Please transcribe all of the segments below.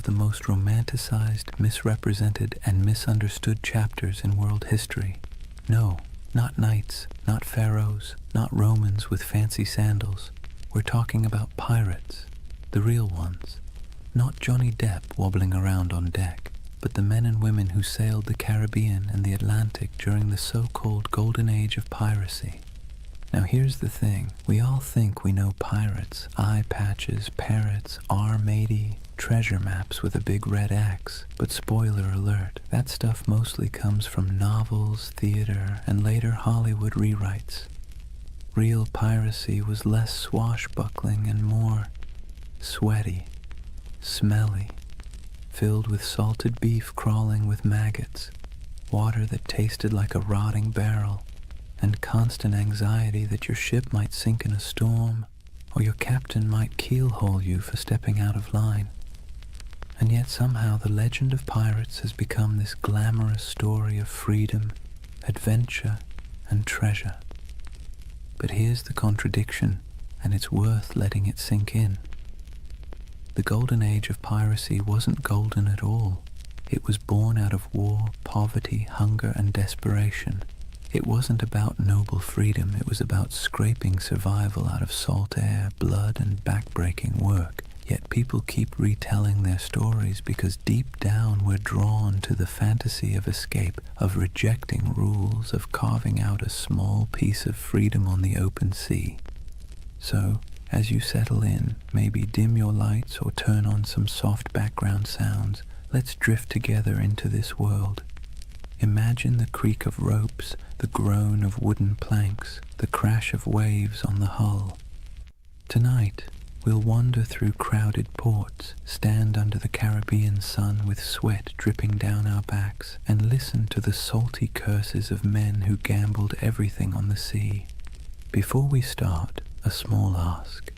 the most romanticized, misrepresented, and misunderstood chapters in world history. No, not knights, not pharaohs, not Romans with fancy sandals. We're talking about pirates, the real ones. Not Johnny Depp wobbling around on deck, but the men and women who sailed the Caribbean and the Atlantic during the so-called Golden Age of Piracy. Now here's the thing, we all think we know pirates, eye patches, parrots, R-matey, treasure maps with a big red X, but spoiler alert, that stuff mostly comes from novels, theater, and later Hollywood rewrites. Real piracy was less swashbuckling and more sweaty, smelly, filled with salted beef crawling with maggots, water that tasted like a rotting barrel, and constant anxiety that your ship might sink in a storm, or your captain might keelhaul you for stepping out of line. And yet somehow the legend of pirates has become this glamorous story of freedom, adventure, and treasure. But here's the contradiction, and it's worth letting it sink in. The Golden Age of Piracy wasn't golden at all. It was born out of war, poverty, hunger, and desperation. It wasn't about noble freedom, it was about scraping survival out of salt air, blood, and back-breaking work. Yet people keep retelling their stories because deep down we're drawn to the fantasy of escape, of rejecting rules, of carving out a small piece of freedom on the open sea. So, as you settle in, maybe dim your lights or turn on some soft background sounds, let's drift together into this world. Imagine the creak of ropes, the groan of wooden planks, the crash of waves on the hull. Tonight, we'll wander through crowded ports, stand under the Caribbean sun with sweat dripping down our backs, and listen to the salty curses of men who gambled everything on the sea. Before we start, a small ask.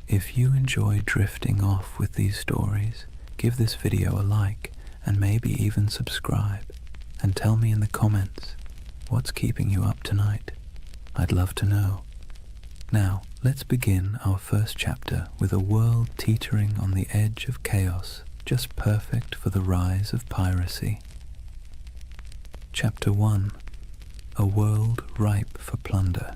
If you enjoy drifting off with these stories, give this video a like, and maybe even subscribe. And tell me in the comments, what's keeping you up tonight? I'd love to know. Now, let's begin our first chapter with a world teetering on the edge of chaos, just perfect for the rise of piracy. Chapter 1. A world ripe for plunder.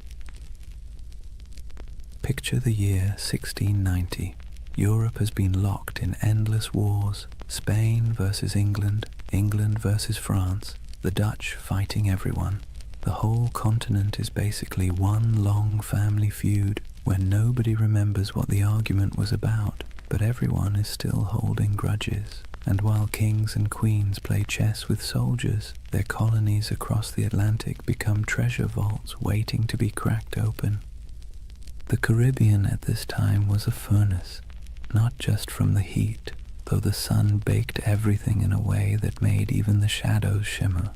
Picture the year 1690. Europe has been locked in endless wars. Spain versus England, England versus France, the Dutch fighting everyone. The whole continent is basically one long family feud where nobody remembers what the argument was about, but everyone is still holding grudges. And while kings and queens play chess with soldiers, their colonies across the Atlantic become treasure vaults waiting to be cracked open. The Caribbean at this time was a furnace, not just from the heat, though the sun baked everything in a way that made even the shadows shimmer,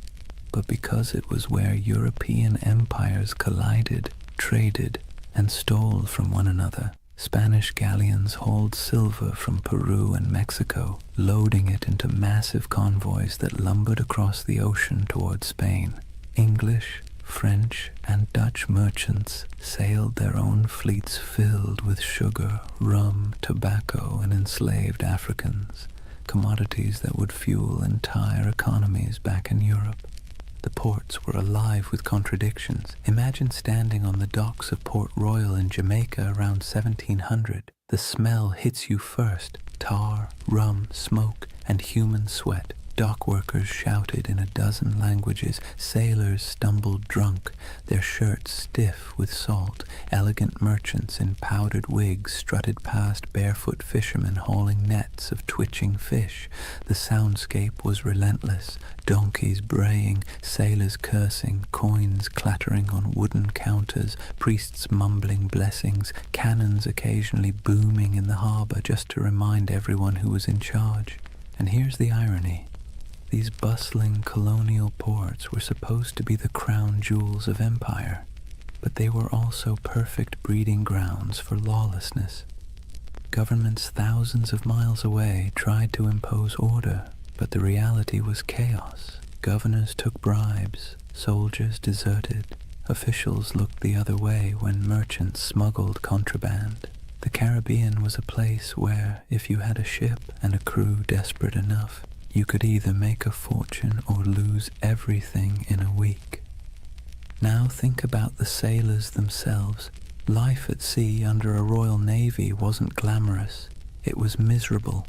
but because it was where European empires collided, traded, and stole from one another. Spanish galleons hauled silver from Peru and Mexico, loading it into massive convoys that lumbered across the ocean toward Spain. English, French, and Dutch merchants sailed their own fleets filled with sugar, rum, tobacco, and enslaved Africans, commodities that would fuel entire economies back in Europe. The ports were alive with contradictions. Imagine standing on the docks of Port Royal in Jamaica around 1700. The smell hits you first: tar, rum, smoke, and human sweat. Dock workers shouted in a dozen languages, sailors stumbled drunk, their shirts stiff with salt, elegant merchants in powdered wigs strutted past barefoot fishermen hauling nets of twitching fish. The soundscape was relentless, donkeys braying, sailors cursing, coins clattering on wooden counters, priests mumbling blessings, cannons occasionally booming in the harbor just to remind everyone who was in charge. And here's the irony. These bustling colonial ports were supposed to be the crown jewels of empire, but they were also perfect breeding grounds for lawlessness. Governments thousands of miles away tried to impose order, but the reality was chaos. Governors took bribes, soldiers deserted, officials looked the other way when merchants smuggled contraband. The Caribbean was a place where, if you had a ship and a crew desperate enough, you could either make a fortune or lose everything in a week. Now think about the sailors themselves. Life at sea under a Royal Navy wasn't glamorous. It was miserable.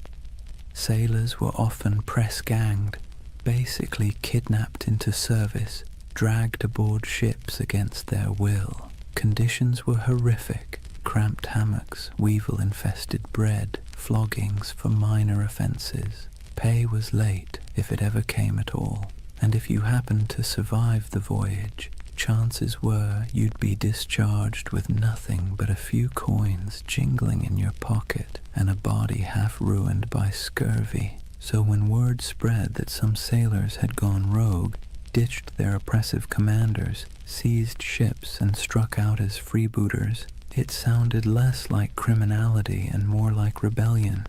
Sailors were often press-ganged, basically kidnapped into service, dragged aboard ships against their will. Conditions were horrific. Cramped hammocks, weevil-infested bread, floggings for minor offences. Pay was late, if it ever came at all, and if you happened to survive the voyage, chances were you'd be discharged with nothing but a few coins jingling in your pocket and a body half ruined by scurvy. So when word spread that some sailors had gone rogue, ditched their oppressive commanders, seized ships and struck out as freebooters, it sounded less like criminality and more like rebellion.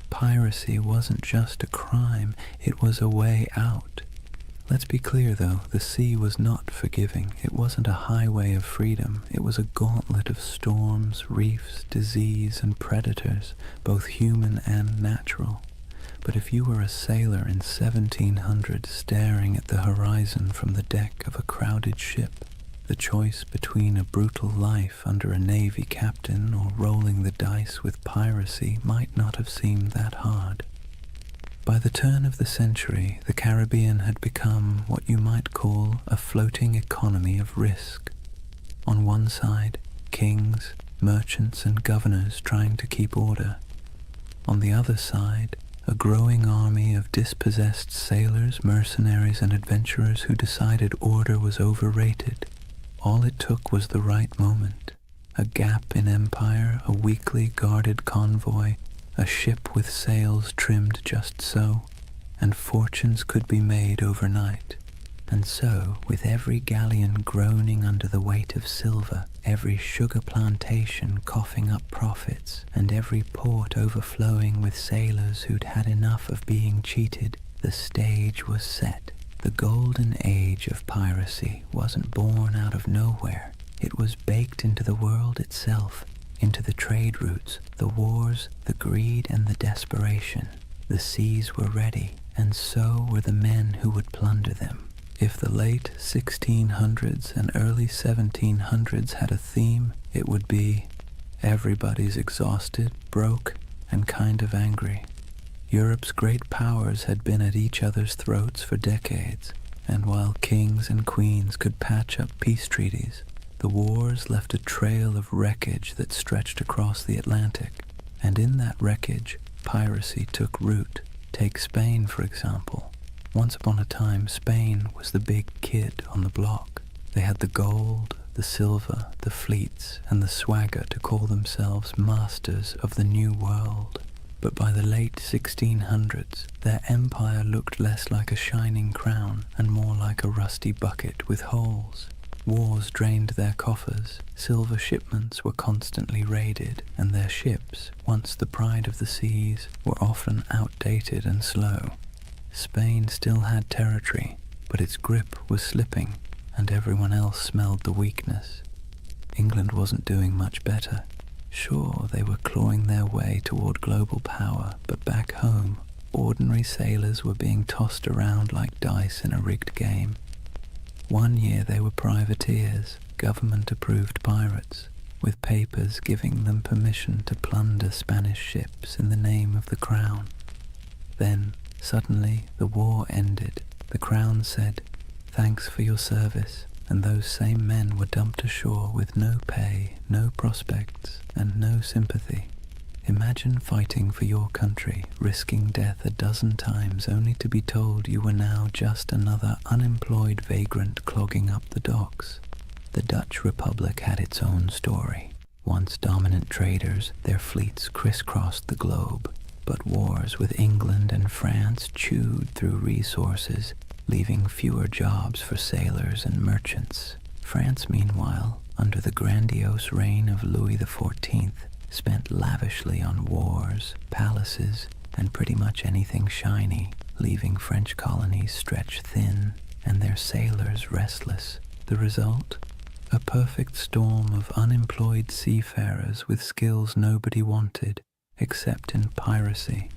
Piracy wasn't just a crime, it was a way out. Let's be clear though, the sea was not forgiving. It wasn't a highway of freedom. It was a gauntlet of storms, reefs, disease, and predators, both human and natural. But if you were a sailor in 1700 staring at the horizon from the deck of a crowded ship, the choice between a brutal life under a navy captain or rolling the dice with piracy might not have seemed that hard. By the turn of the century, the Caribbean had become what you might call a floating economy of risk. On one side, kings, merchants, and governors trying to keep order. On the other side, a growing army of dispossessed sailors, mercenaries, and adventurers who decided order was overrated. All it took was the right moment, a gap in empire, a weakly guarded convoy, a ship with sails trimmed just so, and fortunes could be made overnight. And so, with every galleon groaning under the weight of silver, every sugar plantation coughing up profits, and every port overflowing with sailors who'd had enough of being cheated, the stage was set. The Golden Age of Piracy wasn't born out of nowhere. It was baked into the world itself, into the trade routes, the wars, the greed, and the desperation. The seas were ready, and so were the men who would plunder them. If the late 1600s and early 1700s had a theme, it would be everybody's exhausted, broke, and kind of angry. Europe's great powers had been at each other's throats for decades, and while kings and queens could patch up peace treaties, the wars left a trail of wreckage that stretched across the Atlantic. And in that wreckage, piracy took root. Take Spain, for example. Once upon a time, Spain was the big kid on the block. They had the gold, the silver, the fleets, and the swagger to call themselves masters of the New World. But by the late 1600s, their empire looked less like a shining crown and more like a rusty bucket with holes. Wars drained their coffers, silver shipments were constantly raided, and their ships, once the pride of the seas, were often outdated and slow. Spain still had territory, but its grip was slipping, and everyone else smelled the weakness. England wasn't doing much better. Sure, they were clawing their way toward global power, but back home, ordinary sailors were being tossed around like dice in a rigged game. One year they were privateers, government-approved pirates, with papers giving them permission to plunder Spanish ships in the name of the crown. Then, suddenly, the war ended. The crown said, "Thanks for your service," and those same men were dumped ashore with no pay, no prospects, and no sympathy. Imagine fighting for your country, risking death a dozen times only to be told you were now just another unemployed vagrant clogging up the docks. The Dutch Republic had its own story. Once dominant traders, their fleets crisscrossed the globe, but wars with England and France chewed through resources, leaving fewer jobs for sailors and merchants. France, meanwhile, under the grandiose reign of Louis XIV, spent lavishly on wars, palaces, and pretty much anything shiny, leaving French colonies stretched thin and their sailors restless. The result? A perfect storm of unemployed seafarers with skills nobody wanted, except in piracy.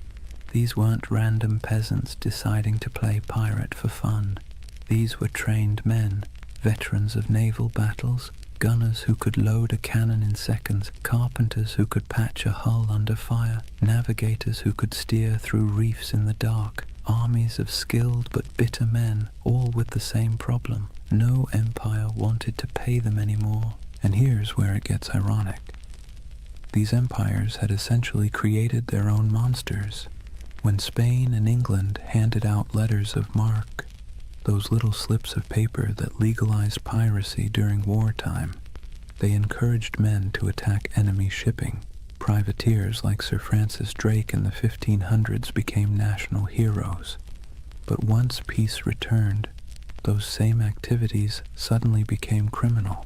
These weren't random peasants deciding to play pirate for fun. These were trained men, veterans of naval battles, gunners who could load a cannon in seconds, carpenters who could patch a hull under fire, navigators who could steer through reefs in the dark, armies of skilled but bitter men, all with the same problem. No empire wanted to pay them anymore. And here's where it gets ironic. These empires had essentially created their own monsters. When Spain and England handed out letters of marque, those little slips of paper that legalized piracy during wartime, they encouraged men to attack enemy shipping. Privateers like Sir Francis Drake in the 1500s became national heroes. But once peace returned, those same activities suddenly became criminal.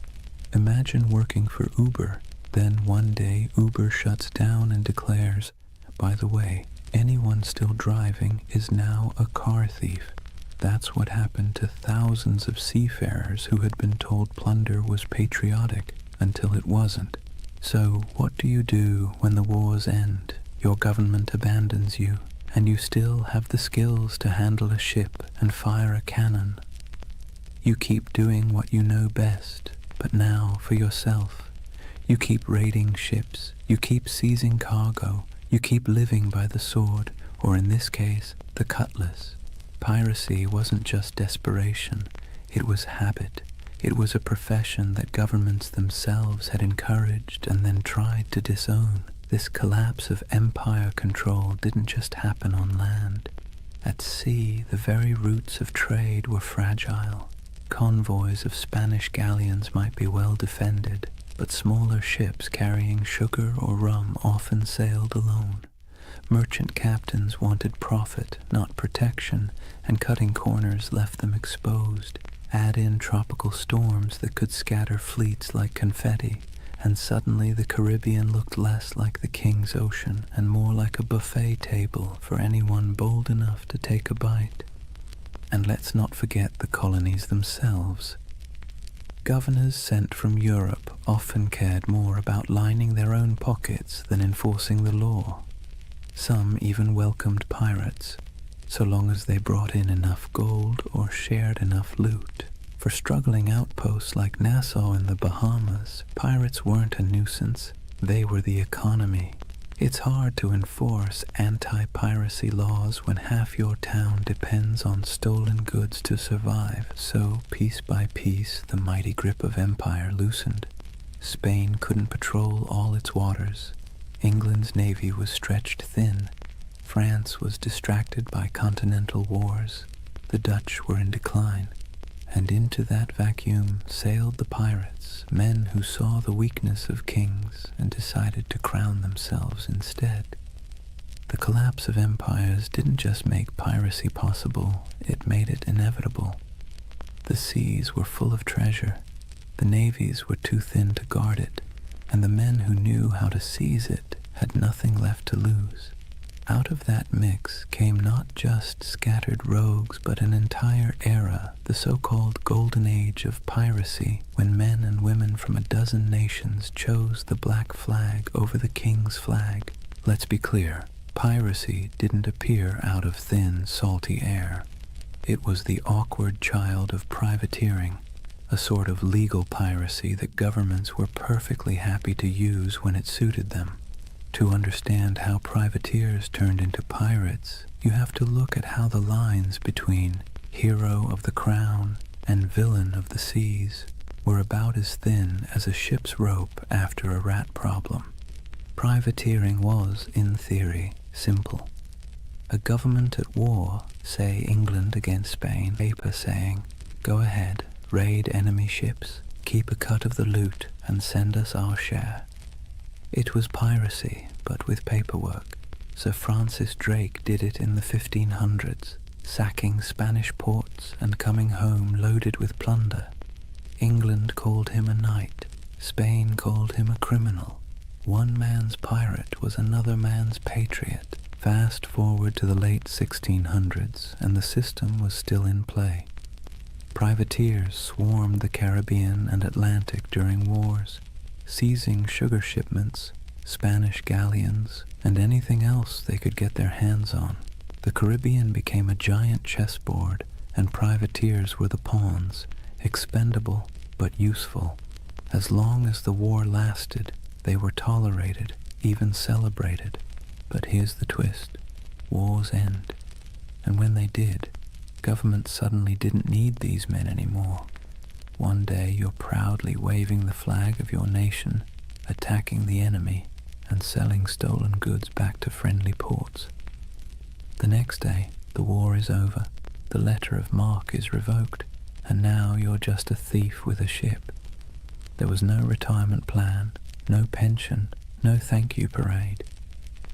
Imagine working for Uber, then one day Uber shuts down and declares, by the way, anyone still driving is now a car thief. That's what happened to thousands of seafarers who had been told plunder was patriotic until it wasn't. So what do you do when the wars end? Your government abandons you, and you still have the skills to handle a ship and fire a cannon. You keep doing what you know best, but now for yourself. You keep raiding ships, you keep seizing cargo, you keep living by the sword, or in this case, the cutlass. Piracy wasn't just desperation, it was habit. It was a profession that governments themselves had encouraged and then tried to disown. This collapse of empire control didn't just happen on land. At sea, the very roots of trade were fragile. Convoys of Spanish galleons might be well defended, but smaller ships carrying sugar or rum often sailed alone. Merchant captains wanted profit, not protection, and cutting corners left them exposed. Add in tropical storms that could scatter fleets like confetti, and suddenly the Caribbean looked less like the King's Ocean and more like a buffet table for anyone bold enough to take a bite. And let's not forget the colonies themselves. Governors sent from Europe often cared more about lining their own pockets than enforcing the law. Some even welcomed pirates, so long as they brought in enough gold or shared enough loot. For struggling outposts like Nassau in the Bahamas, pirates weren't a nuisance, they were the economy. It's hard to enforce anti-piracy laws when half your town depends on stolen goods to survive, so piece by piece the mighty grip of empire loosened. Spain couldn't patrol all its waters. England's navy was stretched thin. France was distracted by continental wars. The Dutch were in decline. And into that vacuum sailed the pirates, men who saw the weakness of kings and decided to crown themselves instead. The collapse of empires didn't just make piracy possible, it made it inevitable. The seas were full of treasure. The navies were too thin to guard it, and the men who knew how to seize it had nothing left to lose. Out of that mix came not just scattered rogues, but an entire era, the so-called Golden Age of Piracy, when men and women from a dozen nations chose the black flag over the king's flag. Let's be clear, piracy didn't appear out of thin, salty air. It was the awkward child of privateering, a sort of legal piracy that governments were perfectly happy to use when it suited them. To understand how privateers turned into pirates, you have to look at how the lines between hero of the crown and villain of the seas were about as thin as a ship's rope after a rat problem. Privateering was, in theory, simple. A government at war, say England against Spain, paper saying, "Go ahead, raid enemy ships, keep a cut of the loot, and send us our share." It was piracy, but with paperwork. Sir Francis Drake did it in the 1500s, sacking Spanish ports and coming home loaded with plunder. England called him a knight. Spain called him a criminal. One man's pirate was another man's patriot. Fast forward to the late 1600s, and the system was still in play. Privateers swarmed the Caribbean and Atlantic during wars, seizing sugar shipments, Spanish galleons, and anything else they could get their hands on. The Caribbean became a giant chessboard, and privateers were the pawns, expendable but useful. As long as the war lasted, they were tolerated, even celebrated. But here's the twist. Wars end. And when they did, governments suddenly didn't need these men anymore. One day you're proudly waving the flag of your nation, attacking the enemy, and selling stolen goods back to friendly ports. The next day, the war is over, the letter of marque is revoked, and now you're just a thief with a ship. There was no retirement plan, no pension, no thank you parade,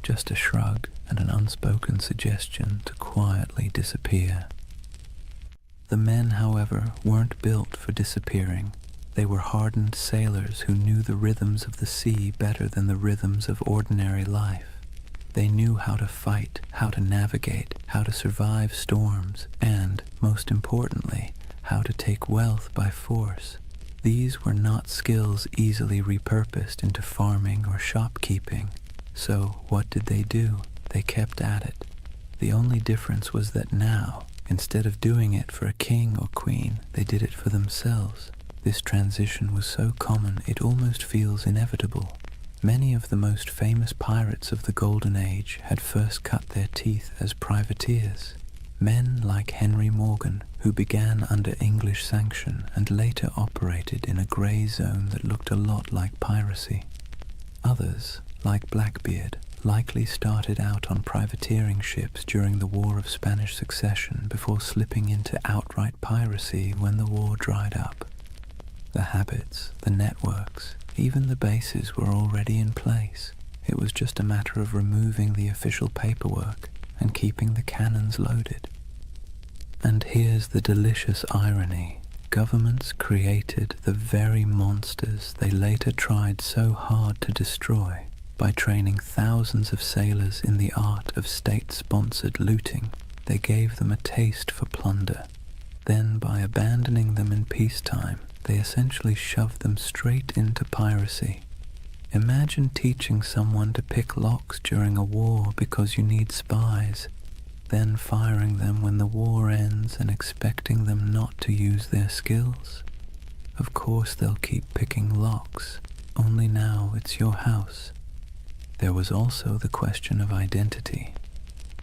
just a shrug and an unspoken suggestion to quietly disappear. The men, however, weren't built for disappearing. They were hardened sailors who knew the rhythms of the sea better than the rhythms of ordinary life. They knew how to fight, how to navigate, how to survive storms, and, most importantly, how to take wealth by force. These were not skills easily repurposed into farming or shopkeeping. So what did they do? They kept at it. The only difference was that now, instead of doing it for a king or queen, they did it for themselves. This transition was so common it almost feels inevitable. Many of the most famous pirates of the Golden Age had first cut their teeth as privateers. Men like Henry Morgan, who began under English sanction and later operated in a grey zone that looked a lot like piracy. Others, like Blackbeard, likely started out on privateering ships during the War of Spanish Succession before slipping into outright piracy when the war dried up. The habits, the networks, even the bases were already in place. It was just a matter of removing the official paperwork and keeping the cannons loaded. And here's the delicious irony. Governments created the very monsters they later tried so hard to destroy. By training thousands of sailors in the art of state-sponsored looting, they gave them a taste for plunder. Then, by abandoning them in peacetime, they essentially shoved them straight into piracy. Imagine teaching someone to pick locks during a war because you need spies, then firing them when the war ends and expecting them not to use their skills. Of course they'll keep picking locks, only now it's your house. There was also the question of identity.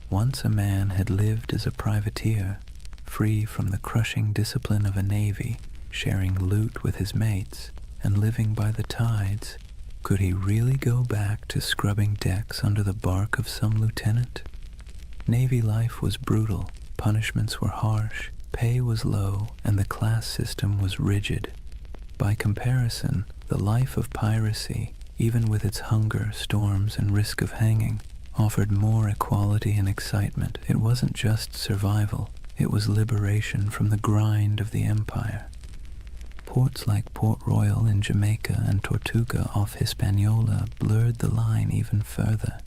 Once a man had lived as a privateer, free from the crushing discipline of a navy, sharing loot with his mates, and living by the tides, could he really go back to scrubbing decks under the bark of some lieutenant? Navy life was brutal, punishments were harsh, pay was low, and the class system was rigid. By comparison, the life of piracy, even with its hunger, storms, and risk of hanging, offered more equality and excitement. It wasn't just survival, it was liberation from the grind of the empire. Ports like Port Royal in Jamaica and Tortuga off Hispaniola blurred the line even further.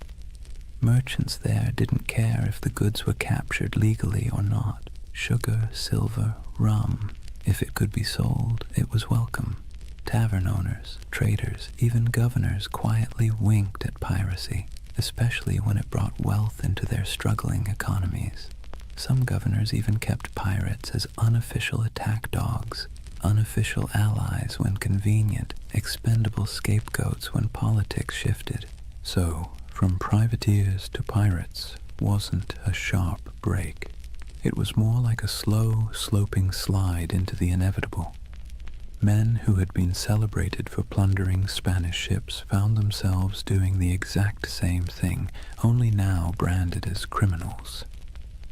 Merchants there didn't care if the goods were captured legally or not. Sugar, silver, rum, if it could be sold, it was welcome. Tavern owners, traders, even governors quietly winked at piracy, especially when it brought wealth into their struggling economies. Some governors even kept pirates as unofficial attack dogs, unofficial allies when convenient, expendable scapegoats when politics shifted. So, from privateers to pirates wasn't a sharp break. It was more like a slow, sloping slide into the inevitable. Men who had been celebrated for plundering Spanish ships found themselves doing the exact same thing, only now branded as criminals.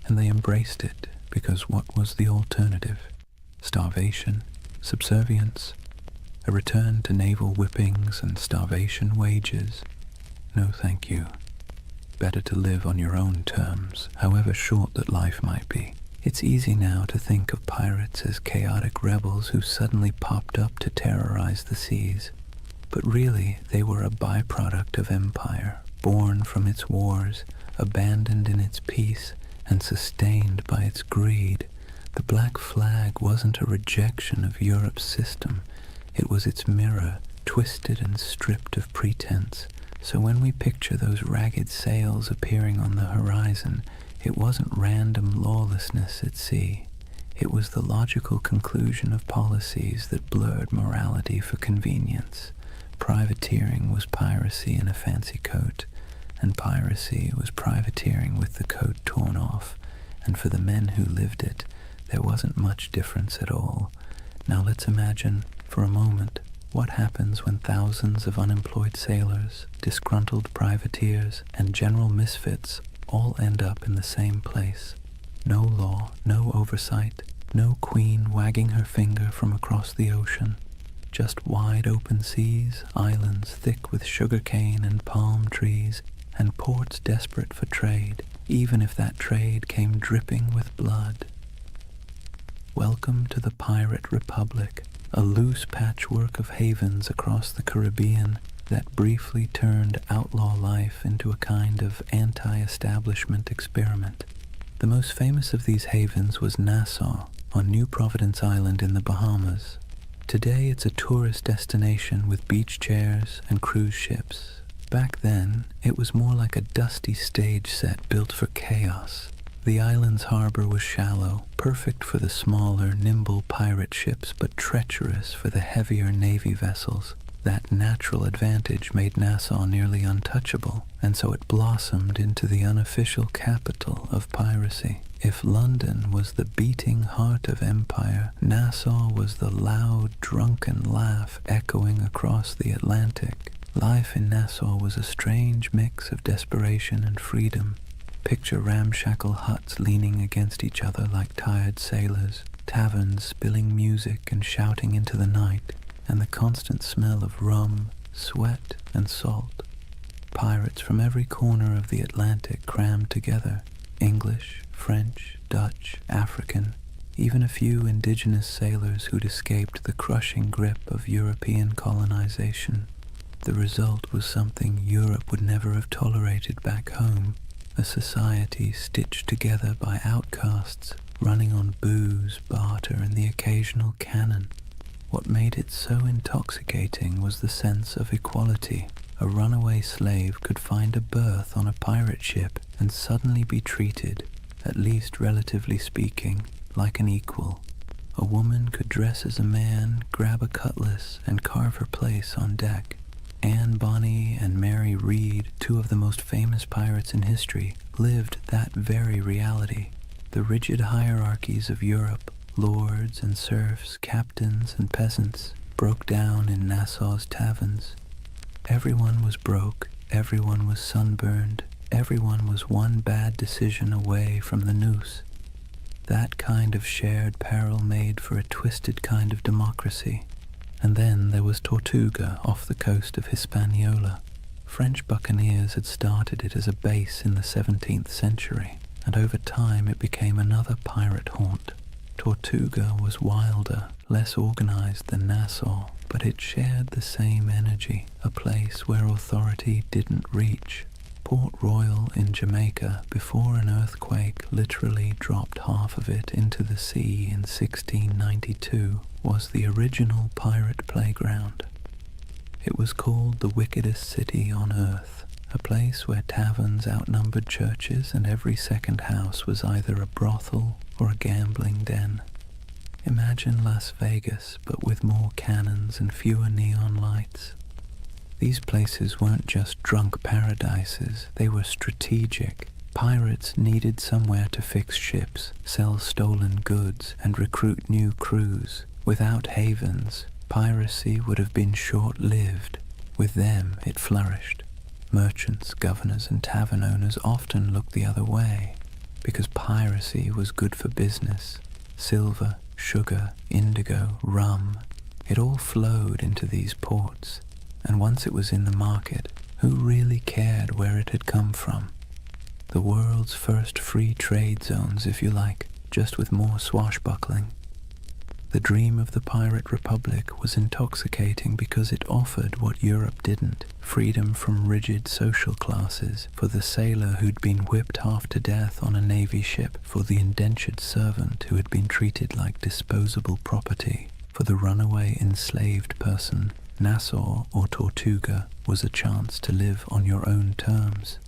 And they embraced it, because what was the alternative? Starvation, subservience, a return to naval whippings and starvation wages? No thank you. Better to live on your own terms, however short that life might be. It's easy now to think of pirates as chaotic rebels who suddenly popped up to terrorize the seas. But really, they were a byproduct of empire, born from its wars, abandoned in its peace, and sustained by its greed. The black flag wasn't a rejection of Europe's system, it was its mirror, twisted and stripped of pretense. So when we picture those ragged sails appearing on the horizon, it wasn't random lawlessness at sea. It was the logical conclusion of policies that blurred morality for convenience. Privateering was piracy in a fancy coat, and piracy was privateering with the coat torn off, and for the men who lived it, there wasn't much difference at all. Now let's imagine, for a moment, what happens when thousands of unemployed sailors, disgruntled privateers, and general misfits all end up in the same place. No law, no oversight, no queen wagging her finger from across the ocean. Just wide open seas, islands thick with sugarcane and palm trees, and ports desperate for trade, even if that trade came dripping with blood. Welcome to the Pirate Republic, a loose patchwork of havens across the Caribbean that briefly turned outlaw life into a kind of anti-establishment experiment. The most famous of these havens was Nassau, on New Providence Island in the Bahamas. Today it's a tourist destination with beach chairs and cruise ships. Back then, it was more like a dusty stage set built for chaos. The island's harbor was shallow, perfect for the smaller, nimble pirate ships, but treacherous for the heavier navy vessels. That natural advantage made Nassau nearly untouchable, and so it blossomed into the unofficial capital of piracy. If London was the beating heart of empire, Nassau was the loud, drunken laugh echoing across the Atlantic. Life in Nassau was a strange mix of desperation and freedom. Picture ramshackle huts leaning against each other like tired sailors, taverns spilling music and shouting into the night, and the constant smell of rum, sweat, and salt. Pirates from every corner of the Atlantic crammed together, English, French, Dutch, African, even a few indigenous sailors who'd escaped the crushing grip of European colonization. The result was something Europe would never have tolerated back home, a society stitched together by outcasts, running on booze, barter, and the occasional cannon. What made it so intoxicating was the sense of equality. A runaway slave could find a berth on a pirate ship and suddenly be treated, at least relatively speaking, like an equal. A woman could dress as a man, grab a cutlass, and carve her place on deck. Anne Bonny and Mary Read, two of the most famous pirates in history, lived that very reality. The rigid hierarchies of Europe, lords and serfs, captains and peasants, broke down in Nassau's taverns. Everyone was broke, everyone was sunburned, everyone was one bad decision away from the noose. That kind of shared peril made for a twisted kind of democracy. And then there was Tortuga off the coast of Hispaniola. French buccaneers had started it as a base in the 17th century, and over time it became another pirate haunt. Tortuga was wilder, less organized than Nassau, but it shared the same energy, a place where authority didn't reach. Port Royal in Jamaica, before an earthquake literally dropped half of it into the sea in 1692, was the original pirate playground. It was called the wickedest city on earth, a place where taverns outnumbered churches and every second house was either a brothel or a gambling den. Imagine Las Vegas, but with more cannons and fewer neon lights. These places weren't just drunk paradises, they were strategic. Pirates needed somewhere to fix ships, sell stolen goods, and recruit new crews. Without havens, piracy would have been short-lived. With them, it flourished. Merchants, governors, and tavern owners often looked the other way, because piracy was good for business. Silver, sugar, indigo, rum, it all flowed into these ports. And once it was in the market, who really cared where it had come from? The world's first free trade zones, if you like, just with more swashbuckling. The dream of the Pirate Republic was intoxicating because it offered what Europe didn't: freedom from rigid social classes, for the sailor who'd been whipped half to death on a navy ship, for the indentured servant who had been treated like disposable property, for the runaway enslaved person. Nassau or Tortuga was a chance to live on your own terms.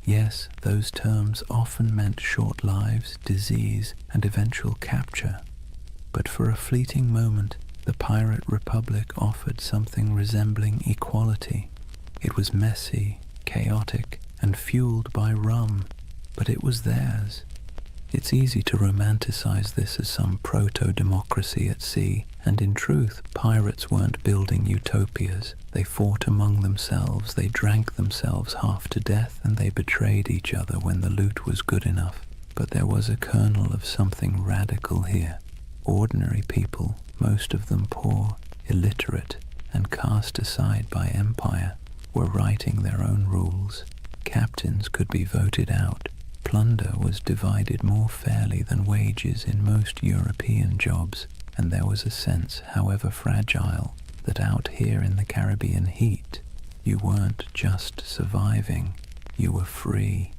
Yes, those terms often meant short lives, disease, and eventual capture. But for a fleeting moment, the Pirate Republic offered something resembling equality. It was messy, chaotic, and fueled by rum, but it was theirs. It's easy to romanticize this as some proto-democracy at sea, and in truth, pirates weren't building utopias. They fought among themselves, they drank themselves half to death, and they betrayed each other when the loot was good enough. But there was a kernel of something radical here. Ordinary people, most of them poor, illiterate, and cast aside by empire, were writing their own rules. Captains could be voted out. Plunder was divided more fairly than wages in most European jobs, and there was a sense, however fragile, that out here in the Caribbean heat, you weren't just surviving, you were free.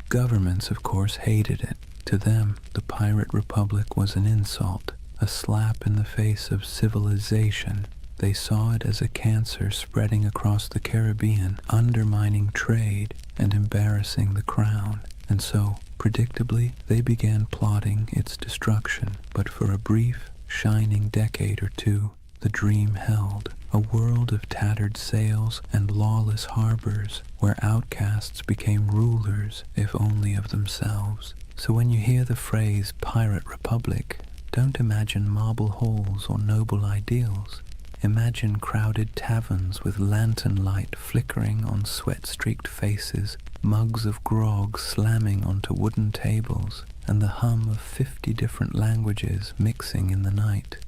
Governments, of course, hated it. To them, the Pirate Republic was an insult, a slap in the face of civilization. They saw it as a cancer spreading across the Caribbean, undermining trade and embarrassing the crown. And so, predictably, they began plotting its destruction. But for a brief, shining decade or two, the dream held. A world of tattered sails and lawless harbors, where outcasts became rulers, if only of themselves. So when you hear the phrase Pirate Republic, don't imagine marble halls or noble ideals. Imagine crowded taverns with lantern light flickering on sweat-streaked faces, mugs of grog slamming onto wooden tables, and the hum of 50 different languages mixing in the night.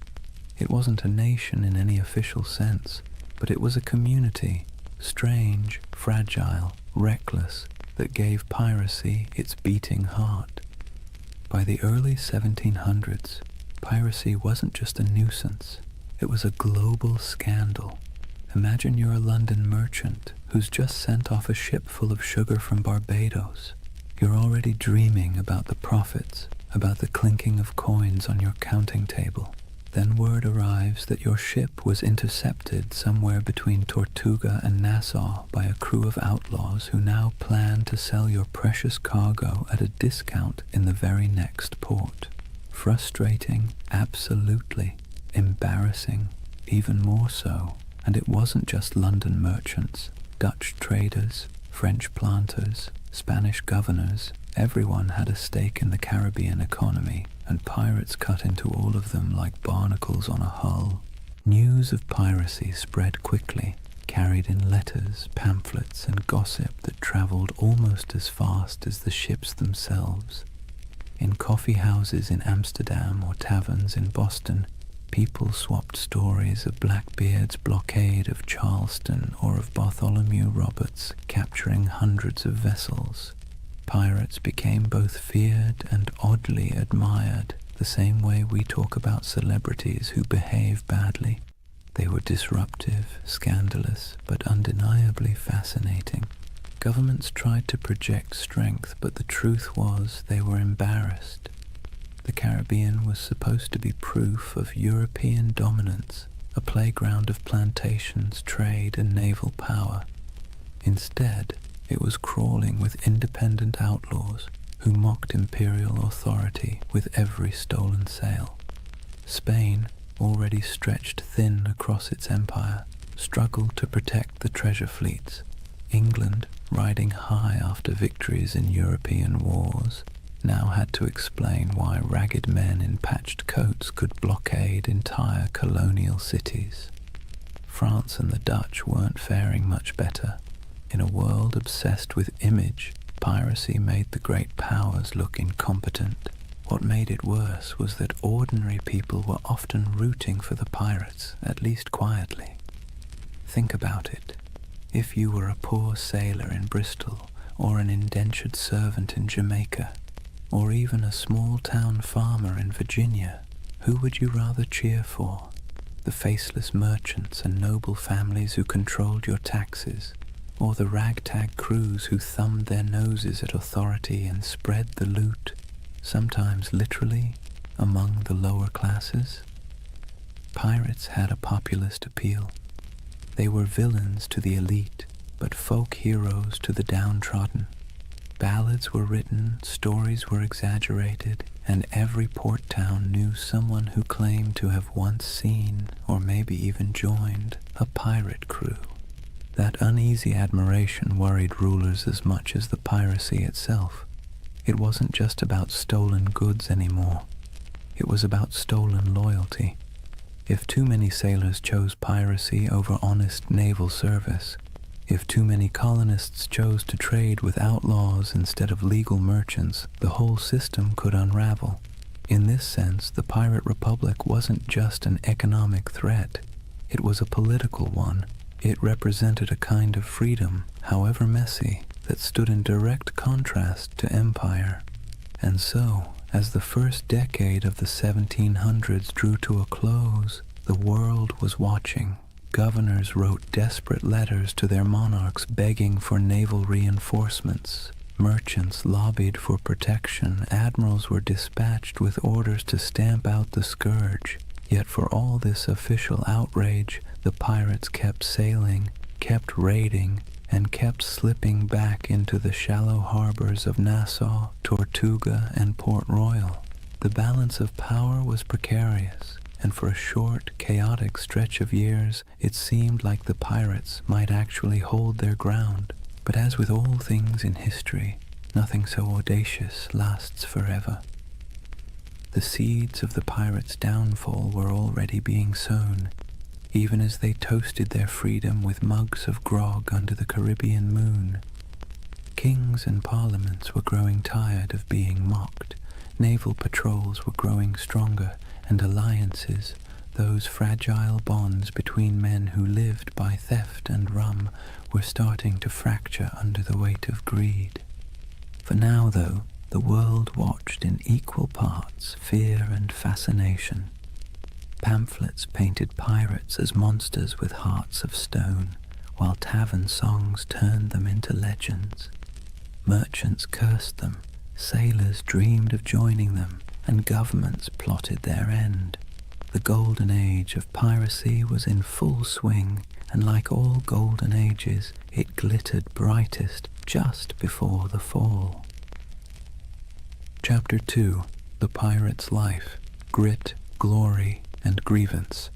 It wasn't a nation in any official sense, but it was a community, strange, fragile, reckless, that gave piracy its beating heart. By the early 1700s, piracy wasn't just a nuisance, it was a global scandal. Imagine you're a London merchant who's just sent off a ship full of sugar from Barbados. You're already dreaming about the profits, about the clinking of coins on your counting table. Then word arrives that your ship was intercepted somewhere between Tortuga and Nassau by a crew of outlaws who now plan to sell your precious cargo at a discount in the very next port. Frustrating, absolutely. Embarrassing, even more so. And it wasn't just London merchants, Dutch traders, French planters, Spanish governors. Everyone had a stake in the Caribbean economy, and pirates cut into all of them like barnacles on a hull. News of piracy spread quickly, carried in letters, pamphlets, and gossip that traveled almost as fast as the ships themselves. In coffee houses in Amsterdam or taverns in Boston, people swapped stories of Blackbeard's blockade of Charleston or of Bartholomew Roberts capturing hundreds of vessels. Pirates became both feared and oddly admired, the same way we talk about celebrities who behave badly. They were disruptive, scandalous, but undeniably fascinating. Governments tried to project strength, but the truth was they were embarrassed. The Caribbean was supposed to be proof of European dominance, a playground of plantations, trade, and naval power. Instead, it was crawling with independent outlaws who mocked imperial authority with every stolen sail. Spain, already stretched thin across its empire, struggled to protect the treasure fleets. England, riding high after victories in European wars, now had to explain why ragged men in patched coats could blockade entire colonial cities. France and the Dutch weren't faring much better. In a world obsessed with image, piracy made the great powers look incompetent. What made it worse was that ordinary people were often rooting for the pirates, at least quietly. Think about it. If you were a poor sailor in Bristol, or an indentured servant in Jamaica, or even a small-town farmer in Virginia, Who would you rather cheer for? The faceless merchants and noble families who controlled your taxes, or the ragtag crews who thumbed their noses at authority and spread the loot, sometimes literally, among the lower classes? Pirates had a populist appeal. They were villains to the elite, but folk heroes to the downtrodden. Ballads were written, stories were exaggerated, and every port town knew someone who claimed to have once seen, or maybe even joined, a pirate crew. That uneasy admiration worried rulers as much as the piracy itself. It wasn't just about stolen goods anymore. It was about stolen loyalty. If too many sailors chose piracy over honest naval service, if too many colonists chose to trade with outlaws instead of legal merchants, the whole system could unravel. In this sense, the Pirate Republic wasn't just an economic threat. It was a political one. It represented a kind of freedom, however messy, that stood in direct contrast to empire. And so, as the first decade of the 1700s drew to a close, the world was watching. Governors wrote desperate letters to their monarchs begging for naval reinforcements. Merchants lobbied for protection. Admirals were dispatched with orders to stamp out the scourge. Yet for all this official outrage, the pirates kept sailing, kept raiding, and kept slipping back into the shallow harbors of Nassau, Tortuga, and Port Royal. The balance of power was precarious, and for a short, chaotic stretch of years, it seemed like the pirates might actually hold their ground. But as with all things in history, nothing so audacious lasts forever. The seeds of the pirates' downfall were already being sown, even as they toasted their freedom with mugs of grog under the Caribbean moon. Kings and parliaments were growing tired of being mocked. Naval patrols were growing stronger, and alliances, those fragile bonds between men who lived by theft and rum, were starting to fracture under the weight of greed. For now, though, the world watched in equal parts fear and fascination. Pamphlets painted pirates as monsters with hearts of stone, while tavern songs turned them into legends. Merchants cursed them, sailors dreamed of joining them, and governments plotted their end. The Golden Age of Piracy was in full swing, and like all golden ages, it glittered brightest just before the fall. Chapter 2. The Pirate's Life, Grit, Glory, and Grievance.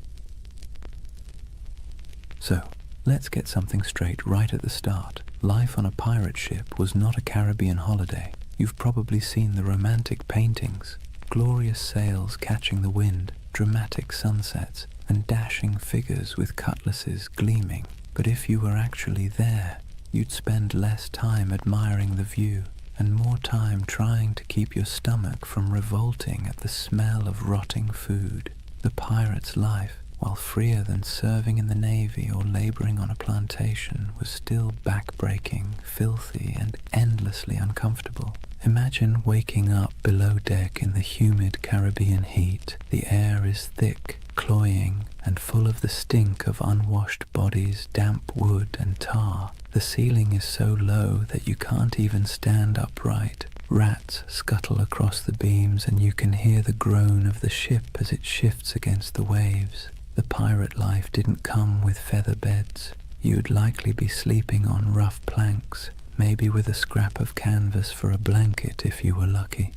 So, let's get something straight right at the start. Life on a pirate ship was not a Caribbean holiday. You've probably seen the romantic paintings. Glorious sails catching the wind, dramatic sunsets, and dashing figures with cutlasses gleaming. But if you were actually there, you'd spend less time admiring the view and more time trying to keep your stomach from revolting at the smell of rotting food. The pirate's life, while freer than serving in the Navy or laboring on a plantation, was still back-breaking, filthy, and endlessly uncomfortable. Imagine waking up below deck in the humid Caribbean heat. The air is thick, cloying, and full of the stink of unwashed bodies, damp wood, and tar. The ceiling is so low that you can't even stand upright. Rats scuttle across the beams, and you can hear the groan of the ship as it shifts against the waves. The pirate life didn't come with feather beds. You'd likely be sleeping on rough planks, maybe with a scrap of canvas for a blanket if you were lucky.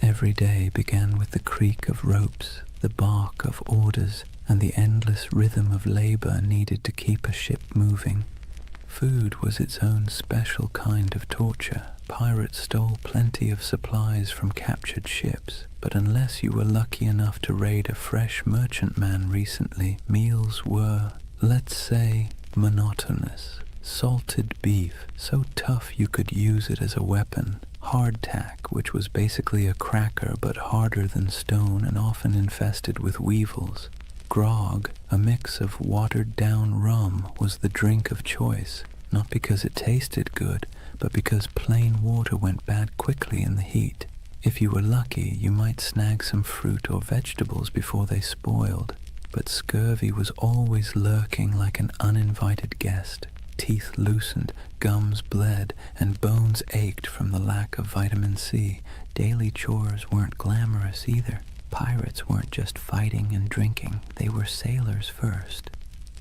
Every day began with the creak of ropes, the bark of orders, and the endless rhythm of labor needed to keep a ship moving. Food was its own special kind of torture. Pirates stole plenty of supplies from captured ships, but unless you were lucky enough to raid a fresh merchantman recently, meals were, let's say, monotonous. Salted beef, so tough you could use it as a weapon. Hardtack, which was basically a cracker but harder than stone and often infested with weevils. Grog, a mix of watered-down rum, was the drink of choice, not because it tasted good, but because plain water went bad quickly in the heat. If you were lucky, you might snag some fruit or vegetables before they spoiled, but scurvy was always lurking like an uninvited guest. Teeth loosened, gums bled, and bones ached from the lack of vitamin C. Daily chores weren't glamorous either. Pirates weren't just fighting and drinking, they were sailors first.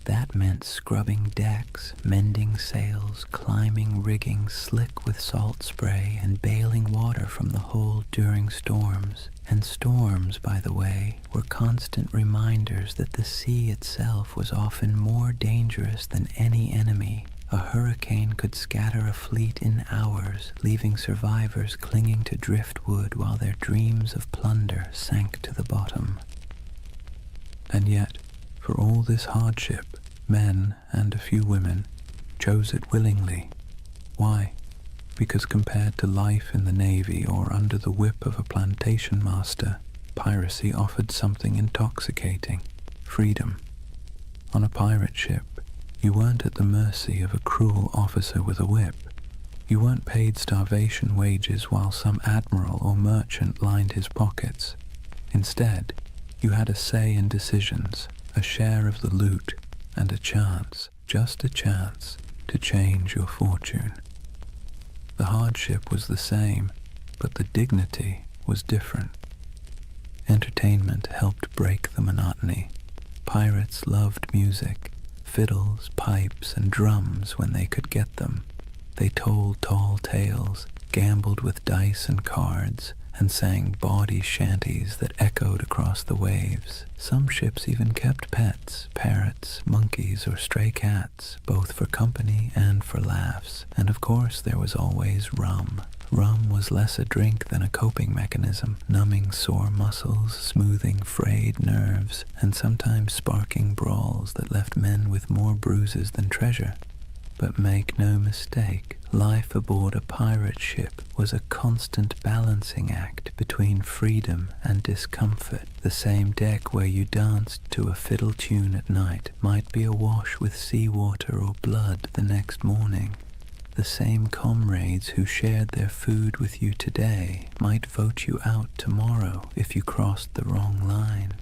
That meant scrubbing decks, mending sails, climbing rigging slick with salt spray, and bailing water from the hold during storms. And storms, by the way, were constant reminders that the sea itself was often more dangerous than any enemy. A hurricane could scatter a fleet in hours, leaving survivors clinging to driftwood while their dreams of plunder sank to the bottom. And yet, for all this hardship, men, and a few women, chose it willingly. Why? Because compared to life in the Navy or under the whip of a plantation master, piracy offered something intoxicating: freedom. On a pirate ship, you weren't at the mercy of a cruel officer with a whip. You weren't paid starvation wages while some admiral or merchant lined his pockets. Instead, you had a say in decisions, a share of the loot, and a chance, just a chance, to change your fortune. The hardship was the same, but the dignity was different. Entertainment helped break the monotony. Pirates loved music, fiddles, pipes, and drums when they could get them. They told tall tales, gambled with dice and cards, and sang bawdy shanties that echoed across the waves. Some ships even kept pets, parrots, monkeys, or stray cats, both for company and for laughs. And of course there was always rum. Rum was less a drink than a coping mechanism, numbing sore muscles, smoothing frayed nerves, and sometimes sparking brawls that left men with more bruises than treasure. But make no mistake, life aboard a pirate ship was a constant balancing act between freedom and discomfort. The same deck where you danced to a fiddle tune at night might be awash with seawater or blood the next morning. The same comrades who shared their food with you today might vote you out tomorrow if you crossed the wrong line.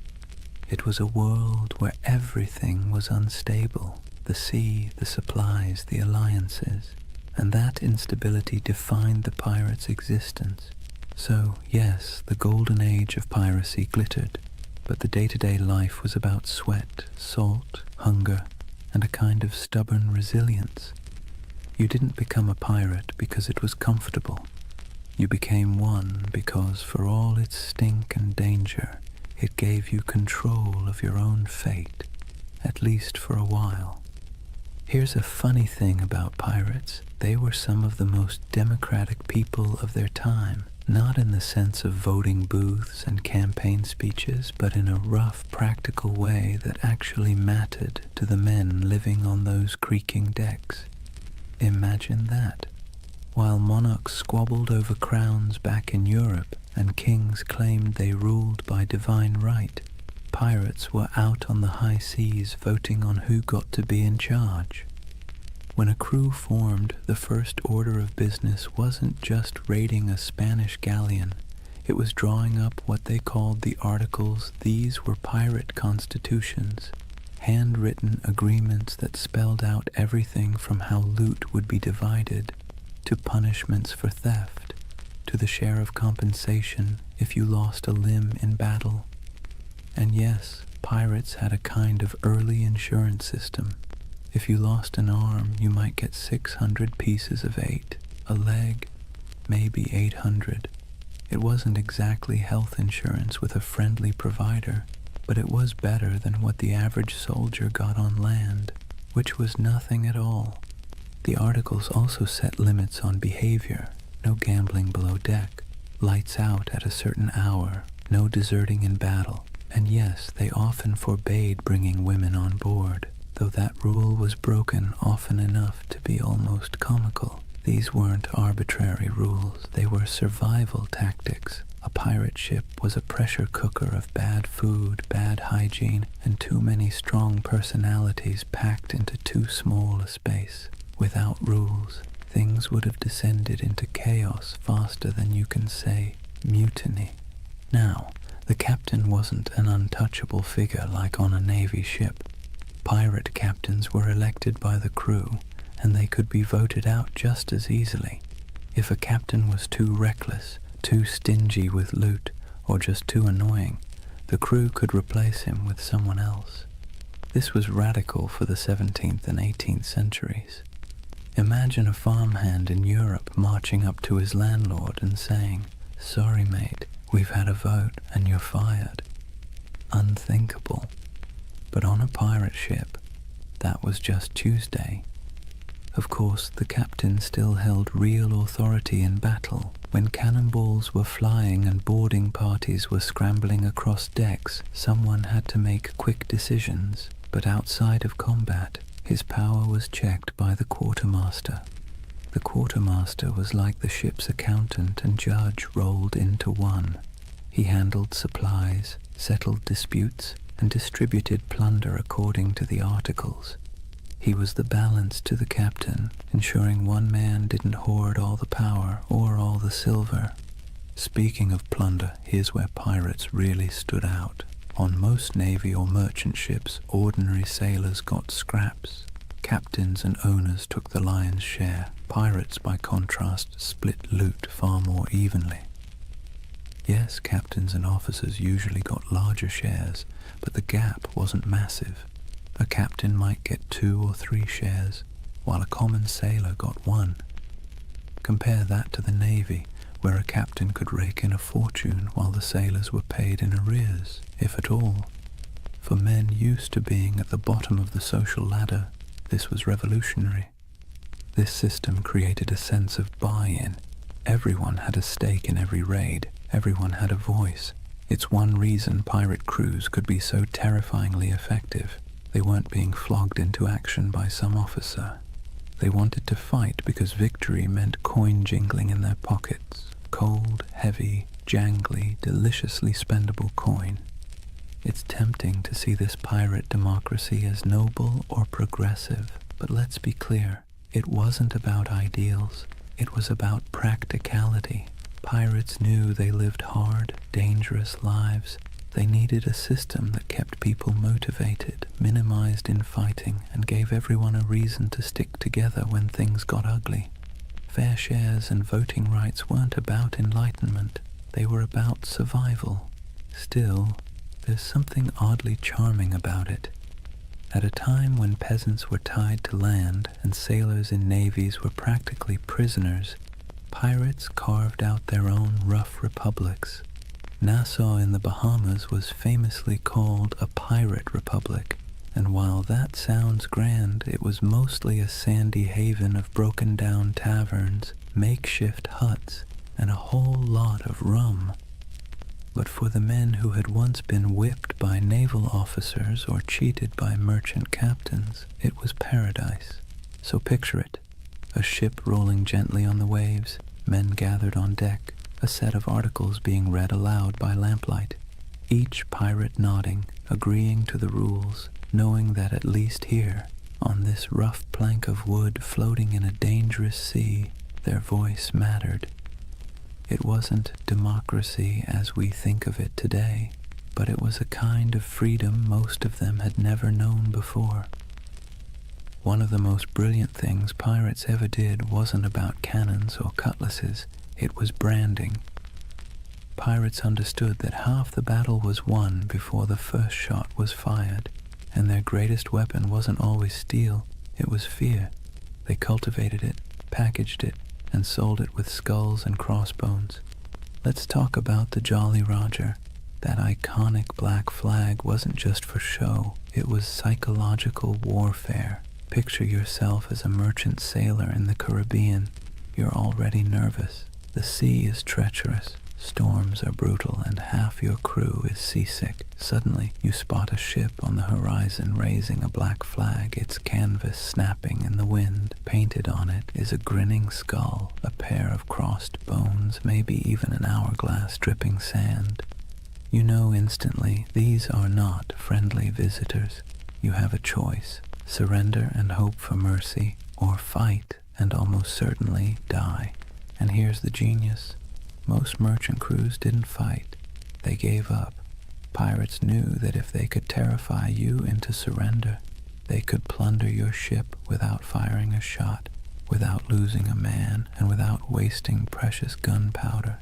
It was a world where everything was unstable. The sea, the supplies, the alliances, and that instability defined the pirate's existence. So, yes, the golden age of piracy glittered, but the day-to-day life was about sweat, salt, hunger, and a kind of stubborn resilience. You didn't become a pirate because it was comfortable. You became one because, for all its stink and danger, it gave you control of your own fate, at least for a while. Here's a funny thing about pirates. They were some of the most democratic people of their time, not in the sense of voting booths and campaign speeches, but in a rough, practical way that actually mattered to the men living on those creaking decks. Imagine that. While monarchs squabbled over crowns back in Europe and kings claimed they ruled by divine right, pirates were out on the high seas voting on who got to be in charge. When a crew formed, the first order of business wasn't just raiding a Spanish galleon. It was drawing up what they called the Articles. These were pirate constitutions, handwritten agreements that spelled out everything from how loot would be divided, to punishments for theft, to the share of compensation if you lost a limb in battle. And yes, pirates had a kind of early insurance system. If you lost an arm, you might get 600 pieces of 8, a leg, maybe 800. It wasn't exactly health insurance with a friendly provider, but it was better than what the average soldier got on land, which was nothing at all. The articles also set limits on behavior: no gambling below deck, lights out at a certain hour, no deserting in battle. And yes, they often forbade bringing women on board, though that rule was broken often enough to be almost comical. These weren't arbitrary rules, they were survival tactics. A pirate ship was a pressure cooker of bad food, bad hygiene, and too many strong personalities packed into too small a space. Without rules, things would have descended into chaos faster than you can say. Mutiny. Now, the captain wasn't an untouchable figure like on a Navy ship. Pirate captains were elected by the crew, and they could be voted out just as easily. If a captain was too reckless, too stingy with loot, or just too annoying, the crew could replace him with someone else. This was radical for the 17th and 18th centuries. Imagine a farmhand in Europe marching up to his landlord and saying, "Sorry mate, we've had a vote and you're fired." Unthinkable. But on a pirate ship, that was just Tuesday. Of course, the captain still held real authority in battle. When cannonballs were flying and boarding parties were scrambling across decks, someone had to make quick decisions. But outside of combat, his power was checked by the quartermaster. The quartermaster was like the ship's accountant and judge rolled into one. He handled supplies, settled disputes, and distributed plunder according to the articles. He was the balance to the captain, ensuring one man didn't hoard all the power or all the silver. Speaking of plunder, here's where pirates really stood out. On most navy or merchant ships, ordinary sailors got scraps. Captains and owners took the lion's share. Pirates, by contrast, split loot far more evenly. Yes, captains and officers usually got larger shares, but the gap wasn't massive. A captain might get 2 or 3 shares, while a common sailor got 1. Compare that to the Navy, where a captain could rake in a fortune while the sailors were paid in arrears, if at all. For men used to being at the bottom of the social ladder, this was revolutionary. This system created a sense of buy-in. Everyone had a stake in every raid. Everyone had a voice. It's one reason pirate crews could be so terrifyingly effective. They weren't being flogged into action by some officer. They wanted to fight because victory meant coin jingling in their pockets. Cold, heavy, jangly, deliciously spendable coin. It's tempting to see this pirate democracy as noble or progressive, but let's be clear, it wasn't about ideals. It was about practicality. Pirates knew they lived hard, dangerous lives. They needed a system that kept people motivated, minimized infighting, and gave everyone a reason to stick together when things got ugly. Fair shares and voting rights weren't about enlightenment. They were about survival. Still, there's something oddly charming about it. At a time when peasants were tied to land and sailors in navies were practically prisoners, pirates carved out their own rough republics. Nassau in the Bahamas was famously called a pirate republic, and while that sounds grand, it was mostly a sandy haven of broken-down taverns, makeshift huts, and a whole lot of rum. But for the men who had once been whipped by naval officers or cheated by merchant captains, it was paradise. So picture it, a ship rolling gently on the waves, men gathered on deck, a set of articles being read aloud by lamplight, each pirate nodding, agreeing to the rules, knowing that at least here, on this rough plank of wood floating in a dangerous sea, their voice mattered. It wasn't democracy as we think of it today, but it was a kind of freedom most of them had never known before. One of the most brilliant things pirates ever did wasn't about cannons or cutlasses, it was branding. Pirates understood that half the battle was won before the first shot was fired, and their greatest weapon wasn't always steel, it was fear. They cultivated it, packaged it, and sold it with skulls and crossbones. Let's talk about the Jolly Roger. That iconic black flag wasn't just for show, it was psychological warfare. Picture yourself as a merchant sailor in the Caribbean. You're already nervous. The sea is treacherous, storms are brutal, and half your crew is seasick. Suddenly, you spot a ship on the horizon raising a black flag, its canvas snapping in the wind. Painted on it is a grinning skull, a pair of crossed bones, maybe even an hourglass dripping sand. You know instantly these are not friendly visitors. You have a choice: surrender and hope for mercy, or fight and almost certainly die. And here's the genius. Most merchant crews didn't fight. They gave up. Pirates knew that if they could terrify you into surrender, they could plunder your ship without firing a shot, without losing a man, and without wasting precious gunpowder.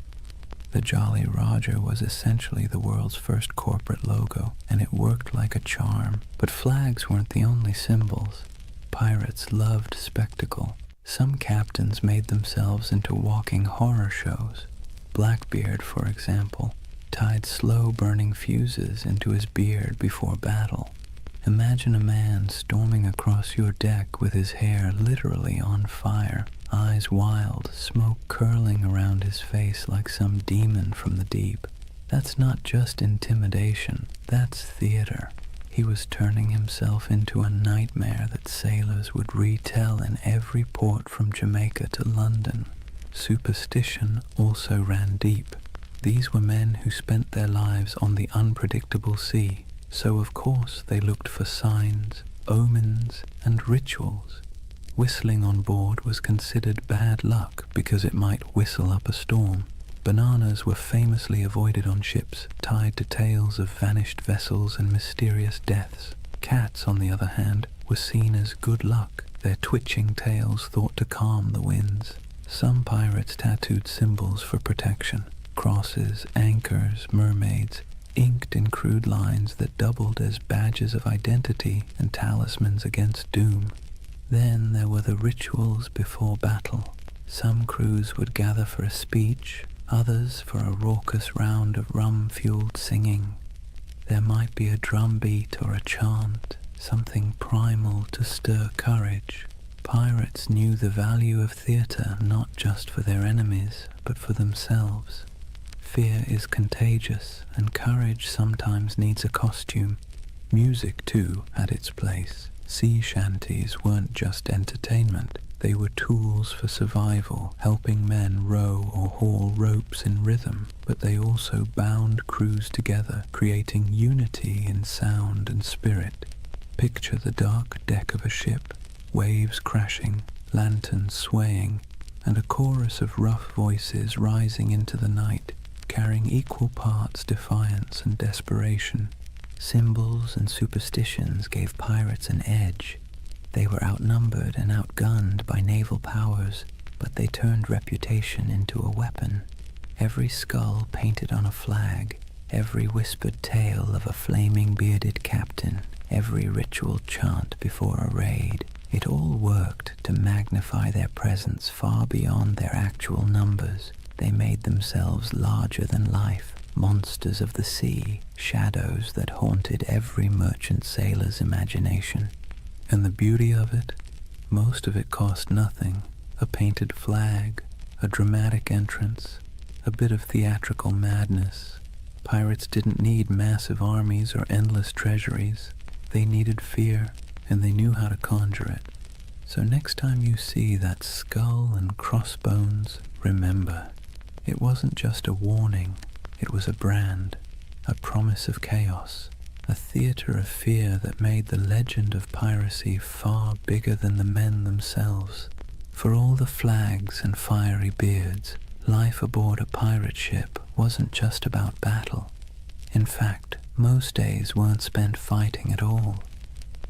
The Jolly Roger was essentially the world's first corporate logo, and it worked like a charm. But flags weren't the only symbols. Pirates loved spectacle. Some captains made themselves into walking horror shows. Blackbeard, for example, tied slow-burning fuses into his beard before battle. Imagine a man storming across your deck with his hair literally on fire, eyes wild, smoke curling around his face like some demon from the deep. That's not just intimidation, that's theater. He was turning himself into a nightmare that sailors would retell in every port from Jamaica to London. Superstition also ran deep. These were men who spent their lives on the unpredictable sea, so of course they looked for signs, omens, and rituals. Whistling on board was considered bad luck because it might whistle up a storm. Bananas were famously avoided on ships, tied to tales of vanished vessels and mysterious deaths. Cats, on the other hand, were seen as good luck, their twitching tails thought to calm the winds. Some pirates tattooed symbols for protection, crosses, anchors, mermaids, inked in crude lines that doubled as badges of identity and talismans against doom. Then there were the rituals before battle. Some crews would gather for a speech, others for a raucous round of rum-fueled singing. There might be a drum beat or a chant, something primal to stir courage. Pirates knew the value of theater not just for their enemies, but for themselves. Fear is contagious, and courage sometimes needs a costume. Music, too, had its place. Sea shanties weren't just entertainment. They were tools for survival, helping men row or haul ropes in rhythm, but they also bound crews together, creating unity in sound and spirit. Picture the dark deck of a ship, waves crashing, lanterns swaying, and a chorus of rough voices rising into the night, carrying equal parts defiance and desperation. Symbols and superstitions gave pirates an edge. They were outnumbered and outgunned by naval powers, but they turned reputation into a weapon. Every skull painted on a flag, every whispered tale of a flaming bearded captain, every ritual chant before a raid, it all worked to magnify their presence far beyond their actual numbers. They made themselves larger than life, monsters of the sea, shadows that haunted every merchant sailor's imagination. And the beauty of it, most of it cost nothing. A painted flag, a dramatic entrance, a bit of theatrical madness. Pirates didn't need massive armies or endless treasuries. They needed fear, and they knew how to conjure it. So next time you see that skull and crossbones, remember, it wasn't just a warning, it was a brand, a promise of chaos, a theater of fear that made the legend of piracy far bigger than the men themselves. For all the flags and fiery beards, life aboard a pirate ship wasn't just about battle. In fact, most days weren't spent fighting at all.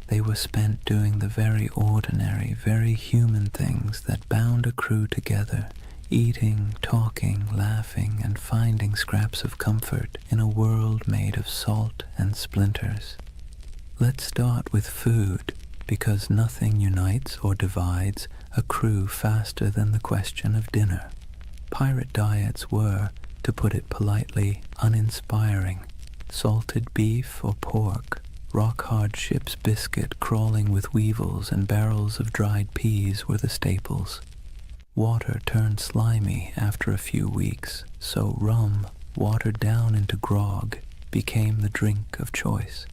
They were spent doing the very ordinary, very human things that bound a crew together, eating, talking, laughing, and finding scraps of comfort in a world made of salt and splinters. Let's start with food, because nothing unites or divides a crew faster than the question of dinner. Pirate diets were, to put it politely, uninspiring. Salted beef or pork, rock-hard ship's biscuit crawling with weevils and barrels of dried peas were the staples. Water turned slimy after a few weeks, so rum, watered down into grog, became the drink of choice.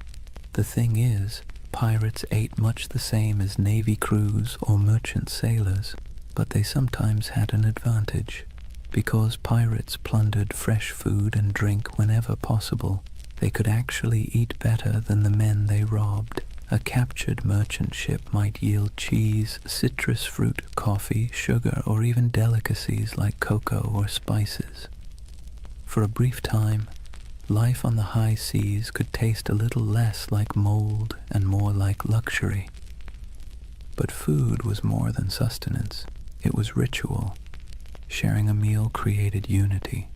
The thing is, pirates ate much the same as navy crews or merchant sailors, but they sometimes had an advantage. Because pirates plundered fresh food and drink whenever possible, they could actually eat better than the men they robbed. A captured merchant ship might yield cheese, citrus fruit, coffee, sugar, or even delicacies like cocoa or spices. For a brief time, life on the high seas could taste a little less like mold and more like luxury. But food was more than sustenance. It was ritual. Sharing a meal created unity.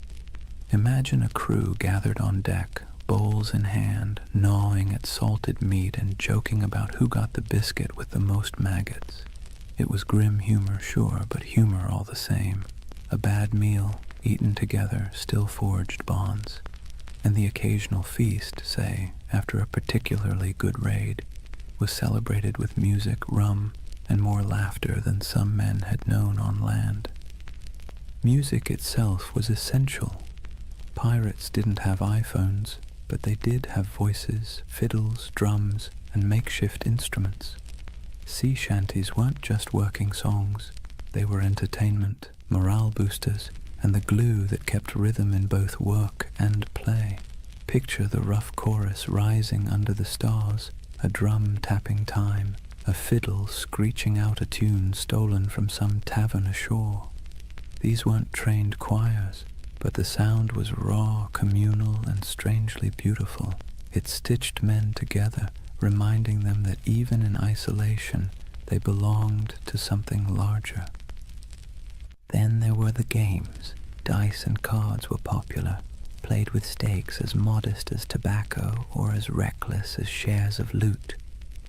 Imagine a crew gathered on deck, bowls in hand, gnawing at salted meat and joking about who got the biscuit with the most maggots. It was grim humor, sure, but humor all the same. A bad meal, eaten together, still forged bonds. And the occasional feast, say, after a particularly good raid, was celebrated with music, rum, and more laughter than some men had known on land. Music itself was essential. Pirates didn't have iPhones, but they did have voices, fiddles, drums, and makeshift instruments. Sea shanties weren't just working songs. They were entertainment, morale boosters, and the glue that kept rhythm in both work and play. Picture the rough chorus rising under the stars, a drum tapping time, a fiddle screeching out a tune stolen from some tavern ashore. These weren't trained choirs, but the sound was raw, communal, and strangely beautiful. It stitched men together, reminding them that even in isolation, they belonged to something larger. Then there were the games. Dice and cards were popular, played with stakes as modest as tobacco or as reckless as shares of loot.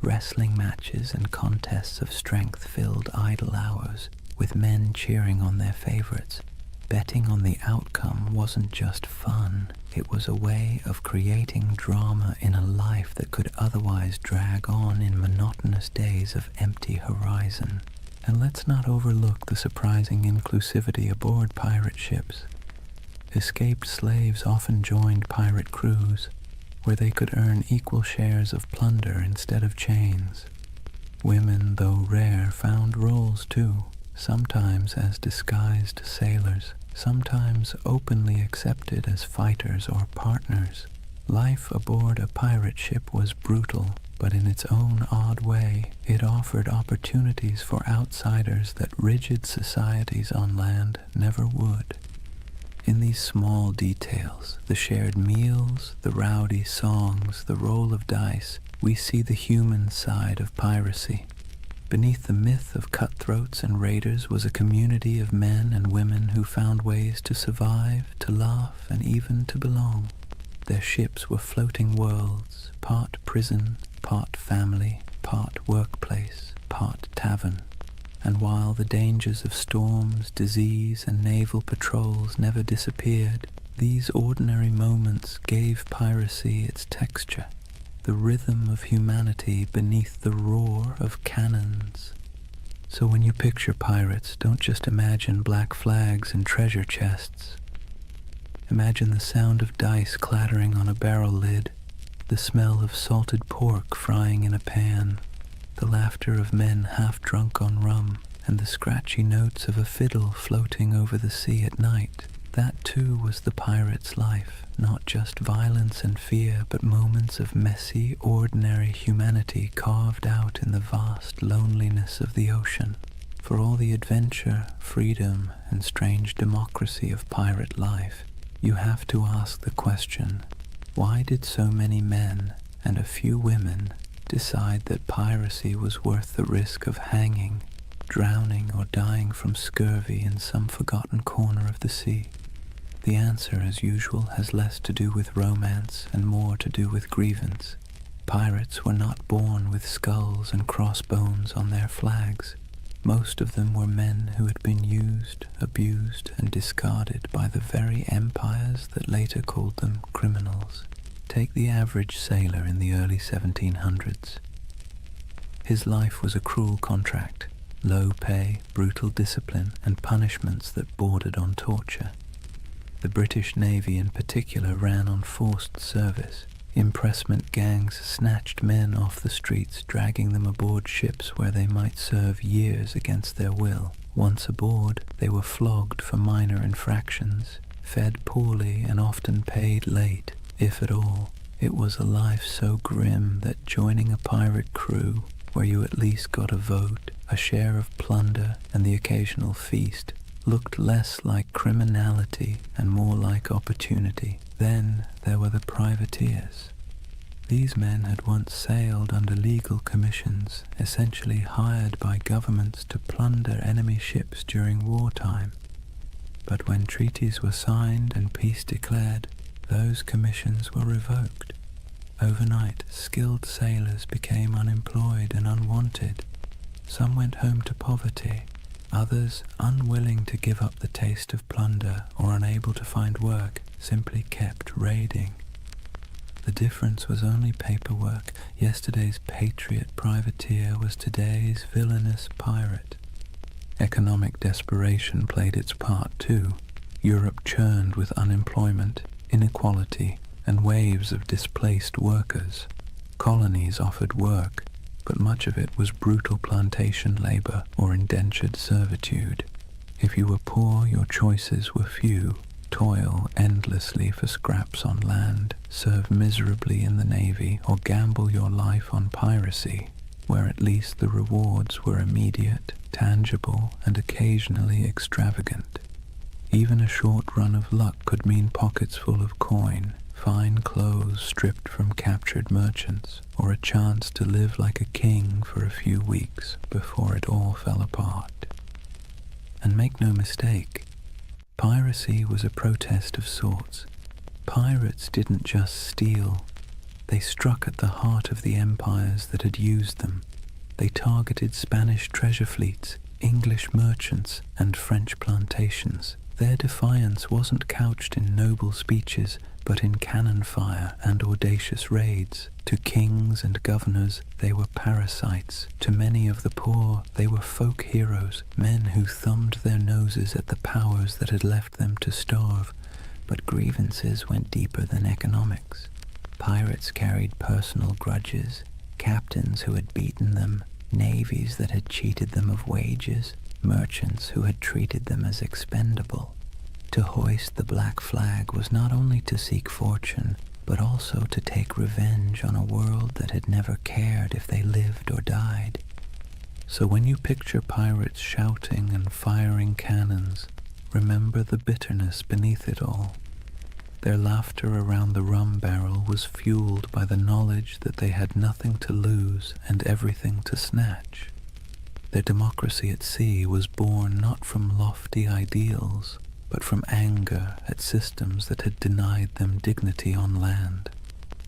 Wrestling matches and contests of strength filled idle hours, with men cheering on their favorites. Betting on the outcome wasn't just fun, it was a way of creating drama in a life that could otherwise drag on in monotonous days of empty horizon. And let's not overlook the surprising inclusivity aboard pirate ships. Escaped slaves often joined pirate crews, where they could earn equal shares of plunder instead of chains. Women, though rare, found roles too, sometimes as disguised sailors, sometimes openly accepted as fighters or partners. Life aboard a pirate ship was brutal, but in its own odd way, it offered opportunities for outsiders that rigid societies on land never would. In these small details, the shared meals, the rowdy songs, the roll of dice, we see the human side of piracy. Beneath the myth of cutthroats and raiders was a community of men and women who found ways to survive, to laugh, and even to belong. Their ships were floating worlds, part prison, part family, part workplace, part tavern. And while the dangers of storms, disease, and naval patrols never disappeared, these ordinary moments gave piracy its texture, the rhythm of humanity beneath the roar of cannons. So when you picture pirates, don't just imagine black flags and treasure chests. Imagine the sound of dice clattering on a barrel lid, the smell of salted pork frying in a pan, the laughter of men half drunk on rum, and the scratchy notes of a fiddle floating over the sea at night. That too was the pirate's life, not just violence and fear, but moments of messy, ordinary humanity carved out in the vast loneliness of the ocean. For all the adventure, freedom, and strange democracy of pirate life, you have to ask the question, why did so many men and a few women decide that piracy was worth the risk of hanging, drowning, or dying from scurvy in some forgotten corner of the sea? The answer, as usual, has less to do with romance and more to do with grievance. Pirates were not born with skulls and crossbones on their flags. Most of them were men who had been used, abused, and discarded by the very empires that later called them criminals. Take the average sailor in the early 1700s. His life was a cruel contract, low pay, brutal discipline, and punishments that bordered on torture. The British Navy in particular ran on forced service. Impressment gangs snatched men off the streets, dragging them aboard ships where they might serve years against their will. Once aboard, they were flogged for minor infractions, fed poorly, and often paid late, if at all. It was a life so grim that joining a pirate crew, where you at least got a vote, a share of plunder, and the occasional feast, looked less like criminality and more like opportunity. Then there were the privateers. These men had once sailed under legal commissions, essentially hired by governments to plunder enemy ships during wartime. But when treaties were signed and peace declared, those commissions were revoked. Overnight, skilled sailors became unemployed and unwanted. Some went home to poverty. Others, unwilling to give up the taste of plunder or unable to find work, simply kept raiding. The difference was only paperwork. Yesterday's patriot privateer was today's villainous pirate. Economic desperation played its part too. Europe churned with unemployment, inequality, and waves of displaced workers. Colonies offered work, but much of it was brutal plantation labor or indentured servitude. If you were poor, your choices were few. Toil endlessly for scraps on land, serve miserably in the navy, or gamble your life on piracy, where at least the rewards were immediate, tangible, and occasionally extravagant. Even a short run of luck could mean pockets full of coin, fine clothes stripped from captured merchants, or a chance to live like a king for a few weeks before it all fell apart. And make no mistake, piracy was a protest of sorts. Pirates didn't just steal. They struck at the heart of the empires that had used them. They targeted Spanish treasure fleets, English merchants, and French plantations. Their defiance wasn't couched in noble speeches, but in cannon fire and audacious raids. To kings and governors, they were parasites. To many of the poor, they were folk heroes, men who thumbed their noses at the powers that had left them to starve. But grievances went deeper than economics. Pirates carried personal grudges, captains who had beaten them, navies that had cheated them of wages, merchants who had treated them as expendable. To hoist the black flag was not only to seek fortune, but also to take revenge on a world that had never cared if they lived or died. So when you picture pirates shouting and firing cannons, remember the bitterness beneath it all. Their laughter around the rum barrel was fueled by the knowledge that they had nothing to lose and everything to snatch. Their democracy at sea was born not from lofty ideals, but from anger at systems that had denied them dignity on land.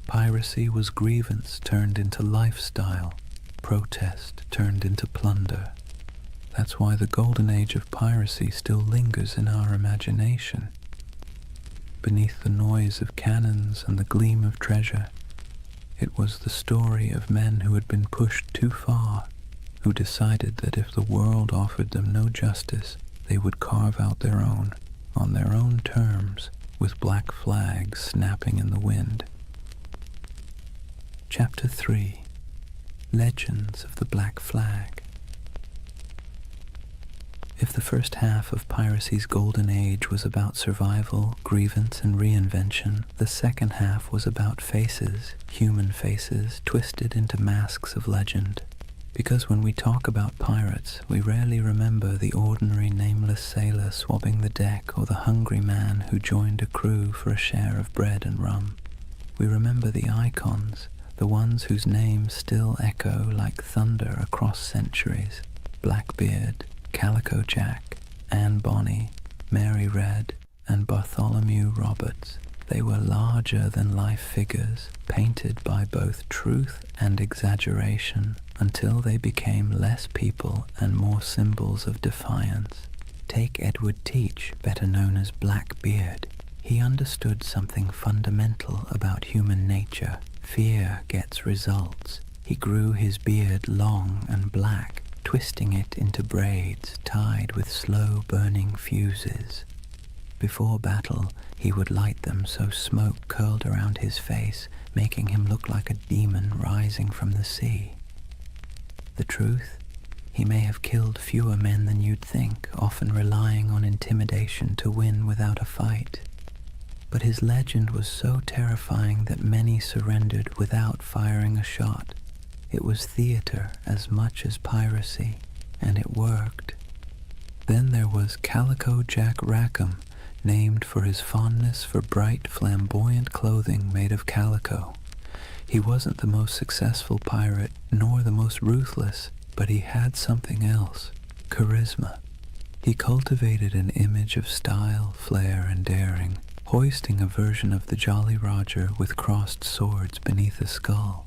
Piracy was grievance turned into lifestyle, protest turned into plunder. That's why the Golden Age of Piracy still lingers in our imagination. Beneath the noise of cannons and the gleam of treasure, it was the story of men who had been pushed too far, who decided that if the world offered them no justice, they would carve out their own, on their own terms, with black flags snapping in the wind. Chapter 3. Legends of the Black Flag. If the first half of piracy's golden age was about survival, grievance, and reinvention, the second half was about faces, human faces, twisted into masks of legend. Because when we talk about pirates, we rarely remember the ordinary nameless sailor swabbing the deck or the hungry man who joined a crew for a share of bread and rum. We remember the icons, the ones whose names still echo like thunder across centuries: Blackbeard, Calico Jack, Anne Bonny, Mary Red, and Bartholomew Roberts. They were larger-than-life figures, painted by both truth and exaggeration, until they became less people and more symbols of defiance. Take Edward Teach, better known as Blackbeard. He understood something fundamental about human nature. Fear gets results. He grew his beard long and black, twisting it into braids tied with slow-burning fuses. Before battle, he would light them so smoke curled around his face, making him look like a demon rising from the sea. The truth? He may have killed fewer men than you'd think, often relying on intimidation to win without a fight. But his legend was so terrifying that many surrendered without firing a shot. It was theater as much as piracy, and it worked. Then there was Calico Jack Rackham, named for his fondness for bright, flamboyant clothing made of calico. He wasn't the most successful pirate, nor the most ruthless, but he had something else: charisma. He cultivated an image of style, flair, and daring, hoisting a version of the Jolly Roger with crossed swords beneath a skull.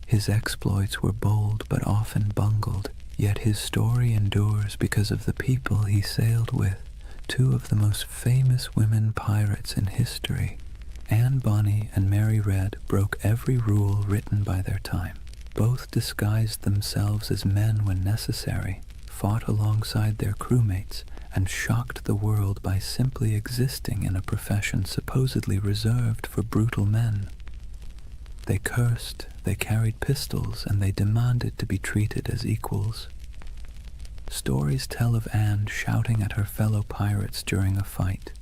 His exploits were bold but often bungled, yet his story endures because of the people he sailed with. Two of the most famous women pirates in history, Anne Bonny and Mary Red, broke every rule written by their time. Both disguised themselves as men when necessary, fought alongside their crewmates, and shocked the world by simply existing in a profession supposedly reserved for brutal men. They cursed, they carried pistols, and they demanded to be treated as equals. Stories tell of Anne shouting at her fellow pirates during a fight,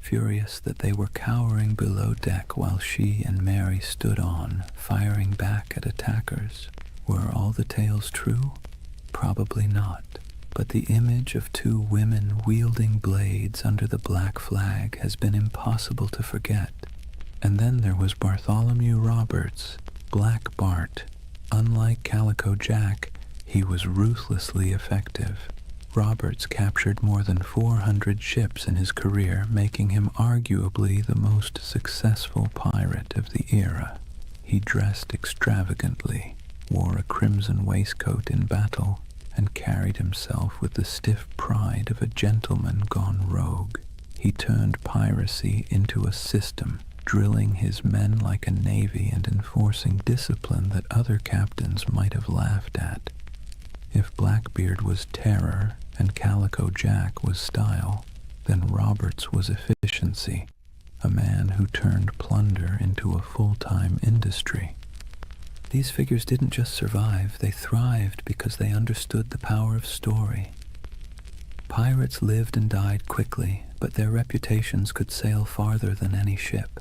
furious that they were cowering below deck while she and Mary stood on, firing back at attackers. Were all the tales true? Probably not. But the image of two women wielding blades under the black flag has been impossible to forget. And then there was Bartholomew Roberts, Black Bart. Unlike Calico Jack, he was ruthlessly effective. Roberts captured more than 400 ships in his career, making him arguably the most successful pirate of the era. He dressed extravagantly, wore a crimson waistcoat in battle, and carried himself with the stiff pride of a gentleman gone rogue. He turned piracy into a system, drilling his men like a navy and enforcing discipline that other captains might have laughed at. If Blackbeard was terror and Calico Jack was style, then Roberts was efficiency, a man who turned plunder into a full-time industry. These figures didn't just survive, they thrived because they understood the power of story. Pirates lived and died quickly, but their reputations could sail farther than any ship.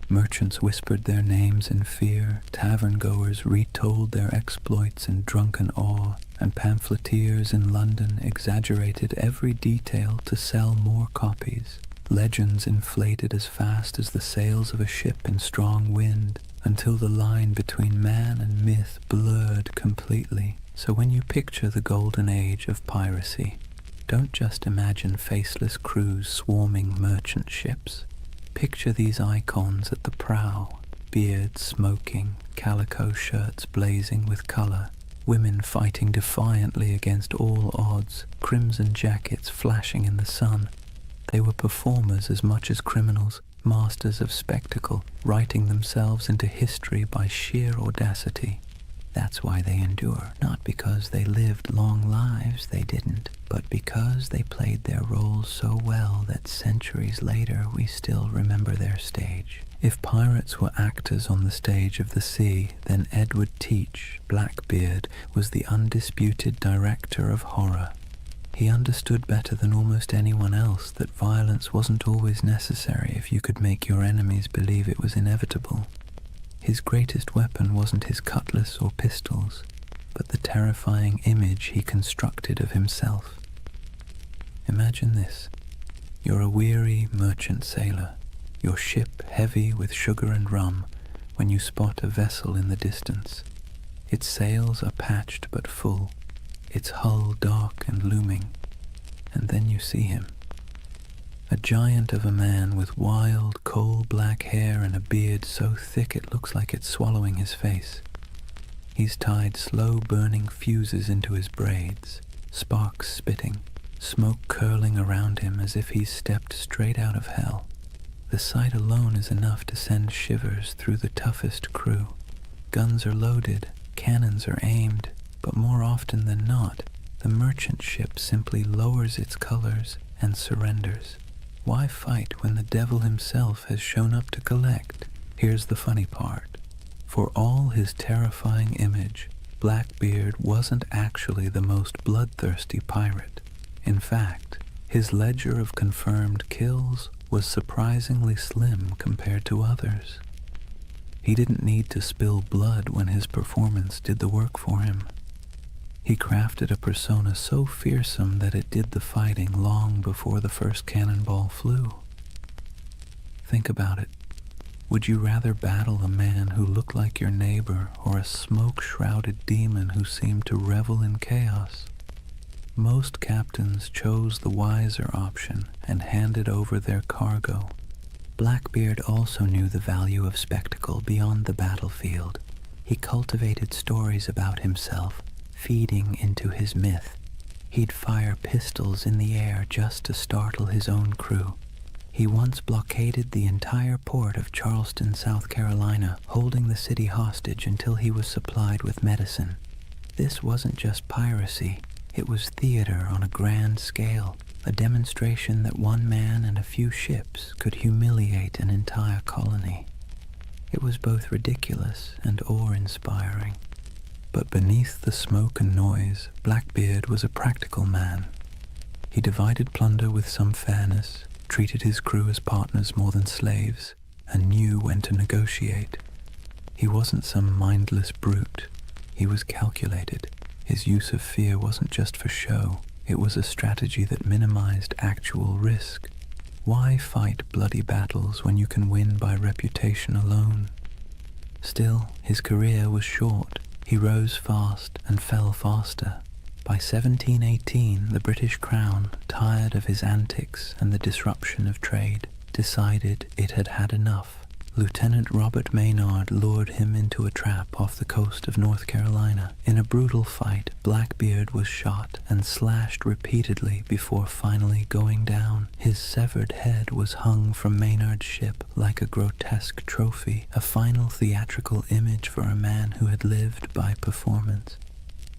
Merchants whispered their names in fear, tavern-goers retold their exploits in drunken awe, and pamphleteers in London exaggerated every detail to sell more copies. Legends inflated as fast as the sails of a ship in strong wind, until the line between man and myth blurred completely. So when you picture the Golden Age of Piracy, don't just imagine faceless crews swarming merchant ships. Picture these icons at the prow, beards smoking, calico shirts blazing with color, women fighting defiantly against all odds, crimson jackets flashing in the sun. They were performers as much as criminals, masters of spectacle, writing themselves into history by sheer audacity. That's why they endure, not because they lived long lives, they didn't, but because they played their roles so well that centuries later we still remember their stage. If pirates were actors on the stage of the sea, then Edward Teach, Blackbeard, was the undisputed director of horror. He understood better than almost anyone else that violence wasn't always necessary if you could make your enemies believe it was inevitable. His greatest weapon wasn't his cutlass or pistols, but the terrifying image he constructed of himself. Imagine this. You're a weary merchant sailor, your ship heavy with sugar and rum, when you spot a vessel in the distance. Its sails are patched but full, its hull dark and looming, and then you see him. A giant of a man with wild, coal-black hair and a beard so thick it looks like it's swallowing his face. He's tied slow-burning fuses into his braids, sparks spitting, smoke curling around him as if he's stepped straight out of hell. The sight alone is enough to send shivers through the toughest crew. Guns are loaded, cannons are aimed, but more often than not, the merchant ship simply lowers its colors and surrenders. Why fight when the devil himself has shown up to collect? Here's the funny part. For all his terrifying image, Blackbeard wasn't actually the most bloodthirsty pirate. In fact, his ledger of confirmed kills was surprisingly slim compared to others. He didn't need to spill blood when his performance did the work for him. He crafted a persona so fearsome that it did the fighting long before the first cannonball flew. Think about it. Would you rather battle a man who looked like your neighbor or a smoke-shrouded demon who seemed to revel in chaos? Most captains chose the wiser option and handed over their cargo. Blackbeard also knew the value of spectacle beyond the battlefield. He cultivated stories about himself, feeding into his myth. He'd fire pistols in the air just to startle his own crew. He once blockaded the entire port of Charleston, South Carolina, holding the city hostage until he was supplied with medicine. This wasn't just piracy, it was theater on a grand scale, a demonstration that one man and a few ships could humiliate an entire colony. It was both ridiculous and awe-inspiring. But beneath the smoke and noise, Blackbeard was a practical man. He divided plunder with some fairness, treated his crew as partners more than slaves, and knew when to negotiate. He wasn't some mindless brute. He was calculated. His use of fear wasn't just for show. It was a strategy that minimized actual risk. Why fight bloody battles when you can win by reputation alone? Still, his career was short. He rose fast and fell faster. By 1718, the British Crown, tired of his antics and the disruption of trade, decided it had had enough. Lieutenant Robert Maynard lured him into a trap off the coast of North Carolina. In a brutal fight, Blackbeard was shot and slashed repeatedly before finally going down. His severed head was hung from Maynard's ship like a grotesque trophy, a final theatrical image for a man who had lived by performance.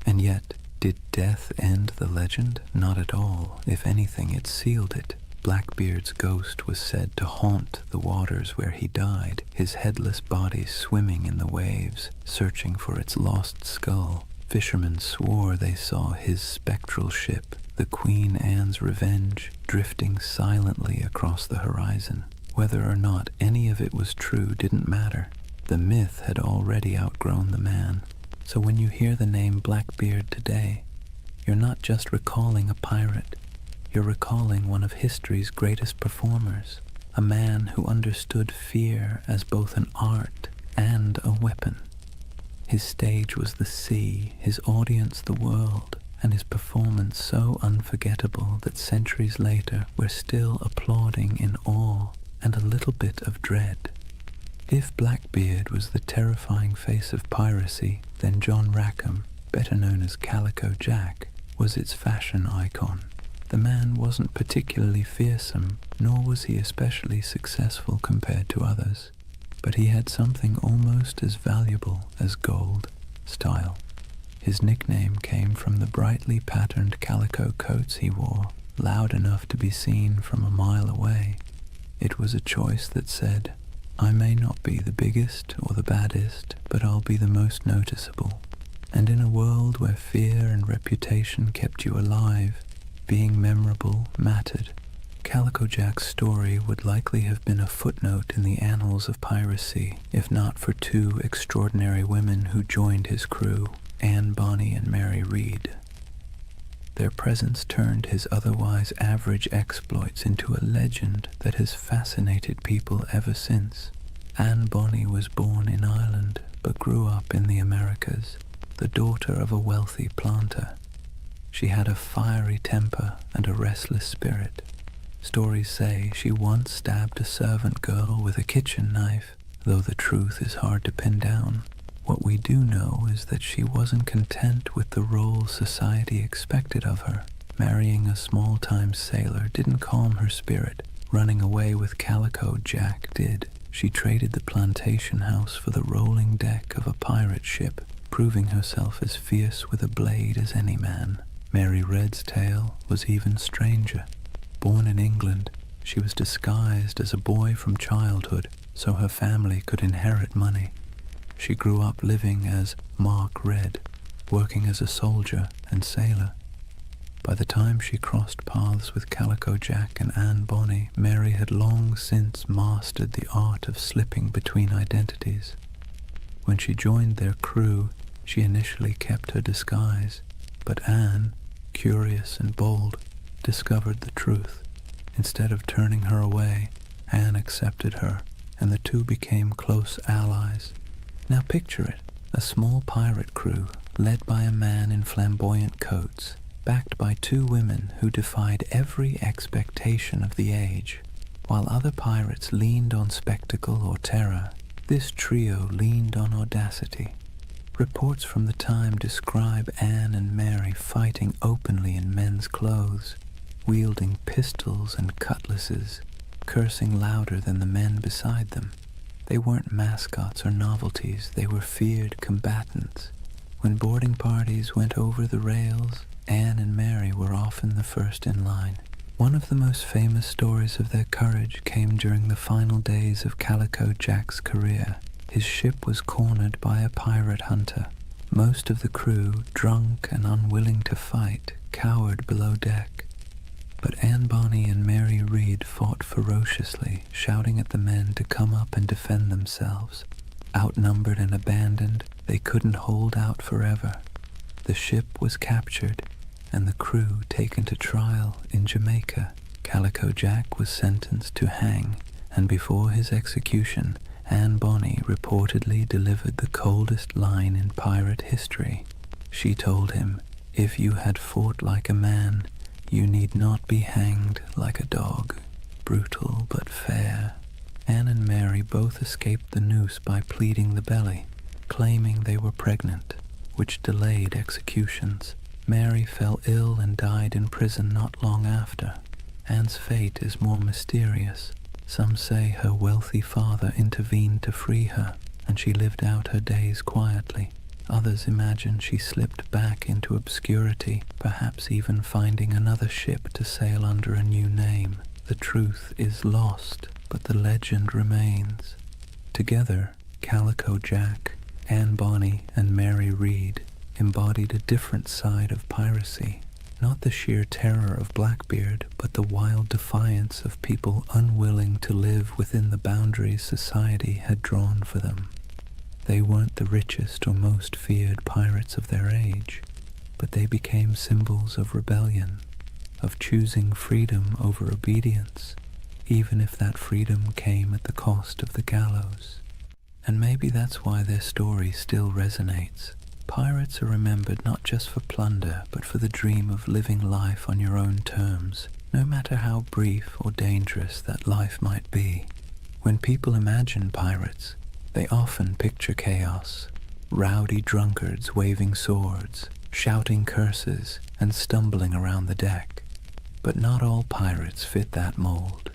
And yet, did death end the legend? Not at all. If anything, it sealed it. Blackbeard's ghost was said to haunt the waters where he died, his headless body swimming in the waves, searching for its lost skull. Fishermen swore they saw his spectral ship, the Queen Anne's Revenge, drifting silently across the horizon. Whether or not any of it was true didn't matter. The myth had already outgrown the man. So when you hear the name Blackbeard today, you're not just recalling a pirate. You're recalling one of history's greatest performers, a man who understood fear as both an art and a weapon. His stage was the sea, his audience the world, and his performance so unforgettable that centuries later we're still applauding in awe and a little bit of dread. If Blackbeard was the terrifying face of piracy, then John Rackham, better known as Calico Jack, was its fashion icon. The man wasn't particularly fearsome, nor was he especially successful compared to others, but he had something almost as valuable as gold: style. His nickname came from the brightly patterned calico coats he wore, loud enough to be seen from a mile away. It was a choice that said, "I may not be the biggest or the baddest, but I'll be the most noticeable." And in a world where fear and reputation kept you alive, being memorable mattered. Calico Jack's story would likely have been a footnote in the annals of piracy, if not for two extraordinary women who joined his crew, Anne Bonny and Mary Read. Their presence turned his otherwise average exploits into a legend that has fascinated people ever since. Anne Bonny was born in Ireland, but grew up in the Americas, the daughter of a wealthy planter. She had a fiery temper and a restless spirit. Stories say she once stabbed a servant girl with a kitchen knife, though the truth is hard to pin down. What we do know is that she wasn't content with the role society expected of her. Marrying a small-time sailor didn't calm her spirit. Running away with Calico Jack did. She traded the plantation house for the rolling deck of a pirate ship, proving herself as fierce with a blade as any man. Mary Red's tale was even stranger. Born in England, she was disguised as a boy from childhood so her family could inherit money. She grew up living as Mark Red, working as a soldier and sailor. By the time she crossed paths with Calico Jack and Anne Bonny, Mary had long since mastered the art of slipping between identities. When she joined their crew, she initially kept her disguise. But Anne, curious and bold, discovered the truth. Instead of turning her away, Anne accepted her, and the two became close allies. Now picture it, a small pirate crew led by a man in flamboyant coats, backed by two women who defied every expectation of the age. While other pirates leaned on spectacle or terror, this trio leaned on audacity. Reports from the time describe Anne and Mary fighting openly in men's clothes, wielding pistols and cutlasses, cursing louder than the men beside them. They weren't mascots or novelties, they were feared combatants. When boarding parties went over the rails, Anne and Mary were often the first in line. One of the most famous stories of their courage came during the final days of Calico Jack's career. His ship was cornered by a pirate hunter. Most of the crew, drunk and unwilling to fight, cowered below deck. But Anne Bonny and Mary Read fought ferociously, shouting at the men to come up and defend themselves. Outnumbered and abandoned, they couldn't hold out forever. The ship was captured, and the crew taken to trial in Jamaica. Calico Jack was sentenced to hang, and before his execution, Anne Bonny reportedly delivered the coldest line in pirate history. She told him, "If you had fought like a man, you need not be hanged like a dog." Brutal but fair. Anne and Mary both escaped the noose by pleading the belly, claiming they were pregnant, which delayed executions. Mary fell ill and died in prison not long after. Anne's fate is more mysterious. Some say her wealthy father intervened to free her, and she lived out her days quietly. Others imagine she slipped back into obscurity, perhaps even finding another ship to sail under a new name. The truth is lost, but the legend remains. Together, Calico Jack, Anne Bonny, and Mary Read embodied a different side of piracy. Not the sheer terror of Blackbeard, but the wild defiance of people unwilling to live within the boundaries society had drawn for them. They weren't the richest or most feared pirates of their age, but they became symbols of rebellion, of choosing freedom over obedience, even if that freedom came at the cost of the gallows. And maybe that's why their story still resonates. Pirates are remembered not just for plunder, but for the dream of living life on your own terms, no matter how brief or dangerous that life might be. When people imagine pirates, they often picture chaos, rowdy drunkards waving swords, shouting curses, and stumbling around the deck. But not all pirates fit that mold.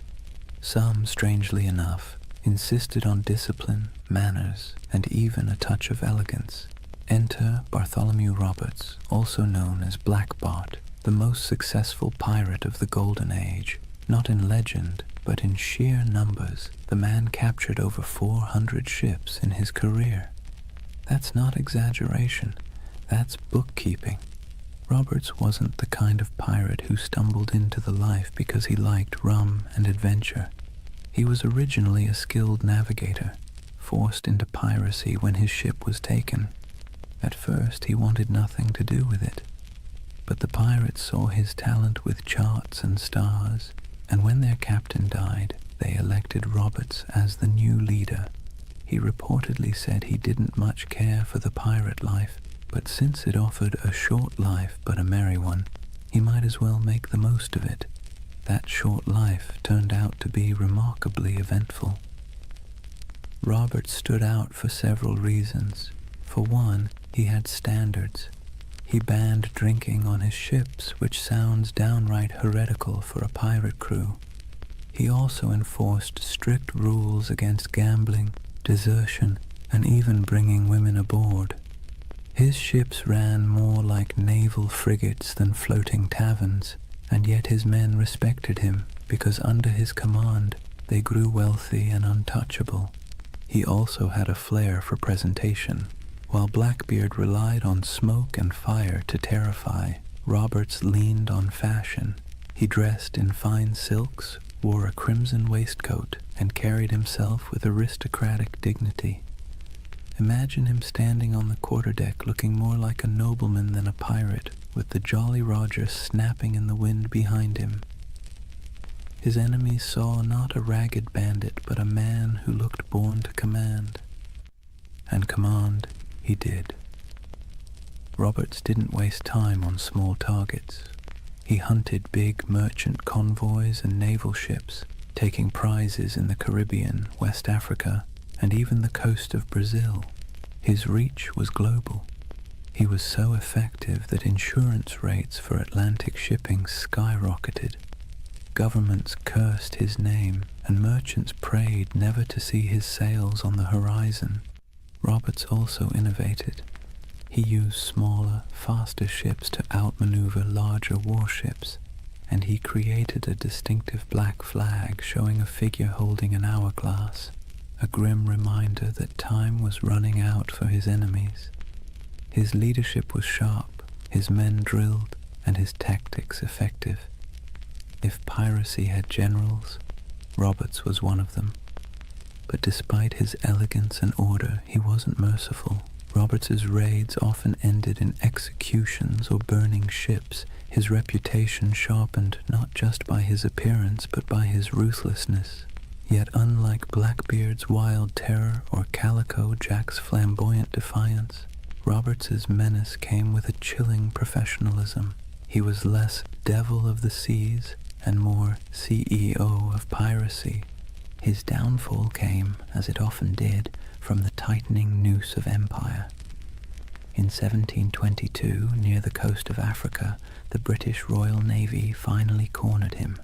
Some, strangely enough, insisted on discipline, manners, and even a touch of elegance. Enter Bartholomew Roberts, also known as Black Bart, the most successful pirate of the Golden Age. Not in legend, but in sheer numbers, the man captured over 400 ships in his career. That's not exaggeration, that's bookkeeping. Roberts wasn't the kind of pirate who stumbled into the life because he liked rum and adventure. He was originally a skilled navigator, forced into piracy when his ship was taken. At first he wanted nothing to do with it, but the pirates saw his talent with charts and stars, and when their captain died, they elected Roberts as the new leader. He reportedly said he didn't much care for the pirate life, but since it offered a short life but a merry one, he might as well make the most of it. That short life turned out to be remarkably eventful. Roberts stood out for several reasons. For one, he had standards. He banned drinking on his ships, which sounds downright heretical for a pirate crew. He also enforced strict rules against gambling, desertion, and even bringing women aboard. His ships ran more like naval frigates than floating taverns, and yet his men respected him because under his command they grew wealthy and untouchable. He also had a flair for presentation. While Blackbeard relied on smoke and fire to terrify, Roberts leaned on fashion. He dressed in fine silks, wore a crimson waistcoat, and carried himself with aristocratic dignity. Imagine him standing on the quarterdeck looking more like a nobleman than a pirate, with the Jolly Roger snapping in the wind behind him. His enemies saw not a ragged bandit, but a man who looked born to command. And command he did. Roberts didn't waste time on small targets. He hunted big merchant convoys and naval ships, taking prizes in the Caribbean, West Africa, and even the coast of Brazil. His reach was global. He was so effective that insurance rates for Atlantic shipping skyrocketed. Governments cursed his name, and merchants prayed never to see his sails on the horizon. Roberts also innovated. He used smaller, faster ships to outmaneuver larger warships, and he created a distinctive black flag showing a figure holding an hourglass, a grim reminder that time was running out for his enemies. His leadership was sharp, his men drilled, and his tactics effective. If piracy had generals, Roberts was one of them. But despite his elegance and order, he wasn't merciful. Roberts's raids often ended in executions or burning ships, his reputation sharpened not just by his appearance but by his ruthlessness. Yet unlike Blackbeard's wild terror or Calico Jack's flamboyant defiance, Roberts's menace came with a chilling professionalism. He was less devil of the seas and more CEO of piracy. His downfall came, as it often did, from the tightening noose of empire. In 1722, near the coast of Africa, the British Royal Navy finally cornered him.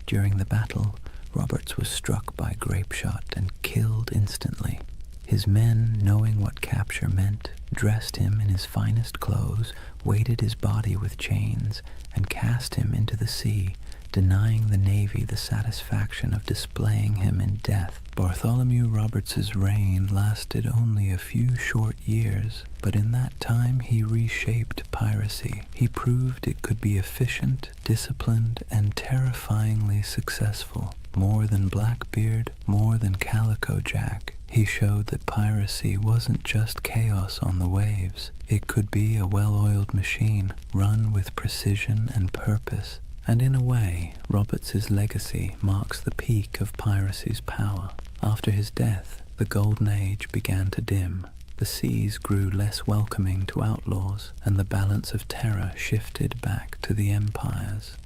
During the battle, Roberts was struck by grapeshot and killed instantly. His men, knowing what capture meant, dressed him in his finest clothes, weighted his body with chains, and cast him into the sea, denying the Navy the satisfaction of displaying him in death. Bartholomew Roberts's reign lasted only a few short years, but in that time he reshaped piracy. He proved it could be efficient, disciplined, and terrifyingly successful. More than Blackbeard, more than Calico Jack, he showed that piracy wasn't just chaos on the waves. It could be a well-oiled machine, run with precision and purpose. And in a way, Roberts's legacy marks the peak of piracy's power. After his death, the Golden Age began to dim. The seas grew less welcoming to outlaws, and the balance of terror shifted back to the empires.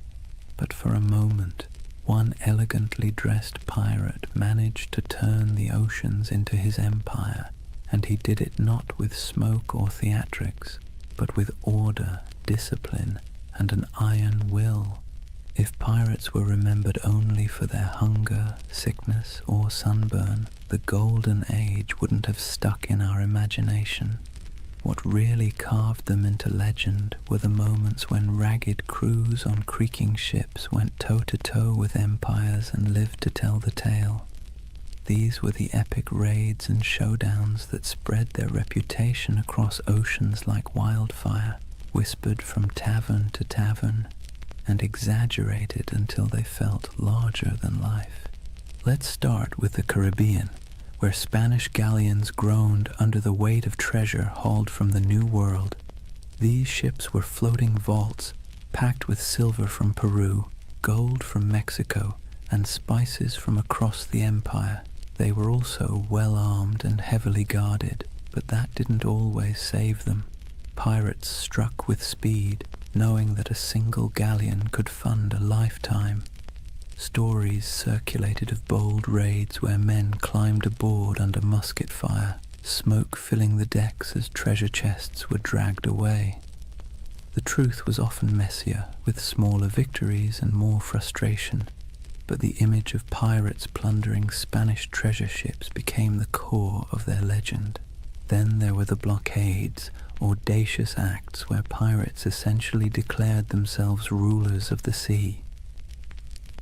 But for a moment, one elegantly dressed pirate managed to turn the oceans into his empire, and he did it not with smoke or theatrics, but with order, discipline, and an iron will. If pirates were remembered only for their hunger, sickness, or sunburn, the Golden Age wouldn't have stuck in our imagination. What really carved them into legend were the moments when ragged crews on creaking ships went toe-to-toe with empires and lived to tell the tale. These were the epic raids and showdowns that spread their reputation across oceans like wildfire, whispered from tavern to tavern, and exaggerated until they felt larger than life. Let's start with the Caribbean, where Spanish galleons groaned under the weight of treasure hauled from the New World. These ships were floating vaults, packed with silver from Peru, gold from Mexico, and spices from across the empire. They were also well armed and heavily guarded, but that didn't always save them. Pirates struck with speed, knowing that a single galleon could fund a lifetime. Stories circulated of bold raids where men climbed aboard under musket fire, smoke filling the decks as treasure chests were dragged away. The truth was often messier, with smaller victories and more frustration, but the image of pirates plundering Spanish treasure ships became the core of their legend. Then there were the blockades, audacious acts where pirates essentially declared themselves rulers of the sea.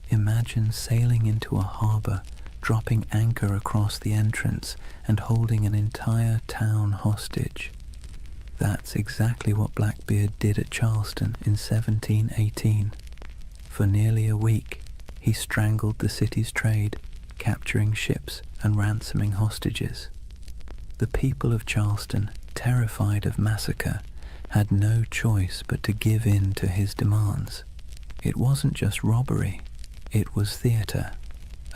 Imagine sailing into a harbor, dropping anchor across the entrance, and holding an entire town hostage. That's exactly what Blackbeard did at Charleston in 1718. For nearly a week, he strangled the city's trade, capturing ships and ransoming hostages. The people of Charleston, terrified of massacre, had no choice but to give in to his demands. It wasn't just robbery, it was theater,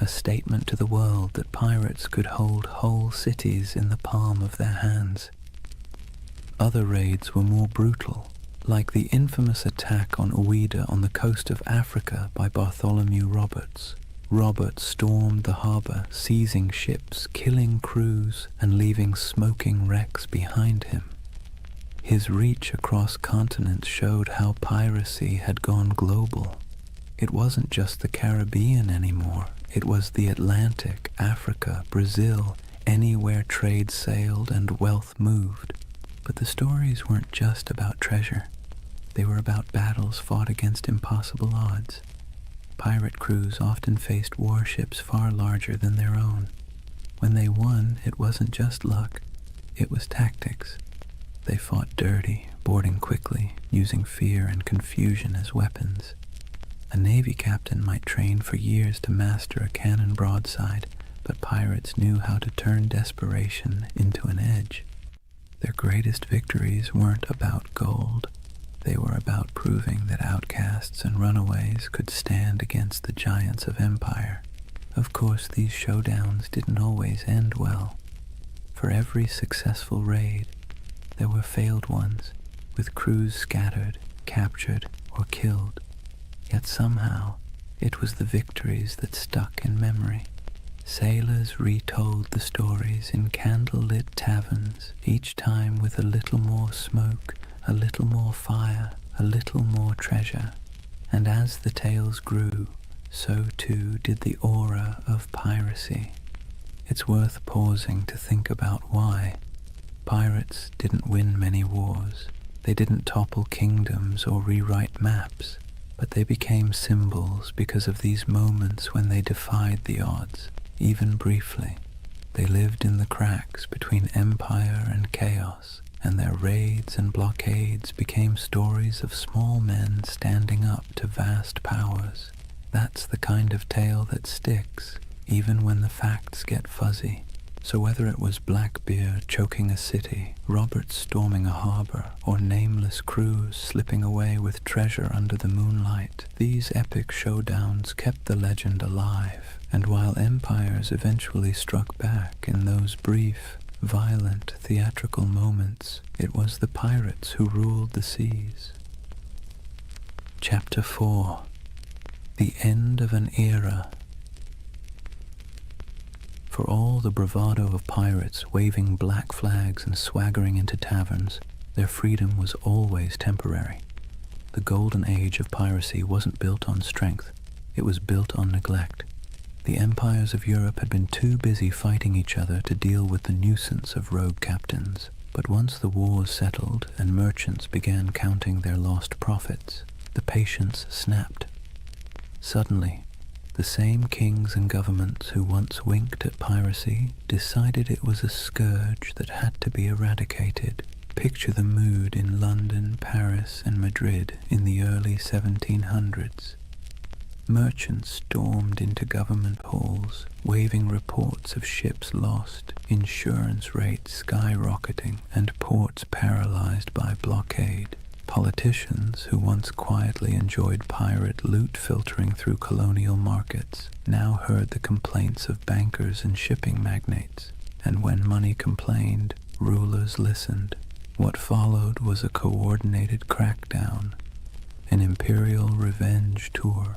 a statement to the world that pirates could hold whole cities in the palm of their hands. Other raids were more brutal, like the infamous attack on Ouida on the coast of Africa by Bartholomew Roberts. Roberts stormed the harbor, seizing ships, killing crews, and leaving smoking wrecks behind him. His reach across continents showed how piracy had gone global. It wasn't just the Caribbean anymore. It was the Atlantic, Africa, Brazil, anywhere trade sailed and wealth moved. But the stories weren't just about treasure. They were about battles fought against impossible odds. Pirate crews often faced warships far larger than their own. When they won, it wasn't just luck, it was tactics. They fought dirty, boarding quickly, using fear and confusion as weapons. A Navy captain might train for years to master a cannon broadside, but pirates knew how to turn desperation into an edge. Their greatest victories weren't about gold. They were about proving that outcasts and runaways could stand against the giants of empire. Of course, these showdowns didn't always end well. For every successful raid, there were failed ones, with crews scattered, captured, or killed. Yet somehow, it was the victories that stuck in memory. Sailors retold the stories in candle-lit taverns, each time with a little more smoke, a little more fire, a little more treasure. And as the tales grew, so too did the aura of piracy. It's worth pausing to think about why. Pirates didn't win many wars. They didn't topple kingdoms or rewrite maps, but they became symbols because of these moments when they defied the odds, even briefly. They lived in the cracks between empire and chaos, and their raids and blockades became stories of small men standing up to vast powers. That's the kind of tale that sticks, even when the facts get fuzzy. So whether it was Blackbeard choking a city, Roberts storming a harbor, or nameless crews slipping away with treasure under the moonlight, these epic showdowns kept the legend alive. And while empires eventually struck back in those brief, violent, theatrical moments, it was the pirates who ruled the seas. Chapter 4. The End of an Era. For all the bravado of pirates waving black flags and swaggering into taverns, their freedom was always temporary. The Golden Age of Piracy wasn't built on strength, it was built on neglect. The empires of Europe had been too busy fighting each other to deal with the nuisance of rogue captains. But once the wars settled and merchants began counting their lost profits, the patience snapped. Suddenly, the same kings and governments who once winked at piracy decided it was a scourge that had to be eradicated. Picture the mood in London, Paris, and Madrid in the early 1700s. Merchants stormed into government halls, waving reports of ships lost, insurance rates skyrocketing, and ports paralyzed by blockade. Politicians, who once quietly enjoyed pirate loot filtering through colonial markets, now heard the complaints of bankers and shipping magnates, and when money complained, rulers listened. What followed was a coordinated crackdown, an imperial revenge tour.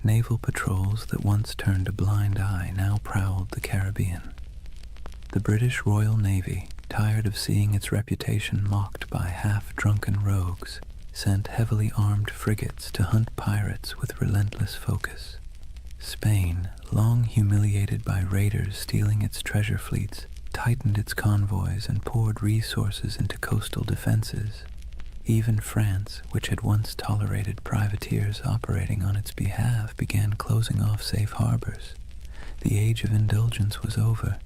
Naval patrols that once turned a blind eye now prowled the Caribbean. The British Royal Navy, tired of seeing its reputation mocked by half-drunken rogues, sent heavily armed frigates to hunt pirates with relentless focus. Spain, long humiliated by raiders stealing its treasure fleets, tightened its convoys and poured resources into coastal defenses. Even France, which had once tolerated privateers operating on its behalf, began closing off safe harbors. The age of indulgence was over,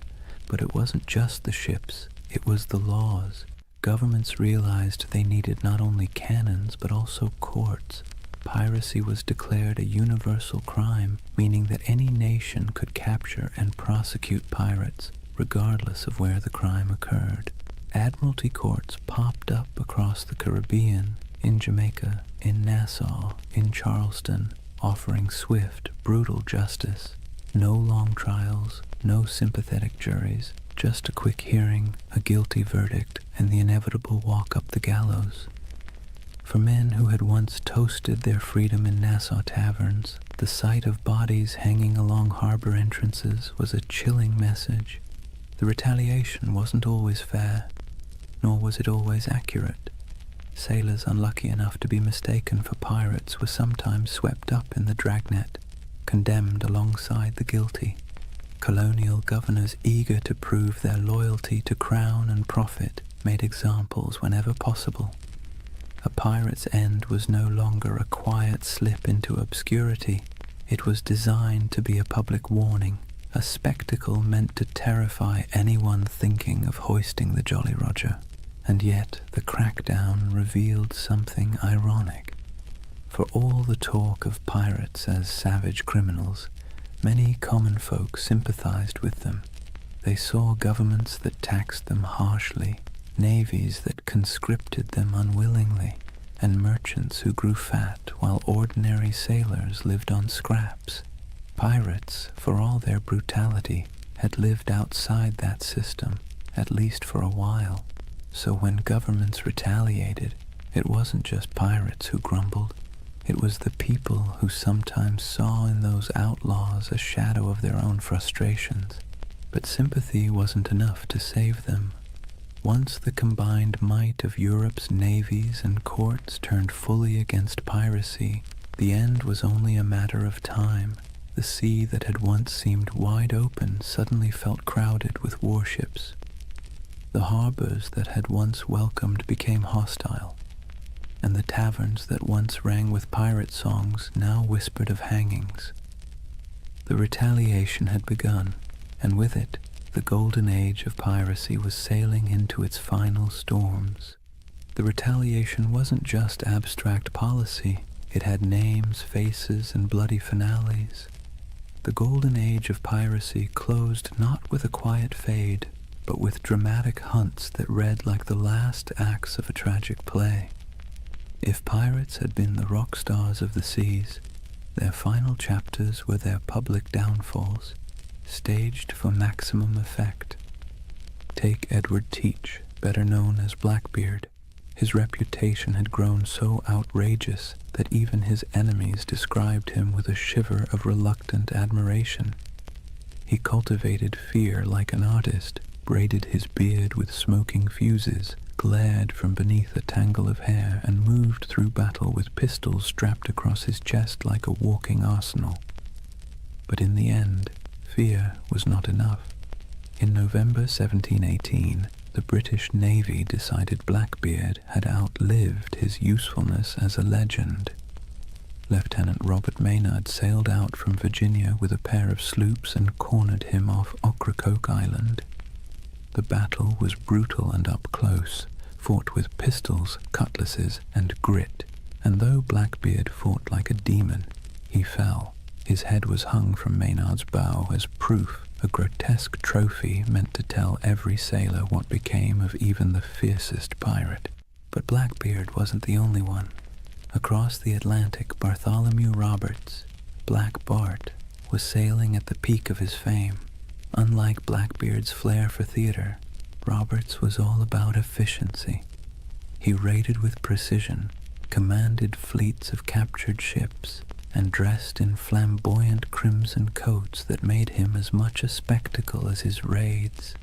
but it wasn't just the ships, it was the laws. Governments realized they needed not only cannons, but also courts. Piracy was declared a universal crime, meaning that any nation could capture and prosecute pirates, regardless of where the crime occurred. Admiralty courts popped up across the Caribbean, in Jamaica, in Nassau, in Charleston, offering swift, brutal justice. No long trials, no sympathetic juries, just a quick hearing, a guilty verdict, and the inevitable walk up the gallows. For men who had once toasted their freedom in Nassau taverns, the sight of bodies hanging along harbor entrances was a chilling message. The retaliation wasn't always fair, nor was it always accurate. Sailors unlucky enough to be mistaken for pirates were sometimes swept up in the dragnet, condemned alongside the guilty. Colonial governors eager to prove their loyalty to crown and profit made examples whenever possible. A pirate's end was no longer a quiet slip into obscurity. It was designed to be a public warning, a spectacle meant to terrify anyone thinking of hoisting the Jolly Roger. And yet the crackdown revealed something ironic. For all the talk of pirates as savage criminals, many common folk sympathized with them. They saw governments that taxed them harshly, navies that conscripted them unwillingly, and merchants who grew fat while ordinary sailors lived on scraps. Pirates, for all their brutality, had lived outside that system, at least for a while. So when governments retaliated, it wasn't just pirates who grumbled. It was the people who sometimes saw in those outlaws a shadow of their own frustrations. But sympathy wasn't enough to save them. Once the combined might of Europe's navies and courts turned fully against piracy, the end was only a matter of time. The sea that had once seemed wide open suddenly felt crowded with warships. The harbors that had once welcomed became hostile, and the taverns that once rang with pirate songs now whispered of hangings. The retaliation had begun, and with it, the Golden Age of Piracy was sailing into its final storms. The retaliation wasn't just abstract policy. It had names, faces, and bloody finales. The Golden Age of Piracy closed not with a quiet fade, but with dramatic hunts that read like the last acts of a tragic play. If pirates had been the rock stars of the seas, their final chapters were their public downfalls, staged for maximum effect. Take Edward Teach, better known as Blackbeard. His reputation had grown so outrageous that even his enemies described him with a shiver of reluctant admiration. He cultivated fear like an artist, braided his beard with smoking fuses, glared from beneath a tangle of hair, and moved through battle with pistols strapped across his chest like a walking arsenal. But in the end, fear was not enough. In November 1718, the British Navy decided Blackbeard had outlived his usefulness as a legend. Lieutenant Robert Maynard sailed out from Virginia with a pair of sloops and cornered him off Ocracoke Island. The battle was brutal and up close, fought with pistols, cutlasses, and grit, and though Blackbeard fought like a demon, he fell. His head was hung from Maynard's bow as proof, a grotesque trophy meant to tell every sailor what became of even the fiercest pirate. But Blackbeard wasn't the only one. Across the Atlantic, Bartholomew Roberts, Black Bart, was sailing at the peak of his fame. Unlike Blackbeard's flair for theater, Roberts was all about efficiency. He raided with precision, commanded fleets of captured ships, and dressed in flamboyant crimson coats that made him as much a spectacle as his raids.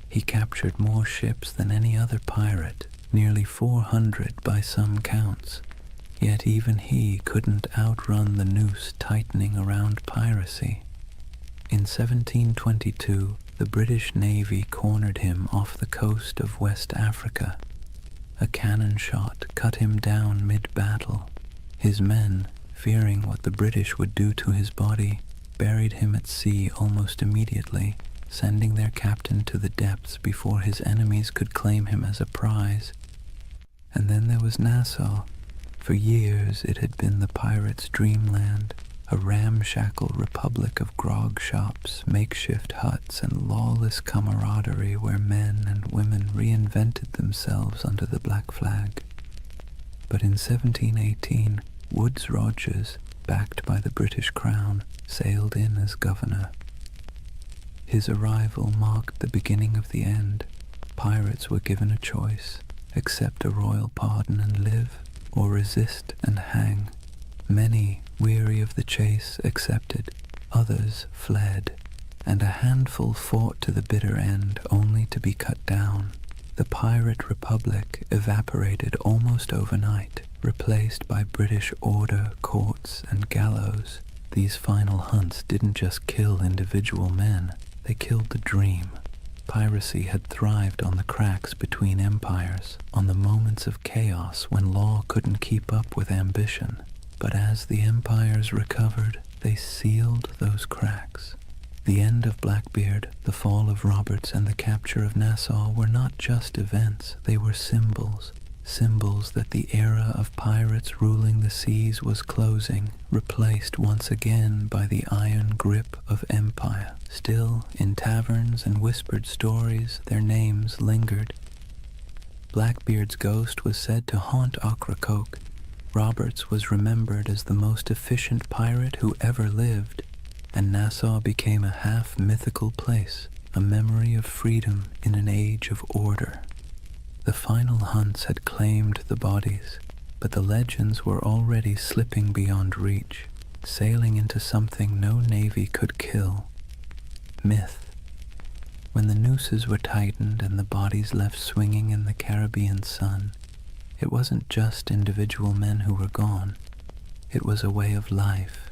He captured more ships than any other pirate, nearly 400 by some counts, yet even he couldn't outrun the noose tightening around piracy. In 1722, the British Navy cornered him off the coast of West Africa. A cannon shot cut him down mid-battle. His men, fearing what the British would do to his body, buried him at sea almost immediately, sending their captain to the depths before his enemies could claim him as a prize. And then there was Nassau. For years it had been the pirates' dreamland, a ramshackle republic of grog shops, makeshift huts, and lawless camaraderie where men and women reinvented themselves under the black flag. But in 1718, Woodes Rogers, backed by the British Crown, sailed in as governor. His arrival marked the beginning of the end. Pirates were given a choice: accept a royal pardon and live, or resist and hang. Many, weary of the chase, accepted, others fled, and a handful fought to the bitter end, only to be cut down. The pirate republic evaporated almost overnight, replaced by British order, courts, and gallows. These final hunts didn't just kill individual men, they killed the dream. Piracy had thrived on the cracks between empires, on the moments of chaos when law couldn't keep up with ambition. But as the empires recovered, they sealed those cracks. The end of Blackbeard, the fall of Roberts, and the capture of Nassau were not just events, they were symbols. Symbols that the era of pirates ruling the seas was closing, replaced once again by the iron grip of empire. Still, in taverns and whispered stories, their names lingered. Blackbeard's ghost was said to haunt Ocracoke. Roberts was remembered as the most efficient pirate who ever lived, and Nassau became a half-mythical place, a memory of freedom in an age of order. The final hunts had claimed the bodies, but the legends were already slipping beyond reach, sailing into something no navy could kill: myth. When the nooses were tightened and the bodies left swinging in the Caribbean sun, it wasn't just individual men who were gone, it was a way of life.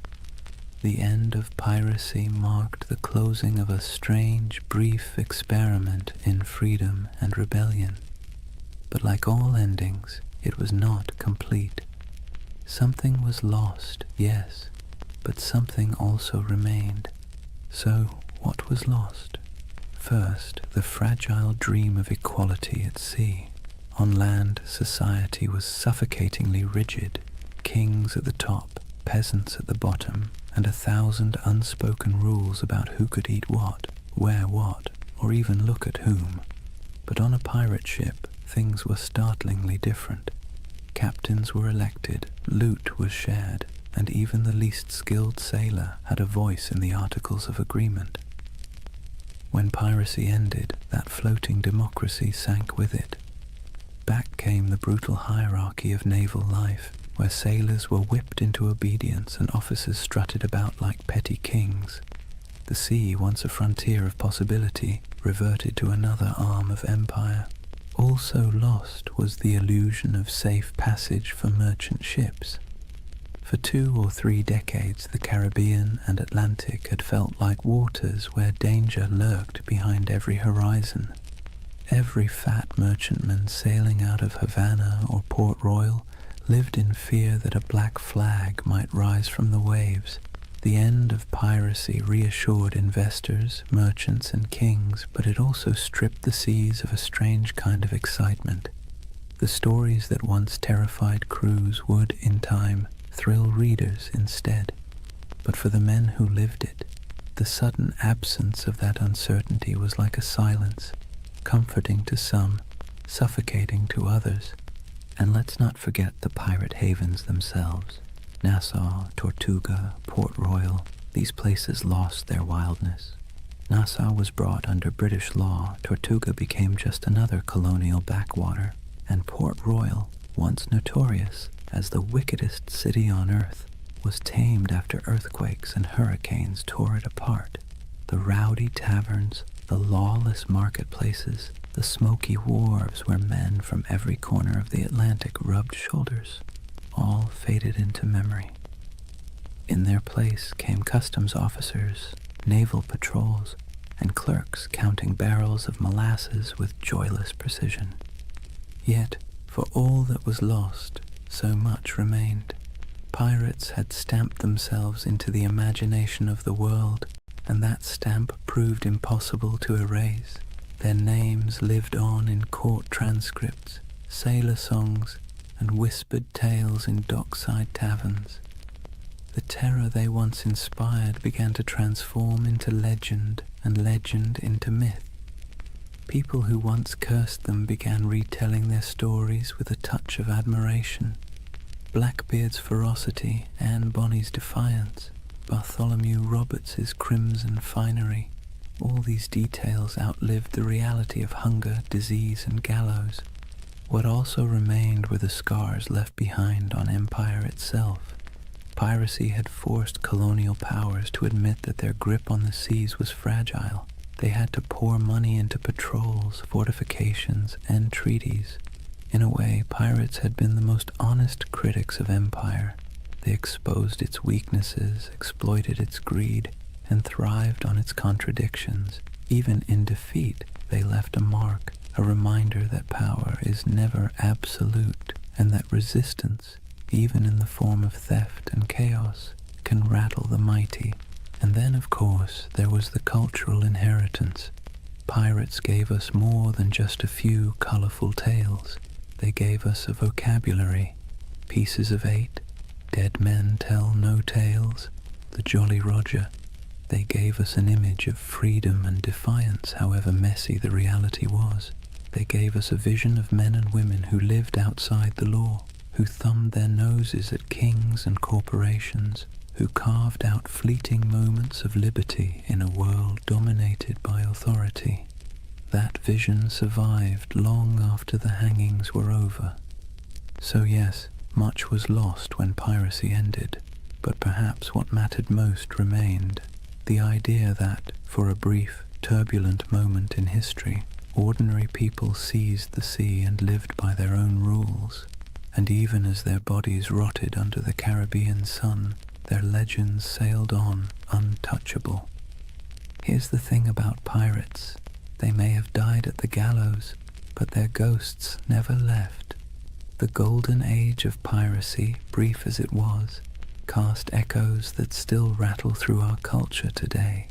The end of piracy marked the closing of a strange, brief experiment in freedom and rebellion. But like all endings, it was not complete. Something was lost, yes, but something also remained. So, what was lost? First, the fragile dream of equality at sea. On land, society was suffocatingly rigid. Kings at the top, peasants at the bottom, and 1,000 unspoken rules about who could eat what, wear what, or even look at whom. But on a pirate ship, things were startlingly different. Captains were elected, loot was shared, and even the least skilled sailor had a voice in the Articles of Agreement. When piracy ended, that floating democracy sank with it. Back came the brutal hierarchy of naval life, where sailors were whipped into obedience and officers strutted about like petty kings. The sea, once a frontier of possibility, reverted to another arm of empire. Also lost was the illusion of safe passage for merchant ships. For 2 or 3 decades, the Caribbean and Atlantic had felt like waters where danger lurked behind every horizon. Every fat merchantman sailing out of Havana or Port Royal lived in fear that a black flag might rise from the waves. The end of piracy reassured investors, merchants, and kings, but it also stripped the seas of a strange kind of excitement. The stories that once terrified crews would, in time, thrill readers instead. But for the men who lived it, the sudden absence of that uncertainty was like a silence, comforting to some, suffocating to others. And let's not forget the pirate havens themselves. Nassau, Tortuga, Port Royal, these places lost their wildness. Nassau was brought under British law, Tortuga became just another colonial backwater, and Port Royal, once notorious as the wickedest city on earth, was tamed after earthquakes and hurricanes tore it apart. The rowdy taverns, the lawless marketplaces, the smoky wharves where men from every corner of the Atlantic rubbed shoulders, all faded into memory. In their place came customs officers, naval patrols, and clerks counting barrels of molasses with joyless precision. Yet, for all that was lost, so much remained. Pirates had stamped themselves into the imagination of the world, and that stamp proved impossible to erase. Their names lived on in court transcripts, sailor songs, and whispered tales in dockside taverns. The terror they once inspired began to transform into legend, and legend into myth. People who once cursed them began retelling their stories with a touch of admiration. Blackbeard's ferocity, Anne Bonny's defiance, Bartholomew Roberts's crimson finery, all these details outlived the reality of hunger, disease, and gallows. What also remained were the scars left behind on empire itself. Piracy had forced colonial powers to admit that their grip on the seas was fragile. They had to pour money into patrols, fortifications, and treaties. In a way, pirates had been the most honest critics of empire. They exposed its weaknesses, exploited its greed, and thrived on its contradictions. Even in defeat, they left a mark, a reminder that power is never absolute, and that resistance, even in the form of theft and chaos, can rattle the mighty. And then, of course, there was the cultural inheritance. Pirates gave us more than just a few colorful tales. They gave us a vocabulary, Pieces of Eight, Dead Men Tell No Tales, the Jolly Roger. They gave us an image of freedom and defiance, however messy the reality was. They gave us a vision of men and women who lived outside the law, who thumbed their noses at kings and corporations, who carved out fleeting moments of liberty in a world dominated by authority. That vision survived long after the hangings were over. So yes, much was lost when piracy ended, but perhaps what mattered most remained. The idea that, for a brief, turbulent moment in history, ordinary people seized the sea and lived by their own rules, and even as their bodies rotted under the Caribbean sun, their legends sailed on untouchable. Here's the thing about pirates. They may have died at the gallows, but their ghosts never left. The Golden Age of Piracy, brief as it was, cast echoes that still rattle through our culture today.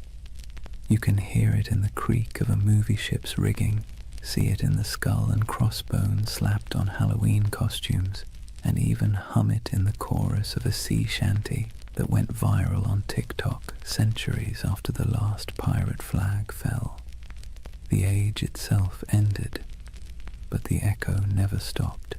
You can hear it in the creak of a movie ship's rigging, see it in the skull and crossbones slapped on Halloween costumes, and even hum it in the chorus of a sea shanty that went viral on TikTok centuries after the last pirate flag fell. The age itself ended, but the echo never stopped.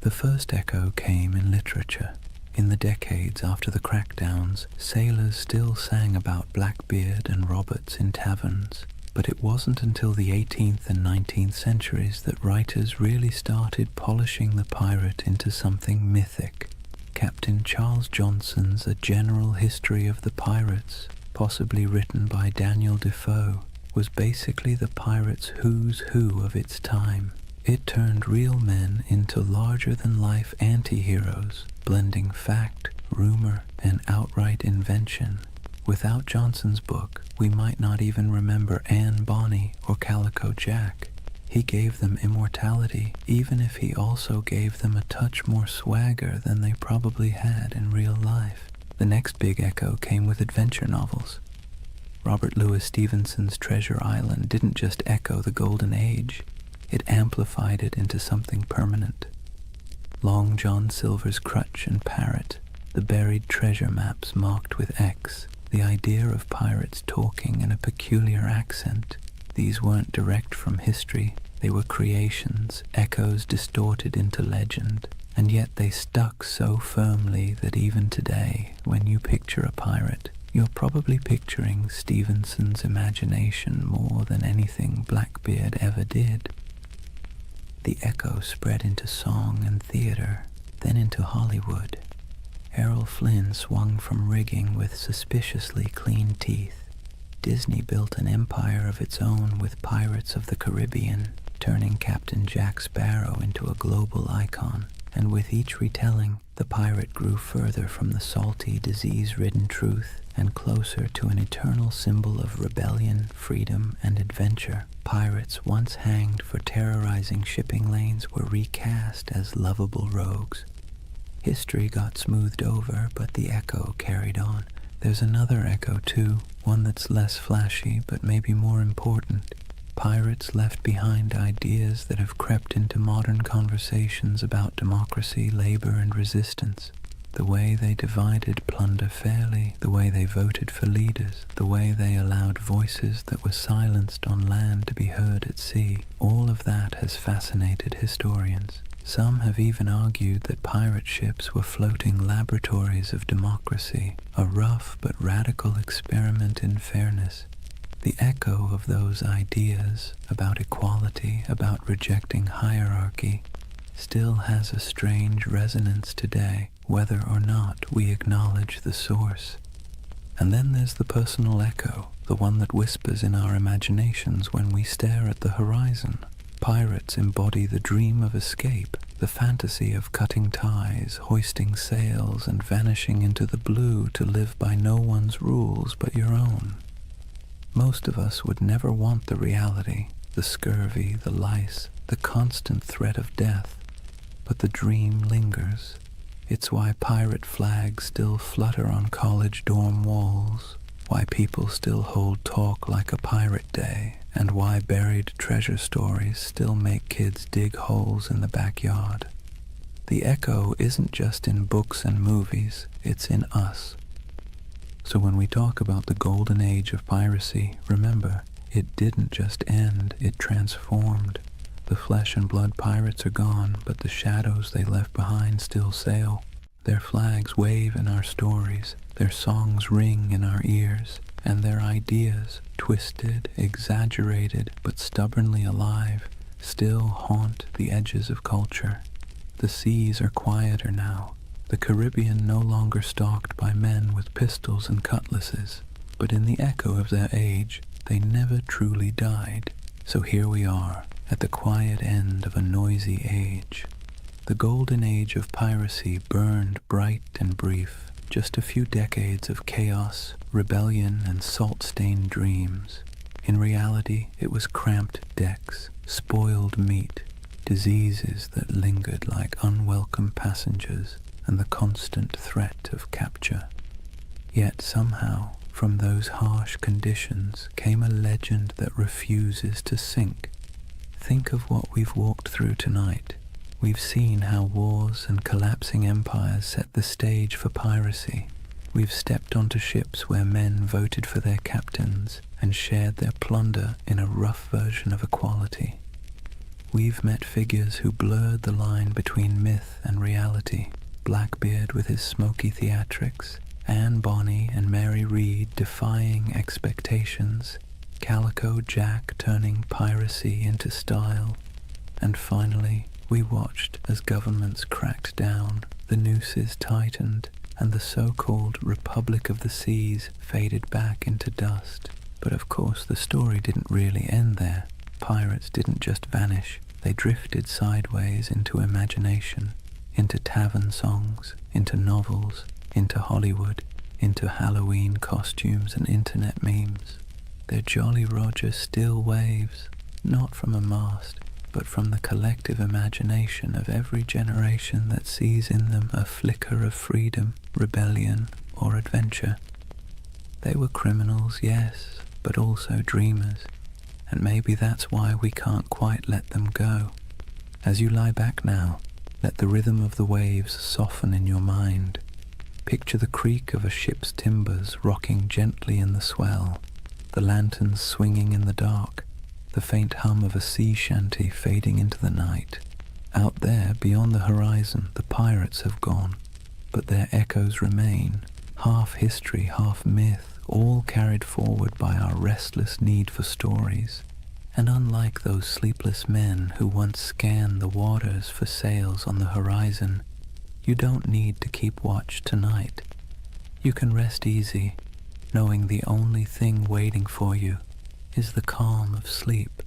The first echo came in literature. In the decades after the crackdowns, sailors still sang about Blackbeard and Roberts in taverns, but it wasn't until the 18th and 19th centuries that writers really started polishing the pirate into something mythic. Captain Charles Johnson's A General History of the Pirates, possibly written by Daniel Defoe, was basically the pirate's who's who of its time. It turned real men into larger-than-life anti-heroes, blending fact, rumor, and outright invention. Without Johnson's book, we might not even remember Anne Bonny or Calico Jack. He gave them immortality, even if he also gave them a touch more swagger than they probably had in real life. The next big echo came with adventure novels. Robert Louis Stevenson's Treasure Island didn't just echo the Golden Age, it amplified it into something permanent. Long John Silver's Crutch and Parrot, the buried treasure maps marked with X, the idea of pirates talking in a peculiar accent. These weren't direct from history, they were creations, echoes distorted into legend, and yet they stuck so firmly that even today, when you picture a pirate, you're probably picturing Stevenson's imagination more than anything Blackbeard ever did. The echo spread into song and theater, then into Hollywood. Errol Flynn swung from rigging with suspiciously clean teeth. Disney built an empire of its own with Pirates of the Caribbean, turning Captain Jack Sparrow into a global icon. And with each retelling, the pirate grew further from the salty, disease-ridden truth and closer to an eternal symbol of rebellion, freedom, and adventure. Pirates once hanged for terrorizing shipping lanes were recast as lovable rogues. History got smoothed over, but the echo carried on. There's another echo too, one that's less flashy but maybe more important. Pirates left behind ideas that have crept into modern conversations about democracy, labor, and resistance. The way they divided plunder fairly, the way they voted for leaders, the way they allowed voices that were silenced on land to be heard at sea, all of that has fascinated historians. Some have even argued that pirate ships were floating laboratories of democracy, a rough but radical experiment in fairness. The echo of those ideas about equality, about rejecting hierarchy, still has a strange resonance today, whether or not we acknowledge the source. And then there's the personal echo, the one that whispers in our imaginations when we stare at the horizon. Pirates embody the dream of escape, the fantasy of cutting ties, hoisting sails, and vanishing into the blue to live by no one's rules but your own. Most of us would never want the reality, the scurvy, the lice, the constant threat of death, but the dream lingers. It's why pirate flags still flutter on college dorm walls, why people still hold talk like a pirate day, and why buried treasure stories still make kids dig holes in the backyard. The echo isn't just in books and movies, it's in us. So when we talk about the Golden Age of Piracy, remember, it didn't just end, it transformed. The flesh and blood pirates are gone, but the shadows they left behind still sail. Their flags wave in our stories, their songs ring in our ears, and their ideas, twisted, exaggerated, but stubbornly alive, still haunt the edges of culture. The seas are quieter now, the Caribbean no longer stalked by men with pistols and cutlasses, but in the echo of their age, they never truly died. So here we are, at the quiet end of a noisy age. The Golden Age of Piracy burned bright and brief, just a few decades of chaos, rebellion, and salt-stained dreams. In reality, it was cramped decks, spoiled meat, diseases that lingered like unwelcome passengers, and the constant threat of capture. Yet somehow, from those harsh conditions came a legend that refuses to sink. Think of what we've walked through tonight. We've seen how wars and collapsing empires set the stage for piracy. We've stepped onto ships where men voted for their captains and shared their plunder in a rough version of equality. We've met figures who blurred the line between myth and reality. Blackbeard with his smoky theatrics, Anne Bonny and Mary Read defying expectations, Calico Jack turning piracy into style, and finally, we watched as governments cracked down, the nooses tightened, and the so-called Republic of the Seas faded back into dust. But of course the story didn't really end there. Pirates didn't just vanish, they drifted sideways into imagination, into tavern songs, into novels, into Hollywood, into Halloween costumes and internet memes. Their Jolly Roger still waves, not from a mast, but from the collective imagination of every generation that sees in them a flicker of freedom, rebellion, or adventure. They were criminals, yes, but also dreamers, and maybe that's why we can't quite let them go. As you lie back now, let the rhythm of the waves soften in your mind. Picture the creak of a ship's timbers rocking gently in the swell, the lanterns swinging in the dark, the faint hum of a sea shanty fading into the night. Out there, beyond the horizon, the pirates have gone, but their echoes remain, half history, half myth, all carried forward by our restless need for stories. And unlike those sleepless men who once scanned the waters for sails on the horizon, you don't need to keep watch tonight. You can rest easy, knowing the only thing waiting for you is the calm of sleep.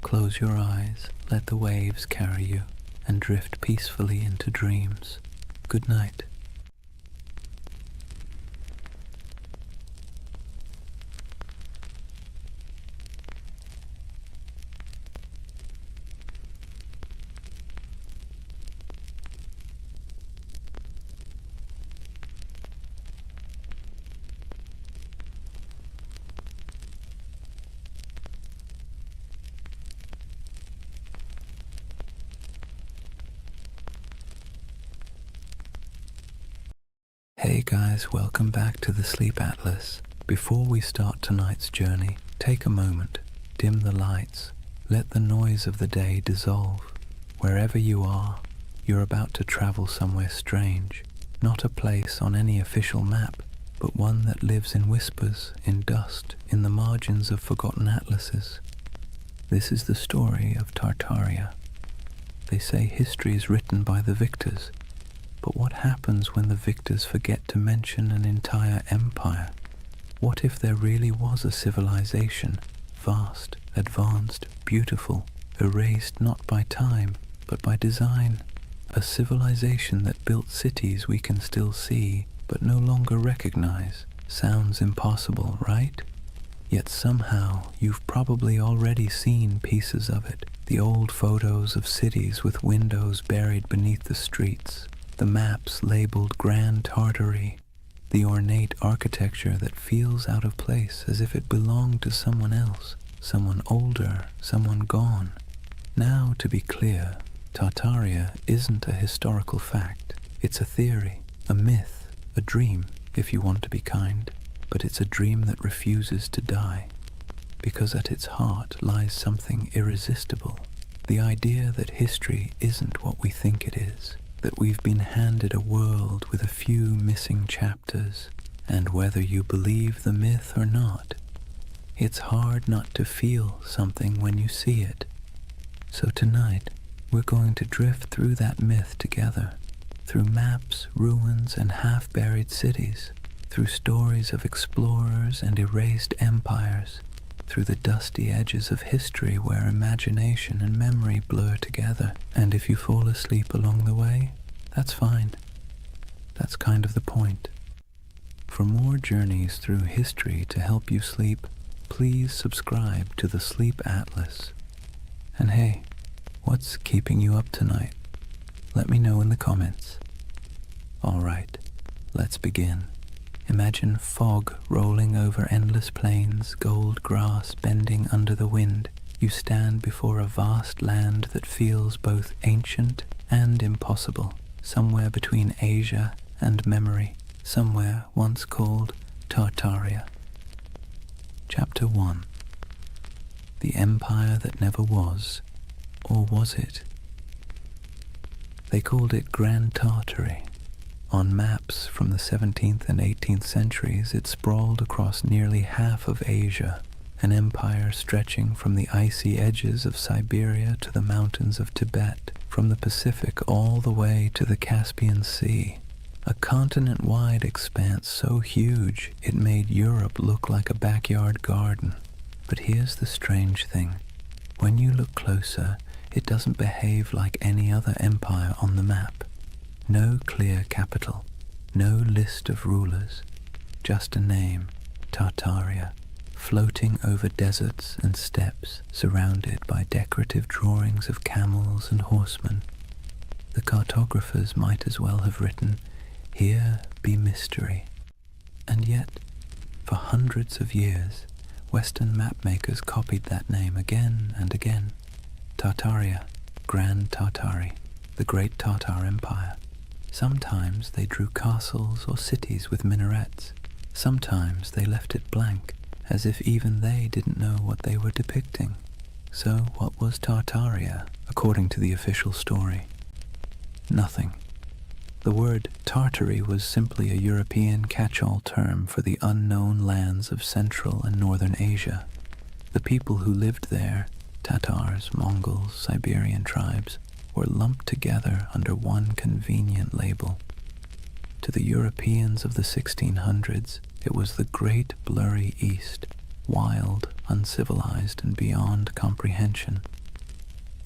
Close your eyes, let the waves carry you, and drift peacefully into dreams. Good night. Hey guys, welcome back to the Sleep Atlas. Before we start tonight's journey, take a moment, dim the lights, let the noise of the day dissolve. Wherever you are, you're about to travel somewhere strange, not a place on any official map, but one that lives in whispers, in dust, in the margins of forgotten atlases. This is the story of Tartaria. They say history is written by the victors, but what happens when the victors forget to mention an entire empire? What if there really was a civilization, vast, advanced, beautiful, erased not by time, but by design? A civilization that built cities we can still see, but no longer recognize. Sounds impossible, right? Yet somehow you've probably already seen pieces of it. The old photos of cities with windows buried beneath the streets, the maps labeled Grand Tartary, the ornate architecture that feels out of place as if it belonged to someone else, someone older, someone gone. Now, to be clear, Tartaria isn't a historical fact. It's a theory, a myth, a dream, if you want to be kind. But it's a dream that refuses to die, because at its heart lies something irresistible. The idea that history isn't what we think it is, that we've been handed a world with a few missing chapters, and whether you believe the myth or not, it's hard not to feel something when you see it. So tonight, we're going to drift through that myth together, through maps, ruins, and half-buried cities, through stories of explorers and erased empires, through the dusty edges of history where imagination and memory blur together. And if you fall asleep along the way, that's fine. That's kind of the point. For more journeys through history to help you sleep, please subscribe to the Sleep Atlas. And hey, what's keeping you up tonight? Let me know in the comments. Alright, let's begin. Imagine fog rolling over endless plains, gold grass bending under the wind. You stand before a vast land that feels both ancient and impossible, somewhere between Asia and memory, somewhere once called Tartaria. Chapter 1. The Empire That Never Was, or was it? They called it Grand Tartary. On maps from the 17th and 18th centuries, it sprawled across nearly half of Asia, an empire stretching from the icy edges of Siberia to the mountains of Tibet, from the Pacific all the way to the Caspian Sea. A continent-wide expanse so huge it made Europe look like a backyard garden. But here's the strange thing. When you look closer, it doesn't behave like any other empire on the map. No clear capital, no list of rulers, just a name, Tartaria, floating over deserts and steppes, surrounded by decorative drawings of camels and horsemen. The cartographers might as well have written, "Here be mystery." And yet, for hundreds of years, Western mapmakers copied that name again and again. Tartaria, Grand Tartary, the Great Tartar Empire. Sometimes they drew castles or cities with minarets. Sometimes they left it blank, as if even they didn't know what they were depicting. So what was Tartaria, according to the official story? Nothing. The word Tartary was simply a European catch-all term for the unknown lands of Central and Northern Asia. The people who lived there, Tatars, Mongols, Siberian tribes, were lumped together under one convenient label. To the Europeans of the 1600s, it was the great blurry East, wild, uncivilized, and beyond comprehension.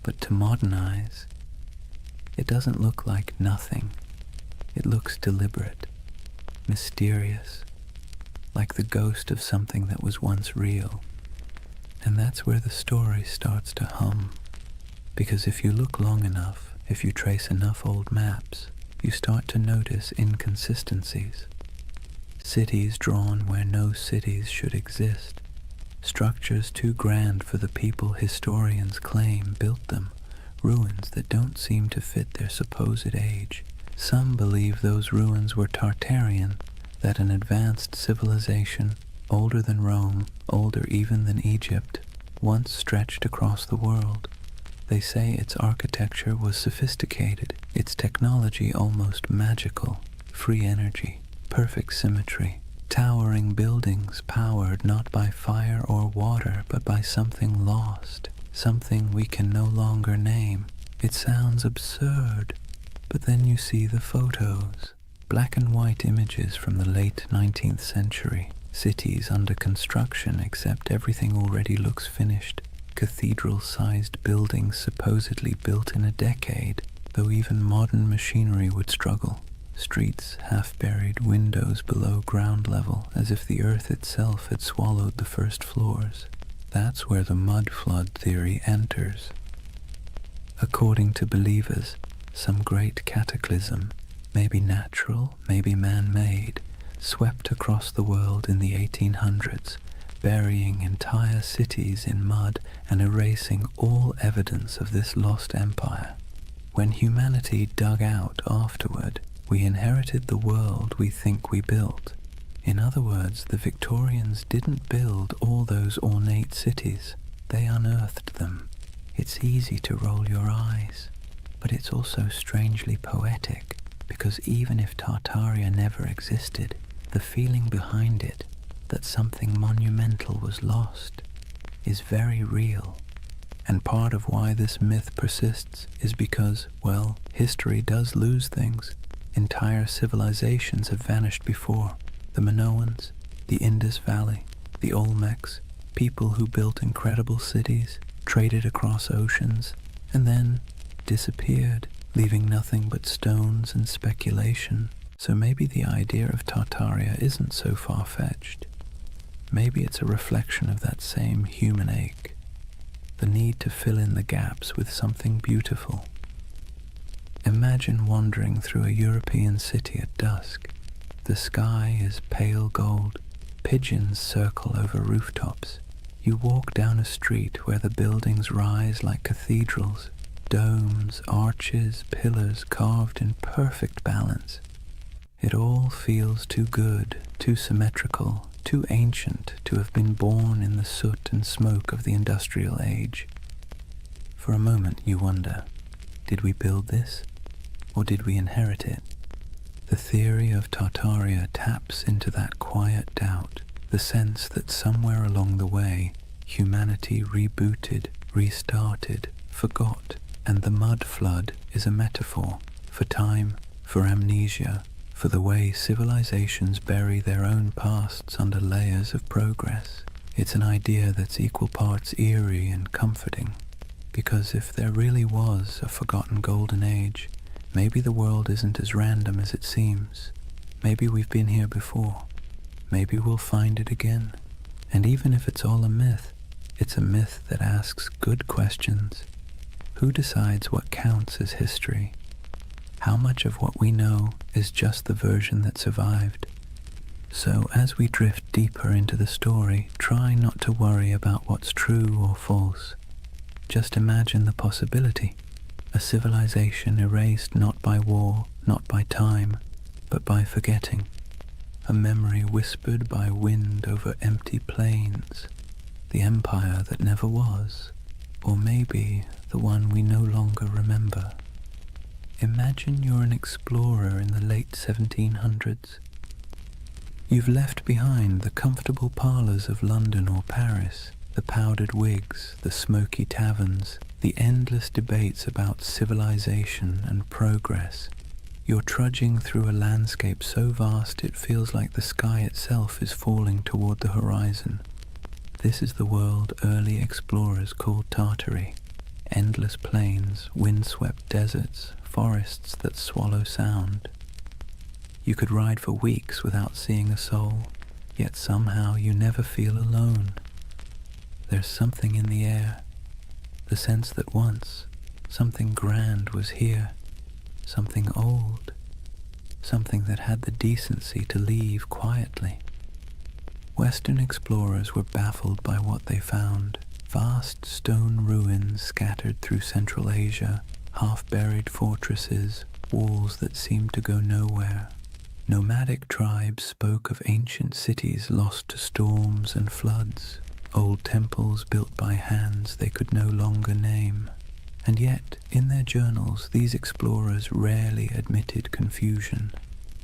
But to modern eyes, it doesn't look like nothing. It looks deliberate, mysterious, like the ghost of something that was once real. And that's where the story starts to hum. Because if you look long enough, if you trace enough old maps, you start to notice inconsistencies. Cities drawn where no cities should exist. Structures too grand for the people historians claim built them. Ruins that don't seem to fit their supposed age. Some believe those ruins were Tartarian, that an advanced civilization, older than Rome, older even than Egypt, once stretched across the world. They say its architecture was sophisticated, its technology almost magical, free energy, perfect symmetry, towering buildings powered not by fire or water but by something lost, something we can no longer name. It sounds absurd, but then you see the photos, black and white images from the late 19th century, cities under construction except everything already looks finished, cathedral-sized buildings supposedly built in a decade, though even modern machinery would struggle. Streets half-buried, windows below ground level, as if the earth itself had swallowed the first floors. That's where the mud flood theory enters. According to believers, some great cataclysm, maybe natural, maybe man-made, swept across the world in the 1800s, burying entire cities in mud and erasing all evidence of this lost empire. When humanity dug out afterward, we inherited the world we think we built. In other words, the Victorians didn't build all those ornate cities. They unearthed them. It's easy to roll your eyes, but it's also strangely poetic, because even if Tartaria never existed, the feeling behind it, that something monumental was lost, is very real. And part of why this myth persists is because, well, history does lose things. Entire civilizations have vanished before. The Minoans, the Indus Valley, the Olmecs, people who built incredible cities, traded across oceans, and then disappeared, leaving nothing but stones and speculation. So maybe the idea of Tartaria isn't so far-fetched. Maybe it's a reflection of that same human ache, the need to fill in the gaps with something beautiful. Imagine wandering through a European city at dusk. The sky is pale gold, pigeons circle over rooftops. You walk down a street where the buildings rise like cathedrals, domes, arches, pillars carved in perfect balance. It all feels too good, too symmetrical, too ancient to have been born in the soot and smoke of the industrial age. For a moment you wonder, did we build this, or did we inherit it? The theory of Tartaria taps into that quiet doubt, the sense that somewhere along the way, humanity rebooted, restarted, forgot, and the mud flood is a metaphor for time, for amnesia, for the way civilizations bury their own pasts under layers of progress. It's an idea that's equal parts eerie and comforting, because if there really was a forgotten golden age, maybe the world isn't as random as it seems. Maybe we've been here before. Maybe we'll find it again. And even if it's all a myth, it's a myth that asks good questions. Who decides what counts as history? How much of what we know is just the version that survived? So as we drift deeper into the story, try not to worry about what's true or false. Just imagine the possibility. A civilization erased not by war, not by time, but by forgetting. A memory whispered by wind over empty plains. The empire that never was, or maybe the one we no longer remember. Imagine you're an explorer in the late 1700s. You've left behind the comfortable parlours of London or Paris, the powdered wigs, the smoky taverns, the endless debates about civilization and progress. You're trudging through a landscape so vast it feels like the sky itself is falling toward the horizon. This is the world early explorers called Tartary. Endless plains, windswept deserts, forests that swallow sound. You could ride for weeks without seeing a soul, yet somehow you never feel alone. There's something in the air, the sense that once something grand was here, something old, something that had the decency to leave quietly. Western explorers were baffled by what they found. Vast stone ruins scattered through Central Asia, half-buried fortresses, walls that seemed to go nowhere. Nomadic tribes spoke of ancient cities lost to storms and floods, old temples built by hands they could no longer name. And yet, in their journals, these explorers rarely admitted confusion.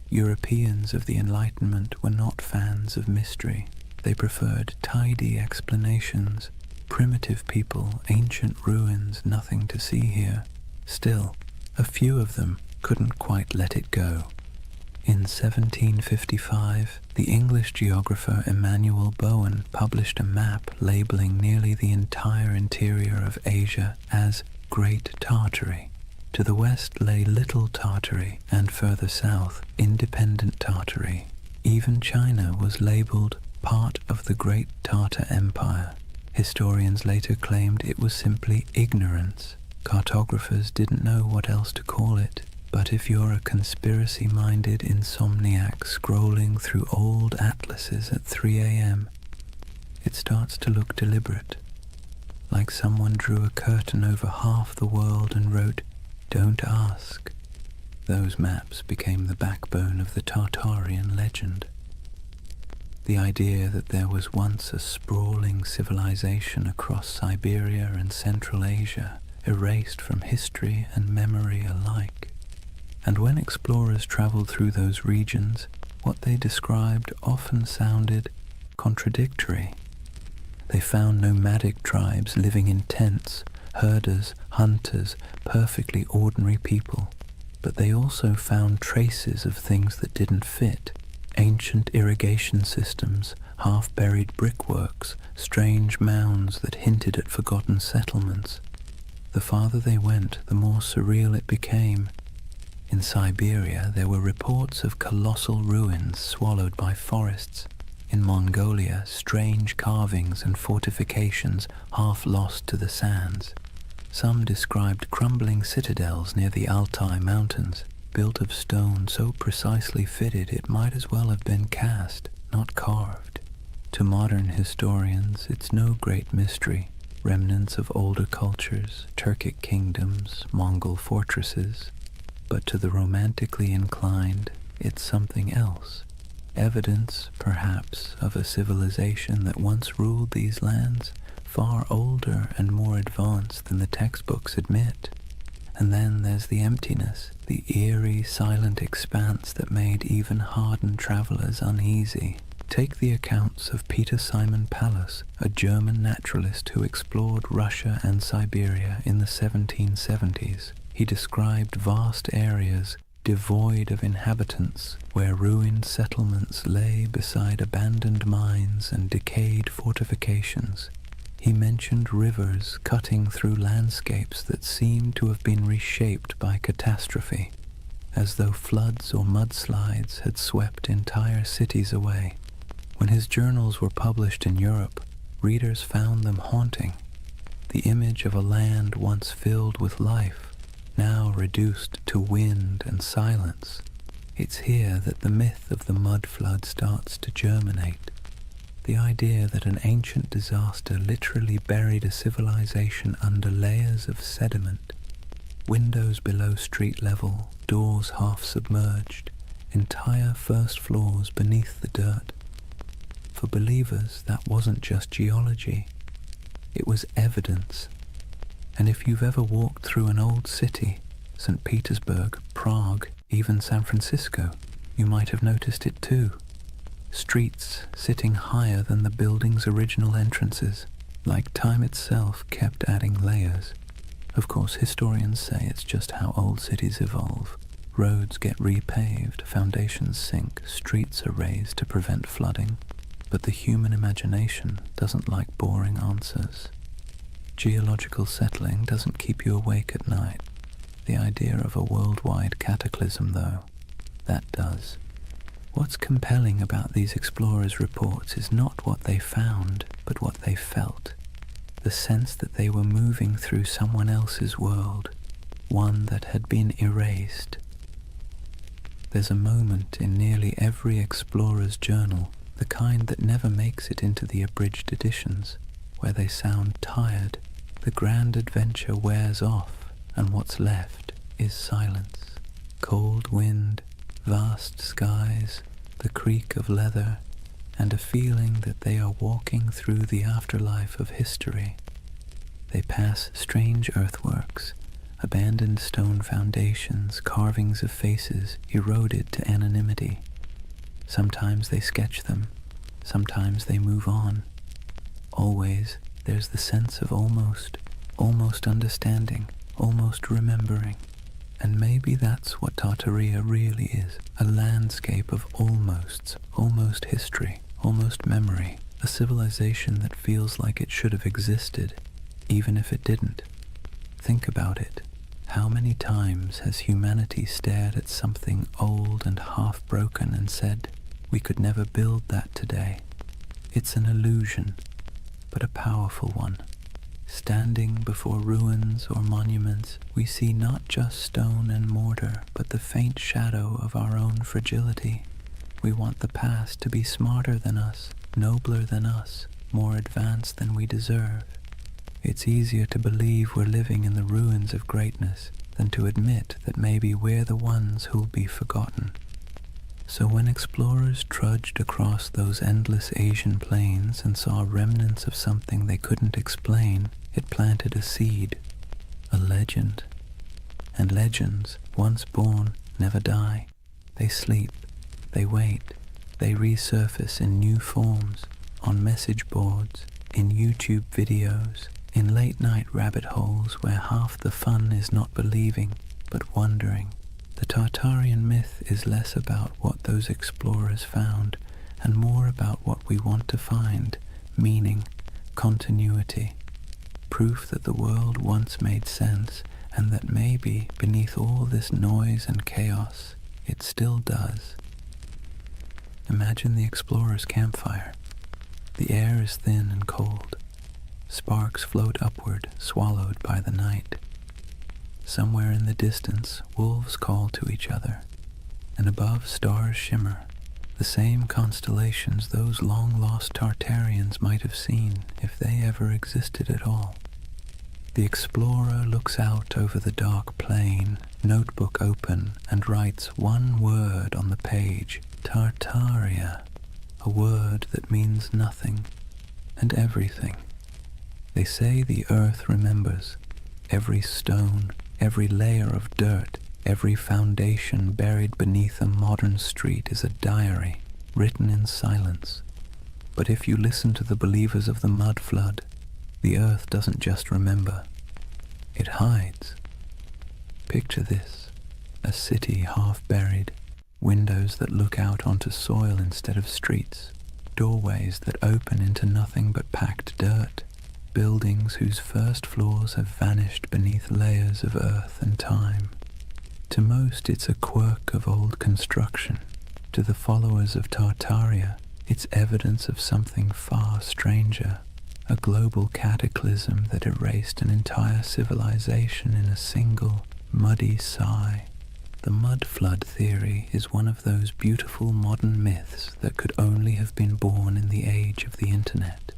Europeans of the Enlightenment were not fans of mystery. They preferred tidy explanations. Primitive people, ancient ruins, nothing to see here. Still, a few of them couldn't quite let it go. In 1755, the English geographer Emmanuel Bowen published a map labeling nearly the entire interior of Asia as Great Tartary. To the west lay Little Tartary, and further south, Independent Tartary. Even China was labeled part of the Great Tartar Empire. Historians later claimed it was simply ignorance. Cartographers didn't know what else to call it. But if you're a conspiracy-minded insomniac scrolling through old atlases at 3 a.m., it starts to look deliberate, like someone drew a curtain over half the world and wrote, "Don't ask." Those maps became the backbone of the Tartarian legend. The idea that there was once a sprawling civilization across Siberia and Central Asia, erased from history and memory alike. And when explorers traveled through those regions, what they described often sounded contradictory. They found nomadic tribes living in tents, herders, hunters, perfectly ordinary people. But they also found traces of things that didn't fit. Ancient irrigation systems, half-buried brickworks, strange mounds that hinted at forgotten settlements. The farther they went, the more surreal it became. In Siberia, there were reports of colossal ruins swallowed by forests. In Mongolia, strange carvings and fortifications half lost to the sands. Some described crumbling citadels near the Altai Mountains, built of stone so precisely fitted it might as well have been cast, not carved. To modern historians, it's no great mystery. Remnants of older cultures, Turkic kingdoms, Mongol fortresses. But to the romantically inclined, it's something else. Evidence, perhaps, of a civilization that once ruled these lands, far older and more advanced than the textbooks admit. And then there's the emptiness, the eerie, silent expanse that made even hardened travelers uneasy. Take the accounts of Peter Simon Pallas, a German naturalist who explored Russia and Siberia in the 1770s. He described vast areas devoid of inhabitants, where ruined settlements lay beside abandoned mines and decayed fortifications. He mentioned rivers cutting through landscapes that seemed to have been reshaped by catastrophe, as though floods or mudslides had swept entire cities away. When his journals were published in Europe, readers found them haunting. The image of a land once filled with life, now reduced to wind and silence. It's here that the myth of the mud flood starts to germinate. The idea that an ancient disaster literally buried a civilization under layers of sediment, windows below street level, doors half submerged, entire first floors beneath the dirt. For believers, that wasn't just geology, it was evidence. And if you've ever walked through an old city, St. Petersburg, Prague, even San Francisco, you might have noticed it too. Streets sitting higher than the building's original entrances, like time itself kept adding layers. Of course, historians say it's just how old cities evolve. Roads get repaved, foundations sink, streets are raised to prevent flooding. But the human imagination doesn't like boring answers. Geological settling doesn't keep you awake at night. The idea of a worldwide cataclysm, though, that does. What's compelling about these explorers' reports is not what they found, but what they felt. The sense that they were moving through someone else's world, one that had been erased. There's a moment in nearly every explorer's journal, the kind that never makes it into the abridged editions, where they sound tired. The grand adventure wears off, and what's left is silence. Cold wind, vast skies, the creak of leather, and a feeling that they are walking through the afterlife of history. They pass strange earthworks, abandoned stone foundations, carvings of faces eroded to anonymity. Sometimes they sketch them, sometimes they move on. Always there's the sense of almost understanding, almost remembering. And maybe that's what Tartaria really is, a landscape of almosts, almost history, almost memory, a civilization that feels like it should have existed, even if it didn't. Think about it. How many times has humanity stared at something old and half-broken and said, we could never build that today? It's an illusion, but a powerful one. Standing before ruins or monuments, we see not just stone and mortar, but the faint shadow of our own fragility. We want the past to be smarter than us, nobler than us, more advanced than we deserve. It's easier to believe we're living in the ruins of greatness than to admit that maybe we're the ones who'll be forgotten. So when explorers trudged across those endless Asian plains and saw remnants of something they couldn't explain, it planted a seed, a legend. And legends, once born, never die. They sleep, they wait, they resurface in new forms, on message boards, in YouTube videos, in late-night rabbit holes where half the fun is not believing, but wondering. The Tartarian myth is less about what those explorers found and more about what we want to find, meaning, continuity, proof that the world once made sense and that maybe beneath all this noise and chaos, it still does. Imagine the explorer's campfire. The air is thin and cold. Sparks float upward, swallowed by the night. Somewhere in the distance, wolves call to each other, and above stars shimmer, the same constellations those long-lost Tartarians might have seen if they ever existed at all. The explorer looks out over the dark plain, notebook open, and writes one word on the page, Tartaria, a word that means nothing and everything. They say the earth remembers. Every stone, every layer of dirt, every foundation buried beneath a modern street is a diary, written in silence. But if you listen to the believers of the mud flood, the earth doesn't just remember, it hides. Picture this, a city half buried, windows that look out onto soil instead of streets, doorways that open into nothing but packed dirt, buildings whose first floors have vanished beneath layers of earth and time. To most it's a quirk of old construction. To the followers of Tartaria, it's evidence of something far stranger, a global cataclysm that erased an entire civilization in a single, muddy sigh. The mud flood theory is one of those beautiful modern myths that could only have been born in the age of the internet.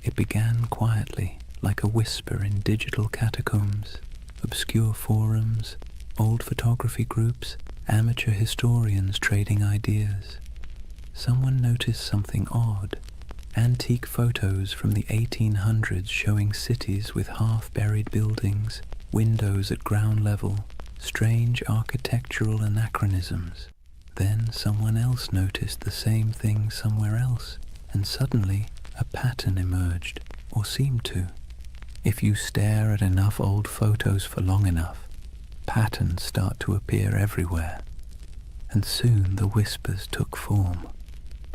It began quietly, like a whisper in digital catacombs, obscure forums, old photography groups, amateur historians trading ideas. Someone noticed something odd. Antique photos from the 1800s showing cities with half-buried buildings, windows at ground level, strange architectural anachronisms. Then someone else noticed the same thing somewhere else, and suddenly a pattern emerged, or seemed to. If you stare at enough old photos for long enough, patterns start to appear everywhere. And soon the whispers took form.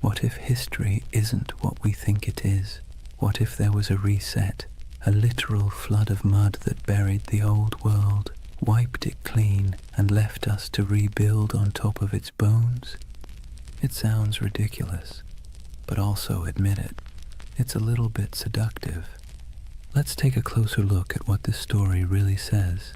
What if history isn't what we think it is? What if there was a reset, a literal flood of mud that buried the old world, wiped it clean, and left us to rebuild on top of its bones? It sounds ridiculous, but also admit it. It's a little bit seductive. Let's take a closer look at what this story really says.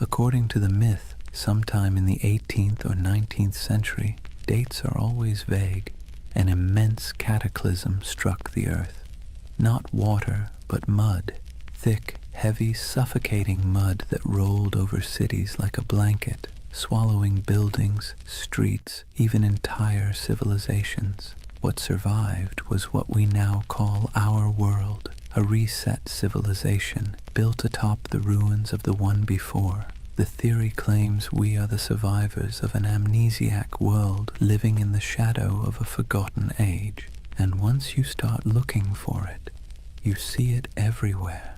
According to the myth, sometime in the 18th or 19th century, dates are always vague, an immense cataclysm struck the earth. Not water, but mud. Thick, heavy, suffocating mud that rolled over cities like a blanket. swallowing buildings, streets, even entire civilizations. What survived was what we now call our world, a reset civilization built atop the ruins of the one before. The theory claims we are the survivors of an amnesiac world living in the shadow of a forgotten age. And once you start looking for it, you see it everywhere.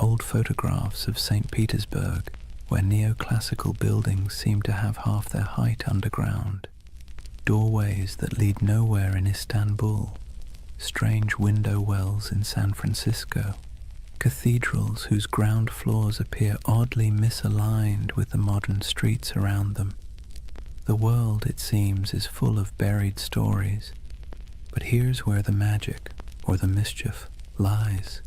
Old photographs of St. Petersburg, where neoclassical buildings seem to have half their height underground. Doorways that lead nowhere in Istanbul. Strange window wells in San Francisco. Cathedrals whose ground floors appear oddly misaligned with the modern streets around them. The world, it seems, is full of buried stories. But here's where the magic, or the mischief, lies.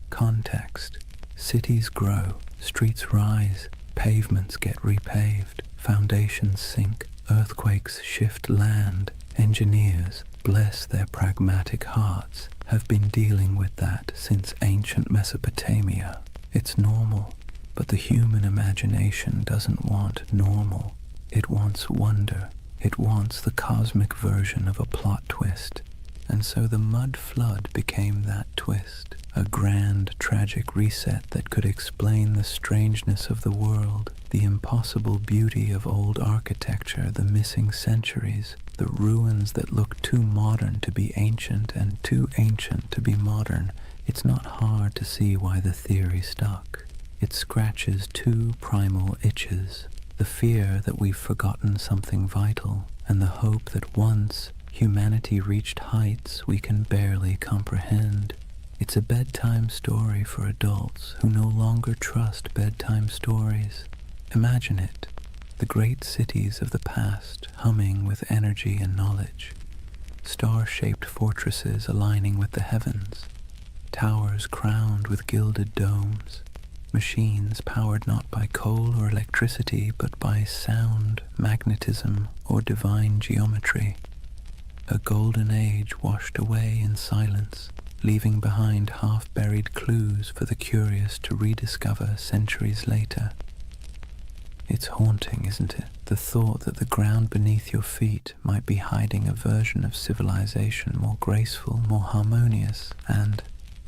Context. Cities grow, streets rise, pavements get repaved, foundations sink, earthquakes shift land. Engineers, bless their pragmatic hearts, have been dealing with that since ancient Mesopotamia. It's normal, but the human imagination doesn't want normal. It wants wonder. It wants the cosmic version of a plot twist. And so the mud flood became that twist, a grand, tragic reset that could explain the strangeness of the world, the impossible beauty of old architecture, the missing centuries, the ruins that look too modern to be ancient and too ancient to be modern. It's not hard to see why the theory stuck. It scratches two primal itches, the fear that we've forgotten something vital, and the hope that once humanity reached heights we can barely comprehend. It's a bedtime story for adults who no longer trust bedtime stories. Imagine it, the great cities of the past humming with energy and knowledge, star-shaped fortresses aligning with the heavens, towers crowned with gilded domes, machines powered not by coal or electricity but by sound, magnetism, or divine geometry. A golden age washed away in silence, leaving behind half-buried clues for the curious to rediscover centuries later. It's haunting, isn't it? The thought that the ground beneath your feet might be hiding a version of civilization more graceful, more harmonious, and,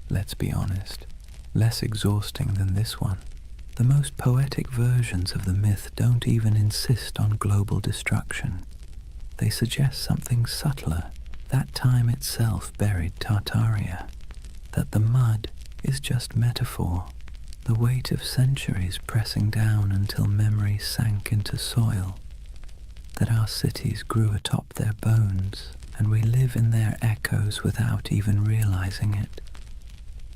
let's be honest, less exhausting than this one. The most poetic versions of the myth don't even insist on global destruction. They suggest something subtler. That time itself buried Tartaria. That the mud is just metaphor. The weight of centuries pressing down until memory sank into soil. That our cities grew atop their bones, and we live in their echoes without even realizing it.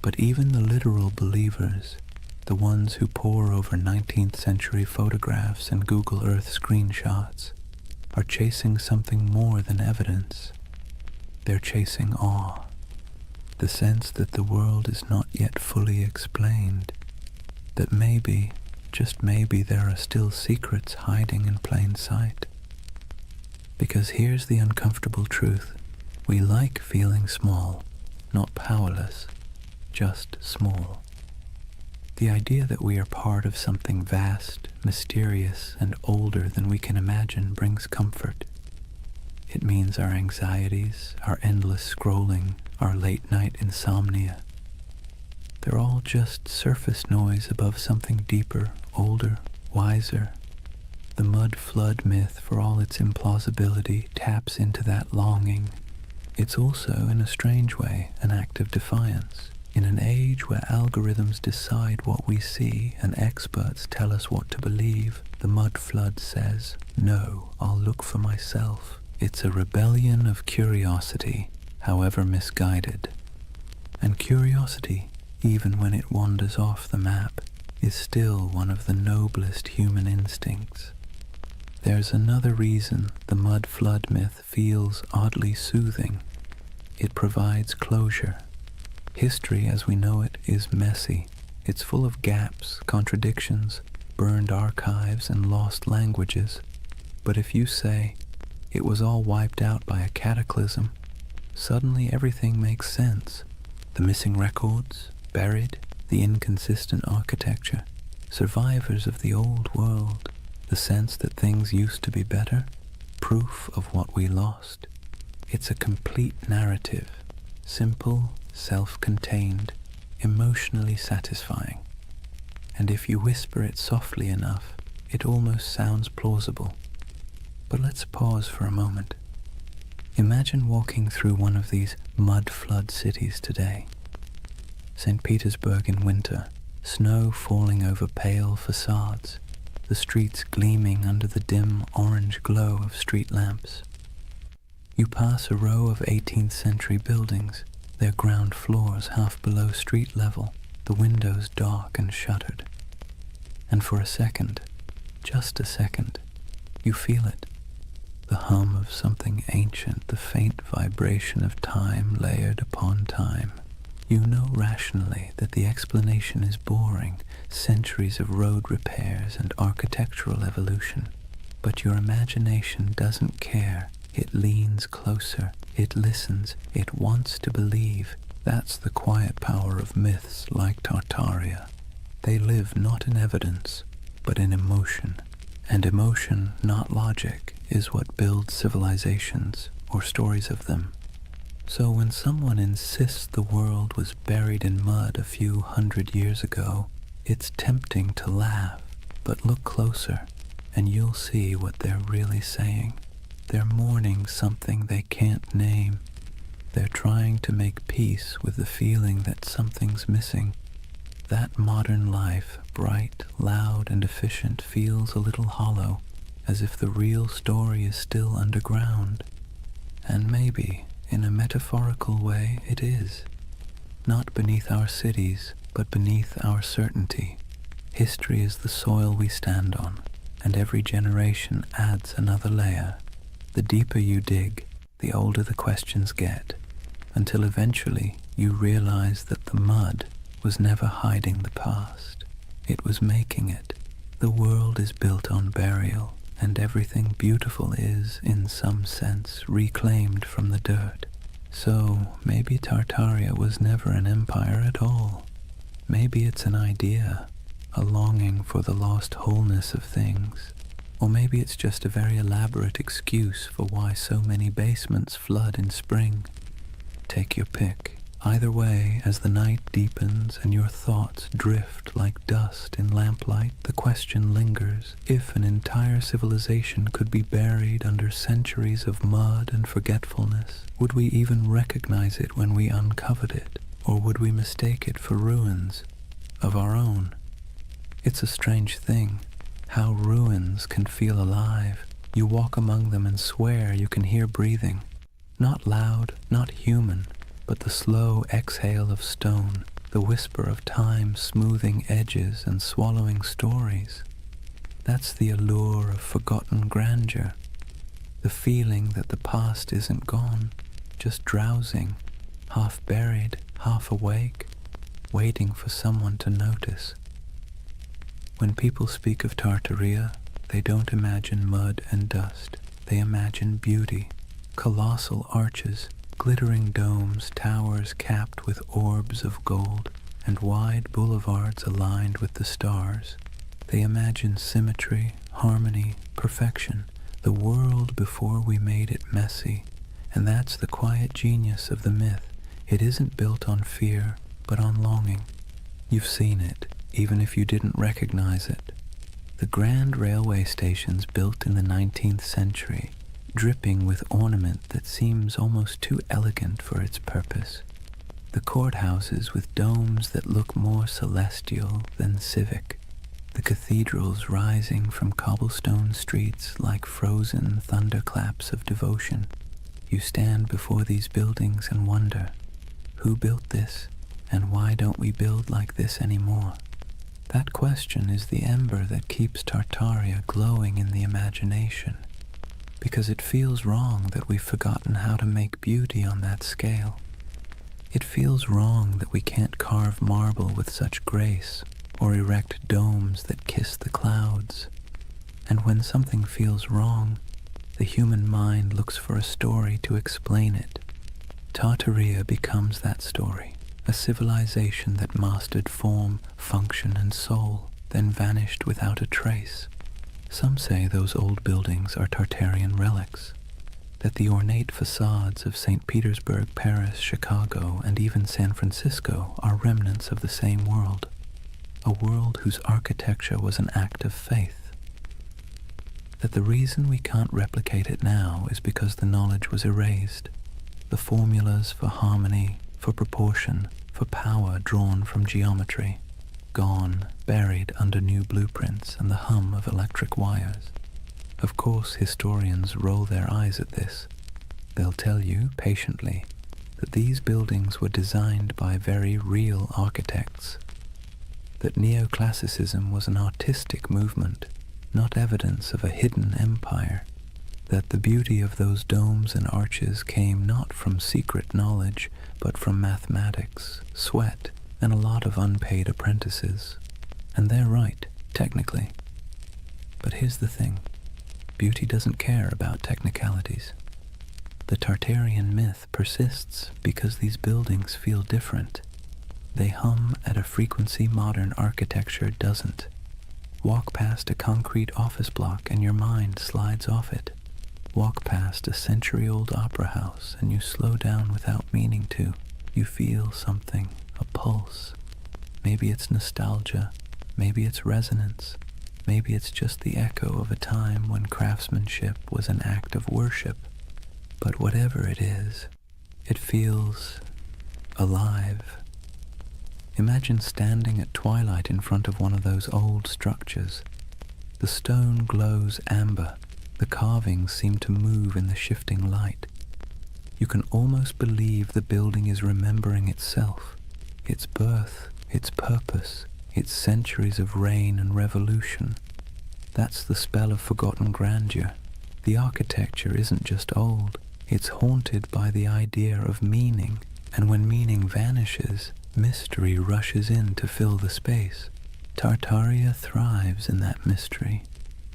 But even the literal believers, the ones who pore over 19th century photographs and Google Earth screenshots, are chasing something more than evidence. They're chasing awe, the sense that the world is not yet fully explained, that maybe, just maybe, there are still secrets hiding in plain sight. Because here's the uncomfortable truth. We like feeling small, not powerless, just small. The idea that we are part of something vast, mysterious, and older than we can imagine brings comfort. It means our anxieties, our endless scrolling, our late-night insomnia, they're all just surface noise above something deeper, older, wiser. The mud flood myth, for all its implausibility, taps into that longing. It's also, in a strange way, an act of defiance. In an age where algorithms decide what we see and experts tell us what to believe, the mud flood says, "No, I'll look for myself." It's a rebellion of curiosity, however misguided. And curiosity, even when it wanders off the map, is still one of the noblest human instincts. There's another reason the mud flood myth feels oddly soothing. It provides closure. History as we know it is messy. It's full of gaps, contradictions, burned archives, and lost languages. But if you say, it was all wiped out by a cataclysm, suddenly everything makes sense. The missing records, buried, the inconsistent architecture, survivors of the old world. The sense that things used to be better? Proof of what we lost. It's a complete narrative, simple, self-contained, emotionally satisfying. And if you whisper it softly enough, it almost sounds plausible. But let's pause for a moment. Imagine walking through one of these mud flood cities today. St. Petersburg in winter, snow falling over pale facades, the streets gleaming under the dim orange glow of street lamps. You pass a row of 18th century buildings, their ground floors half below street level, the windows dark and shuttered. And for a second, just a second, you feel it. The hum of something ancient, the faint vibration of time layered upon time. You know rationally that the explanation is boring, centuries of road repairs and architectural evolution. But your imagination doesn't care. It leans closer, it listens, it wants to believe. That's the quiet power of myths like Tartaria. They live not in evidence, but in emotion. And emotion, not logic, is what builds civilizations, or stories of them. So when someone insists the world was buried in mud a few hundred years ago, it's tempting to laugh, but look closer, and you'll see what they're really saying. They're mourning something they can't name. They're trying to make peace with the feeling that something's missing. That modern life, bright, loud, and efficient, feels a little hollow, as if the real story is still underground. And maybe, in a metaphorical way, it is. Not beneath our cities, but beneath our certainty. History is the soil we stand on, and every generation adds another layer. The deeper you dig, the older the questions get, until eventually you realize that the mud was never hiding the past. It was making it. The world is built on burial, and everything beautiful is, in some sense, reclaimed from the dirt. So maybe Tartaria was never an empire at all. Maybe it's an idea, a longing for the lost wholeness of things. Or maybe it's just a very elaborate excuse for why so many basements flood in spring. Take your pick. Either way, as the night deepens and your thoughts drift like dust in lamplight, the question lingers: if an entire civilization could be buried under centuries of mud and forgetfulness, would we even recognize it when we uncovered it? Or would we mistake it for ruins of our own? It's a strange thing, how ruins can feel alive. You walk among them and swear you can hear breathing. Not loud, not human, but the slow exhale of stone, the whisper of time smoothing edges and swallowing stories. That's the allure of forgotten grandeur, the feeling that the past isn't gone, just drowsing, half buried, half awake, waiting for someone to notice. When people speak of Tartaria, they don't imagine mud and dust. They imagine beauty, colossal arches, glittering domes, towers capped with orbs of gold, and wide boulevards aligned with the stars. They imagine symmetry, harmony, perfection, the world before we made it messy. And that's the quiet genius of the myth. It isn't built on fear, but on longing. You've seen it, even if you didn't recognize it. The grand railway stations built in the 19th century, dripping with ornament that seems almost too elegant for its purpose. The courthouses with domes that look more celestial than civic. The cathedrals rising from cobblestone streets like frozen thunderclaps of devotion. You stand before these buildings and wonder, who built this, and why don't we build like this anymore? That question is the ember that keeps Tartaria glowing in the imagination, because it feels wrong that we've forgotten how to make beauty on that scale. It feels wrong that we can't carve marble with such grace, or erect domes that kiss the clouds. And when something feels wrong, the human mind looks for a story to explain it. Tartaria becomes that story, a civilization that mastered form, function, and soul, then vanished without a trace. Some say those old buildings are Tartarian relics, that the ornate facades of St. Petersburg, Paris, Chicago, and even San Francisco are remnants of the same world, a world whose architecture was an act of faith. That the reason we can't replicate it now is because the knowledge was erased, the formulas for harmony, for proportion, for power drawn from geometry, gone, buried under new blueprints and the hum of electric wires. Of course, historians roll their eyes at this. They'll tell you, patiently, that these buildings were designed by very real architects, that neoclassicism was an artistic movement, not evidence of a hidden empire, that the beauty of those domes and arches came not from secret knowledge, but from mathematics, sweat, and a lot of unpaid apprentices. And they're right, technically. But here's the thing. Beauty doesn't care about technicalities. The Tartarian myth persists because these buildings feel different. They hum at a frequency modern architecture doesn't. Walk past a concrete office block and your mind slides off it. Walk past a century-old opera house and you slow down without meaning to. You feel something, a pulse. Maybe it's nostalgia, maybe it's resonance, maybe it's just the echo of a time when craftsmanship was an act of worship. But whatever it is, it feels alive. Imagine standing at twilight in front of one of those old structures. The stone glows amber. The carvings seem to move in the shifting light. You can almost believe the building is remembering itself, its birth, its purpose, its centuries of reign and revolution. That's the spell of forgotten grandeur. The architecture isn't just old, it's haunted by the idea of meaning, and when meaning vanishes, mystery rushes in to fill the space. Tartaria thrives in that mystery.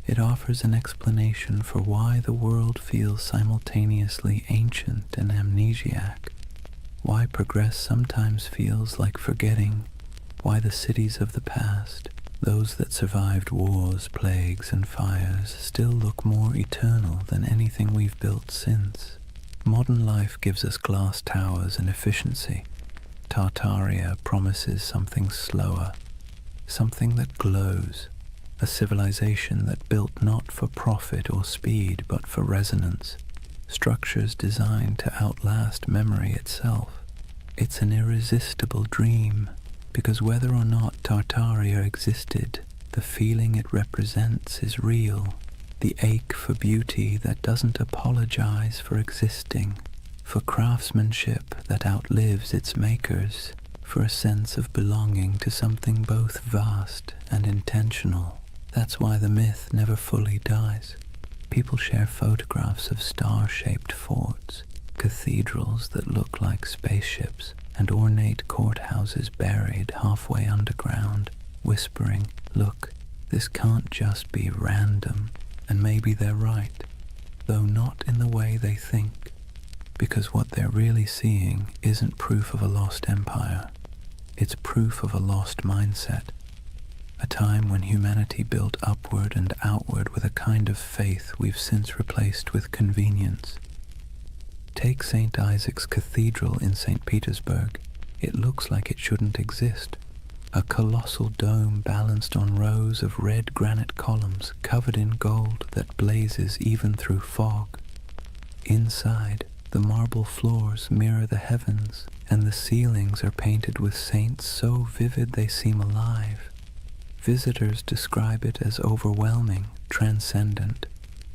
It offers an explanation for why the world feels simultaneously ancient and amnesiac, why progress sometimes feels like forgetting, why the cities of the past, those that survived wars, plagues, and fires, still look more eternal than anything we've built since. Modern life gives us glass towers and efficiency. Tartaria promises something slower, something that glows, a civilization that built not for profit or speed but for resonance, structures designed to outlast memory itself. It's an irresistible dream, because whether or not Tartaria existed, the feeling it represents is real, the ache for beauty that doesn't apologize for existing, for craftsmanship that outlives its makers, for a sense of belonging to something both vast and intentional. That's why the myth never fully dies. People share photographs of star-shaped forts, cathedrals that look like spaceships, and ornate courthouses buried halfway underground, whispering, "Look, this can't just be random." And maybe they're right, though not in the way they think, because what they're really seeing isn't proof of a lost empire. It's proof of a lost mindset. A time when humanity built upward and outward with a kind of faith we've since replaced with convenience. Take St. Isaac's Cathedral in St. Petersburg. It looks like it shouldn't exist. A colossal dome balanced on rows of red granite columns covered in gold that blazes even through fog. Inside, the marble floors mirror the heavens, and the ceilings are painted with saints so vivid they seem alive. Visitors describe it as overwhelming, transcendent,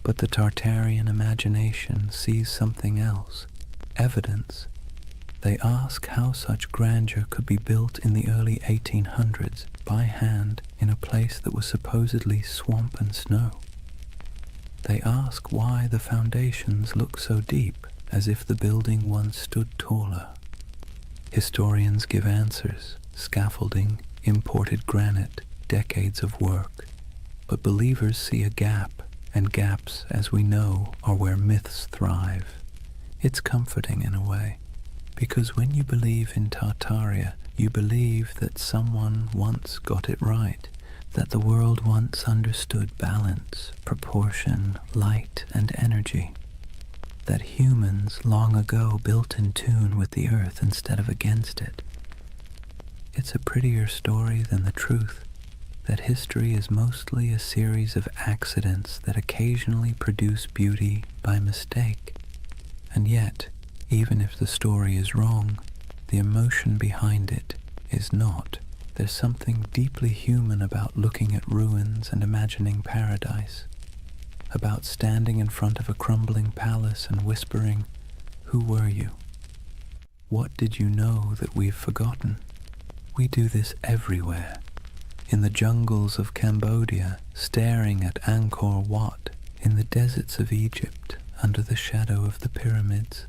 but the Tartarian imagination sees something else, evidence. They ask how such grandeur could be built in the early 1800s by hand in a place that was supposedly swamp and snow. They ask why the foundations look so deep, as if the building once stood taller. Historians give answers: scaffolding, imported granite, decades of work. But believers see a gap, and gaps, as we know, are where myths thrive. It's comforting in a way, because when you believe in Tartaria, you believe that someone once got it right, that the world once understood balance, proportion, light, and energy, that humans long ago built in tune with the earth instead of against it. It's a prettier story than the truth that history is mostly a series of accidents that occasionally produce beauty by mistake. And yet, even if the story is wrong, the emotion behind it is not. There's something deeply human about looking at ruins and imagining paradise, about standing in front of a crumbling palace and whispering, "Who were you? What did you know that we've forgotten?" We do this everywhere. In the jungles of Cambodia, staring at Angkor Wat, in the deserts of Egypt, under the shadow of the pyramids,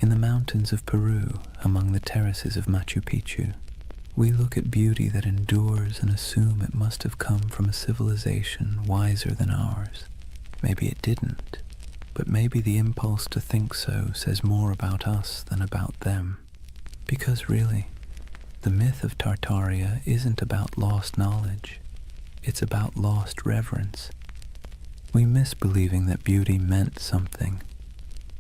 in the mountains of Peru, among the terraces of Machu Picchu. We look at beauty that endures and assume it must have come from a civilization wiser than ours. Maybe it didn't, but maybe the impulse to think so says more about us than about them. Because really, the myth of Tartaria isn't about lost knowledge, it's about lost reverence. We miss believing that beauty meant something,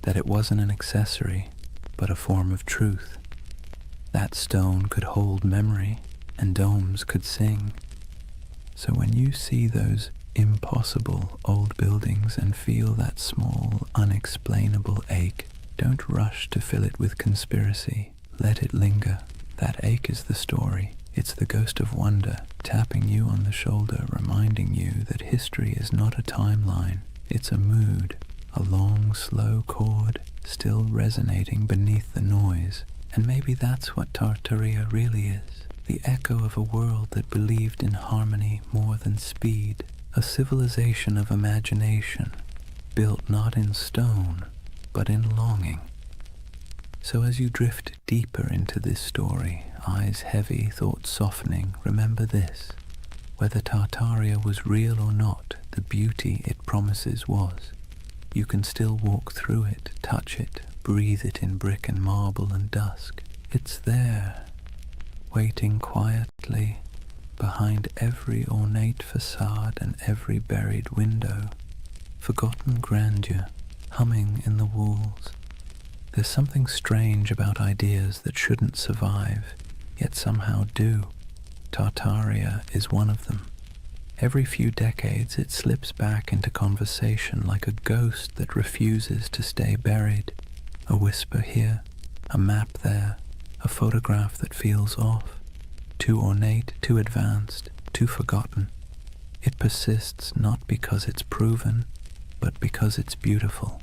that it wasn't an accessory, but a form of truth. That stone could hold memory, and domes could sing. So when you see those impossible old buildings and feel that small, unexplainable ache, don't rush to fill it with conspiracy. Let it linger. That ache is the story. It's the ghost of wonder, tapping you on the shoulder, reminding you that history is not a timeline. It's a mood, a long, slow chord, still resonating beneath the noise. And maybe that's what Tartaria really is. The echo of a world that believed in harmony more than speed. A civilization of imagination, built not in stone, but in longing. So as you drift deeper into this story, eyes heavy, thoughts softening, remember this. Whether Tartaria was real or not, the beauty it promises was. You can still walk through it, touch it, breathe it in brick and marble and dusk. It's there, waiting quietly behind every ornate facade and every buried window. Forgotten grandeur, humming in the walls. There's something strange about ideas that shouldn't survive, yet somehow do. Tartaria is one of them. Every few decades it slips back into conversation like a ghost that refuses to stay buried. A whisper here, a map there, a photograph that feels off. Too ornate, too advanced, too forgotten. It persists not because it's proven, but because it's beautiful.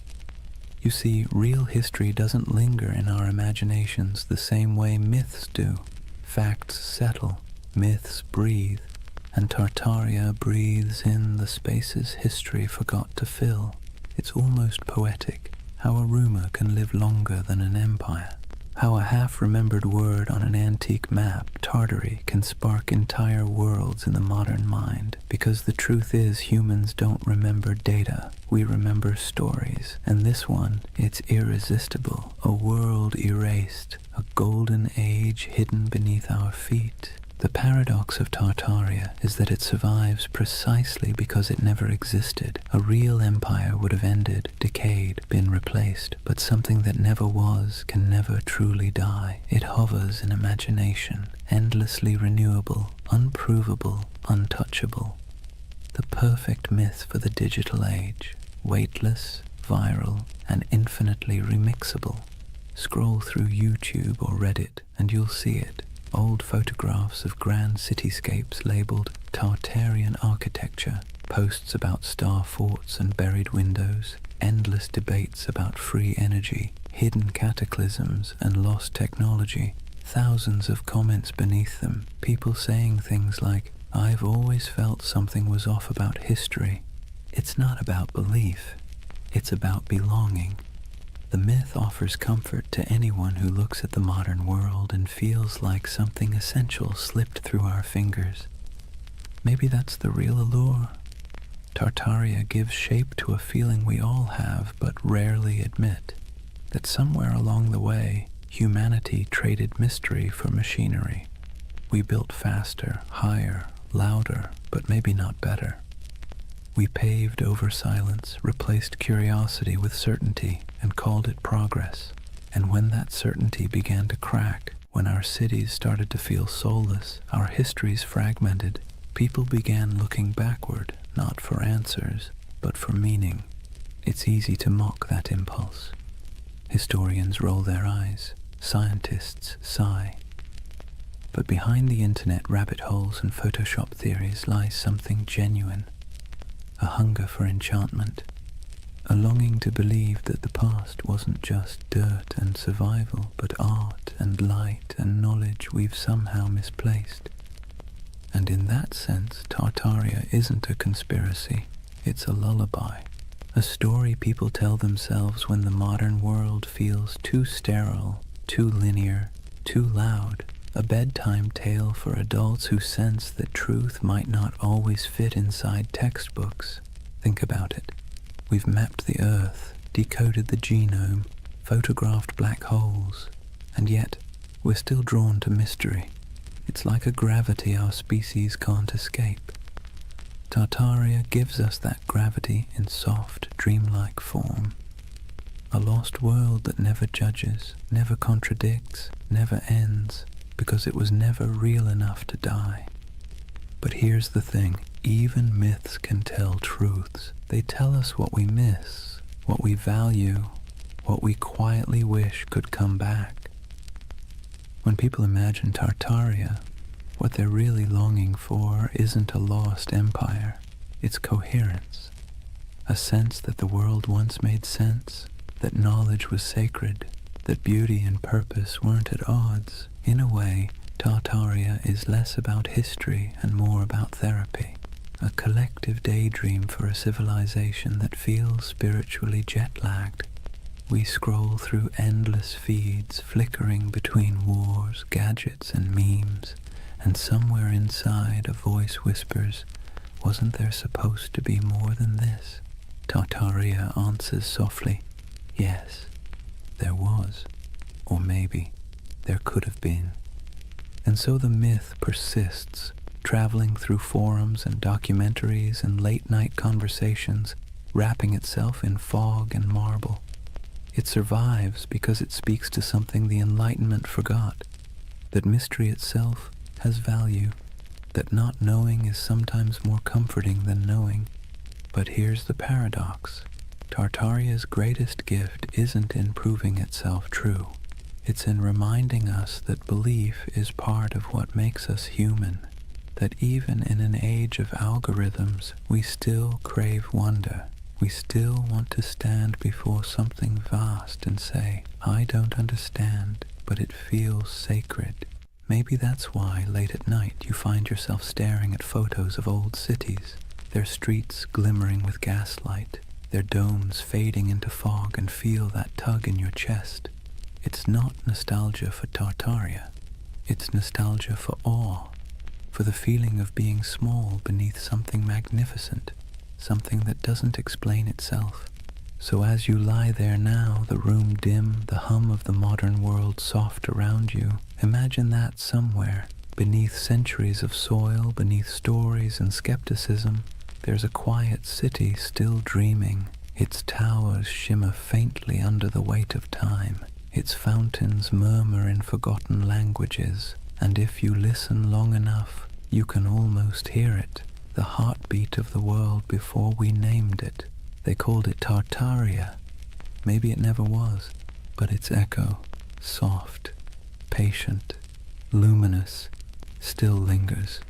You see, real history doesn't linger in our imaginations the same way myths do. Facts settle, myths breathe, and Tartaria breathes in the spaces history forgot to fill. It's almost poetic, how a rumor can live longer than an empire. How a half-remembered word on an antique map, Tartary, can spark entire worlds in the modern mind. Because the truth is, humans don't remember data, we remember stories. And this one, it's irresistible. A world erased, a golden age hidden beneath our feet. The paradox of Tartaria is that it survives precisely because it never existed. A real empire would have ended, decayed, been replaced, but something that never was can never truly die. It hovers in imagination, endlessly renewable, unprovable, untouchable. The perfect myth for the digital age, weightless, viral, and infinitely remixable. Scroll through YouTube or Reddit and you'll see it. Old photographs of grand cityscapes labeled Tartarian architecture, posts about star forts and buried windows, endless debates about free energy, hidden cataclysms and lost technology, thousands of comments beneath them, people saying things like, "I've always felt something was off about history." It's not about belief, it's about belonging. The myth offers comfort to anyone who looks at the modern world and feels like something essential slipped through our fingers. Maybe that's the real allure. Tartaria gives shape to a feeling we all have but rarely admit, that somewhere along the way, humanity traded mystery for machinery. We built faster, higher, louder, but maybe not better. We paved over silence, replaced curiosity with certainty, and called it progress. And when that certainty began to crack, when our cities started to feel soulless, our histories fragmented, people began looking backward, not for answers, but for meaning. It's easy to mock that impulse. Historians roll their eyes, scientists sigh. But behind the internet rabbit holes and Photoshop theories lies something genuine, a hunger for enchantment, a longing to believe that the past wasn't just dirt and survival, but art and light and knowledge we've somehow misplaced. And in that sense, Tartaria isn't a conspiracy, it's a lullaby, a story people tell themselves when the modern world feels too sterile, too linear, too loud, a bedtime tale for adults who sense that truth might not always fit inside textbooks. Think about it. We've mapped the Earth, decoded the genome, photographed black holes, and yet we're still drawn to mystery. It's like a gravity our species can't escape. Tartaria gives us that gravity in soft, dreamlike form. A lost world that never judges, never contradicts, never ends, because it was never real enough to die. But here's the thing, even myths can tell truths. They tell us what we miss, what we value, what we quietly wish could come back. When people imagine Tartaria, what they're really longing for isn't a lost empire, it's coherence. A sense that the world once made sense, that knowledge was sacred, that beauty and purpose weren't at odds. In a way, Tartaria is less about history and more about therapy, a collective daydream for a civilization that feels spiritually jet-lagged. We scroll through endless feeds, flickering between wars, gadgets, and memes, and somewhere inside a voice whispers, "Wasn't there supposed to be more than this?" Tartaria answers softly, "Yes, there was, or maybe there could have been." And so the myth persists, traveling through forums and documentaries and late-night conversations, wrapping itself in fog and marble. It survives because it speaks to something the Enlightenment forgot, that mystery itself has value, that not knowing is sometimes more comforting than knowing. But here's the paradox. Tartaria's greatest gift isn't in proving itself true. It's in reminding us that belief is part of what makes us human, that even in an age of algorithms, we still crave wonder. We still want to stand before something vast and say, "I don't understand, but it feels sacred." Maybe that's why late at night you find yourself staring at photos of old cities, their streets glimmering with gaslight, their domes fading into fog, and feel that tug in your chest. It's not nostalgia for Tartaria. It's nostalgia for awe, for the feeling of being small beneath something magnificent, something that doesn't explain itself. So as you lie there now, the room dim, the hum of the modern world soft around you, imagine that somewhere, beneath centuries of soil, beneath stories and skepticism, there's a quiet city still dreaming. Its towers shimmer faintly under the weight of time. Its fountains murmur in forgotten languages, and if you listen long enough, you can almost hear it, the heartbeat of the world before we named it. They called it Tartaria. Maybe it never was, but its echo, soft, patient, luminous, still lingers.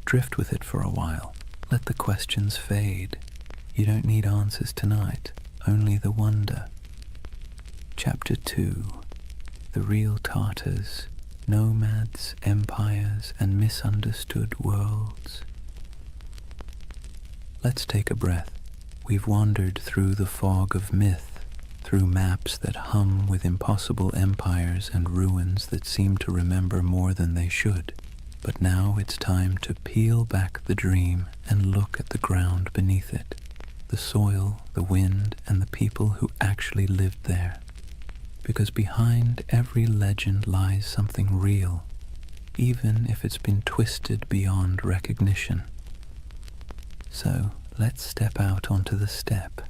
Drift with it for a while. Let the questions fade. You don't need answers tonight, only the wonder. Chapter 2. The Real Tartars, Nomads, Empires, and Misunderstood Worlds. Let's take a breath. We've wandered through the fog of myth, through maps that hum with impossible empires and ruins that seem to remember more than they should. But now it's time to peel back the dream and look at the ground beneath it, the soil, the wind, and the people who actually lived there. Because behind every legend lies something real, even if it's been twisted beyond recognition. So let's step out onto the steppe.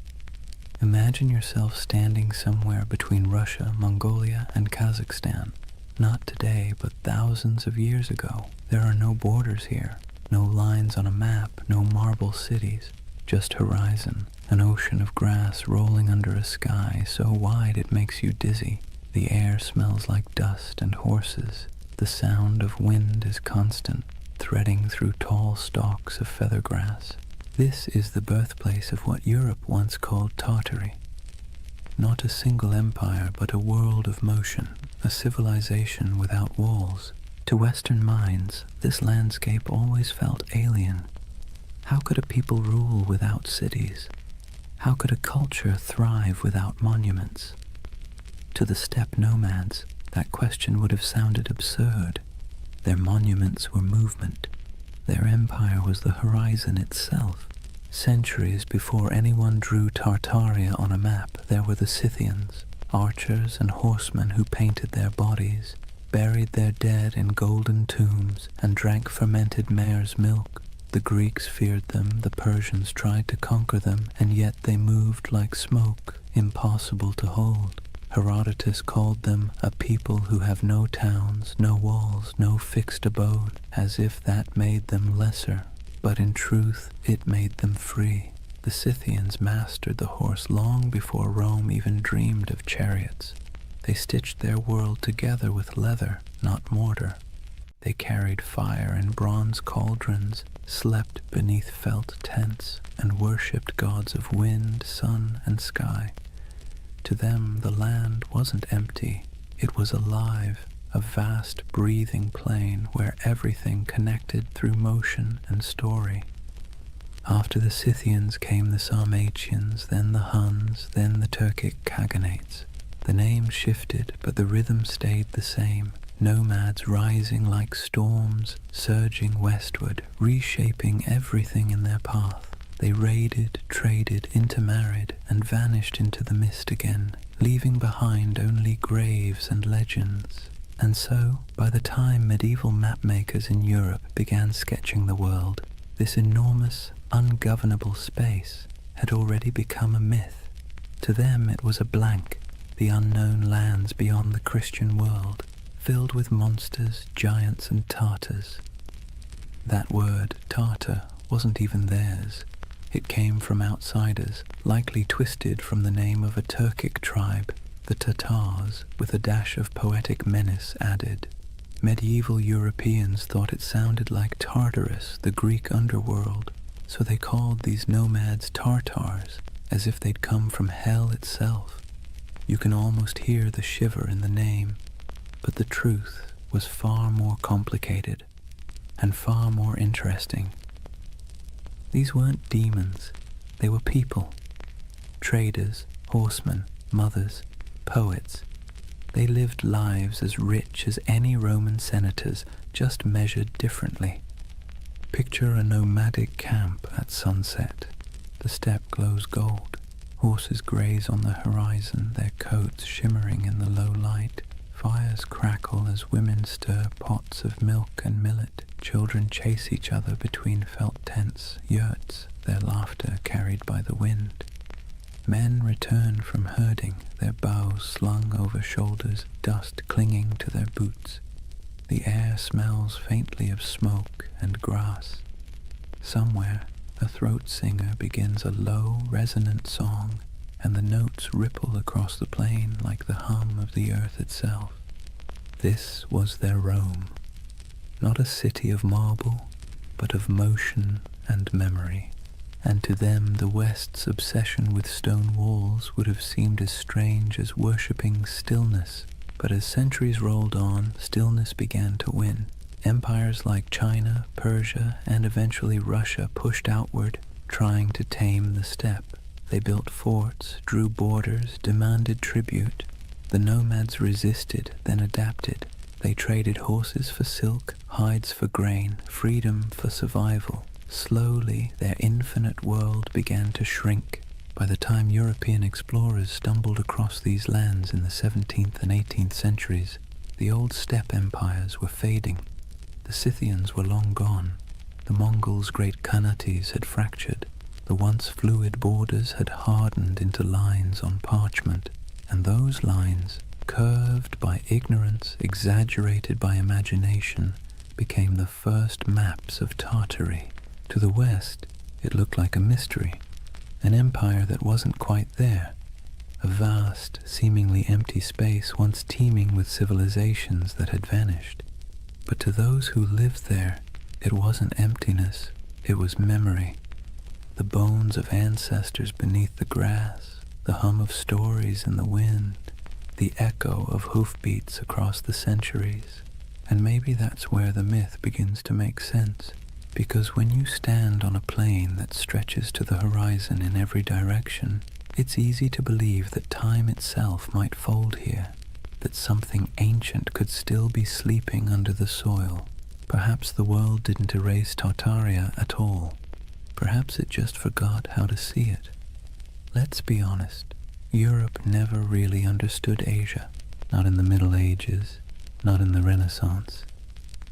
Imagine yourself standing somewhere between Russia, Mongolia, and Kazakhstan. Not today, but thousands of years ago. There are no borders here, no lines on a map, no marble cities, just horizon, an ocean of grass rolling under a sky so wide it makes you dizzy. The air smells like dust and horses. The sound of wind is constant, threading through tall stalks of feather grass. This is the birthplace of what Europe once called Tartary. Not a single empire, but a world of motion, a civilization without walls. To Western minds, this landscape always felt alien. How could a people rule without cities? How could a culture thrive without monuments? To the steppe nomads, that question would have sounded absurd. Their monuments were movement. Their empire was the horizon itself. Centuries before anyone drew Tartaria on a map, there were the Scythians, archers and horsemen who painted their bodies, buried their dead in golden tombs, and drank fermented mare's milk. The Greeks feared them, the Persians tried to conquer them, and yet they moved like smoke, impossible to hold. Herodotus called them a people who have no towns, no walls, no fixed abode, as if that made them lesser. But in truth, it made them free. The Scythians mastered the horse long before Rome even dreamed of chariots. They stitched their world together with leather, not mortar. They carried fire in bronze cauldrons, slept beneath felt tents, and worshipped gods of wind, sun, and sky. To them, the land wasn't empty. It was alive, a vast breathing plain where everything connected through motion and story. After the Scythians came the Sarmatians, then the Huns, then the Turkic Khaganates. The names shifted, but the rhythm stayed the same. Nomads rising like storms, surging westward, reshaping everything in their path. They raided, traded, intermarried, and vanished into the mist again, leaving behind only graves and legends. And so, by the time medieval mapmakers in Europe began sketching the world, this enormous, ungovernable space had already become a myth. To them it was a blank, the unknown lands beyond the Christian world, filled with monsters, giants, and Tartars. That word, Tartar, wasn't even theirs. It came from outsiders, likely twisted from the name of a Turkic tribe, the Tatars, with a dash of poetic menace added. Medieval Europeans thought it sounded like Tartarus, the Greek underworld, so they called these nomads Tartars, as if they'd come from hell itself. You can almost hear the shiver in the name, but the truth was far more complicated and far more interesting. These weren't demons, they were people. Traders, horsemen, mothers, poets. They lived lives as rich as any Roman senators, just measured differently. Picture a nomadic camp at sunset. The steppe glows gold. Horses graze on the horizon, their coats shimmering in the low light. Fires crackle as women stir pots of milk and millet. Children chase each other between felt tents, yurts, their laughter carried by the wind. Men return from herding, their bows slung over shoulders, dust clinging to their boots. The air smells faintly of smoke and grass. Somewhere, a throat singer begins a low, resonant song, and the notes ripple across the plain like the hum of the earth itself. This was their Rome. Not a city of marble, but of motion and memory. And to them the West's obsession with stone walls would have seemed as strange as worshipping stillness. But as centuries rolled on, stillness began to win. Empires like China, Persia, and eventually Russia pushed outward, trying to tame the steppe. They built forts, drew borders, demanded tribute. The nomads resisted, then adapted. They traded horses for silk, hides for grain, freedom for survival. Slowly, their infinite world began to shrink. By the time European explorers stumbled across these lands in the 17th and 18th centuries, the old steppe empires were fading. The Scythians were long gone. The Mongols' great Khanates had fractured. The once fluid borders had hardened into lines on parchment, and those lines, curved by ignorance, exaggerated by imagination, became the first maps of Tartary. To the west, it looked like a mystery, an empire that wasn't quite there, a vast, seemingly empty space once teeming with civilizations that had vanished. But to those who lived there, it wasn't emptiness, it was memory. The bones of ancestors beneath the grass, the hum of stories in the wind, the echo of hoofbeats across the centuries. And maybe that's where the myth begins to make sense, because when you stand on a plain that stretches to the horizon in every direction, it's easy to believe that time itself might fold here, that something ancient could still be sleeping under the soil. Perhaps the world didn't erase Tartaria at all. Perhaps it just forgot how to see it. Let's be honest, Europe never really understood Asia, not in the Middle Ages, not in the Renaissance,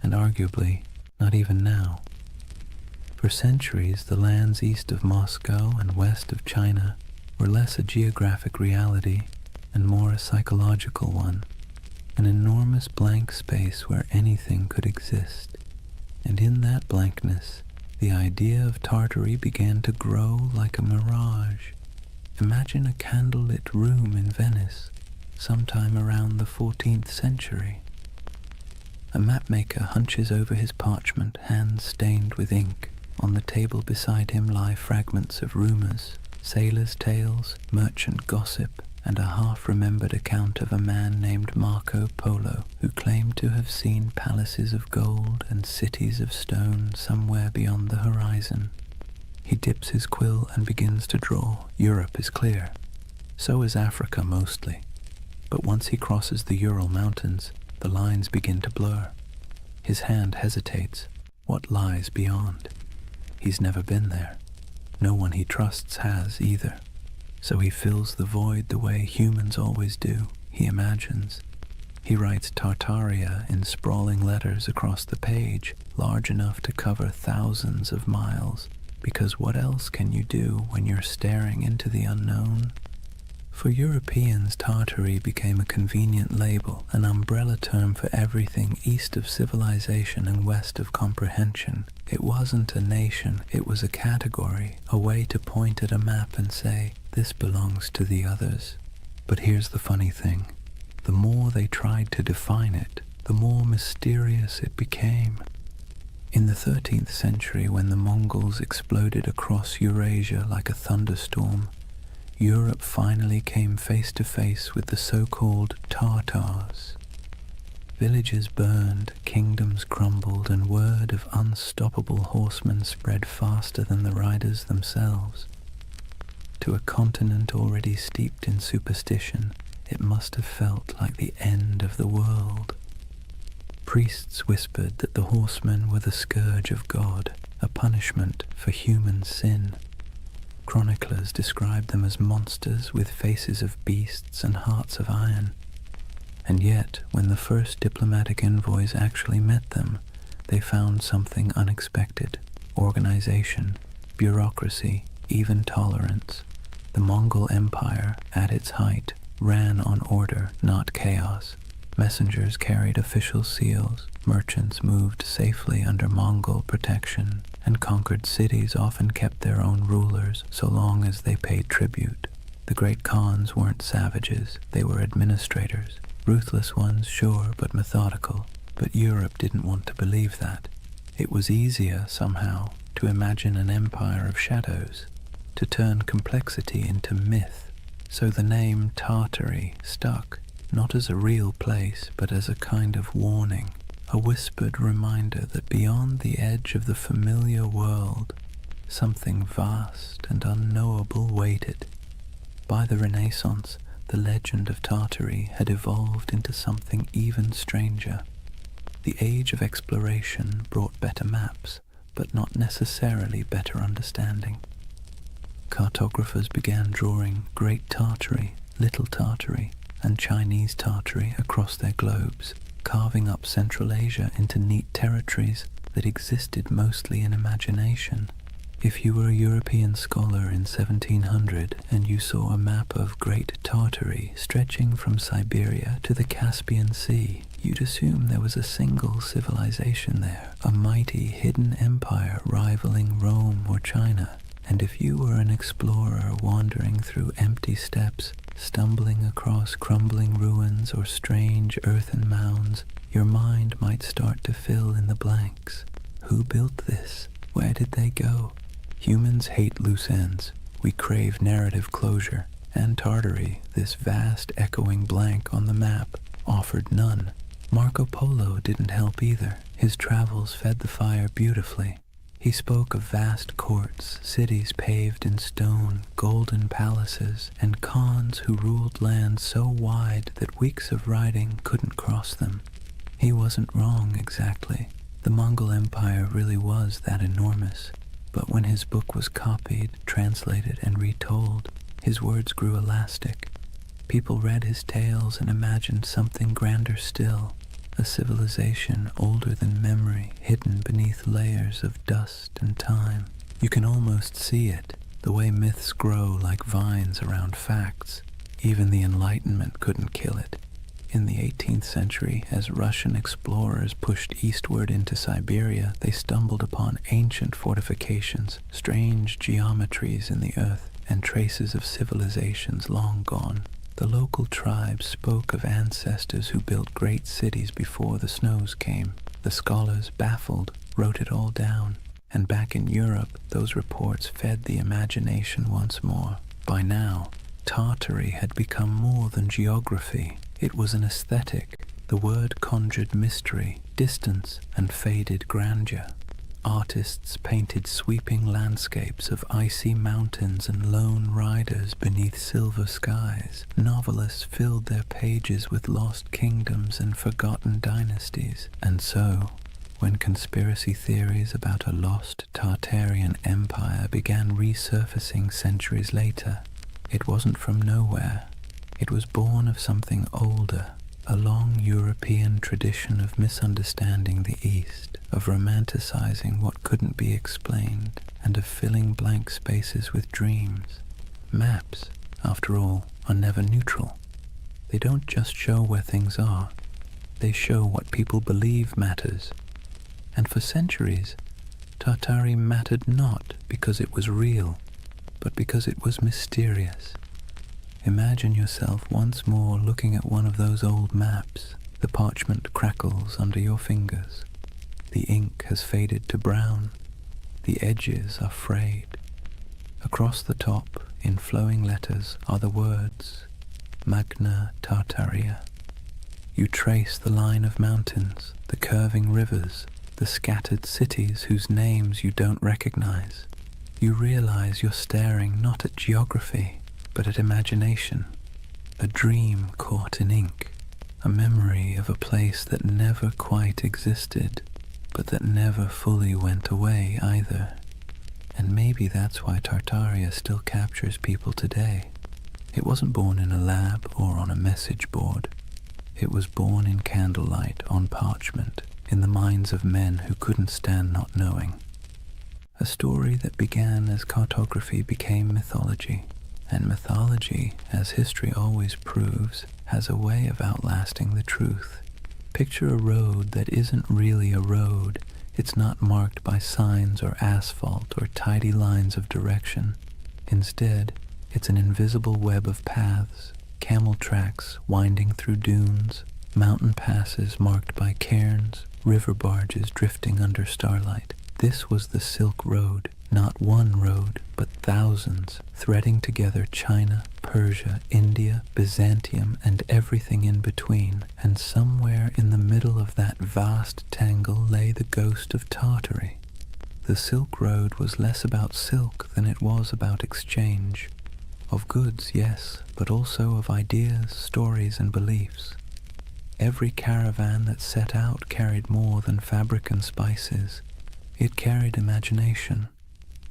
and arguably not even now. For centuries, the lands east of Moscow and west of China were less a geographic reality and more a psychological one, an enormous blank space where anything could exist. And in that blankness, the idea of Tartary began to grow like a mirage. Imagine a candlelit room in Venice, sometime around the 14th century. A mapmaker hunches over his parchment, hands stained with ink. On the table beside him lie fragments of rumors, sailors' tales, merchant gossip, and a half-remembered account of a man named Marco Polo, who claimed to have seen palaces of gold and cities of stone somewhere beyond the horizon. He dips his quill and begins to draw. Europe is clear. So is Africa mostly. But once he crosses the Ural Mountains, the lines begin to blur. His hand hesitates. What lies beyond? He's never been there. No one he trusts has either. So he fills the void the way humans always do. He imagines. He writes Tartaria in sprawling letters across the page, large enough to cover thousands of miles. Because what else can you do when you're staring into the unknown? For Europeans, Tartary became a convenient label, an umbrella term for everything east of civilization and west of comprehension. It wasn't a nation, it was a category, a way to point at a map and say, this belongs to the others. But here's the funny thing. The more they tried to define it, the more mysterious it became. In the 13th century, when the Mongols exploded across Eurasia like a thunderstorm, Europe finally came face to face with the so-called Tartars. Villages burned, kingdoms crumbled, and word of unstoppable horsemen spread faster than the riders themselves. To a continent already steeped in superstition, it must have felt like the end of the world. Priests whispered that the horsemen were the scourge of God, a punishment for human sin. Chroniclers described them as monsters with faces of beasts and hearts of iron. And yet, when the first diplomatic envoys actually met them, they found something unexpected: organization, bureaucracy, even tolerance. The Mongol Empire, at its height, ran on order, not chaos. Messengers carried official seals, merchants moved safely under Mongol protection, and conquered cities often kept their own rulers so long as they paid tribute. The great Khans weren't savages, they were administrators. Ruthless ones, sure, but methodical. But Europe didn't want to believe that. It was easier, somehow, to imagine an empire of shadows, to turn complexity into myth. So the name Tartary stuck, not as a real place, but as a kind of warning, a whispered reminder that beyond the edge of the familiar world, something vast and unknowable waited. By the Renaissance, the legend of Tartary had evolved into something even stranger. The age of exploration brought better maps, but not necessarily better understanding. Cartographers began drawing Great Tartary, Little Tartary, and Chinese Tartary across their globes. carving up Central Asia into neat territories that existed mostly in imagination. If you were a European scholar in 1700 and you saw a map of Great Tartary stretching from Siberia to the Caspian Sea, you'd assume there was a single civilization there, a mighty hidden empire rivaling Rome or China. And if you were an explorer wandering through empty steppes, stumbling across crumbling ruins or strange earthen mounds, your mind might start to fill in the blanks. Who built this? Where did they go? Humans hate loose ends. We crave narrative closure. And Tartary, this vast echoing blank on the map, offered none. Marco Polo didn't help either. His travels fed the fire beautifully. He spoke of vast courts, cities paved in stone, golden palaces, and khans who ruled lands so wide that weeks of riding couldn't cross them. He wasn't wrong exactly. The Mongol Empire really was that enormous. But when his book was copied, translated, and retold, his words grew elastic. People read his tales and imagined something grander still, a civilization older than memory, hidden beneath layers of dust and time. You can almost see it, the way myths grow like vines around facts. Even the Enlightenment couldn't kill it. In the 18th century, as Russian explorers pushed eastward into Siberia, they stumbled upon ancient fortifications, strange geometries in the earth, and traces of civilizations long gone. The local tribes spoke of ancestors who built great cities before the snows came. The scholars, baffled, wrote it all down. And back in Europe, those reports fed the imagination once more. By now, Tartary had become more than geography. It was an aesthetic. The word conjured mystery, distance, and faded grandeur. Artists painted sweeping landscapes of icy mountains and lone riders beneath silver skies. Novelists filled their pages with lost kingdoms and forgotten dynasties. And so, when conspiracy theories about a lost Tartarian empire began resurfacing centuries later, it wasn't from nowhere. It was born of something older, a long European tradition of misunderstanding the East, of romanticizing what couldn't be explained, and of filling blank spaces with dreams. Maps, after all, are never neutral. They don't just show where things are, they show what people believe matters. And for centuries, Tartary mattered not because it was real, but because it was mysterious. Imagine yourself once more looking at one of those old maps. The parchment crackles under your fingers. The ink has faded to brown. The edges are frayed. Across the top, in flowing letters, are the words, Magna Tartaria. You trace the line of mountains, the curving rivers, the scattered cities whose names you don't recognize. You realize you're staring not at geography, but at imagination, a dream caught in ink, a memory of a place that never quite existed, but that never fully went away either. And maybe that's why Tartaria still captures people today. It wasn't born in a lab or on a message board. It was born in candlelight on parchment, in the minds of men who couldn't stand not knowing. A story that began as cartography became mythology. And mythology, as history always proves, has a way of outlasting the truth. Picture a road that isn't really a road. It's not marked by signs or asphalt or tidy lines of direction. Instead, it's an invisible web of paths, camel tracks winding through dunes, mountain passes marked by cairns, river barges drifting under starlight. This was the Silk Road. Not one road, but thousands, threading together China, Persia, India, Byzantium, and everything in between. And somewhere in the middle of that vast tangle lay the ghost of Tartary. The Silk Road was less about silk than it was about exchange. Of goods, yes, but also of ideas, stories, and beliefs. Every caravan that set out carried more than fabric and spices. It carried imagination.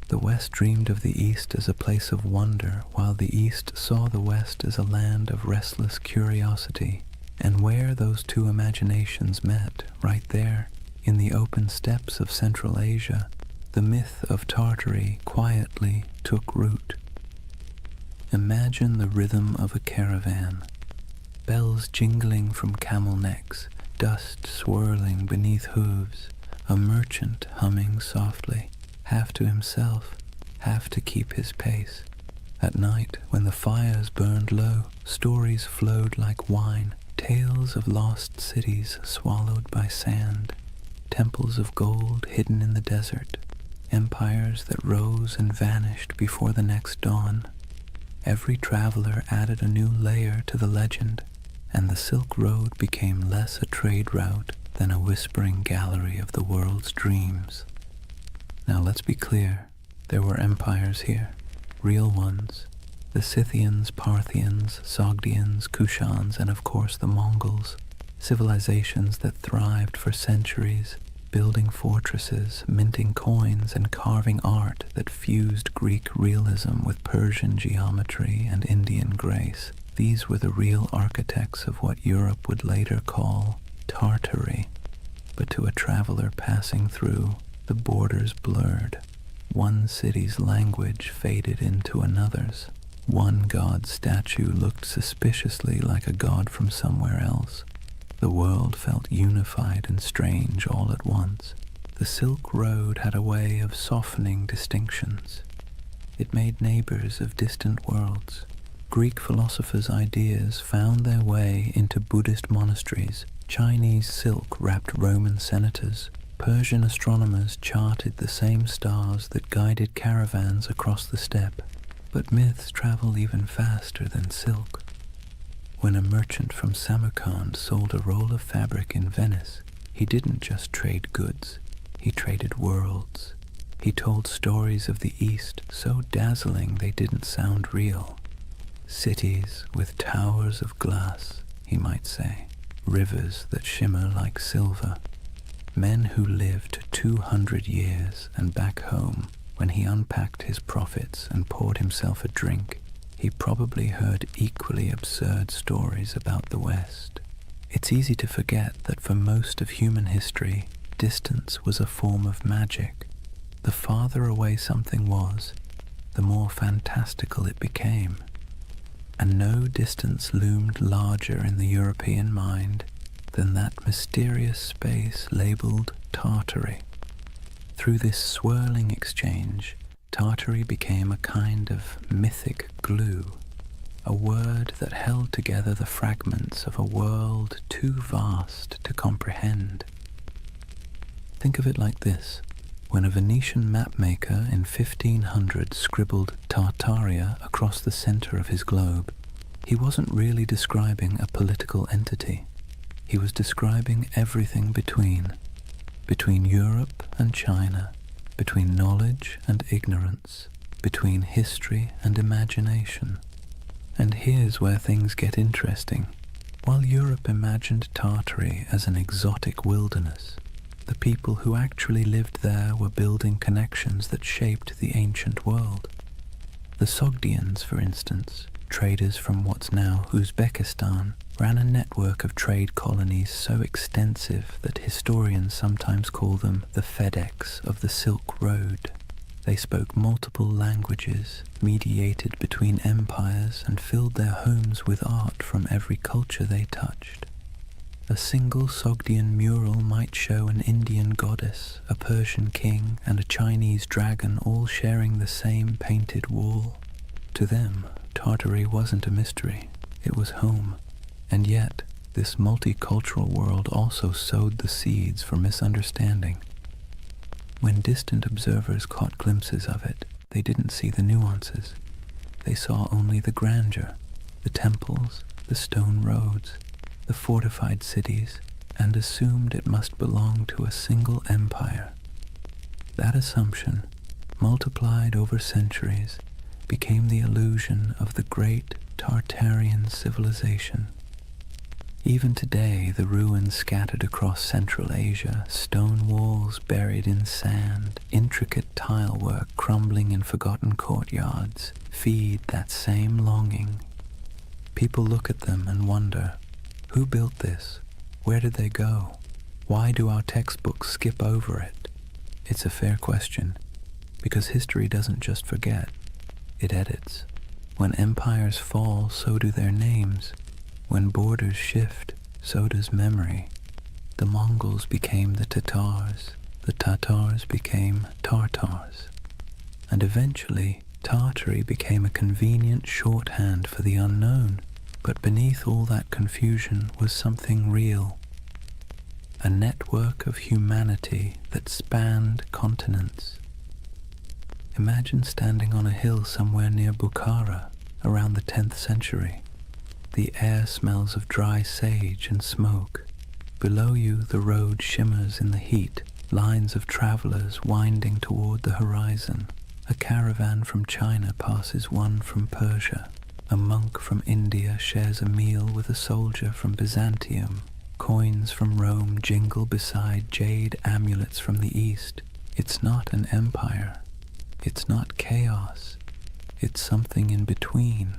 The West dreamed of the East as a place of wonder, while the East saw the West as a land of restless curiosity. And where those two imaginations met, right there, in the open steppes of Central Asia, the myth of Tartary quietly took root. Imagine the rhythm of a caravan, bells jingling from camel necks, dust swirling beneath hooves, a merchant humming softly, half to himself, half to keep his pace. At night, when the fires burned low, stories flowed like wine, tales of lost cities swallowed by sand, temples of gold hidden in the desert, empires that rose and vanished before the next dawn. Every traveler added a new layer to the legend, and the Silk Road became less a trade route than a whispering gallery of the world's dreams. Now let's be clear, there were empires here, real ones. The Scythians, Parthians, Sogdians, Kushans, and of course the Mongols, civilizations that thrived for centuries, building fortresses, minting coins, and carving art that fused Greek realism with Persian geometry and Indian grace. These were the real architects of what Europe would later call Tartary. But to a traveler passing through, the borders blurred. One city's language faded into another's. One god's statue looked suspiciously like a god from somewhere else. The world felt unified and strange all at once. The Silk Road had a way of softening distinctions. It made neighbors of distant worlds. Greek philosophers' ideas found their way into Buddhist monasteries. Chinese silk wrapped Roman senators. Persian astronomers charted the same stars that guided caravans across the steppe. But myths travel even faster than silk. When a merchant from Samarkand sold a roll of fabric in Venice, he didn't just trade goods, he traded worlds. He told stories of the East so dazzling they didn't sound real. Cities with towers of glass, he might say, rivers that shimmer like silver. Men who lived 200 years, and back home, when he unpacked his profits and poured himself a drink, he probably heard equally absurd stories about the West. It's easy to forget that for most of human history, distance was a form of magic. The farther away something was, the more fantastical it became. And no distance loomed larger in the European mind than that mysterious space labeled Tartary. Through this swirling exchange, Tartary became a kind of mythic glue, a word that held together the fragments of a world too vast to comprehend. Think of it like this. When a Venetian mapmaker in 1500 scribbled Tartaria across the center of his globe, he wasn't really describing a political entity. He was describing everything between Europe and China, between knowledge and ignorance, between history and imagination. And here's where things get interesting. While Europe imagined Tartary as an exotic wilderness, the people who actually lived there were building connections that shaped the ancient world. The Sogdians, for instance, traders from what's now Uzbekistan, ran a network of trade colonies so extensive that historians sometimes call them the FedEx of the Silk Road. They spoke multiple languages, mediated between empires, and filled their homes with art from every culture they touched. A single Sogdian mural might show an Indian goddess, a Persian king, and a Chinese dragon all sharing the same painted wall. To them, Tartary wasn't a mystery, it was home. And yet, this multicultural world also sowed the seeds for misunderstanding. When distant observers caught glimpses of it, they didn't see the nuances. They saw only the grandeur, the temples, the stone roads, the fortified cities, and assumed it must belong to a single empire. That assumption, multiplied over centuries, became the illusion of the great Tartarian civilization. Even today, the ruins scattered across Central Asia, stone walls buried in sand, intricate tile work crumbling in forgotten courtyards, feed that same longing. People look at them and wonder, Who built this? Where did they go? Why do our textbooks skip over it? It's a fair question, because history doesn't just forget, it edits. When empires fall, so do their names. When borders shift, so does memory. The Mongols became the Tatars became Tartars. And eventually, Tartary became a convenient shorthand for the unknown. But beneath all that confusion was something real. A network of humanity that spanned continents. Imagine standing on a hill somewhere near Bukhara around the 10th century. The air smells of dry sage and smoke. Below you the road shimmers in the heat, lines of travelers winding toward the horizon. A caravan from China passes one from Persia. A monk from India shares a meal with a soldier from Byzantium. Coins from Rome jingle beside jade amulets from the East. It's not an empire. It's not chaos. It's something in between,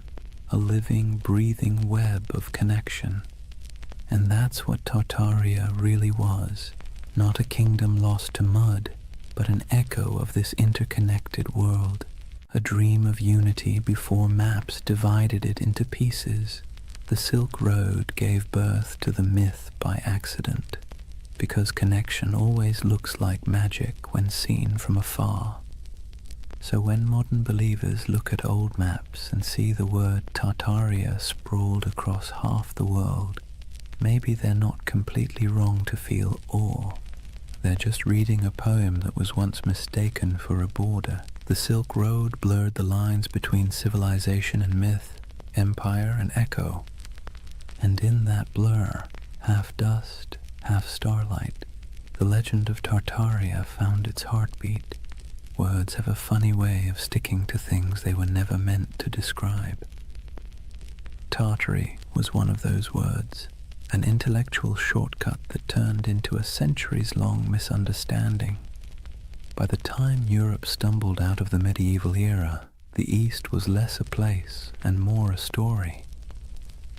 a living, breathing web of connection. And that's what Tartaria really was. Not a kingdom lost to mud, but an echo of this interconnected world. A dream of unity before maps divided it into pieces. The Silk Road gave birth to the myth by accident, because connection always looks like magic when seen from afar. So when modern believers look at old maps and see the word Tartaria sprawled across half the world, maybe they're not completely wrong to feel awe. They're just reading a poem that was once mistaken for a border. The Silk Road blurred the lines between civilization and myth, empire and echo. And in that blur, half dust, half starlight, the legend of Tartaria found its heartbeat. Words have a funny way of sticking to things they were never meant to describe. Tartary was one of those words, an intellectual shortcut that turned into a centuries-long misunderstanding. By the time Europe stumbled out of the medieval era, the East was less a place and more a story.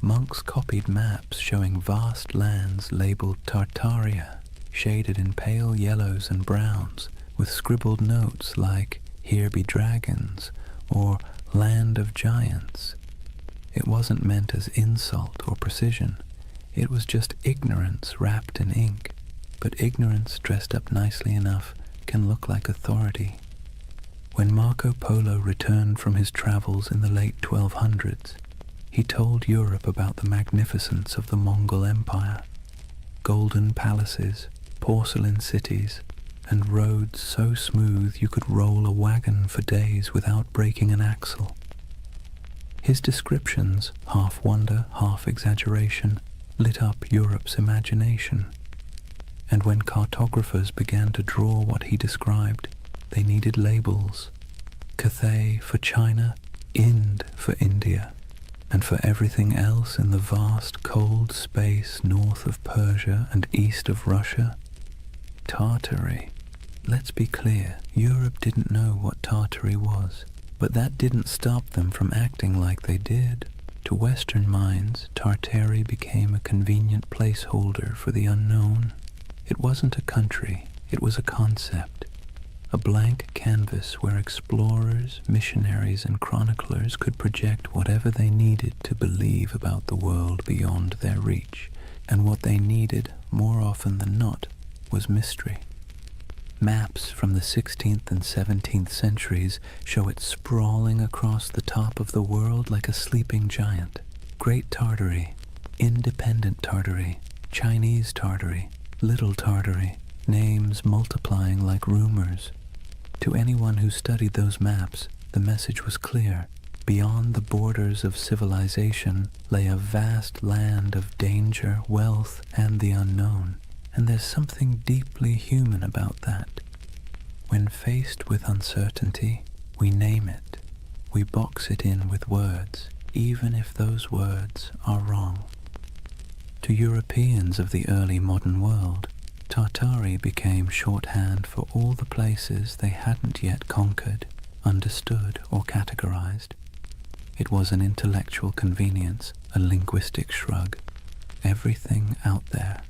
Monks copied maps showing vast lands labeled Tartaria, shaded in pale yellows and browns, with scribbled notes like, "Here be dragons," or "Land of Giants." It wasn't meant as insult or precision. It was just ignorance wrapped in ink, but ignorance dressed up nicely enough can look like authority. When Marco Polo returned from his travels in the late 1200s, he told Europe about the magnificence of the Mongol Empire. Golden palaces, porcelain cities, and roads so smooth you could roll a wagon for days without breaking an axle. His descriptions, half wonder, half exaggeration, lit up Europe's imagination. And when cartographers began to draw what he described, they needed labels. Cathay for China, Ind for India, and for everything else in the vast cold space north of Persia and east of Russia, Tartary. Let's be clear, Europe didn't know what Tartary was, but that didn't stop them from acting like they did. To Western minds, Tartary became a convenient placeholder for the unknown. It wasn't a country, it was a concept, a blank canvas where explorers, missionaries, and chroniclers could project whatever they needed to believe about the world beyond their reach, and what they needed, more often than not, was mystery. Maps from the 16th and 17th centuries show it sprawling across the top of the world like a sleeping giant. Great Tartary, Independent Tartary, Chinese Tartary, Little Tartary, names multiplying like rumors. To anyone who studied those maps, the message was clear. Beyond the borders of civilization lay a vast land of danger, wealth, and the unknown. And there's something deeply human about that. When faced with uncertainty, we name it. We box it in with words, even if those words are wrong. To Europeans of the early modern world, Tartary became shorthand for all the places they hadn't yet conquered, understood, or categorized. It was an intellectual convenience, a linguistic shrug. everything out there.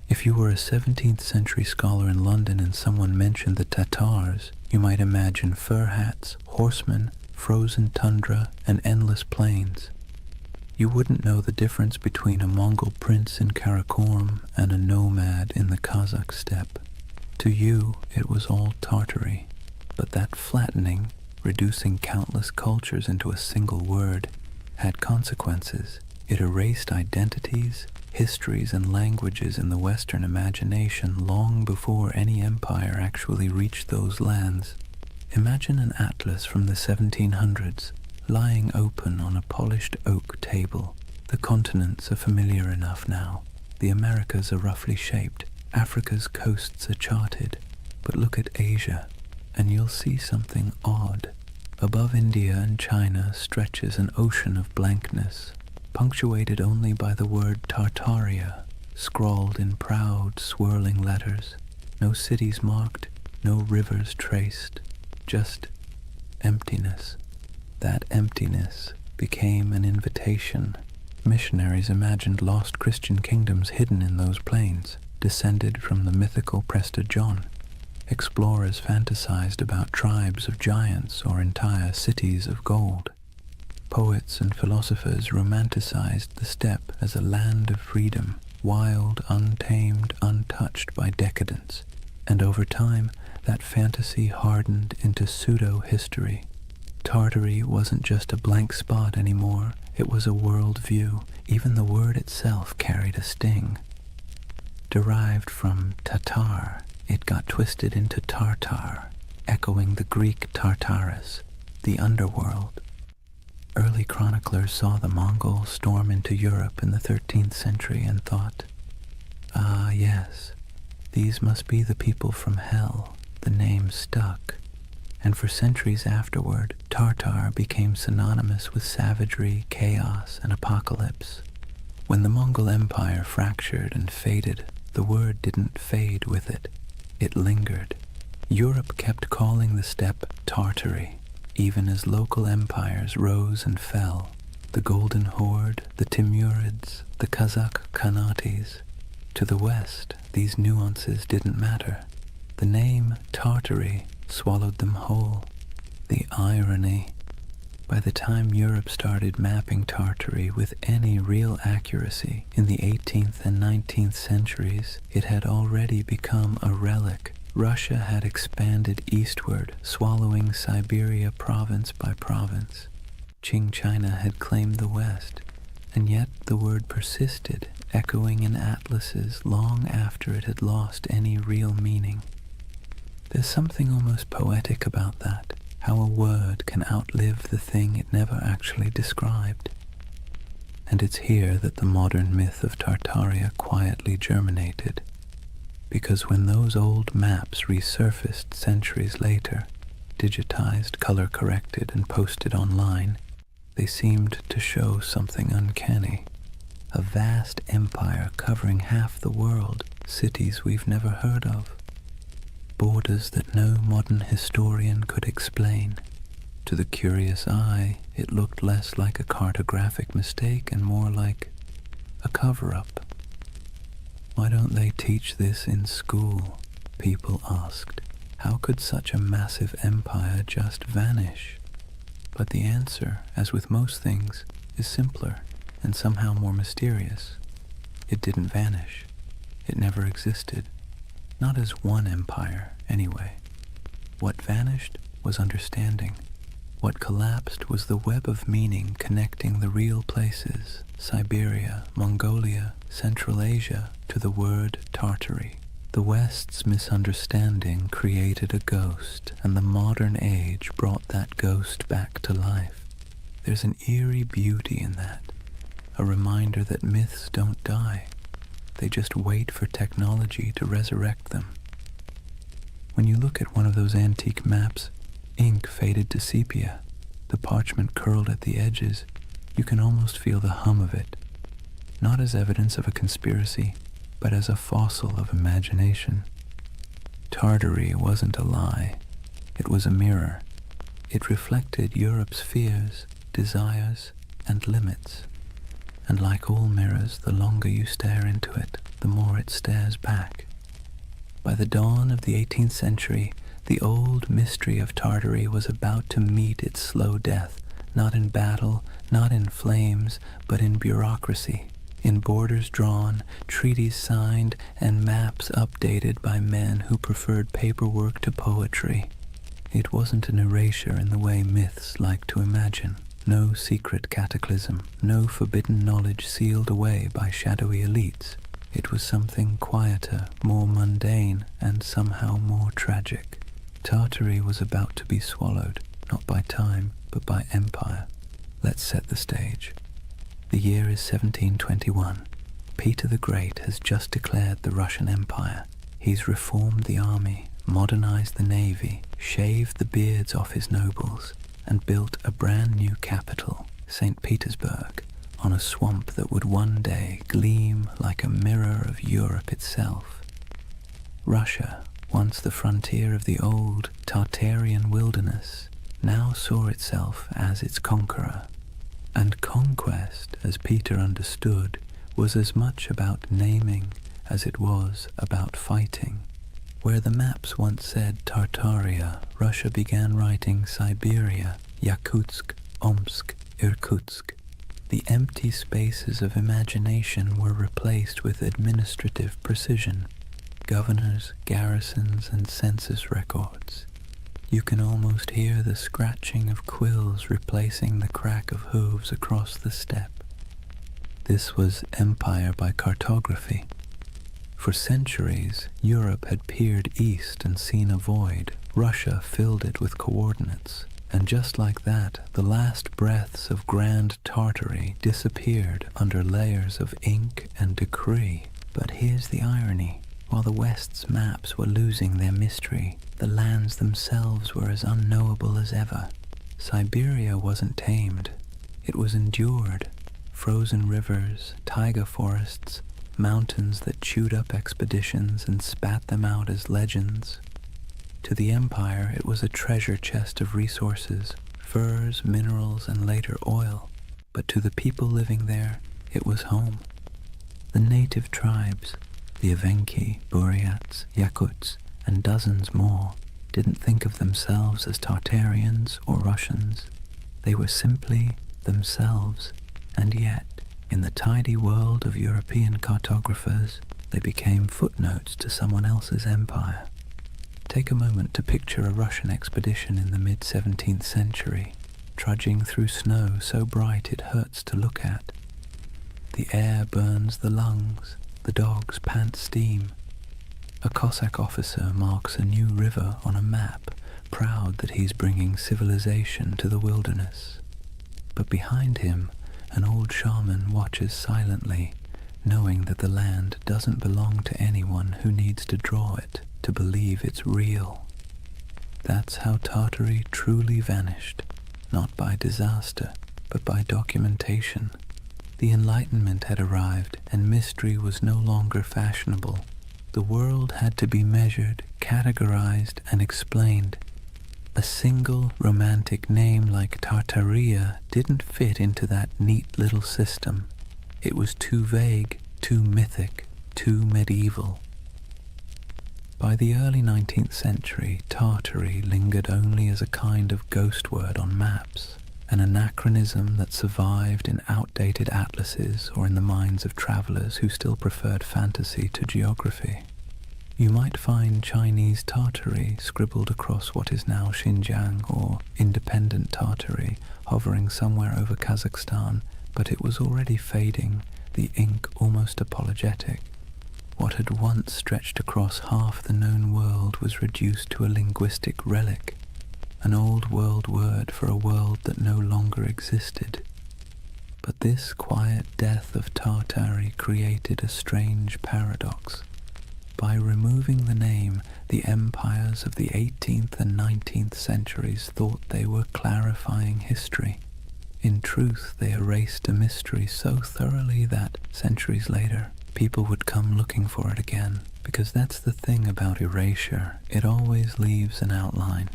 If you were a 17th century scholar in London and someone mentioned the Tatars, you might imagine fur hats, horsemen, frozen tundra, and endless plains. You wouldn't know the difference between a Mongol prince in Karakorum and a nomad in the Kazakh steppe. To you, it was all Tartary, but that flattening, reducing countless cultures into a single word, had consequences. It erased identities, histories, and languages in the Western imagination long before any empire actually reached those lands. Imagine an atlas from the 1700s, lying open on a polished oak table. The continents are familiar enough now. The Americas are roughly shaped. Africa's coasts are charted. But look at Asia, and you'll see something odd. Above India and China stretches an ocean of blankness, punctuated only by the word Tartaria, scrawled in proud, swirling letters. No cities marked, no rivers traced, just emptiness. That emptiness became an invitation. Missionaries imagined lost Christian kingdoms hidden in those plains, descended from the mythical Prester John. Explorers fantasized about tribes of giants or entire cities of gold. Poets and philosophers romanticized the steppe as a land of freedom, wild, untamed, untouched by decadence. And over time, that fantasy hardened into pseudo-history. Tartary wasn't just a blank spot anymore, it was a world view. Even the word itself carried a sting. Derived from Tatar, it got twisted into Tartar, echoing the Greek Tartarus, the underworld. Early chroniclers saw the Mongols storm into Europe in the 13th century and thought, "Ah, yes, these must be the people from hell." The name stuck, and for centuries afterward, Tartar became synonymous with savagery, chaos, and apocalypse. When the Mongol Empire fractured and faded, the word didn't fade with it. It lingered. Europe kept calling the steppe Tartary, even as local empires rose and fell. The Golden Horde, the Timurids, the Kazakh Khanates. To the west, these nuances didn't matter. The name Tartary swallowed them whole. The irony. By the time Europe started mapping Tartary with any real accuracy in the 18th and 19th centuries, it had already become a relic. Russia had expanded eastward, swallowing Siberia province by province. Qing China had claimed the west, and yet the word persisted, echoing in atlases long after it had lost any real meaning. There's something almost poetic about that, how a word can outlive the thing it never actually described. And it's here that the modern myth of Tartaria quietly germinated, because when those old maps resurfaced centuries later, digitized, color-corrected, and posted online, they seemed to show something uncanny. A vast empire covering half the world, cities we've never heard of. Borders that no modern historian could explain. To the curious eye, it looked less like a cartographic mistake and more like a cover-up. Why don't they teach this in school? People asked. How could such a massive empire just vanish? But the answer, as with most things, is simpler and somehow more mysterious. It didn't vanish. It never existed. Not as one empire, anyway. What vanished was understanding. What collapsed was the web of meaning connecting the real places, Siberia, Mongolia, Central Asia, to the word Tartary. The West's misunderstanding created a ghost, and the modern age brought that ghost back to life. There's an eerie beauty in that, a reminder that myths don't die. They just wait for technology to resurrect them. When you look at one of those antique maps, ink faded to sepia, the parchment curled at the edges, you can almost feel the hum of it, not as evidence of a conspiracy, but as a fossil of imagination. Tartary wasn't a lie. It was a mirror. It reflected Europe's fears, desires, and limits. and like all mirrors, the longer you stare into it, the more it stares back. By the dawn of the 18th century, the old mystery of Tartary was about to meet its slow death, not in battle, not in flames, but in bureaucracy, in borders drawn, treaties signed, and maps updated by men who preferred paperwork to poetry. It wasn't an erasure in the way myths like to imagine. No secret cataclysm, no forbidden knowledge sealed away by shadowy elites. It was something quieter, more mundane, and somehow more tragic. Tartary was about to be swallowed, not by time, but by empire. Let's set the stage. The year is 1721. Peter the Great has just declared the Russian Empire. He's reformed the army, modernized the navy, shaved the beards off his nobles, and built a brand new capital, St. Petersburg, on a swamp that would one day gleam like a mirror of Europe itself. Russia, once the frontier of the old Tartarian wilderness, now saw itself as its conqueror. And conquest, as Peter understood, was as much about naming as it was about fighting. Where the maps once said Tartaria, Russia began writing Siberia, Yakutsk, Omsk, Irkutsk. The empty spaces of imagination were replaced with administrative precision, governors, garrisons, and census records. You can almost hear the scratching of quills replacing the crack of hooves across the steppe. This was empire by cartography. For centuries, Europe had peered east and seen a void. Russia filled it with coordinates. And just like that, the last breaths of Grand Tartary disappeared under layers of ink and decree. But here's the irony. While the West's maps were losing their mystery, the lands themselves were as unknowable as ever. Siberia wasn't tamed. It was endured. Frozen rivers, taiga forests, mountains that chewed up expeditions and spat them out as legends. To the empire, it was a treasure chest of resources, furs, minerals, and later oil. But to the people living there, it was home. The native tribes, the Evenki, Buryats, Yakuts, and dozens more, didn't think of themselves as Tartarians or Russians. They were simply themselves, and yet, in the tidy world of European cartographers, they became footnotes to someone else's empire. Take a moment to picture a Russian expedition in the mid-17th century, trudging through snow so bright it hurts to look at. The air burns the lungs, the dogs pant steam. A Cossack officer marks a new river on a map, proud that he's bringing civilization to the wilderness. But behind him, an old shaman watches silently, knowing that the land doesn't belong to anyone who needs to draw it to believe it's real. That's how Tartary truly vanished, not by disaster, but by documentation. The Enlightenment had arrived, and mystery was no longer fashionable. The world had to be measured, categorized, and explained. A single romantic name like Tartaria didn't fit into that neat little system. It was too vague, too mythic, too medieval. By the early 19th century, Tartary lingered only as a kind of ghost word on maps, an anachronism that survived in outdated atlases or in the minds of travelers who still preferred fantasy to geography. You might find Chinese Tartary scribbled across what is now Xinjiang, or independent Tartary hovering somewhere over Kazakhstan, but it was already fading, the ink almost apologetic. What had once stretched across half the known world was reduced to a linguistic relic, an old world word for a world that no longer existed. But this quiet death of Tartary created a strange paradox. By removing the name, the empires of the 18th and 19th centuries thought they were clarifying history. In truth, they erased a mystery so thoroughly that, centuries later, people would come looking for it again. Because that's the thing about erasure, it always leaves an outline.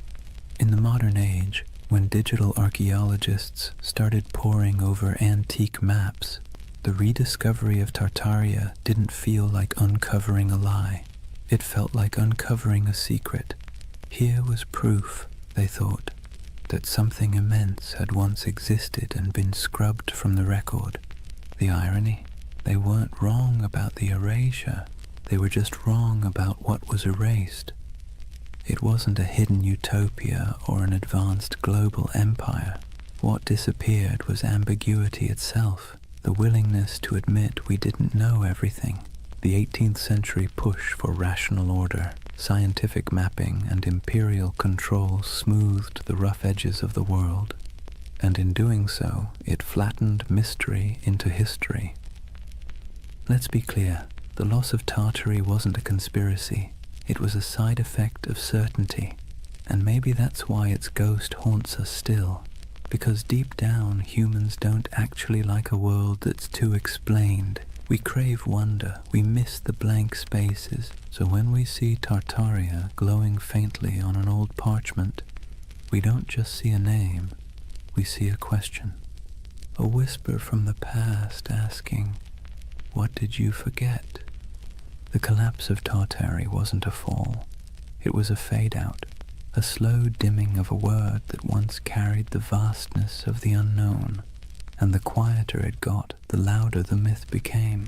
In the modern age, when digital archaeologists started poring over antique maps, The rediscovery of Tartaria didn't feel like uncovering a lie. It felt like uncovering a secret. Here was proof, they thought, that something immense had once existed and been scrubbed from the record. The irony? They weren't wrong about the erasure. They were just wrong about what was erased. It wasn't a hidden utopia or an advanced global empire. What disappeared was ambiguity itself, the willingness to admit we didn't know everything. The 18th century push for rational order, scientific mapping, and imperial control smoothed the rough edges of the world, and in doing so, it flattened mystery into history. Let's be clear, the loss of Tartary wasn't a conspiracy. It was a side effect of certainty, and maybe that's why its ghost haunts us still, because deep down humans don't actually like a world that's too explained. We crave wonder, we miss the blank spaces, so when we see Tartaria glowing faintly on an old parchment, we don't just see a name, we see a question. A whisper from the past asking, "What did you forget?" The collapse of Tartary wasn't a fall. It was a fade-out, a slow dimming of a word that once carried the vastness of the unknown, and the quieter it got, the louder the myth became.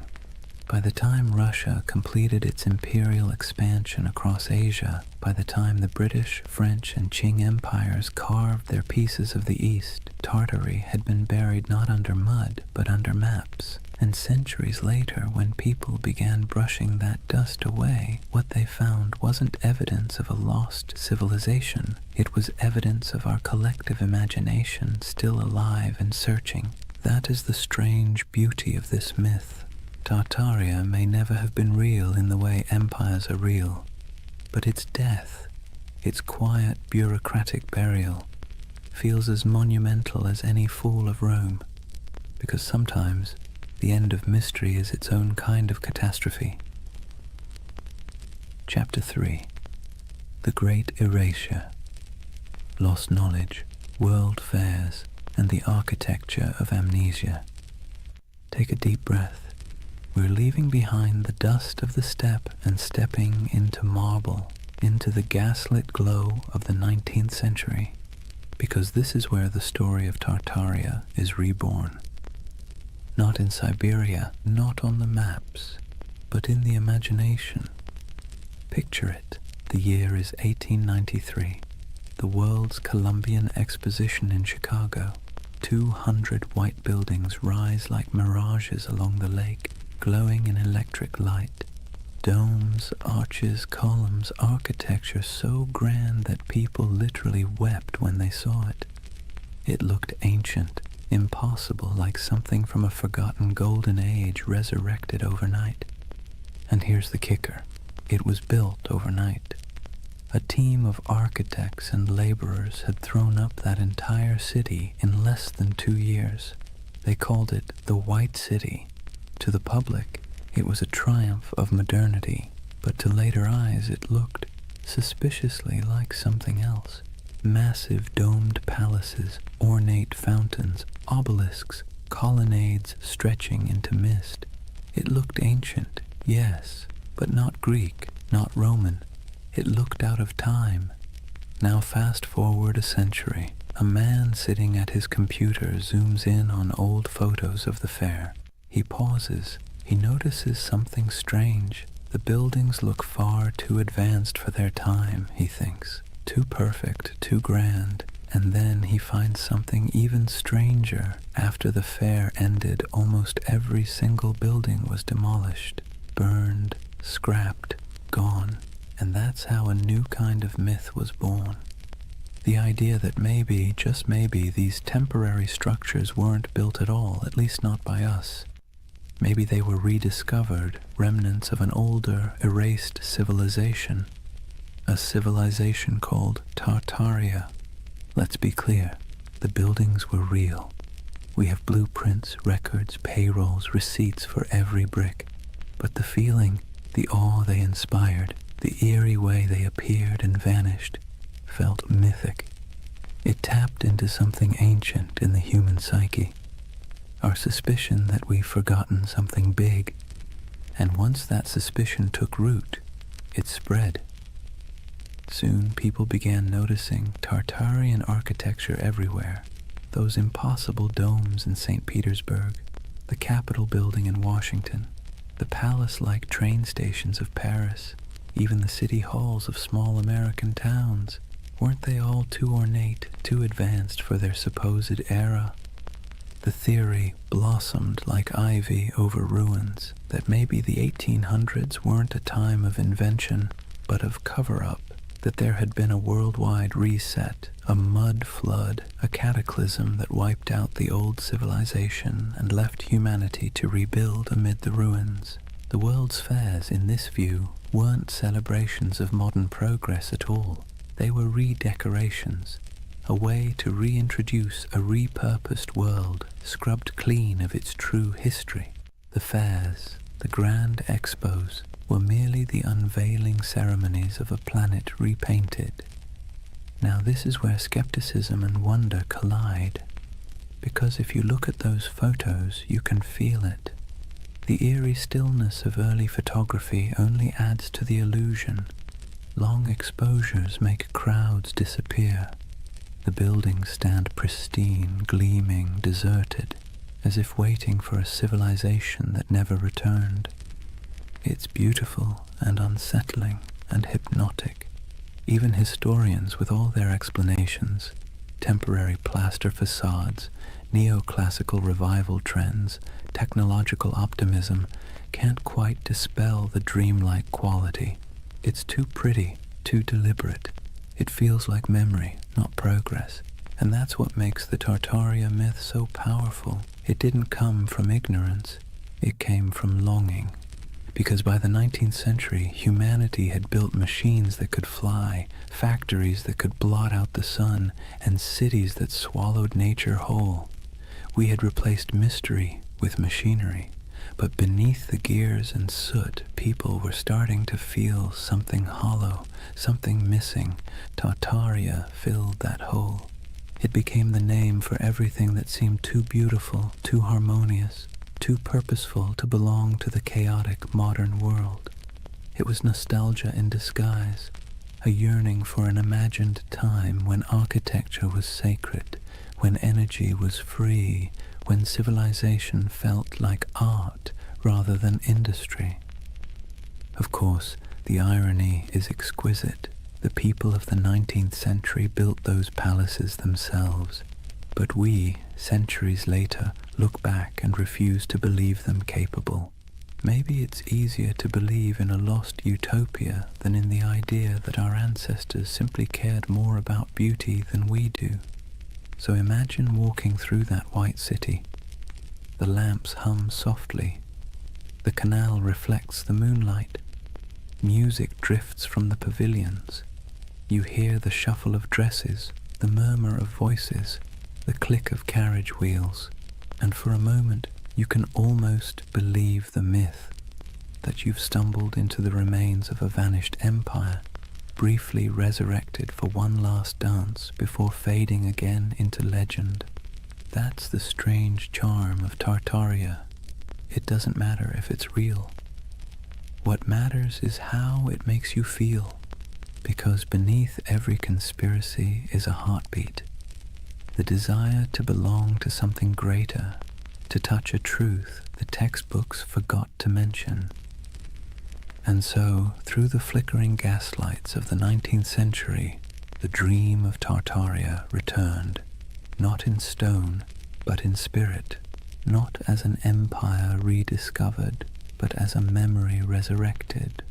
By the time Russia completed its imperial expansion across Asia, by the time the British, French, and Qing empires carved their pieces of the East, Tartary had been buried not under mud, but under maps. And centuries later, when people began brushing that dust away, what they found wasn't evidence of a lost civilization. It was evidence of our collective imagination still alive and searching. That is the strange beauty of this myth. Tartaria may never have been real in the way empires are real, but its death, its quiet bureaucratic burial, feels as monumental as any fall of Rome, because sometimes the end of mystery is its own kind of catastrophe. Chapter 3. The Great Erasure. Lost knowledge, world fairs, and the architecture of amnesia. Take a deep breath. We're leaving behind the dust of the steppe and stepping into marble, into the gaslit glow of the 19th century, because this is where the story of Tartaria is reborn. Not in Siberia, not on the maps, but in the imagination. Picture it. The year is 1893. The World's Columbian Exposition in Chicago. 200 white buildings rise like mirages along the lake, glowing in electric light. Domes, arches, columns, architecture so grand that people literally wept when they saw it. It looked ancient, impossible, like something from a forgotten golden age resurrected overnight. And here's the kicker. It was built overnight. A team of architects and laborers had thrown up that entire city in less than 2 years. They called it the White City. To the public, it was a triumph of modernity, but to later eyes it looked suspiciously like something else. Massive domed palaces, ornate fountains, obelisks, colonnades stretching into mist. It looked ancient, yes, but not Greek, not Roman. It looked out of time. Now fast forward a century. A man sitting at his computer zooms in on old photos of the fair. He pauses. He notices something strange. The buildings look far too advanced for their time, he thinks. Too perfect, too grand. And then he finds something even stranger. After the fair ended, almost every single building was demolished, burned, scrapped, gone. And that's how a new kind of myth was born. The idea that maybe, just maybe, these temporary structures weren't built at all, at least not by us. Maybe they were rediscovered, remnants of an older, erased civilization. A civilization called Tartaria. Let's be clear, the buildings were real. We have blueprints, records, payrolls, receipts for every brick. But the feeling, the awe they inspired, the eerie way they appeared and vanished, felt mythic. It tapped into something ancient in the human psyche. our suspicion that we've forgotten something big. And once that suspicion took root, it spread. Soon people began noticing Tartarian architecture everywhere. Those impossible domes in St. Petersburg, the Capitol building in Washington, the palace-like train stations of Paris, even the city halls of small American towns. Weren't they all too ornate, too advanced for their supposed era? The theory blossomed like ivy over ruins that maybe the 1800s weren't a time of invention, but of cover-up, that there had been a worldwide reset, a mud flood, a cataclysm that wiped out the old civilization and left humanity to rebuild amid the ruins. The world's fairs, in this view, weren't celebrations of modern progress at all. They were redecorations, a way to reintroduce a repurposed world, scrubbed clean of its true history. The fairs, the grand expos, were merely the unveiling ceremonies of a planet repainted. Now this is where skepticism and wonder collide, because if you look at those photos, you can feel it. The eerie stillness of early photography only adds to the illusion. Long exposures make crowds disappear. The buildings stand pristine, gleaming, deserted, as if waiting for a civilization that never returned. It's beautiful and unsettling and hypnotic. Even historians, with all their explanations, temporary plaster facades, neoclassical revival trends, technological optimism, can't quite dispel the dreamlike quality. It's too pretty, too deliberate. It feels like memory, not progress. And that's what makes the Tartaria myth so powerful. It didn't come from ignorance, it came from longing. Because by the 19th century, humanity had built machines that could fly, factories that could blot out the sun, and cities that swallowed nature whole. We had replaced mystery with machinery, but beneath the gears and soot, people were starting to feel something hollow, something missing. Tartaria filled that hole. It became the name for everything that seemed too beautiful, too harmonious, too purposeful to belong to the chaotic modern world. It was nostalgia in disguise, a yearning for an imagined time when architecture was sacred, when energy was free, when civilization felt like art rather than industry. Of course, the irony is exquisite. The people of the 19th century built those palaces themselves, but we, centuries later, look back and refuse to believe them capable. Maybe it's easier to believe in a lost utopia than in the idea that our ancestors simply cared more about beauty than we do. So imagine walking through that white city. The lamps hum softly. The canal reflects the moonlight. Music drifts from the pavilions. You hear the shuffle of dresses, the murmur of voices, the click of carriage wheels, and for a moment you can almost believe the myth that you've stumbled into the remains of a vanished empire, briefly resurrected for one last dance before fading again into legend. That's the strange charm of Tartaria. It doesn't matter if it's real. What matters is how it makes you feel, because beneath every conspiracy is a heartbeat, the desire to belong to something greater, to touch a truth the textbooks forgot to mention. And so, through the flickering gaslights of the 19th century, the dream of Tartaria returned, not in stone, but in spirit, not as an empire rediscovered, but as a memory resurrected.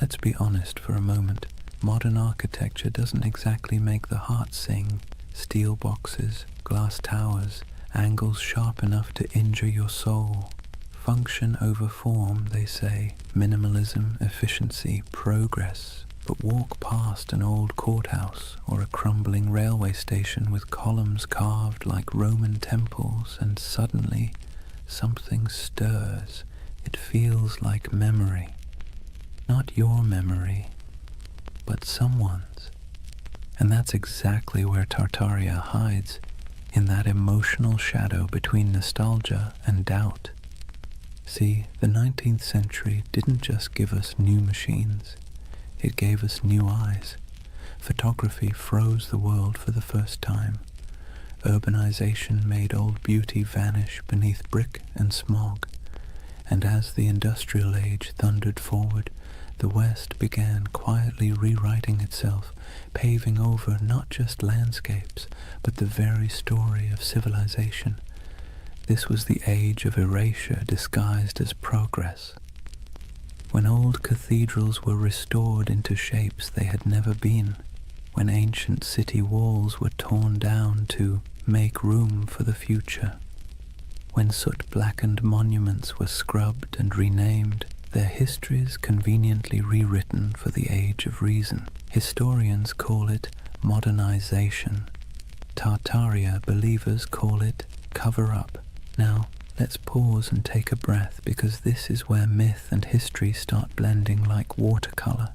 Let's be honest for a moment. Modern architecture doesn't exactly make the heart sing. Steel boxes, glass towers, angles sharp enough to injure your soul. Function over form, they say. Minimalism, efficiency, progress. But walk past an old courthouse or a crumbling railway station with columns carved like Roman temples, and suddenly something stirs. It feels like memory. Not your memory, but someone's. And that's exactly where Tartaria hides, in that emotional shadow between nostalgia and doubt. See, the 19th century didn't just give us new machines, it gave us new eyes. Photography froze the world for the first time. Urbanization made old beauty vanish beneath brick and smog. And as the industrial age thundered forward, the West began quietly rewriting itself, paving over not just landscapes, but the very story of civilization. This was the age of erasure disguised as progress. When old cathedrals were restored into shapes they had never been, when ancient city walls were torn down to make room for the future, when soot-blackened monuments were scrubbed and renamed, their histories conveniently rewritten for the age of reason. Historians call it modernization. Tartaria believers call it cover-up. Now, let's pause and take a breath, because this is where myth and history start blending like watercolor.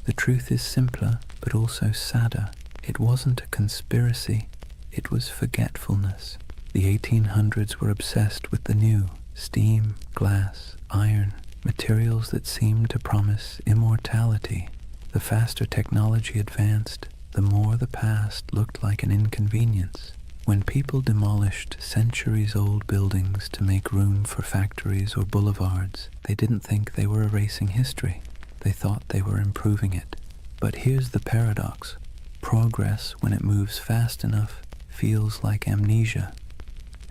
The truth is simpler, but also sadder. It wasn't a conspiracy, it was forgetfulness. The 1800s were obsessed with the new: steam, glass, iron, materials that seemed to promise immortality. The faster technology advanced, the more the past looked like an inconvenience. When people demolished centuries-old buildings to make room for factories or boulevards, they didn't think they were erasing history. They thought they were improving it. But here's the paradox. Progress, when it moves fast enough, feels like amnesia.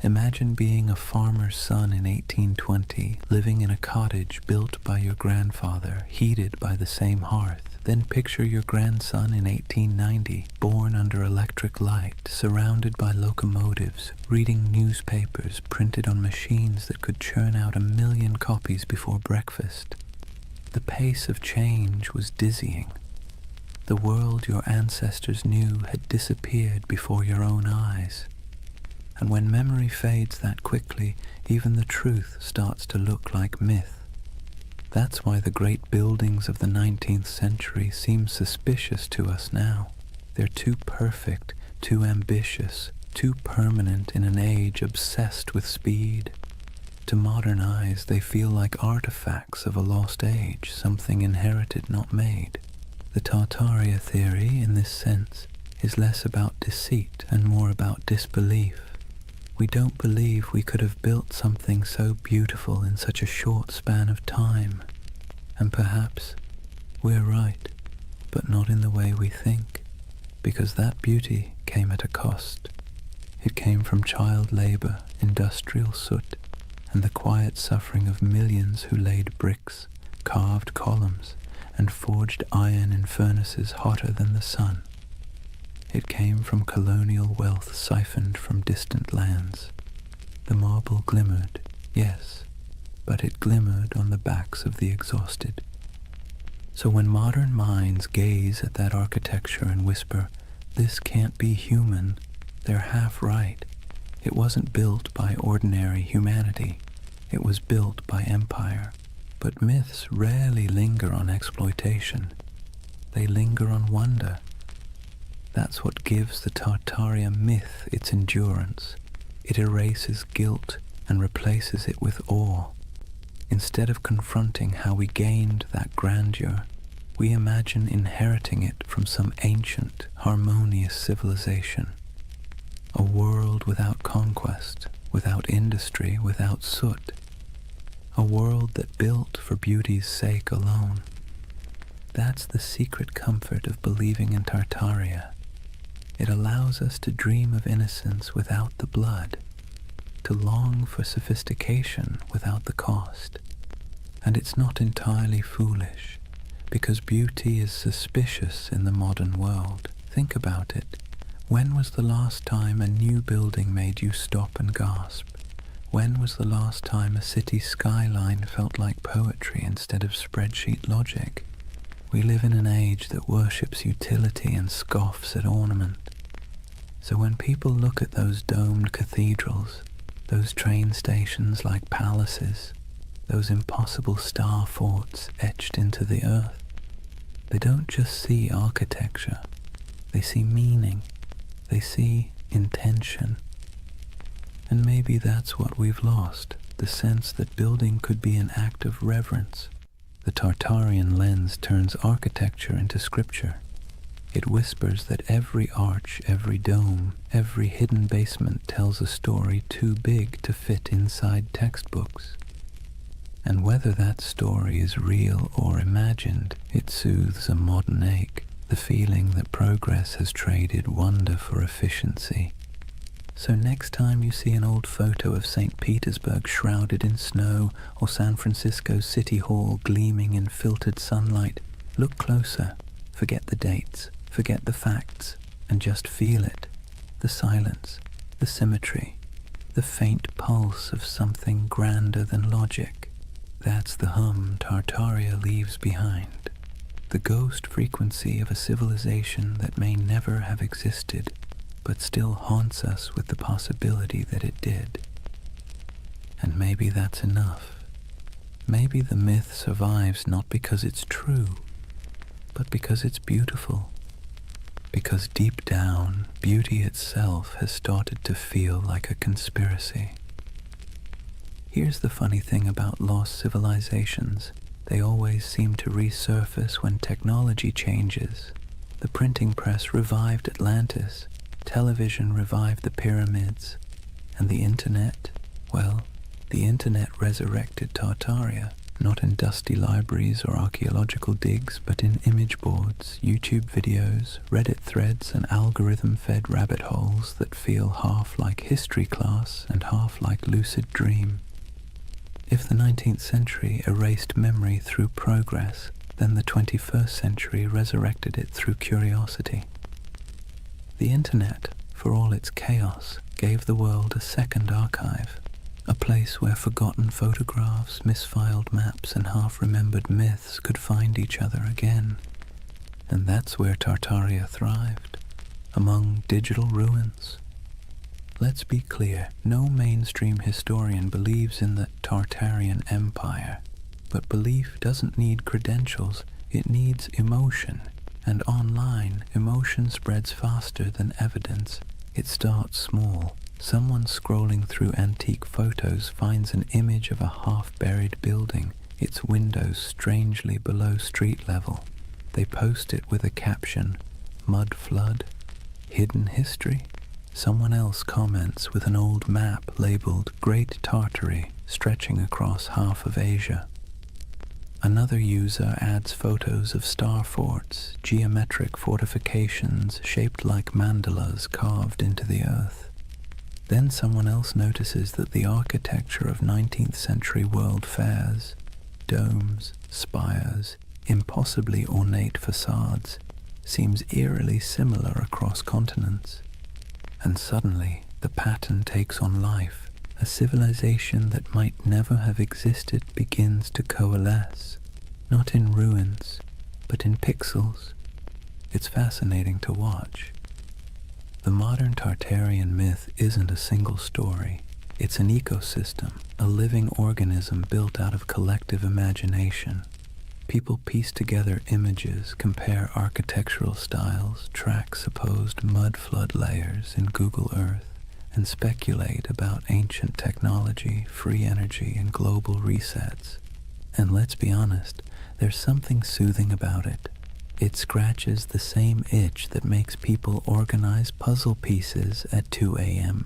Imagine being a farmer's son in 1820, living in a cottage built by your grandfather, heated by the same hearth. Then picture your grandson in 1890, born under electric light, surrounded by locomotives, reading newspapers printed on machines that could churn out 1 million copies before breakfast. The pace of change was dizzying. The world your ancestors knew had disappeared before your own eyes. And when memory fades that quickly, even the truth starts to look like myth. That's why the great buildings of the 19th century seem suspicious to us now. They're too perfect, too ambitious, too permanent in an age obsessed with speed. To modern eyes, they feel like artifacts of a lost age, something inherited, not made. The Tartaria theory, in this sense, is less about deceit and more about disbelief. We don't believe we could have built something so beautiful in such a short span of time. And perhaps we're right, but not in the way we think, because that beauty came at a cost. It came from child labor, industrial soot, and the quiet suffering of millions who laid bricks, carved columns, and forged iron in furnaces hotter than the sun. It came from colonial wealth siphoned from distant lands. The marble glimmered, yes, but it glimmered on the backs of the exhausted. So when modern minds gaze at that architecture and whisper, "This can't be human," they're half right. It wasn't built by ordinary humanity. It was built by empire. But myths rarely linger on exploitation. They linger on wonder. That's what gives the Tartaria myth its endurance. It erases guilt and replaces it with awe. Instead of confronting how we gained that grandeur, we imagine inheriting it from some ancient, harmonious civilization. A world without conquest, without industry, without soot. A world that built for beauty's sake alone. That's the secret comfort of believing in Tartaria. It allows us to dream of innocence without the blood, to long for sophistication without the cost. And it's not entirely foolish, because beauty is suspicious in the modern world. Think about it. When was the last time a new building made you stop and gasp? When was the last time a city skyline felt like poetry instead of spreadsheet logic? We live in an age that worships utility and scoffs at ornament. So when people look at those domed cathedrals, those train stations like palaces, those impossible star forts etched into the earth, they don't just see architecture, they see meaning, they see intention. And maybe that's what we've lost, the sense that building could be an act of reverence. The Tartarian lens turns architecture into scripture. It whispers that every arch, every dome, every hidden basement tells a story too big to fit inside textbooks. And whether that story is real or imagined, it soothes a modern ache, the feeling that progress has traded wonder for efficiency. So next time you see an old photo of St. Petersburg shrouded in snow or San Francisco City Hall gleaming in filtered sunlight, look closer, forget the dates, forget the facts, and just feel it. The silence, the symmetry, the faint pulse of something grander than logic. That's the hum Tartaria leaves behind. The ghost frequency of a civilization that may never have existed, but still haunts us with the possibility that it did. And maybe that's enough. Maybe the myth survives not because it's true, but because it's beautiful. Because deep down, beauty itself has started to feel like a conspiracy. Here's the funny thing about lost civilizations. They always seem to resurface when technology changes. The printing press revived Atlantis, television revived the pyramids, and the internet, well, the internet resurrected Tartaria, not in dusty libraries or archaeological digs, but in image boards, YouTube videos, Reddit threads, and algorithm-fed rabbit holes that feel half like history class and half like lucid dream. If the 19th century erased memory through progress, then the 21st century resurrected it through curiosity. The internet, for all its chaos, gave the world a second archive, a place where forgotten photographs, misfiled maps, and half-remembered myths could find each other again. And that's where Tartaria thrived, among digital ruins. Let's be clear, no mainstream historian believes in the Tartarian Empire, but belief doesn't need credentials, it needs emotion. And online, emotion spreads faster than evidence. It starts small. Someone scrolling through antique photos finds an image of a half-buried building, its windows strangely below street level. They post it with a caption, "Mud flood? Hidden history?" Someone else comments with an old map labeled Great Tartary, stretching across half of Asia. Another user adds photos of star forts, geometric fortifications shaped like mandalas carved into the earth. Then someone else notices that the architecture of 19th century world fairs, domes, spires, impossibly ornate facades, seems eerily similar across continents. And suddenly, the pattern takes on life. A civilization that might never have existed begins to coalesce, not in ruins, but in pixels. It's fascinating to watch. The modern Tartarian myth isn't a single story. It's an ecosystem, a living organism built out of collective imagination. People piece together images, compare architectural styles, track supposed mud flood layers in Google Earth, and speculate about ancient technology, free energy, and global resets. And let's be honest, there's something soothing about it. It scratches the same itch that makes people organize puzzle pieces at 2 a.m.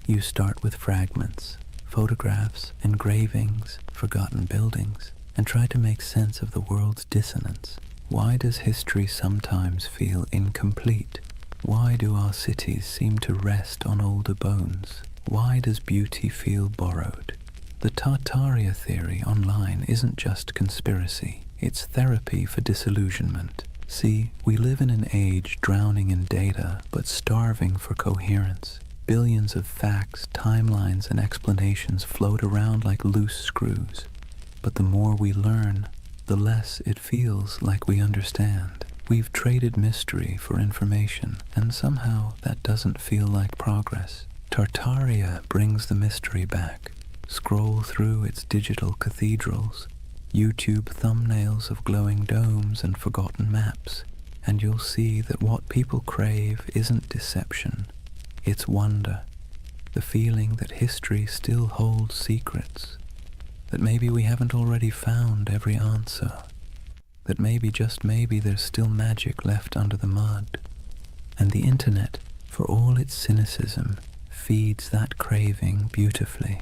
You start with fragments, photographs, engravings, forgotten buildings, and try to make sense of the world's dissonance. Why does history sometimes feel incomplete? Why do our cities seem to rest on older bones? Why does beauty feel borrowed? The Tartaria theory online isn't just conspiracy, it's therapy for disillusionment. See, we live in an age drowning in data but starving for coherence. Billions of facts, timelines, and explanations float around like loose screws. But the more we learn, the less it feels like we understand. We've traded mystery for information, and somehow that doesn't feel like progress. Tartaria brings the mystery back. Scroll through its digital cathedrals, YouTube thumbnails of glowing domes and forgotten maps, and you'll see that what people crave isn't deception, it's wonder. the feeling that history still holds secrets, that maybe we haven't already found every answer, that maybe, just maybe, there's still magic left under the mud. And the internet, for all its cynicism, feeds that craving beautifully.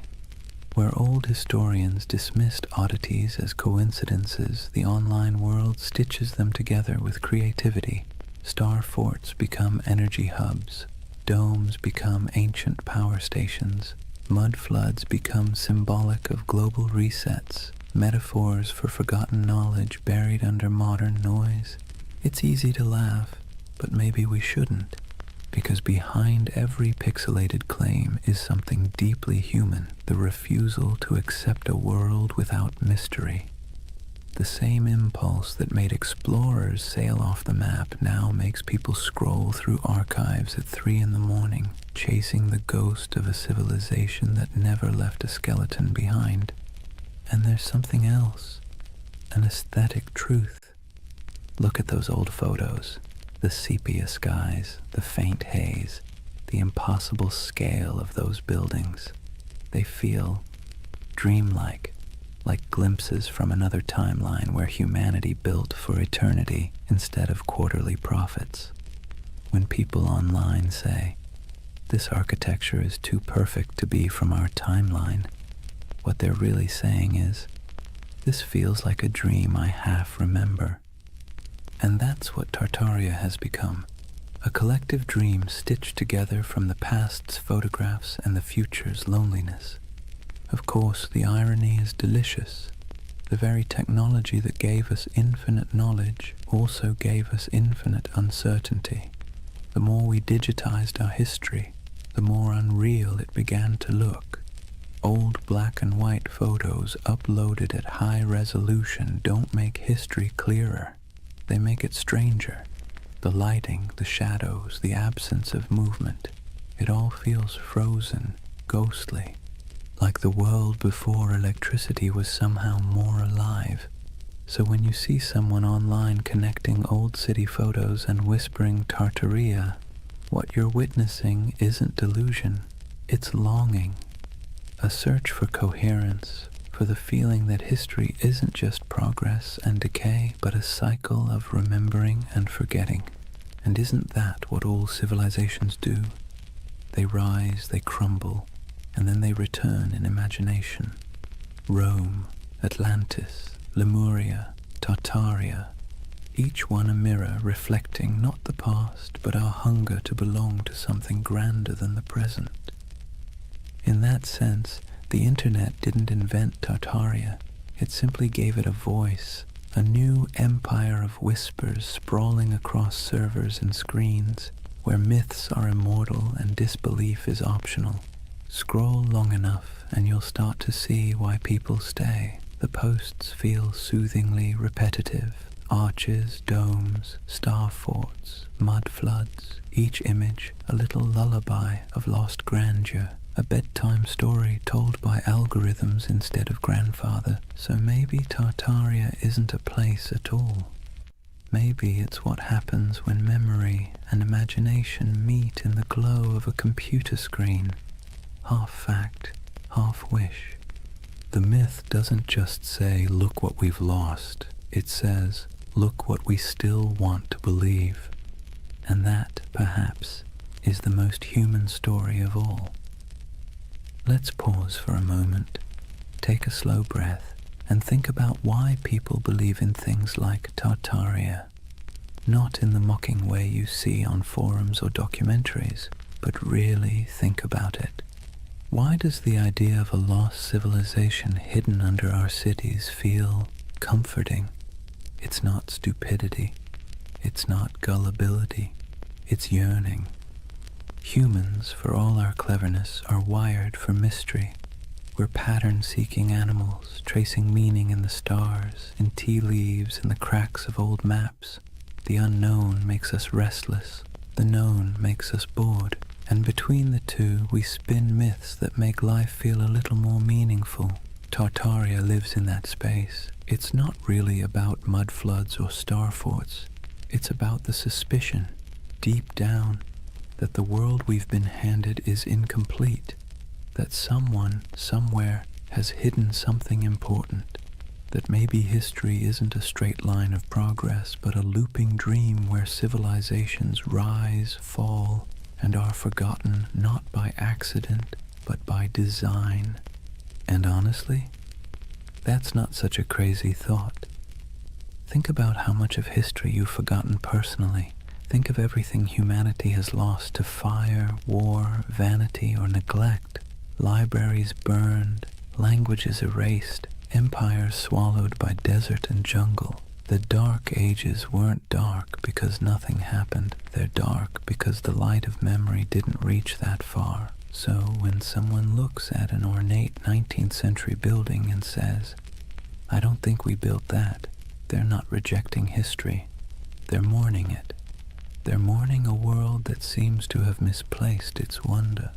Where old historians dismissed oddities as coincidences, the online world stitches them together with creativity. Star forts become energy hubs, domes become ancient power stations, mud floods become symbolic of global resets, metaphors for forgotten knowledge buried under modern noise. It's easy to laugh, but maybe we shouldn't, because behind every pixelated claim is something deeply human, the refusal to accept a world without mystery. The same impulse that made explorers sail off the map now makes people scroll through archives at 3 in the morning, chasing the ghost of a civilization that never left a skeleton behind. And there's something else, an aesthetic truth. Look at those old photos, the sepia skies, the faint haze, the impossible scale of those buildings. They feel dreamlike, like glimpses from another timeline where humanity built for eternity instead of quarterly profits. When people online say, "This architecture is too perfect to be from our timeline," what they're really saying is, "This feels like a dream I half remember." And that's what Tartaria has become, a collective dream stitched together from the past's photographs and the future's loneliness. Of course, the irony is delicious. The very technology that gave us infinite knowledge also gave us infinite uncertainty. The more we digitized our history, the more unreal it began to look. Old black and white photos uploaded at high resolution don't make history clearer. They make it stranger. The lighting, the shadows, the absence of movement, it all feels frozen, ghostly, like the world before electricity was somehow more alive. So when you see someone online connecting old city photos and whispering Tartaria, what you're witnessing isn't delusion, it's longing, a search for coherence, for the feeling that history isn't just progress and decay, but a cycle of remembering and forgetting. And isn't that what all civilizations do? They rise, they crumble, and then they return in imagination. Rome, Atlantis, Lemuria, Tartaria, each one a mirror reflecting not the past, but our hunger to belong to something grander than the present. In that sense, the internet didn't invent Tartaria. It simply gave it a voice, a new empire of whispers sprawling across servers and screens, where myths are immortal and disbelief is optional. Scroll long enough and you'll start to see why people stay. The posts feel soothingly repetitive. Arches, domes, star forts, mud floods, each image a little lullaby of lost grandeur, a bedtime story told by algorithms instead of grandfather. So maybe Tartaria isn't a place at all. Maybe it's what happens when memory and imagination meet in the glow of a computer screen. Half fact, half wish. The myth doesn't just say, "Look what we've lost." It says, "Look what we still want to believe." And that, perhaps, is the most human story of all. Let's pause for a moment, take a slow breath, and think about why people believe in things like Tartaria. Not in the mocking way you see on forums or documentaries, but really think about it. Why does the idea of a lost civilization hidden under our cities feel comforting? It's not stupidity. It's not gullibility. It's yearning. Humans, for all our cleverness, are wired for mystery. We're pattern-seeking animals, tracing meaning in the stars, in tea leaves, in the cracks of old maps. The unknown makes us restless. The known makes us bored. And between the two, we spin myths that make life feel a little more meaningful. Tartaria lives in that space. It's not really about mud floods or star forts. It's about the suspicion, deep down, that the world we've been handed is incomplete, that someone, somewhere, has hidden something important, that maybe history isn't a straight line of progress, but a looping dream where civilizations rise, fall, and are forgotten not by accident, but by design. And honestly, that's not such a crazy thought. Think about how much of history you've forgotten personally. Think of everything humanity has lost to fire, war, vanity, or neglect. Libraries burned, languages erased, empires swallowed by desert and jungle. The dark ages weren't dark because nothing happened. They're dark because the light of memory didn't reach that far. So when someone looks at an ornate 19th century building and says, "I don't think we built that," they're not rejecting history. They're mourning it. They're mourning a world that seems to have misplaced its wonder.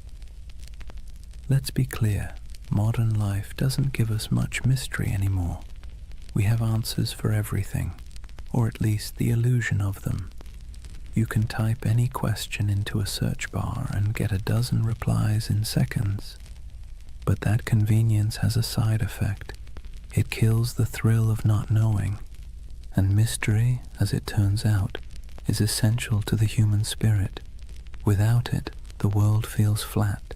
Let's be clear, modern life doesn't give us much mystery anymore. We have answers for everything, or at least the illusion of them. You can type any question into a search bar and get a dozen replies in seconds. But that convenience has a side effect. It kills the thrill of not knowing. And mystery, as it turns out, is essential to the human spirit. Without it, the world feels flat.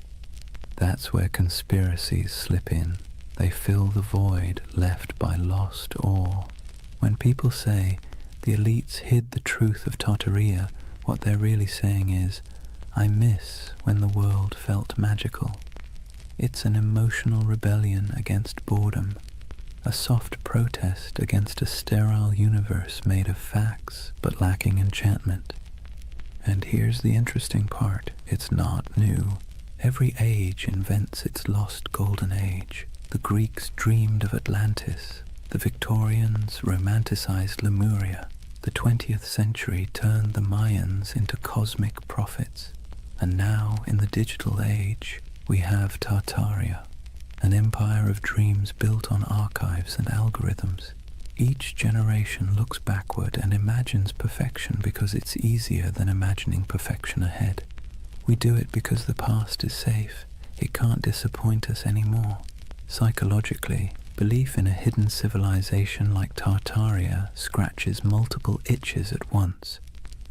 That's where conspiracies slip in. They fill the void left by lost awe. When people say, the elites hid the truth of Tartaria, what they're really saying is, I miss when the world felt magical. It's an emotional rebellion against boredom, a soft protest against a sterile universe made of facts but lacking enchantment. And here's the interesting part, it's not new. Every age invents its lost golden age. The Greeks dreamed of Atlantis, the Victorians romanticized Lemuria, the 20th century turned the Mayans into cosmic prophets, and now in the digital age we have Tartaria, an empire of dreams built on archives and algorithms. Each generation looks backward and imagines perfection because it's easier than imagining perfection ahead. We do it because the past is safe. It can't disappoint us anymore. Psychologically, belief in a hidden civilization like Tartaria scratches multiple itches at once.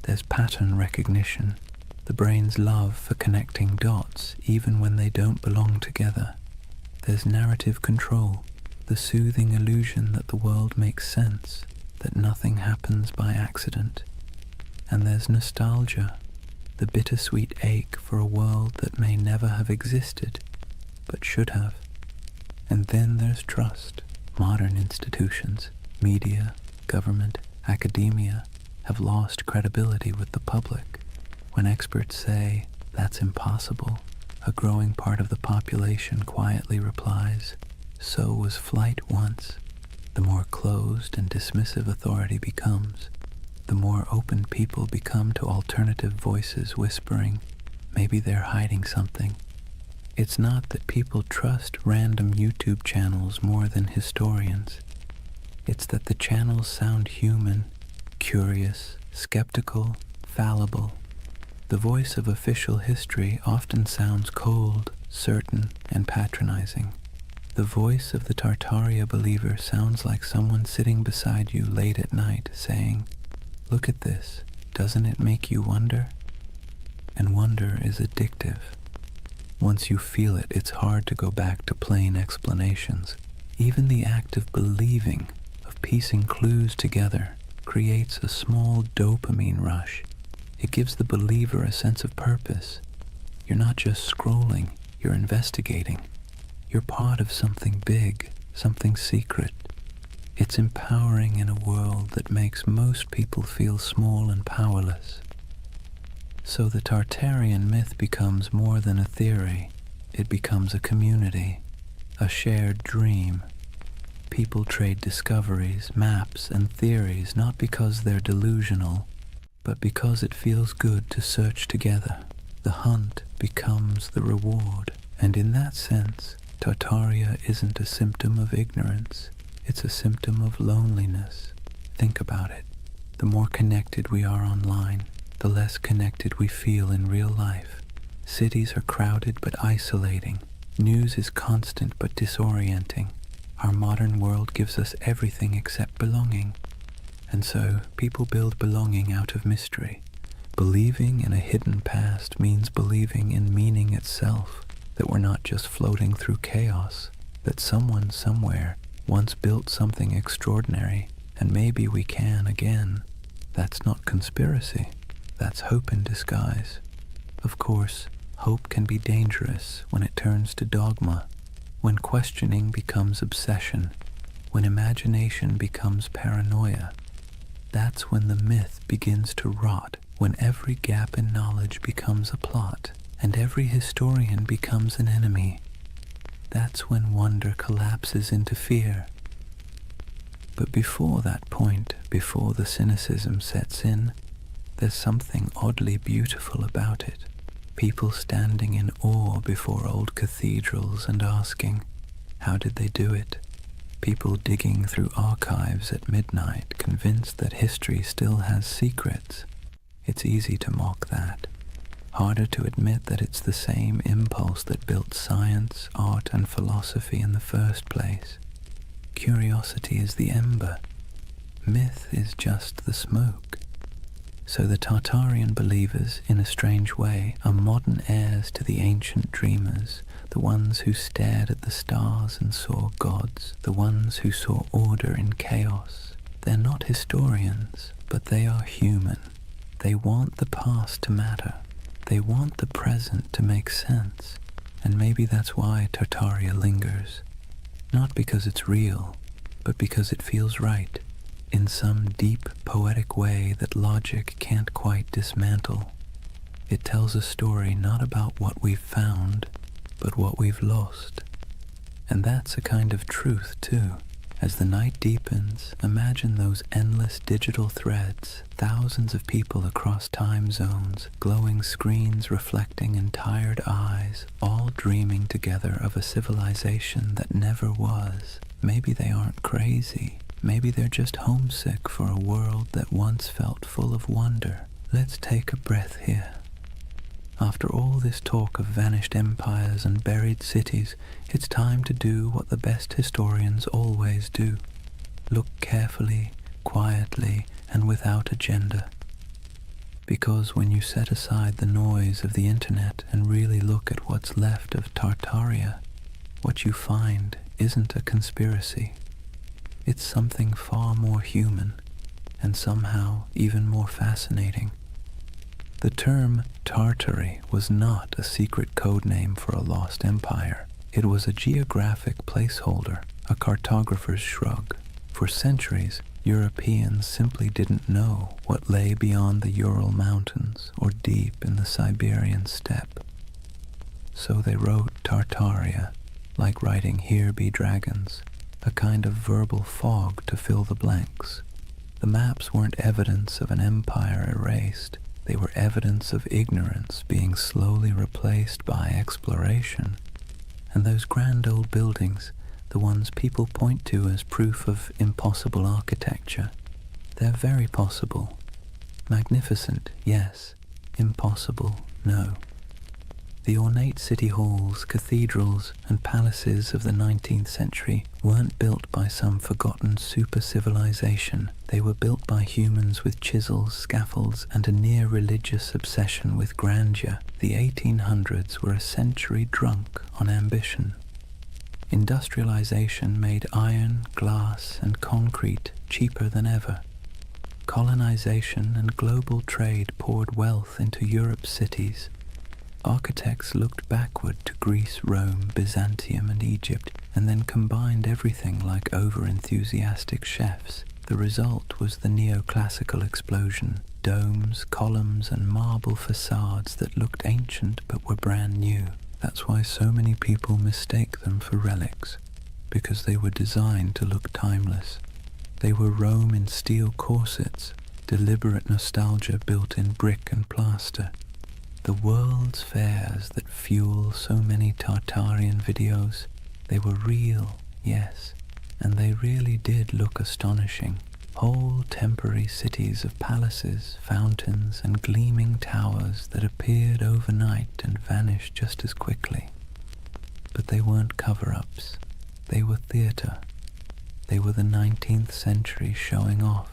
There's pattern recognition, the brain's love for connecting dots even when they don't belong together. There's narrative control, the soothing illusion that the world makes sense, that nothing happens by accident. And there's nostalgia, the bittersweet ache for a world that may never have existed, but should have. And then there's trust. Modern institutions, media, government, academia, have lost credibility with the public. When experts say, that's impossible, a growing part of the population quietly replies, so was flight once. The more closed and dismissive authority becomes, the more open people become to alternative voices whispering, maybe they're hiding something. It's not that people trust random YouTube channels more than historians. It's that the channels sound human, curious, skeptical, fallible. The voice of official history often sounds cold, certain, and patronizing. The voice of the Tartaria believer sounds like someone sitting beside you late at night saying, "Look at this, doesn't it make you wonder?" And wonder is addictive. Once you feel it, it's hard to go back to plain explanations. Even the act of believing, of piecing clues together, creates a small dopamine rush. It gives the believer a sense of purpose. You're not just scrolling, you're investigating. You're part of something big, something secret. It's empowering in a world that makes most people feel small and powerless. So the Tartarian myth becomes more than a theory. It becomes a community, a shared dream. People trade discoveries, maps, and theories not because they're delusional, but because it feels good to search together. The hunt becomes the reward, and in that sense, Tartaria isn't a symptom of ignorance. It's a symptom of loneliness. Think about it. The more connected we are online, the less connected we feel in real life. Cities are crowded but isolating. News is constant but disorienting. Our modern world gives us everything except belonging. And so, people build belonging out of mystery. Believing in a hidden past means believing in meaning itself, that we're not just floating through chaos, that someone somewhere once built something extraordinary, and maybe we can again. That's not conspiracy. That's hope in disguise. Of course, hope can be dangerous when it turns to dogma, when questioning becomes obsession, when imagination becomes paranoia. That's when the myth begins to rot, when every gap in knowledge becomes a plot, and every historian becomes an enemy. That's when wonder collapses into fear. But before that point, before the cynicism sets in, there's something oddly beautiful about it. People standing in awe before old cathedrals and asking, how did they do it? People digging through archives at midnight, convinced that history still has secrets. It's easy to mock that. Harder to admit that it's the same impulse that built science, art, and philosophy in the first place. Curiosity is the ember. Myth is just the smoke. So the Tartarian believers, in a strange way, are modern heirs to the ancient dreamers, the ones who stared at the stars and saw gods, the ones who saw order in chaos. They're not historians, but they are human. They want the past to matter. They want the present to make sense. And maybe that's why Tartaria lingers. Not because it's real, but because it feels right, in some deep, poetic way that logic can't quite dismantle. It tells a story not about what we've found, but what we've lost. And that's a kind of truth, too. As the night deepens, imagine those endless digital threads, thousands of people across time zones, glowing screens reflecting in tired eyes, all dreaming together of a civilization that never was. Maybe they aren't crazy. Maybe they're just homesick for a world that once felt full of wonder. Let's take a breath here. After all this talk of vanished empires and buried cities, it's time to do what the best historians always do. Look carefully, quietly, and without agenda. Because when you set aside the noise of the internet and really look at what's left of Tartaria, what you find isn't a conspiracy. It's something far more human, and somehow even more fascinating. The term Tartary was not a secret code name for a lost empire. It was a geographic placeholder, a cartographer's shrug. For centuries, Europeans simply didn't know what lay beyond the Ural Mountains or deep in the Siberian steppe. So they wrote Tartaria, like writing "Here be dragons," a kind of verbal fog to fill the blanks. The maps weren't evidence of an empire erased. They were evidence of ignorance being slowly replaced by exploration. And those grand old buildings, the ones people point to as proof of impossible architecture, they're very possible. Magnificent, yes. Impossible, no. The ornate city halls, cathedrals, and palaces of the 19th century weren't built by some forgotten super-civilization. They were built by humans with chisels, scaffolds, and a near-religious obsession with grandeur. The 1800s were a century drunk on ambition. Industrialization made iron, glass, and concrete cheaper than ever. Colonization and global trade poured wealth into Europe's cities. Architects looked backward to Greece, Rome, Byzantium, and Egypt, and then combined everything like over-enthusiastic chefs. The result was the neoclassical explosion. Domes, columns, and marble facades that looked ancient but were brand new. That's why so many people mistake them for relics, because they were designed to look timeless. They were Rome in steel corsets, deliberate nostalgia built in brick and plaster. The world's fairs that fuel so many Tartarian videos, they were real, yes, and they really did look astonishing. whole temporary cities of palaces, fountains, and gleaming towers that appeared overnight and vanished just as quickly. But they weren't cover-ups. They were theatre. They were the 19th century showing off.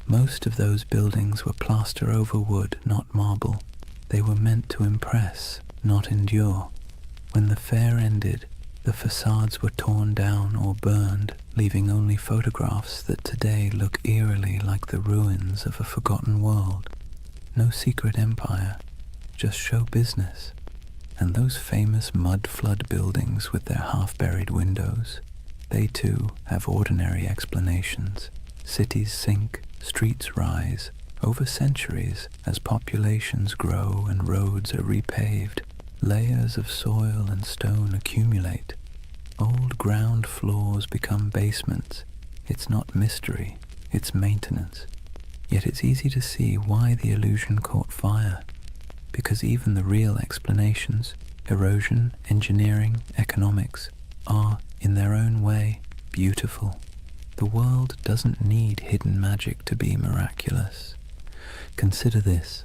Most of those buildings were plaster over wood, not marble. They were meant to impress, not endure. When the fair ended, the facades were torn down or burned, leaving only photographs that today look eerily like the ruins of a forgotten world. No secret empire, just show business. And those famous mud flood buildings with their half-buried windows, they too have ordinary explanations. Cities sink, streets rise, over centuries as populations grow and roads are repaved. Layers of soil and stone accumulate. Old ground floors become basements. It's not mystery, it's maintenance. Yet it's easy to see why the illusion caught fire. Because even the real explanations, erosion, engineering, economics, are, in their own way, beautiful. The world doesn't need hidden magic to be miraculous. Consider this.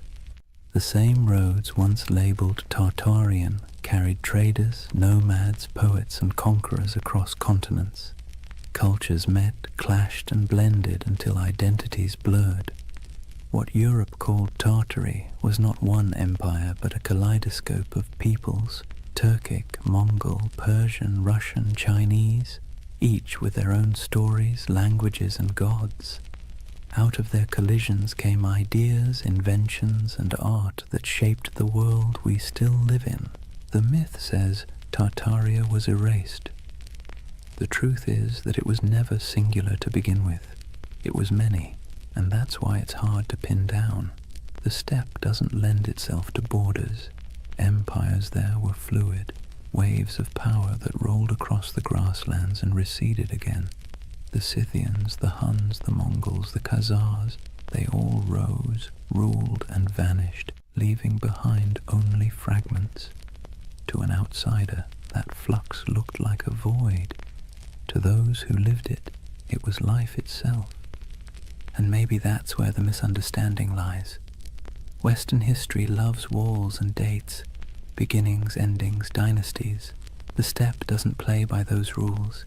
The same roads once labeled Tartarian carried traders, nomads, poets, and conquerors across continents. Cultures met, clashed, and blended until identities blurred. What Europe called Tartary was not one empire but a kaleidoscope of peoples, Turkic, Mongol, Persian, Russian, Chinese, each with their own stories, languages, and gods. Out of their collisions came ideas, inventions, and art that shaped the world we still live in. The myth says Tartaria was erased. The truth is that it was never singular to begin with. It was many, and that's why it's hard to pin down. The steppe doesn't lend itself to borders. Empires there were fluid, waves of power that rolled across the grasslands and receded again. The Scythians, the Huns, the Mongols, the Khazars, they all rose, ruled, and vanished, leaving behind only fragments. To an outsider, that flux looked like a void. To those who lived it, it was life itself. And maybe that's where the misunderstanding lies. Western history loves walls and dates, beginnings, endings, dynasties. The steppe doesn't play by those rules.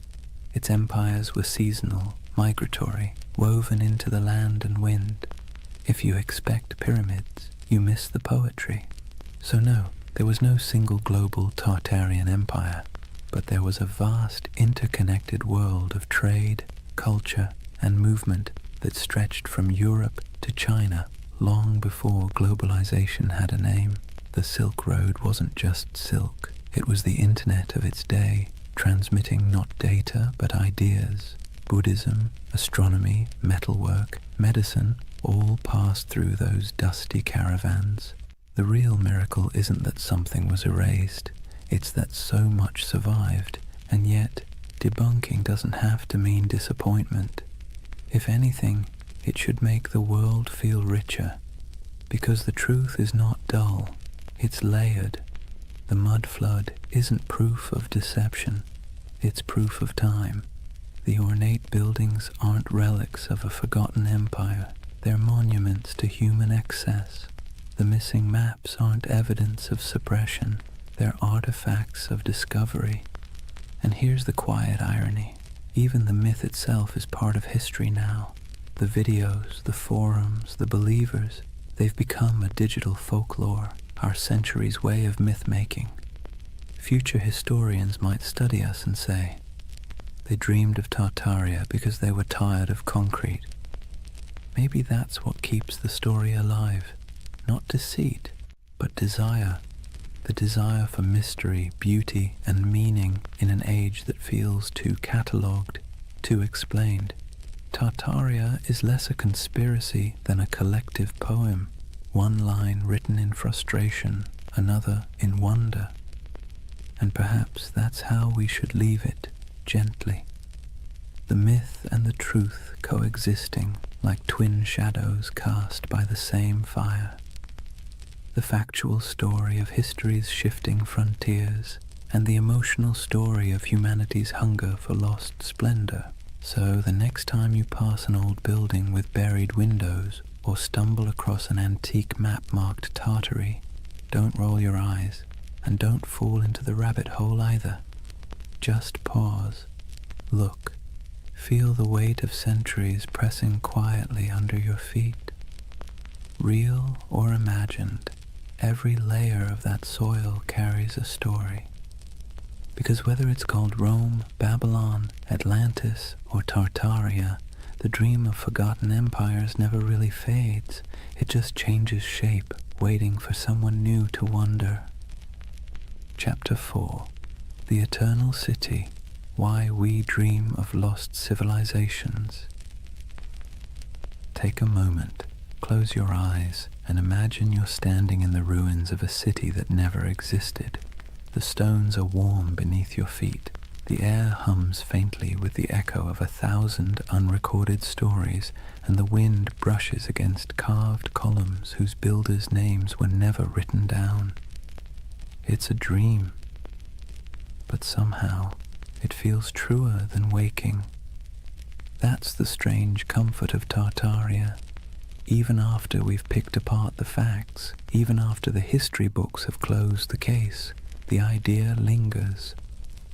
Its empires were seasonal, migratory, woven into the land and wind. If you expect pyramids, you miss the poetry. So no, there was no single global Tartarian empire, but there was a vast interconnected world of trade, culture, and movement that stretched from Europe to China long before globalization had a name. The Silk Road wasn't just silk, it was the internet of its day, transmitting not data but ideas. Buddhism, astronomy, metalwork, medicine all passed through those dusty caravans. The real miracle isn't that something was erased, it's that so much survived, and yet debunking doesn't have to mean disappointment. If anything, it should make the world feel richer, because the truth is not dull, it's layered. The mud flood isn't proof of deception, it's proof of time. The ornate buildings aren't relics of a forgotten empire, they're monuments to human excess. The missing maps aren't evidence of suppression, they're artifacts of discovery. And here's the quiet irony. Even the myth itself is part of history now. The videos, the forums, the believers, they've become a digital folklore, our century's way of myth-making. Future historians might study us and say, they dreamed of Tartaria because they were tired of concrete. Maybe that's what keeps the story alive. Not deceit, but desire. The desire for mystery, beauty, and meaning in an age that feels too catalogued, too explained. Tartaria is less a conspiracy than a collective poem, one line written in frustration, another in wonder. And perhaps that's how we should leave it, gently. The myth and the truth coexisting like twin shadows cast by the same fire. The factual story of history's shifting frontiers and the emotional story of humanity's hunger for lost splendor. So the next time you pass an old building with buried windows or stumble across an antique map marked Tartary, don't roll your eyes and don't fall into the rabbit hole either. Just pause, look, feel the weight of centuries pressing quietly under your feet. Real or imagined, every layer of that soil carries a story. Because whether it's called Rome, Babylon, Atlantis, or Tartaria, the dream of forgotten empires never really fades. It just changes shape, waiting for someone new to wonder. Chapter 4. The Eternal City. Why We Dream of Lost Civilizations. Take a moment, close your eyes, and imagine you're standing in the ruins of a city that never existed. The stones are warm beneath your feet. The air hums faintly with the echo of 1,000 unrecorded stories, and the wind brushes against carved columns whose builders' names were never written down. It's a dream, but somehow it feels truer than waking. That's the strange comfort of Tartaria. Even after we've picked apart the facts, even after the history books have closed the case, the idea lingers,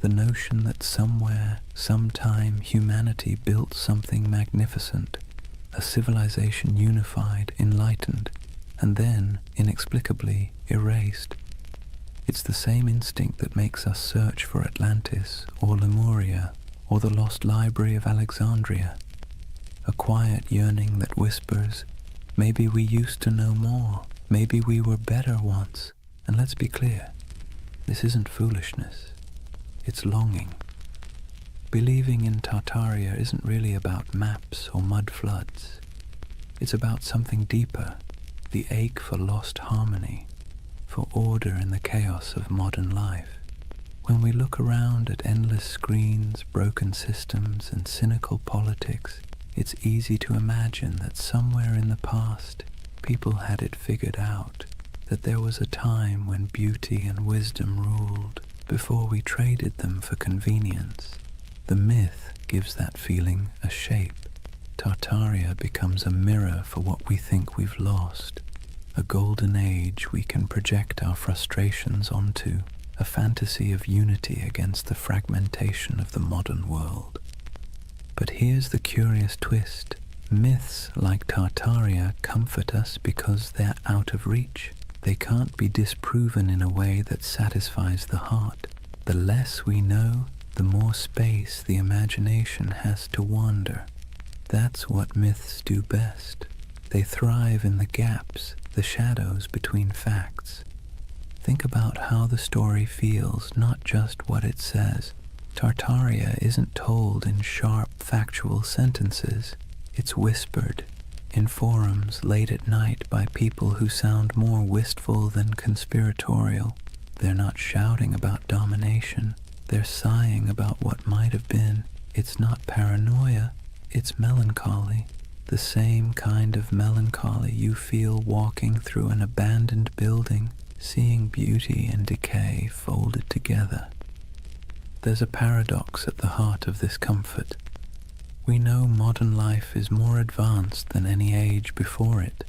the notion that somewhere, sometime, humanity built something magnificent, a civilization unified, enlightened, and then, inexplicably, erased. It's the same instinct that makes us search for Atlantis, or Lemuria, or the lost library of Alexandria. A quiet yearning that whispers, maybe we used to know more, maybe we were better once. And let's be clear, this isn't foolishness, it's longing. Believing in Tartaria isn't really about maps or mud floods. It's about something deeper, the ache for lost harmony, for order in the chaos of modern life. When we look around at endless screens, broken systems, and cynical politics, it's easy to imagine that somewhere in the past, people had it figured out, that there was a time when beauty and wisdom ruled, before we traded them for convenience. The myth gives that feeling a shape. Tartaria becomes a mirror for what we think we've lost, a golden age we can project our frustrations onto, a fantasy of unity against the fragmentation of the modern world. But here's the curious twist. Myths like Tartaria comfort us because they're out of reach. They can't be disproven in a way that satisfies the heart. The less we know, the more space the imagination has to wander. That's what myths do best. They thrive in the gaps, the shadows between facts. Think about how the story feels, not just what it says. Tartaria isn't told in sharp, factual sentences. It's whispered in forums late at night by people who sound more wistful than conspiratorial. They're not shouting about domination. They're sighing about what might have been. It's not paranoia, it's melancholy. The same kind of melancholy you feel walking through an abandoned building, seeing beauty and decay folded together. There's a paradox at the heart of this comfort. We know modern life is more advanced than any age before it,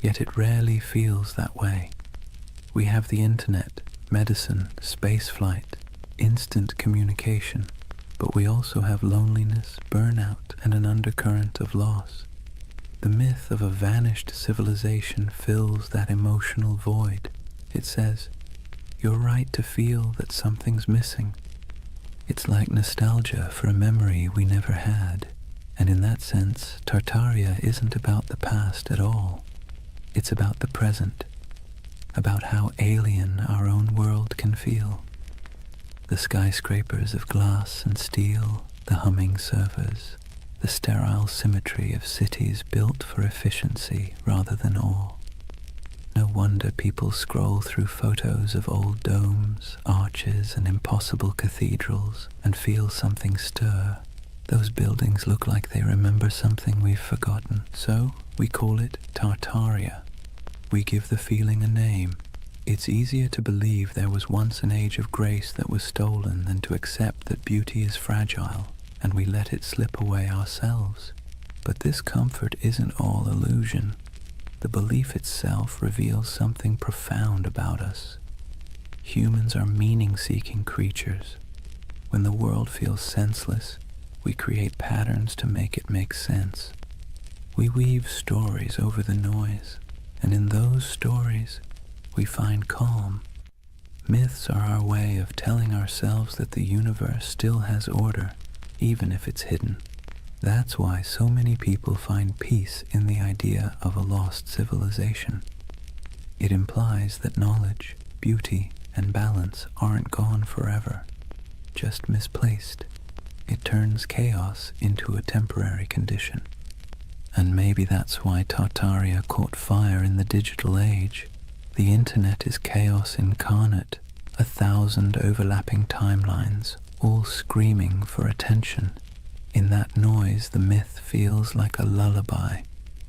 yet it rarely feels that way. We have the internet, medicine, spaceflight, instant communication, but we also have loneliness, burnout, and an undercurrent of loss. The myth of a vanished civilization fills that emotional void. It says, you're right to feel that something's missing. It's like nostalgia for a memory we never had. And in that sense, Tartaria isn't about the past at all. It's about the present, about how alien our own world can feel. The skyscrapers of glass and steel, the humming servers, the sterile symmetry of cities built for efficiency rather than awe. No wonder people scroll through photos of old domes, arches, and impossible cathedrals and feel something stir. Those buildings look like they remember something we've forgotten, so we call it Tartaria. We give the feeling a name. It's easier to believe there was once an age of grace that was stolen than to accept that beauty is fragile. and we let it slip away ourselves. But this comfort isn't all illusion. The belief itself reveals something profound about us. Humans are meaning-seeking creatures. When the world feels senseless, we create patterns to make it make sense. We weave stories over the noise, and in those stories, we find calm. Myths are our way of telling ourselves that the universe still has order, even if it's hidden. That's why so many people find peace in the idea of a lost civilization. It implies that knowledge, beauty, and balance aren't gone forever, just misplaced. It turns chaos into a temporary condition. And maybe that's why Tartaria caught fire in the digital age. The internet is chaos incarnate, 1,000 overlapping timelines, all screaming for attention. In that noise, the myth feels like a lullaby.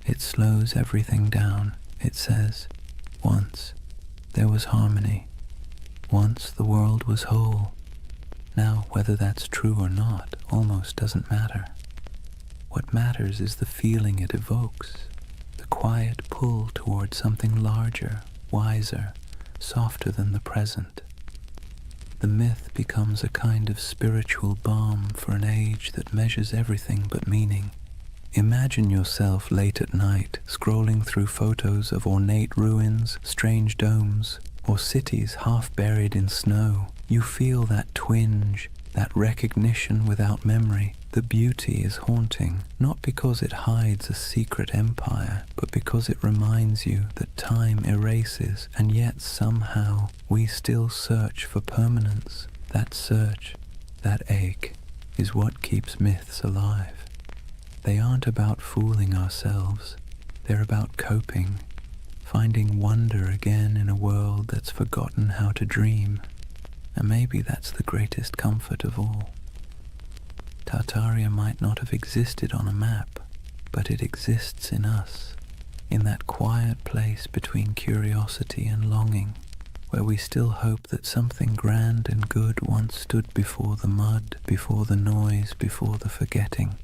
It slows everything down. It says, once there was harmony. Once the world was whole. Now, whether that's true or not almost doesn't matter. What matters is the feeling it evokes, the quiet pull towards something larger, wiser, softer than the present. The myth becomes a kind of spiritual balm for an age that measures everything but meaning. Imagine yourself late at night, scrolling through photos of ornate ruins, strange domes, or cities half buried in snow. You feel that twinge, that recognition without memory. The beauty is haunting, not because it hides a secret empire, but because it reminds you that time erases, and yet somehow we still search for permanence. That search, that ache, is what keeps myths alive. They aren't about fooling ourselves. They're about coping, finding wonder again in a world that's forgotten how to dream. And maybe that's the greatest comfort of all. Tartaria might not have existed on a map, but it exists in us, in that quiet place between curiosity and longing, where we still hope that something grand and good once stood before the mud, before the noise, before the forgetting.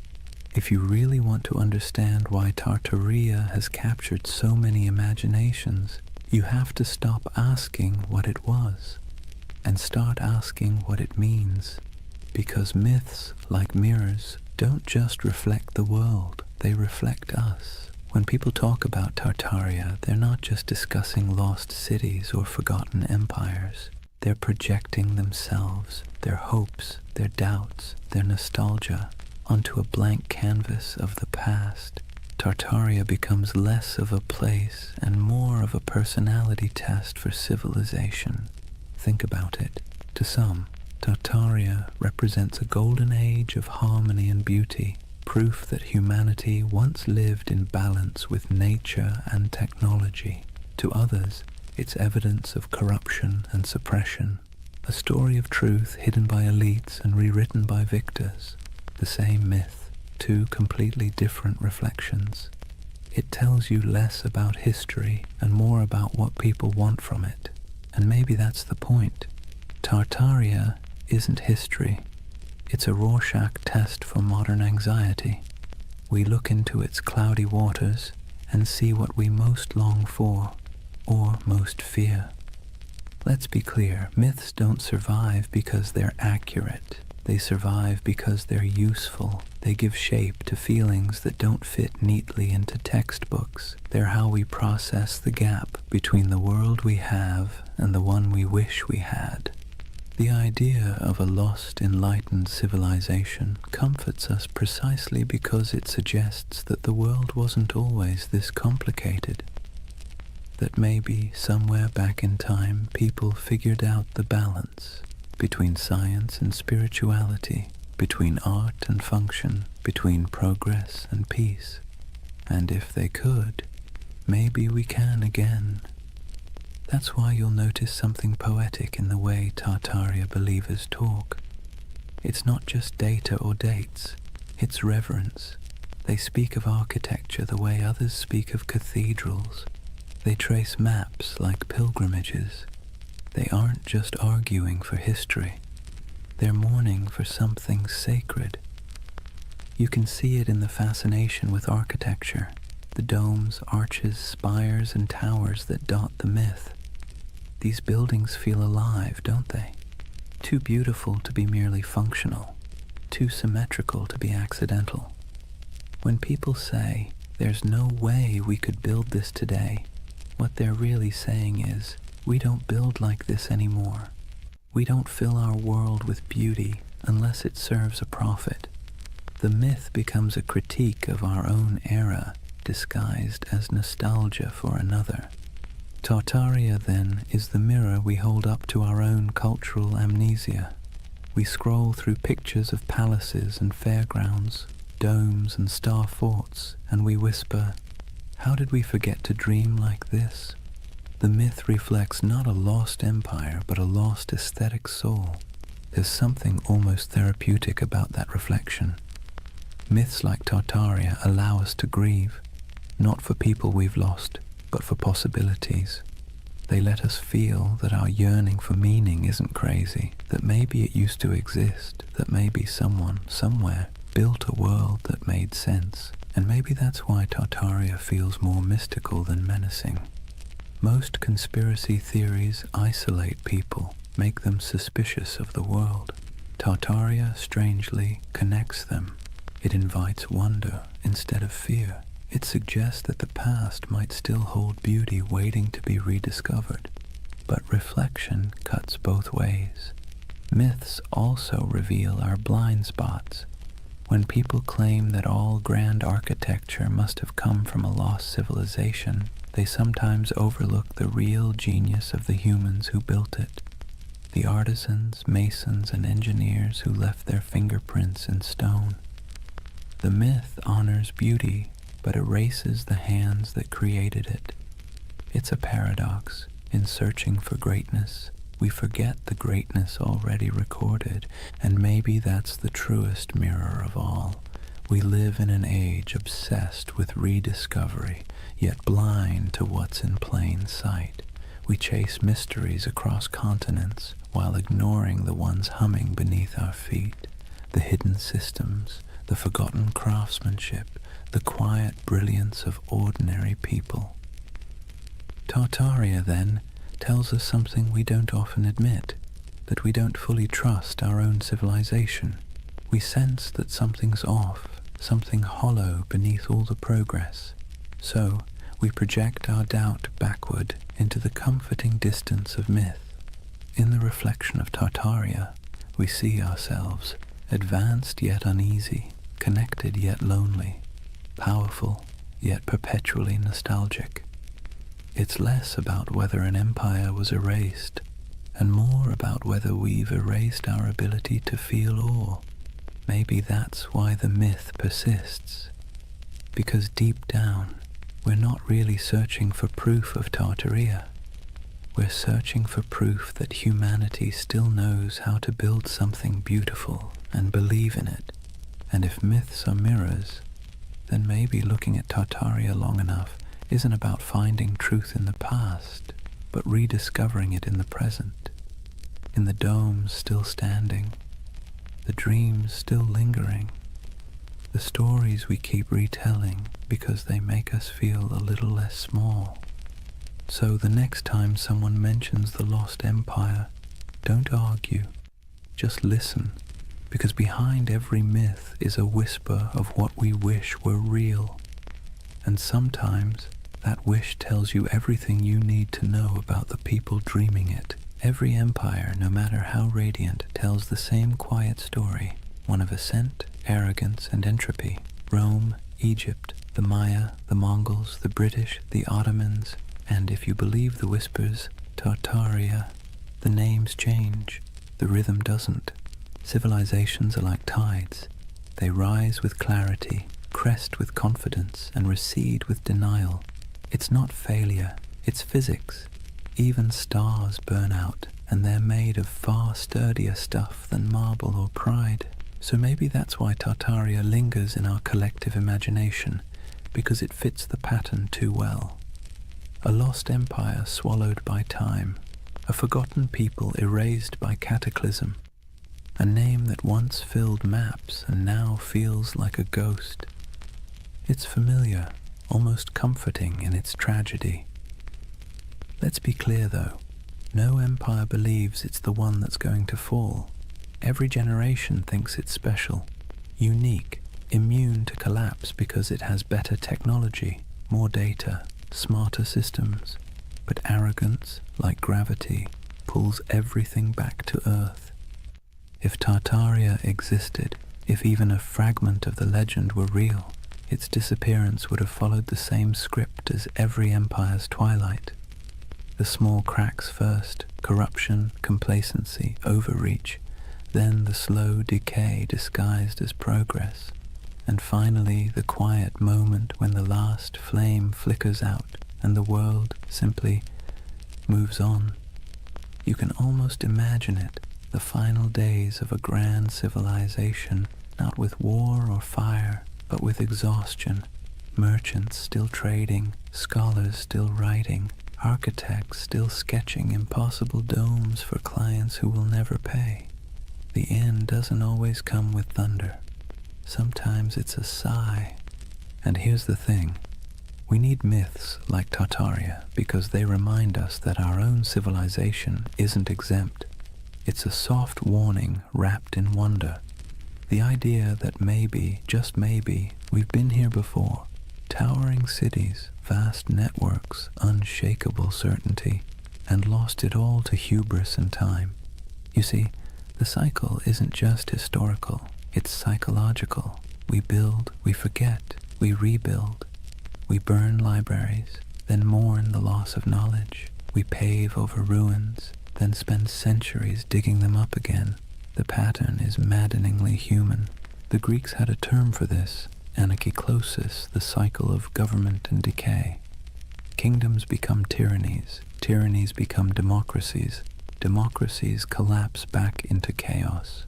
If you really want to understand why Tartaria has captured so many imaginations, you have to stop asking what it was, and start asking what it means. Because myths, like mirrors, don't just reflect the world, they reflect us. When people talk about Tartaria, they're not just discussing lost cities or forgotten empires. They're projecting themselves, their hopes, their doubts, their nostalgia, onto a blank canvas of the past. Tartaria becomes less of a place and more of a personality test for civilization. Think about it. To some, Tartaria represents a golden age of harmony and beauty, proof that humanity once lived in balance with nature and technology. To others, it's evidence of corruption and suppression, a story of truth hidden by elites and rewritten by victors. The same myth, two completely different reflections. It tells you less about history and more about what people want from it. And maybe that's the point. Tartaria isn't history. It's a Rorschach test for modern anxiety. We look into its cloudy waters and see what we most long for, or most fear. Let's be clear, myths don't survive because they're accurate. They survive because they're useful. They give shape to feelings that don't fit neatly into textbooks. They're how we process the gap between the world we have and the one we wish we had. The idea of a lost, enlightened civilization comforts us precisely because it suggests that the world wasn't always this complicated. That maybe, somewhere back in time, people figured out the balance between science and spirituality, between art and function, between progress and peace. And if they could, maybe we can again. That's why you'll notice something poetic in the way Tartaria believers talk. It's not just data or dates, it's reverence. They speak of architecture the way others speak of cathedrals. They trace maps like pilgrimages. They aren't just arguing for history. They're mourning for something sacred, You can see it in the fascination with architecture, the domes, arches, spires, and towers that dot the myth. These buildings feel alive, don't they? Too beautiful to be merely functional, too symmetrical to be accidental. When people say, "There's no way we could build this today," what they're really saying is, we don't build like this anymore. We don't fill our world with beauty unless it serves a profit. The myth becomes a critique of our own era, disguised as nostalgia for another. Tartaria, then, is the mirror we hold up to our own cultural amnesia. We scroll through pictures of palaces and fairgrounds, domes and star forts, and we whisper, "How did we forget to dream like this?" The myth reflects not a lost empire, but a lost aesthetic soul. There's something almost therapeutic about that reflection. Myths like Tartaria allow us to grieve, not for people we've lost, but for possibilities. They let us feel that our yearning for meaning isn't crazy, that maybe it used to exist, that maybe someone, somewhere, built a world that made sense, and maybe that's why Tartaria feels more mystical than menacing. Most conspiracy theories isolate people, make them suspicious of the world. Tartaria, strangely, connects them. It invites wonder instead of fear. It suggests that the past might still hold beauty waiting to be rediscovered. But reflection cuts both ways. Myths also reveal our blind spots. When people claim that all grand architecture must have come from a lost civilization, they sometimes overlook the real genius of the humans who built it. The artisans, masons, and engineers who left their fingerprints in stone. The myth honors beauty, but erases the hands that created it. It's a paradox. In searching for greatness, we forget the greatness already recorded, and maybe that's the truest mirror of all. We live in an age obsessed with rediscovery, yet blind to what's in plain sight. We chase mysteries across continents while ignoring the ones humming beneath our feet, the hidden systems, the forgotten craftsmanship, the quiet brilliance of ordinary people. Tartaria, then, tells us something we don't often admit, that we don't fully trust our own civilization. We sense that something's off, something hollow beneath all the progress. So, we project our doubt backward into the comforting distance of myth. In the reflection of Tartaria, we see ourselves, advanced yet uneasy, connected yet lonely, powerful yet perpetually nostalgic. It's less about whether an empire was erased, and more about whether we've erased our ability to feel awe. Maybe that's why the myth persists, because deep down, we're not really searching for proof of Tartaria. We're searching for proof that humanity still knows how to build something beautiful and believe in it. And if myths are mirrors, then maybe looking at Tartaria long enough isn't about finding truth in the past, but rediscovering it in the present, in the domes still standing, the dreams still lingering, the stories we keep retelling because they make us feel a little less small. So the next time someone mentions the lost empire, don't argue, just listen, because behind every myth is a whisper of what we wish were real. And sometimes that wish tells you everything you need to know about the people dreaming it. Every empire, no matter how radiant, tells the same quiet story, one of ascent, arrogance, and entropy. Rome, Egypt, the Maya, the Mongols, the British, the Ottomans, and if you believe the whispers, Tartaria. The names change, the rhythm doesn't. Civilizations are like tides. They rise with clarity, crest with confidence, and recede with denial. It's not failure, it's physics. Even stars burn out, and they're made of far sturdier stuff than marble or pride. So maybe that's why Tartaria lingers in our collective imagination, because it fits the pattern too well. A lost empire swallowed by time, a forgotten people erased by cataclysm. a name that once filled maps and now feels like a ghost. It's familiar, almost comforting in its tragedy. Let's be clear though, no empire believes it's the one that's going to fall. Every generation thinks it's special, unique, immune to collapse because it has better technology, more data, smarter systems. But arrogance, like gravity, pulls everything back to Earth. If Tartaria existed, if even a fragment of the legend were real, its disappearance would have followed the same script as every empire's twilight. The small cracks first, corruption, complacency, overreach, then the slow decay disguised as progress, and finally the quiet moment when the last flame flickers out and the world simply moves on. You can almost imagine it, the final days of a grand civilization, not with war or fire, but with exhaustion, merchants still trading, scholars still writing, architects still sketching impossible domes for clients who will never pay. The end doesn't always come with thunder. Sometimes it's a sigh. And here's the thing. We need myths like Tartaria because they remind us that our own civilization isn't exempt. It's a soft warning wrapped in wonder. The idea that maybe, just maybe, we've been here before. Towering cities, vast networks, unshakable certainty, and lost it all to hubris and time. You see, the cycle isn't just historical, it's psychological. We build, we forget, we rebuild. We burn libraries, then mourn the loss of knowledge. We pave over ruins, then spend centuries digging them up again. The pattern is maddeningly human. The Greeks had a term for this, anarchiklosis, the cycle of government and decay. Kingdoms become tyrannies, tyrannies become democracies, democracies collapse back into chaos.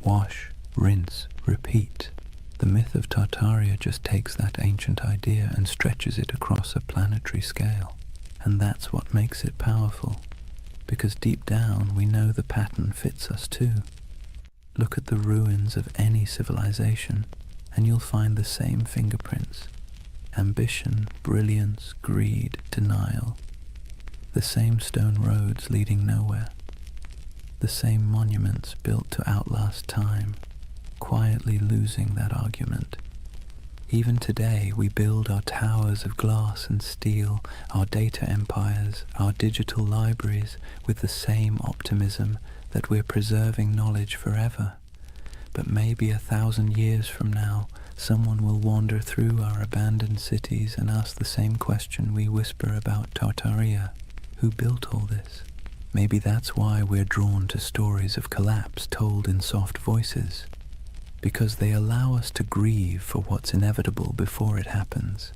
Wash, rinse, repeat. The myth of Tartaria just takes that ancient idea and stretches it across a planetary scale. And that's what makes it powerful, because deep down we know the pattern fits us too. Look at the ruins of any civilization, and you'll find the same fingerprints. Ambition, brilliance, greed, denial. The same stone roads leading nowhere. The same monuments built to outlast time, quietly losing that argument. Even today we build our towers of glass and steel, our data empires, our digital libraries with the same optimism that we're preserving knowledge forever. But maybe 1,000 years from now, someone will wander through our abandoned cities and ask the same question we whisper about Tartaria. Who built all this? Maybe that's why we're drawn to stories of collapse told in soft voices, because they allow us to grieve for what's inevitable before it happens.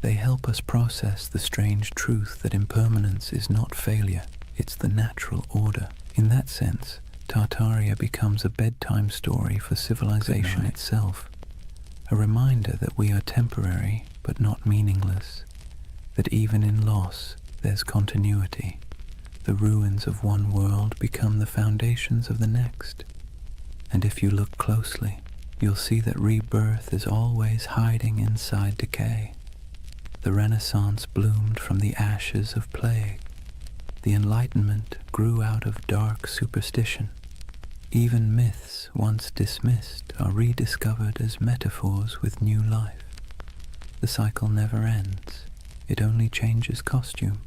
They help us process the strange truth that impermanence is not failure, it's the natural order. In that sense, Tartaria becomes a bedtime story for civilization itself, a reminder that we are temporary but not meaningless, that even in loss there's continuity. The ruins of one world become the foundations of the next. And if you look closely, you'll see that rebirth is always hiding inside decay. The Renaissance bloomed from the ashes of plague. The Enlightenment grew out of dark superstition. Even myths once dismissed are rediscovered as metaphors with new life. The cycle never ends. It only changes costume.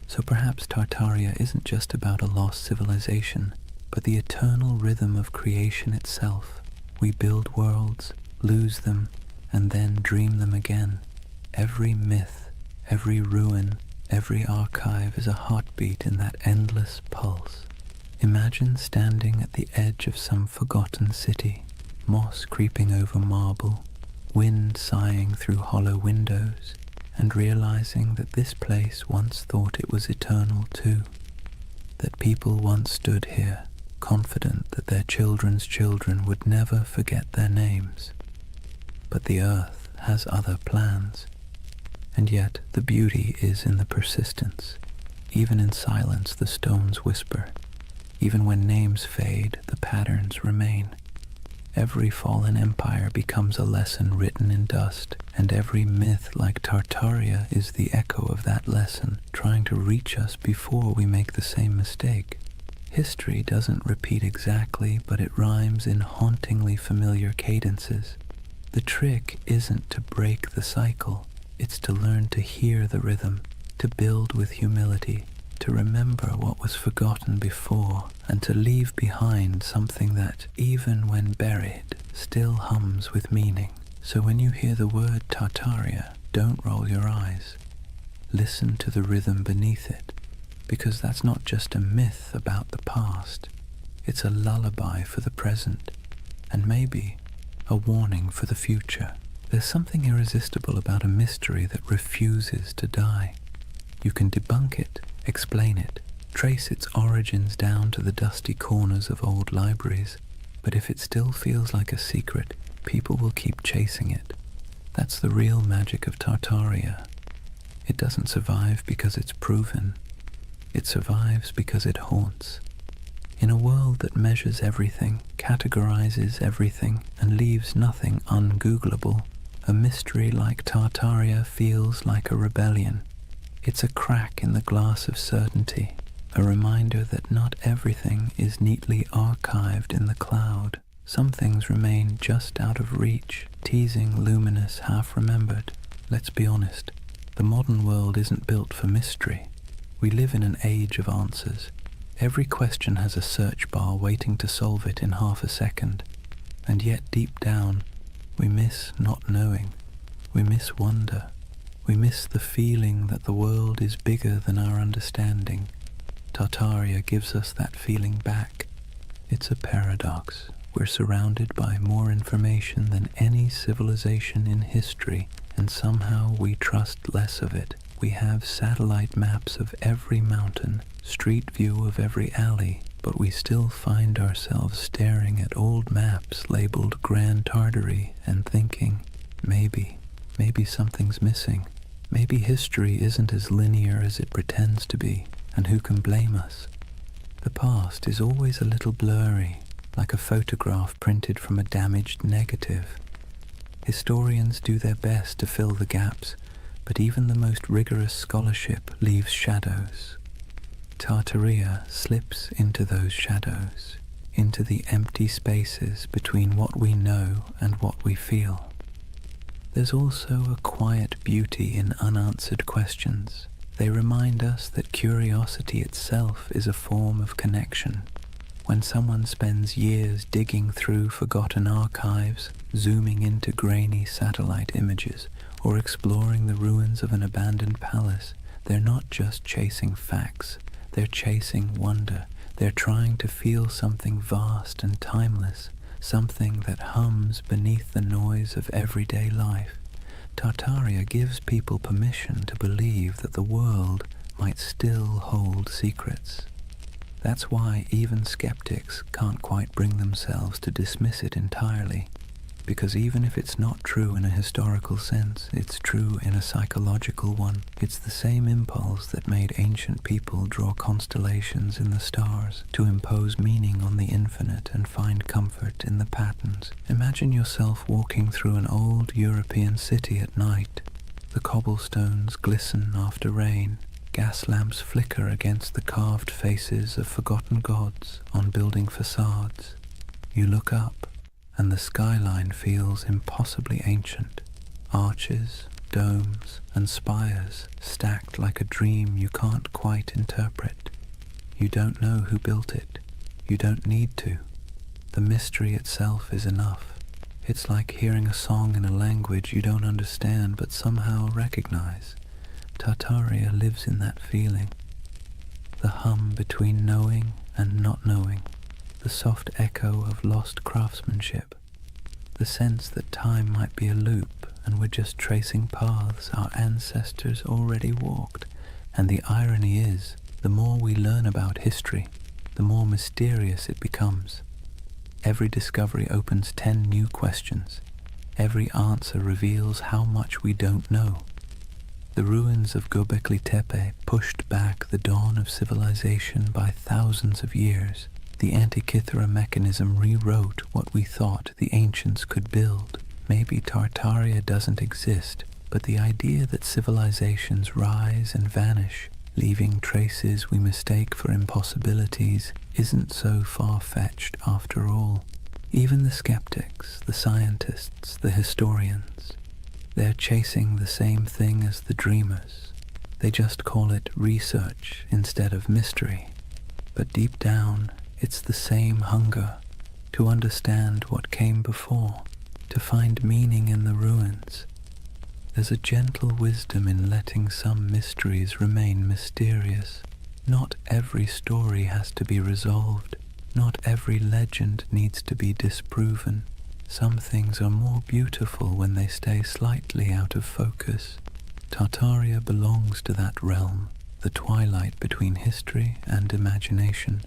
So perhaps Tartaria isn't just about a lost civilization, but the eternal rhythm of creation itself. We build worlds, lose them, and then dream them again. Every myth, every ruin, every archive is a heartbeat in that endless pulse. Imagine standing at the edge of some forgotten city, moss creeping over marble, wind sighing through hollow windows, and realizing that this place once thought it was eternal too, that people once stood here, confident that their children's children would never forget their names. But the earth has other plans, and yet the beauty is in the persistence. Even in silence the stones whisper. Even when names fade, the patterns remain. Every fallen empire becomes a lesson written in dust, and every myth like Tartaria is the echo of that lesson, trying to reach us before we make the same mistake. History doesn't repeat exactly, but it rhymes in hauntingly familiar cadences. The trick isn't to break the cycle, it's to learn to hear the rhythm, to build with humility, to remember what was forgotten before, and to leave behind something that, even when buried, still hums with meaning. So when you hear the word Tartaria, don't roll your eyes. Listen to the rhythm beneath it, because that's not just a myth about the past. It's a lullaby for the present, and maybe a warning for the future. There's something irresistible about a mystery that refuses to die. You can debunk it, explain it, trace its origins down to the dusty corners of old libraries, but if it still feels like a secret, people will keep chasing it. That's the real magic of Tartaria. It doesn't survive because it's proven. It survives because it haunts. In a world that measures everything, categorizes everything, and leaves nothing ungoogleable, a mystery like Tartaria feels like a rebellion. It's a crack in the glass of certainty, a reminder that not everything is neatly archived in the cloud. Some things remain just out of reach, teasing, luminous, half-remembered. Let's be honest, the modern world isn't built for mystery. We live in an age of answers. Every question has a search bar waiting to solve it in half a second, and yet deep down, we miss not knowing. We miss wonder. We miss the feeling that the world is bigger than our understanding. Tartaria gives us that feeling back. It's a paradox. We're surrounded by more information than any civilization in history, and somehow we trust less of it. We have satellite maps of every mountain, street view of every alley, but we still find ourselves staring at old maps labeled Grand Tartary and thinking, maybe something's missing. Maybe history isn't as linear as it pretends to be, and who can blame us? The past is always a little blurry, like a photograph printed from a damaged negative. Historians do their best to fill the gaps, but even the most rigorous scholarship leaves shadows. Tartaria slips into those shadows, into the empty spaces between what we know and what we feel. There's also a quiet beauty in unanswered questions. They remind us that curiosity itself is a form of connection. When someone spends years digging through forgotten archives, zooming into grainy satellite images, or exploring the ruins of an abandoned palace, they're not just chasing facts, they're chasing wonder. They're trying to feel something vast and timeless, something that hums beneath the noise of everyday life. Tartaria gives people permission to believe that the world might still hold secrets. That's why even skeptics can't quite bring themselves to dismiss it entirely, because even if it's not true in a historical sense, it's true in a psychological one. It's the same impulse that made ancient people draw constellations in the stars, to impose meaning on the infinite and find comfort in the patterns. Imagine yourself walking through an old European city at night. The cobblestones glisten after rain. Gas lamps flicker against the carved faces of forgotten gods on building facades. You look up, and the skyline feels impossibly ancient. Arches, domes, and spires stacked like a dream you can't quite interpret. You don't know who built it. You don't need to. The mystery itself is enough. It's like hearing a song in a language you don't understand but somehow recognize. Tartaria lives in that feeling. The hum between knowing and not knowing. The soft echo of lost craftsmanship, the sense that time might be a loop and we're just tracing paths our ancestors already walked. And the irony is, the more we learn about history, the more mysterious it becomes. Every discovery opens 10 new questions. Every answer reveals how much we don't know. The ruins of Göbekli Tepe pushed back the dawn of civilization by thousands of years. The Antikythera mechanism rewrote what we thought the ancients could build. Maybe Tartaria doesn't exist, but the idea that civilizations rise and vanish, leaving traces we mistake for impossibilities, isn't so far-fetched after all. Even the skeptics, the scientists, the historians, they're chasing the same thing as the dreamers. They just call it research instead of mystery. But deep down, it's the same hunger to understand what came before, to find meaning in the ruins. There's a gentle wisdom in letting some mysteries remain mysterious. Not every story has to be resolved. Not every legend needs to be disproven. Some things are more beautiful when they stay slightly out of focus. Tartaria belongs to that realm, the twilight between history and imagination.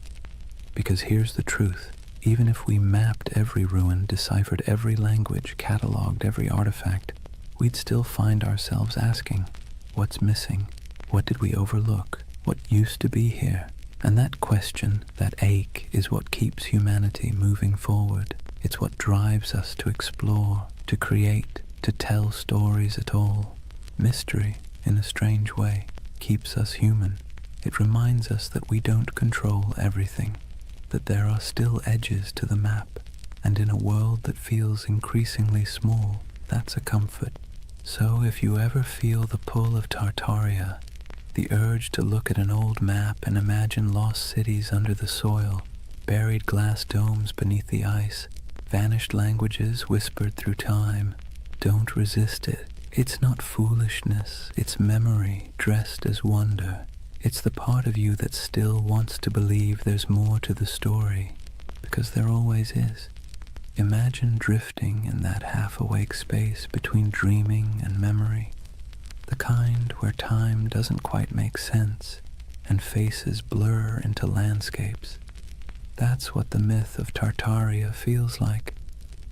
Because here's the truth. Even if we mapped every ruin, deciphered every language, catalogued every artifact, we'd still find ourselves asking, what's missing? What did we overlook? What used to be here? And that question, that ache, is what keeps humanity moving forward. It's what drives us to explore, to create, to tell stories at all. Mystery, in a strange way, keeps us human. It reminds us that we don't control everything, that there are still edges to the map, and in a world that feels increasingly small, that's a comfort. So if you ever feel the pull of Tartaria, the urge to look at an old map and imagine lost cities under the soil, buried glass domes beneath the ice, vanished languages whispered through time, don't resist it. It's not foolishness, it's memory dressed as wonder. It's the part of you that still wants to believe there's more to the story, because there always is. Imagine drifting in that half-awake space between dreaming and memory, the kind where time doesn't quite make sense and faces blur into landscapes. That's what the myth of Tartaria feels like,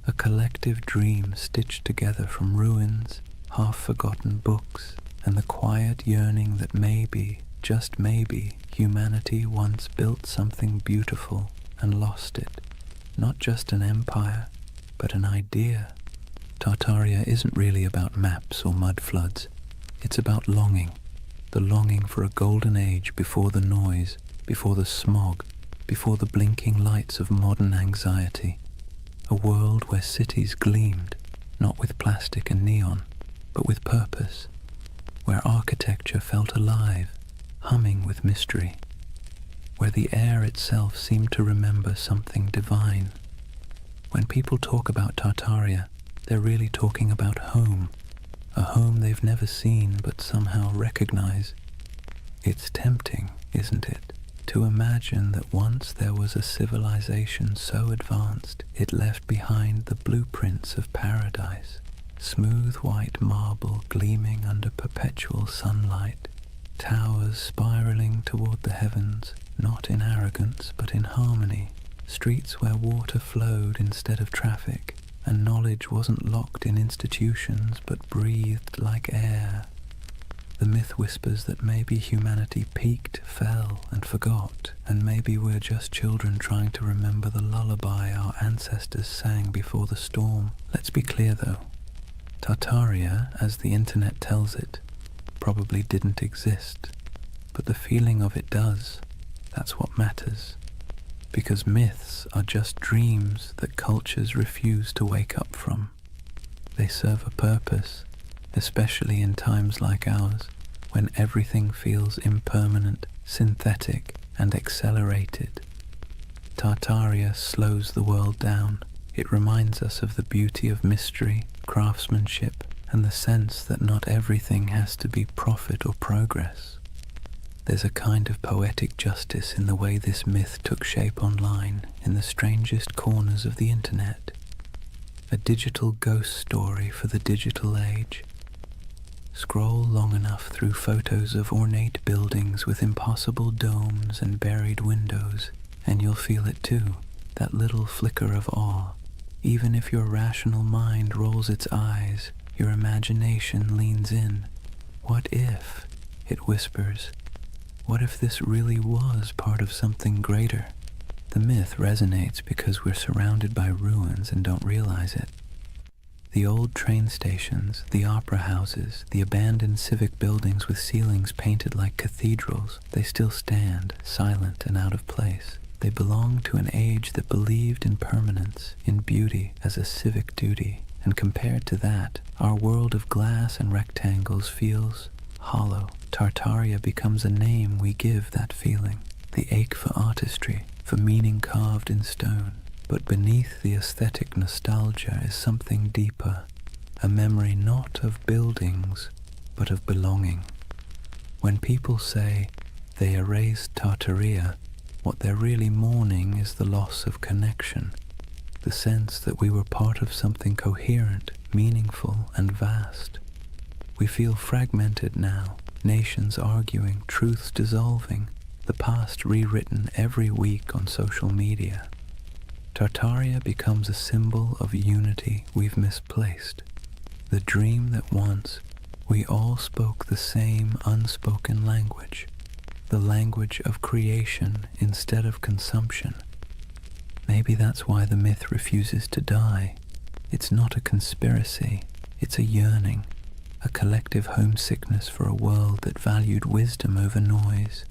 a collective dream stitched together from ruins, half-forgotten books, and the quiet yearning that maybe, just maybe, humanity once built something beautiful and lost it. Not just an empire, but an idea. Tartaria isn't really about maps or mud floods. It's about longing, the longing for a golden age before the noise, before the smog, before the blinking lights of modern anxiety. A world where cities gleamed, not with plastic and neon, but with purpose, where architecture felt alive, humming with mystery, where the air itself seemed to remember something divine. When people talk about Tartaria, they're really talking about home, a home they've never seen but somehow recognize. It's tempting, isn't it, to imagine that once there was a civilization so advanced it left behind the blueprints of paradise, smooth white marble gleaming under perpetual sunlight, towers spiraling toward the heavens, not in arrogance but in harmony, streets where water flowed instead of traffic, and knowledge wasn't locked in institutions but breathed like air. The myth whispers that maybe humanity peaked, fell, and forgot, and maybe we're just children trying to remember the lullaby our ancestors sang before the storm. Let's be clear though, Tartaria, as the internet tells it, probably didn't exist, but the feeling of it does. That's what matters. Because myths are just dreams that cultures refuse to wake up from. They serve a purpose, especially in times like ours, when everything feels impermanent, synthetic, and accelerated. Tartaria slows the world down. It reminds us of the beauty of mystery, craftsmanship, and the sense that not everything has to be profit or progress. There's a kind of poetic justice in the way this myth took shape online, in the strangest corners of the internet. A digital ghost story for the digital age. Scroll long enough through photos of ornate buildings with impossible domes and buried windows, and you'll feel it too, that little flicker of awe. Even if your rational mind rolls its eyes, your imagination leans in. What if, it whispers, what if this really was part of something greater? The myth resonates because we're surrounded by ruins and don't realize it. The old train stations, the opera houses, the abandoned civic buildings with ceilings painted like cathedrals, they still stand, silent and out of place. They belong to an age that believed in permanence, in beauty as a civic duty, and compared to that, our world of glass and rectangles feels hollow. Tartaria becomes a name we give that feeling, the ache for artistry, for meaning carved in stone. But beneath the aesthetic nostalgia is something deeper, a memory not of buildings, but of belonging. When people say they erased Tartaria, what they're really mourning is the loss of connection, the sense that we were part of something coherent, meaningful, and vast. We feel fragmented now, nations arguing, truths dissolving, the past rewritten every week on social media. Tartaria becomes a symbol of unity we've misplaced, the dream that once we all spoke the same unspoken language, the language of creation instead of consumption. Maybe that's why the myth refuses to die. It's not a conspiracy, it's a yearning, a collective homesickness for a world that valued wisdom over noise.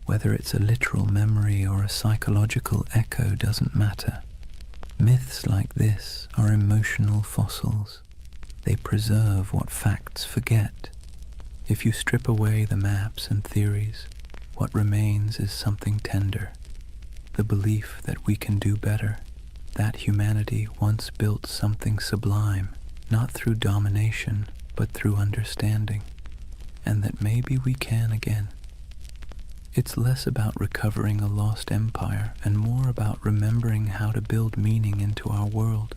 Whether it's a literal memory or a psychological echo doesn't matter. Myths like this are emotional fossils. They preserve what facts forget. If you strip away the maps and theories, what remains is something tender. The belief that we can do better, that humanity once built something sublime, not through domination, but through understanding, and that maybe we can again. It's less about recovering a lost empire and more about remembering how to build meaning into our world.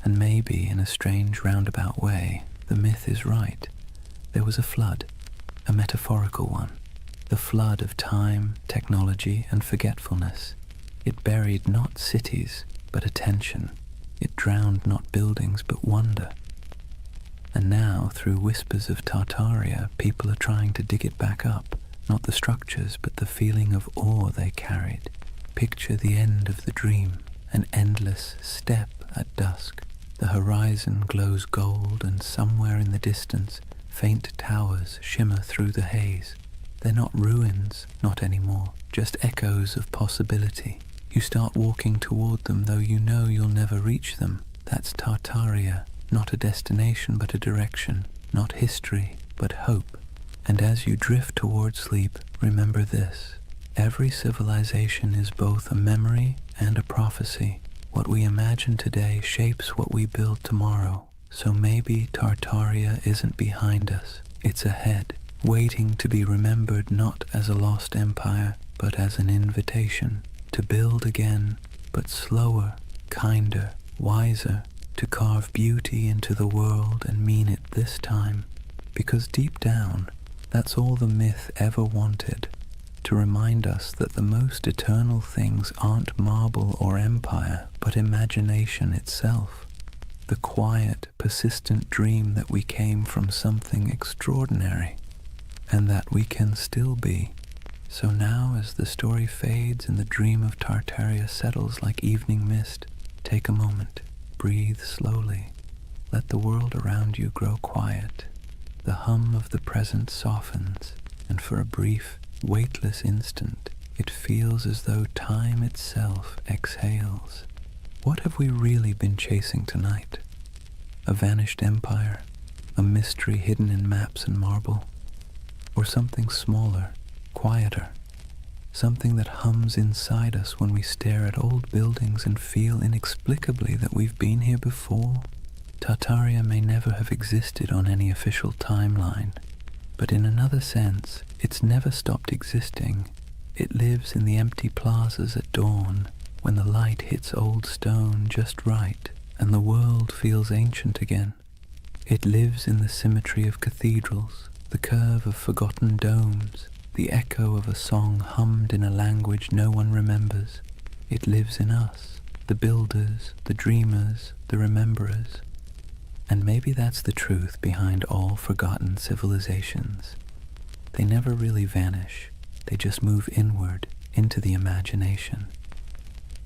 And maybe, in a strange roundabout way, the myth is right. There was a flood, a metaphorical one, the flood of time, technology, and forgetfulness. It buried not cities, but attention. It drowned not buildings, but wonder. And now, through whispers of Tartaria, people are trying to dig it back up. Not the structures, but the feeling of awe they carried. Picture the end of the dream, an endless step at dusk. The horizon glows gold, and somewhere in the distance, faint towers shimmer through the haze. They're not ruins, not anymore, just echoes of possibility. You start walking toward them, though you know you'll never reach them. That's Tartaria, not a destination, but a direction. Not history, but hope. And as you drift toward sleep, remember this. Every civilization is both a memory and a prophecy. What we imagine today shapes what we build tomorrow. So maybe Tartaria isn't behind us. It's ahead, waiting to be remembered not as a lost empire, but as an invitation to build again, but slower, kinder, wiser, to carve beauty into the world and mean it this time. Because deep down, that's all the myth ever wanted, to remind us that the most eternal things aren't marble or empire, but imagination itself. The quiet, persistent dream that we came from something extraordinary, and that we can still be. So now, as the story fades and the dream of Tartaria settles like evening mist, take a moment, breathe slowly, let the world around you grow quiet. The hum of the present softens, and for a brief, weightless instant, it feels as though time itself exhales. What have we really been chasing tonight? A vanished empire? A mystery hidden in maps and marble? Or something smaller, quieter? Something that hums inside us when we stare at old buildings and feel inexplicably that we've been here before? Tartaria may never have existed on any official timeline, but in another sense, it's never stopped existing. It lives in the empty plazas at dawn, when the light hits old stone just right, and the world feels ancient again. It lives in the symmetry of cathedrals, the curve of forgotten domes, the echo of a song hummed in a language no one remembers. It lives in us, the builders, the dreamers, the rememberers. And maybe that's the truth behind all forgotten civilizations. They never really vanish, they just move inward into the imagination.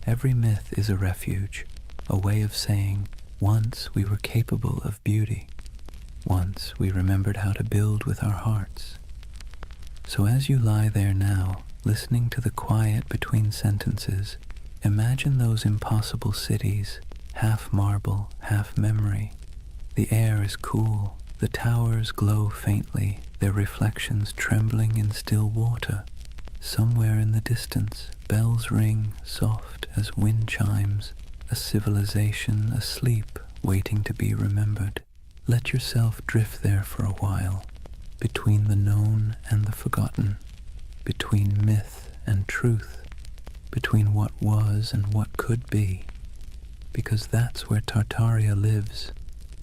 Every myth is a refuge, a way of saying, once we were capable of beauty. Once we remembered how to build with our hearts. So as you lie there now, listening to the quiet between sentences, imagine those impossible cities, half marble, half memory. The air is cool, the towers glow faintly, their reflections trembling in still water. Somewhere in the distance, bells ring, soft as wind chimes, a civilization asleep, waiting to be remembered. Let yourself drift there for a while, between the known and the forgotten, between myth and truth, between what was and what could be, because that's where Tartaria lives,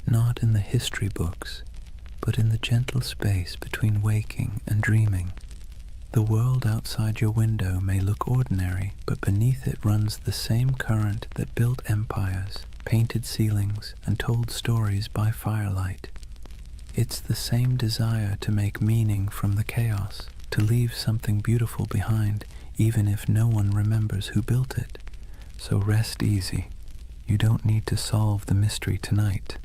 not in the history books, but in the gentle space between waking and dreaming. The world outside your window may look ordinary, but beneath it runs the same current that built empires, painted ceilings, and told stories by firelight. It's the same desire to make meaning from the chaos, to leave something beautiful behind, even if no one remembers who built it. So rest easy. You don't need to solve the mystery tonight.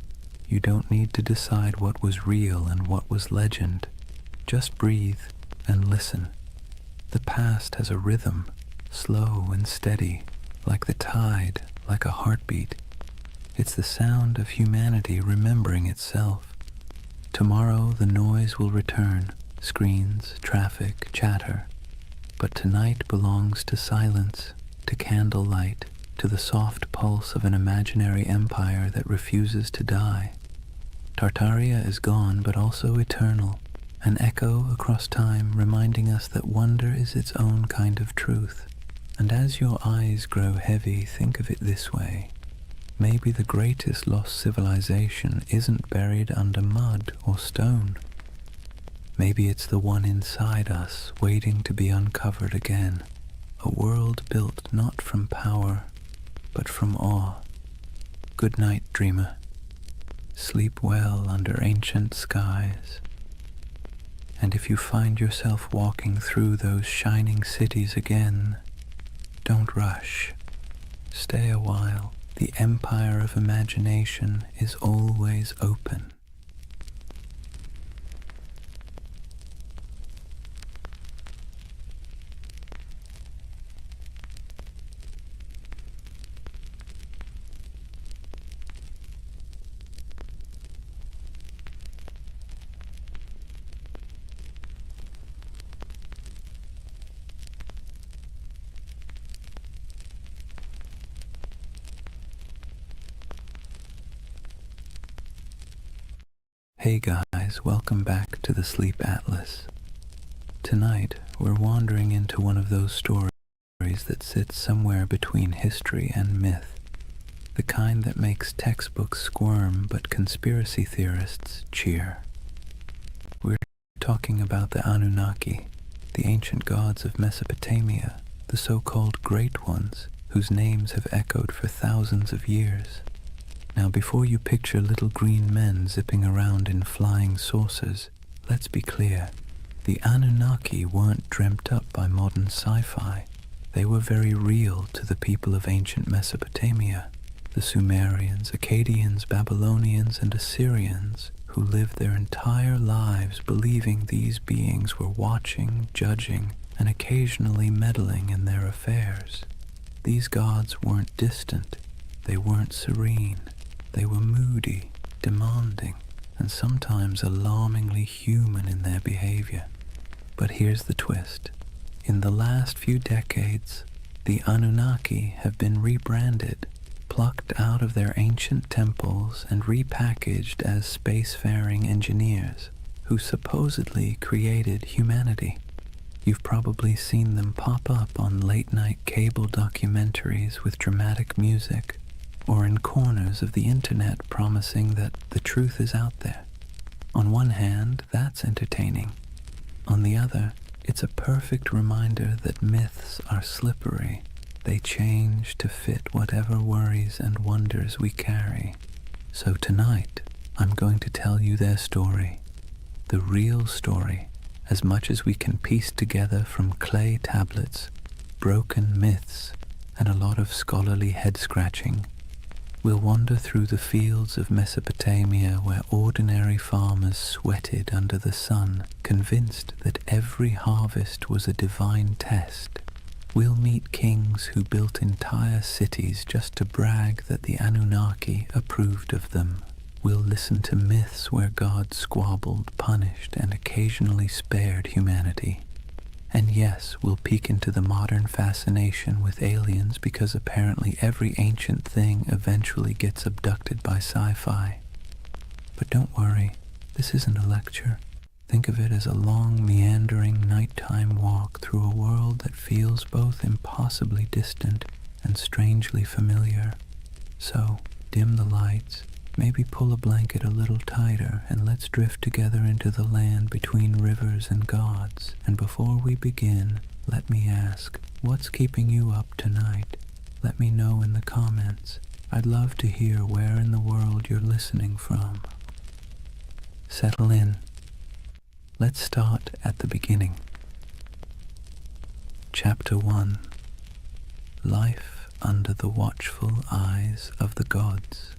You don't need to decide what was real and what was legend. Just breathe and listen. The past has a rhythm, slow and steady, like the tide, like a heartbeat. It's the sound of humanity remembering itself. Tomorrow the noise will return, screens, traffic, chatter. But tonight belongs to silence, to candlelight, to the soft pulse of an imaginary empire that refuses to die. Tartaria is gone, but also eternal, an echo across time reminding us that wonder is its own kind of truth. And as your eyes grow heavy, think of it this way. Maybe the greatest lost civilization isn't buried under mud or stone. Maybe it's the one inside us, waiting to be uncovered again. A world built not from power, but from awe. Good night, dreamer. Sleep well under ancient skies. And if you find yourself walking through those shining cities again, don't rush. Stay a while. The empire of imagination is always open. Hey guys, welcome back to the Sleep Atlas. Tonight, we're wandering into one of those stories that sits somewhere between history and myth, the kind that makes textbooks squirm but conspiracy theorists cheer. We're talking about the Anunnaki, the ancient gods of Mesopotamia, the so-called Great Ones, whose names have echoed for thousands of years. Now, before you picture little green men zipping around in flying saucers, let's be clear. The Anunnaki weren't dreamt up by modern sci-fi. They were very real to the people of ancient Mesopotamia, the Sumerians, Akkadians, Babylonians, and Assyrians, who lived their entire lives believing these beings were watching, judging, and occasionally meddling in their affairs. These gods weren't distant. They weren't serene. They were moody, demanding, and sometimes alarmingly human in their behavior. But here's the twist. In the last few decades, the Anunnaki have been rebranded, plucked out of their ancient temples and repackaged as spacefaring engineers who supposedly created humanity. You've probably seen them pop up on late-night cable documentaries with dramatic music, or in corners of the internet promising that the truth is out there. On one hand, that's entertaining. On the other, it's a perfect reminder that myths are slippery. They change to fit whatever worries and wonders we carry. So tonight, I'm going to tell you their story. The real story, as much as we can piece together from clay tablets, broken myths, and a lot of scholarly head-scratching. We'll wander through the fields of Mesopotamia where ordinary farmers sweated under the sun, convinced that every harvest was a divine test. We'll meet kings who built entire cities just to brag that the Anunnaki approved of them. We'll listen to myths where gods squabbled, punished, and occasionally spared humanity. And yes, we'll peek into the modern fascination with aliens because apparently every ancient thing eventually gets abducted by sci-fi. But don't worry, this isn't a lecture. Think of it as a long, meandering, nighttime walk through a world that feels both impossibly distant and strangely familiar. So, dim the lights, maybe pull a blanket a little tighter, and let's drift together into the land between rivers and gods. And before we begin, let me ask, what's keeping you up tonight? Let me know in the comments. I'd love to hear where in the world you're listening from. Settle in. Let's start at the beginning. Chapter 1. Life under the watchful eyes of the gods.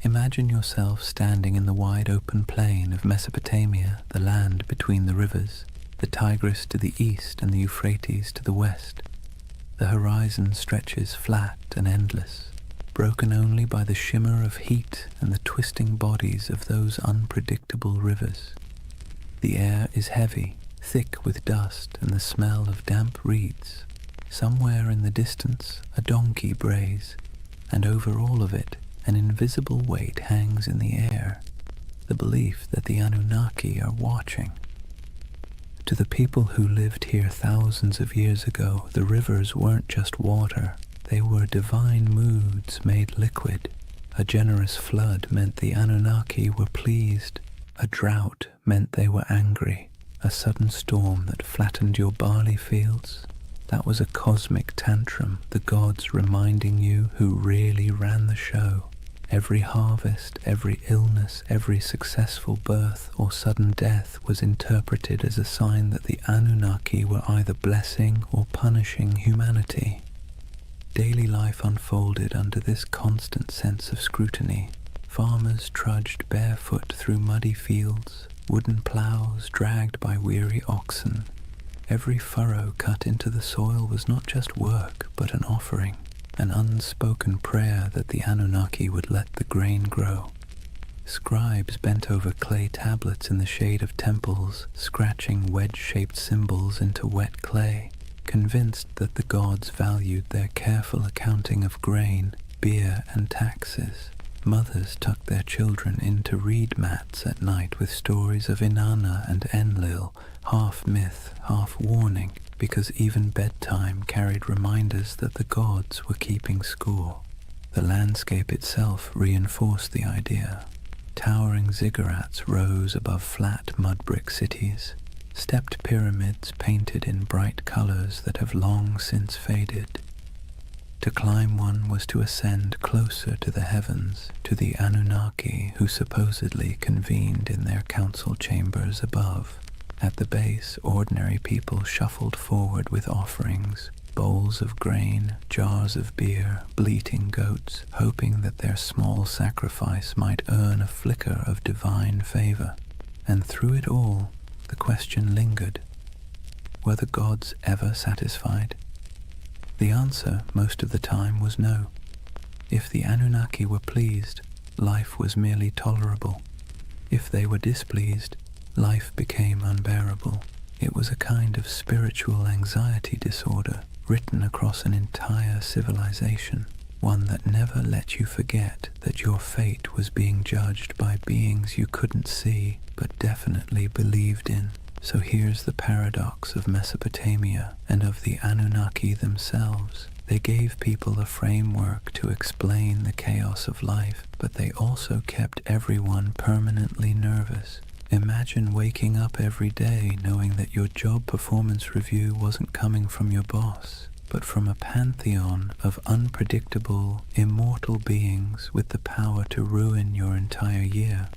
Imagine yourself standing in the wide open plain of Mesopotamia, the land between the rivers, the Tigris to the east and the Euphrates to the west. The horizon stretches flat and endless, broken only by the shimmer of heat and the twisting bodies of those unpredictable rivers. The air is heavy, thick with dust and the smell of damp reeds. Somewhere in the distance, a donkey brays, and over all of it, an invisible weight hangs in the air, the belief that the Anunnaki are watching. To the people who lived here thousands of years ago, the rivers weren't just water, they were divine moods made liquid. A generous flood meant the Anunnaki were pleased, a drought meant they were angry, a sudden storm that flattened your barley fields. That was a cosmic tantrum, the gods reminding you who really ran the show. Every harvest, every illness, every successful birth or sudden death was interpreted as a sign that the Anunnaki were either blessing or punishing humanity. Daily life unfolded under this constant sense of scrutiny. Farmers trudged barefoot through muddy fields, wooden plows dragged by weary oxen. Every furrow cut into the soil was not just work, but an offering, an unspoken prayer that the Anunnaki would let the grain grow. Scribes bent over clay tablets in the shade of temples, scratching wedge-shaped symbols into wet clay, convinced that the gods valued their careful accounting of grain, beer, and taxes. Mothers tucked their children into reed mats at night with stories of Inanna and Enlil, half myth, half warning, because even bedtime carried reminders that the gods were keeping score. The landscape itself reinforced the idea. Towering ziggurats rose above flat mud-brick cities, stepped pyramids painted in bright colors that have long since faded. To climb one was to ascend closer to the heavens, to the Anunnaki who supposedly convened in their council chambers above. At the base, ordinary people shuffled forward with offerings, bowls of grain, jars of beer, bleating goats, hoping that their small sacrifice might earn a flicker of divine favor. And through it all, the question lingered: were the gods ever satisfied? The answer, most of the time, was no. If the Anunnaki were pleased, life was merely tolerable. If they were displeased, life became unbearable. It was a kind of spiritual anxiety disorder written across an entire civilization, one that never let you forget that your fate was being judged by beings you couldn't see but definitely believed in. So here's the paradox of Mesopotamia and of the Anunnaki themselves. They gave people a framework to explain the chaos of life, but they also kept everyone permanently nervous. Imagine waking up every day knowing that your job performance review wasn't coming from your boss, but from a pantheon of unpredictable, immortal beings with the power to ruin your entire year.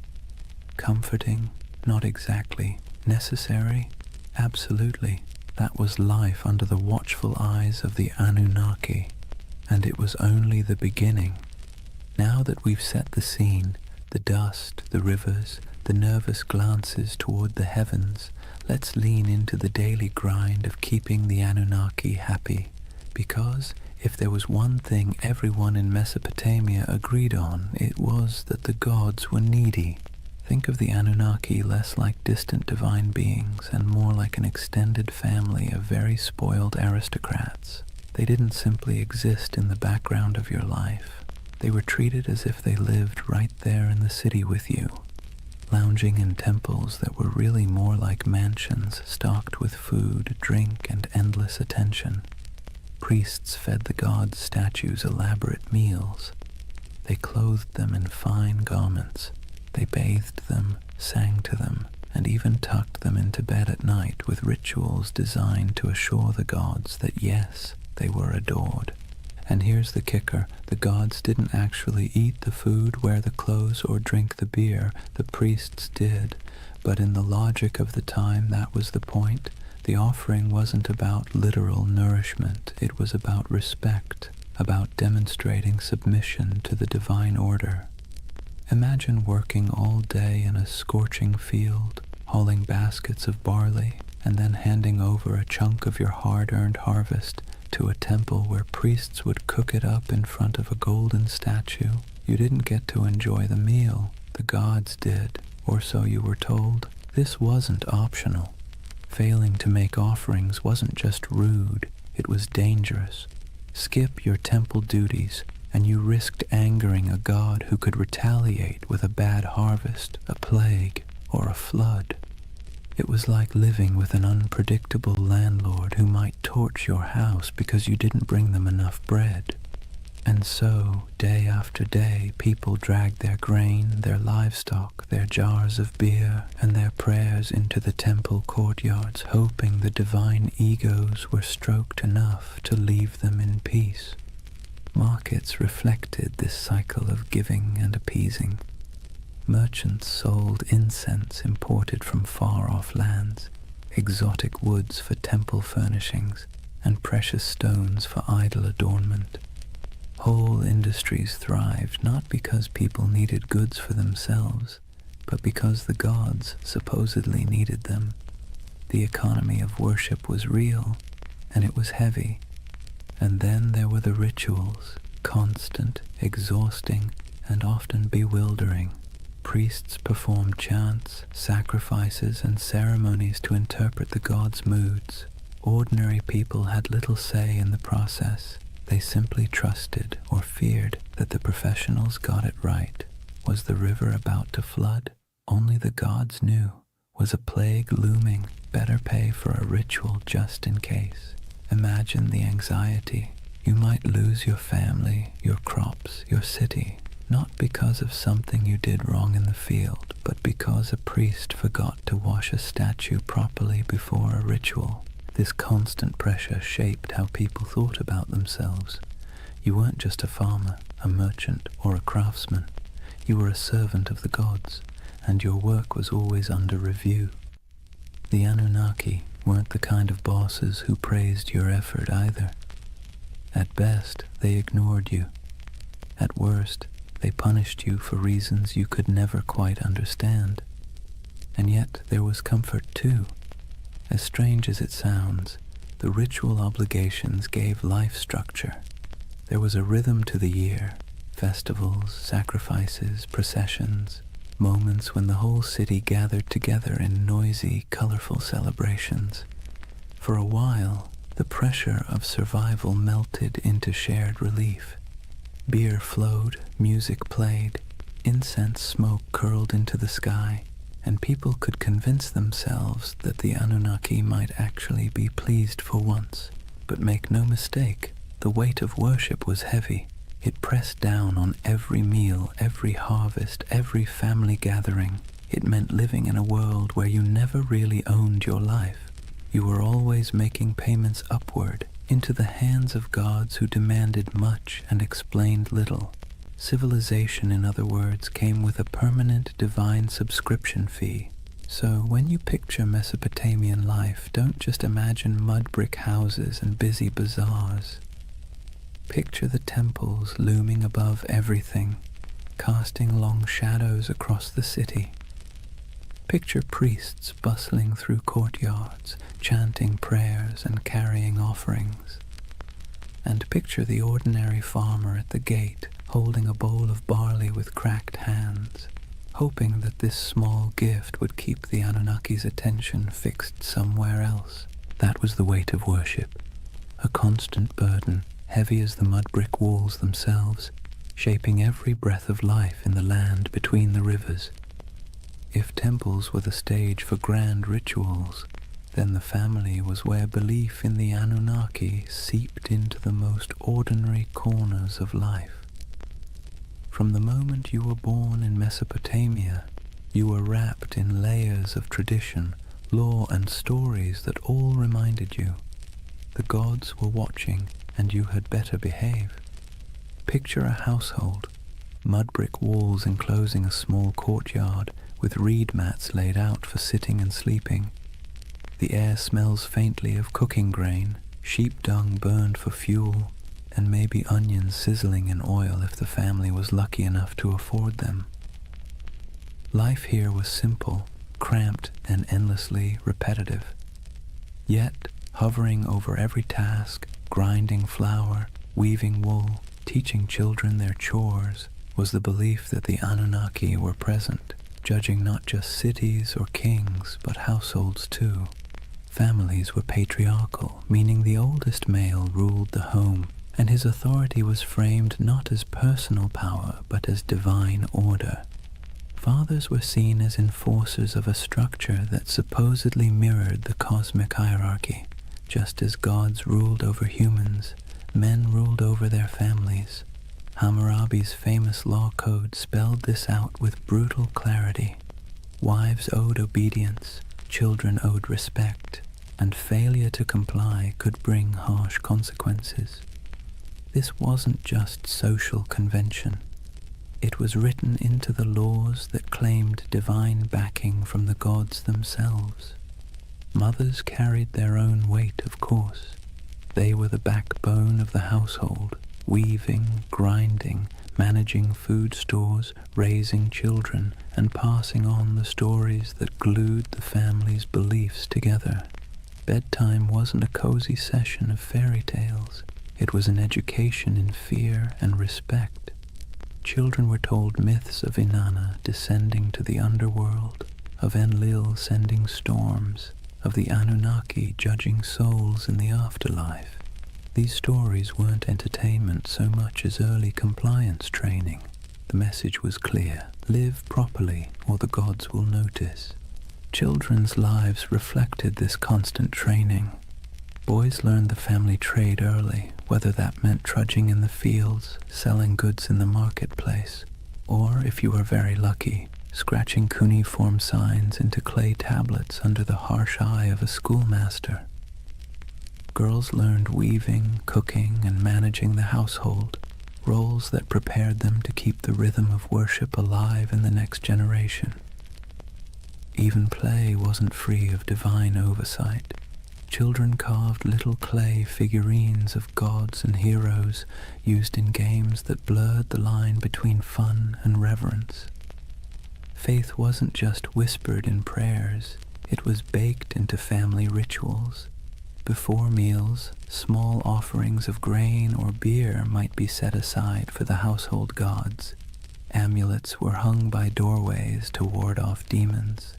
Comforting? Not exactly. Necessary? Absolutely. That was life under the watchful eyes of the Anunnaki, and it was only the beginning. Now that we've set the scene, the dust, the rivers, the nervous glances toward the heavens, let's lean into the daily grind of keeping the Anunnaki happy. Because if there was one thing everyone in Mesopotamia agreed on, it was that the gods were needy. Think of the Anunnaki less like distant divine beings and more like an extended family of very spoiled aristocrats. They didn't simply exist in the background of your life. They were treated as if they lived right there in the city with you, lounging in temples that were really more like mansions stocked with food, drink, and endless attention. Priests fed the gods' statues elaborate meals. They clothed them in fine garments. They bathed them, sang to them, and even tucked them into bed at night with rituals designed to assure the gods that yes, they were adored. And here's the kicker, the gods didn't actually eat the food, wear the clothes, or drink the beer. The priests did. But in the logic of the time, that was the point. The offering wasn't about literal nourishment. It was about respect, about demonstrating submission to the divine order. Imagine working all day in a scorching field, hauling baskets of barley, and then handing over a chunk of your hard-earned harvest to a temple where priests would cook it up in front of a golden statue. You didn't get to enjoy the meal. The gods did, or so you were told. This wasn't optional. Failing to make offerings wasn't just rude, it was dangerous. Skip your temple duties, and you risked angering a god who could retaliate with a bad harvest, a plague, or a flood. It was like living with an unpredictable landlord who might torch your house because you didn't bring them enough bread. And so, day after day, people dragged their grain, their livestock, their jars of beer, and their prayers into the temple courtyards, hoping the divine egos were stroked enough to leave them in peace. Markets reflected this cycle of giving and appeasing. Merchants sold incense imported from far-off lands, exotic woods for temple furnishings, and precious stones for idol adornment. Whole industries thrived not because people needed goods for themselves, but because the gods supposedly needed them. The economy of worship was real, and it was heavy. And then there were the rituals, constant, exhausting, and often bewildering. Priests performed chants, sacrifices, and ceremonies to interpret the gods' moods. Ordinary people had little say in the process. They simply trusted or feared that the professionals got it right. Was the river about to flood? Only the gods knew. Was a plague looming? Better pay for a ritual just in case. Imagine the anxiety. You might lose your family, your crops, your city, not because of something you did wrong in the field, but because a priest forgot to wash a statue properly before a ritual. This constant pressure shaped how people thought about themselves. You weren't just a farmer, a merchant, or a craftsman. You were a servant of the gods, and your work was always under review. The Anunnaki weren't the kind of bosses who praised your effort either. At best, they ignored you. At worst, they punished you for reasons you could never quite understand. And yet there was comfort too. As strange as it sounds, the ritual obligations gave life structure. There was a rhythm to the year, festivals, sacrifices, processions, moments when the whole city gathered together in noisy, colorful celebrations. For a while, the pressure of survival melted into shared relief. Beer flowed, music played, incense smoke curled into the sky, and people could convince themselves that the Anunnaki might actually be pleased for once. But make no mistake, the weight of worship was heavy. It pressed down on every meal, every harvest, every family gathering. It meant living in a world where you never really owned your life. You were always making payments upward, into the hands of gods who demanded much and explained little. Civilization, in other words, came with a permanent divine subscription fee. So when you picture Mesopotamian life, don't just imagine mud brick houses and busy bazaars. Picture the temples looming above everything, casting long shadows across the city. Picture priests bustling through courtyards, chanting prayers and carrying offerings. And picture the ordinary farmer at the gate, holding a bowl of barley with cracked hands, hoping that this small gift would keep the Anunnaki's attention fixed somewhere else. That was the weight of worship, a constant burden, heavy as the mud brick walls themselves, shaping every breath of life in the land between the rivers. If temples were the stage for grand rituals, then the family was where belief in the Anunnaki seeped into the most ordinary corners of life. From the moment you were born in Mesopotamia, you were wrapped in layers of tradition, law, and stories that all reminded you the gods were watching and you had better behave. Picture a household, mud brick walls enclosing a small courtyard with reed mats laid out for sitting and sleeping. The air smells faintly of cooking grain, sheep dung burned for fuel, and maybe onions sizzling in oil if the family was lucky enough to afford them. Life here was simple, cramped, and endlessly repetitive. Yet, hovering over every task, grinding flour, weaving wool, teaching children their chores, was the belief that the Anunnaki were present, judging not just cities or kings, but households too. Families were patriarchal, meaning the oldest male ruled the home, and his authority was framed not as personal power, but as divine order. Fathers were seen as enforcers of a structure that supposedly mirrored the cosmic hierarchy. Just as gods ruled over humans, men ruled over their families. Hammurabi's famous law code spelled this out with brutal clarity. Wives owed obedience, children owed respect, and failure to comply could bring harsh consequences. This wasn't just social convention. It was written into the laws that claimed divine backing from the gods themselves. Mothers carried their own weight, of course. They were the backbone of the household, weaving, grinding, managing food stores, raising children, and passing on the stories that glued the family's beliefs together. Bedtime wasn't a cozy session of fairy tales. It was an education in fear and respect. Children were told myths of Inanna descending to the underworld, of Enlil sending storms, of the Anunnaki judging souls in the afterlife. These stories weren't entertainment so much as early compliance training. The message was clear: live properly or the gods will notice. Children's lives reflected this constant training. Boys learned the family trade early, whether that meant trudging in the fields, selling goods in the marketplace, or, if you were very lucky, scratching cuneiform signs into clay tablets under the harsh eye of a schoolmaster. Girls learned weaving, cooking, and managing the household, roles that prepared them to keep the rhythm of worship alive in the next generation. Even play wasn't free of divine oversight. Children carved little clay figurines of gods and heroes used in games that blurred the line between fun and reverence. Faith wasn't just whispered in prayers, it was baked into family rituals. Before meals, small offerings of grain or beer might be set aside for the household gods. Amulets were hung by doorways to ward off demons.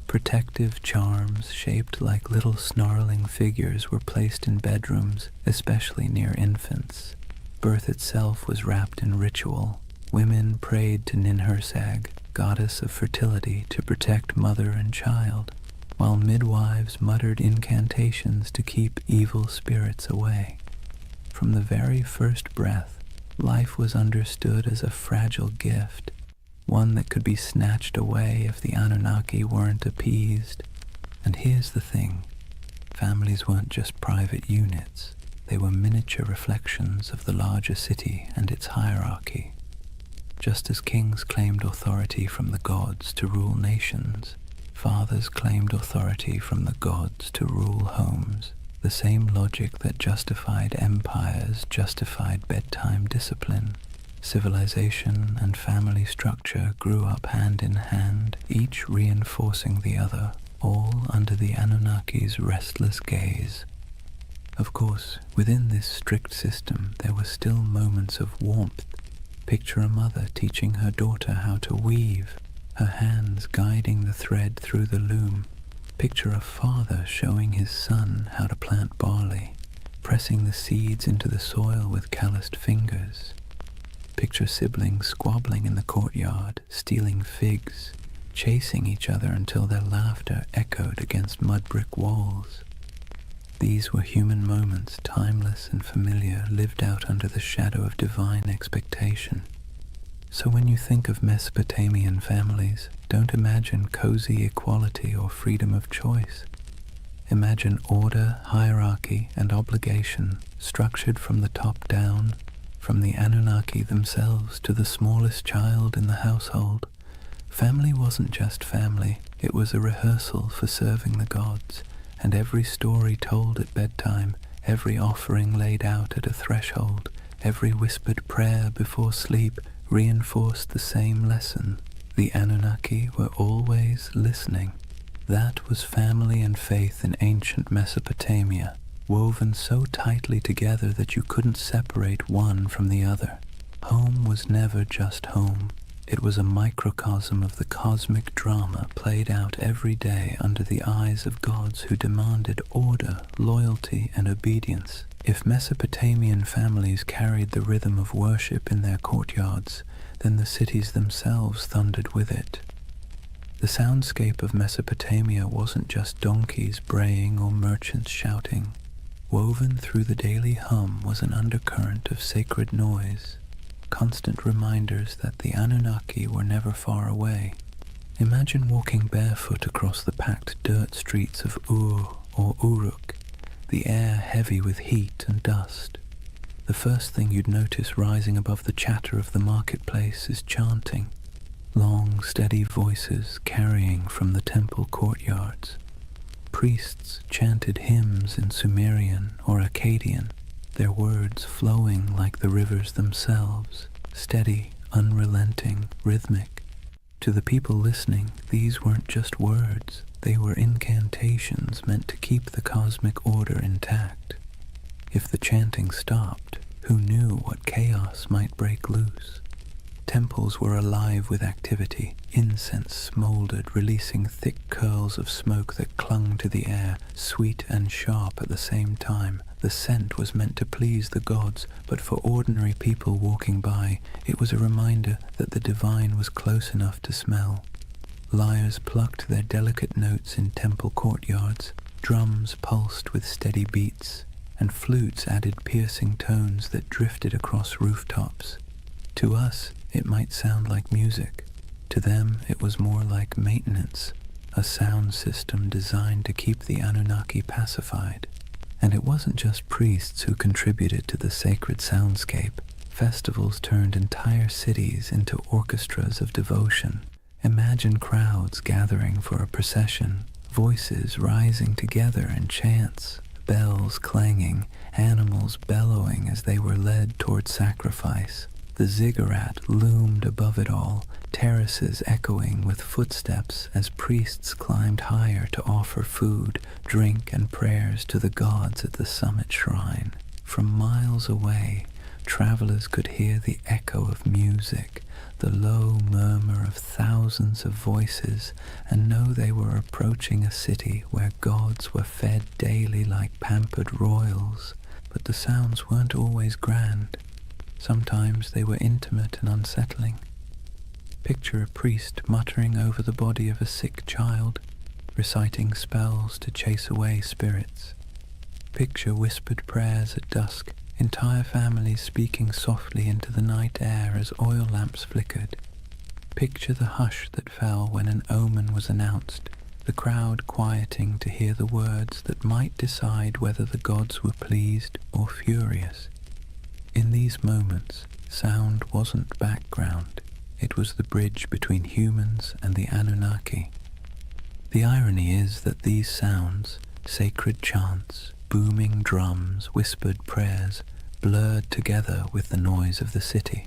Protective charms shaped like little snarling figures were placed in bedrooms, especially near infants. Birth itself was wrapped in ritual. Women prayed to Ninhursag, goddess of fertility, to protect mother and child, while midwives muttered incantations to keep evil spirits away. From the very first breath, life was understood as a fragile gift, one that could be snatched away if the Anunnaki weren't appeased. And here's the thing, families weren't just private units, they were miniature reflections of the larger city and its hierarchy. Just as kings claimed authority from the gods to rule nations, Fathers claimed authority from the gods to rule homes. The same logic that justified empires justified bedtime discipline. Civilization and family structure grew up hand in hand, each reinforcing the other, all under the Anunnaki's restless gaze. Of course, within this strict system there were still moments of warmth. Picture a mother teaching her daughter how to weave, her hands guiding the thread through the loom. Picture a father showing his son how to plant barley, pressing the seeds into the soil with calloused fingers. Picture siblings squabbling in the courtyard, stealing figs, chasing each other until their laughter echoed against mud brick walls. These were human moments, timeless and familiar, lived out under the shadow of divine expectation. So when you think of Mesopotamian families, don't imagine cozy equality or freedom of choice. Imagine order, hierarchy, and obligation, structured from the top down, from the Anunnaki themselves to the smallest child in the household. Family wasn't just family, it was a rehearsal for serving the gods, and every story told at bedtime, every offering laid out at a threshold, every whispered prayer before sleep reinforced the same lesson. The Anunnaki were always listening. That was family and faith in ancient Mesopotamia, woven so tightly together that you couldn't separate one from the other. Home was never just home. It was a microcosm of the cosmic drama played out every day under the eyes of gods who demanded order, loyalty, and obedience. If Mesopotamian families carried the rhythm of worship in their courtyards, then the cities themselves thundered with it. The soundscape of Mesopotamia wasn't just donkeys braying or merchants shouting. Woven through the daily hum was an undercurrent of sacred noise, constant reminders that the Anunnaki were never far away. Imagine walking barefoot across the packed dirt streets of Ur or Uruk, the air heavy with heat and dust. The first thing you'd notice rising above the chatter of the marketplace is chanting, long, steady voices carrying from the temple courtyards. Priests chanted hymns in Sumerian or Akkadian, their words flowing like the rivers themselves, steady, unrelenting, rhythmic. To the people listening, these weren't just words, they were incantations meant to keep the cosmic order intact. If the chanting stopped, who knew what chaos might break loose? Temples were alive with activity. Incense smoldered, releasing thick curls of smoke that clung to the air, sweet and sharp at the same time. The scent was meant to please the gods, but for ordinary people walking by, it was a reminder that the divine was close enough to smell. Lyres plucked their delicate notes in temple courtyards, drums pulsed with steady beats, and flutes added piercing tones that drifted across rooftops. To us, it might sound like music. To them, it was more like maintenance, a sound system designed to keep the Anunnaki pacified. And it wasn't just priests who contributed to the sacred soundscape. Festivals turned entire cities into orchestras of devotion. Imagine crowds gathering for a procession, voices rising together in chants, bells clanging, animals bellowing as they were led toward sacrifice. The ziggurat loomed above it all, terraces echoing with footsteps as priests climbed higher to offer food, drink, and prayers to the gods at the summit shrine. From miles away, travelers could hear the echo of music, the low murmur of thousands of voices, and know they were approaching a city where gods were fed daily like pampered royals. But the sounds weren't always grand. Sometimes they were intimate and unsettling. Picture a priest muttering over the body of a sick child, reciting spells to chase away spirits. Picture whispered prayers at dusk, entire families speaking softly into the night air as oil lamps flickered. Picture the hush that fell when an omen was announced, the crowd quieting to hear the words that might decide whether the gods were pleased or furious. In these moments, sound wasn't background, it was the bridge between humans and the Anunnaki. The irony is that these sounds, sacred chants, booming drums, whispered prayers, blurred together with the noise of the city.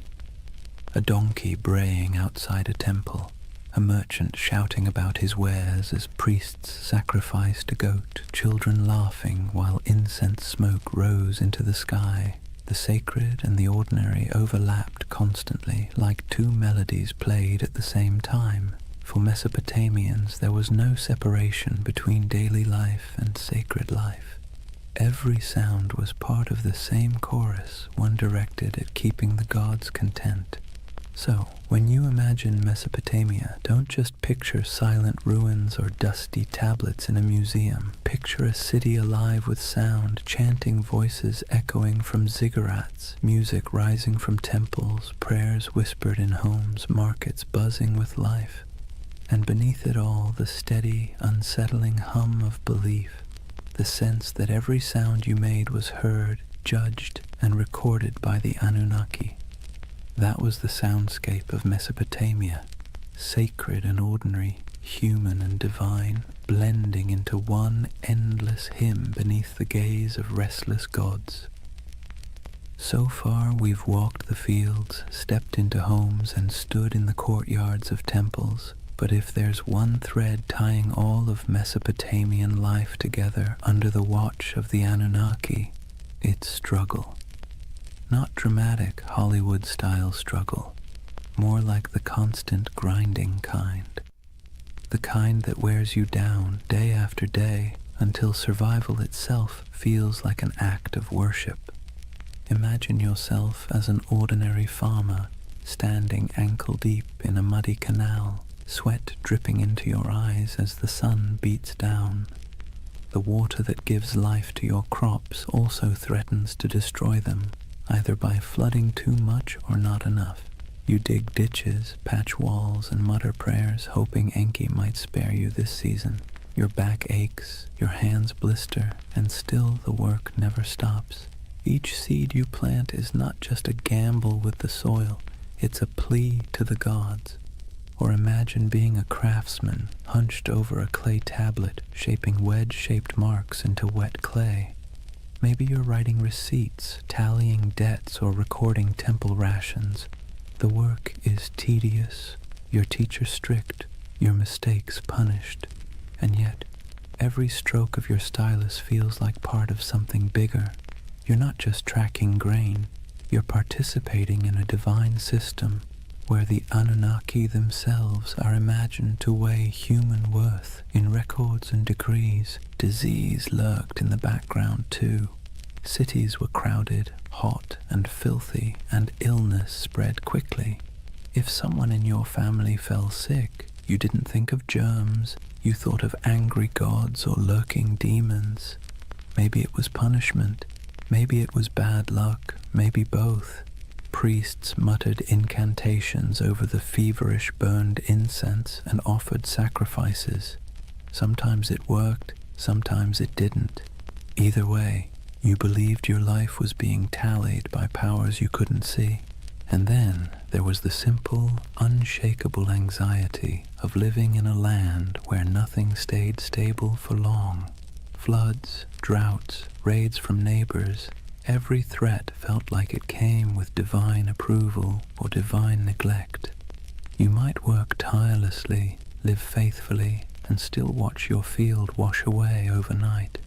A donkey braying outside a temple, a merchant shouting about his wares as priests sacrificed a goat, children laughing while incense smoke rose into the sky. The sacred and the ordinary overlapped constantly, like two melodies played at the same time. For Mesopotamians, there was no separation between daily life and sacred life. Every sound was part of the same chorus, one directed at keeping the gods content. So, when you imagine Mesopotamia, don't just picture silent ruins or dusty tablets in a museum. Picture a city alive with sound, chanting voices echoing from ziggurats, music rising from temples, prayers whispered in homes, markets buzzing with life. And beneath it all, the steady, unsettling hum of belief, the sense that every sound you made was heard, judged, and recorded by the Anunnaki. That was the soundscape of Mesopotamia, sacred and ordinary, human and divine, blending into one endless hymn beneath the gaze of restless gods. So far we've walked the fields, stepped into homes, and stood in the courtyards of temples. But if there's one thread tying all of Mesopotamian life together under the watch of the Anunnaki, it's struggle. Not dramatic Hollywood-style struggle, more like the constant grinding kind. The kind that wears you down day after day until survival itself feels like an act of worship. Imagine yourself as an ordinary farmer standing ankle-deep in a muddy canal, sweat dripping into your eyes as the sun beats down. The water that gives life to your crops also threatens to destroy them, either by flooding too much or not enough. You dig ditches, patch walls, and mutter prayers, hoping Enki might spare you this season. Your back aches, your hands blister, and still the work never stops. Each seed you plant is not just a gamble with the soil, it's a plea to the gods. Or imagine being a craftsman, hunched over a clay tablet, shaping wedge-shaped marks into wet clay. Maybe you're writing receipts, tallying debts, or recording temple rations. The work is tedious, your teacher strict, your mistakes punished, and yet every stroke of your stylus feels like part of something bigger. You're not just tracking grain, you're participating in a divine system where the Anunnaki themselves are imagined to weigh human worth in records and decrees. Disease lurked in the background too. Cities were crowded, hot and filthy, and illness spread quickly. If someone in your family fell sick, you didn't think of germs, you thought of angry gods or lurking demons. Maybe it was punishment, maybe it was bad luck, maybe both. Priests muttered incantations over the feverish burned incense and offered sacrifices. Sometimes it worked, sometimes it didn't. Either way, you believed your life was being tallied by powers you couldn't see. And then there was the simple, unshakable anxiety of living in a land where nothing stayed stable for long. Floods, droughts, raids from neighbors, every threat felt like it came with divine approval or divine neglect. You might work tirelessly, live faithfully, and still watch your field wash away overnight.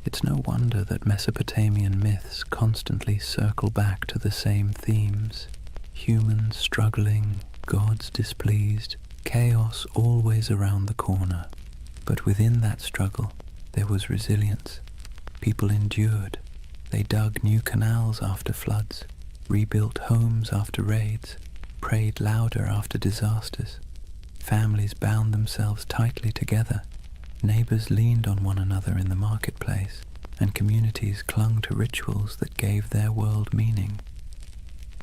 It's no wonder that Mesopotamian myths constantly circle back to the same themes. Humans struggling, gods displeased, chaos always around the corner. But within that struggle, there was resilience. People endured. They dug new canals after floods, rebuilt homes after raids, prayed louder after disasters. Families bound themselves tightly together. Neighbors leaned on one another in the marketplace, and communities clung to rituals that gave their world meaning.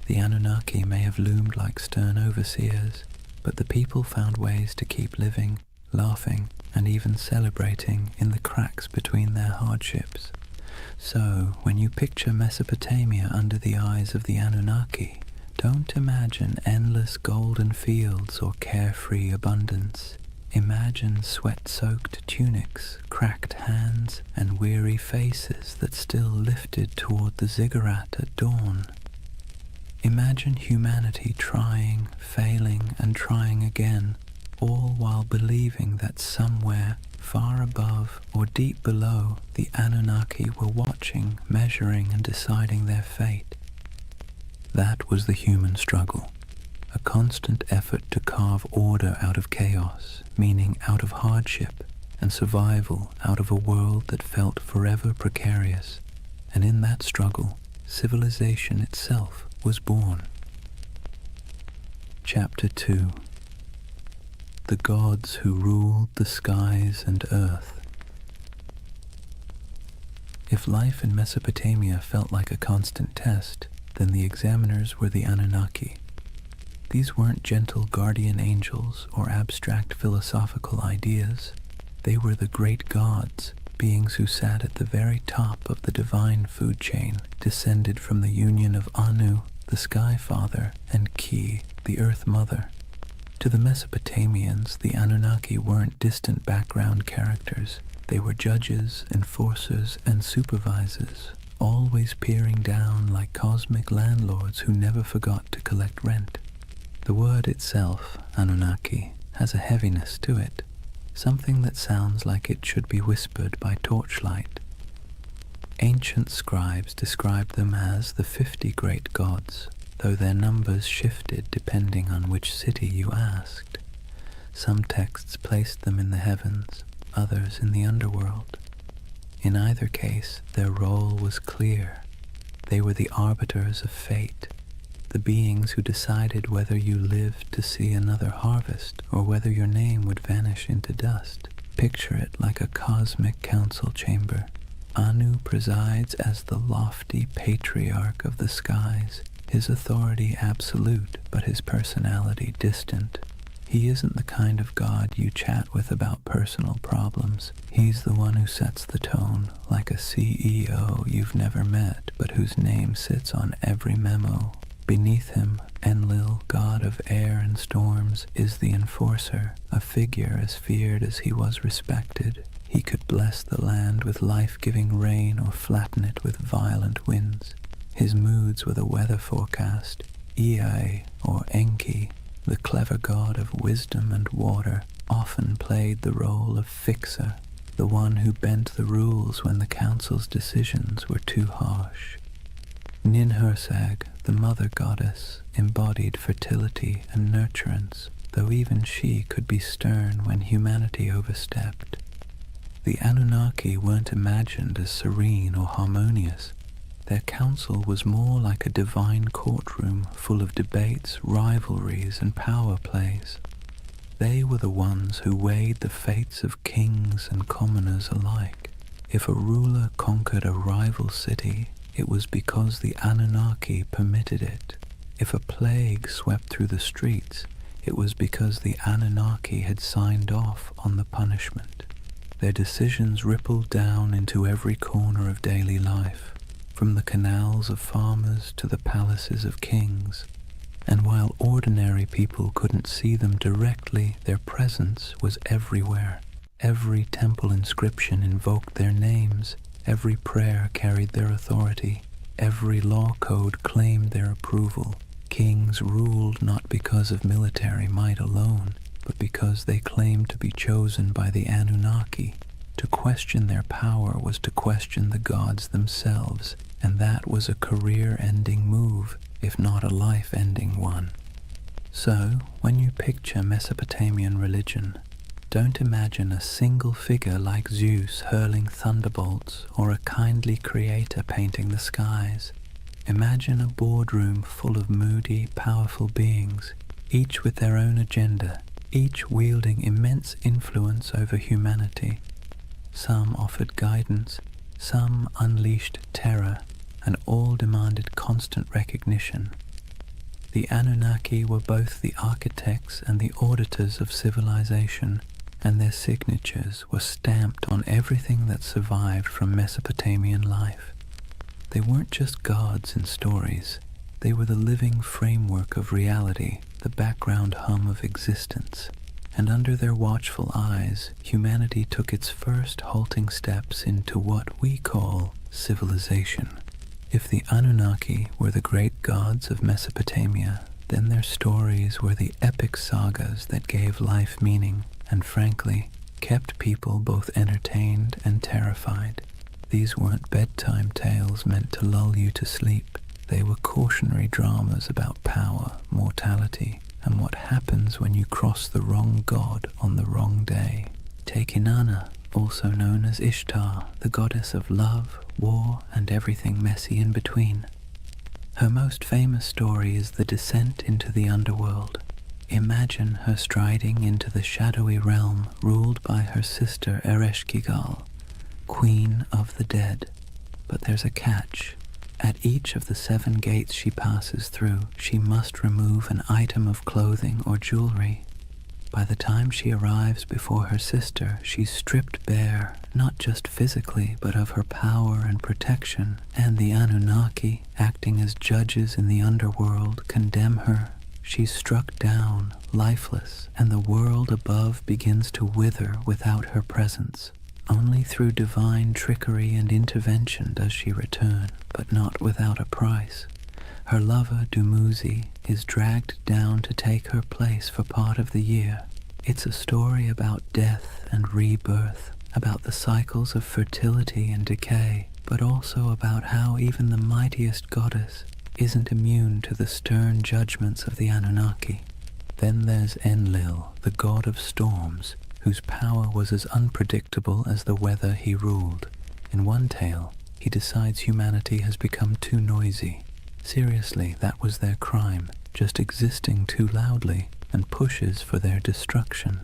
The Anunnaki may have loomed like stern overseers, but the people found ways to keep living, laughing, and even celebrating in the cracks between their hardships. So, when you picture Mesopotamia under the eyes of the Anunnaki, don't imagine endless golden fields or carefree abundance. Imagine sweat-soaked tunics, cracked hands, and weary faces that still lifted toward the ziggurat at dawn. Imagine humanity trying, failing, and trying again, all while believing that somewhere, far above or deep below, the Anunnaki were watching, measuring, and deciding their fate. That was the human struggle, a constant effort to carve order out of chaos, meaning out of hardship, and survival out of a world that felt forever precarious. And in that struggle, civilization itself was born. Chapter 2. The Gods Who Ruled the Skies and Earth. If life in Mesopotamia felt like a constant test, then the examiners were the Anunnaki. These weren't gentle guardian angels or abstract philosophical ideas. They were the great gods, beings who sat at the very top of the divine food chain, descended from the union of Anu, the Sky Father, and Ki, the Earth Mother. To the Mesopotamians, the Anunnaki weren't distant background characters. They were judges, enforcers, and supervisors, always peering down like cosmic landlords who never forgot to collect rent. The word itself, Anunnaki, has a heaviness to it, something that sounds like it should be whispered by torchlight. Ancient scribes described them as the 50 great gods, though their numbers shifted depending on which city you asked. Some texts placed them in the heavens, others in the underworld. In either case, their role was clear. They were the arbiters of fate, the beings who decided whether you lived to see another harvest or whether your name would vanish into dust. Picture it like a cosmic council chamber. Anu presides as the lofty patriarch of the skies, his authority absolute, but his personality distant. He isn't the kind of god you chat with about personal problems. He's the one who sets the tone, like a CEO you've never met, but whose name sits on every memo. Beneath him, Enlil, god of air and storms, is the enforcer, a figure as feared as he was respected. He could bless the land with life-giving rain or flatten it with violent winds. His moods were the weather forecast. Ea, or Enki, the clever god of wisdom and water, often played the role of fixer, the one who bent the rules when the council's decisions were too harsh. Ninhursag, the mother goddess, embodied fertility and nurturance, though even she could be stern when humanity overstepped. The Anunnaki weren't imagined as serene or harmonious. Their council was more like a divine courtroom full of debates, rivalries, and power plays. They were the ones who weighed the fates of kings and commoners alike. If a ruler conquered a rival city, it was because the Anunnaki permitted it. If a plague swept through the streets, it was because the Anunnaki had signed off on the punishment. Their decisions rippled down into every corner of daily life, from the canals of farmers to the palaces of kings. And while ordinary people couldn't see them directly, their presence was everywhere. Every temple inscription invoked their names. Every prayer carried their authority. Every law code claimed their approval. Kings ruled not because of military might alone, but because they claimed to be chosen by the Anunnaki. To question their power was to question the gods themselves, and that was a career-ending move, if not a life-ending one. So, when you picture Mesopotamian religion, don't imagine a single figure like Zeus hurling thunderbolts or a kindly creator painting the skies. Imagine a boardroom full of moody, powerful beings, each with their own agenda, each wielding immense influence over humanity. Some offered guidance, some unleashed terror, and all demanded constant recognition. The Anunnaki were both the architects and the auditors of civilization, and their signatures were stamped on everything that survived from Mesopotamian life. They weren't just gods in stories. They were the living framework of reality, the background hum of existence. and under their watchful eyes, humanity took its first halting steps into what we call civilization. If the Anunnaki were the great gods of Mesopotamia, then their stories were the epic sagas that gave life meaning and, frankly, kept people both entertained and terrified. These weren't bedtime tales meant to lull you to sleep. They were cautionary dramas about power, mortality, and what happens when you cross the wrong god on the wrong day. Take Inanna, also known as Ishtar, the goddess of love, war, and everything messy in between. Her most famous story is the descent into the underworld. Imagine her striding into the shadowy realm ruled by her sister Ereshkigal, Queen of the Dead. But there's a catch. At each of the 7 gates she passes through, she must remove an item of clothing or jewelry. By the time she arrives before her sister, she's stripped bare, not just physically, but of her power and protection, and the Anunnaki, acting as judges in the underworld, condemn her. She's struck down, lifeless, and the world above begins to wither without her presence. Only through divine trickery and intervention does she return, but not without a price. Her lover, Dumuzi, is dragged down to take her place for part of the year. It's a story about death and rebirth, about the cycles of fertility and decay, but also about how even the mightiest goddess isn't immune to the stern judgments of the Anunnaki. Then there's Enlil, the god of storms, whose power was as unpredictable as the weather he ruled. In one tale, he decides humanity has become too noisy. Seriously, that was their crime, just existing too loudly, and pushes for their destruction.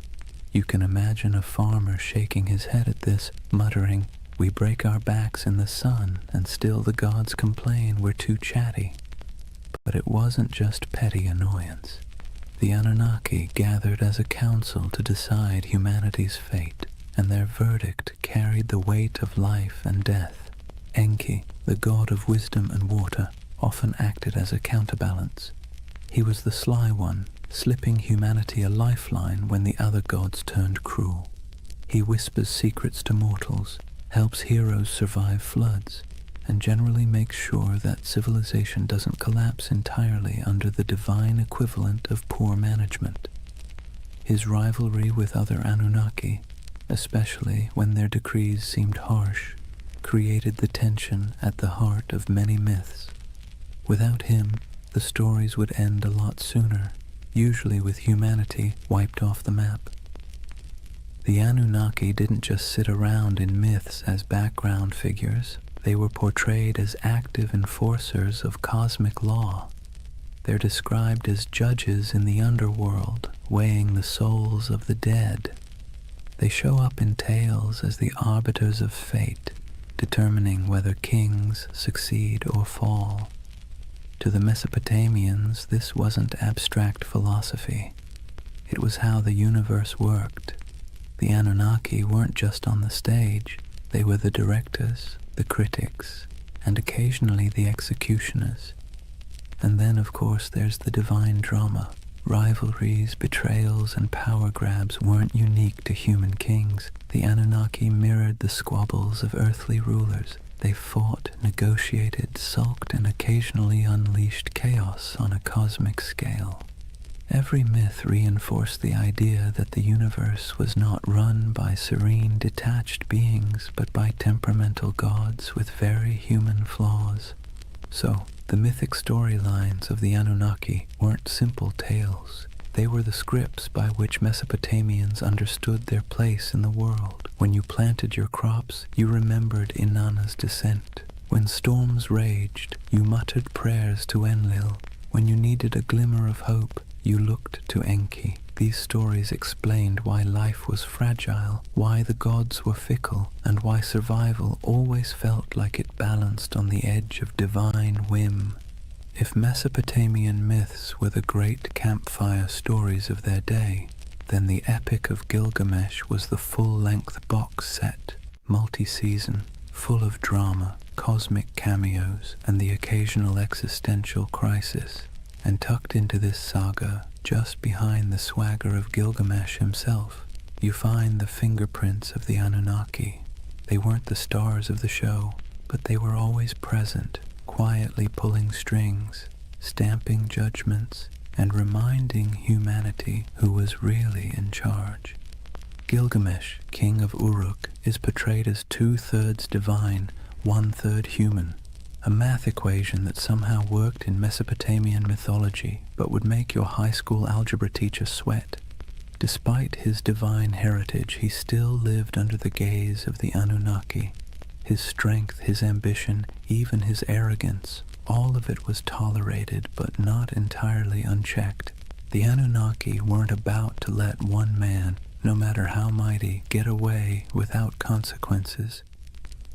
You can imagine a farmer shaking his head at this, muttering, "We break our backs in the sun, and still the gods complain we're too chatty." But it wasn't just petty annoyance. The Anunnaki gathered as a council to decide humanity's fate, and their verdict carried the weight of life and death. Enki, the god of wisdom and water, often acted as a counterbalance. He was the sly one, slipping humanity a lifeline when the other gods turned cruel. He whispers secrets to mortals, helps heroes survive floods, and generally makes sure that civilization doesn't collapse entirely under the divine equivalent of poor management. His rivalry with other Anunnaki, especially when their decrees seemed harsh, created the tension at the heart of many myths. Without him, the stories would end a lot sooner, usually with humanity wiped off the map. The Anunnaki didn't just sit around in myths as background figures. They were portrayed as active enforcers of cosmic law. They're described as judges in the underworld, weighing the souls of the dead. They show up in tales as the arbiters of fate, determining whether kings succeed or fall. To the Mesopotamians, this wasn't abstract philosophy. It was how the universe worked. The Anunnaki weren't just on the stage. They were the directors, the critics, and occasionally the executioners. And then, of course, there's the divine drama. Rivalries, betrayals, and power grabs weren't unique to human kings. The Anunnaki mirrored the squabbles of earthly rulers. They fought, negotiated, sulked, and occasionally unleashed chaos on a cosmic scale. Every myth reinforced the idea that the universe was not run by serene, detached beings, but by temperamental gods with very human flaws. So, the mythic storylines of the Anunnaki weren't simple tales. They were the scripts by which Mesopotamians understood their place in the world. When you planted your crops, you remembered Inanna's descent. When storms raged, you muttered prayers to Enlil. When you needed a glimmer of hope, you looked to Enki. These stories explained why life was fragile, why the gods were fickle, and why survival always felt like it balanced on the edge of divine whim. If Mesopotamian myths were the great campfire stories of their day, then the Epic of Gilgamesh was the full-length box set, multi-season, full of drama, cosmic cameos, and the occasional existential crisis. And tucked into this saga, just behind the swagger of Gilgamesh himself, you find the fingerprints of the Anunnaki. They weren't the stars of the show, but they were always present, quietly pulling strings, stamping judgments, and reminding humanity who was really in charge. Gilgamesh, king of Uruk, is portrayed as 2/3 divine, 1/3 human, a math equation that somehow worked in Mesopotamian mythology but would make your high school algebra teacher sweat. Despite his divine heritage, he still lived under the gaze of the Anunnaki. His strength, his ambition, even his arrogance, all of it was tolerated but not entirely unchecked. The Anunnaki weren't about to let one man, no matter how mighty, get away without consequences.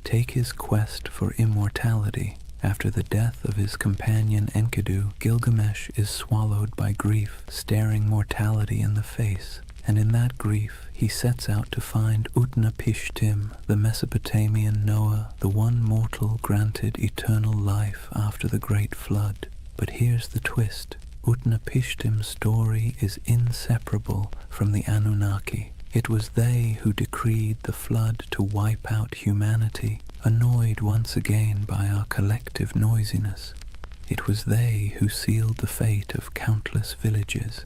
Take his quest for immortality. After the death of his companion Enkidu, Gilgamesh is swallowed by grief, staring mortality in the face, and in that grief he sets out to find Utnapishtim, the Mesopotamian Noah, the one mortal granted eternal life after the great flood. But here's the twist. Utnapishtim's story is inseparable from the Anunnaki. It was they who decreed the flood to wipe out humanity, annoyed once again by our collective noisiness. It was they who sealed the fate of countless villages,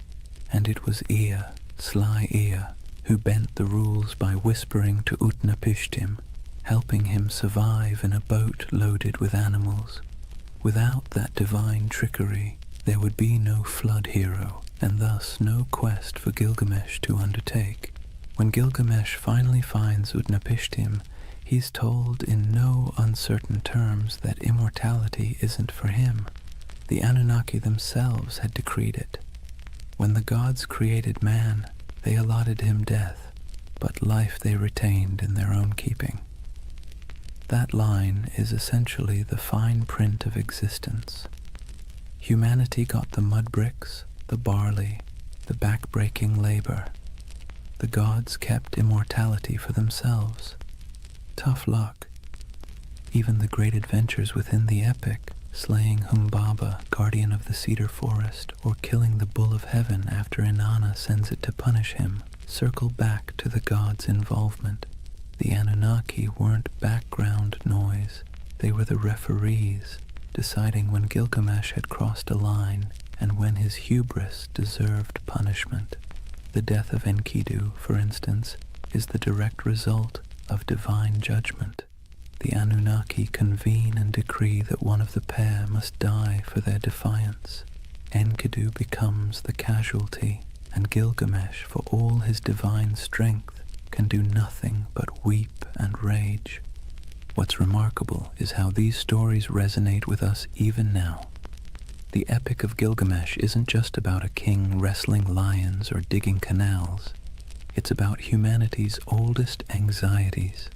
and it was Ea, sly Ea, who bent the rules by whispering to Utnapishtim, helping him survive in a boat loaded with animals. Without that divine trickery, there would be no flood hero, and thus no quest for Gilgamesh to undertake. When Gilgamesh finally finds Utnapishtim, he's told in no uncertain terms that immortality isn't for him. The Anunnaki themselves had decreed it. When the gods created man, they allotted him death, but life they retained in their own keeping. That line is essentially the fine print of existence. Humanity got the mud bricks, the barley, the back-breaking labor. The gods kept immortality for themselves. Tough luck. Even the great adventures within the epic, slaying Humbaba, guardian of the cedar forest, or killing the bull of heaven after Inanna sends it to punish him, circle back to the gods' involvement. The Anunnaki weren't background noise. They were the referees, deciding when Gilgamesh had crossed a line and when his hubris deserved punishment. The death of Enkidu, for instance, is the direct result of divine judgment. The Anunnaki convene and decree that one of the pair must die for their defiance. Enkidu becomes the casualty, and Gilgamesh, for all his divine strength, can do nothing but weep and rage. What's remarkable is how these stories resonate with us even now. The Epic of Gilgamesh isn't just about a king wrestling lions or digging canals. It's about humanity's oldest anxieties.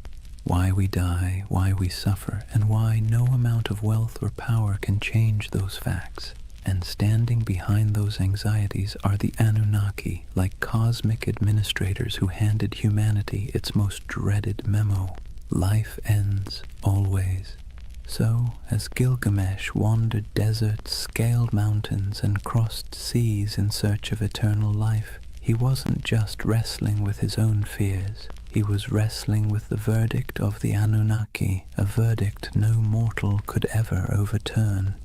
Why we die, why we suffer, and why no amount of wealth or power can change those facts. And standing behind those anxieties are the Anunnaki, like cosmic administrators who handed humanity its most dreaded memo. Life ends, always. So, as Gilgamesh wandered deserts, scaled mountains, and crossed seas in search of eternal life, he wasn't just wrestling with his own fears. He was wrestling with the verdict of the Anunnaki, a verdict no mortal could ever overturn.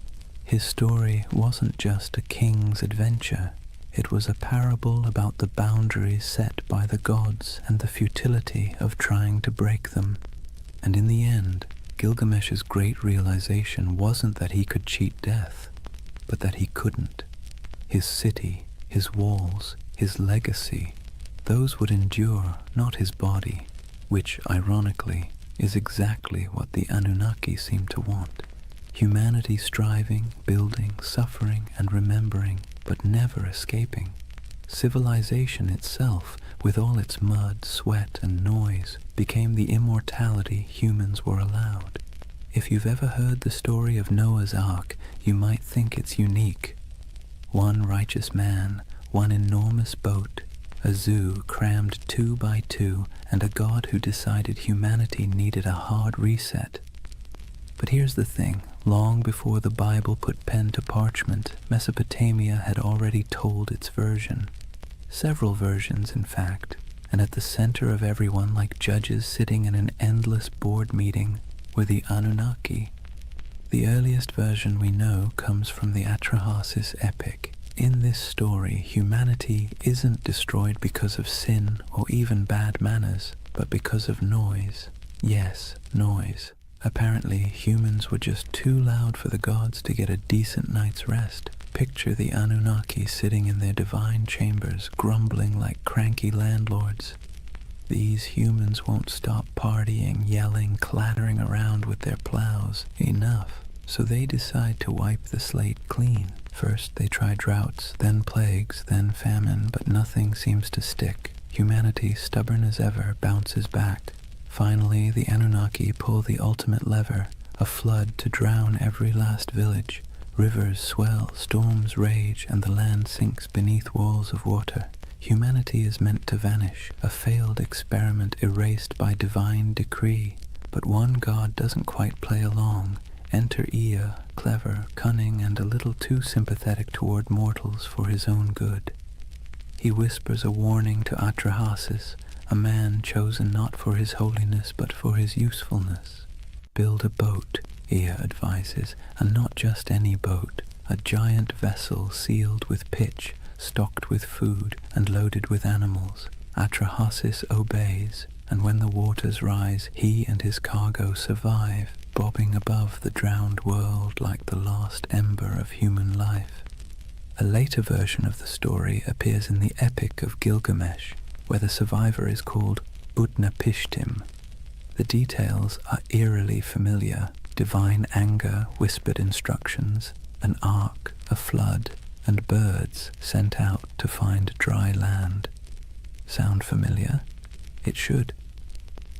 His story wasn't just a king's adventure. It was a parable about the boundaries set by the gods and the futility of trying to break them. And in the end, Gilgamesh's great realization wasn't that he could cheat death, but that he couldn't. His city, his walls, his legacy, those would endure, not his body, which, ironically, is exactly what the Anunnaki seem to want. Humanity striving, building, suffering, and remembering, but never escaping. Civilization itself, with all its mud, sweat, and noise, became the immortality humans were allowed. If you've ever heard the story of Noah's Ark, you might think it's unique. One righteous man, one enormous boat, a zoo crammed 2 by 2, and a god who decided humanity needed a hard reset. But here's the thing, Long before the Bible put pen to parchment, Mesopotamia had already told its version. Several versions, in fact, and at the center of everyone, like judges sitting in an endless board meeting, were the Anunnaki. The earliest version we know comes from the Atrahasis epic. In this story, humanity isn't destroyed because of sin or even bad manners, but because of noise. Yes, noise. Apparently, humans were just too loud for the gods to get a decent night's rest. Picture the Anunnaki sitting in their divine chambers, grumbling like cranky landlords. These humans won't stop partying, yelling, clattering around with their plows. Enough. So they decide to wipe the slate clean. First they try droughts, then plagues, then famine, but nothing seems to stick. Humanity, stubborn as ever, bounces back. Finally, the Anunnaki pull the ultimate lever, a flood to drown every last village. Rivers swell, storms rage, and the land sinks beneath walls of water. Humanity is meant to vanish, a failed experiment erased by divine decree. But one god doesn't quite play along. Enter Ea, clever, cunning, and a little too sympathetic toward mortals for his own good. He whispers a warning to Atrahasis, a man chosen not for his holiness but for his usefulness. Build a boat, Ea advises, and not just any boat, a giant vessel sealed with pitch, stocked with food, and loaded with animals. Atrahasis obeys, and when the waters rise, he and his cargo survive, bobbing above the drowned world like the last ember of human life. A later version of the story appears in the Epic of Gilgamesh, where the survivor is called Utnapishtim. The details are eerily familiar: divine anger, whispered instructions, an ark, a flood, and birds sent out to find dry land. Sound familiar? It should.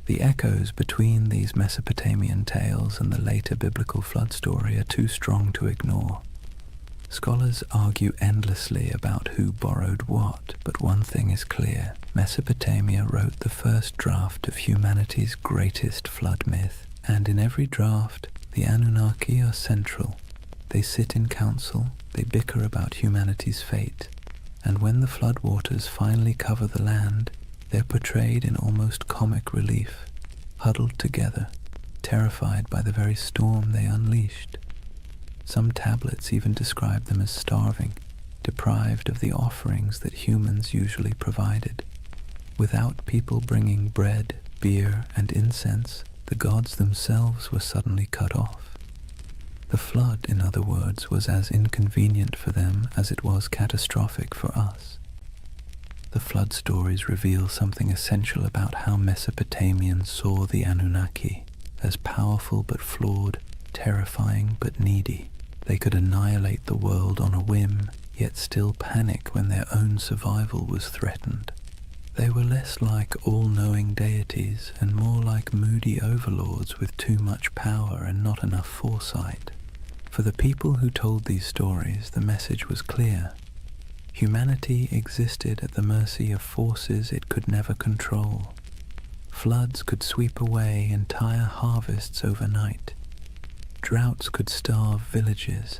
The echoes between these Mesopotamian tales and the later biblical flood story are too strong to ignore. Scholars argue endlessly about who borrowed what, but one thing is clear: Mesopotamia wrote the first draft of humanity's greatest flood myth, and in every draft, the Anunnaki are central. They sit in council, they bicker about humanity's fate, and when the floodwaters finally cover the land, they're portrayed in almost comic relief, huddled together, terrified by the very storm they unleashed. Some tablets even describe them as starving, deprived of the offerings that humans usually provided. Without people bringing bread, beer, and incense, the gods themselves were suddenly cut off. The flood, in other words, was as inconvenient for them as it was catastrophic for us. The flood stories reveal something essential about how Mesopotamians saw the Anunnaki, as powerful but flawed, terrifying but needy. They could annihilate the world on a whim, yet still panic when their own survival was threatened. They were less like all-knowing deities and more like moody overlords with too much power and not enough foresight. For the people who told these stories, the message was clear. Humanity existed at the mercy of forces it could never control. Floods could sweep away entire harvests overnight. Droughts could starve villages.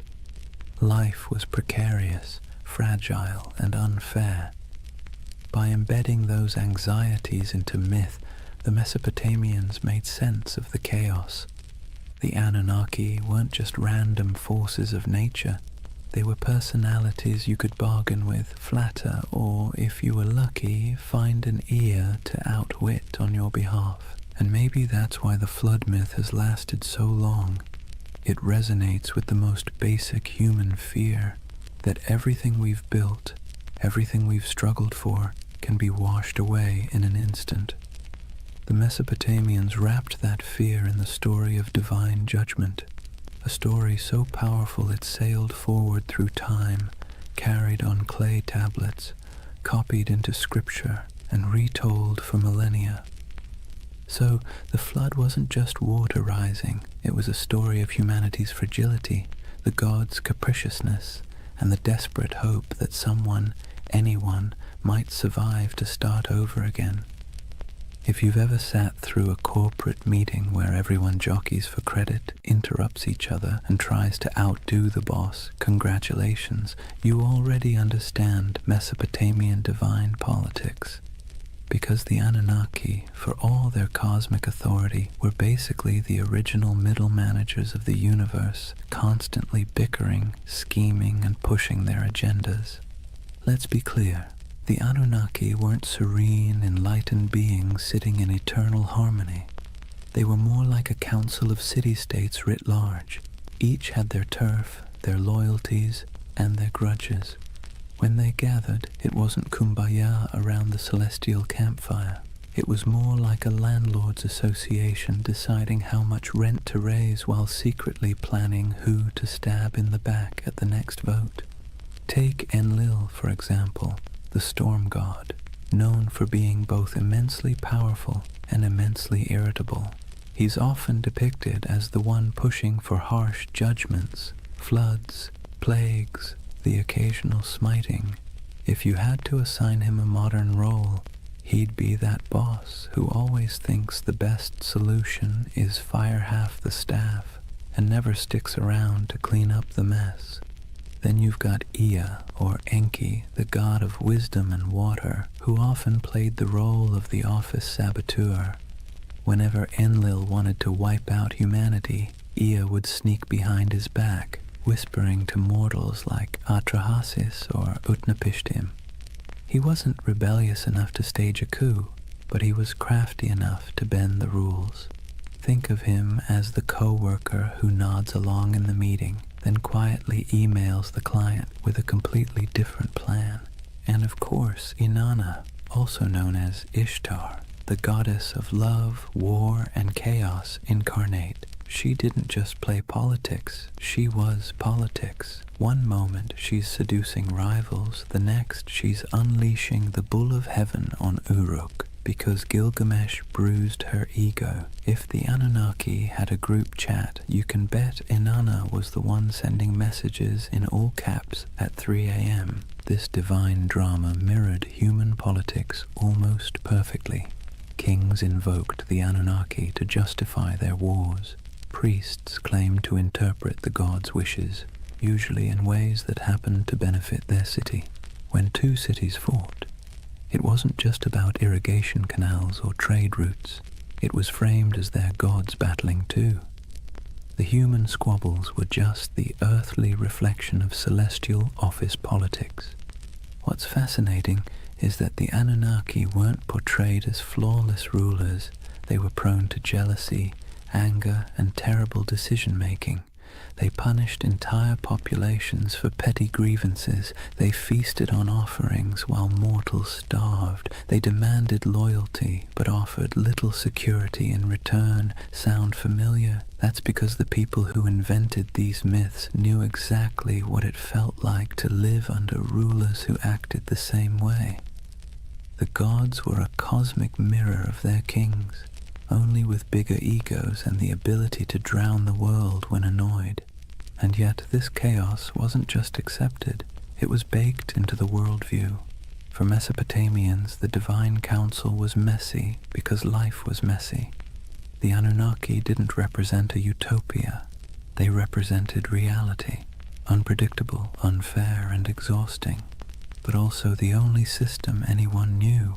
Life was precarious, fragile, and unfair. By embedding those anxieties into myth, the Mesopotamians made sense of the chaos. The Anunnaki weren't just random forces of nature. They were personalities you could bargain with, flatter, or, if you were lucky, find an ear to outwit on your behalf. And maybe that's why the flood myth has lasted so long. It resonates with the most basic human fear, that everything we've built, everything we've struggled for, can be washed away in an instant. The Mesopotamians wrapped that fear in the story of divine judgment, a story so powerful it sailed forward through time, carried on clay tablets, copied into scripture, and retold for millennia. So the flood wasn't just water rising, it was a story of humanity's fragility, the gods' capriciousness, and the desperate hope that someone, anyone, might survive to start over again. If you've ever sat through a corporate meeting where everyone jockeys for credit, interrupts each other, and tries to outdo the boss, congratulations, you already understand Mesopotamian divine politics. Because the Anunnaki, for all their cosmic authority, were basically the original middle managers of the universe, constantly bickering, scheming, and pushing their agendas. Let's be clear. The Anunnaki weren't serene, enlightened beings sitting in eternal harmony. They were more like a council of city-states writ large. Each had their turf, their loyalties, and their grudges. When they gathered, it wasn't kumbaya around the celestial campfire. It was more like a landlord's association deciding how much rent to raise while secretly planning who to stab in the back at the next vote. Take Enlil, for example, the storm god, known for being both immensely powerful and immensely irritable. He's often depicted as the one pushing for harsh judgments, floods, plagues, the occasional smiting. If you had to assign him a modern role, he'd be that boss who always thinks the best solution is fire half the staff and never sticks around to clean up the mess. Then you've got Ea, or Enki, the god of wisdom and water, who often played the role of the office saboteur. Whenever Enlil wanted to wipe out humanity, Ea would sneak behind his back, whispering to mortals like Atrahasis or Utnapishtim. He wasn't rebellious enough to stage a coup, but he was crafty enough to bend the rules. Think of him as the co-worker who nods along in the meeting, then quietly emails the client with a completely different plan. And of course, Inanna, also known as Ishtar, the goddess of love, war, and chaos incarnate. She didn't just play politics, she was politics. One moment she's seducing rivals, the next she's unleashing the bull of heaven on Uruk, because Gilgamesh bruised her ego. If the Anunnaki had a group chat, you can bet Inanna was the one sending messages in all caps at 3 a.m. This divine drama mirrored human politics almost perfectly. Kings invoked the Anunnaki to justify their wars. Priests claimed to interpret the gods' wishes, usually in ways that happened to benefit their city. When two cities fought, it wasn't just about irrigation canals or trade routes. It was framed as their gods battling too. The human squabbles were just the earthly reflection of celestial office politics. What's fascinating is that the Anunnaki weren't portrayed as flawless rulers. They were prone to jealousy, anger, and terrible decision-making. They punished entire populations for petty grievances. They feasted on offerings while mortals starved. They demanded loyalty, but offered little security in return. Sound familiar? That's because the people who invented these myths knew exactly what it felt like to live under rulers who acted the same way. The gods were a cosmic mirror of their kings, only with bigger egos and the ability to drown the world when annoyed. And yet this chaos wasn't just accepted, it was baked into the worldview. For Mesopotamians, the divine council was messy because life was messy. The Anunnaki didn't represent a utopia, they represented reality, unpredictable, unfair, and exhausting, but also the only system anyone knew.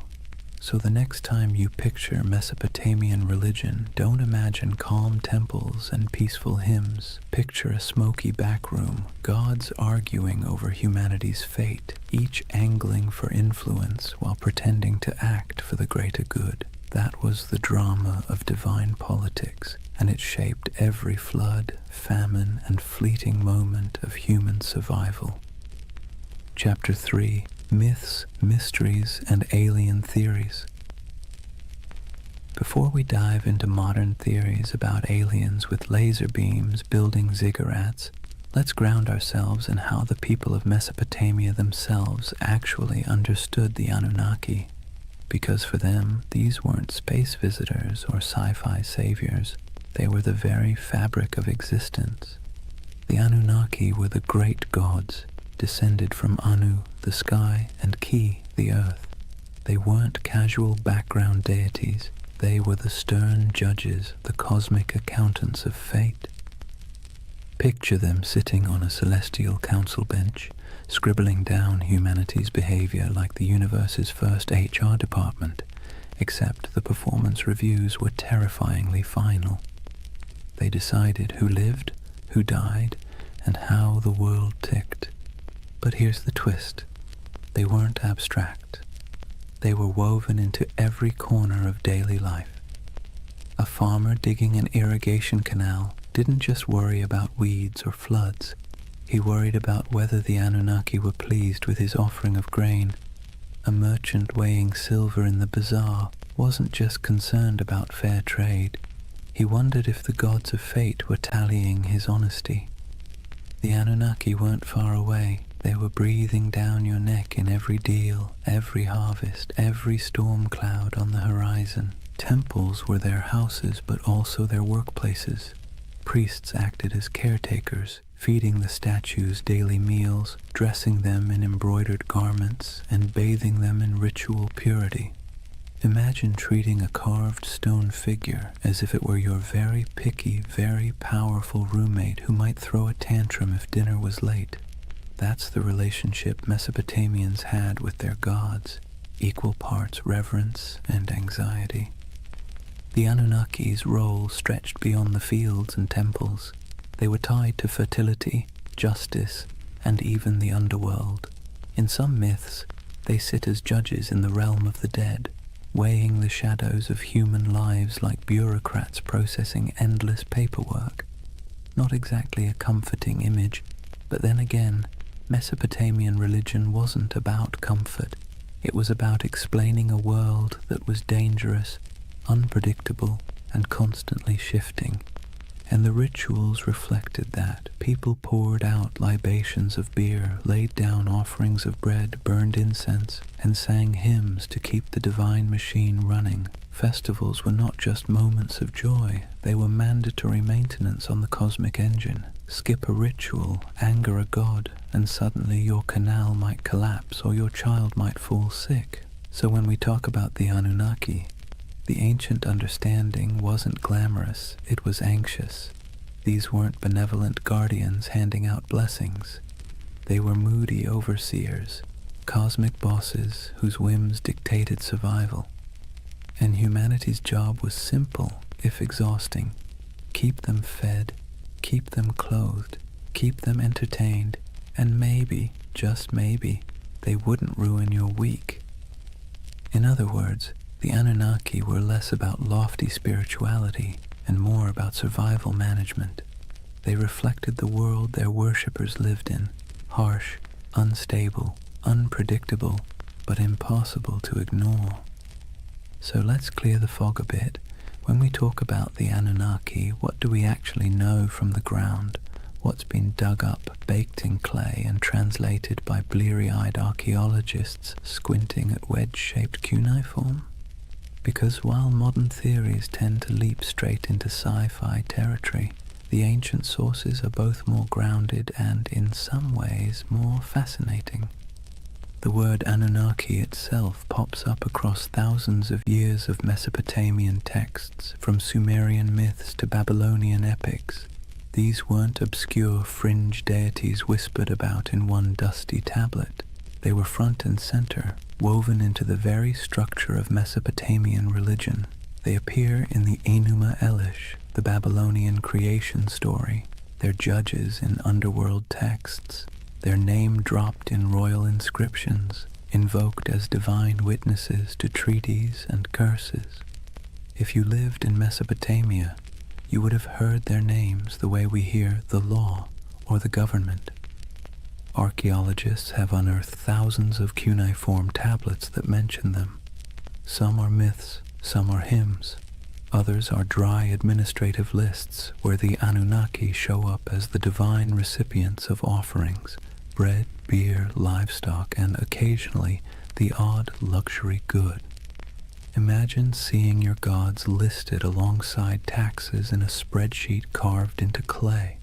So the next time you picture Mesopotamian religion, don't imagine calm temples and peaceful hymns. Picture a smoky back room, gods arguing over humanity's fate, each angling for influence while pretending to act for the greater good. That was the drama of divine politics, and it shaped every flood, famine, and fleeting moment of human survival. Chapter 3. Myths, Mysteries, and Alien Theories. Before we dive into modern theories about aliens with laser beams building ziggurats, let's ground ourselves in how the people of Mesopotamia themselves actually understood the Anunnaki. Because for them, these weren't space visitors or sci-fi saviors. They were the very fabric of existence. The Anunnaki were the great gods, descended from Anu, the sky, and Ki, the earth. They weren't casual background deities. They were the stern judges, the cosmic accountants of fate. Picture them sitting on a celestial council bench, scribbling down humanity's behavior like the universe's first HR department, except the performance reviews were terrifyingly final. They decided who lived, who died, and how the world ticked. But here's the twist. They weren't abstract. They were woven into every corner of daily life. A farmer digging an irrigation canal didn't just worry about weeds or floods. He worried about whether the Anunnaki were pleased with his offering of grain. A merchant weighing silver in the bazaar wasn't just concerned about fair trade. He wondered if the gods of fate were tallying his honesty. The Anunnaki weren't far away. They were breathing down your neck in every deal, every harvest, every storm cloud on the horizon. Temples were their houses, but also their workplaces. Priests acted as caretakers, feeding the statues daily meals, dressing them in embroidered garments, and bathing them in ritual purity. Imagine treating a carved stone figure as if it were your very picky, very powerful roommate who might throw a tantrum if dinner was late. That's the relationship Mesopotamians had with their gods, equal parts reverence and anxiety. The Anunnaki's role stretched beyond the fields and temples. They were tied to fertility, justice, and even the underworld. In some myths, they sit as judges in the realm of the dead, weighing the shadows of human lives like bureaucrats processing endless paperwork. Not exactly a comforting image, but then again, Mesopotamian religion wasn't about comfort. It was about explaining a world that was dangerous, unpredictable, and constantly shifting. And the rituals reflected that. People poured out libations of beer, laid down offerings of bread, burned incense, and sang hymns to keep the divine machine running. Festivals were not just moments of joy, they were mandatory maintenance on the cosmic engine. Skip a ritual, anger a god, and suddenly your canal might collapse or your child might fall sick. So when we talk about the Anunnaki, the ancient understanding wasn't glamorous, it was anxious. These weren't benevolent guardians handing out blessings. They were moody overseers, cosmic bosses whose whims dictated survival. And humanity's job was simple, if exhausting. Keep them fed, keep them clothed, keep them entertained, and maybe, just maybe, they wouldn't ruin your week. In other words, the Anunnaki were less about lofty spirituality and more about survival management. They reflected the world their worshippers lived in, harsh, unstable, unpredictable, but impossible to ignore. So let's clear the fog a bit. When we talk about the Anunnaki, what do we actually know from the ground? What's been dug up, baked in clay, and translated by bleary-eyed archaeologists squinting at wedge-shaped cuneiform? Because while modern theories tend to leap straight into sci-fi territory, the ancient sources are both more grounded and, in some ways, more fascinating. The word Anunnaki itself pops up across thousands of years of Mesopotamian texts, from Sumerian myths to Babylonian epics. These weren't obscure fringe deities whispered about in one dusty tablet. They were front and center, woven into the very structure of Mesopotamian religion. They appear in the Enuma Elish, the Babylonian creation story, their judges in underworld texts, their name dropped in royal inscriptions, invoked as divine witnesses to treaties and curses. If you lived in Mesopotamia, you would have heard their names the way we hear the law or the government. Archaeologists have unearthed thousands of cuneiform tablets that mention them. Some are myths, some are hymns. Others are dry administrative lists where the Anunnaki show up as the divine recipients of offerings, bread, beer, livestock, and occasionally the odd luxury good. Imagine seeing your gods listed alongside taxes in a spreadsheet carved into clay.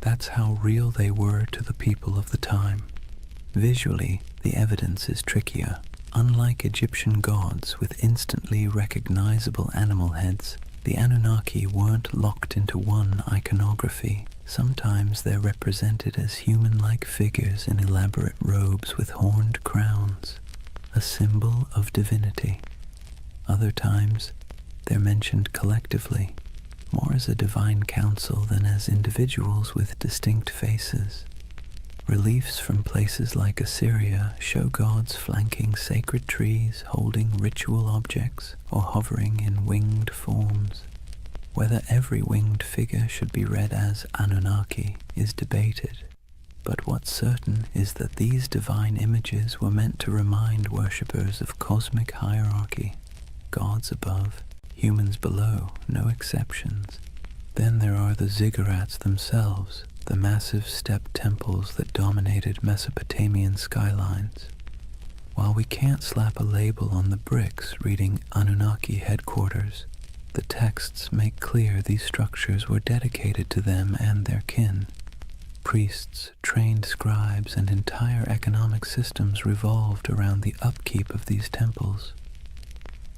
That's how real they were to the people of the time. Visually, the evidence is trickier. Unlike Egyptian gods with instantly recognizable animal heads, the Anunnaki weren't locked into one iconography. Sometimes they're represented as human-like figures in elaborate robes with horned crowns, a symbol of divinity. Other times, they're mentioned collectively, more as a divine council than as individuals with distinct faces. Reliefs from places like Assyria show gods flanking sacred trees, holding ritual objects, or hovering in winged forms. Whether every winged figure should be read as Anunnaki is debated, but what's certain is that these divine images were meant to remind worshippers of cosmic hierarchy, gods above, humans below, no exceptions. Then there are the ziggurats themselves, the massive step temples that dominated Mesopotamian skylines. While we can't slap a label on the bricks reading Anunnaki headquarters, the texts make clear these structures were dedicated to them and their kin. Priests, trained scribes, and entire economic systems revolved around the upkeep of these temples.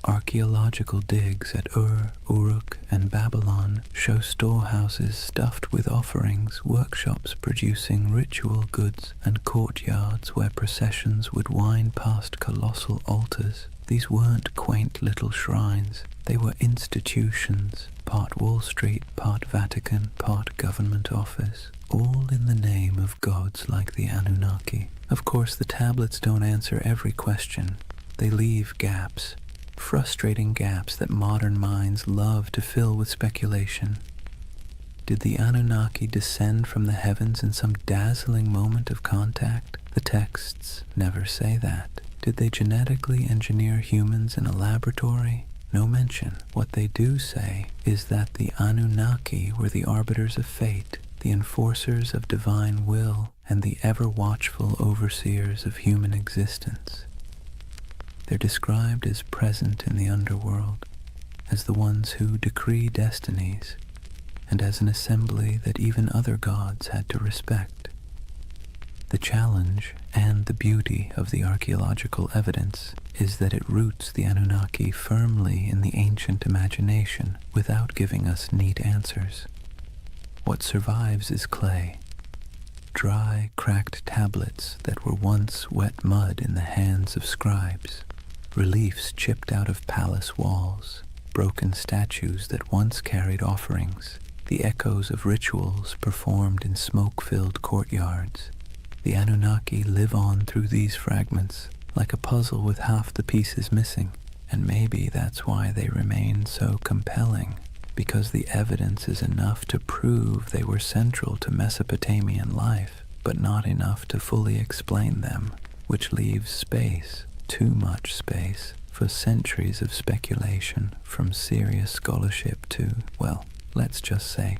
Archaeological digs at Ur, Uruk, and Babylon show storehouses stuffed with offerings, workshops producing ritual goods, and courtyards where processions would wind past colossal altars. These weren't quaint little shrines. They were institutions, part Wall Street, part Vatican, part government office, all in the name of gods like the Anunnaki. Of course, the tablets don't answer every question. They leave gaps. Frustrating gaps that modern minds love to fill with speculation. Did the Anunnaki descend from the heavens in some dazzling moment of contact? The texts never say that. Did they genetically engineer humans in a laboratory? No mention. What they do say is that the Anunnaki were the arbiters of fate, the enforcers of divine will, and the ever-watchful overseers of human existence. They're described as present in the underworld, as the ones who decree destinies, and as an assembly that even other gods had to respect. The challenge and the beauty of the archaeological evidence is that it roots the Anunnaki firmly in the ancient imagination without giving us neat answers. What survives is clay, dry, cracked tablets that were once wet mud in the hands of scribes. Reliefs chipped out of palace walls, broken statues that once carried offerings, the echoes of rituals performed in smoke-filled courtyards. The Anunnaki live on through these fragments, like a puzzle with half the pieces missing, and maybe that's why they remain so compelling, because the evidence is enough to prove they were central to Mesopotamian life, but not enough to fully explain them, which leaves space, too much space, for centuries of speculation, from serious scholarship to, well, let's just say,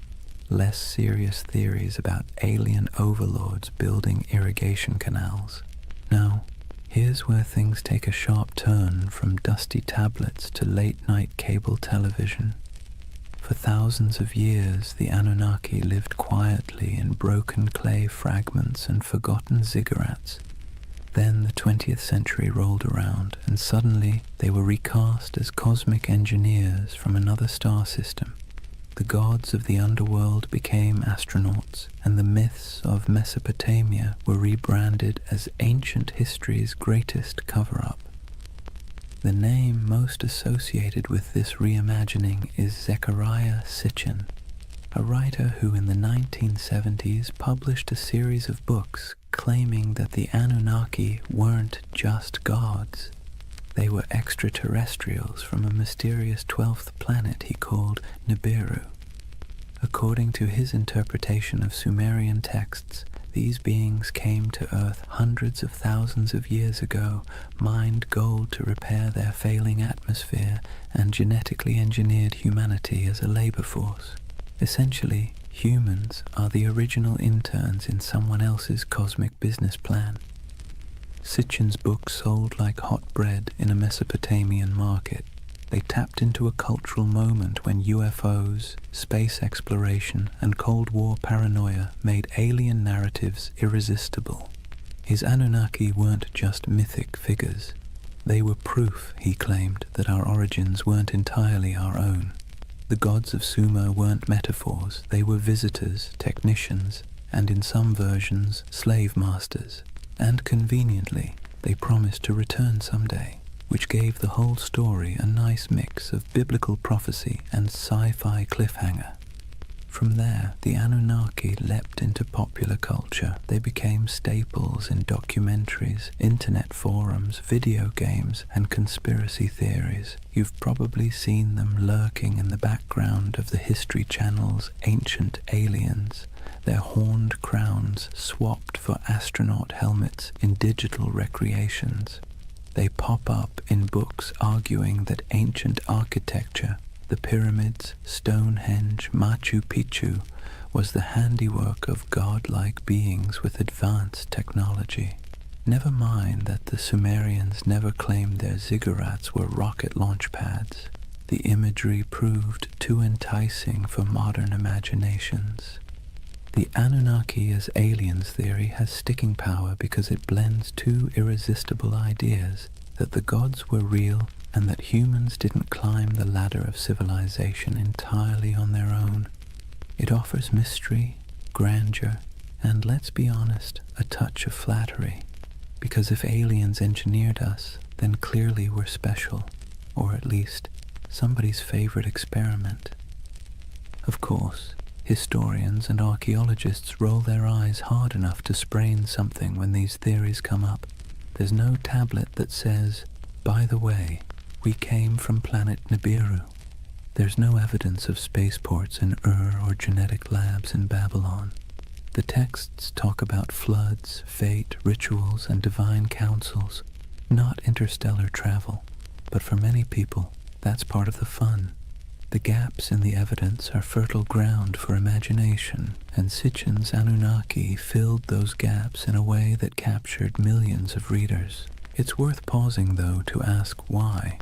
less serious theories about alien overlords building irrigation canals. Now, here's where things take a sharp turn from dusty tablets to late-night cable television. For thousands of years, the Anunnaki lived quietly in broken clay fragments and forgotten ziggurats. Then the 20th century rolled around, and suddenly they were recast as cosmic engineers from another star system. The gods of the underworld became astronauts, and the myths of Mesopotamia were rebranded as ancient history's greatest cover-up. The name most associated with this reimagining is Zecharia Sitchin, a writer who in the 1970s published a series of books claiming that the Anunnaki weren't just gods. They were extraterrestrials from a mysterious 12th planet he called Nibiru. According to his interpretation of Sumerian texts, these beings came to Earth hundreds of thousands of years ago, mined gold to repair their failing atmosphere, and genetically engineered humanity as a labor force. Essentially, humans are the original interns in someone else's cosmic business plan. Sitchin's book sold like hot bread in a Mesopotamian market. They tapped into a cultural moment when UFOs, space exploration, and Cold War paranoia made alien narratives irresistible. His Anunnaki weren't just mythic figures. They were proof, he claimed, that our origins weren't entirely our own. The gods of Sumer weren't metaphors, they were visitors, technicians, and in some versions, slave masters. And conveniently, they promised to return someday, which gave the whole story a nice mix of biblical prophecy and sci-fi cliffhanger. From there, the Anunnaki leapt into popular culture. They became staples in documentaries, internet forums, video games, and conspiracy theories. You've probably seen them lurking in the background of the History Channel's Ancient Aliens, their horned crowns swapped for astronaut helmets in digital recreations. They pop up in books arguing that ancient architecture, the pyramids, Stonehenge, Machu Picchu, was the handiwork of godlike beings with advanced technology. Never mind that the Sumerians never claimed their ziggurats were rocket launch pads. The imagery proved too enticing for modern imaginations. The Anunnaki as aliens theory has sticking power because it blends two irresistible ideas, that the gods were real and that humans didn't climb the ladder of civilization entirely on their own. It offers mystery, grandeur, and, let's be honest, a touch of flattery. Because if aliens engineered us, then clearly we're special, or at least somebody's favorite experiment. Of course, historians and archaeologists roll their eyes hard enough to sprain something when these theories come up. There's no tablet that says, by the way, we came from planet Nibiru. There's no evidence of spaceports in Ur or genetic labs in Babylon. The texts talk about floods, fate, rituals, and divine councils, not interstellar travel. But for many people, that's part of the fun. The gaps in the evidence are fertile ground for imagination, and Sitchin's Anunnaki filled those gaps in a way that captured millions of readers. It's worth pausing, though, to ask why.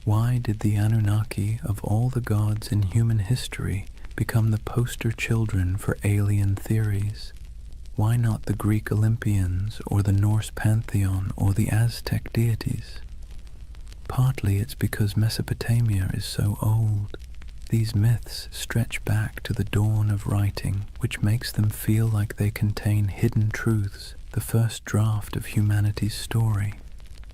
Why did the Anunnaki, of all the gods in human history, become the poster children for alien theories? Why not the Greek Olympians, or the Norse pantheon, or the Aztec deities? Partly it's because Mesopotamia is so old. These myths stretch back to the dawn of writing, which makes them feel like they contain hidden truths, the first draft of humanity's story.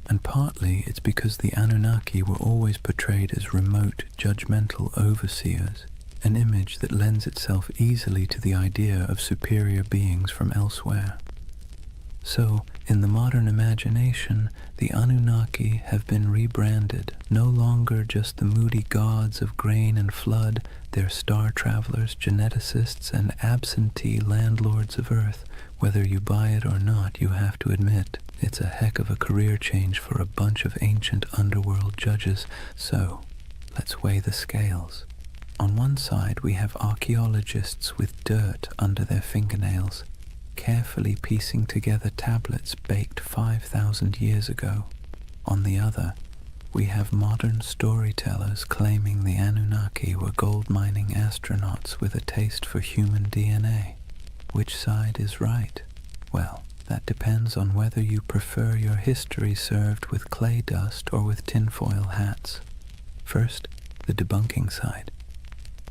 And partly it's because the Anunnaki were always portrayed as remote, judgmental overseers, an image that lends itself easily to the idea of superior beings from elsewhere. So, in the modern imagination, the Anunnaki have been rebranded, no longer just the moody gods of grain and flood. They're star travelers, geneticists, and absentee landlords of Earth. Whether you buy it or not, you have to admit, it's a heck of a career change for a bunch of ancient underworld judges. So, let's weigh the scales. On one side, we have archaeologists with dirt under their fingernails, carefully piecing together tablets baked 5,000 years ago. On the other, we have modern storytellers claiming the Anunnaki were gold-mining astronauts with a taste for human DNA. Which side is right? Well, that depends on whether you prefer your history served with clay dust or with tinfoil hats. First, the debunking side.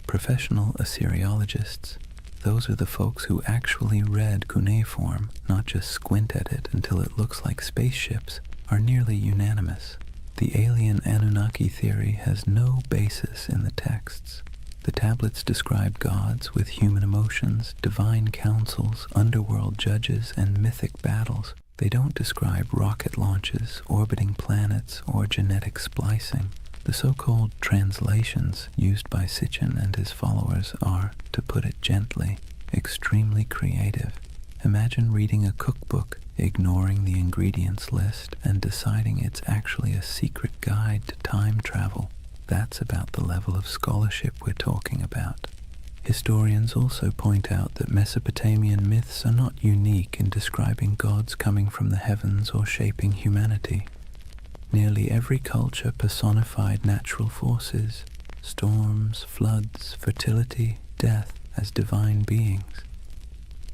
Professional Assyriologists, those are the folks who actually read cuneiform, not just squint at it until it looks like spaceships, are nearly unanimous. The alien Anunnaki theory has no basis in the texts. The tablets describe gods with human emotions, divine councils, underworld judges, and mythic battles. They don't describe rocket launches, orbiting planets, or genetic splicing. The so-called translations used by Sitchin and his followers are, to put it gently, extremely creative. Imagine reading a cookbook, ignoring the ingredients list, and deciding it's actually a secret guide to time travel. That's about the level of scholarship we're talking about. Historians also point out that Mesopotamian myths are not unique in describing gods coming from the heavens or shaping humanity. Nearly every culture personified natural forces, storms, floods, fertility, death, as divine beings.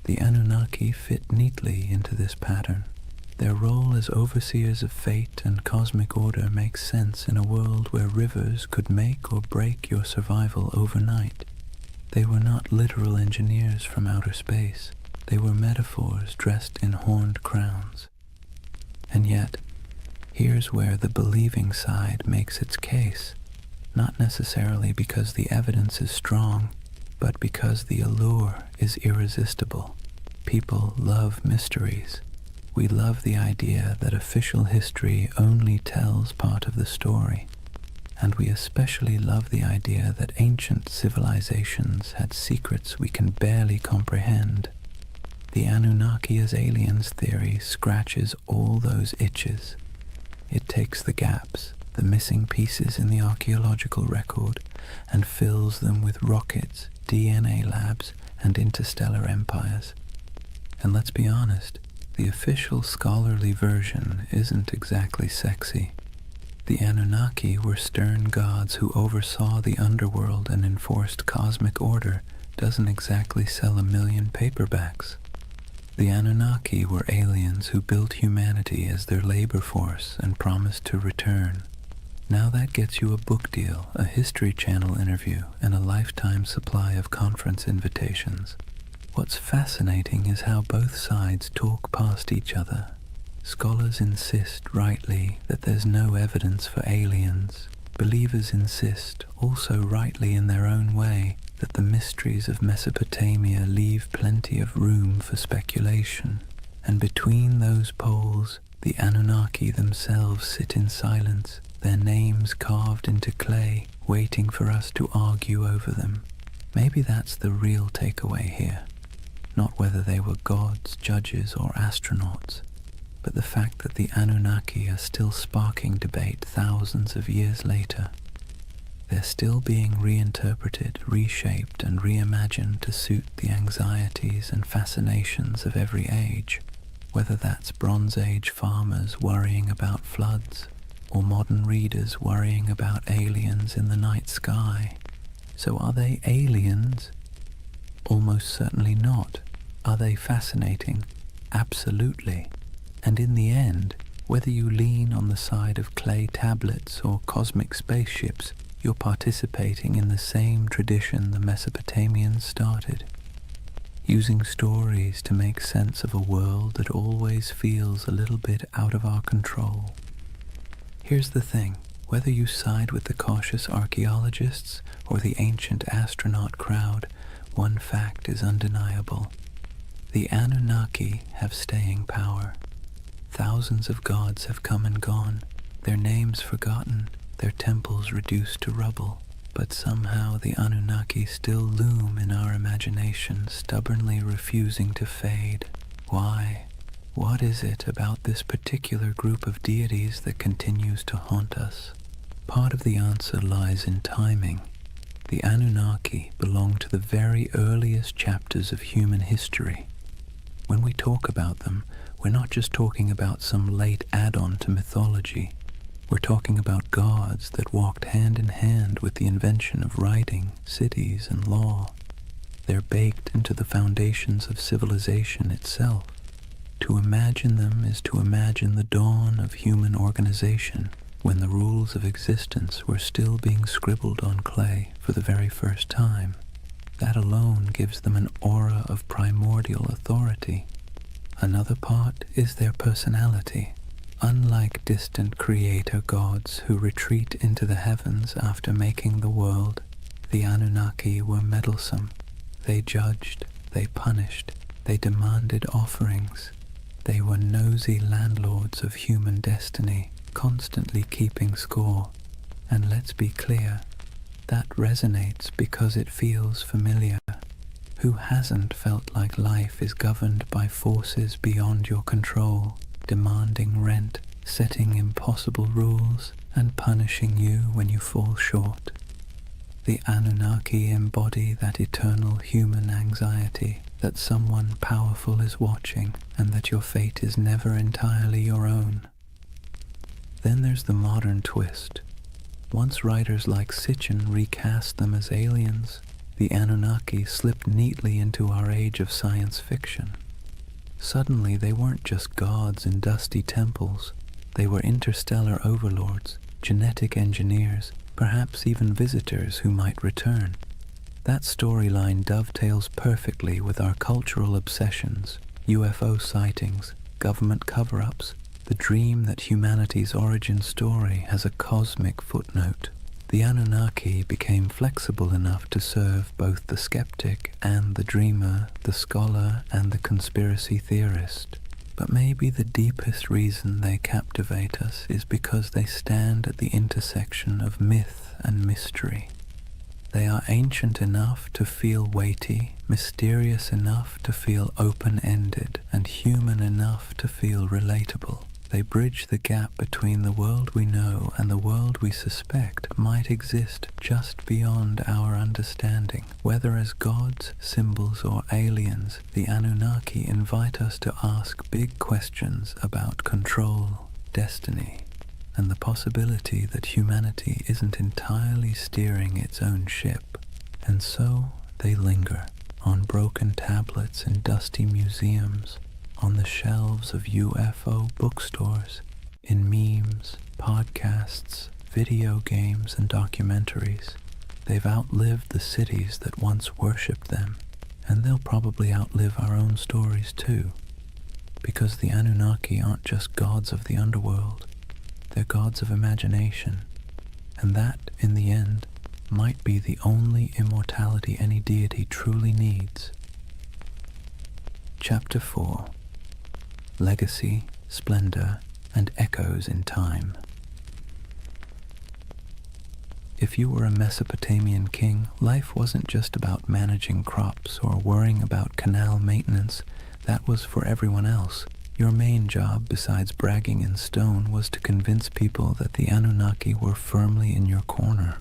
The Anunnaki fit neatly into this pattern. Their role as overseers of fate and cosmic order makes sense in a world where rivers could make or break your survival overnight. They were not literal engineers from outer space. They were metaphors dressed in horned crowns. And yet, here's where the believing side makes its case, not necessarily because the evidence is strong, but because the allure is irresistible. People love mysteries. We love the idea that official history only tells part of the story, and we especially love the idea that ancient civilizations had secrets we can barely comprehend. The Anunnaki as aliens theory scratches all those itches. It takes the gaps, the missing pieces in the archaeological record, and fills them with rockets, DNA labs, and interstellar empires. And let's be honest, the official scholarly version isn't exactly sexy. The Anunnaki were stern gods who oversaw the underworld and enforced cosmic order doesn't exactly sell 1 million paperbacks. The Anunnaki were aliens who built humanity as their labor force and promised to return. Now that gets you a book deal, a History Channel interview, and a lifetime supply of conference invitations. What's fascinating is how both sides talk past each other. Scholars insist, rightly, that there's no evidence for aliens. Believers insist, also rightly in their own way, that the mysteries of Mesopotamia leave plenty of room for speculation. And between those poles, the Anunnaki themselves sit in silence, their names carved into clay, waiting for us to argue over them. Maybe that's the real takeaway here. Not whether they were gods, judges, or astronauts, but the fact that the Anunnaki are still sparking debate thousands of years later. They're still being reinterpreted, reshaped, and reimagined to suit the anxieties and fascinations of every age, whether that's Bronze Age farmers worrying about floods, or modern readers worrying about aliens in the night sky. So are they aliens? Almost certainly not. Are they fascinating? Absolutely. And in the end, whether you lean on the side of clay tablets or cosmic spaceships, you're participating in the same tradition the Mesopotamians started, using stories to make sense of a world that always feels a little bit out of our control. Here's the thing, whether you side with the cautious archaeologists or the ancient astronaut crowd, one fact is undeniable. The Anunnaki have staying power. Thousands of gods have come and gone, their names forgotten, their temples reduced to rubble, but somehow the Anunnaki still loom in our imagination, stubbornly refusing to fade. Why? What is it about this particular group of deities that continues to haunt us? Part of the answer lies in timing. The Anunnaki belong to the very earliest chapters of human history. When we talk about them, we're not just talking about some late add-on to mythology. We're talking about gods that walked hand in hand with the invention of writing, cities, and law. They're baked into the foundations of civilization itself. To imagine them is to imagine the dawn of human organization, when the rules of existence were still being scribbled on clay for the very first time. That alone gives them an aura of primordial authority. Another part is their personality. Unlike distant creator gods who retreat into the heavens after making the world, the Anunnaki were meddlesome. They judged, they punished, they demanded offerings. They were nosy landlords of human destiny, constantly keeping score. And let's be clear, that resonates because it feels familiar. Who hasn't felt like life is governed by forces beyond your control, demanding rent, setting impossible rules, and punishing you when you fall short? The Anunnaki embody that eternal human anxiety that someone powerful is watching and that your fate is never entirely your own. Then there's the modern twist. Once writers like Sitchin recast them as aliens, the Anunnaki slipped neatly into our age of science fiction. Suddenly they weren't just gods in dusty temples. They were interstellar overlords, genetic engineers, perhaps even visitors who might return. That storyline dovetails perfectly with our cultural obsessions, UFO sightings, government cover-ups, the dream that humanity's origin story has a cosmic footnote. The Anunnaki became flexible enough to serve both the skeptic and the dreamer, the scholar and the conspiracy theorist. But maybe the deepest reason they captivate us is because they stand at the intersection of myth and mystery. They are ancient enough to feel weighty, mysterious enough to feel open-ended, and human enough to feel relatable. They bridge the gap between the world we know and the world we suspect might exist just beyond our understanding. Whether as gods, symbols, or aliens, the Anunnaki invite us to ask big questions about control, destiny, and the possibility that humanity isn't entirely steering its own ship. And so they linger on broken tablets in dusty museums, on the shelves of UFO bookstores, in memes, podcasts, video games, and documentaries. They've outlived the cities that once worshipped them, and they'll probably outlive our own stories too, because the Anunnaki aren't just gods of the underworld, they're gods of imagination, and that, in the end, might be the only immortality any deity truly needs. Chapter 4. Legacy, Splendor, and Echoes in Time. If you were a Mesopotamian king, life wasn't just about managing crops or worrying about canal maintenance. That was for everyone else. Your main job, besides bragging in stone, was to convince people that the Anunnaki were firmly in your corner.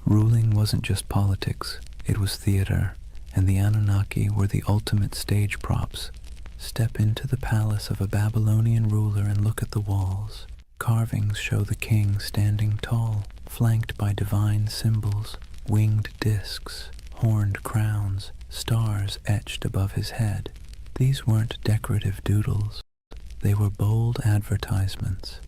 Ruling wasn't just politics, it was theater, and the Anunnaki were the ultimate stage props. Step into the palace of a Babylonian ruler and look at the walls. Carvings show the king standing tall, flanked by divine symbols, winged discs, horned crowns, stars etched above his head. These weren't decorative doodles. They were bold advertisements.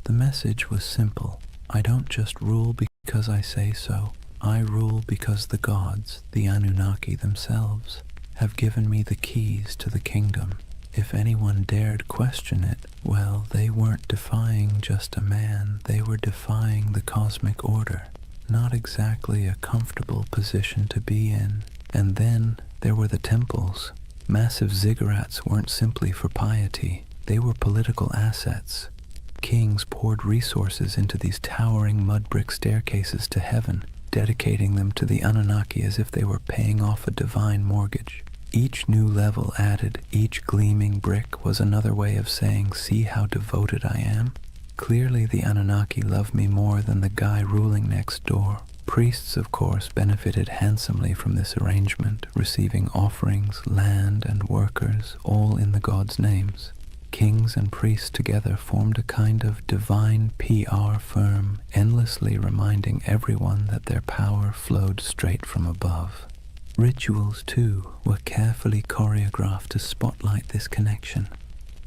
The message was simple. I don't just rule because I say so. I rule because the gods, the Anunnaki themselves, have given me the keys to the kingdom. If anyone dared question it, well, they weren't defying just a man, they were defying the cosmic order. Not exactly a comfortable position to be in. And then there were the temples. Massive ziggurats weren't simply for piety, they were political assets. Kings poured resources into these towering mud brick staircases to heaven, dedicating them to the Anunnaki as if they were paying off a divine mortgage. Each new level added, each gleaming brick was another way of saying, see how devoted I am? Clearly the Anunnaki love me more than the guy ruling next door. Priests, of course, benefited handsomely from this arrangement, receiving offerings, land, and workers, all in the gods' names. Kings and priests together formed a kind of divine PR firm, endlessly reminding everyone that their power flowed straight from above. Rituals, too, were carefully choreographed to spotlight this connection.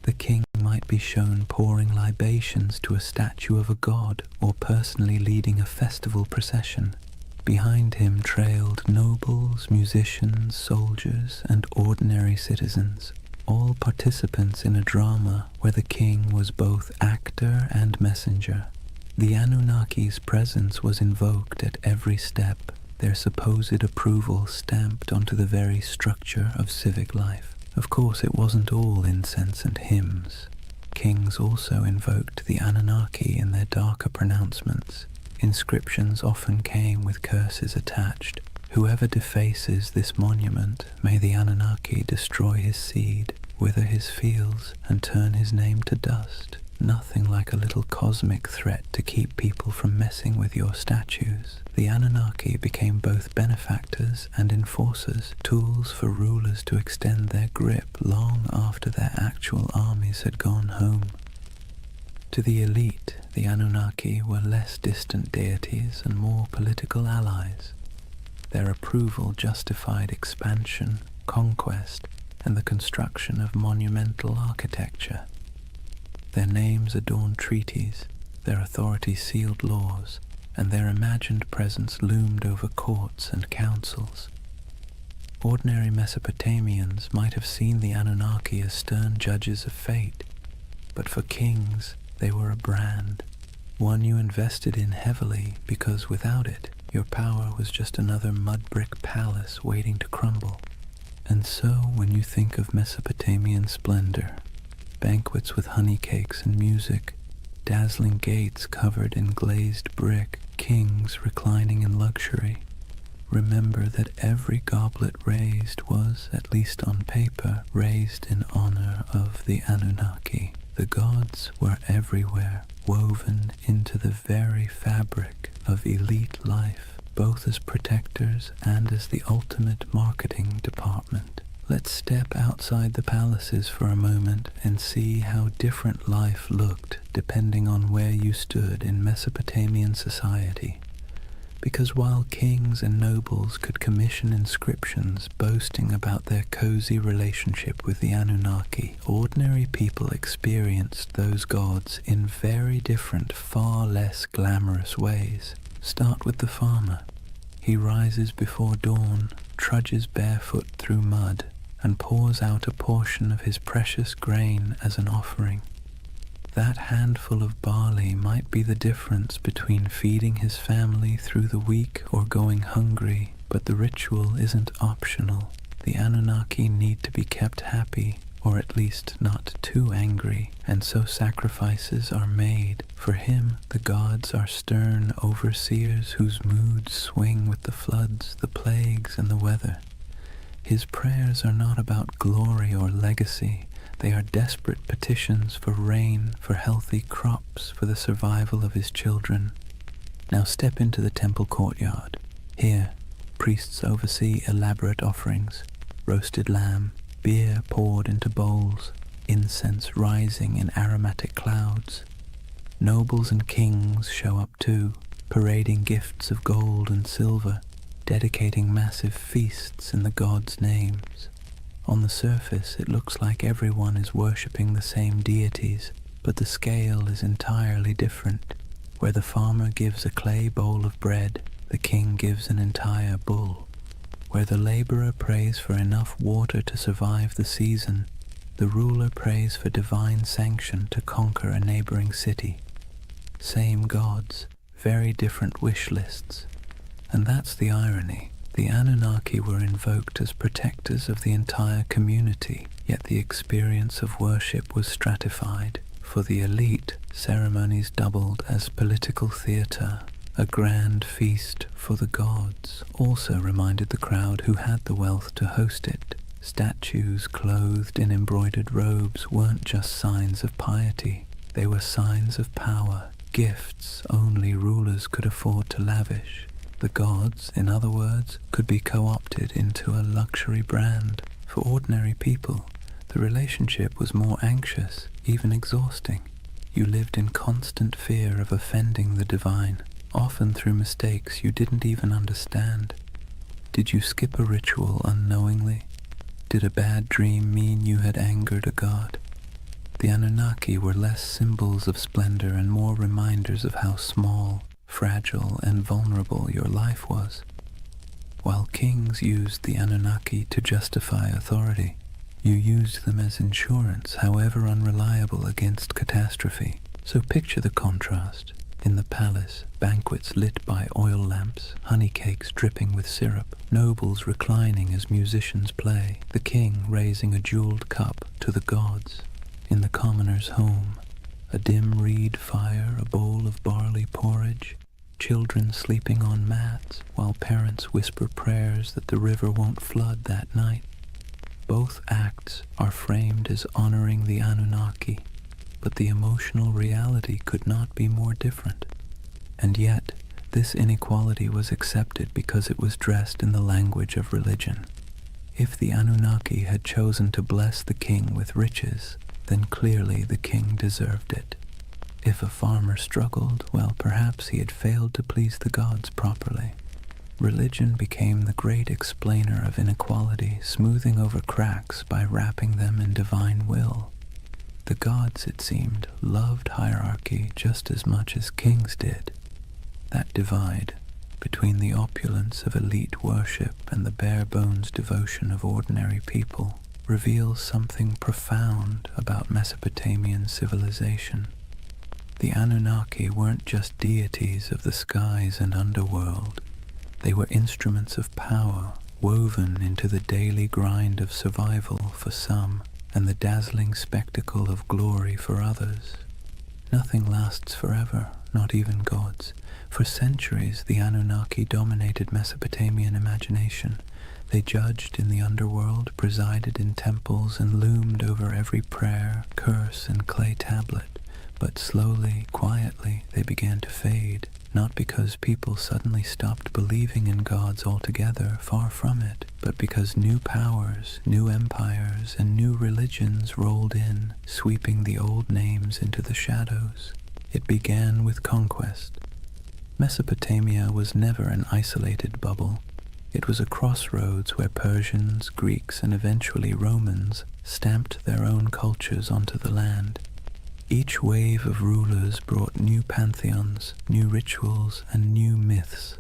The king might be shown pouring libations to a statue of a god or personally leading a festival procession. Behind him trailed nobles, musicians, soldiers, and ordinary citizens, all participants in a drama where the king was both actor and messenger. The Anunnaki's presence was invoked at every step, their supposed approval stamped onto the very structure of civic life. Of course, it wasn't all incense and hymns. Kings also invoked the Anunnaki in their darker pronouncements. Inscriptions often came with curses attached. Whoever defaces this monument, may the Anunnaki destroy his seed, wither his fields, and turn his name to dust. Nothing like a little cosmic threat to keep people from messing with your statues. The Anunnaki became both benefactors and enforcers, tools for rulers to extend their grip long after their actual armies had gone home. To the elite, the Anunnaki were less distant deities and more political allies. Their approval justified expansion, conquest, and the construction of monumental architecture. Their names adorned treaties, their authority sealed laws, and their imagined presence loomed over courts and councils. Ordinary Mesopotamians might have seen the Anunnaki as stern judges of fate, but for kings they were a brand, one you invested in heavily because without it your power was just another mud-brick palace waiting to crumble. And so when you think of Mesopotamian splendor, banquets with honey cakes and music, dazzling gates covered in glazed brick, kings reclining in luxury, remember that every goblet raised was, at least on paper, raised in honor of the Anunnaki. The gods were everywhere, woven into the very fabric of elite life, both as protectors and as the ultimate marketing department. Let's step outside the palaces for a moment and see how different life looked depending on where you stood in Mesopotamian society. Because while kings and nobles could commission inscriptions boasting about their cozy relationship with the Anunnaki, ordinary people experienced those gods in very different, far less glamorous ways. Start with the farmer. He rises before dawn, trudges barefoot through mud, and pours out a portion of his precious grain as an offering. That handful of barley might be the difference between feeding his family through the week or going hungry, but the ritual isn't optional. The Anunnaki need to be kept happy, or at least not too angry, and so sacrifices are made. For him, the gods are stern overseers whose moods swing with the floods, the plagues, and the weather. His prayers are not about glory or legacy. They are desperate petitions for rain, for healthy crops, for the survival of his children. Now step into the temple courtyard. Here, priests oversee elaborate offerings, roasted lamb, beer poured into bowls, incense rising in aromatic clouds. Nobles and kings show up too, parading gifts of gold and silver, dedicating massive feasts in the gods' names. On the surface, it looks like everyone is worshipping the same deities, but the scale is entirely different. Where the farmer gives a clay bowl of bread, the king gives an entire bull. Where the laborer prays for enough water to survive the season, the ruler prays for divine sanction to conquer a neighboring city. Same gods, very different wish lists. And that's the irony. The Anunnaki were invoked as protectors of the entire community, yet the experience of worship was stratified. For the elite, ceremonies doubled as political theatre. A grand feast for the gods also reminded the crowd who had the wealth to host it. Statues clothed in embroidered robes weren't just signs of piety, they were signs of power, gifts only rulers could afford to lavish. The gods, in other words, could be co-opted into a luxury brand. For ordinary people, the relationship was more anxious, even exhausting. You lived in constant fear of offending the divine, often through mistakes you didn't even understand. Did you skip a ritual unknowingly? Did a bad dream mean you had angered a god? The Anunnaki were less symbols of splendor and more reminders of how small, fragile, and vulnerable your life was. While kings used the Anunnaki to justify authority, you used them as insurance, however unreliable, against catastrophe. So picture the contrast. In the palace, banquets lit by oil lamps, honey cakes dripping with syrup, nobles reclining as musicians play, the king raising a jeweled cup to the gods. In the commoner's home, a dim reed fire, a bowl of barley porridge, children sleeping on mats while parents whisper prayers that the river won't flood that night. Both acts are framed as honoring the Anunnaki, but the emotional reality could not be more different. And yet, this inequality was accepted because it was dressed in the language of religion. If the Anunnaki had chosen to bless the king with riches, then clearly the king deserved it. If a farmer struggled, well, perhaps he had failed to please the gods properly. Religion became the great explainer of inequality, smoothing over cracks by wrapping them in divine will. The gods, it seemed, loved hierarchy just as much as kings did. That divide between the opulence of elite worship and the bare-bones devotion of ordinary people reveals something profound about Mesopotamian civilization. The Anunnaki weren't just deities of the skies and underworld. They were instruments of power, woven into the daily grind of survival for some, and the dazzling spectacle of glory for others. Nothing lasts forever, not even gods. For centuries, the Anunnaki dominated Mesopotamian imagination. They judged in the underworld, presided in temples, and loomed over every prayer, curse, and clay tablet. But slowly, quietly, they began to fade, not because people suddenly stopped believing in gods altogether, far from it, but because new powers, new empires, and new religions rolled in, sweeping the old names into the shadows. It began with conquest. Mesopotamia was never an isolated bubble. It was a crossroads where Persians, Greeks, and eventually Romans stamped their own cultures onto the land. Each wave of rulers brought new pantheons, new rituals, and new myths.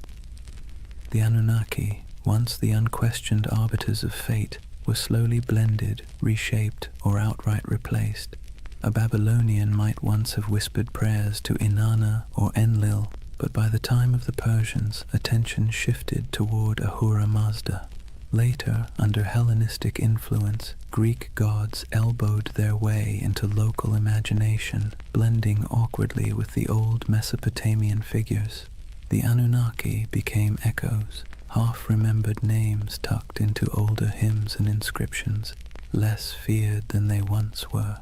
The Anunnaki, once the unquestioned arbiters of fate, were slowly blended, reshaped, or outright replaced. A Babylonian might once have whispered prayers to Inanna or Enlil, but by the time of the Persians, attention shifted toward Ahura Mazda. Later, under Hellenistic influence, Greek gods elbowed their way into local imagination, blending awkwardly with the old Mesopotamian figures. The Anunnaki became echoes, half-remembered names tucked into older hymns and inscriptions, less feared than they once were.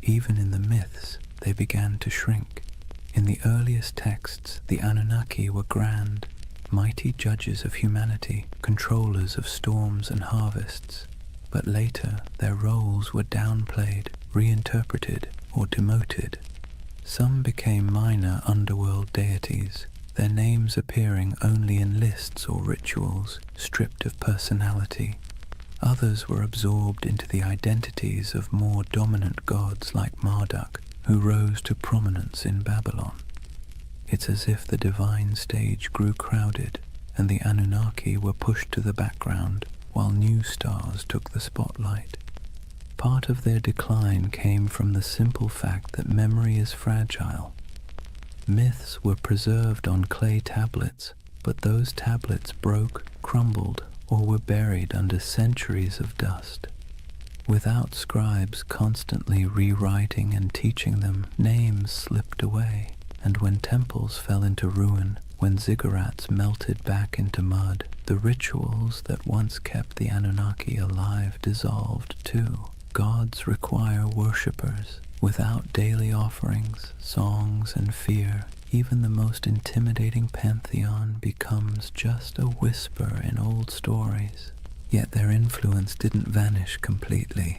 Even in the myths, they began to shrink. In the earliest texts, the Anunnaki were grand, mighty judges of humanity, controllers of storms and harvests. But later, their roles were downplayed, reinterpreted, or demoted. Some became minor underworld deities, their names appearing only in lists or rituals, stripped of personality. Others were absorbed into the identities of more dominant gods like Marduk, who rose to prominence in Babylon. It's as if the divine stage grew crowded, and the Anunnaki were pushed to the background, while new stars took the spotlight. Part of their decline came from the simple fact that memory is fragile. Myths were preserved on clay tablets, but those tablets broke, crumbled, or were buried under centuries of dust. Without scribes constantly rewriting and teaching them, names slipped away. And when temples fell into ruin, when ziggurats melted back into mud, the rituals that once kept the Anunnaki alive dissolved too. Gods require worshippers. Without daily offerings, songs, and fear, even the most intimidating pantheon becomes just a whisper in old stories. Yet their influence didn't vanish completely.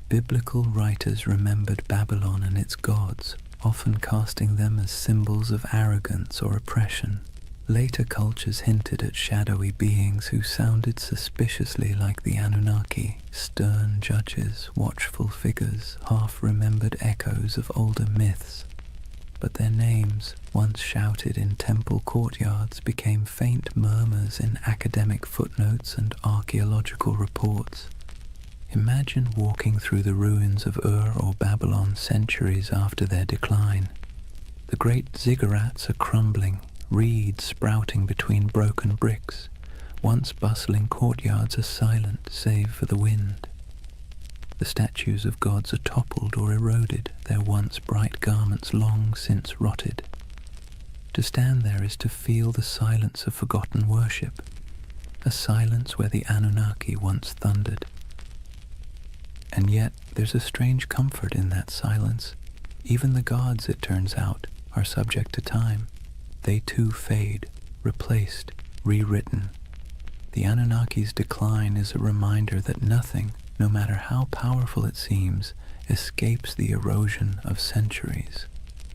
Biblical writers remembered Babylon and its gods, often casting them as symbols of arrogance or oppression. Later cultures hinted at shadowy beings who sounded suspiciously like the Anunnaki, stern judges, watchful figures, half-remembered echoes of older myths. But their names, once shouted in temple courtyards, became faint murmurs in academic footnotes and archaeological reports. Imagine walking through the ruins of Ur or Babylon centuries after their decline. The great ziggurats are crumbling, reeds sprouting between broken bricks. Once bustling courtyards are silent, save for the wind. The statues of gods are toppled or eroded, their once bright garments long since rotted. To stand there is to feel the silence of forgotten worship, a silence where the Anunnaki once thundered. And yet there's a strange comfort in that silence. Even the gods, it turns out, are subject to time. They too fade, replaced, rewritten. The Anunnaki's decline is a reminder that nothing, no matter how powerful it seems, escapes the erosion of centuries.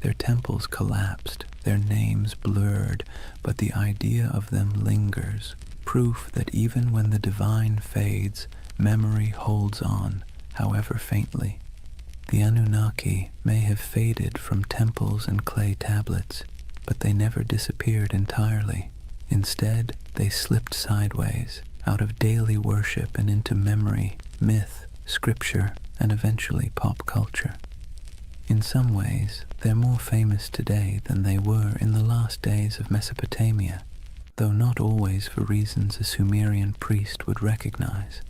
Their temples collapsed, their names blurred, but the idea of them lingers, proof that even when the divine fades, memory holds on, however faintly. The Anunnaki may have faded from temples and clay tablets, but they never disappeared entirely. Instead, they slipped sideways, out of daily worship and into memory, myth, scripture, and eventually pop culture. In some ways, they're more famous today than they were in the last days of Mesopotamia, though not always for reasons a Sumerian priest would recognize.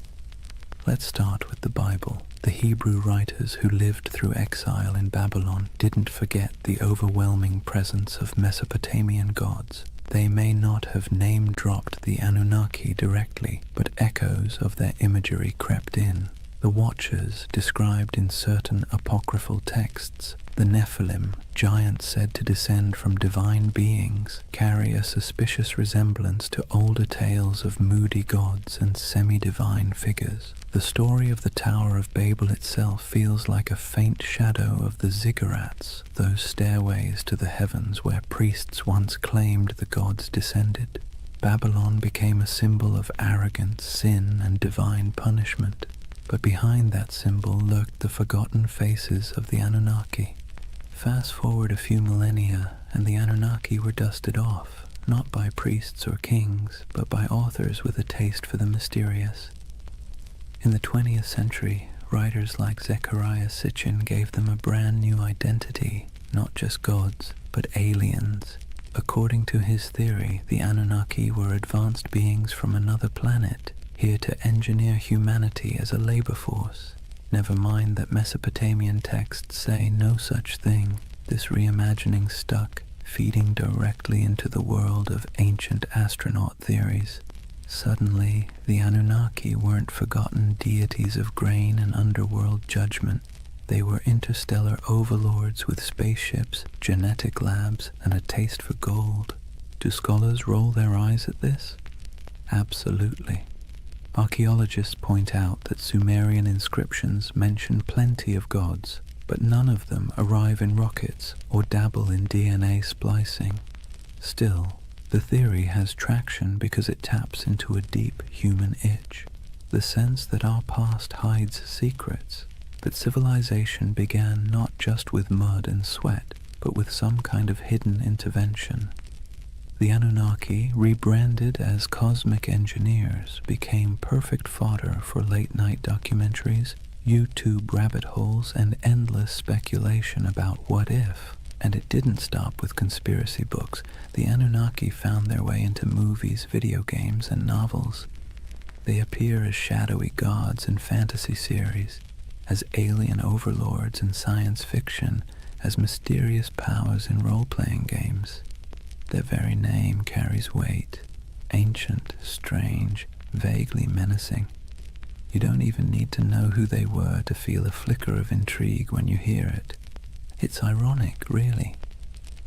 Let's start with the Bible. The Hebrew writers who lived through exile in Babylon didn't forget the overwhelming presence of Mesopotamian gods. They may not have name-dropped the Anunnaki directly, but echoes of their imagery crept in. The Watchers, described in certain apocryphal texts, the Nephilim, giants said to descend from divine beings, carry a suspicious resemblance to older tales of moody gods and semi-divine figures. The story of the Tower of Babel itself feels like a faint shadow of the ziggurats, those stairways to the heavens where priests once claimed the gods descended. Babylon became a symbol of arrogance, sin, and divine punishment. But behind that symbol lurked the forgotten faces of the Anunnaki. Fast forward a few millennia, and the Anunnaki were dusted off, not by priests or kings, but by authors with a taste for the mysterious. In the 20th century, writers like Zecharia Sitchin gave them a brand new identity, not just gods, but aliens. According to his theory, the Anunnaki were advanced beings from another planet, here to engineer humanity as a labor force. Never mind that Mesopotamian texts say no such thing. This reimagining stuck, feeding directly into the world of ancient astronaut theories. Suddenly, the Anunnaki weren't forgotten deities of grain and underworld judgment. They were interstellar overlords with spaceships, genetic labs, and a taste for gold. Do scholars roll their eyes at this? Absolutely. Archaeologists point out that Sumerian inscriptions mention plenty of gods, but none of them arrive in rockets or dabble in DNA splicing. Still, the theory has traction because it taps into a deep human itch, the sense that our past hides secrets, that civilization began not just with mud and sweat, but with some kind of hidden intervention. The Anunnaki, rebranded as cosmic engineers, became perfect fodder for late-night documentaries, YouTube rabbit holes, and endless speculation about what if. And it didn't stop with conspiracy books. The Anunnaki found their way into movies, video games, and novels. They appear as shadowy gods in fantasy series, as alien overlords in science fiction, as mysterious powers in role-playing games. Their very name carries weight, ancient, strange, vaguely menacing. You don't even need to know who they were to feel a flicker of intrigue when you hear it. It's ironic, really.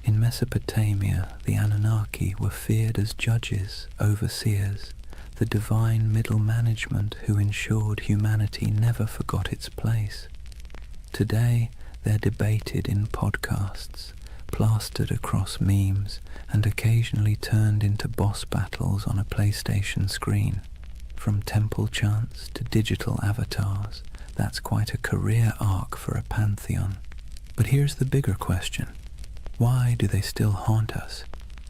In Mesopotamia, the Anunnaki were feared as judges, overseers, the divine middle management who ensured humanity never forgot its place. Today, they're debated in podcasts, plastered across memes, and occasionally turned into boss battles on a PlayStation screen. From temple chants to digital avatars, that's quite a career arc for a pantheon. But here's the bigger question. Why do they still haunt us?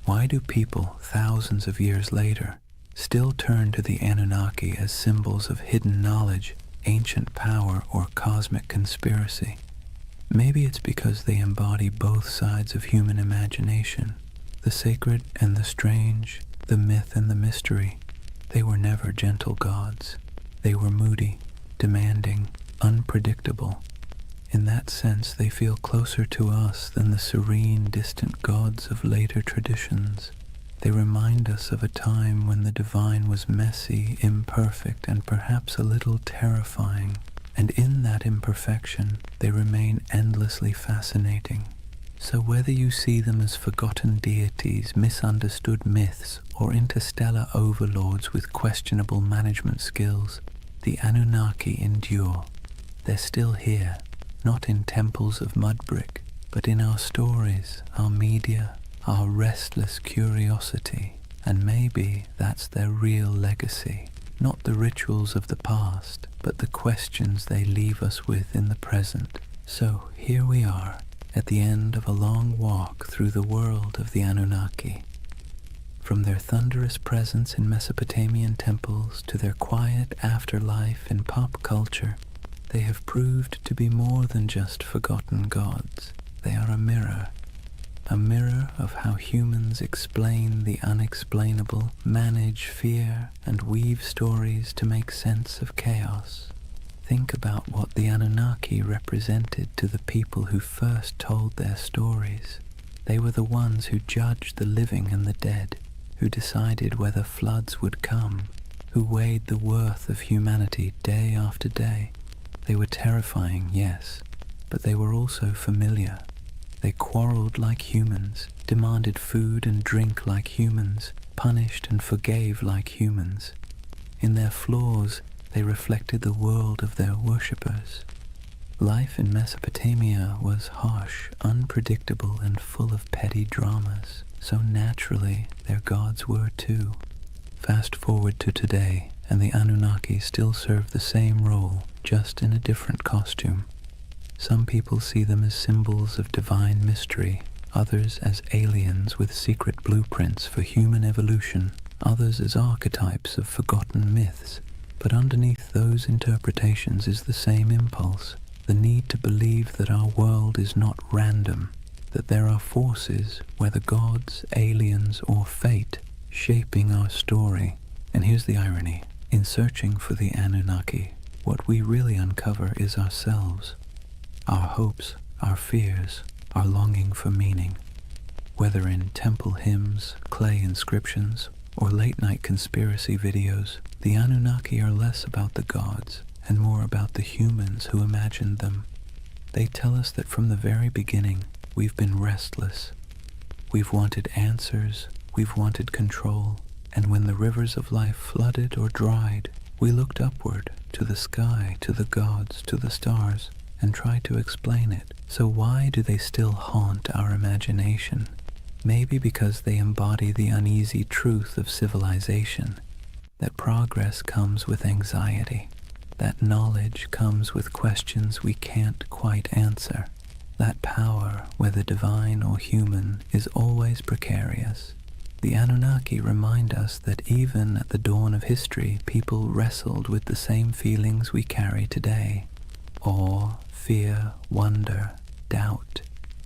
Why do people, thousands of years later, still turn to the Anunnaki as symbols of hidden knowledge, ancient power, or cosmic conspiracy? Maybe it's because they embody both sides of human imagination, the sacred and the strange, the myth and the mystery. They were never gentle gods. They were moody, demanding, unpredictable. In that sense, they feel closer to us than the serene, distant gods of later traditions. They remind us of a time when the divine was messy, imperfect, and perhaps a little terrifying. And in that imperfection, they remain endlessly fascinating. So whether you see them as forgotten deities, misunderstood myths, or interstellar overlords with questionable management skills, the Anunnaki endure. They're still here, not in temples of mud brick, but in our stories, our media, our restless curiosity, and maybe that's their real legacy. Not the rituals of the past, but the questions they leave us with in the present. So here we are, at the end of a long walk through the world of the Anunnaki. From their thunderous presence in Mesopotamian temples to their quiet afterlife in pop culture, they have proved to be more than just forgotten gods. They are a mirror of how humans explain the unexplainable, manage fear, and weave stories to make sense of chaos. Think about what the Anunnaki represented to the people who first told their stories. They were the ones who judged the living and the dead, who decided whether floods would come, who weighed the worth of humanity day after day. They were terrifying, yes, but they were also familiar. They quarreled like humans, demanded food and drink like humans, punished and forgave like humans. In their flaws, they reflected the world of their worshippers. Life in Mesopotamia was harsh, unpredictable, and full of petty dramas, so naturally their gods were too. Fast forward to today, and the Anunnaki still serve the same role, just in a different costume. Some people see them as symbols of divine mystery, others as aliens with secret blueprints for human evolution, others as archetypes of forgotten myths. But underneath those interpretations is the same impulse, the need to believe that our world is not random, that there are forces, whether gods, aliens, or fate, shaping our story. And here's the irony. In searching for the Anunnaki, what we really uncover is ourselves. Our hopes, our fears, our longing for meaning. Whether in temple hymns, clay inscriptions, or late-night conspiracy videos, the Anunnaki are less about the gods and more about the humans who imagined them. They tell us that from the very beginning, we've been restless. We've wanted answers, we've wanted control, and when the rivers of life flooded or dried, we looked upward, to the sky, to the gods, to the stars, and tried to explain it. So why do they still haunt our imagination? Maybe because they embody the uneasy truth of civilization, that progress comes with anxiety, that knowledge comes with questions we can't quite answer, that power, whether divine or human, is always precarious. The Anunnaki remind us that even at the dawn of history, people wrestled with the same feelings we carry today: awe, fear, wonder, doubt.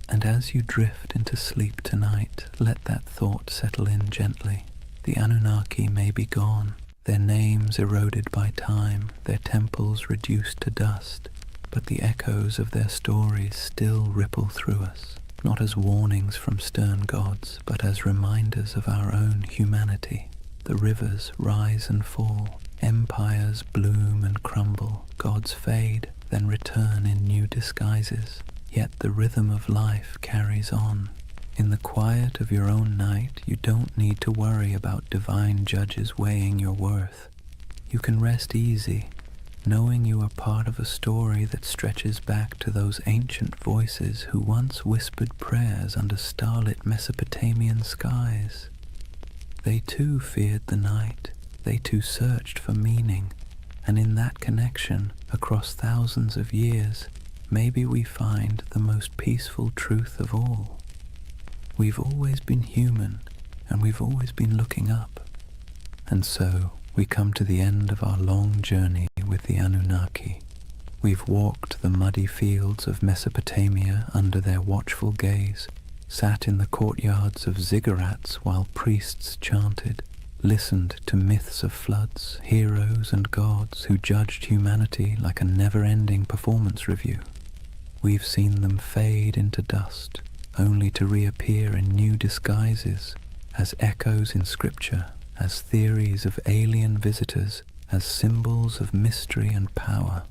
And as you drift into sleep tonight, let that thought settle in gently. The Anunnaki may be gone, their names eroded by time, their temples reduced to dust, but the echoes of their stories still ripple through us, not as warnings from stern gods, but as reminders of our own humanity. The rivers rise and fall, empires bloom and crumble, gods fade, then return in new disguises. Yet the rhythm of life carries on. In the quiet of your own night, you don't need to worry about divine judges weighing your worth. You can rest easy, knowing you are part of a story that stretches back to those ancient voices who once whispered prayers under starlit Mesopotamian skies. They too feared the night, they too searched for meaning, and in that connection, across thousands of years, maybe we find the most peaceful truth of all. We've always been human, and we've always been looking up. And so, we come to the end of our long journey with the Anunnaki. We've walked the muddy fields of Mesopotamia under their watchful gaze, sat in the courtyards of ziggurats while priests chanted, listened to myths of floods, heroes and gods who judged humanity like a never-ending performance review. We've seen them fade into dust, only to reappear in new disguises, as echoes in scripture, as theories of alien visitors, as symbols of mystery and power.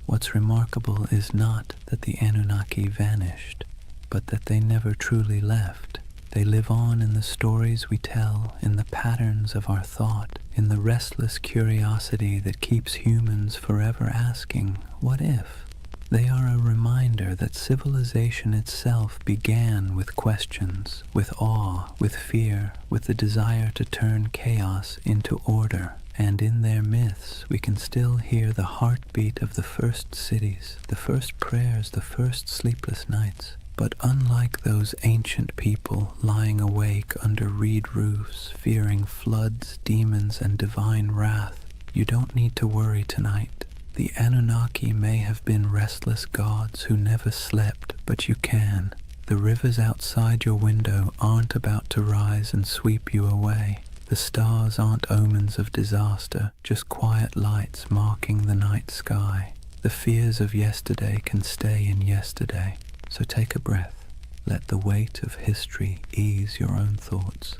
What's remarkable is not that the Anunnaki vanished, but that they never truly left. They live on in the stories we tell, in the patterns of our thought, in the restless curiosity that keeps humans forever asking, what if? They are a reminder that civilization itself began with questions, with awe, with fear, with the desire to turn chaos into order. And in their myths, we can still hear the heartbeat of the first cities, the first prayers, the first sleepless nights. But unlike those ancient people lying awake under reed roofs, fearing floods, demons, and divine wrath, you don't need to worry tonight. The Anunnaki may have been restless gods who never slept, but you can. The rivers outside your window aren't about to rise and sweep you away. The stars aren't omens of disaster, just quiet lights marking the night sky. The fears of yesterday can stay in yesterday. So take a breath. Let the weight of history ease your own thoughts.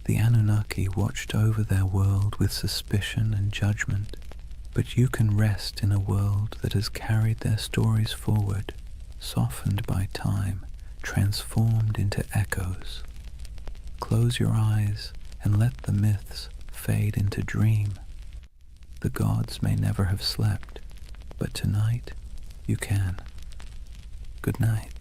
The Anunnaki watched over their world with suspicion and judgment, but you can rest in a world that has carried their stories forward, softened by time, transformed into echoes. Close your eyes and let the myths fade into dream. The gods may never have slept, but tonight you can. Good night.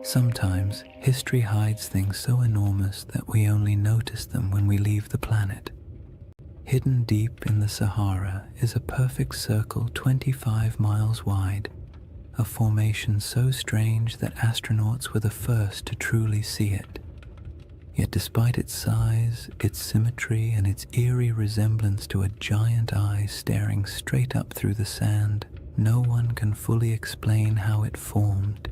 Sometimes history hides things so enormous that we only notice them when we leave the planet. Hidden deep in the Sahara is a perfect circle 25 miles wide, a formation so strange that astronauts were the first to truly see it. Yet despite its size, its symmetry, and its eerie resemblance to a giant eye staring straight up through the sand, no one can fully explain how it formed.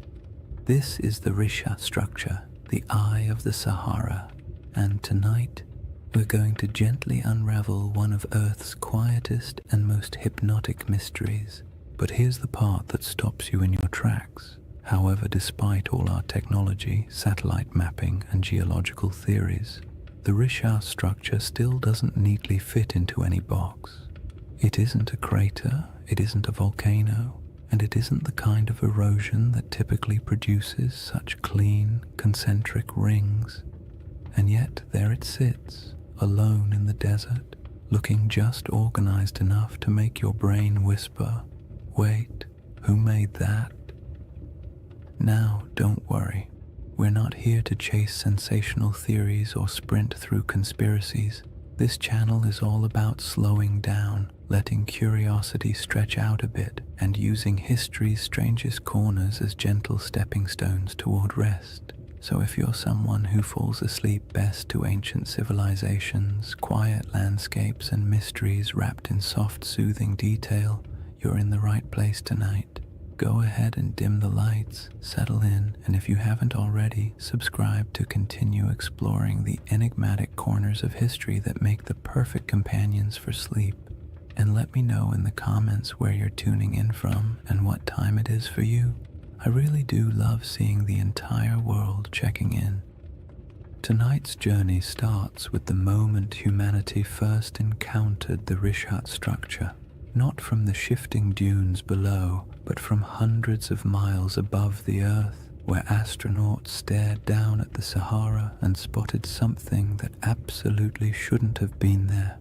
This is the Risha structure, the Eye of the Sahara, and tonight we're going to gently unravel one of Earth's quietest and most hypnotic mysteries. But here's the part that stops you in your tracks. However, despite all our technology, satellite mapping, and geological theories, the Risha structure still doesn't neatly fit into any box. It isn't a crater, it isn't a volcano, and it isn't the kind of erosion that typically produces such clean, concentric rings. And yet there it sits, alone in the desert, looking just organized enough to make your brain whisper, "Wait, who made that?" Now, don't worry. We're not here to chase sensational theories or sprint through conspiracies. This channel is all about slowing down, letting curiosity stretch out a bit, and using history's strangest corners as gentle stepping stones toward rest. So if you're someone who falls asleep best to ancient civilizations, quiet landscapes, and mysteries wrapped in soft, soothing detail, you're in the right place tonight. Go ahead and dim the lights, settle in, and if you haven't already, subscribe to continue exploring the enigmatic corners of history that make the perfect companions for sleep. And let me know in the comments where you're tuning in from and what time it is for you. I really do love seeing the entire world checking in. Tonight's journey starts with the moment humanity first encountered the Rishat structure. Not from the shifting dunes below, but from hundreds of miles above the Earth, where astronauts stared down at the Sahara and spotted something that absolutely shouldn't have been there.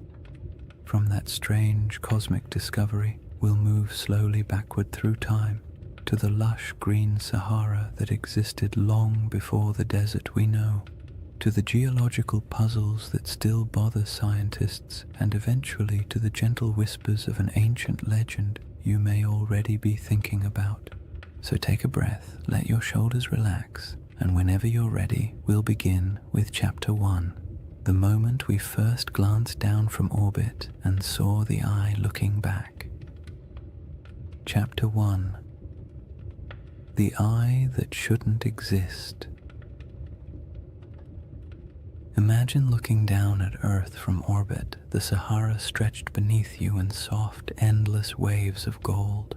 From that strange cosmic discovery, we'll move slowly backward through time to the lush green Sahara that existed long before the desert we know, to the geological puzzles that still bother scientists, and eventually to the gentle whispers of an ancient legend you may already be thinking about. So take a breath, let your shoulders relax, and whenever you're ready, we'll begin with Chapter 1, the moment we first glanced down from orbit and saw the eye looking back. Chapter 1. The Eye That Shouldn't Exist. Imagine looking down at Earth from orbit, the Sahara stretched beneath you in soft, endless waves of gold.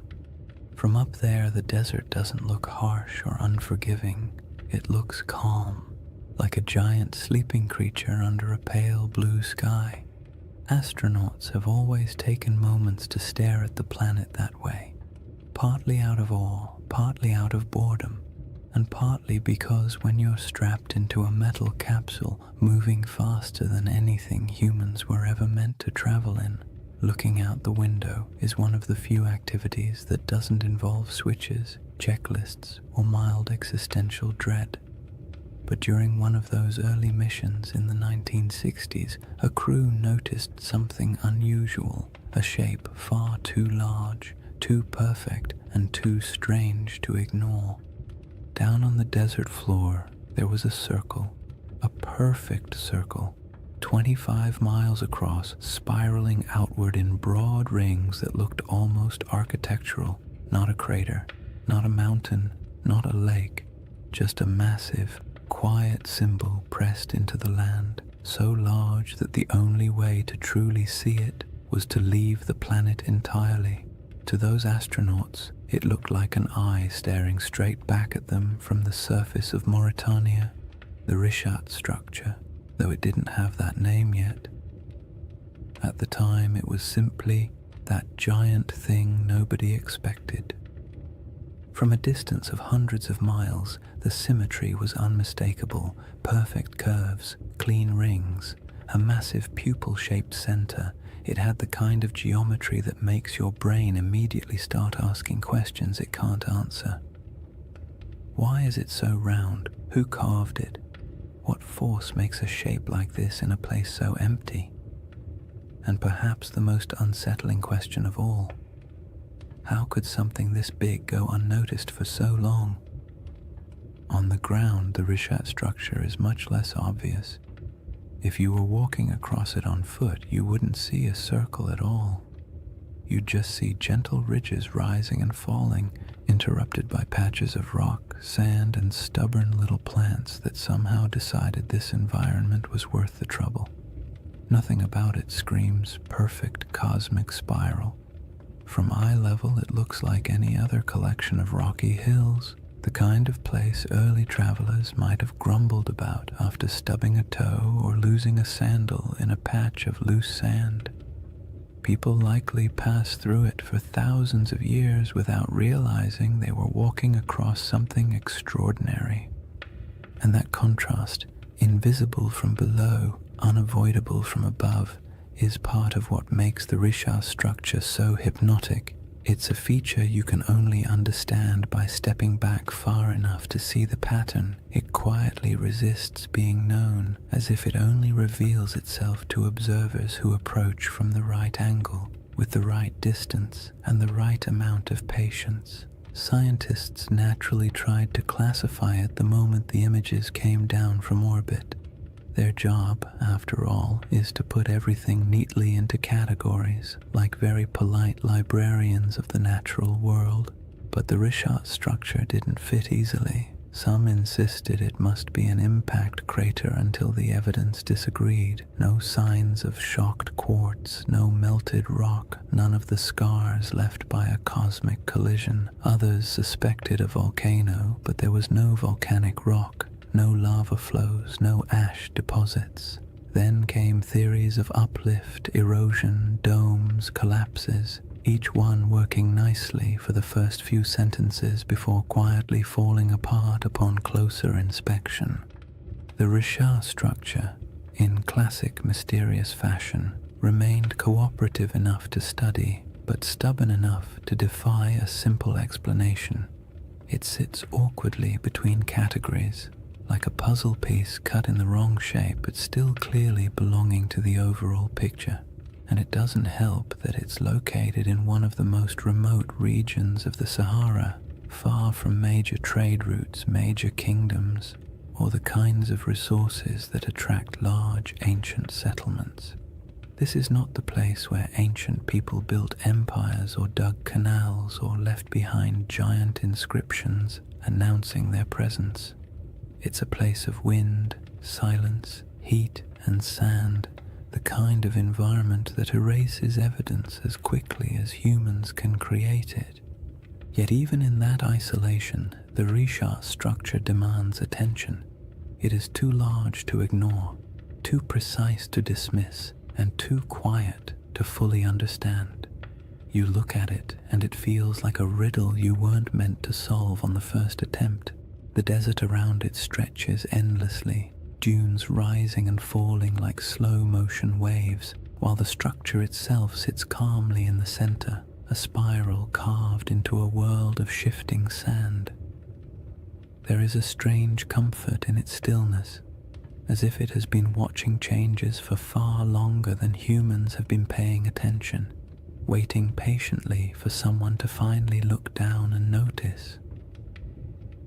From up there, the desert doesn't look harsh or unforgiving. It looks calm, like a giant sleeping creature under a pale blue sky. Astronauts have always taken moments to stare at the planet that way, partly out of awe, partly out of boredom, and partly because when you're strapped into a metal capsule moving faster than anything humans were ever meant to travel in, looking out the window is one of the few activities that doesn't involve switches, checklists, or mild existential dread. But during one of those early missions in the 1960s, a crew noticed something unusual, a shape far too large, too perfect, and too strange to ignore. Down on the desert floor, there was a circle, a perfect circle, 25 miles across, spiraling outward in broad rings that looked almost architectural. Not a crater, not a mountain, not a lake, just a massive, quiet symbol pressed into the land, so large that the only way to truly see it was to leave the planet entirely. To those astronauts, it looked like an eye staring straight back at them from the surface of Mauritania, the Richat structure, though it didn't have that name yet. At the time, it was simply that giant thing nobody expected. From a distance of hundreds of miles, the symmetry was unmistakable: perfect curves, clean rings, a massive pupil-shaped center. It had the kind of geometry that makes your brain immediately start asking questions it can't answer. Why is it so round? Who carved it? What force makes a shape like this in a place so empty? And perhaps the most unsettling question of all, how could something this big go unnoticed for so long? On the ground, the Richat structure is much less obvious. If you were walking across it on foot, you wouldn't see a circle at all. You'd just see gentle ridges rising and falling, interrupted by patches of rock, sand, and stubborn little plants that somehow decided this environment was worth the trouble. Nothing about it screams perfect cosmic spiral. From eye level, it looks like any other collection of rocky hills, the kind of place early travelers might have grumbled about after stubbing a toe or losing a sandal in a patch of loose sand. People likely passed through it for thousands of years without realizing they were walking across something extraordinary. And that contrast, invisible from below, unavoidable from above, is part of what makes the Richat structure so hypnotic. It's a feature you can only understand by stepping back far enough to see the pattern. It quietly resists being known, as if it only reveals itself to observers who approach from the right angle, with the right distance, and the right amount of patience. Scientists naturally tried to classify it the moment the images came down from orbit. Their job, after all, is to put everything neatly into categories, like very polite librarians of the natural world. But the Richat structure didn't fit easily. Some insisted it must be an impact crater until the evidence disagreed. No signs of shocked quartz, no melted rock, none of the scars left by a cosmic collision. Others suspected a volcano, but there was no volcanic rock. No lava flows, no ash deposits. Then came theories of uplift, erosion, domes, collapses, each one working nicely for the first few sentences before quietly falling apart upon closer inspection. The Richat structure, in classic mysterious fashion, remained cooperative enough to study, but stubborn enough to defy a simple explanation. It sits awkwardly between categories, like a puzzle piece cut in the wrong shape but still clearly belonging to the overall picture. And it doesn't help that it's located in one of the most remote regions of the Sahara, far from major trade routes, major kingdoms, or the kinds of resources that attract large ancient settlements. This is not the place where ancient people built empires or dug canals or left behind giant inscriptions announcing their presence. It's a place of wind, silence, heat, and sand, the kind of environment that erases evidence as quickly as humans can create it. Yet even in that isolation, the Risha structure demands attention. It is too large to ignore, too precise to dismiss, and too quiet to fully understand. You look at it and it feels like a riddle you weren't meant to solve on the first attempt. The desert around it stretches endlessly, dunes rising and falling like slow-motion waves, while the structure itself sits calmly in the center, a spiral carved into a world of shifting sand. There is a strange comfort in its stillness, as if it has been watching changes for far longer than humans have been paying attention, waiting patiently for someone to finally look down and notice.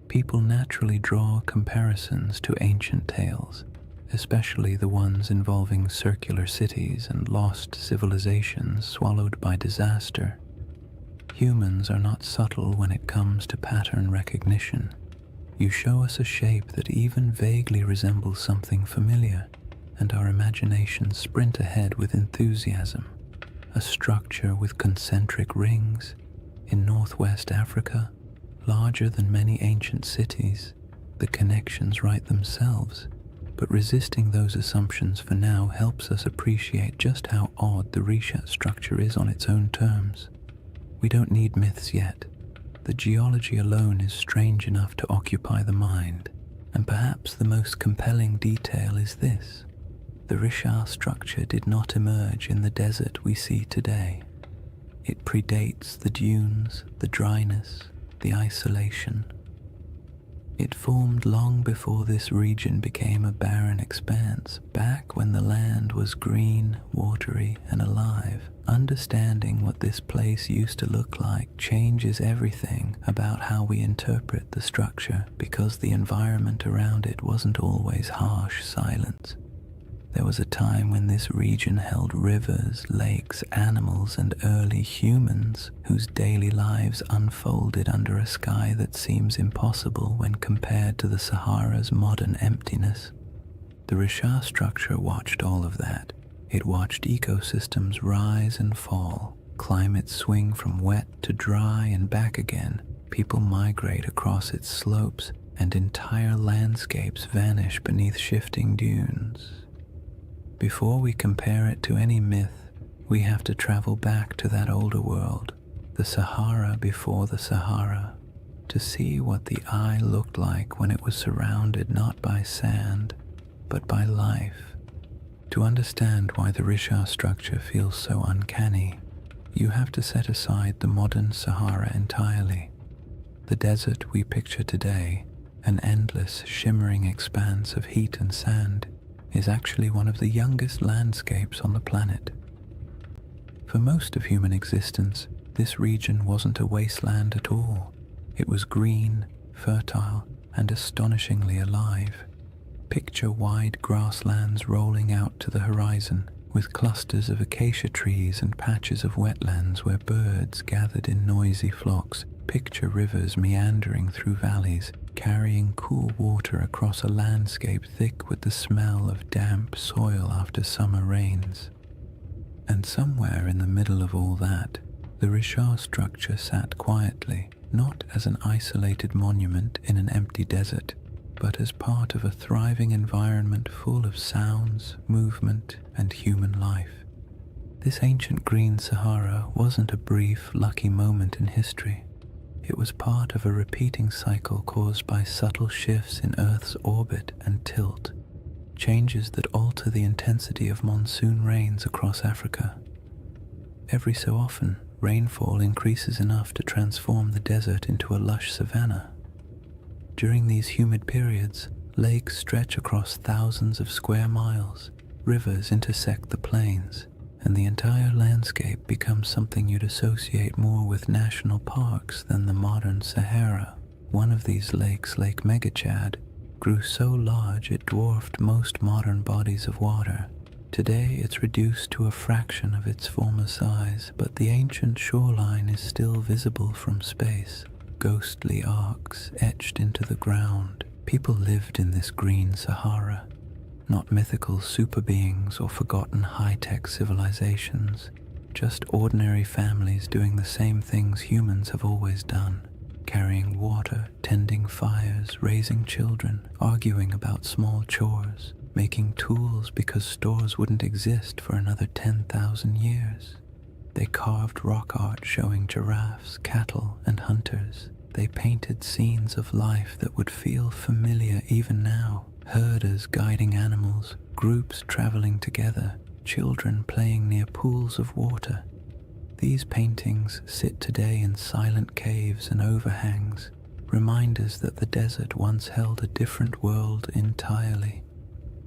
People naturally draw comparisons to ancient tales, especially the ones involving circular cities and lost civilizations swallowed by disaster. Humans are not subtle when it comes to pattern recognition. You show us a shape that even vaguely resembles something familiar, and our imaginations sprint ahead with enthusiasm. A structure with concentric rings in northwest Africa, larger than many ancient cities. The connections write themselves, but resisting those assumptions for now helps us appreciate just how odd the Risha structure is on its own terms. We don't need myths yet. The geology alone is strange enough to occupy the mind, and perhaps the most compelling detail is this. The Risha structure did not emerge in the desert we see today. It predates the dunes, the dryness, the isolation. It formed long before this region became a barren expanse, back when the land was green, watery, and alive. Understanding what this place used to look like changes everything about how we interpret the structure, because the environment around it wasn't always harsh silence. There was a time when this region held rivers, lakes, animals, and early humans whose daily lives unfolded under a sky that seems impossible when compared to the Sahara's modern emptiness. The Risha structure watched all of that. It watched ecosystems rise and fall, climates swing from wet to dry and back again, people migrate across its slopes, and entire landscapes vanish beneath shifting dunes. Before we compare it to any myth, we have to travel back to that older world, the Sahara before the Sahara, to see what the eye looked like when it was surrounded not by sand, but by life. To understand why the Risha structure feels so uncanny, you have to set aside the modern Sahara entirely. The desert we picture today, an endless, shimmering expanse of heat and sand, is actually one of the youngest landscapes on the planet. For most of human existence, this region wasn't a wasteland at all. It was green, fertile, and astonishingly alive. Picture wide grasslands rolling out to the horizon, with clusters of acacia trees and patches of wetlands where birds gathered in noisy flocks. Picture rivers meandering through valleys, carrying cool water across a landscape thick with the smell of damp soil after summer rains. And somewhere in the middle of all that, the Risha structure sat quietly, not as an isolated monument in an empty desert, but as part of a thriving environment full of sounds, movement, and human life. This ancient green Sahara wasn't a brief, lucky moment in history. It was part of a repeating cycle caused by subtle shifts in Earth's orbit and tilt, changes that alter the intensity of monsoon rains across Africa. Every so often, rainfall increases enough to transform the desert into a lush savanna. During these humid periods, lakes stretch across thousands of square miles, rivers intersect the plains, and the entire landscape becomes something you'd associate more with national parks than the modern Sahara. One of these lakes, Lake Megachad, grew so large it dwarfed most modern bodies of water. Today it's reduced to a fraction of its former size, but the ancient shoreline is still visible from space, ghostly arcs etched into the ground. People lived in this green Sahara, not mythical super beings or forgotten high-tech civilizations, just ordinary families doing the same things humans have always done. Carrying water, tending fires, raising children, arguing about small chores, making tools because stores wouldn't exist for another 10,000 years. They carved rock art showing giraffes, cattle, and hunters. They painted scenes of life that would feel familiar even now. Herders guiding animals, groups traveling together, children playing near pools of water. These paintings sit today in silent caves and overhangs, reminders that the desert once held a different world entirely.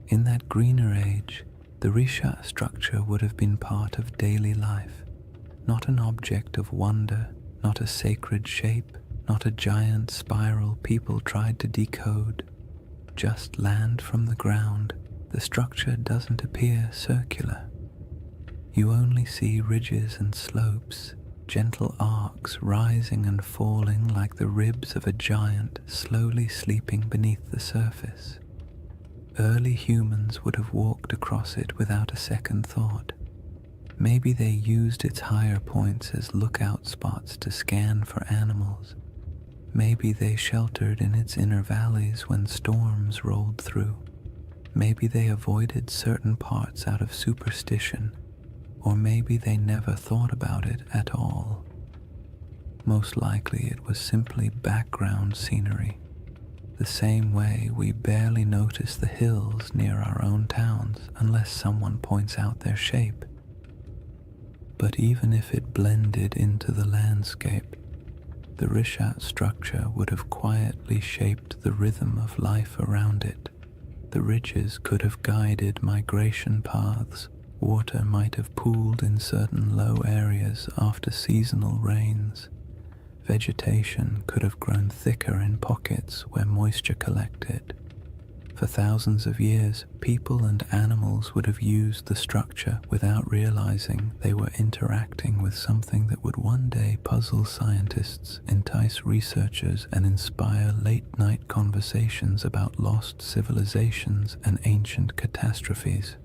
In that greener age, the Risha structure would have been part of daily life, not an object of wonder, not a sacred shape, not a giant spiral people tried to decode. Just land from the ground. The structure doesn't appear circular. You only see ridges and slopes, gentle arcs rising and falling like the ribs of a giant slowly sleeping beneath the surface. Early humans would have walked across it without a second thought. Maybe they used its higher points as lookout spots to scan for animals. Maybe they sheltered in its inner valleys when storms rolled through. Maybe they avoided certain parts out of superstition, or maybe they never thought about it at all. Most likely it was simply background scenery, the same way we barely notice the hills near our own towns unless someone points out their shape. But even if it blended into the landscape, the Rishat structure would have quietly shaped the rhythm of life around it. The ridges could have guided migration paths. Water might have pooled in certain low areas after seasonal rains. Vegetation could have grown thicker in pockets where moisture collected. For thousands of years, people and animals would have used the structure without realizing they were interacting with something that would one day puzzle scientists, entice researchers, and inspire late-night conversations about lost civilizations and ancient catastrophes.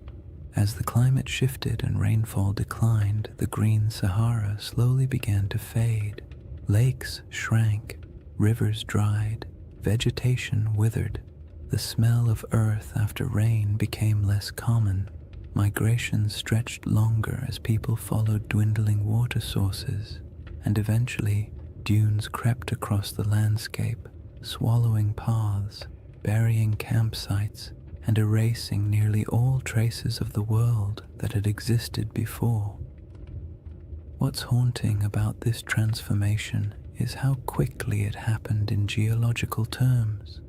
As the climate shifted and rainfall declined, the green Sahara slowly began to fade. Lakes shrank, rivers dried, vegetation withered. The smell of earth after rain became less common. Migration stretched longer as people followed dwindling water sources, and eventually dunes crept across the landscape, swallowing paths, burying campsites, and erasing nearly all traces of the world that had existed before. What's haunting about this transformation is how quickly it happened in geological terms.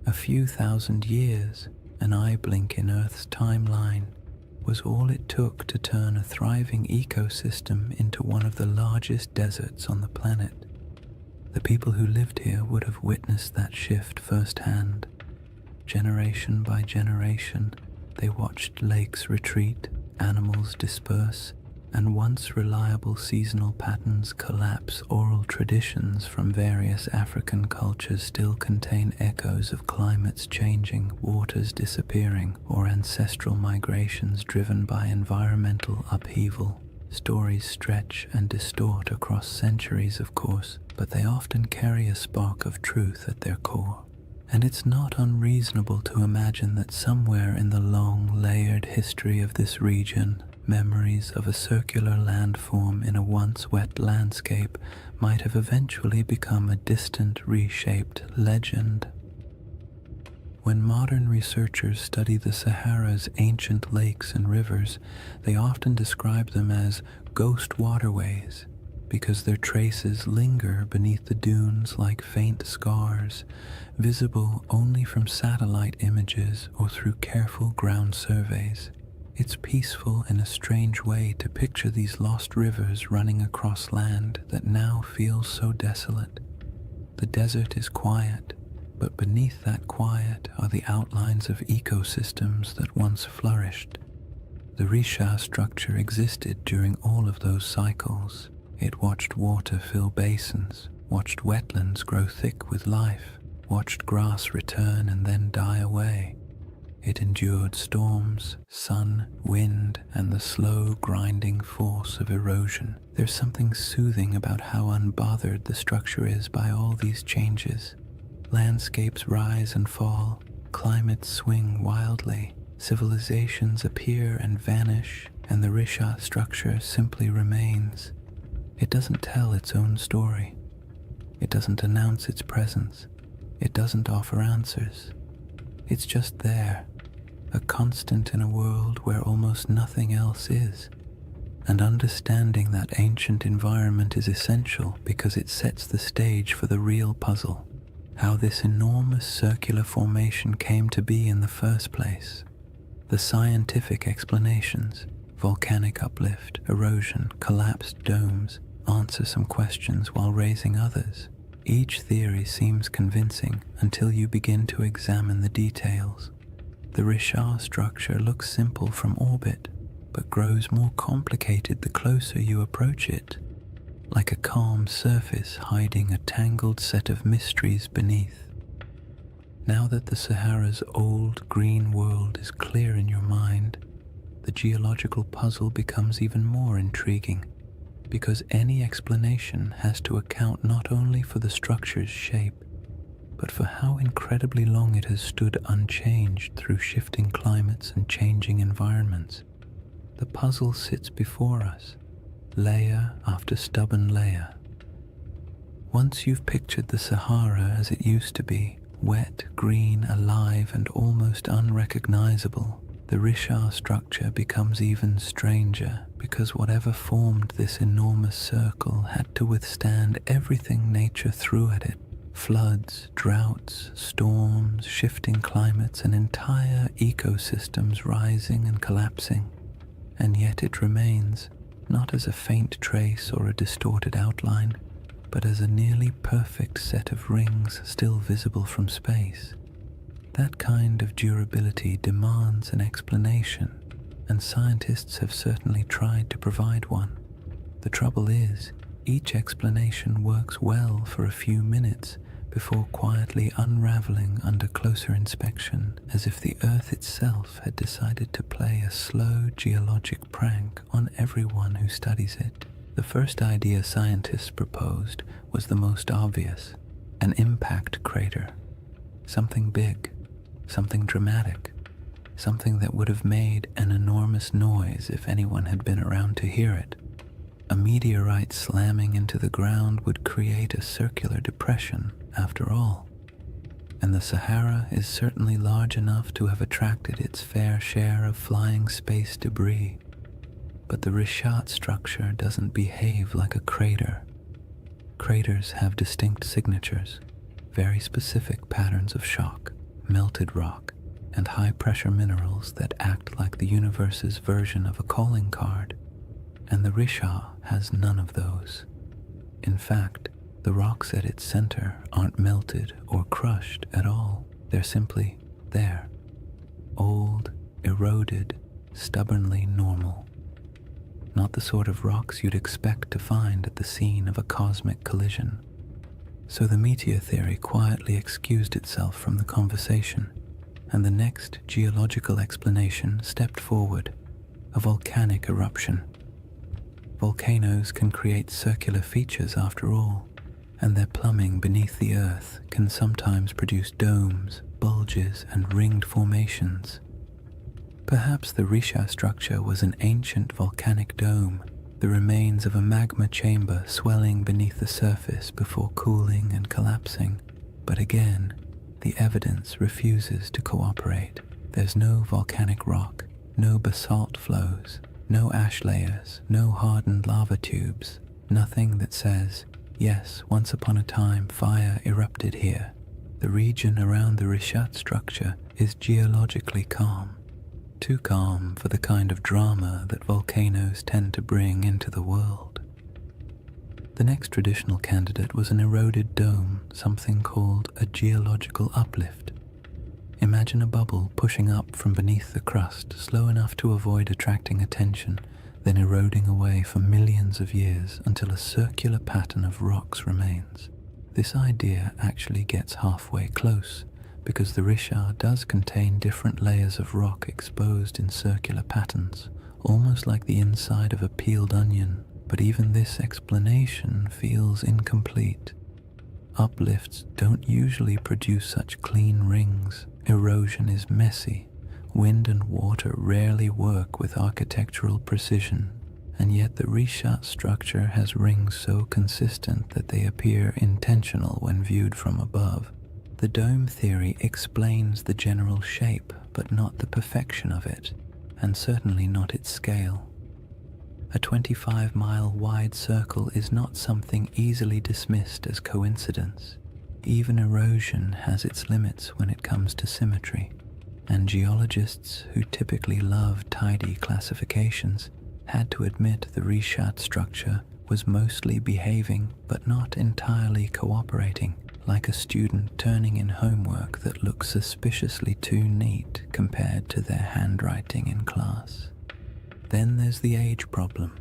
A few thousand years, an eye blink in Earth's timeline, was all it took to turn a thriving ecosystem into one of the largest deserts on the planet. The people who lived here would have witnessed that shift firsthand. Generation by generation, they watched lakes retreat, animals disperse, and once reliable seasonal patterns collapse. Oral traditions from various African cultures still contain echoes of climates changing, waters disappearing, or ancestral migrations driven by environmental upheaval. Stories stretch and distort across centuries, of course, but they often carry a spark of truth at their core. And it's not unreasonable to imagine that somewhere in the long, layered history of this region, memories of a circular landform in a once wet landscape might have eventually become a distant, reshaped legend. When modern researchers study the Sahara's ancient lakes and rivers, they often describe them as ghost waterways, because their traces linger beneath the dunes like faint scars, visible only from satellite images or through careful ground surveys. It's peaceful in a strange way to picture these lost rivers running across land that now feels so desolate. The desert is quiet, but beneath that quiet are the outlines of ecosystems that once flourished. The Risha structure existed during all of those cycles. It watched water fill basins, watched wetlands grow thick with life, watched grass return and then die away. It endured storms, sun, wind, and the slow grinding force of erosion. There's something soothing about how unbothered the structure is by all these changes. Landscapes rise and fall, climates swing wildly, civilizations appear and vanish, and the Risha structure simply remains. It doesn't tell its own story. It doesn't announce its presence. It doesn't offer answers. It's just there, a constant in a world where almost nothing else is. And understanding that ancient environment is essential because it sets the stage for the real puzzle, how this enormous circular formation came to be in the first place. The scientific explanations, volcanic uplift, erosion, collapsed domes, answer some questions while raising others. Each theory seems convincing until you begin to examine the details. The Risha structure looks simple from orbit, but grows more complicated the closer you approach it, like a calm surface hiding a tangled set of mysteries beneath. Now that the Sahara's old green world is clear in your mind, the geological puzzle becomes even more intriguing, because any explanation has to account not only for the structure's shape, but for how incredibly long it has stood unchanged through shifting climates and changing environments. The puzzle sits before us, layer after stubborn layer. Once you've pictured the Sahara as it used to be, wet, green, alive, and almost unrecognizable, the Risha structure becomes even stranger, because whatever formed this enormous circle had to withstand everything nature threw at it. Floods, droughts, storms, shifting climates, and entire ecosystems rising and collapsing. And yet it remains, not as a faint trace or a distorted outline, but as a nearly perfect set of rings still visible from space. That kind of durability demands an explanation, and scientists have certainly tried to provide one. The trouble is, each explanation works well for a few minutes before quietly unraveling under closer inspection, as if the Earth itself had decided to play a slow geologic prank on everyone who studies it. The first idea scientists proposed was the most obvious: an impact crater. Something big, something dramatic, something that would have made an enormous noise if anyone had been around to hear it. A meteorite slamming into the ground would create a circular depression, after all. And the Sahara is certainly large enough to have attracted its fair share of flying space debris. But the Rishat structure doesn't behave like a crater. Craters have distinct signatures, very specific patterns of shock, melted rock, and high-pressure minerals that act like the universe's version of a calling card. And the Risha has none of those. In fact, the rocks at its center aren't melted or crushed at all. They're simply there. Old, eroded, stubbornly normal. Not the sort of rocks you'd expect to find at the scene of a cosmic collision. So the meteor theory quietly excused itself from the conversation, and the next geological explanation stepped forward: a volcanic eruption. Volcanoes can create circular features after all, and their plumbing beneath the earth can sometimes produce domes, bulges, and ringed formations. Perhaps the Risha structure was an ancient volcanic dome, the remains of a magma chamber swelling beneath the surface before cooling and collapsing. But again, the evidence refuses to cooperate. There's no volcanic rock, no basalt flows, no ash layers, no hardened lava tubes, nothing that says, yes, once upon a time fire erupted here. The region around the Rishat structure is geologically calm, too calm for the kind of drama that volcanoes tend to bring into the world. The next traditional candidate was an eroded dome, something called a geological uplift. Imagine a bubble pushing up from beneath the crust, slow enough to avoid attracting attention, then eroding away for millions of years until a circular pattern of rocks remains. This idea actually gets halfway close, because the Richard does contain different layers of rock exposed in circular patterns, almost like the inside of a peeled onion, but even this explanation feels incomplete. Uplifts don't usually produce such clean rings. Erosion is messy. Wind and water rarely work with architectural precision, and yet the Richat structure has rings so consistent that they appear intentional when viewed from above. The dome theory explains the general shape, but not the perfection of it, and certainly not its scale. A 25-mile wide circle is not something easily dismissed as coincidence. Even erosion has its limits when it comes to symmetry, and geologists who typically love tidy classifications had to admit the Richat structure was mostly behaving but not entirely cooperating, like a student turning in homework that looks suspiciously too neat compared to their handwriting in class. Then there's the age problem.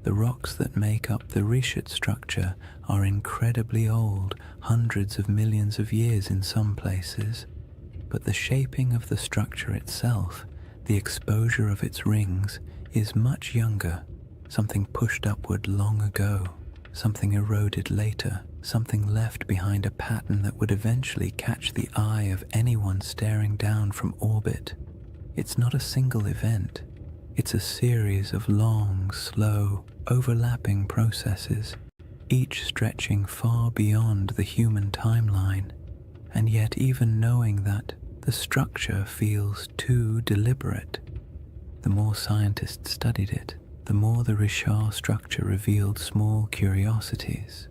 The rocks that make up the Richat structure are incredibly old, hundreds of millions of years in some places, but the shaping of the structure itself, the exposure of its rings, is much younger, something pushed upward long ago, something eroded later, something left behind a pattern that would eventually catch the eye of anyone staring down from orbit. It's not a single event. It's a series of long, slow, overlapping processes, each stretching far beyond the human timeline, and yet even knowing that, the structure feels too deliberate. The more scientists studied it, the more the Richat structure revealed small curiosities.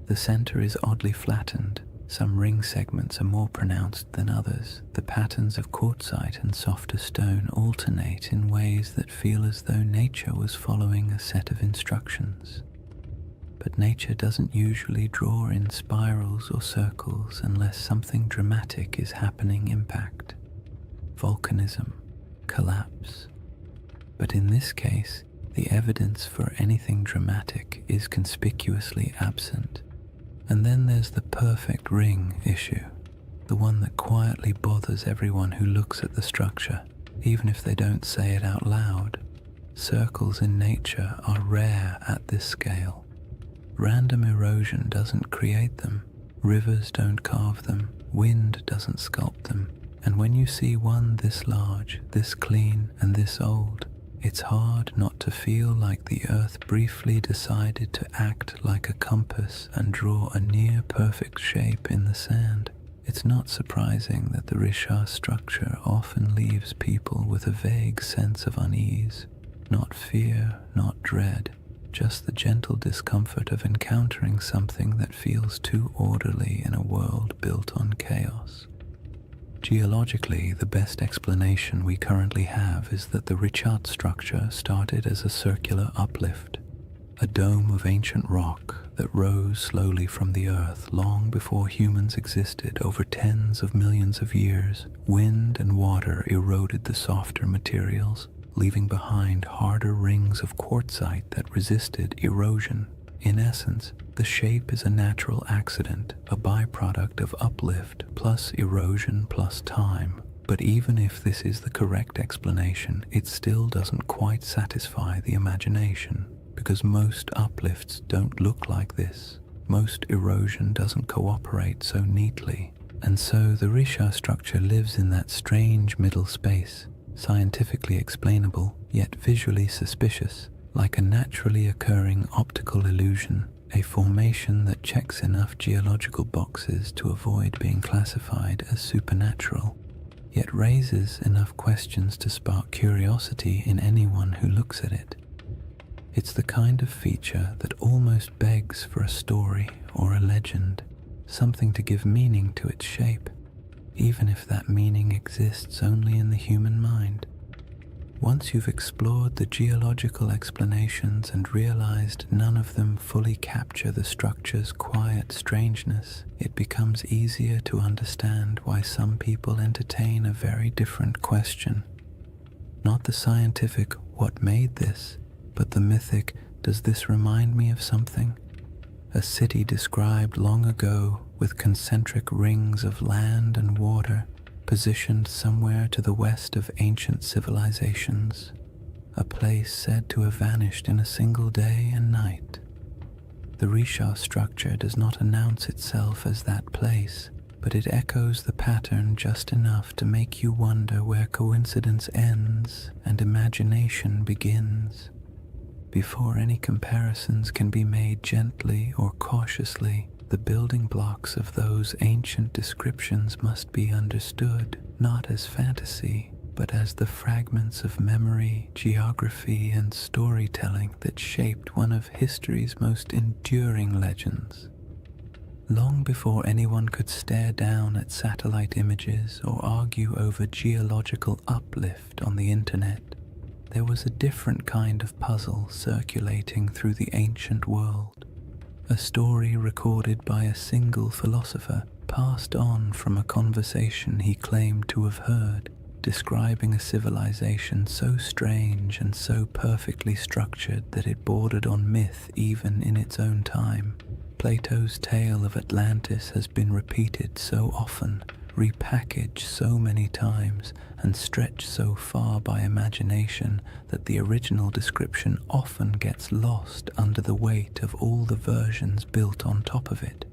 The center is oddly flattened. Some ring segments are more pronounced than others. The patterns of quartzite and softer stone alternate in ways that feel as though nature was following a set of instructions. But nature doesn't usually draw in spirals or circles unless something dramatic is happening. Impact, volcanism, collapse. But in this case, the evidence for anything dramatic is conspicuously absent. And then there's the perfect ring issue, the one that quietly bothers everyone who looks at the structure, even if they don't say it out loud. Circles in nature are rare at this scale. Random erosion doesn't create them, rivers don't carve them, wind doesn't sculpt them, and when you see one this large, this clean, and this old, it's hard not to feel like the earth briefly decided to act like a compass and draw a near-perfect shape in the sand. It's not surprising that the Richat structure often leaves people with a vague sense of unease. Not fear, not dread, just the gentle discomfort of encountering something that feels too orderly in a world built on chaos. Geologically, the best explanation we currently have is that the Richat structure started as a circular uplift, a dome of ancient rock that rose slowly from the earth long before humans existed. Over tens of millions of years, wind and water eroded the softer materials, leaving behind harder rings of quartzite that resisted erosion. In essence, the shape is a natural accident, a byproduct of uplift plus erosion plus time. But even if this is the correct explanation, it still doesn't quite satisfy the imagination, because most uplifts don't look like this. Most erosion doesn't cooperate so neatly, and so the Richat structure lives in that strange middle space, scientifically explainable, yet visually suspicious, like a naturally occurring optical illusion, a formation that checks enough geological boxes to avoid being classified as supernatural, yet raises enough questions to spark curiosity in anyone who looks at it. It's the kind of feature that almost begs for a story or a legend, something to give meaning to its shape, even if that meaning exists only in the human mind. Once you've explored the geological explanations and realized none of them fully capture the structure's quiet strangeness, it becomes easier to understand why some people entertain a very different question. Not the scientific, what made this, but the mythic, does this remind me of something? A city described long ago with concentric rings of land and water positioned somewhere to the west of ancient civilizations, a place said to have vanished in a single day and night. The Risha structure does not announce itself as that place, but it echoes the pattern just enough to make you wonder where coincidence ends and imagination begins. Before any comparisons can be made gently or cautiously, the building blocks of those ancient descriptions must be understood not as fantasy, but as the fragments of memory, geography, and storytelling that shaped one of history's most enduring legends. Long before anyone could stare down at satellite images or argue over geological uplift on the internet, there was a different kind of puzzle circulating through the ancient world. A story recorded by a single philosopher, passed on from a conversation he claimed to have heard, describing a civilization so strange and so perfectly structured that it bordered on myth even in its own time. Plato's tale of Atlantis has been repeated so often, repackaged so many times, and stretched so far by imagination that the original description often gets lost under the weight of all the versions built on top of it.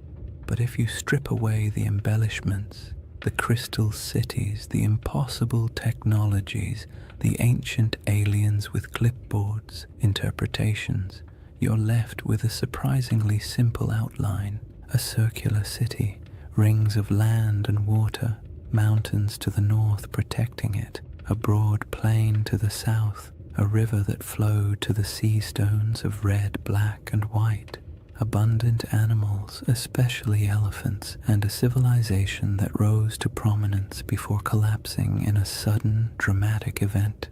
But if you strip away the embellishments, the crystal cities, the impossible technologies, the ancient aliens with clipboards, interpretations, you're left with a surprisingly simple outline: a circular city, rings of land and water, mountains to the north protecting it, a broad plain to the south, a river that flowed to the sea stones of red, black, and white, abundant animals, especially elephants, and a civilization that rose to prominence before collapsing in a sudden, dramatic event.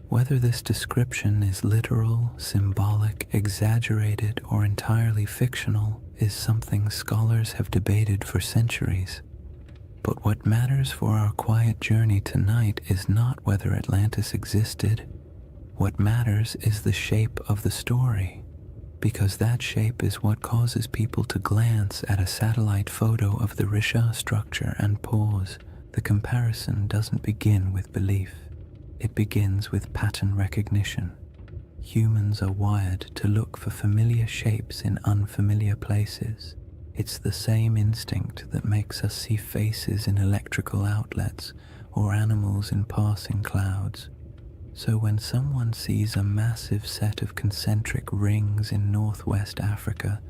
Whether this description is literal, symbolic, exaggerated, or entirely fictional is something scholars have debated for centuries. But what matters for our quiet journey tonight is not whether Atlantis existed. What matters is the shape of the story, because that shape is what causes people to glance at a satellite photo of the Risha structure and pause. The comparison doesn't begin with belief. It begins with pattern recognition. Humans are wired to look for familiar shapes in unfamiliar places. It's the same instinct that makes us see faces in electrical outlets or animals in passing clouds. So when someone sees a massive set of concentric rings in northwest Africa,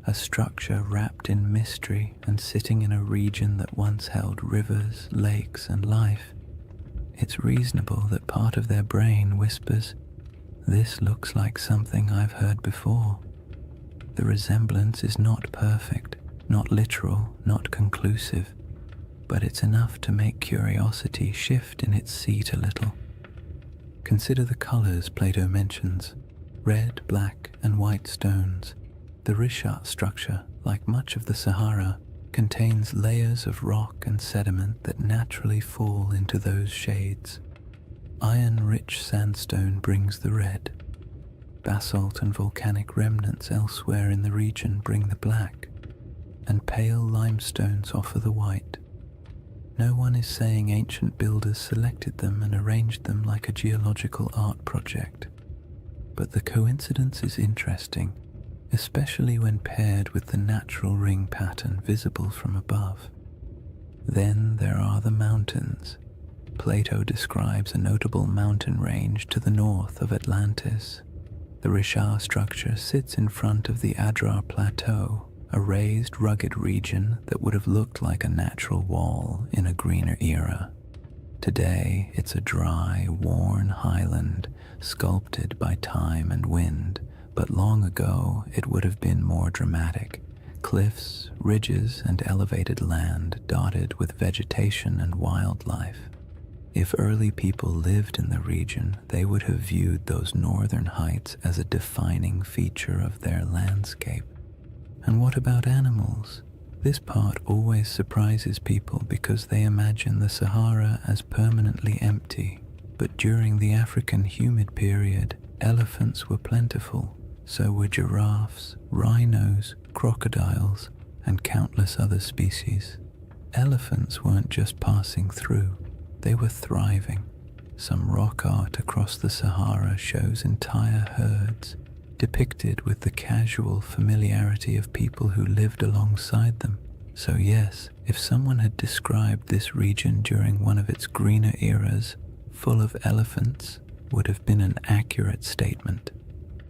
a structure wrapped in mystery and sitting in a region that once held rivers, lakes, and life, it's reasonable that part of their brain whispers, "This looks like something I've heard before." The resemblance is not perfect, not literal, not conclusive, but it's enough to make curiosity shift in its seat a little. Consider the colors Plato mentions: red, black, and white stones. The Risha structure, like much of the Sahara, contains layers of rock and sediment that naturally fall into those shades. Iron-rich sandstone brings the red. Basalt and volcanic remnants elsewhere in the region bring the black, and pale limestones offer the white. No one is saying ancient builders selected them and arranged them like a geological art project, but the coincidence is interesting, especially when paired with the natural ring pattern visible from above. Then there are the mountains. Plato describes a notable mountain range to the north of Atlantis. The Risha structure sits in front of the Adrar Plateau, a raised, rugged region that would have looked like a natural wall in a greener era. Today, it's a dry, worn highland, sculpted by time and wind, but long ago it would have been more dramatic. Cliffs, ridges, and elevated land dotted with vegetation and wildlife. If early people lived in the region, they would have viewed those northern heights as a defining feature of their landscape. And what about animals? This part always surprises people because they imagine the Sahara as permanently empty. But during the African humid period, elephants were plentiful. So were giraffes, rhinos, crocodiles, and countless other species. Elephants weren't just passing through, they were thriving. Some rock art across the Sahara shows entire herds, depicted with the casual familiarity of people who lived alongside them. So yes, if someone had described this region during one of its greener eras, full of elephants, would have been an accurate statement.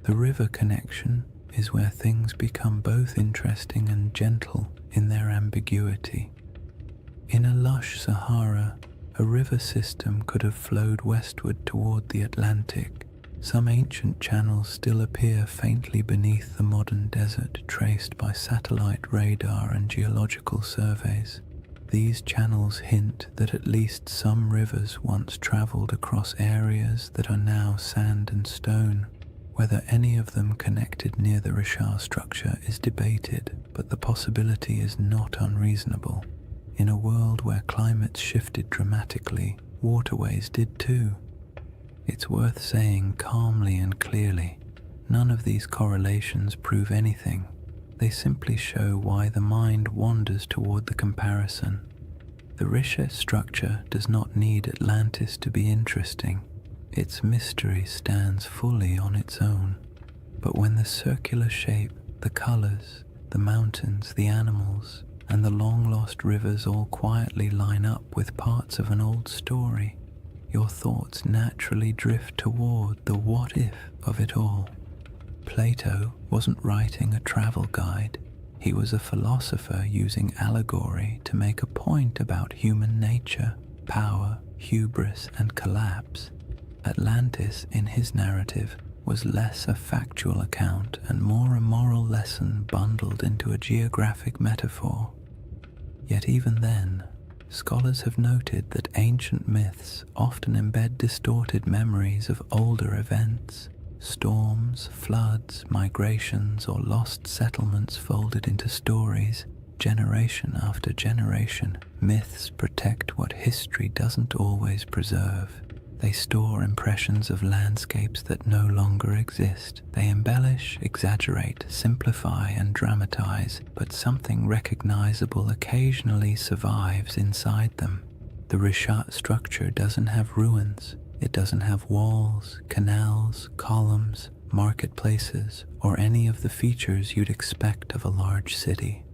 The river connection is where things become both interesting and gentle in their ambiguity. In a lush Sahara, a river system could have flowed westward toward the Atlantic. Some ancient channels still appear faintly beneath the modern desert, traced by satellite radar and geological surveys. These channels hint that at least some rivers once traveled across areas that are now sand and stone. Whether any of them connected near the Richat structure is debated, but the possibility is not unreasonable. In a world where climates shifted dramatically, waterways did too. It's worth saying calmly and clearly, none of these correlations prove anything. They simply show why the mind wanders toward the comparison. The Richat structure does not need Atlantis to be interesting. Its mystery stands fully on its own. But when the circular shape, the colors, the mountains, the animals, and the long-lost rivers all quietly line up with parts of an old story, your thoughts naturally drift toward the what-if of it all. Plato wasn't writing a travel guide. He was a philosopher using allegory to make a point about human nature, power, hubris, and collapse. Atlantis, in his narrative, was less a factual account and more a moral lesson bundled into a geographic metaphor. Yet even then, scholars have noted that ancient myths often embed distorted memories of older events. Storms, floods, migrations, or lost settlements folded into stories, generation after generation. Myths protect what history doesn't always preserve. They store impressions of landscapes that no longer exist. They embellish, exaggerate, simplify, and dramatize, but something recognizable occasionally survives inside them. The Richat structure doesn't have ruins. It doesn't have walls, canals, columns, marketplaces, or any of the features you'd expect of a large city.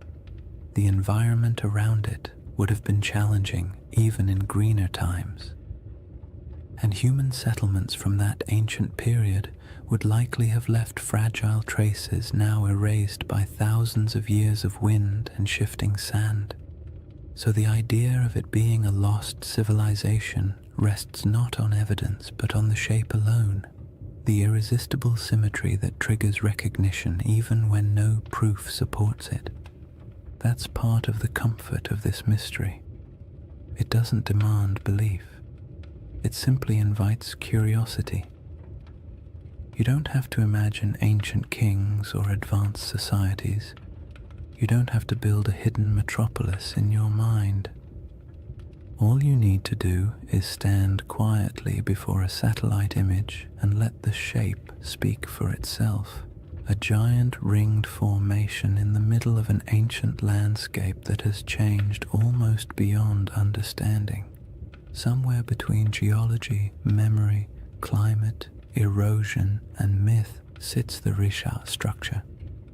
The environment around it would have been challenging even in greener times. And human settlements from that ancient period would likely have left fragile traces now erased by thousands of years of wind and shifting sand. So the idea of it being a lost civilization rests not on evidence but on the shape alone, the irresistible symmetry that triggers recognition even when no proof supports it. That's part of the comfort of this mystery. It doesn't demand belief. It simply invites curiosity. You don't have to imagine ancient kings or advanced societies. You don't have to build a hidden metropolis in your mind. All you need to do is stand quietly before a satellite image and let the shape speak for itself. A giant ringed formation in the middle of an ancient landscape that has changed almost beyond understanding. Somewhere between geology, memory, climate, erosion, and myth sits the Richat structure.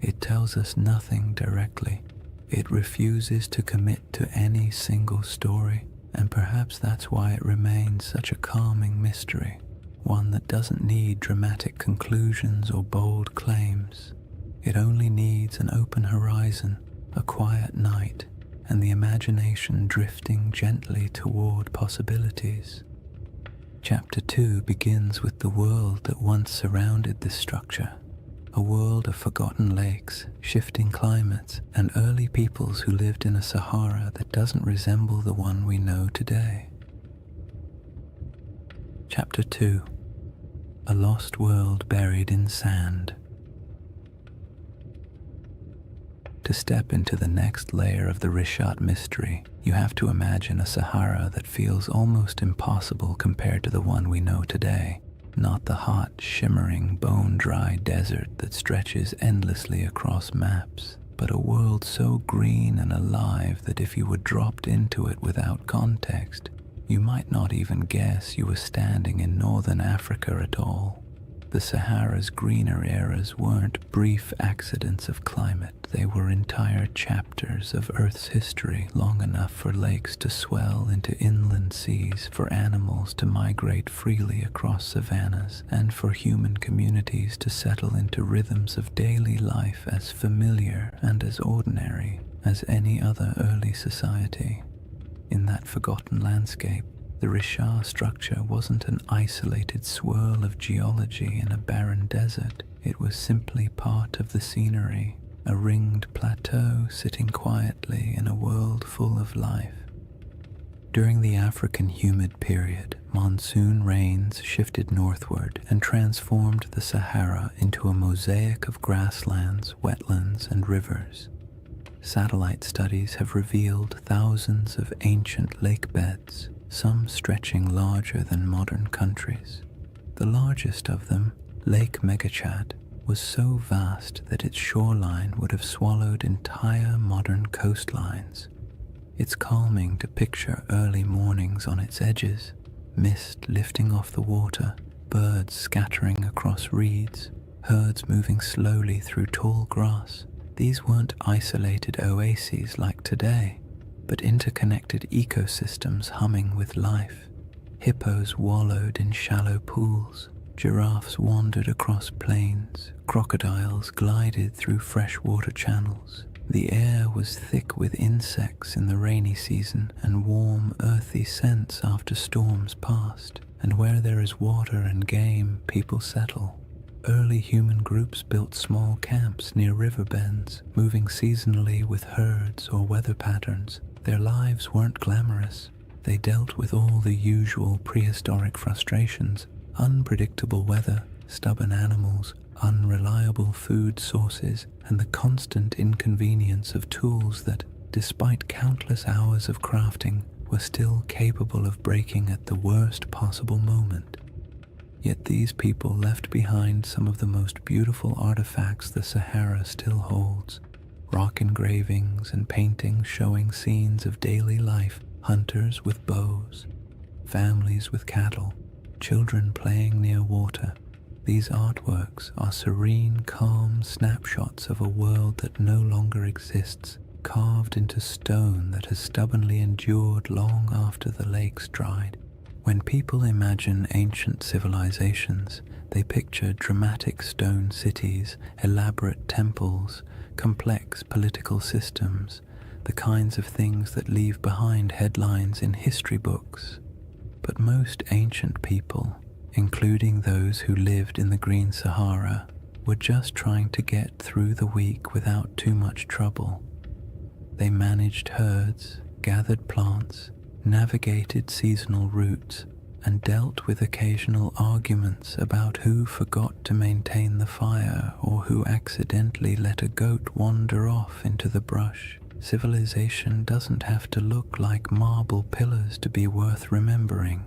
It tells us nothing directly. It refuses to commit to any single story, and perhaps that's why it remains such a calming mystery, one that doesn't need dramatic conclusions or bold claims. It only needs an open horizon, a quiet night, and the imagination drifting gently toward possibilities. Chapter 2 begins with the world that once surrounded this structure, a world of forgotten lakes, shifting climates, and early peoples who lived in a Sahara that doesn't resemble the one we know today. Chapter 2: A Lost World Buried in Sand. To step into the next layer of the Richat mystery, you have to imagine a Sahara that feels almost impossible compared to the one we know today. Not the hot, shimmering, bone-dry desert that stretches endlessly across maps. but a world so green and alive that if you were dropped into it without context, you might not even guess you were standing in northern Africa at all. The Sahara's greener eras weren't brief accidents of climate, they were entire chapters of Earth's history, long enough for lakes to swell into inland seas, for animals to migrate freely across savannas, and for human communities to settle into rhythms of daily life as familiar and as ordinary as any other early society. In that forgotten landscape, the Richard structure wasn't an isolated swirl of geology in a barren desert. It was simply part of the scenery, a ringed plateau sitting quietly in a world full of life. During the African humid period, monsoon rains shifted northward and transformed the Sahara into a mosaic of grasslands, wetlands, and rivers. Satellite studies have revealed thousands of ancient lake beds, some stretching larger than modern countries. The largest of them, Lake Megachad, was so vast that its shoreline would have swallowed entire modern coastlines. It's calming to picture early mornings on its edges, mist lifting off the water, birds scattering across reeds, herds moving slowly through tall grass. These weren't isolated oases like today, but interconnected ecosystems humming with life. Hippos wallowed in shallow pools, giraffes wandered across plains, crocodiles glided through freshwater channels. The air was thick with insects in the rainy season and warm, earthy scents after storms passed. And where there is water and game, people settle. Early human groups built small camps near river bends, moving seasonally with herds or weather patterns. Their lives weren't glamorous. They dealt with all the usual prehistoric frustrations: unpredictable weather, stubborn animals, unreliable food sources, and the constant inconvenience of tools that, despite countless hours of crafting, were still capable of breaking at the worst possible moment. Yet these people left behind some of the most beautiful artifacts the Sahara still holds. Rock engravings and paintings showing scenes of daily life, hunters with bows, families with cattle, children playing near water. These artworks are serene, calm snapshots of a world that no longer exists, carved into stone that has stubbornly endured long after the lakes dried. When people imagine ancient civilizations, they picture dramatic stone cities, elaborate temples, complex political systems, the kinds of things that leave behind headlines in history books. But most ancient people, including those who lived in the Green Sahara, were just trying to get through the week without too much trouble. They managed herds, gathered plants, navigated seasonal routes, and dealt with occasional arguments about who forgot to maintain the fire or who accidentally let a goat wander off into the brush. Civilization doesn't have to look like marble pillars to be worth remembering.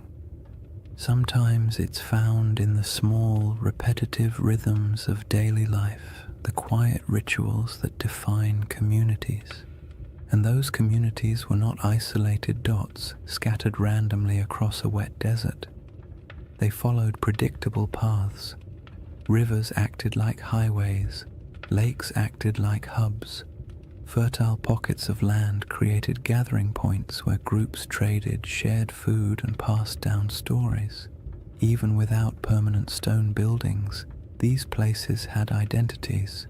Sometimes it's found in the small, repetitive rhythms of daily life, the quiet rituals that define communities. And those communities were not isolated dots scattered randomly across a wet desert. They followed predictable paths. Rivers acted like highways, lakes acted like hubs. Fertile pockets of land created gathering points where groups traded, shared food, and passed down stories. Even without permanent stone buildings, these places had identities,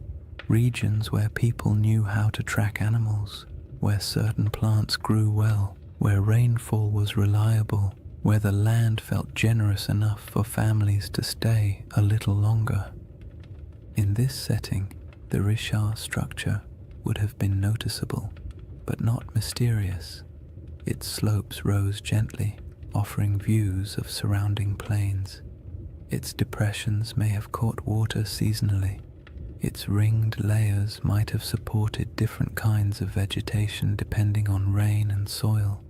regions where people knew how to track animals, where certain plants grew well, where rainfall was reliable, where the land felt generous enough for families to stay a little longer. In this setting, the Richard structure would have been noticeable, but not mysterious. Its slopes rose gently, offering views of surrounding plains. Its depressions may have caught water seasonally. Its ringed layers might have supported different kinds of vegetation depending on rain and soil.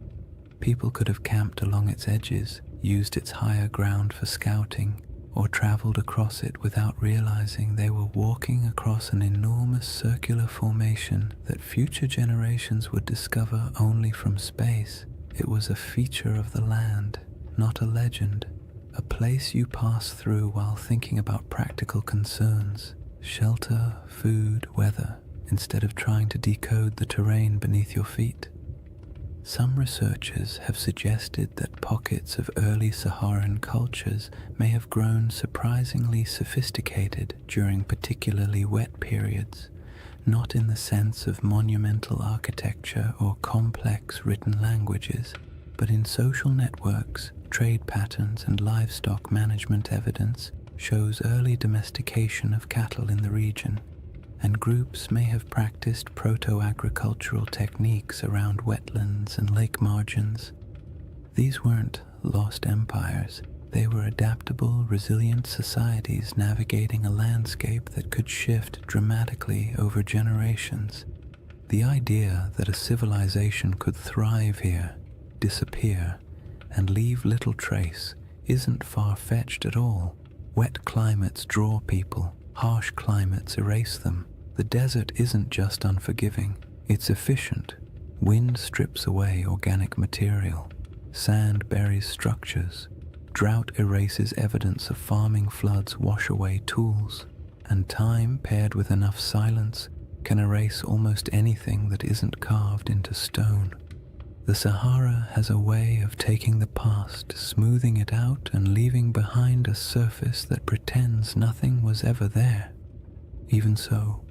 People could have camped along its edges, used its higher ground for scouting, or traveled across it without realizing they were walking across an enormous circular formation that future generations would discover only from space. It was a feature of the land, not a legend, a place you pass through while thinking about practical concerns, shelter, food, weather, instead of trying to decode the terrain beneath your feet. Some researchers have suggested that pockets of early Saharan cultures may have grown surprisingly sophisticated during particularly wet periods, not in the sense of monumental architecture or complex written languages, but in social networks, trade patterns, and livestock management. Evidence shows early domestication of cattle in the region, and groups may have practiced proto-agricultural techniques around wetlands and lake margins. These weren't lost empires. They were adaptable, resilient societies navigating a landscape that could shift dramatically over generations. The idea that a civilization could thrive here, disappear, and leave little trace isn't far-fetched at all. Wet climates draw people, harsh climates erase them. The desert isn't just unforgiving, it's efficient. Wind strips away organic material, sand buries structures, drought erases evidence of farming, floods wash away tools, and time paired with enough silence can erase almost anything that isn't carved into stone. The Sahara has a way of taking the past, smoothing it out, and leaving behind a surface that pretends nothing was ever there. Even so,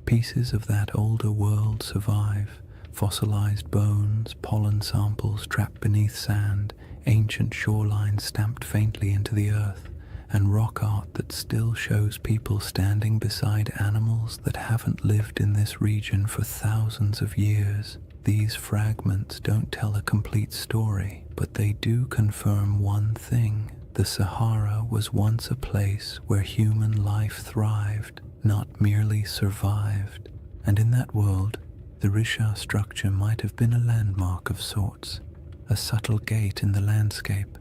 pieces of that older world survive: fossilized bones, pollen samples trapped beneath sand, ancient shorelines stamped faintly into the earth, and rock art that still shows people standing beside animals that haven't lived in this region for thousands of years. These fragments don't tell a complete story, but they do confirm one thing: the Sahara was once a place where human life thrived, not merely survived. And in that world, the Risha structure might have been a landmark of sorts, a subtle gate in the landscape,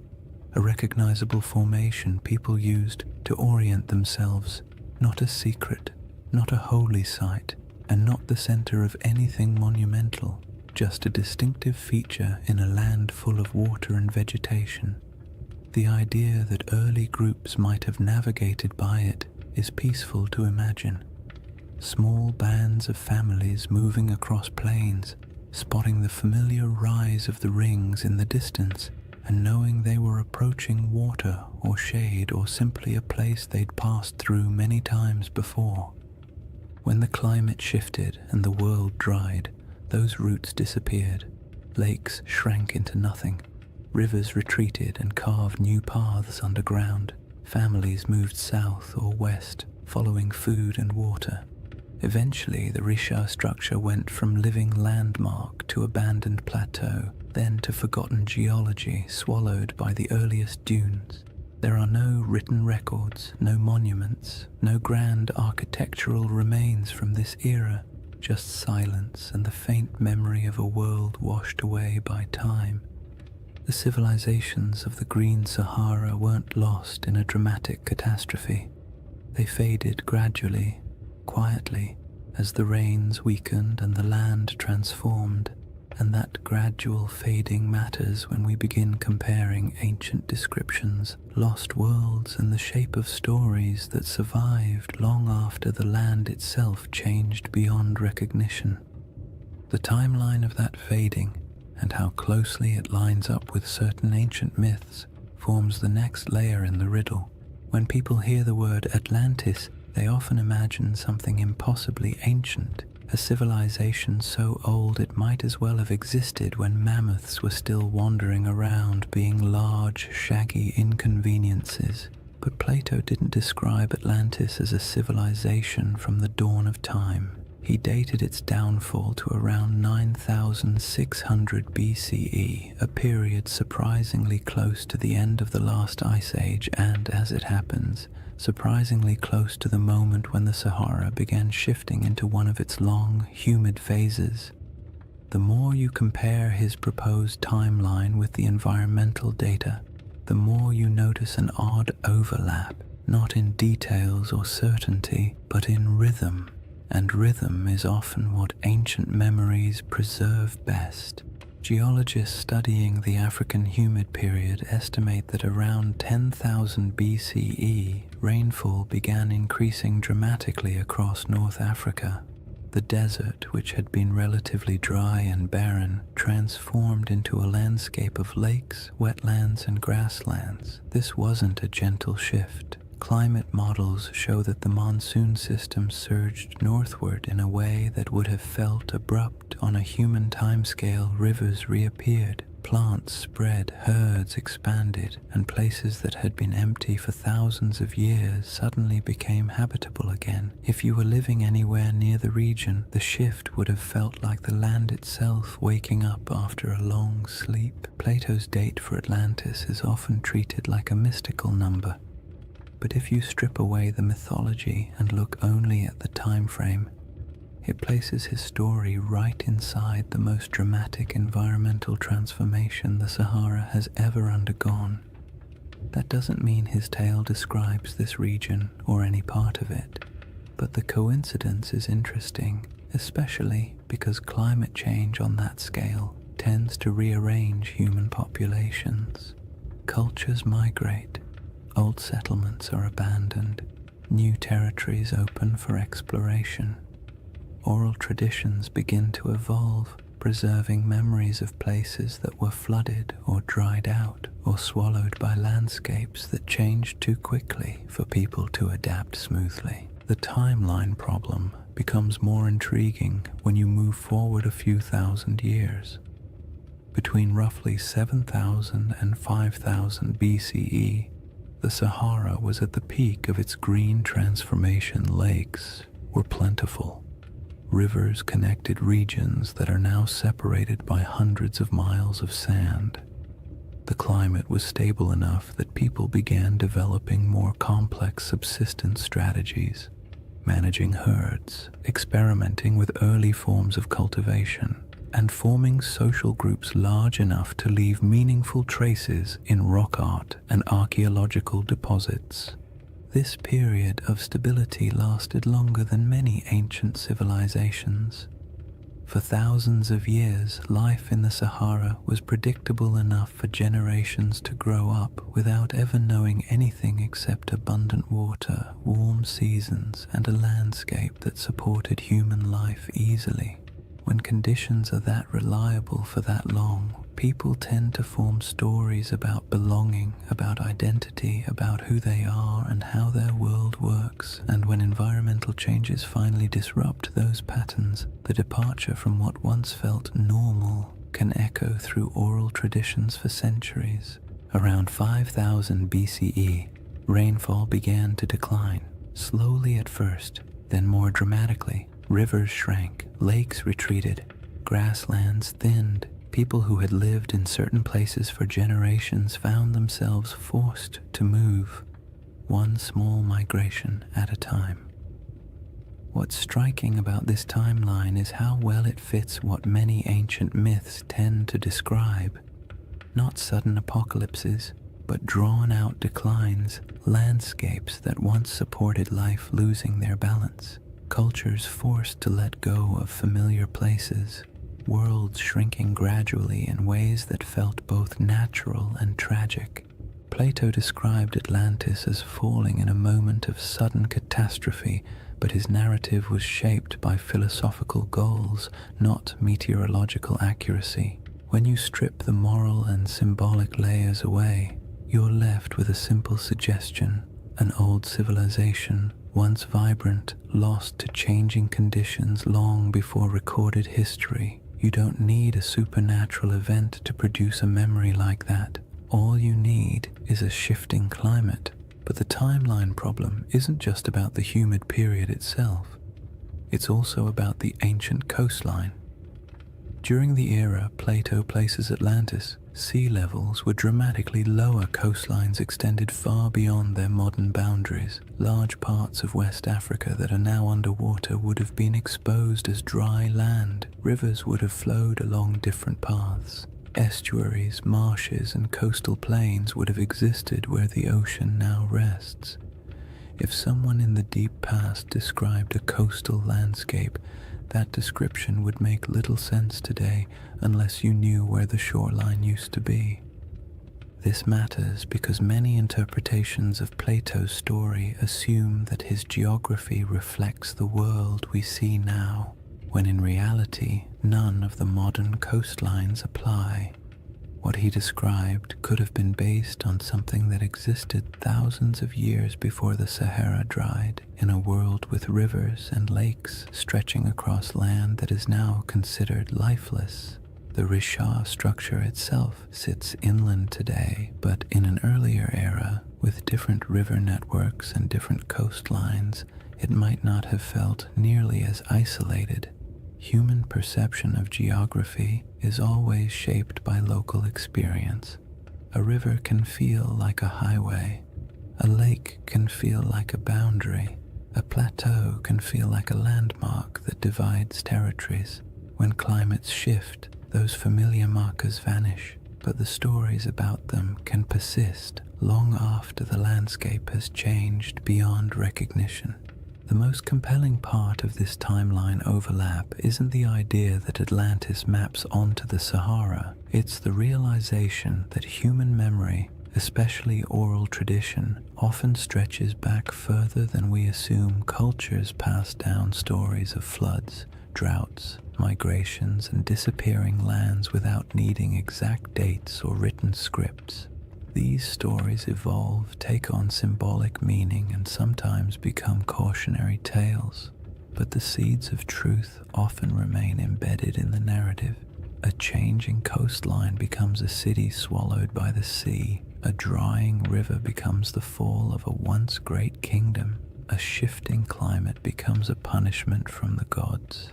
a recognizable formation people used to orient themselves, not a secret, not a holy site, and not the center of anything monumental, just a distinctive feature in a land full of water and vegetation. The idea that early groups might have navigated by it is peaceful to imagine. Small bands of families moving across plains, spotting the familiar rise of the rings in the distance, and knowing they were approaching water or shade or simply a place they'd passed through many times before. When the climate shifted and the world dried, those routes disappeared. Lakes shrank into nothing. Rivers retreated and carved new paths underground. Families moved south or west, following food and water. Eventually, the Risha structure went from living landmark to abandoned plateau, then to forgotten geology swallowed by the earliest dunes. There are no written records, no monuments, no grand architectural remains from this era, just silence and the faint memory of a world washed away by time. The civilizations of the Green Sahara weren't lost in a dramatic catastrophe. They faded gradually, quietly, as the rains weakened and the land transformed, and that gradual fading matters when we begin comparing ancient descriptions, lost worlds, and the shape of stories that survived long after the land itself changed beyond recognition. The timeline of that fading, and how closely it lines up with certain ancient myths, forms the next layer in the riddle. When people hear the word Atlantis, they often imagine something impossibly ancient, a civilization so old it might as well have existed when mammoths were still wandering around, being large, shaggy inconveniences. But Plato didn't describe Atlantis as a civilization from the dawn of time. He dated its downfall to around 9,600 BCE, a period surprisingly close to the end of the last ice age and, as it happens, surprisingly close to the moment when the Sahara began shifting into one of its long, humid phases. The more you compare his proposed timeline with the environmental data, the more you notice an odd overlap, not in details or certainty, but in rhythm. And rhythm is often what ancient memories preserve best. Geologists studying the African humid period estimate that around 10,000 BCE, rainfall began increasing dramatically across North Africa. The desert, which had been relatively dry and barren, transformed into a landscape of lakes, wetlands, and grasslands. This wasn't a gentle shift. Climate models show that the monsoon system surged northward in a way that would have felt abrupt on a human timescale. Rivers reappeared, plants spread, herds expanded, and places that had been empty for thousands of years suddenly became habitable again. If you were living anywhere near the region, the shift would have felt like the land itself waking up after a long sleep. Plato's date for Atlantis is often treated like a mystical number. But if you strip away the mythology and look only at the time frame, it places his story right inside the most dramatic environmental transformation the Sahara has ever undergone. That doesn't mean his tale describes this region or any part of it, but the coincidence is interesting, especially because climate change on that scale tends to rearrange human populations. Cultures migrate. Old settlements are abandoned, new territories open for exploration. Oral traditions begin to evolve, preserving memories of places that were flooded or dried out or swallowed by landscapes that changed too quickly for people to adapt smoothly. The timeline problem becomes more intriguing when you move forward a few thousand years. Between roughly 7,000 and 5,000 BCE, the Sahara was at the peak of its green transformation. Lakes were plentiful. Rivers connected regions that are now separated by hundreds of miles of sand. The climate was stable enough that people began developing more complex subsistence strategies, managing herds, experimenting with early forms of cultivation, and forming social groups large enough to leave meaningful traces in rock art and archaeological deposits. This period of stability lasted longer than many ancient civilizations. For thousands of years, life in the Sahara was predictable enough for generations to grow up without ever knowing anything except abundant water, warm seasons, and a landscape that supported human life easily. When conditions are that reliable for that long, people tend to form stories about belonging, about identity, about who they are and how their world works. And when environmental changes finally disrupt those patterns, the departure from what once felt normal can echo through oral traditions for centuries. Around 5000 BCE, rainfall began to decline, slowly at first, then more dramatically. Rivers shrank, lakes retreated, grasslands thinned. People who had lived in certain places for generations found themselves forced to move, one small migration at a time. What's striking about this timeline is how well it fits what many ancient myths tend to describe. Not sudden apocalypses, but drawn-out declines, landscapes that once supported life losing their balance. Cultures forced to let go of familiar places, worlds shrinking gradually in ways that felt both natural and tragic. Plato described Atlantis as falling in a moment of sudden catastrophe, but his narrative was shaped by philosophical goals, not meteorological accuracy. When you strip the moral and symbolic layers away, you're left with a simple suggestion: an old civilization, once vibrant, lost to changing conditions long before recorded history. You don't need a supernatural event to produce a memory like that. All you need is a shifting climate. But the timeline problem isn't just about the humid period itself. It's also about the ancient coastline. During the era Plato places Atlantis, sea levels were dramatically lower. Coastlines extended far beyond their modern boundaries. Large parts of West Africa that are now underwater would have been exposed as dry land. Rivers would have flowed along different paths. estuaries, marshes, and coastal plains would have existed where the ocean now rests. If someone in the deep past described a coastal landscape, that description would make little sense today unless you knew where the shoreline used to be. This matters because many interpretations of Plato's story assume that his geography reflects the world we see now, when in reality none of the modern coastlines apply. What he described could have been based on something that existed thousands of years before the Sahara dried, in a world with rivers and lakes stretching across land that is now considered lifeless. The Risha structure itself sits inland today, but in an earlier era, with different river networks and different coastlines, it might not have felt nearly as isolated. Human perception of geography is always shaped by local experience. A river can feel like a highway. A lake can feel like a boundary. A plateau can feel like a landmark that divides territories. When climates shift, those familiar markers vanish, but the stories about them can persist long after the landscape has changed beyond recognition. The most compelling part of this timeline overlap isn't the idea that Atlantis maps onto the Sahara, it's the realization that human memory, especially oral tradition, often stretches back further than we assume. Cultures pass down stories of floods, droughts, migrations, and disappearing lands without needing exact dates or written scripts. These stories evolve, take on symbolic meaning, and sometimes become cautionary tales, but the seeds of truth often remain embedded in the narrative. A changing coastline becomes a city swallowed by the sea. A drying river becomes the fall of a once great kingdom. A shifting climate becomes a punishment from the gods.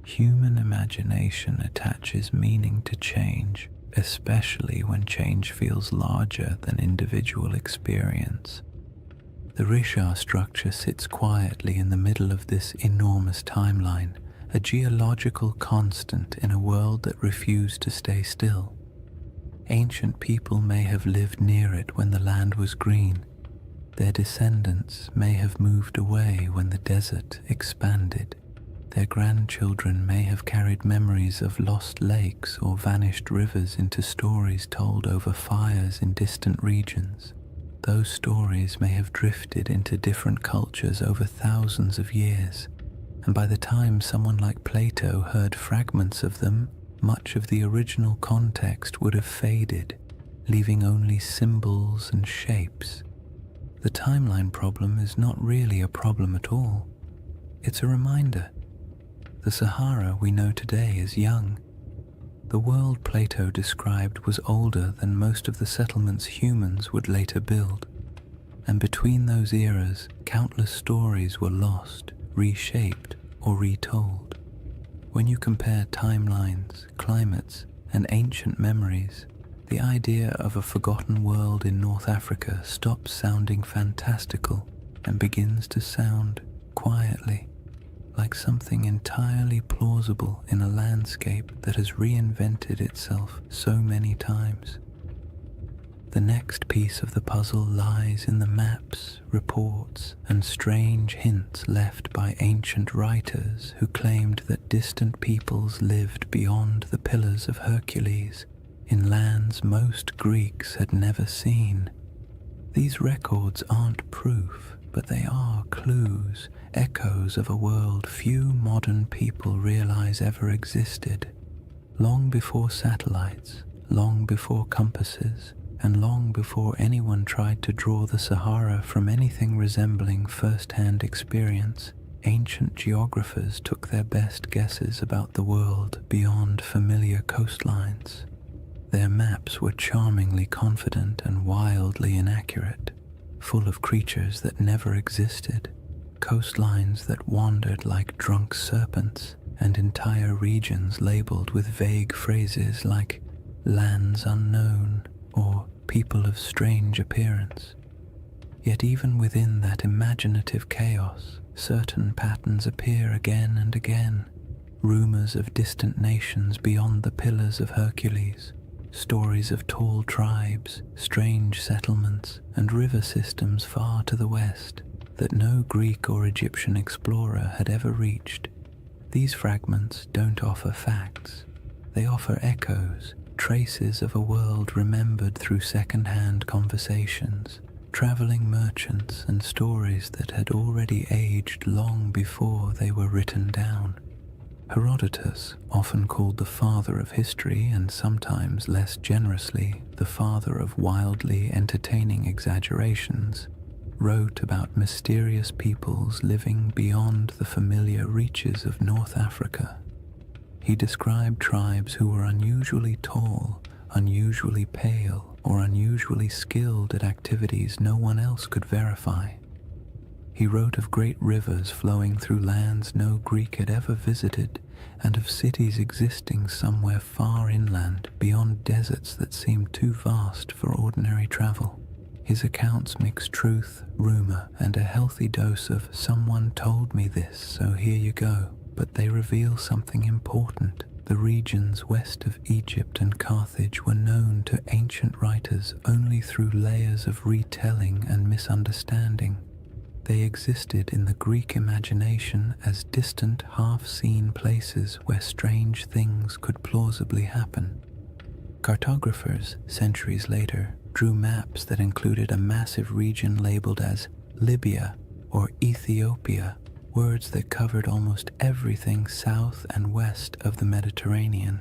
Human imagination attaches meaning to change, especially when change feels larger than individual experience. The Risha structure sits quietly in the middle of this enormous timeline, a geological constant in a world that refused to stay still. Ancient people may have lived near it when the land was green. Their descendants may have moved away when the desert expanded. Their grandchildren may have carried memories of lost lakes or vanished rivers into stories told over fires in distant regions. Those stories may have drifted into different cultures over thousands of years, and by the time someone like Plato heard fragments of them, much of the original context would have faded, leaving only symbols and shapes. The timeline problem is not really a problem at all. It's a reminder. The Sahara we know today is young. The world Plato described was older than most of the settlements humans would later build. And between those eras, countless stories were lost, reshaped, or retold. When you compare timelines, climates, and ancient memories, the idea of a forgotten world in North Africa stops sounding fantastical and begins to sound quietly like something entirely plausible in a landscape that has reinvented itself so many times. The next piece of the puzzle lies in the maps, reports, and strange hints left by ancient writers who claimed that distant peoples lived beyond the Pillars of Hercules, in lands most Greeks had never seen. These records aren't proof, but they are clues, echoes of a world few modern people realize ever existed. Long before satellites, long before compasses, and long before anyone tried to draw the Sahara from anything resembling first-hand experience, ancient geographers took their best guesses about the world beyond familiar coastlines. Their maps were charmingly confident and wildly inaccurate, full of creatures that never existed, coastlines that wandered like drunk serpents, and entire regions labeled with vague phrases like lands unknown or people of strange appearance. Yet even within that imaginative chaos, certain patterns appear again and again. rumors of distant nations beyond the Pillars of Hercules, stories of tall tribes, strange settlements, and river systems far to the west that no Greek or Egyptian explorer had ever reached. These fragments don't offer facts. They offer echoes, traces of a world remembered through second-hand conversations, traveling merchants, and stories that had already aged long before they were written down. Herodotus, often called the father of history and sometimes less generously the father of wildly entertaining exaggerations, wrote about mysterious peoples living beyond the familiar reaches of North Africa. He described tribes who were unusually tall, unusually pale, or unusually skilled at activities no one else could verify. He wrote of great rivers flowing through lands no Greek had ever visited, and of cities existing somewhere far inland beyond deserts that seemed too vast for ordinary travel. His accounts mix truth, rumor, and a healthy dose of "someone told me this, so here you go," but they reveal something important. The regions west of Egypt and Carthage were known to ancient writers only through layers of retelling and misunderstanding. They existed in the Greek imagination as distant, half-seen places where strange things could plausibly happen. Cartographers, centuries later, drew maps that included a massive region labeled as Libya or Ethiopia, words that covered almost everything south and west of the Mediterranean.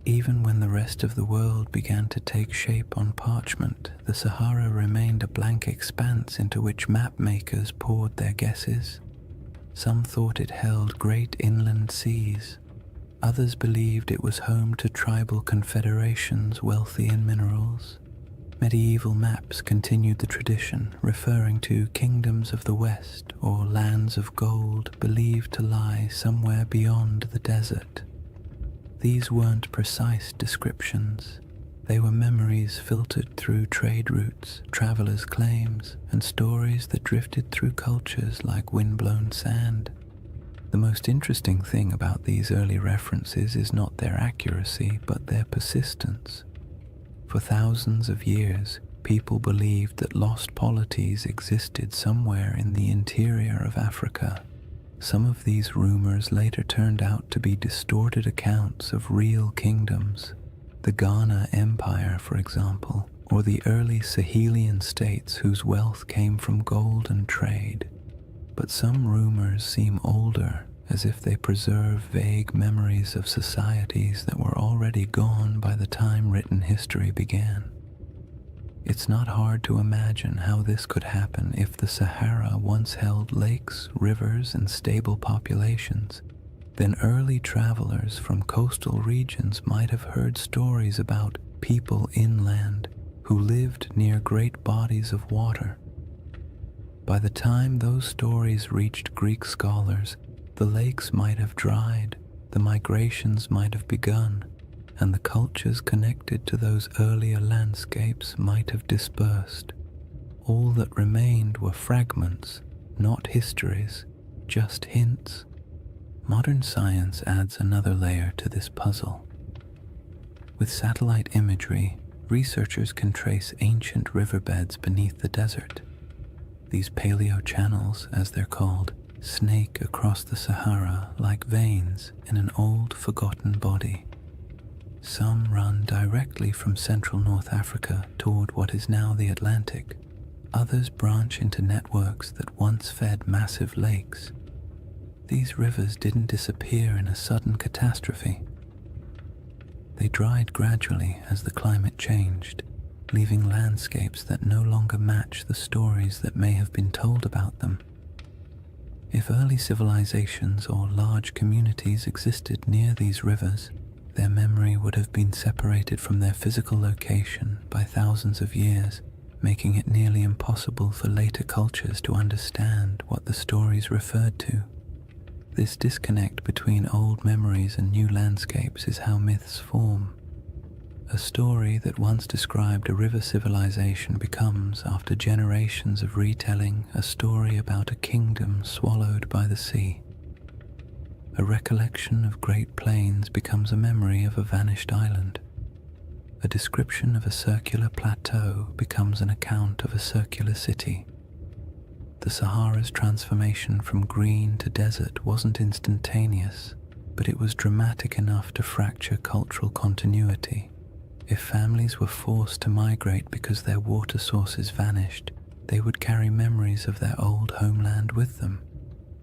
Even when the rest of the world began to take shape on parchment, the Sahara remained a blank expanse into which map-makers poured their guesses. Some thought it held great inland seas. Others believed it was home to tribal confederations wealthy in minerals. Medieval maps continued the tradition, referring to kingdoms of the West or lands of gold believed to lie somewhere beyond the desert. These weren't precise descriptions. They were memories filtered through trade routes, travelers' claims, and stories that drifted through cultures like windblown sand. The most interesting thing about these early references is not their accuracy, but their persistence. For thousands of years, people believed that lost polities existed somewhere in the interior of Africa. Some of these rumors later turned out to be distorted accounts of real kingdoms. The Ghana Empire, for example, or the early Sahelian states whose wealth came from gold and trade. But some rumors seem older, as if they preserve vague memories of societies that were already gone by the time written history began. It's not hard to imagine how this could happen if the Sahara once held lakes, rivers, and stable populations. Then early travelers from coastal regions might have heard stories about people inland who lived near great bodies of water. By the time those stories reached Greek scholars, the lakes might have dried, the migrations might have begun, and the cultures connected to those earlier landscapes might have dispersed. All that remained were fragments, not histories, just hints. Modern science adds another layer to this puzzle. With satellite imagery, researchers can trace ancient riverbeds beneath the desert. These paleo-channels, as they're called, snake across the Sahara like veins in an old, forgotten body. Some run directly from central North Africa toward what is now the Atlantic. Others branch into networks that once fed massive lakes. These rivers didn't disappear in a sudden catastrophe. They dried gradually as the climate changed, leaving landscapes that no longer match the stories that may have been told about them. If early civilizations or large communities existed near these rivers, their memory would have been separated from their physical location by thousands of years, making it nearly impossible for later cultures to understand what the stories referred to. This disconnect between old memories and new landscapes is how myths form. A story that once described a river civilization becomes, after generations of retelling, a story about a kingdom swallowed by the sea. A recollection of great plains becomes a memory of a vanished island. A description of a circular plateau becomes an account of a circular city. The Sahara's transformation from green to desert wasn't instantaneous, but it was dramatic enough to fracture cultural continuity. If families were forced to migrate because their water sources vanished, they would carry memories of their old homeland with them.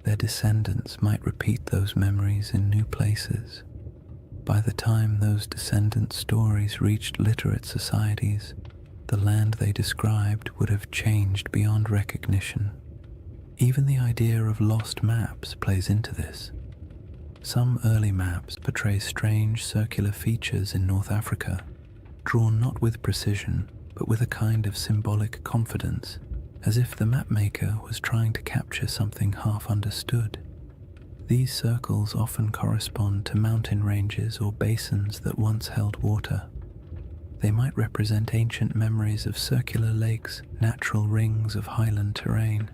Their descendants might repeat those memories in new places. By the time those descendant stories reached literate societies, the land they described would have changed beyond recognition. Even the idea of lost maps plays into this. Some early maps portray strange circular features in North Africa, drawn not with precision, but with a kind of symbolic confidence, as if the mapmaker was trying to capture something half understood. These circles often correspond to mountain ranges or basins that once held water. They might represent ancient memories of circular lakes, natural rings of highland terrain,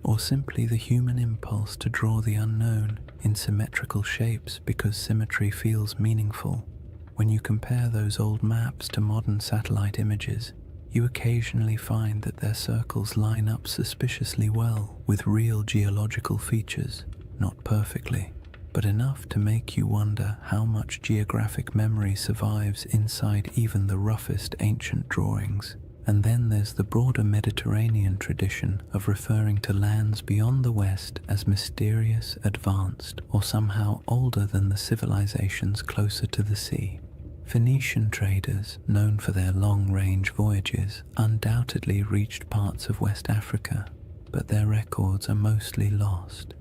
or simply the human impulse to draw the unknown in symmetrical shapes because symmetry feels meaningful. When you compare those old maps to modern satellite images, you occasionally find that their circles line up suspiciously well with real geological features, not perfectly, but enough to make you wonder how much geographic memory survives inside even the roughest ancient drawings. And then there's the broader Mediterranean tradition of referring to lands beyond the West as mysterious, advanced, or somehow older than the civilizations closer to the sea. Phoenician traders, known for their long-range voyages, undoubtedly reached parts of West Africa, but their records are mostly lost.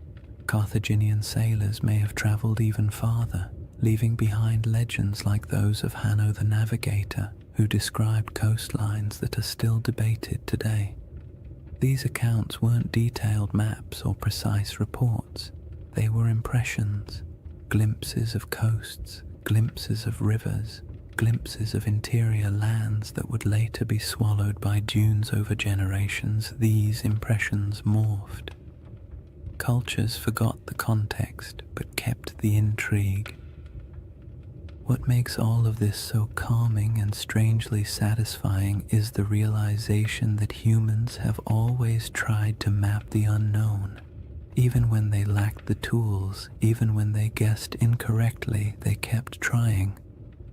Carthaginian sailors may have traveled even farther, leaving behind legends like those of Hanno the Navigator, who described coastlines that are still debated today. These accounts weren't detailed maps or precise reports. They were impressions, glimpses of coasts, glimpses of rivers, glimpses of interior lands that would later be swallowed by dunes over generations. These impressions morphed. Cultures forgot the context but kept the intrigue. What makes all of this so calming and strangely satisfying is the realization that humans have always tried to map the unknown. Even when they lacked the tools, even when they guessed incorrectly, they kept trying.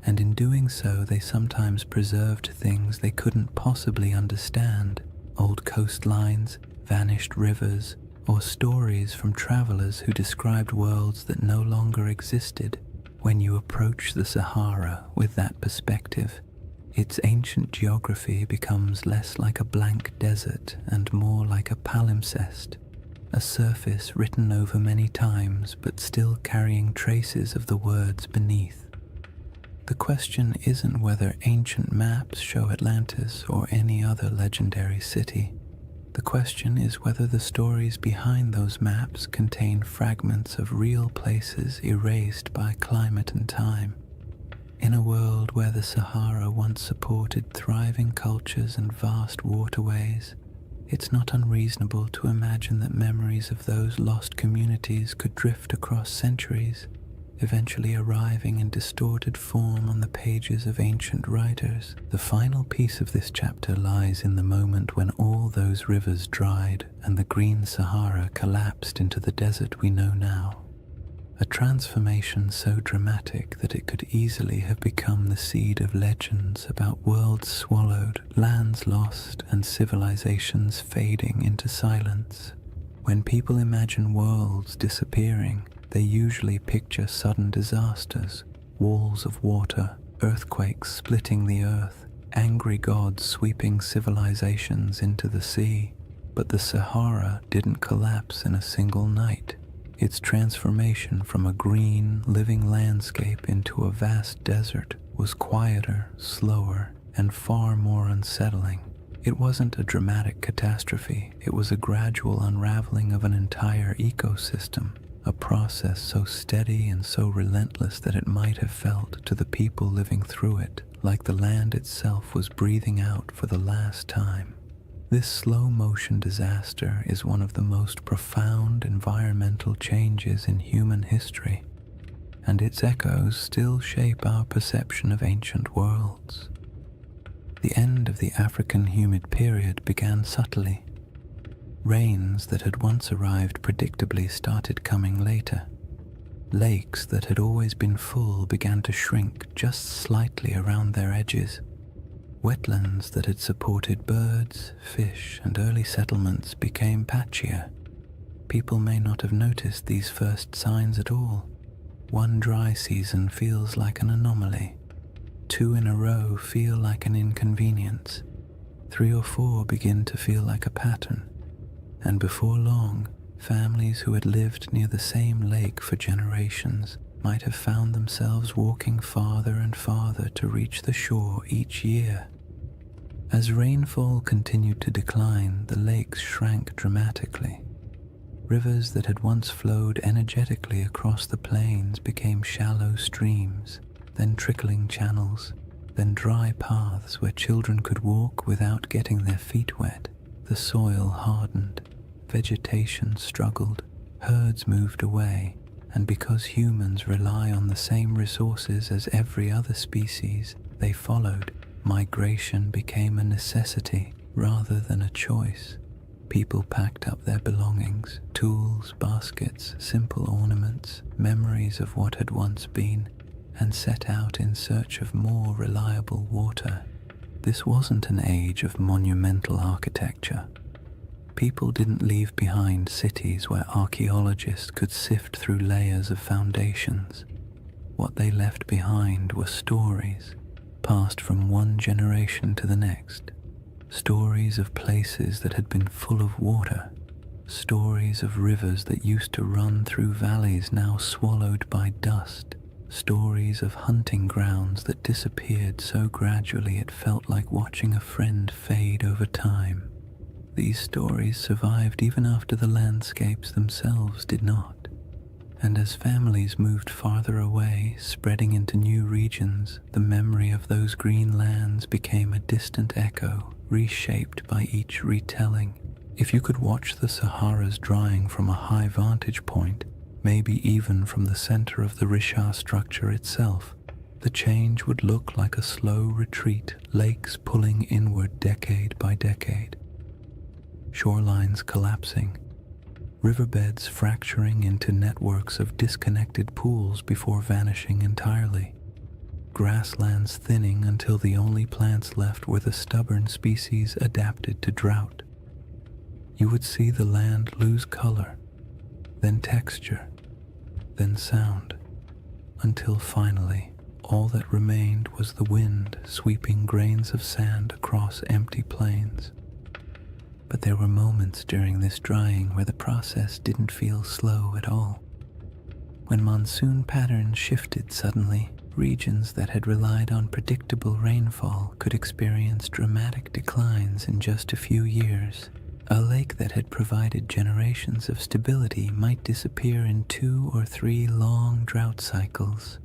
And in doing so, they sometimes preserved things they couldn't possibly understand. Old coastlines, vanished rivers, or stories from travelers who described worlds that no longer existed. When you approach the Sahara with that perspective, its ancient geography becomes less like a blank desert and more like a palimpsest, a surface written over many times but still carrying traces of the words beneath. The question isn't whether ancient maps show Atlantis or any other legendary city. The question is whether the stories behind those maps contain fragments of real places erased by climate and time. In a world where the Sahara once supported thriving cultures and vast waterways, it's not unreasonable to imagine that memories of those lost communities could drift across centuries, eventually arriving in distorted form on the pages of ancient writers. The final piece of this chapter lies in the moment when all those rivers dried and the green Sahara collapsed into the desert we know now. A transformation so dramatic that it could easily have become the seed of legends about worlds swallowed, lands lost, and civilizations fading into silence. When people imagine worlds disappearing, they usually picture sudden disasters, walls of water, earthquakes splitting the earth, angry gods sweeping civilizations into the sea. But the Sahara didn't collapse in a single night. Its transformation from a green, living landscape into a vast desert was quieter, slower, and far more unsettling. It wasn't a dramatic catastrophe, it was a gradual unraveling of an entire ecosystem, a process so steady and so relentless that it might have felt to the people living through it like the land itself was breathing out for the last time. This slow-motion disaster is one of the most profound environmental changes in human history. and its echoes still shape our perception of ancient worlds. The end of the African humid period began subtly. Rains that had once arrived predictably started coming later. Lakes that had always been full began to shrink just slightly around their edges. Wetlands that had supported birds, fish, and early settlements became patchier. People may not have noticed these first signs at all. One dry season feels like an anomaly. 2 in a row feel like an inconvenience. 3 or 4 begin to feel like a pattern. And before long, families who had lived near the same lake for generations might have found themselves walking farther and farther to reach the shore each year. As rainfall continued to decline, the lakes shrank dramatically. Rivers that had once flowed energetically across the plains became shallow streams, then trickling channels, then dry paths where children could walk without getting their feet wet. The soil hardened, vegetation struggled, herds moved away, and because humans rely on the same resources as every other species, they followed. Migration became a necessity rather than a choice. People packed up their belongings, tools, baskets, simple ornaments, memories of what had once been, and set out in search of more reliable water. This wasn't an age of monumental architecture. People didn't leave behind cities where archaeologists could sift through layers of foundations. What they left behind were stories, passed from one generation to the next. Stories of places that had been full of water, stories of rivers that used to run through valleys now swallowed by dust, stories of hunting grounds that disappeared so gradually it felt like watching a friend fade over time. These stories survived even after the landscapes themselves did not. And as families moved farther away, spreading into new regions, the memory of those green lands became a distant echo, reshaped by each retelling. If you could watch the Sahara's drying from a high vantage point, maybe even from the center of the Richard structure itself, the change would look like a slow retreat, lakes pulling inward decade by decade. Shorelines collapsing, riverbeds fracturing into networks of disconnected pools before vanishing entirely, grasslands thinning until the only plants left were the stubborn species adapted to drought. You would see the land lose color, then texture, then sound, until finally all that remained was the wind sweeping grains of sand across empty plains. But there were moments during this drying where the process didn't feel slow at all. When monsoon patterns shifted suddenly, regions that had relied on predictable rainfall could experience dramatic declines in just a few years. A lake that had provided generations of stability might disappear in 2 or 3 long drought cycles.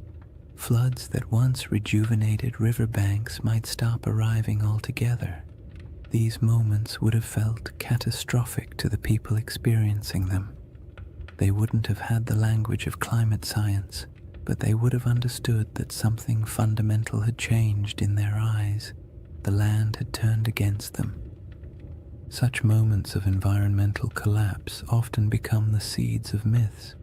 Floods that once rejuvenated riverbanks might stop arriving altogether. These moments would have felt catastrophic to the people experiencing them. They wouldn't have had the language of climate science, but they would have understood that something fundamental had changed in their eyes. The land had turned against them. Such moments of environmental collapse often become the seeds of myths.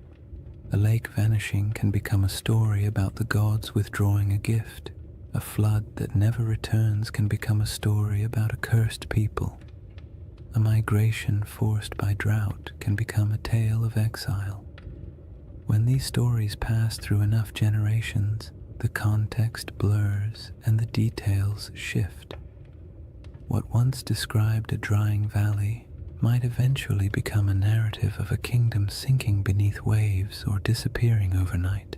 A lake vanishing can become a story about the gods withdrawing a gift. A flood that never returns can become a story about a cursed people. A migration forced by drought can become a tale of exile. When these stories pass through enough generations, the context blurs and the details shift. What once described a drying valley might eventually become a narrative of a kingdom sinking beneath waves or disappearing overnight.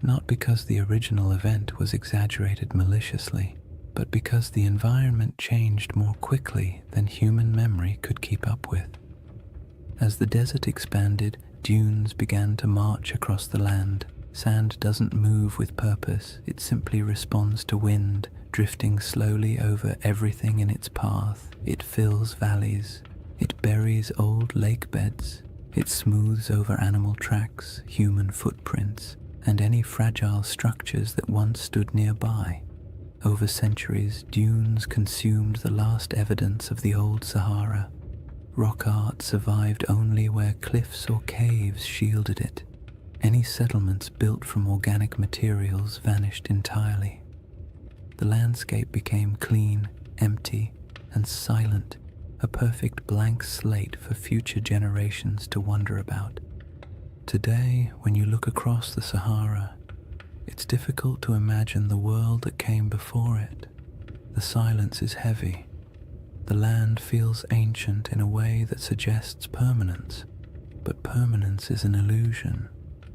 Not because the original event was exaggerated maliciously, but because the environment changed more quickly than human memory could keep up with. As the desert expanded, dunes began to march across the land. Sand doesn't move with purpose, it simply responds to wind, drifting slowly over everything in its path. It fills valleys, it buries old lake beds, it smooths over animal tracks, human footprints, and any fragile structures that once stood nearby. Over centuries, dunes consumed the last evidence of the old Sahara. Rock art survived only where cliffs or caves shielded it. Any settlements built from organic materials vanished entirely. The landscape became clean, empty, and silent, a perfect blank slate for future generations to wonder about. Today, when you look across the Sahara, it's difficult to imagine the world that came before it. The silence is heavy. The land feels ancient in a way that suggests permanence, but permanence is an illusion.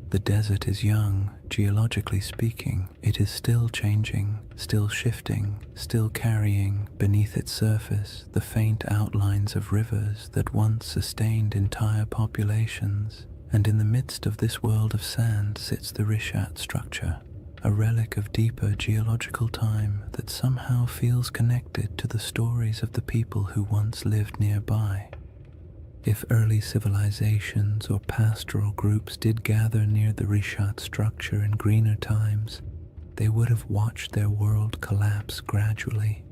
The desert is young, geologically speaking. It is still changing, still shifting, still carrying beneath its surface the faint outlines of rivers that once sustained entire populations. And in the midst of this world of sand sits the Rishat structure, a relic of deeper geological time that somehow feels connected to the stories of the people who once lived nearby. If early civilizations or pastoral groups did gather near the Rishat structure in greener times, they would have watched their world collapse gradually.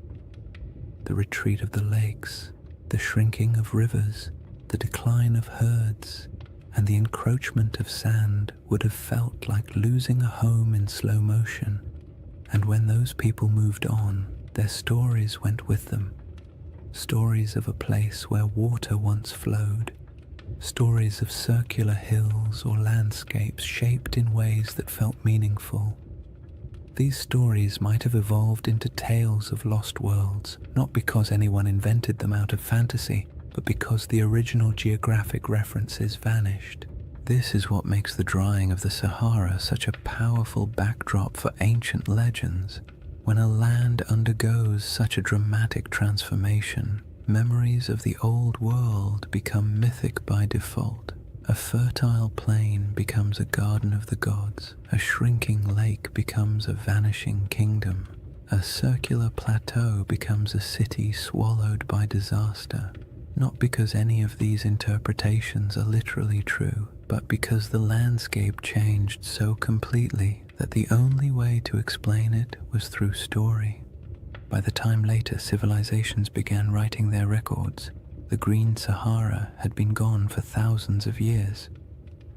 The retreat of the lakes, the shrinking of rivers, the decline of herds, and the encroachment of sand would have felt like losing a home in slow motion. And when those people moved on, their stories went with them. Stories of a place where water once flowed. Stories of circular hills or landscapes shaped in ways that felt meaningful. These stories might have evolved into tales of lost worlds, not because anyone invented them out of fantasy, but because the original geographic references vanished. This is what makes the drying of the Sahara such a powerful backdrop for ancient legends. When a land undergoes such a dramatic transformation, memories of the old world become mythic by default. A fertile plain becomes a garden of the gods. A shrinking lake becomes a vanishing kingdom. A circular plateau becomes a city swallowed by disaster. Not because any of these interpretations are literally true, but because the landscape changed so completely that the only way to explain it was through story. By the time later civilizations began writing their records, the Green Sahara had been gone for thousands of years.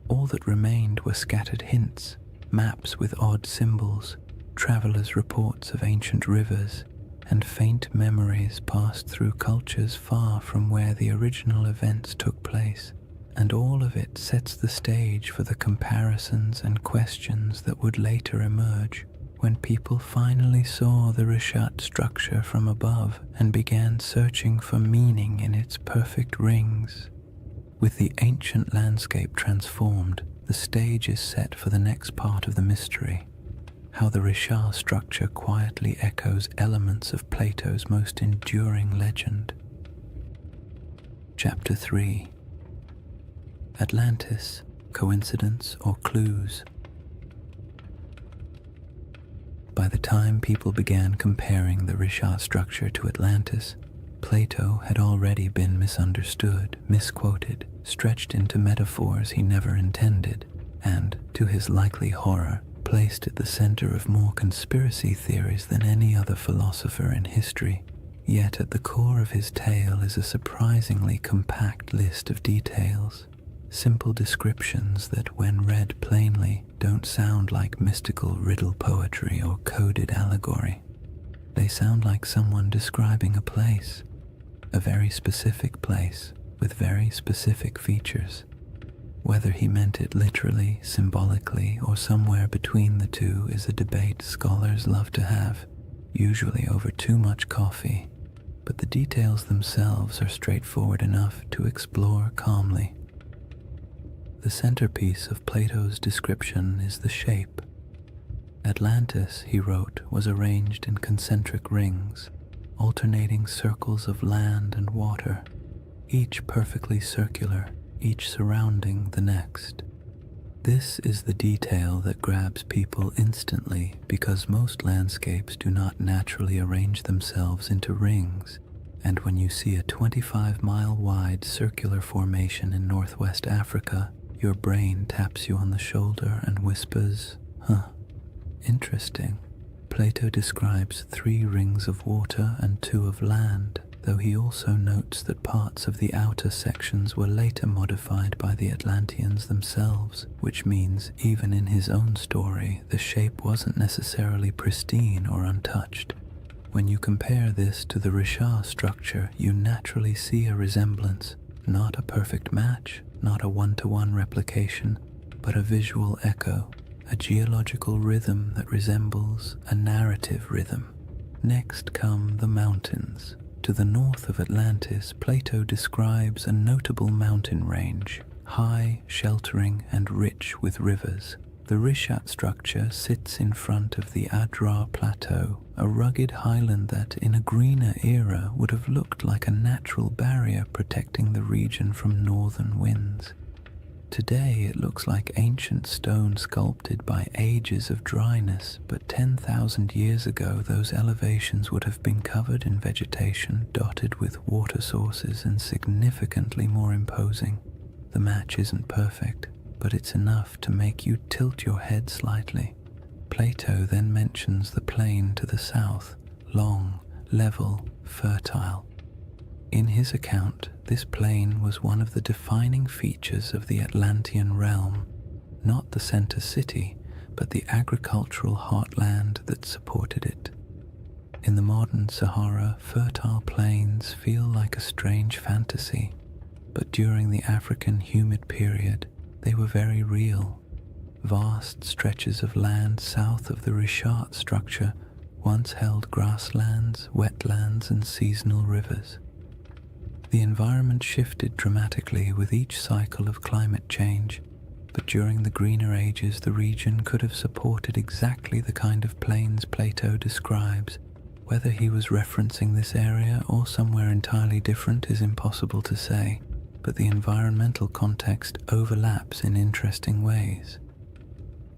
All that remained were scattered hints, maps with odd symbols, travelers' reports of ancient rivers, and faint memories passed through cultures far from where the original events took place. And all of it sets the stage for the comparisons and questions that would later emerge when people finally saw the Rishat structure from above and began searching for meaning in its perfect rings. With the ancient landscape transformed, the stage is set for the next part of the mystery. How the Rishat structure quietly echoes elements of Plato's most enduring legend. Chapter 3. Atlantis, Coincidence or Clues? By the time people began comparing the Rishat structure to Atlantis, Plato had already been misunderstood, misquoted, stretched into metaphors he never intended, and, to his likely horror, placed at the center of more conspiracy theories than any other philosopher in history. Yet at the core of his tale is a surprisingly compact list of details, simple descriptions that, when read plainly, don't sound like mystical riddle poetry or coded allegory. They sound like someone describing a place, a very specific place with very specific features. Whether he meant it literally, symbolically, or somewhere between the two is a debate scholars love to have, usually over too much coffee, but the details themselves are straightforward enough to explore calmly. The centerpiece of Plato's description is the shape. Atlantis, he wrote, was arranged in concentric rings, alternating circles of land and water, each perfectly circular, each surrounding the next. This is the detail that grabs people instantly because most landscapes do not naturally arrange themselves into rings, and when you see a 25-mile-wide circular formation in northwest Africa, your brain taps you on the shoulder and whispers, Huh, interesting. Plato describes 3 rings of water and 2 of land, though he also notes that parts of the outer sections were later modified by the Atlanteans themselves, which means even in his own story, the shape wasn't necessarily pristine or untouched. When you compare this to the Richard structure, you naturally see a resemblance, not a perfect match, not a one-to-one replication, but a visual echo, a geological rhythm that resembles a narrative rhythm. Next come the mountains. To the north of Atlantis, Plato describes a notable mountain range, high, sheltering, and rich with rivers. The Rishat structure sits in front of the Adrar Plateau, a rugged highland that, in a greener era, would have looked like a natural barrier protecting the region from northern winds. Today it looks like ancient stone sculpted by ages of dryness, but 10,000 years ago those elevations would have been covered in vegetation, dotted with water sources, and significantly more imposing. The match isn't perfect, but it's enough to make you tilt your head slightly. Plato then mentions the plain to the south, long, level, fertile. In his account, this plain was one of the defining features of the Atlantean realm, not the center city, but the agricultural heartland that supported it. In the modern Sahara, fertile plains feel like a strange fantasy, but during the African humid period, they were very real. Vast stretches of land south of the Richat structure once held grasslands, wetlands, and seasonal rivers. The environment shifted dramatically with each cycle of climate change, but during the greener ages the region could have supported exactly the kind of plains Plato describes. Whether he was referencing this area or somewhere entirely different is impossible to say, but the environmental context overlaps in interesting ways.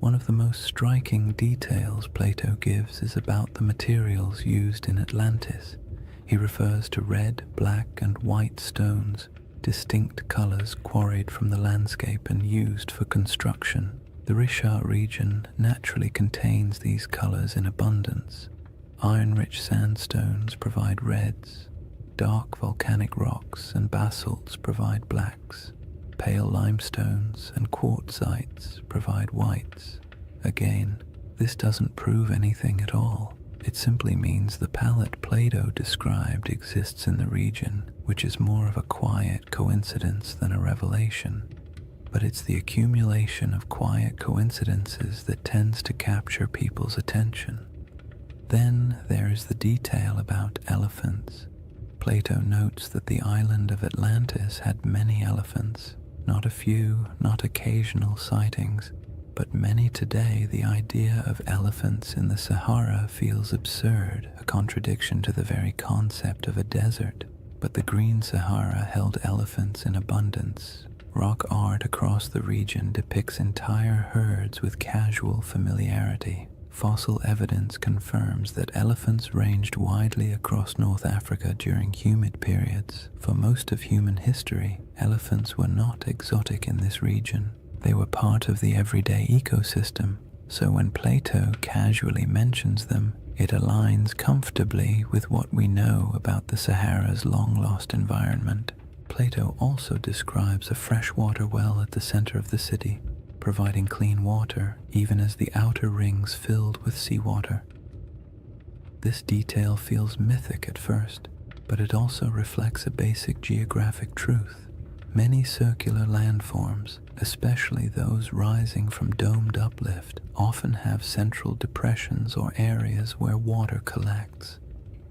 One of the most striking details Plato gives is about the materials used in Atlantis. He refers to red, black, and white stones, distinct colors quarried from the landscape and used for construction. The Richat region naturally contains these colors in abundance. Iron-rich sandstones provide reds, dark volcanic rocks and basalts provide blacks, pale limestones and quartzites provide whites. Again, this doesn't prove anything at all. It simply means the palette Plato described exists in the region, which is more of a quiet coincidence than a revelation. But it's the accumulation of quiet coincidences that tends to capture people's attention. Then there is the detail about elephants. Plato notes that the island of Atlantis had many elephants, not a few, not occasional sightings, but many today. The idea of elephants in the Sahara feels absurd, a contradiction to the very concept of a desert. But the Green Sahara held elephants in abundance. Rock art across the region depicts entire herds with casual familiarity. Fossil evidence confirms that elephants ranged widely across North Africa during humid periods. For most of human history, elephants were not exotic in this region. They were part of the everyday ecosystem, so when Plato casually mentions them, it aligns comfortably with what we know about the Sahara's long-lost environment. Plato also describes a freshwater well at the center of the city, providing clean water even as the outer rings filled with seawater. This detail feels mythic at first, but it also reflects a basic geographic truth. Many circular landforms, especially those rising from domed uplift, often have central depressions or areas where water collects.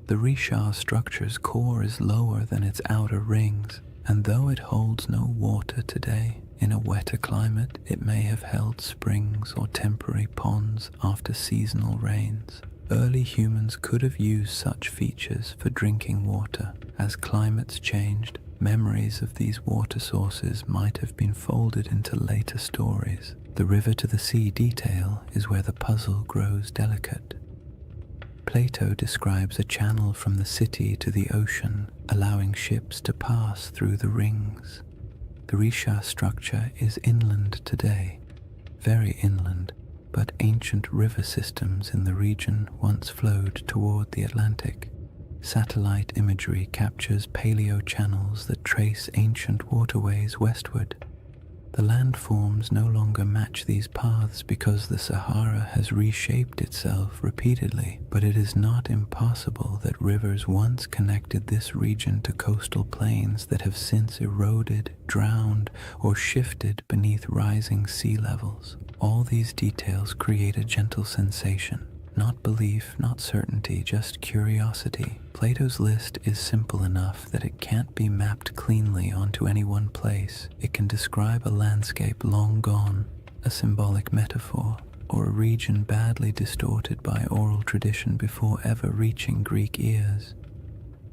The Richat structure's core is lower than its outer rings, and though it holds no water today, in a wetter climate it may have held springs or temporary ponds after seasonal rains. Early humans could have used such features for drinking water. As climates changed, memories of these water sources might have been folded into later stories. The river to the sea detail is where the puzzle grows delicate. Plato describes a channel from the city to the ocean, allowing ships to pass through the rings. The Richat structure is inland today, very inland, but ancient river systems in the region once flowed toward the Atlantic. Satellite imagery captures paleo channels that trace ancient waterways westward. The landforms no longer match these paths because the Sahara has reshaped itself repeatedly, but it is not impossible that rivers once connected this region to coastal plains that have since eroded, drowned, or shifted beneath rising sea levels. All these details create a gentle sensation. Not belief, not certainty, just curiosity. Plato's list is simple enough that it can't be mapped cleanly onto any one place. It can describe a landscape long gone, a symbolic metaphor, or a region badly distorted by oral tradition before ever reaching Greek ears.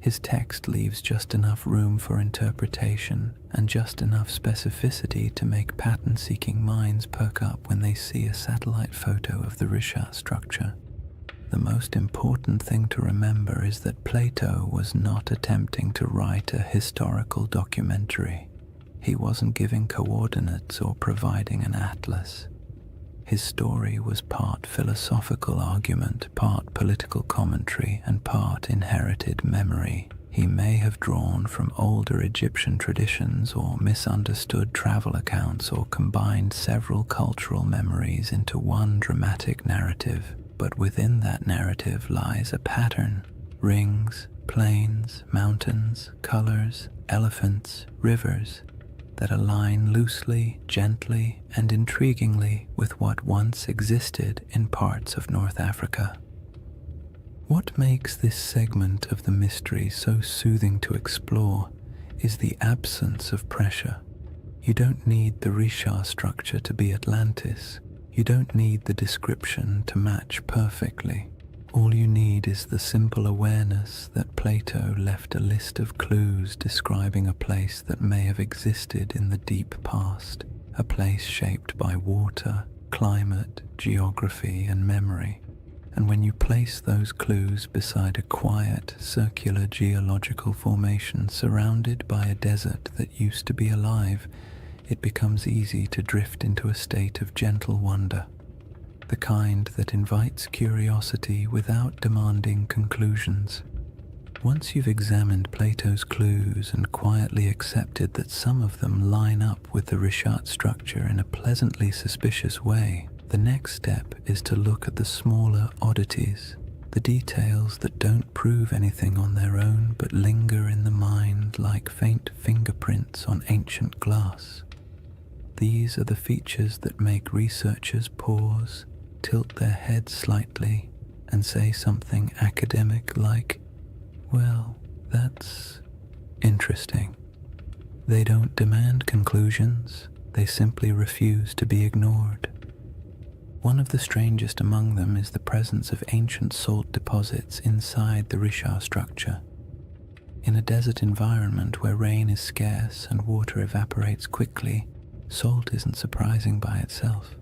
His text leaves just enough room for interpretation and just enough specificity to make pattern-seeking minds perk up when they see a satellite photo of the Risha structure. The most important thing to remember is that Plato was not attempting to write a historical documentary. He wasn't giving coordinates or providing an atlas. His story was part philosophical argument, part political commentary, and part inherited memory. He may have drawn from older Egyptian traditions or misunderstood travel accounts or combined several cultural memories into one dramatic narrative. But within that narrative lies a pattern: rings, plains, mountains, colors, elephants, rivers that align loosely, gently, and intriguingly with what once existed in parts of North Africa. What makes this segment of the mystery so soothing to explore is the absence of pressure. You don't need the Risha structure to be Atlantis. You don't need the description to match perfectly. All you need is the simple awareness that Plato left a list of clues describing a place that may have existed in the deep past, a place shaped by water, climate, geography, and memory. And when you place those clues beside a quiet, circular geological formation surrounded by a desert that used to be alive, it becomes easy to drift into a state of gentle wonder, the kind that invites curiosity without demanding conclusions. Once you've examined Plato's clues and quietly accepted that some of them line up with the Rishat structure in a pleasantly suspicious way, the next step is to look at the smaller oddities, the details that don't prove anything on their own but linger in the mind like faint fingerprints on ancient glass. These are the features that make researchers pause, tilt their heads slightly, and say something academic like, "Well, that's interesting." They don't demand conclusions, they simply refuse to be ignored. One of the strangest among them is the presence of ancient salt deposits inside the Risha structure. In a desert environment where rain is scarce and water evaporates quickly, salt isn't surprising by itself.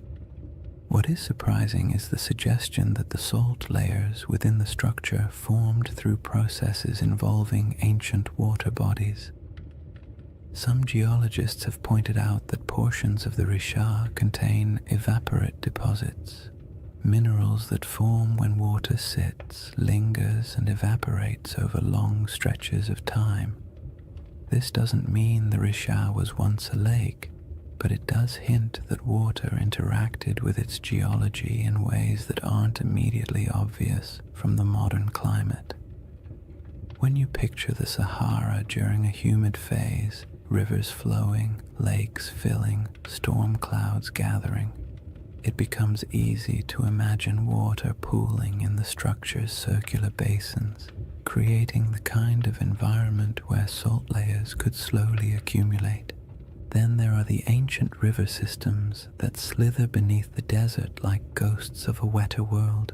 What is surprising is the suggestion that the salt layers within the structure formed through processes involving ancient water bodies. Some geologists have pointed out that portions of the Risha contain evaporate deposits, minerals that form when water sits, lingers, and evaporates over long stretches of time. This doesn't mean the Risha was once a lake, but it does hint that water interacted with its geology in ways that aren't immediately obvious from the modern climate. When you picture the Sahara during a humid phase, rivers flowing, lakes filling, storm clouds gathering, it becomes easy to imagine water pooling in the structure's circular basins, creating the kind of environment where salt layers could slowly accumulate. Then there are the ancient river systems that slither beneath the desert like ghosts of a wetter world.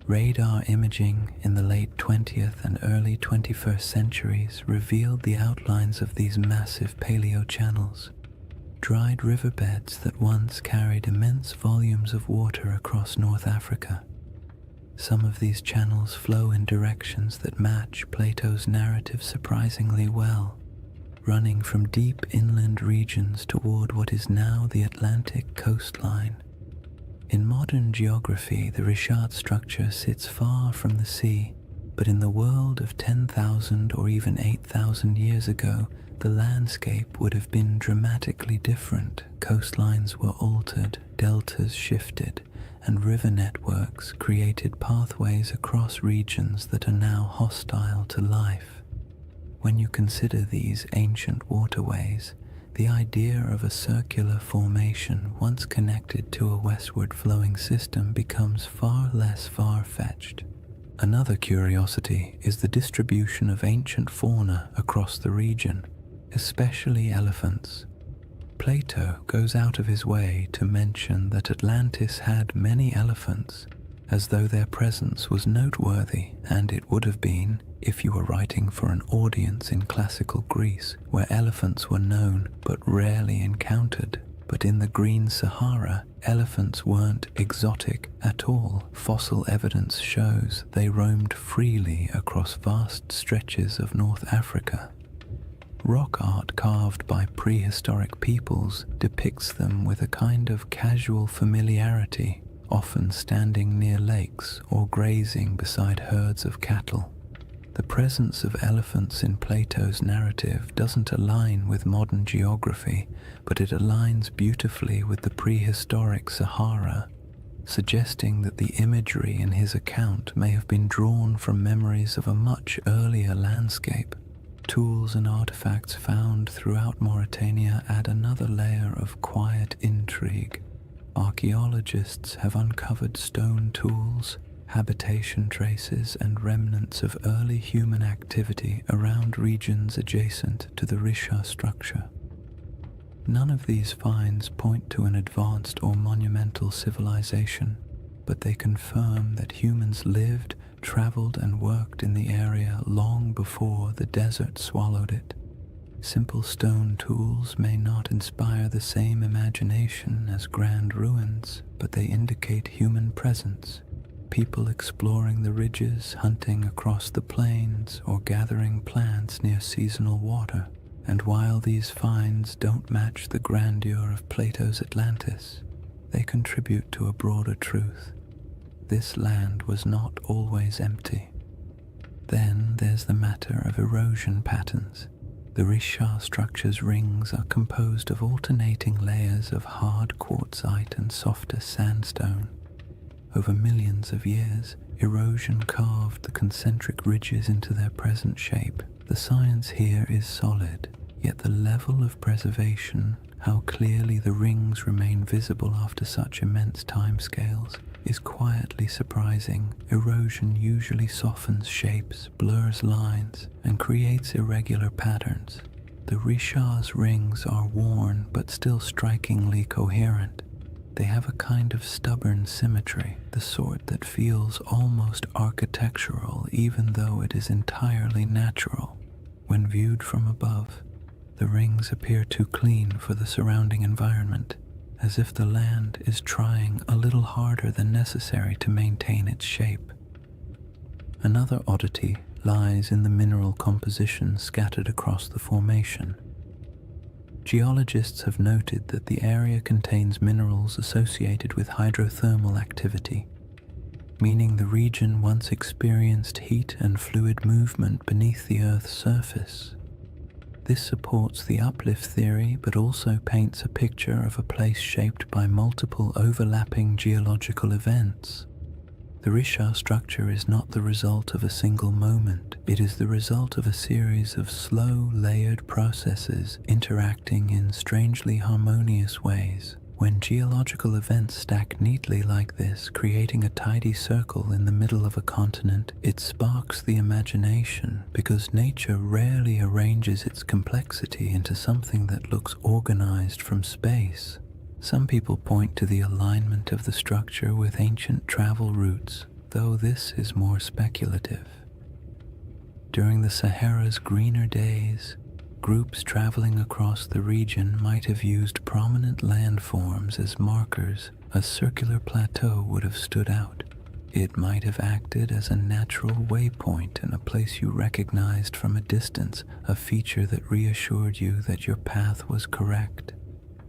Radar imaging in the late 20th and early 21st centuries revealed the outlines of these massive paleo-channels, dried riverbeds that once carried immense volumes of water across North Africa. Some of these channels flow in directions that match Plato's narrative surprisingly well, running from deep inland regions toward what is now the Atlantic coastline. In modern geography, the Richard structure sits far from the sea, but in the world of 10,000 or even 8,000 years ago, the landscape would have been dramatically different. Coastlines were altered, deltas shifted, and river networks created pathways across regions that are now hostile to life. When you consider these ancient waterways, the idea of a circular formation once connected to a westward flowing system becomes far less far-fetched. Another curiosity is the distribution of ancient fauna across the region, especially elephants. Plato goes out of his way to mention that Atlantis had many elephants, as though their presence was noteworthy, and it would have been if you were writing for an audience in classical Greece, where elephants were known but rarely encountered. But in the Green Sahara, elephants weren't exotic at all. Fossil evidence shows they roamed freely across vast stretches of North Africa. Rock art carved by prehistoric peoples depicts them with a kind of casual familiarity, often standing near lakes or grazing beside herds of cattle. The presence of elephants in Plato's narrative doesn't align with modern geography, but it aligns beautifully with the prehistoric Sahara, suggesting that the imagery in his account may have been drawn from memories of a much earlier landscape. Tools and artifacts found throughout Mauritania add another layer of quiet intrigue. Archaeologists have uncovered stone tools, habitation traces, and remnants of early human activity around regions adjacent to the Richard structure. None of these finds point to an advanced or monumental civilization, but they confirm that humans lived, traveled, and worked in the area long before the desert swallowed it. Simple stone tools may not inspire the same imagination as grand ruins, but they indicate human presence. People exploring the ridges, hunting across the plains, or gathering plants near seasonal water. And while these finds don't match the grandeur of Plato's Atlantis, they contribute to a broader truth. This land was not always empty. Then there's the matter of erosion patterns. The Richard structure's rings are composed of alternating layers of hard quartzite and softer sandstone. Over millions of years, erosion carved the concentric ridges into their present shape. The science here is solid, yet the level of preservation, how clearly the rings remain visible after such immense timescales, is quietly surprising. Erosion usually softens shapes, blurs lines, and creates irregular patterns. The Richard's rings are worn but still strikingly coherent. They have a kind of stubborn symmetry, the sort that feels almost architectural even though it is entirely natural. When viewed from above, the rings appear too clean for the surrounding environment, as if the land is trying a little harder than necessary to maintain its shape. Another oddity lies in the mineral composition scattered across the formation. Geologists have noted that the area contains minerals associated with hydrothermal activity, meaning the region once experienced heat and fluid movement beneath the Earth's surface. This supports the uplift theory, but also paints a picture of a place shaped by multiple overlapping geological events. The Richard structure is not the result of a single moment. It is the result of a series of slow, layered processes interacting in strangely harmonious ways. When geological events stack neatly like this, creating a tidy circle in the middle of a continent, it sparks the imagination, because nature rarely arranges its complexity into something that looks organized from space. Some people point to the alignment of the structure with ancient travel routes, though this is more speculative. During the Sahara's greener days, groups traveling across the region might have used prominent landforms as markers. A circular plateau would have stood out. It might have acted as a natural waypoint and a place you recognized from a distance, a feature that reassured you that your path was correct.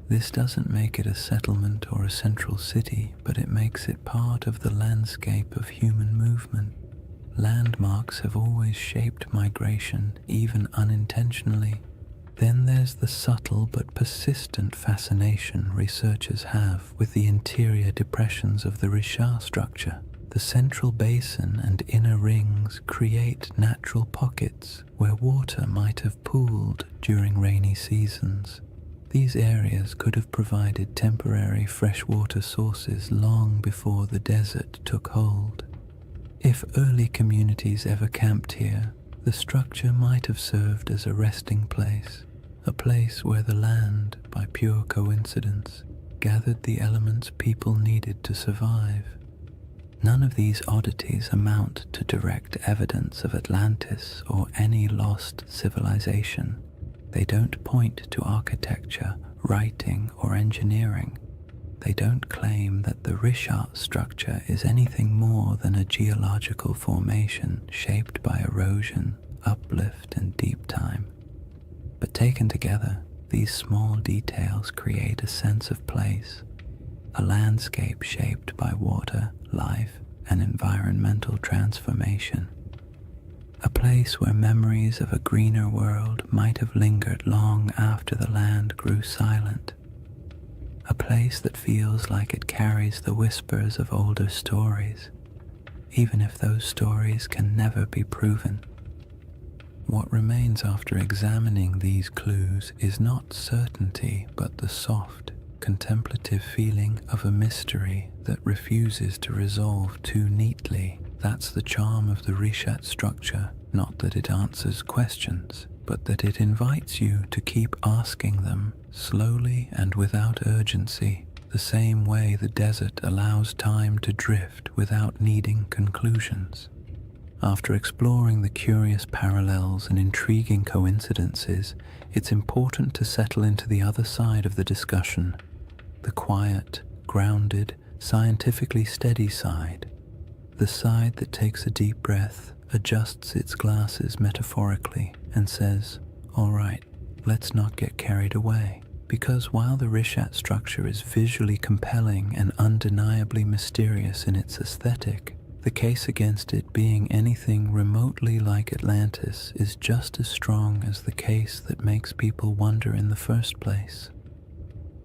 This doesn't make it a settlement or a central city, but it makes it part of the landscape of human movement. Landmarks have always shaped migration, even unintentionally. Then there's the subtle but persistent fascination researchers have with the interior depressions of the Richat structure. The central basin and inner rings create natural pockets where water might have pooled during rainy seasons. These areas could have provided temporary freshwater sources long before the desert took hold. If early communities ever camped here, the structure might have served as a resting place, a place where the land, by pure coincidence, gathered the elements people needed to survive. None of these oddities amount to direct evidence of Atlantis or any lost civilization. They don't point to architecture, writing, or engineering. They don't claim that the Richat structure is anything more than a geological formation shaped by erosion, uplift, and deep time. But taken together, these small details create a sense of place, a landscape shaped by water, life, and environmental transformation. A place where memories of a greener world might have lingered long after the land grew silent. A place that feels like it carries the whispers of older stories, even if those stories can never be proven. What remains after examining these clues is not certainty, but the soft, contemplative feeling of a mystery that refuses to resolve too neatly. That's the charm of the Richat structure, not that it answers questions, but that it invites you to keep asking them, slowly and without urgency, the same way the desert allows time to drift without needing conclusions. After exploring the curious parallels and intriguing coincidences, it's important to settle into the other side of the discussion, the quiet, grounded, scientifically steady side, the side that takes a deep breath, adjusts its glasses metaphorically, and says, "All right, let's not get carried away." Because while the Richat structure is visually compelling and undeniably mysterious in its aesthetic, the case against it being anything remotely like Atlantis is just as strong as the case that makes people wonder in the first place.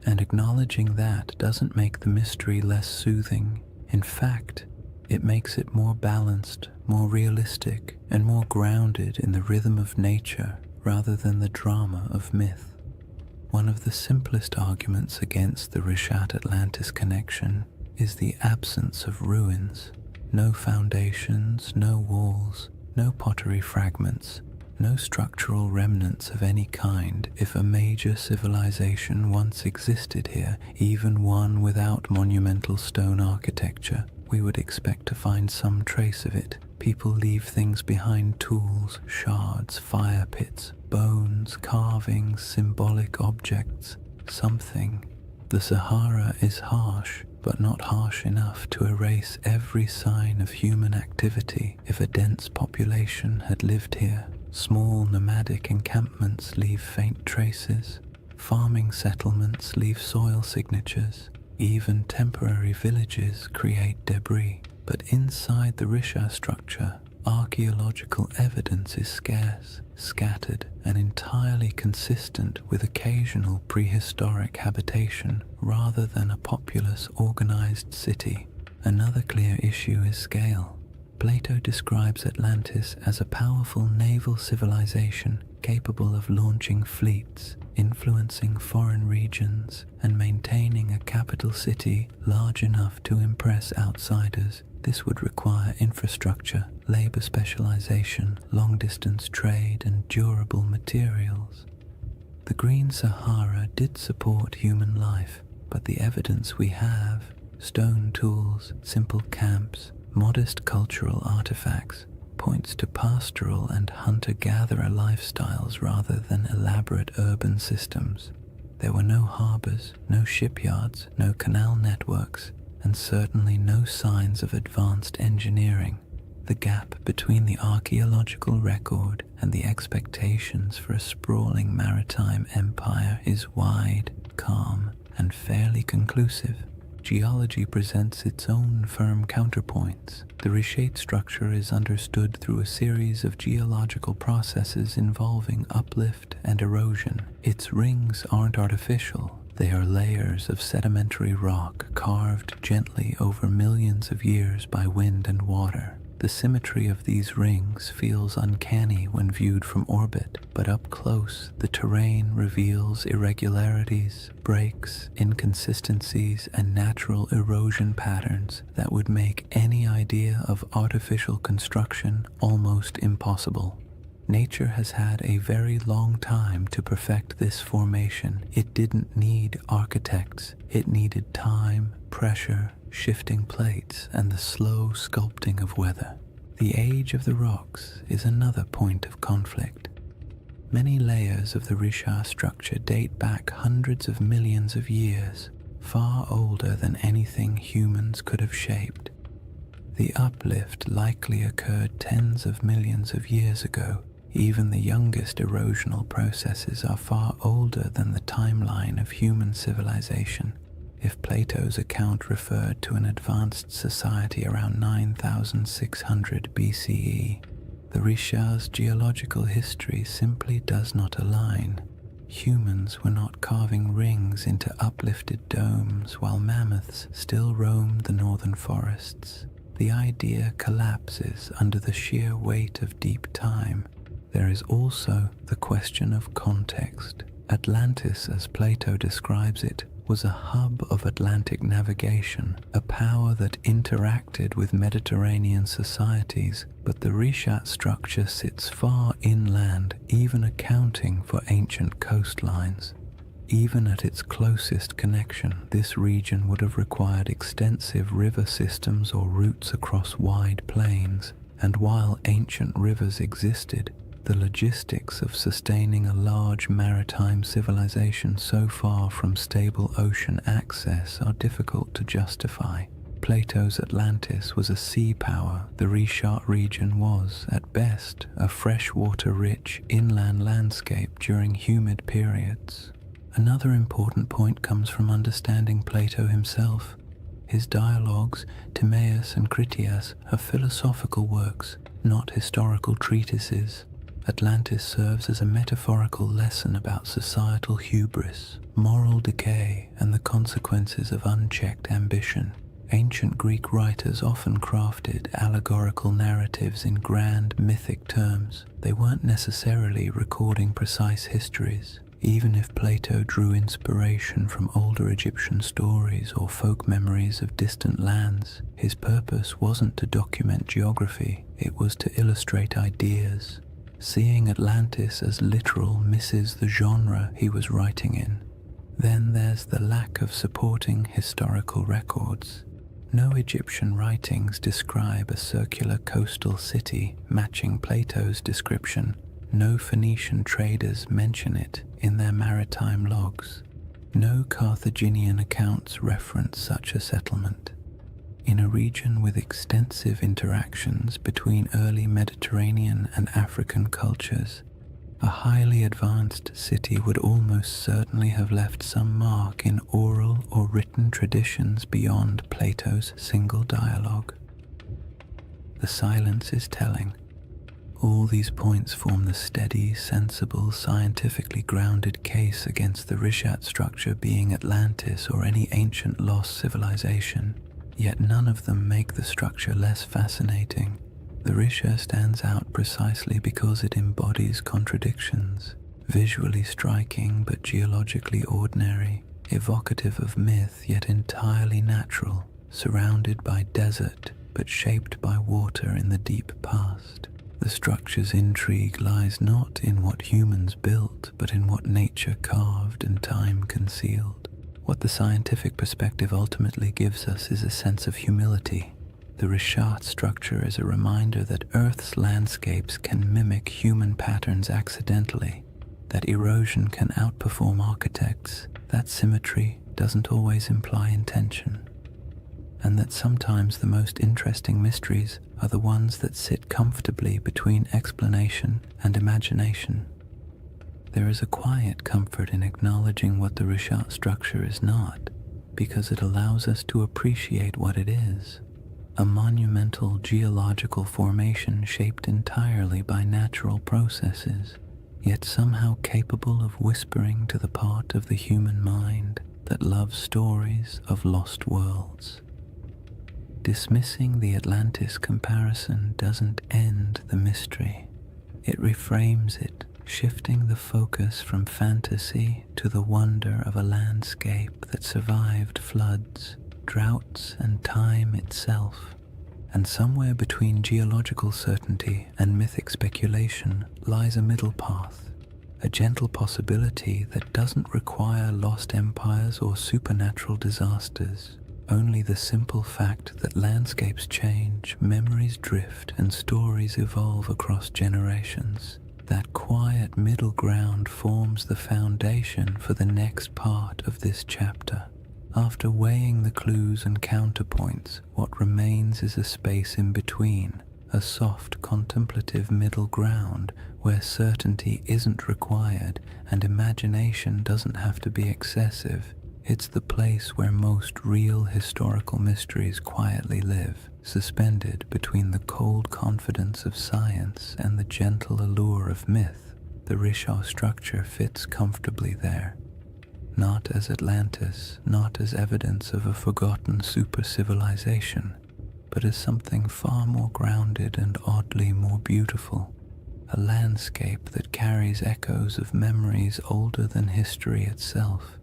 And acknowledging that doesn't make the mystery less soothing. In fact, it makes it more balanced, more realistic, and more grounded in the rhythm of nature rather than the drama of myth. One of the simplest arguments against the Richat-Atlantis connection is the absence of ruins. No foundations, no walls, no pottery fragments, no structural remnants of any kind. If a major civilization once existed here, even one without monumental stone architecture, we would expect to find some trace of it. People leave things behind: tools, shards, fire pits, bones, carvings, symbolic objects, something. The Sahara is harsh, but not harsh enough to erase every sign of human activity. If a dense population had lived here, small nomadic encampments leave faint traces, farming settlements leave soil signatures, even temporary villages create debris. But inside the Richat structure, archaeological evidence is scarce, scattered, and entirely consistent with occasional prehistoric habitation rather than a populous, organized city. Another clear issue is scale. Plato describes Atlantis as a powerful naval civilization capable of launching fleets, influencing foreign regions, and maintaining a capital city large enough to impress outsiders. This would require infrastructure, labor specialization, long-distance trade, and durable materials. The Green Sahara did support human life, but the evidence we have, stone tools, simple camps, modest cultural artifacts, points to pastoral and hunter-gatherer lifestyles rather than elaborate urban systems. There were no harbors, no shipyards, no canal networks, and certainly no signs of advanced engineering. The gap between the archaeological record and the expectations for a sprawling maritime empire is wide, calm, and fairly conclusive. Geology presents its own firm counterpoints. The reshaped structure is understood through a series of geological processes involving uplift and erosion. Its rings aren't artificial. They are layers of sedimentary rock carved gently over millions of years by wind and water. The symmetry of these rings feels uncanny when viewed from orbit, but up close, the terrain reveals irregularities, breaks, inconsistencies, and natural erosion patterns that would make any idea of artificial construction almost impossible. Nature has had a very long time to perfect this formation. It didn't need architects. It needed time, pressure, shifting plates, and the slow sculpting of weather. The age of the rocks is another point of conflict. Many layers of the Richat structure date back hundreds of millions of years, far older than anything humans could have shaped. The uplift likely occurred tens of millions of years ago. Even the youngest erosional processes are far older than the timeline of human civilization. If Plato's account referred to an advanced society around 9600 BCE, the Richat's geological history simply does not align. Humans were not carving rings into uplifted domes while mammoths still roamed the northern forests. The idea collapses under the sheer weight of deep time. There is also the question of context. Atlantis, as Plato describes it, was a hub of Atlantic navigation, a power that interacted with Mediterranean societies, but the Richat structure sits far inland, even accounting for ancient coastlines. Even at its closest connection, this region would have required extensive river systems or routes across wide plains, and while ancient rivers existed, the logistics of sustaining a large maritime civilization so far from stable ocean access are difficult to justify. Plato's Atlantis was a sea power. The Richat region was, at best, a freshwater-rich inland landscape during humid periods. Another important point comes from understanding Plato himself. His dialogues, Timaeus and Critias, are philosophical works, not historical treatises. Atlantis serves as a metaphorical lesson about societal hubris, moral decay, and the consequences of unchecked ambition. Ancient Greek writers often crafted allegorical narratives in grand mythic terms. They weren't necessarily recording precise histories. Even if Plato drew inspiration from older Egyptian stories or folk memories of distant lands, his purpose wasn't to document geography, it was to illustrate ideas. Seeing Atlantis as literal misses the genre he was writing in. Then there's the lack of supporting historical records. No Egyptian writings describe a circular coastal city matching Plato's description. No Phoenician traders mention it in their maritime logs. No Carthaginian accounts reference such a settlement. In a region with extensive interactions between early Mediterranean and African cultures, a highly advanced city would almost certainly have left some mark in oral or written traditions beyond Plato's single dialogue. The silence is telling. All these points form the steady, sensible, scientifically grounded case against the Richat structure being Atlantis or any ancient lost civilization. Yet none of them make the structure less fascinating. The Richat stands out precisely because it embodies contradictions, visually striking but geologically ordinary, evocative of myth yet entirely natural, surrounded by desert but shaped by water in the deep past. The structure's intrigue lies not in what humans built, but in what nature carved and time concealed. What the scientific perspective ultimately gives us is a sense of humility. The Richat structure is a reminder that Earth's landscapes can mimic human patterns accidentally, that erosion can outperform architects, that symmetry doesn't always imply intention. and that sometimes the most interesting mysteries are the ones that sit comfortably between explanation and imagination. There is a quiet comfort in acknowledging what the Rishat structure is not, because it allows us to appreciate what it is: a monumental geological formation shaped entirely by natural processes, yet somehow capable of whispering to the part of the human mind that loves stories of lost worlds. Dismissing the Atlantis comparison doesn't end the mystery. It reframes it, shifting the focus from fantasy to the wonder of a landscape that survived floods, droughts, and time itself. And somewhere between geological certainty and mythic speculation lies a middle path, a gentle possibility that doesn't require lost empires or supernatural disasters. Only the simple fact that landscapes change, memories drift, and stories evolve across generations. That quiet middle ground forms the foundation for the next part of this chapter. After weighing the clues and counterpoints, what remains is a space in between, a soft, contemplative middle ground where certainty isn't required and imagination doesn't have to be excessive. It's the place where most real historical mysteries quietly live, suspended between the cold confidence of science and the gentle allure of myth. The Risha structure fits comfortably there, not as Atlantis, not as evidence of a forgotten super-civilization, but as something far more grounded and oddly more beautiful, a landscape that carries echoes of memories older than history itself.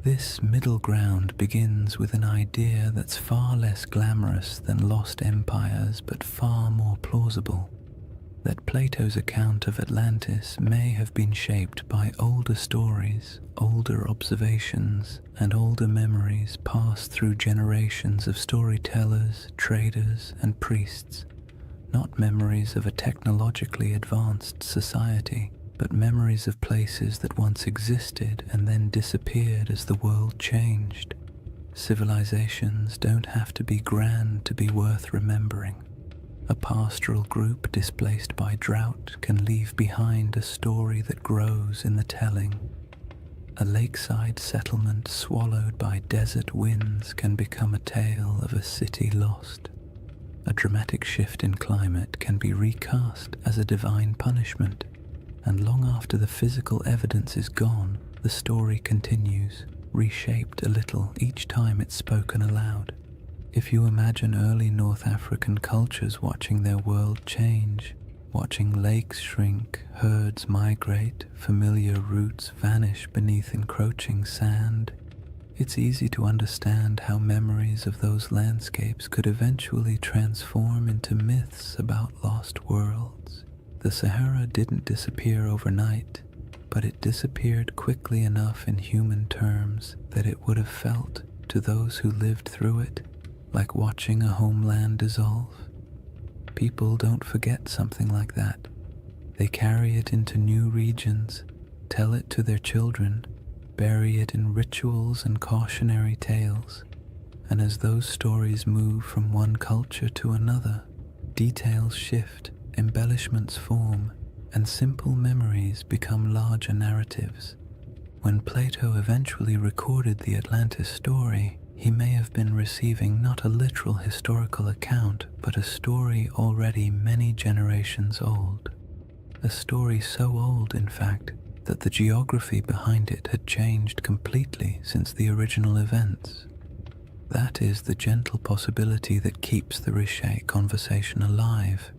This middle ground begins with an idea that's far less glamorous than lost empires but far more plausible: that Plato's account of Atlantis may have been shaped by older stories, older observations, and older memories passed through generations of storytellers, traders, and priests. Not memories of a technologically advanced society, but memories of places that once existed and then disappeared as the world changed. Civilizations don't have to be grand to be worth remembering. A pastoral group displaced by drought can leave behind a story that grows in the telling. A lakeside settlement swallowed by desert winds can become a tale of a city lost. A dramatic shift in climate can be recast as a divine punishment, and long after the physical evidence is gone, the story continues, reshaped a little each time it's spoken aloud. If you imagine early North African cultures watching their world change, watching lakes shrink, herds migrate, familiar routes vanish beneath encroaching sand, it's easy to understand how memories of those landscapes could eventually transform into myths about lost worlds. The Sahara didn't disappear overnight, but it disappeared quickly enough in human terms that it would have felt, to those who lived through it, like watching a homeland dissolve. People don't forget something like that. They carry it into new regions, tell it to their children, bury it in rituals and cautionary tales, and as those stories move from one culture to another, details shift, embellishments form, and simple memories become larger narratives. When Plato eventually recorded the Atlantis story, he may have been receiving not a literal historical account, but a story already many generations old. A story so old, in fact, that the geography behind it had changed completely since the original events. That is the gentle possibility that keeps the Riche conversation alive.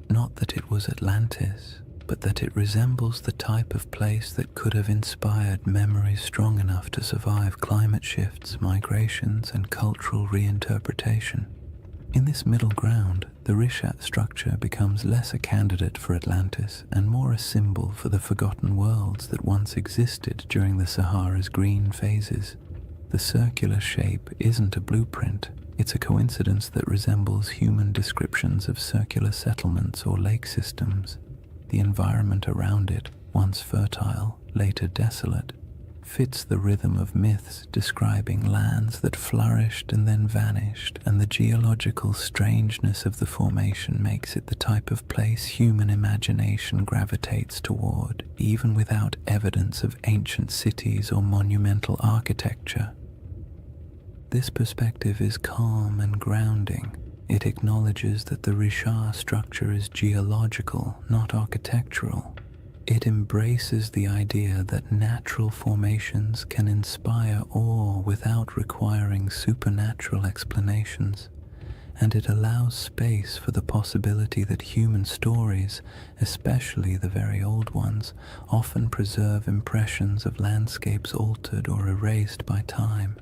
Not that it was Atlantis, but that it resembles the type of place that could have inspired memories strong enough to survive climate shifts, migrations, and cultural reinterpretation. In this middle ground, the Rishat structure becomes less a candidate for Atlantis and more a symbol for the forgotten worlds that once existed during the Sahara's green phases. The circular shape isn't a blueprint, it's a coincidence that resembles human descriptions of circular settlements or lake systems. The environment around it, once fertile, later desolate, fits the rhythm of myths describing lands that flourished and then vanished, and the geological strangeness of the formation makes it the type of place human imagination gravitates toward, even without evidence of ancient cities or monumental architecture. This perspective is calm and grounding. It acknowledges that the Richat structure is geological, not architectural. It embraces the idea that natural formations can inspire awe without requiring supernatural explanations, and it allows space for the possibility that human stories, especially the very old ones, often preserve impressions of landscapes altered or erased by time.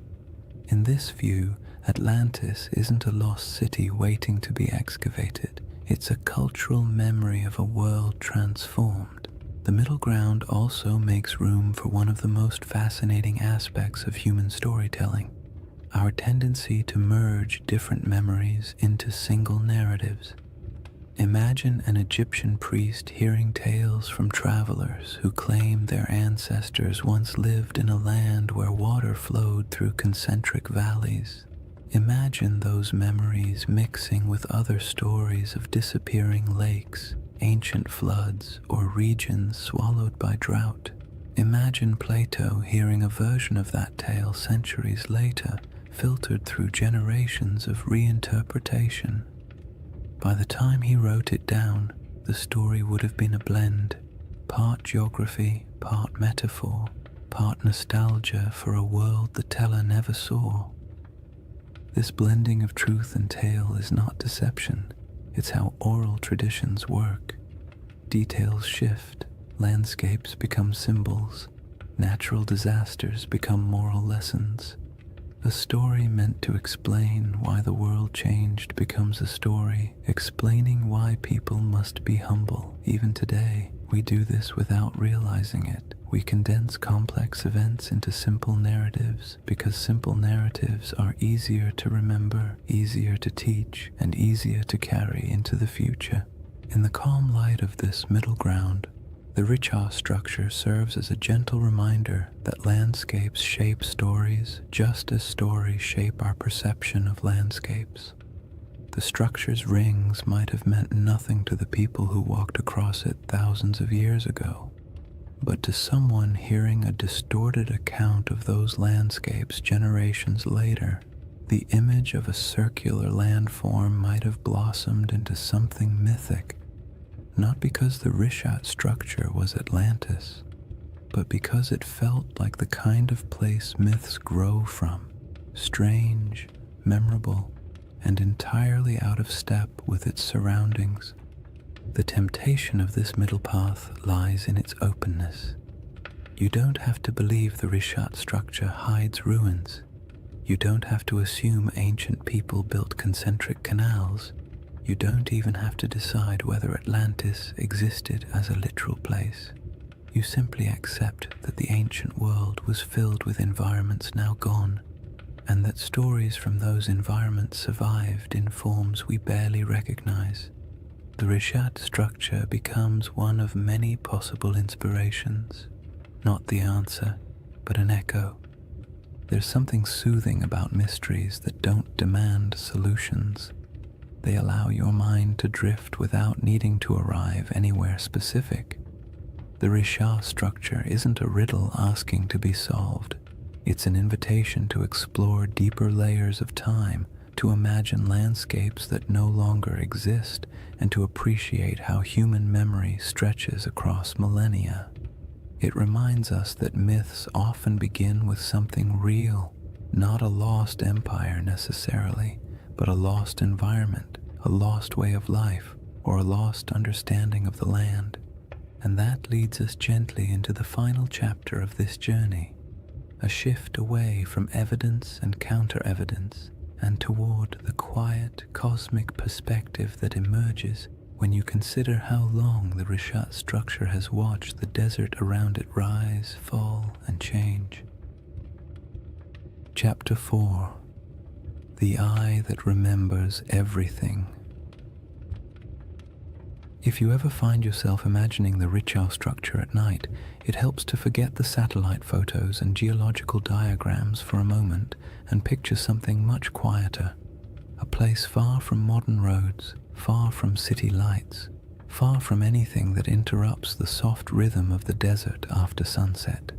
In this view, Atlantis isn't a lost city waiting to be excavated. It's a cultural memory of a world transformed. The middle ground also makes room for one of the most fascinating aspects of human storytelling, our tendency to merge different memories into single narratives. Imagine an Egyptian priest hearing tales from travelers who claim their ancestors once lived in a land where water flowed through concentric valleys. Imagine those memories mixing with other stories of disappearing lakes, ancient floods, or regions swallowed by drought. Imagine Plato hearing a version of that tale centuries later, filtered through generations of reinterpretation. By the time he wrote it down, the story would have been a blend, part geography, part metaphor, part nostalgia for a world the teller never saw. This blending of truth and tale is not deception. It's how oral traditions work. Details shift, landscapes become symbols, natural disasters become moral lessons. A story meant to explain why the world changed becomes a story explaining why people must be humble. Even today, we do this without realizing it. We condense complex events into simple narratives because simple narratives are easier to remember, easier to teach, and easier to carry into the future. In the calm light of this middle ground, the Richat structure serves as a gentle reminder that landscapes shape stories just as stories shape our perception of landscapes. The structure's rings might have meant nothing to the people who walked across it thousands of years ago, but to someone hearing a distorted account of those landscapes generations later, the image of a circular landform might have blossomed into something mythic, not because the Richat structure was Atlantis, but because it felt like the kind of place myths grow from, strange, memorable, and entirely out of step with its surroundings. The temptation of this middle path lies in its openness. You don't have to believe the Richat structure hides ruins. You don't have to assume ancient people built concentric canals. You don't even have to decide whether Atlantis existed as a literal place. You simply accept that the ancient world was filled with environments now gone, and that stories from those environments survived in forms we barely recognize. The Richat structure becomes one of many possible inspirations, not the answer, but an echo. There's something soothing about mysteries that don't demand solutions. They allow your mind to drift without needing to arrive anywhere specific. The Richat structure isn't a riddle asking to be solved. It's an invitation to explore deeper layers of time, to imagine landscapes that no longer exist, and to appreciate how human memory stretches across millennia. It reminds us that myths often begin with something real, not a lost empire necessarily, but a lost environment, a lost way of life, or a lost understanding of the land. And that leads us gently into the final chapter of this journey, a shift away from evidence and counter-evidence, and toward the quiet, cosmic perspective that emerges when you consider how long the Richat structure has watched the desert around it rise, fall, and change. Chapter 4. The Eye That Remembers Everything. If you ever find yourself imagining the Richau structure at night, it helps to forget the satellite photos and geological diagrams for a moment and picture something much quieter. A place far from modern roads, far from city lights, far from anything that interrupts the soft rhythm of the desert after sunset.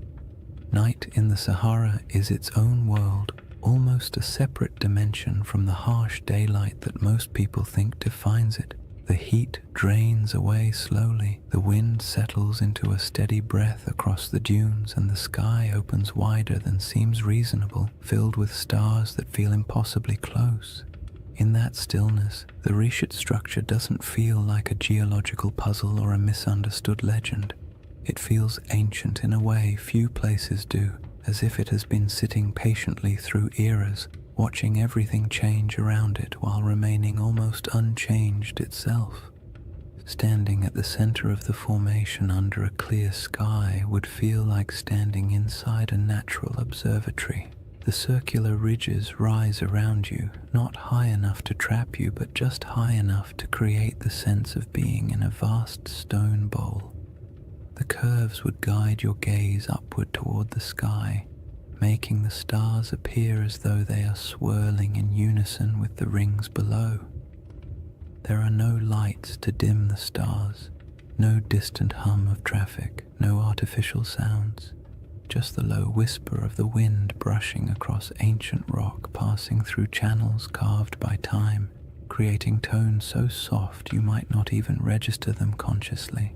Night in the Sahara is its own world, almost a separate dimension from the harsh daylight that most people think defines it. The heat drains away slowly, the wind settles into a steady breath across the dunes, and the sky opens wider than seems reasonable, filled with stars that feel impossibly close. In that stillness, the Richat structure doesn't feel like a geological puzzle or a misunderstood legend. It feels ancient in a way few places do, as if it has been sitting patiently through eras, watching everything change around it while remaining almost unchanged itself. Standing at the center of the formation under a clear sky would feel like standing inside a natural observatory. The circular ridges rise around you, not high enough to trap you, but just high enough to create the sense of being in a vast stone bowl. The curves would guide your gaze upward toward the sky, making the stars appear as though they are swirling in unison with the rings below. There are no lights to dim the stars, no distant hum of traffic, no artificial sounds, just the low whisper of the wind brushing across ancient rock, passing through channels carved by time, creating tones so soft you might not even register them consciously.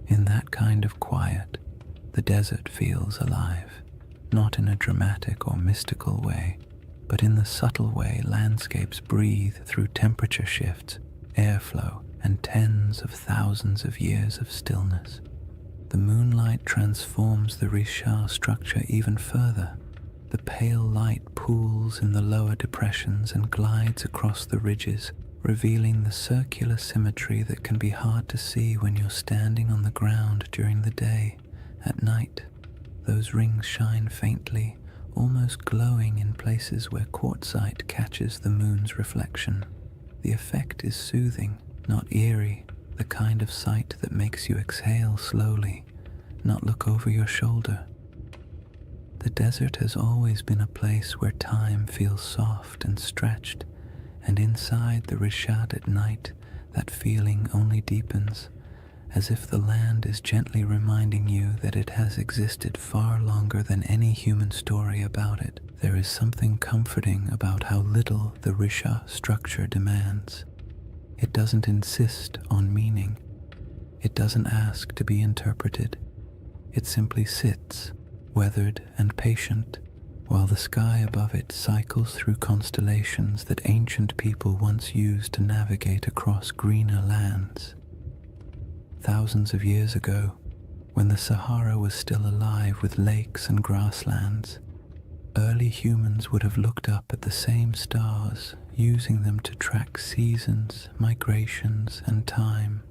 In that kind of quiet, the desert feels alive. Not in a dramatic or mystical way, but in the subtle way landscapes breathe through temperature shifts, airflow, and tens of thousands of years of stillness. The moonlight transforms the Richat structure even further. The pale light pools in the lower depressions and glides across the ridges, revealing the circular symmetry that can be hard to see when you're standing on the ground during the day. At night, those rings shine faintly, almost glowing in places where quartzite catches the moon's reflection. The effect is soothing, not eerie, the kind of sight that makes you exhale slowly, not look over your shoulder. The desert has always been a place where time feels soft and stretched, and inside the Richat at night, that feeling only deepens, as if the land is gently reminding you that it has existed far longer than any human story about it. There is something comforting about how little the Richat structure demands. It doesn't insist on meaning. It doesn't ask to be interpreted. It simply sits, weathered and patient, while the sky above it cycles through constellations that ancient people once used to navigate across greener lands. Thousands of years ago, when the Sahara was still alive with lakes and grasslands, early humans would have looked up at the same stars, using them to track seasons, migrations, and time.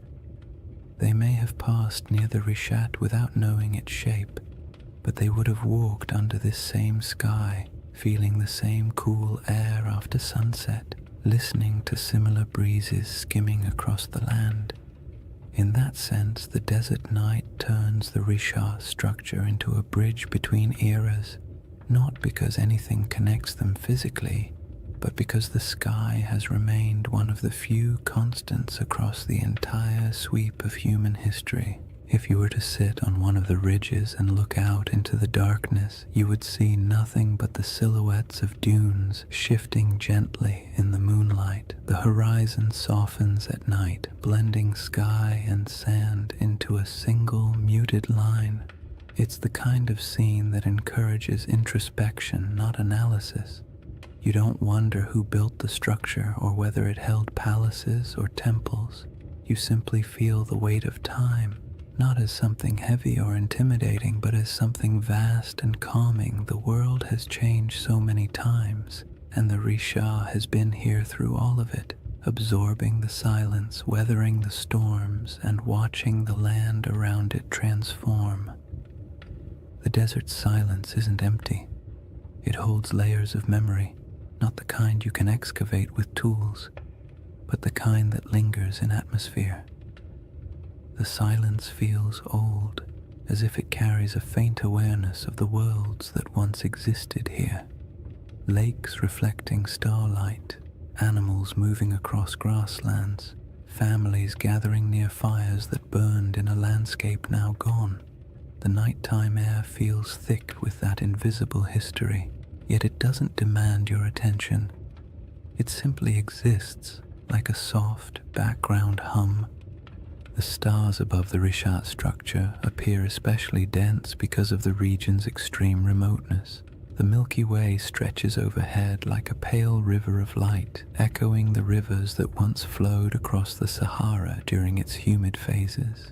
They may have passed near the Richat without knowing its shape, but they would have walked under this same sky, feeling the same cool air after sunset, listening to similar breezes skimming across the land. In that sense, the desert night turns the Richat structure into a bridge between eras, not because anything connects them physically, but because the sky has remained one of the few constants across the entire sweep of human history. If you were to sit on one of the ridges and look out into the darkness, you would see nothing but the silhouettes of dunes shifting gently in the moonlight. The horizon softens at night, blending sky and sand into a single muted line. It's the kind of scene that encourages introspection, not analysis. You don't wonder who built the structure or whether it held palaces or temples. You simply feel the weight of time, not as something heavy or intimidating, but as something vast and calming. The world has changed so many times, and the Richat has been here through all of it, absorbing the silence, weathering the storms, and watching the land around it transform. The desert's silence isn't empty. It holds layers of memory, not the kind you can excavate with tools, but the kind that lingers in atmosphere. The silence feels old, as if it carries a faint awareness of the worlds that once existed here. Lakes reflecting starlight, animals moving across grasslands, families gathering near fires that burned in a landscape now gone. The nighttime air feels thick with that invisible history, yet it doesn't demand your attention. It simply exists, like a soft background hum. The stars above the Rishat structure appear especially dense because of the region's extreme remoteness. The Milky Way stretches overhead like a pale river of light, echoing the rivers that once flowed across the Sahara during its humid phases.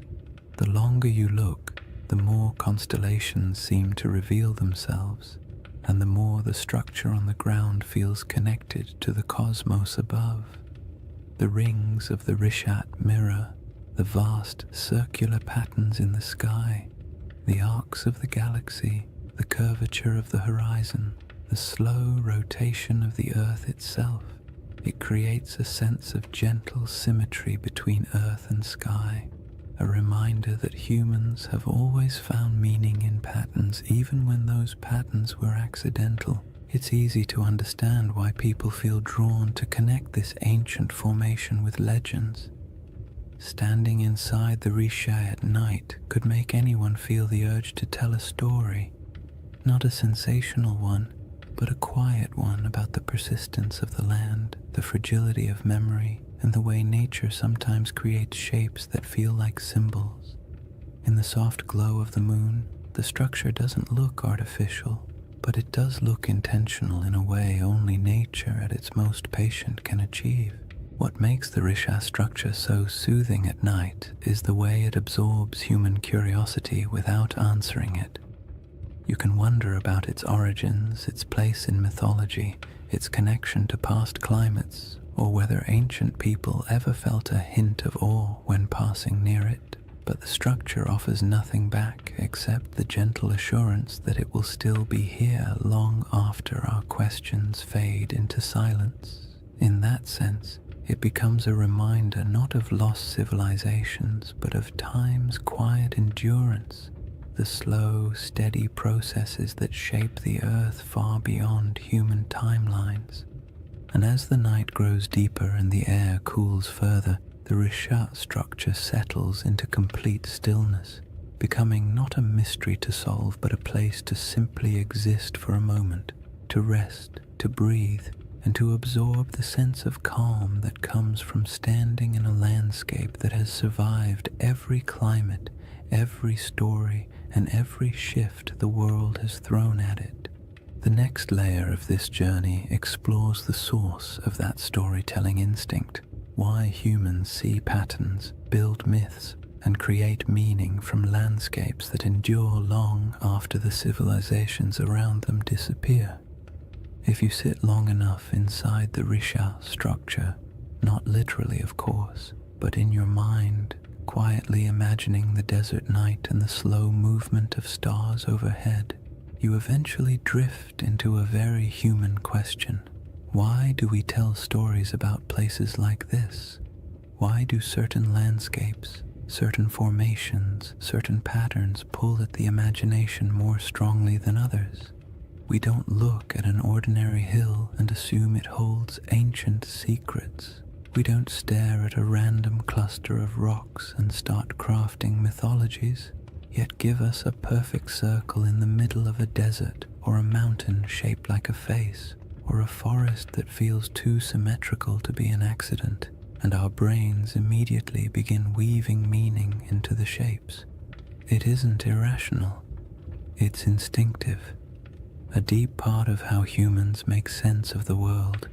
The longer you look, the more constellations seem to reveal themselves, and the more the structure on the ground feels connected to the cosmos above. The rings of the Rishat mirror the vast circular patterns in the sky, the arcs of the galaxy, the curvature of the horizon, the slow rotation of the Earth itself. It creates a sense of gentle symmetry between Earth and sky, a reminder that humans have always found meaning in patterns even when those patterns were accidental. It's easy to understand why people feel drawn to connect this ancient formation with legends. Standing inside the Risha at night could make anyone feel the urge to tell a story, not a sensational one, but a quiet one about the persistence of the land, the fragility of memory, and the way nature sometimes creates shapes that feel like symbols. In the soft glow of the moon, the structure doesn't look artificial, but it does look intentional in a way only nature at its most patient can achieve. What makes the Risha structure so soothing at night is the way it absorbs human curiosity without answering it. You can wonder about its origins, its place in mythology, its connection to past climates, or whether ancient people ever felt a hint of awe when passing near it. But the structure offers nothing back except the gentle assurance that it will still be here long after our questions fade into silence. In that sense, it becomes a reminder not of lost civilizations, but of time's quiet endurance, the slow, steady processes that shape the Earth far beyond human timelines. And as the night grows deeper and the air cools further, the Rishat structure settles into complete stillness, becoming not a mystery to solve, but a place to simply exist for a moment, to rest, to breathe, and to absorb the sense of calm that comes from standing in a landscape that has survived every climate, every story, and every shift the world has thrown at it. The next layer of this journey explores the source of that storytelling instinct, why humans see patterns, build myths, and create meaning from landscapes that endure long after the civilizations around them disappear. If you sit long enough inside the Risha structure, not literally of course, but in your mind, quietly imagining the desert night and the slow movement of stars overhead, you eventually drift into a very human question. Why do we tell stories about places like this? Why do certain landscapes, certain formations, certain patterns pull at the imagination more strongly than others? We don't look at an ordinary hill and assume it holds ancient secrets. We don't stare at a random cluster of rocks and start crafting mythologies, yet give us a perfect circle in the middle of a desert, or a mountain shaped like a face, or a forest that feels too symmetrical to be an accident, and our brains immediately begin weaving meaning into the shapes. It isn't irrational, it's instinctive. A deep part of how humans make sense of the world,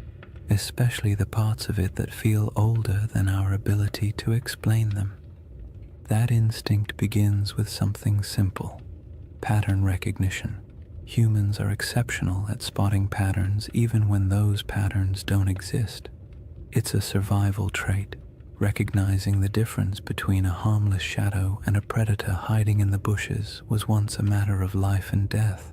especially the parts of it that feel older than our ability to explain them. That instinct begins with something simple: pattern recognition. Humans are exceptional at spotting patterns even when those patterns don't exist. It's a survival trait. Recognizing the difference between a harmless shadow and a predator hiding in the bushes was once a matter of life and death.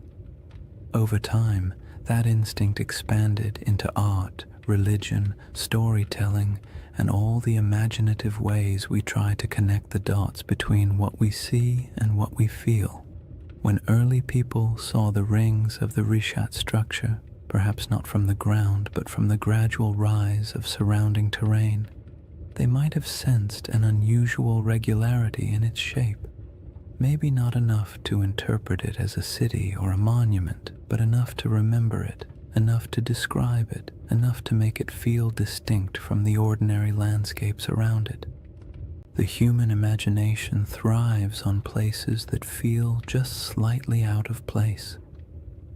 Over time, that instinct expanded into art, religion, storytelling, and all the imaginative ways we try to connect the dots between what we see and what we feel. When early people saw the rings of the Rishat structure, perhaps not from the ground but from the gradual rise of surrounding terrain, they might have sensed an unusual regularity in its shape. Maybe not enough to interpret it as a city or a monument, but enough to remember it, enough to describe it, enough to make it feel distinct from the ordinary landscapes around it. The human imagination thrives on places that feel just slightly out of place.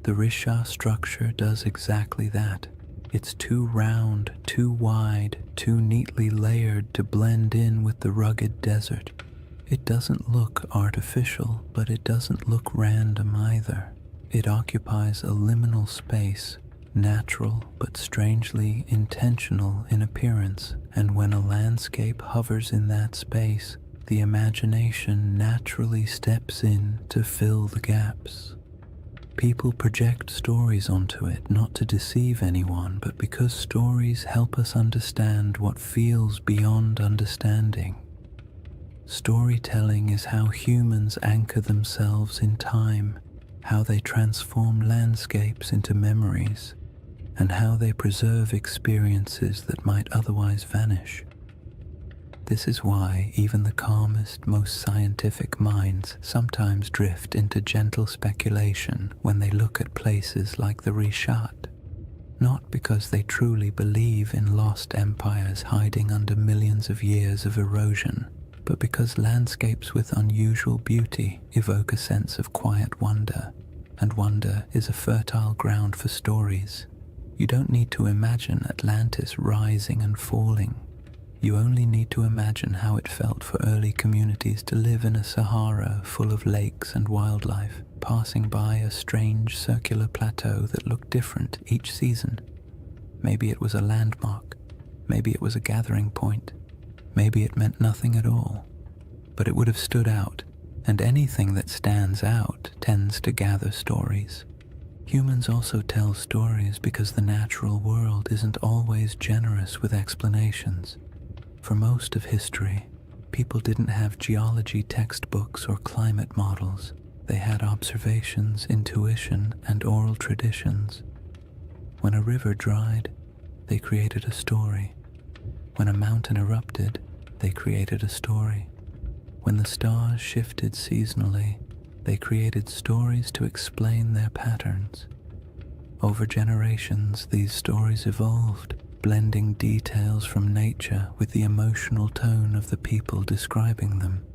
The Risha structure does exactly that. It's too round, too wide, too neatly layered to blend in with the rugged desert. It doesn't look artificial, but it doesn't look random either. It occupies a liminal space, natural but strangely intentional in appearance, and when a landscape hovers in that space, the imagination naturally steps in to fill the gaps. People project stories onto it not to deceive anyone, but because stories help us understand what feels beyond understanding. Storytelling is how humans anchor themselves in time, how they transform landscapes into memories, and how they preserve experiences that might otherwise vanish. This is why even the calmest, most scientific minds sometimes drift into gentle speculation when they look at places like the Rishat, not because they truly believe in lost empires hiding under millions of years of erosion, but because landscapes with unusual beauty evoke a sense of quiet wonder, and wonder is a fertile ground for stories. You don't need to imagine Atlantis rising and falling. You only need to imagine how it felt for early communities to live in a Sahara full of lakes and wildlife, passing by a strange circular plateau that looked different each season. Maybe it was a landmark, maybe it was a gathering point, maybe it meant nothing at all, but it would have stood out, and anything that stands out tends to gather stories. Humans also tell stories because the natural world isn't always generous with explanations. For most of history, people didn't have geology textbooks or climate models. They had observations, intuition, and oral traditions. When a river dried, they created a story. When a mountain erupted, they created a story. When the stars shifted seasonally, they created stories to explain their patterns. Over generations, these stories evolved, blending details from nature with the emotional tone of the people describing them.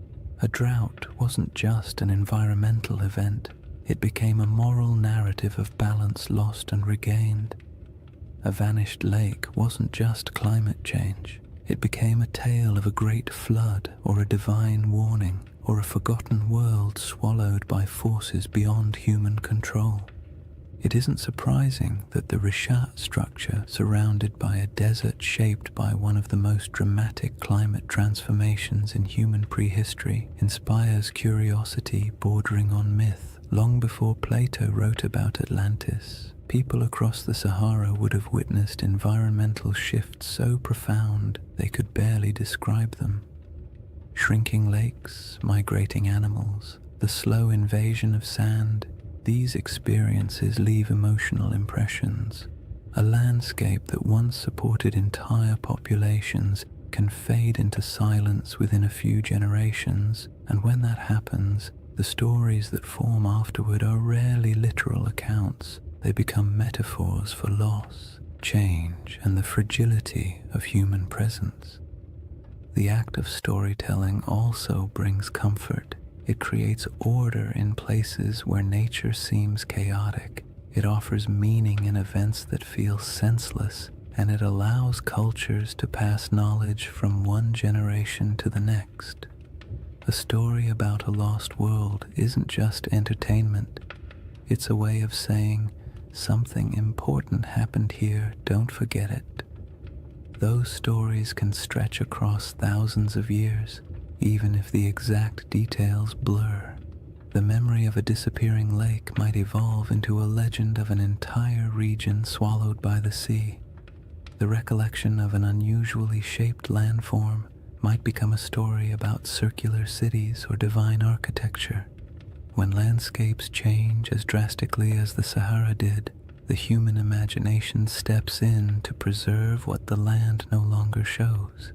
A drought wasn't just an environmental event, it became a moral narrative of balance lost and regained. A vanished lake wasn't just climate change, it became a tale of a great flood or a divine warning or a forgotten world swallowed by forces beyond human control. It isn't surprising that the Rishat structure, surrounded by a desert shaped by one of the most dramatic climate transformations in human prehistory, inspires curiosity bordering on myth. Long before Plato wrote about Atlantis, people across the Sahara would have witnessed environmental shifts so profound they could barely describe them. Shrinking lakes, migrating animals, the slow invasion of sand, these experiences leave emotional impressions. A landscape that once supported entire populations can fade into silence within a few generations, and when that happens, the stories that form afterward are rarely literal accounts. They become metaphors for loss, change, and the fragility of human presence. The act of storytelling also brings comfort. It creates order in places where nature seems chaotic. It offers meaning in events that feel senseless, and it allows cultures to pass knowledge from one generation to the next. A story about a lost world isn't just entertainment. It's a way of saying, something important happened here, don't forget it. Those stories can stretch across thousands of years, even if the exact details blur. The memory of a disappearing lake might evolve into a legend of an entire region swallowed by the sea. The recollection of an unusually shaped landform might become a story about circular cities or divine architecture. When landscapes change as drastically as the Sahara did, the human imagination steps in to preserve what the land no longer shows.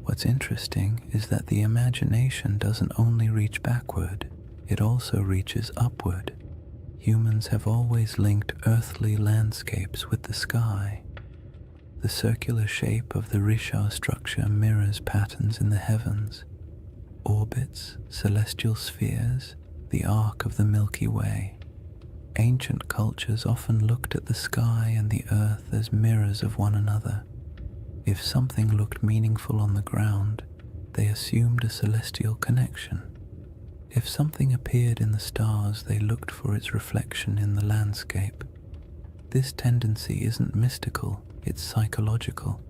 What's interesting is that the imagination doesn't only reach backward, it also reaches upward. Humans have always linked earthly landscapes with the sky. The circular shape of the Risha structure mirrors patterns in the heavens, orbits, celestial spheres, the arc of the Milky Way. Ancient cultures often looked at the sky and the earth as mirrors of one another. If something looked meaningful on the ground, they assumed a celestial connection. If something appeared in the stars, they looked for its reflection in the landscape. This tendency isn't mystical, it's psychological.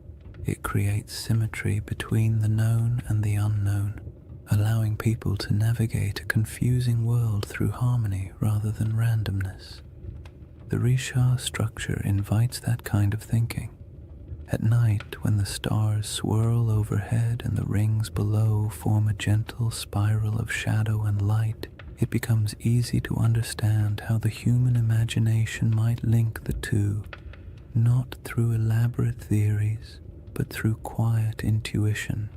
It creates symmetry between the known and the unknown, allowing people to navigate a confusing world through harmony rather than randomness. The Risha structure invites that kind of thinking. At night, when the stars swirl overhead and the rings below form a gentle spiral of shadow and light, it becomes easy to understand how the human imagination might link the two, not through elaborate theories, but through quiet intuition,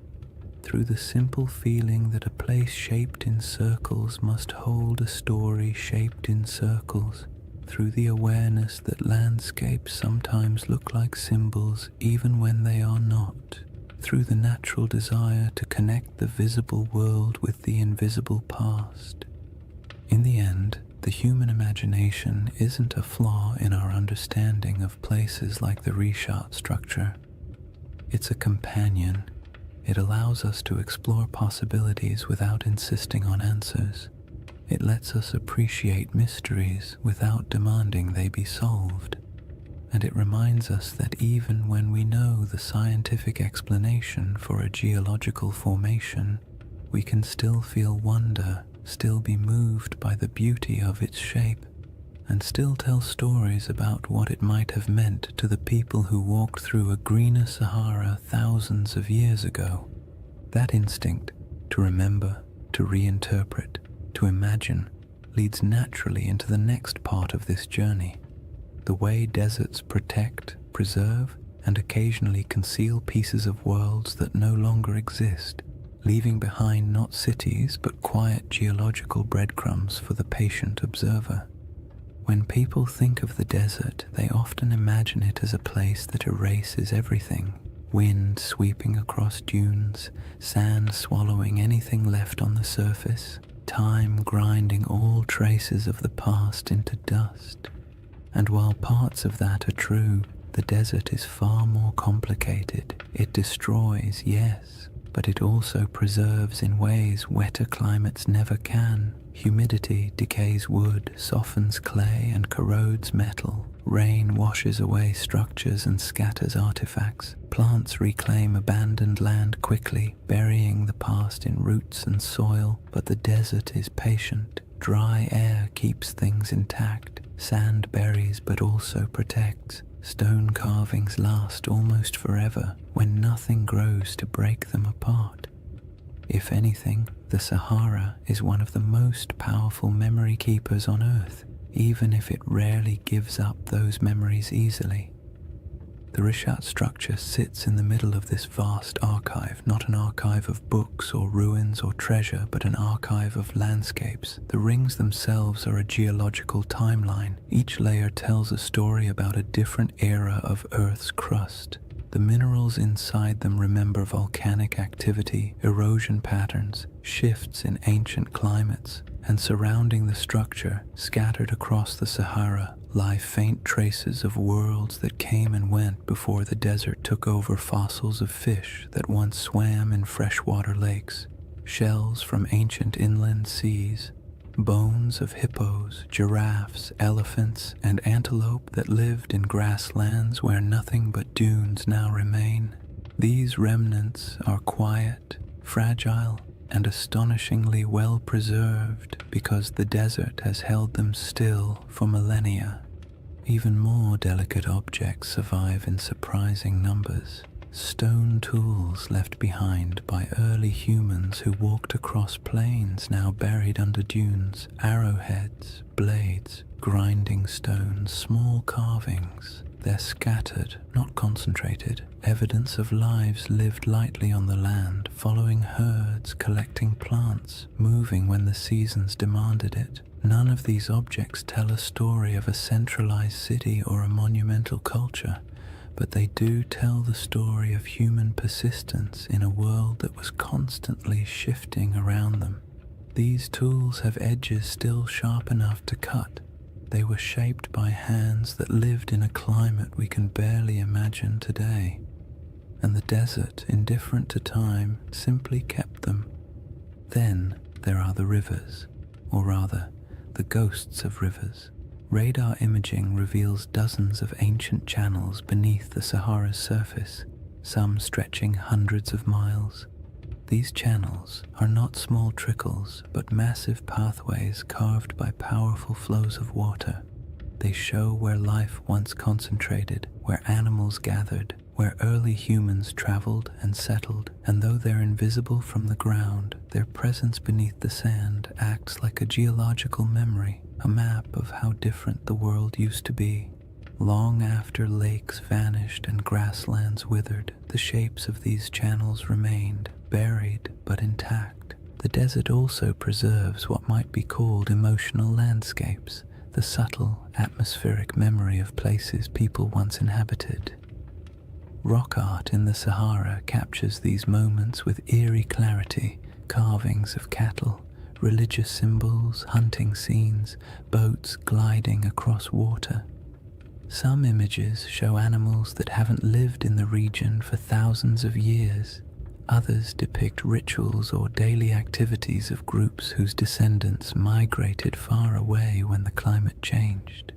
through the simple feeling that a place shaped in circles must hold a story shaped in circles, through the awareness that landscapes sometimes look like symbols even when they are not, through the natural desire to connect the visible world with the invisible past. In the end, the human imagination isn't a flaw in our understanding of places like the Risha structure. It's a companion. It allows us to explore possibilities without insisting on answers. It lets us appreciate mysteries without demanding they be solved. And it reminds us that even when we know the scientific explanation for a geological formation, we can still feel wonder, still be moved by the beauty of its shape, and still tell stories about what it might have meant to the people who walked through a greener Sahara thousands of years ago. That instinct to remember, to reinterpret, to imagine, leads naturally into the next part of this journey. The way deserts protect, preserve, and occasionally conceal pieces of worlds that no longer exist, leaving behind not cities but quiet geological breadcrumbs for the patient observer. When people think of the desert, they often imagine it as a place that erases everything. Wind sweeping across dunes, sand swallowing anything left on the surface, time grinding all traces of the past into dust. And while parts of that are true, the desert is far more complicated. It destroys, yes, but it also preserves in ways wetter climates never can. Humidity decays wood, softens clay, and corrodes metal. Rain washes away structures and scatters artifacts. Plants reclaim abandoned land quickly, burying the past in roots and soil, but the desert is patient. Dry air keeps things intact. Sand buries but also protects. Stone carvings last almost forever when nothing grows to break them apart. If anything, the Sahara is one of the most powerful memory keepers on Earth, even if it rarely gives up those memories easily. The Rishat structure sits in the middle of this vast archive, not an archive of books or ruins or treasure, but an archive of landscapes. The rings themselves are a geological timeline. Each layer tells a story about a different era of Earth's crust. The minerals inside them remember volcanic activity, erosion patterns, shifts in ancient climates, and surrounding the structure, scattered across the Sahara, lie faint traces of worlds that came and went before the desert took over. Fossils of fish that once swam in freshwater lakes, shells from ancient inland seas, bones of hippos, giraffes, elephants, and antelope that lived in grasslands where nothing but dunes now remain. These remnants are quiet, fragile, and astonishingly well preserved because the desert has held them still for millennia. Even more delicate objects survive in surprising numbers. Stone tools left behind by early humans who walked across plains now buried under dunes, arrowheads, blades, grinding stones, small carvings. They're scattered, not concentrated, evidence of lives lived lightly on the land, following herds, collecting plants, moving when the seasons demanded it. None of these objects tell a story of a centralized city or a monumental culture, but they do tell the story of human persistence in a world that was constantly shifting around them. These tools have edges still sharp enough to cut. They were shaped by hands that lived in a climate we can barely imagine today. And the desert, indifferent to time, simply kept them. Then there are the rivers, or rather, the ghosts of rivers. Radar imaging reveals dozens of ancient channels beneath the Sahara's surface, some stretching hundreds of miles. These channels are not small trickles, but massive pathways carved by powerful flows of water. They show where life once concentrated, where animals gathered, where early humans traveled and settled, and though they're invisible from the ground, their presence beneath the sand acts like a geological memory, a map of how different the world used to be. Long after lakes vanished and grasslands withered, the shapes of these channels remained, buried but intact. The desert also preserves what might be called emotional landscapes, the subtle, atmospheric memory of places people once inhabited. Rock art in the Sahara captures these moments with eerie clarity, carvings of cattle, religious symbols, hunting scenes, boats gliding across water. Some images show animals that haven't lived in the region for thousands of years. Others depict rituals or daily activities of groups whose descendants migrated far away when the climate changed.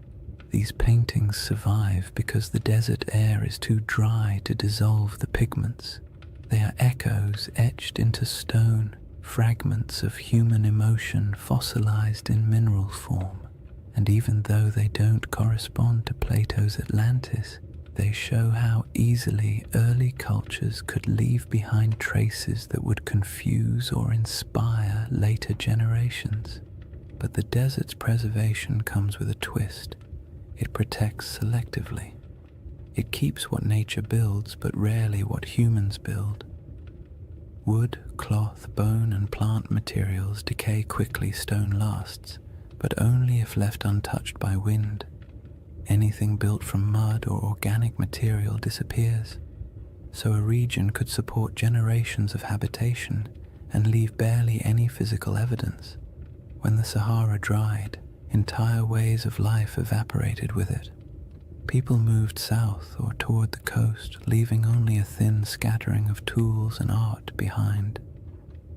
These paintings survive because the desert air is too dry to dissolve the pigments. They are echoes etched into stone, fragments of human emotion fossilized in mineral form. And even though they don't correspond to Plato's Atlantis, they show how easily early cultures could leave behind traces that would confuse or inspire later generations. But the desert's preservation comes with a twist. It protects selectively. It keeps what nature builds, but rarely what humans build. Wood, cloth, bone, and plant materials decay quickly, stone lasts, but only if left untouched by wind. Anything built from mud or organic material disappears, so a region could support generations of habitation and leave barely any physical evidence. When the Sahara dried, entire ways of life evaporated with it. People moved south or toward the coast, leaving only a thin scattering of tools and art behind.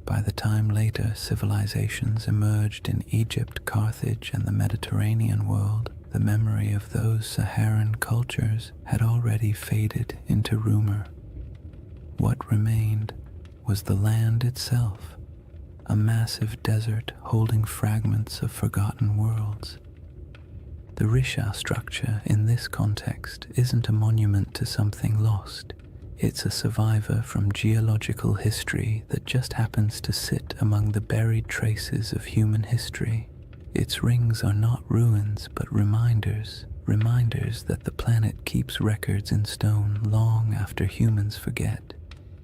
By the time later civilizations emerged in Egypt, Carthage, and the Mediterranean world, the memory of those Saharan cultures had already faded into rumor. What remained was the land itself, a massive desert holding fragments of forgotten worlds. The Risha structure in this context isn't a monument to something lost. It's a survivor from geological history that just happens to sit among the buried traces of human history. Its rings are not ruins, but reminders that the planet keeps records in stone long after humans forget.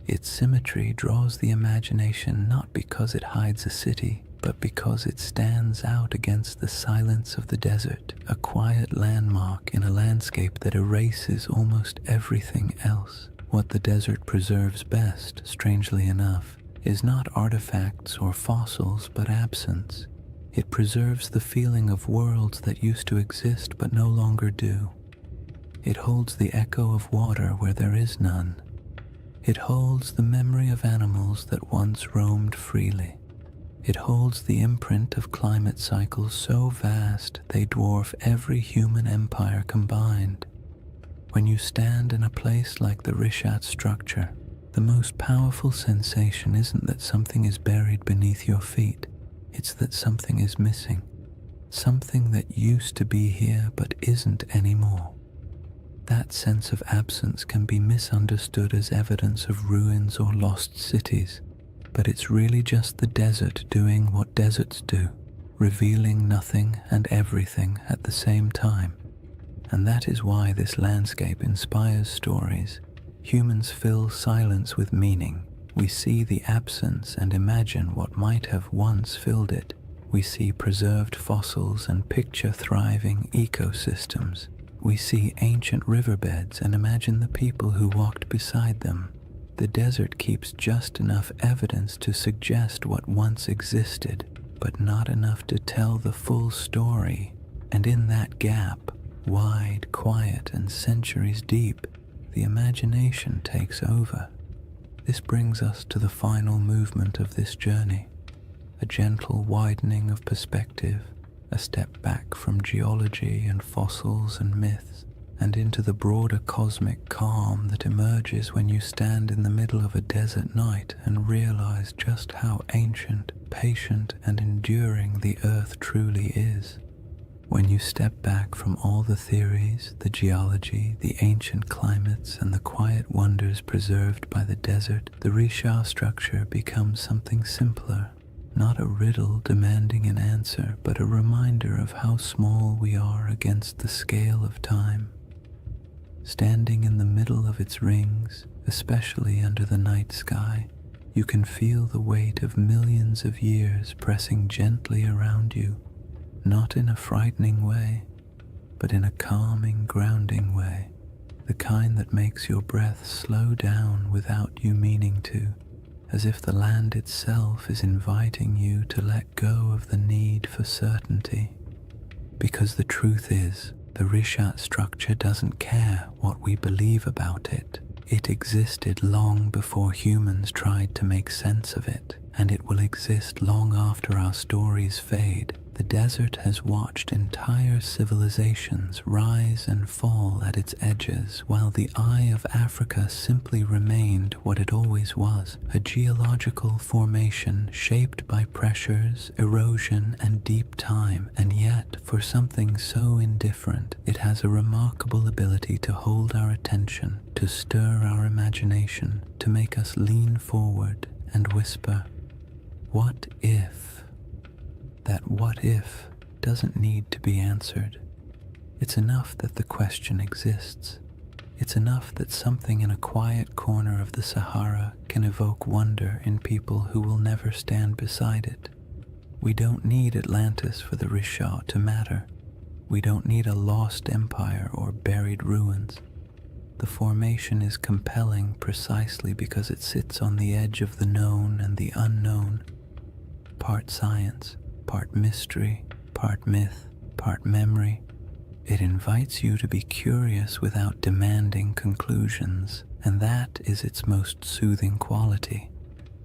Its symmetry draws the imagination not because it hides a city, but because it stands out against the silence of the desert, a quiet landmark in a landscape that erases almost everything else. What the desert preserves best, strangely enough, is not artifacts or fossils, but absence. It preserves the feeling of worlds that used to exist but no longer do. It holds the echo of water where there is none. It holds the memory of animals that once roamed freely. It holds the imprint of climate cycles so vast they dwarf every human empire combined. When you stand in a place like the Rishat structure, the most powerful sensation isn't that something is buried beneath your feet, it's that something is missing. something that used to be here but isn't anymore. That sense of absence can be misunderstood as evidence of ruins or lost cities, but it's really just the desert doing what deserts do, revealing nothing and everything at the same time. And that is why this landscape inspires stories. Humans fill silence with meaning. We see the absence and imagine what might have once filled it. We see preserved fossils and picture thriving ecosystems. We see ancient riverbeds and imagine the people who walked beside them. The desert keeps just enough evidence to suggest what once existed, but not enough to tell the full story. And in that gap, wide, quiet, and centuries deep, the imagination takes over. This brings us to the final movement of this journey, a gentle widening of perspective, a step back from geology and fossils and myths, and into the broader cosmic calm that emerges when you stand in the middle of a desert night and realize just how ancient, patient, and enduring the earth truly is. When you step back from all the theories, the geology, the ancient climates, and the quiet wonders preserved by the desert, the Risha structure becomes something simpler. Not a riddle demanding an answer, but a reminder of how small we are against the scale of time. Standing in the middle of its rings, especially under the night sky, you can feel the weight of millions of years pressing gently around you, not in a frightening way, but in a calming, grounding way, the kind that makes your breath slow down without you meaning to, as if the land itself is inviting you to let go of the need for certainty. Because the truth is, the Rishat structure doesn't care what we believe about it. It existed long before humans tried to make sense of it, and it will exist long after our stories fade. The desert has watched entire civilizations rise and fall at its edges, while the eye of Africa simply remained what it always was, a geological formation shaped by pressures, erosion, and deep time. And yet, for something so indifferent, it has a remarkable ability to hold our attention, to stir our imagination, to make us lean forward and whisper, "What if?" That what if doesn't need to be answered. It's enough that the question exists. It's enough that something in a quiet corner of the Sahara can evoke wonder in people who will never stand beside it. We don't need Atlantis for the Risha to matter. We don't need a lost empire or buried ruins. The formation is compelling precisely because it sits on the edge of the known and the unknown, part science, part mystery, part myth, part memory. It invites you to be curious without demanding conclusions, and that is its most soothing quality.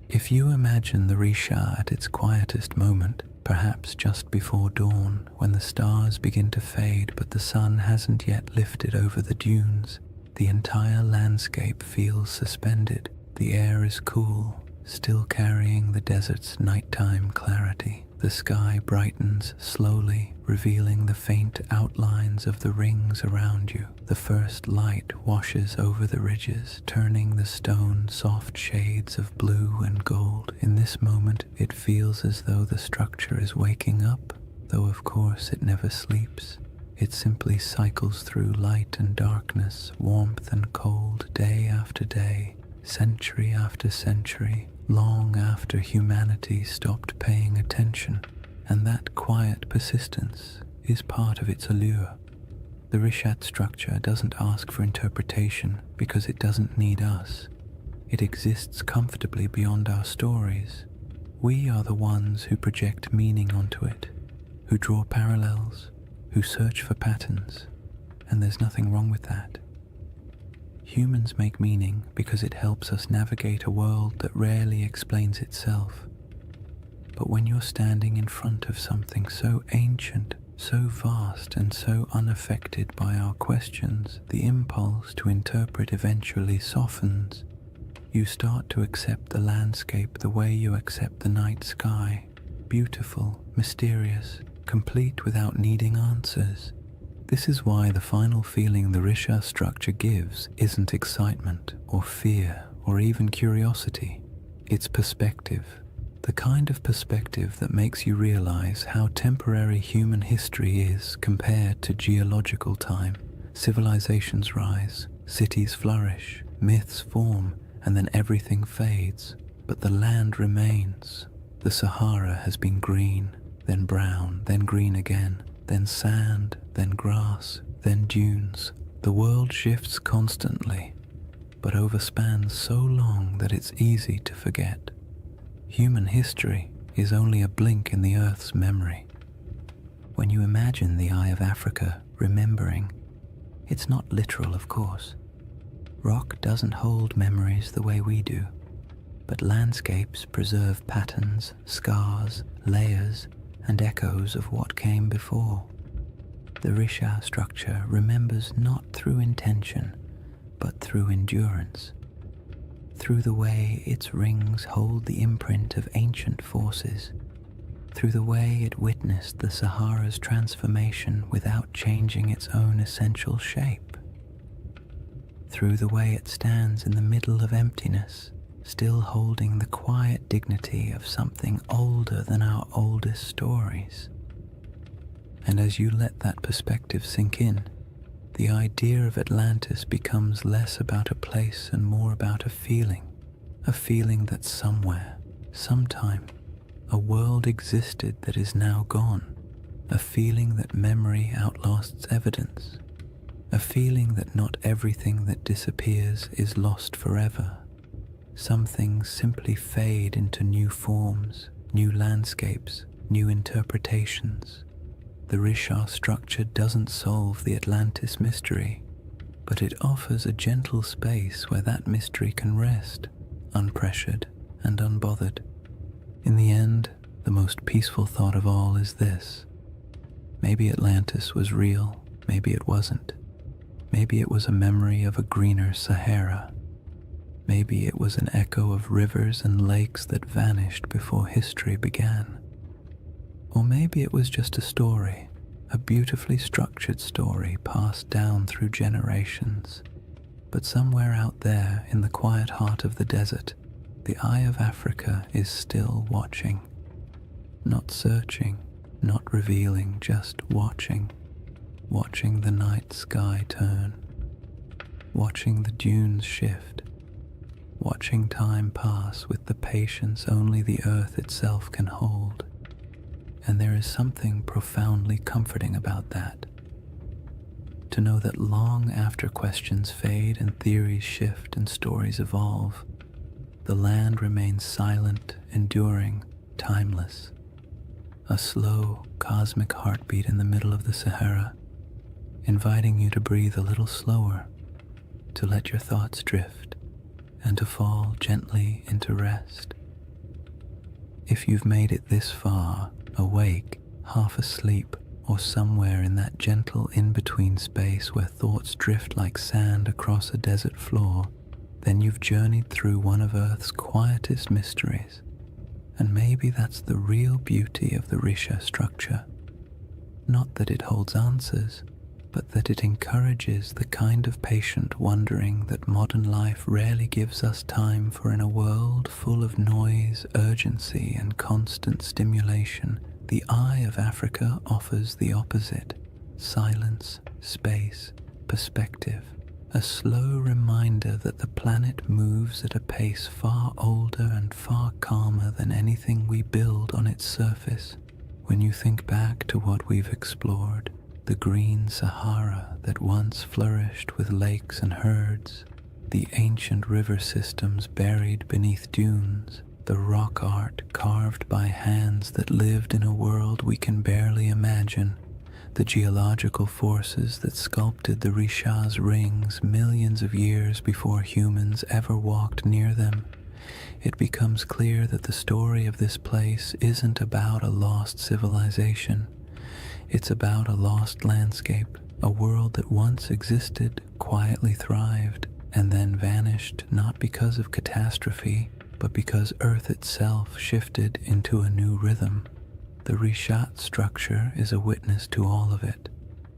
If you imagine the Risha at its quietest moment, perhaps just before dawn, when the stars begin to fade but the sun hasn't yet lifted over the dunes, the entire landscape feels suspended. The air is cool, still carrying the desert's nighttime clarity. The sky brightens slowly, revealing the faint outlines of the rings around you. The first light washes over the ridges, turning the stone soft shades of blue and gold. In this moment, it feels as though the structure is waking up, though of course it never sleeps. It simply cycles through light and darkness, warmth and cold, day after day, century after century, long after humanity stopped paying attention, and that quiet persistence is part of its allure. The Rishat structure doesn't ask for interpretation because it doesn't need us. It exists comfortably beyond our stories. We are the ones who project meaning onto it, who draw parallels, who search for patterns, and there's nothing wrong with that. Humans make meaning because it helps us navigate a world that rarely explains itself. But when you're standing in front of something so ancient, so vast, and so unaffected by our questions, the impulse to interpret eventually softens. You start to accept the landscape the way you accept the night sky, beautiful, mysterious, complete without needing answers. This is why the final feeling the Risha structure gives isn't excitement or fear or even curiosity. It's perspective, the kind of perspective that makes you realize how temporary human history is compared to geological time. Civilizations rise, cities flourish, myths form, and then everything fades. But the land remains. The Sahara has been green, then brown, then green again, then sand, then grass, then dunes. The world shifts constantly, but overspans so long that it's easy to forget. Human history is only a blink in the Earth's memory. When you imagine the Eye of Africa remembering, it's not literal, of course. Rock doesn't hold memories the way we do, but landscapes preserve patterns, scars, layers, and echoes of what came before. The Risha structure remembers not through intention, but through endurance, through the way its rings hold the imprint of ancient forces, through the way it witnessed the Sahara's transformation without changing its own essential shape, through the way it stands in the middle of emptiness, still holding the quiet dignity of something older than our oldest stories. And as you let that perspective sink in, the idea of Atlantis becomes less about a place and more about a feeling that somewhere, sometime, a world existed that is now gone, a feeling that memory outlasts evidence, a feeling that not everything that disappears is lost forever. Some things simply fade into new forms, new landscapes, new interpretations. The Risha structure doesn't solve the Atlantis mystery, but it offers a gentle space where that mystery can rest, unpressured and unbothered. In the end, the most peaceful thought of all is this: maybe Atlantis was real, maybe it wasn't. Maybe it was a memory of a greener Sahara. Maybe it was an echo of rivers and lakes that vanished before history began. Or maybe it was just a story, a beautifully structured story passed down through generations. But somewhere out there in the quiet heart of the desert, the Eye of Africa is still watching. Not searching, not revealing, just watching. Watching the night sky turn. Watching the dunes shift. Watching time pass with the patience only the earth itself can hold. And there is something profoundly comforting about that. To know that long after questions fade and theories shift and stories evolve, the land remains silent, enduring, timeless. A slow, cosmic heartbeat in the middle of the Sahara, inviting you to breathe a little slower, to let your thoughts drift, and to fall gently into rest. If you've made it this far, awake, half asleep, or somewhere in that gentle in-between space where thoughts drift like sand across a desert floor, then you've journeyed through one of Earth's quietest mysteries. And maybe that's the real beauty of the Risha structure. Not that it holds answers, but that it encourages the kind of patient wondering that modern life rarely gives us time for. In a world full of noise, urgency, and constant stimulation, the Eye of Africa offers the opposite: silence, space, perspective, a slow reminder that the planet moves at a pace far older and far calmer than anything we build on its surface. When you think back to what we've explored, the green Sahara that once flourished with lakes and herds, the ancient river systems buried beneath dunes, the rock art carved by hands that lived in a world we can barely imagine, the geological forces that sculpted the Risha's rings millions of years before humans ever walked near them, it becomes clear that the story of this place isn't about a lost civilization. It's about a lost landscape, a world that once existed, quietly thrived, and then vanished not because of catastrophe, but because Earth itself shifted into a new rhythm. The Rishat structure is a witness to all of it,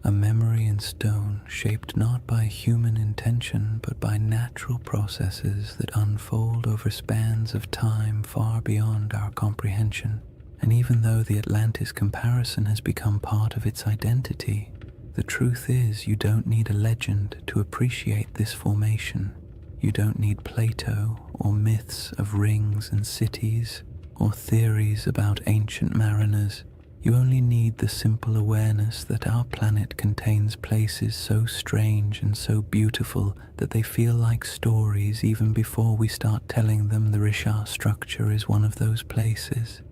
a memory in stone shaped not by human intention but by natural processes that unfold over spans of time far beyond our comprehension. And even though the Atlantis comparison has become part of its identity, the truth is you don't need a legend to appreciate this formation. You don't need Plato or myths of rings and cities or theories about ancient mariners. You only need the simple awareness that our planet contains places so strange and so beautiful that they feel like stories even before we start telling them. The Rishat structure is one of those places.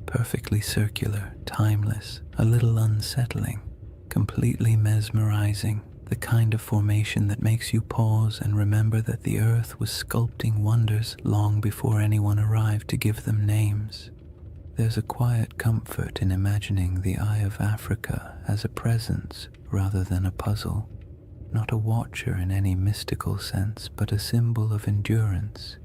Perfectly circular, timeless, a little unsettling, completely mesmerizing, the kind of formation that makes you pause and remember that the earth was sculpting wonders long before anyone arrived to give them names. There's a quiet comfort in imagining the Eye of Africa as a presence rather than a puzzle, not a watcher in any mystical sense, but a symbol of endurance.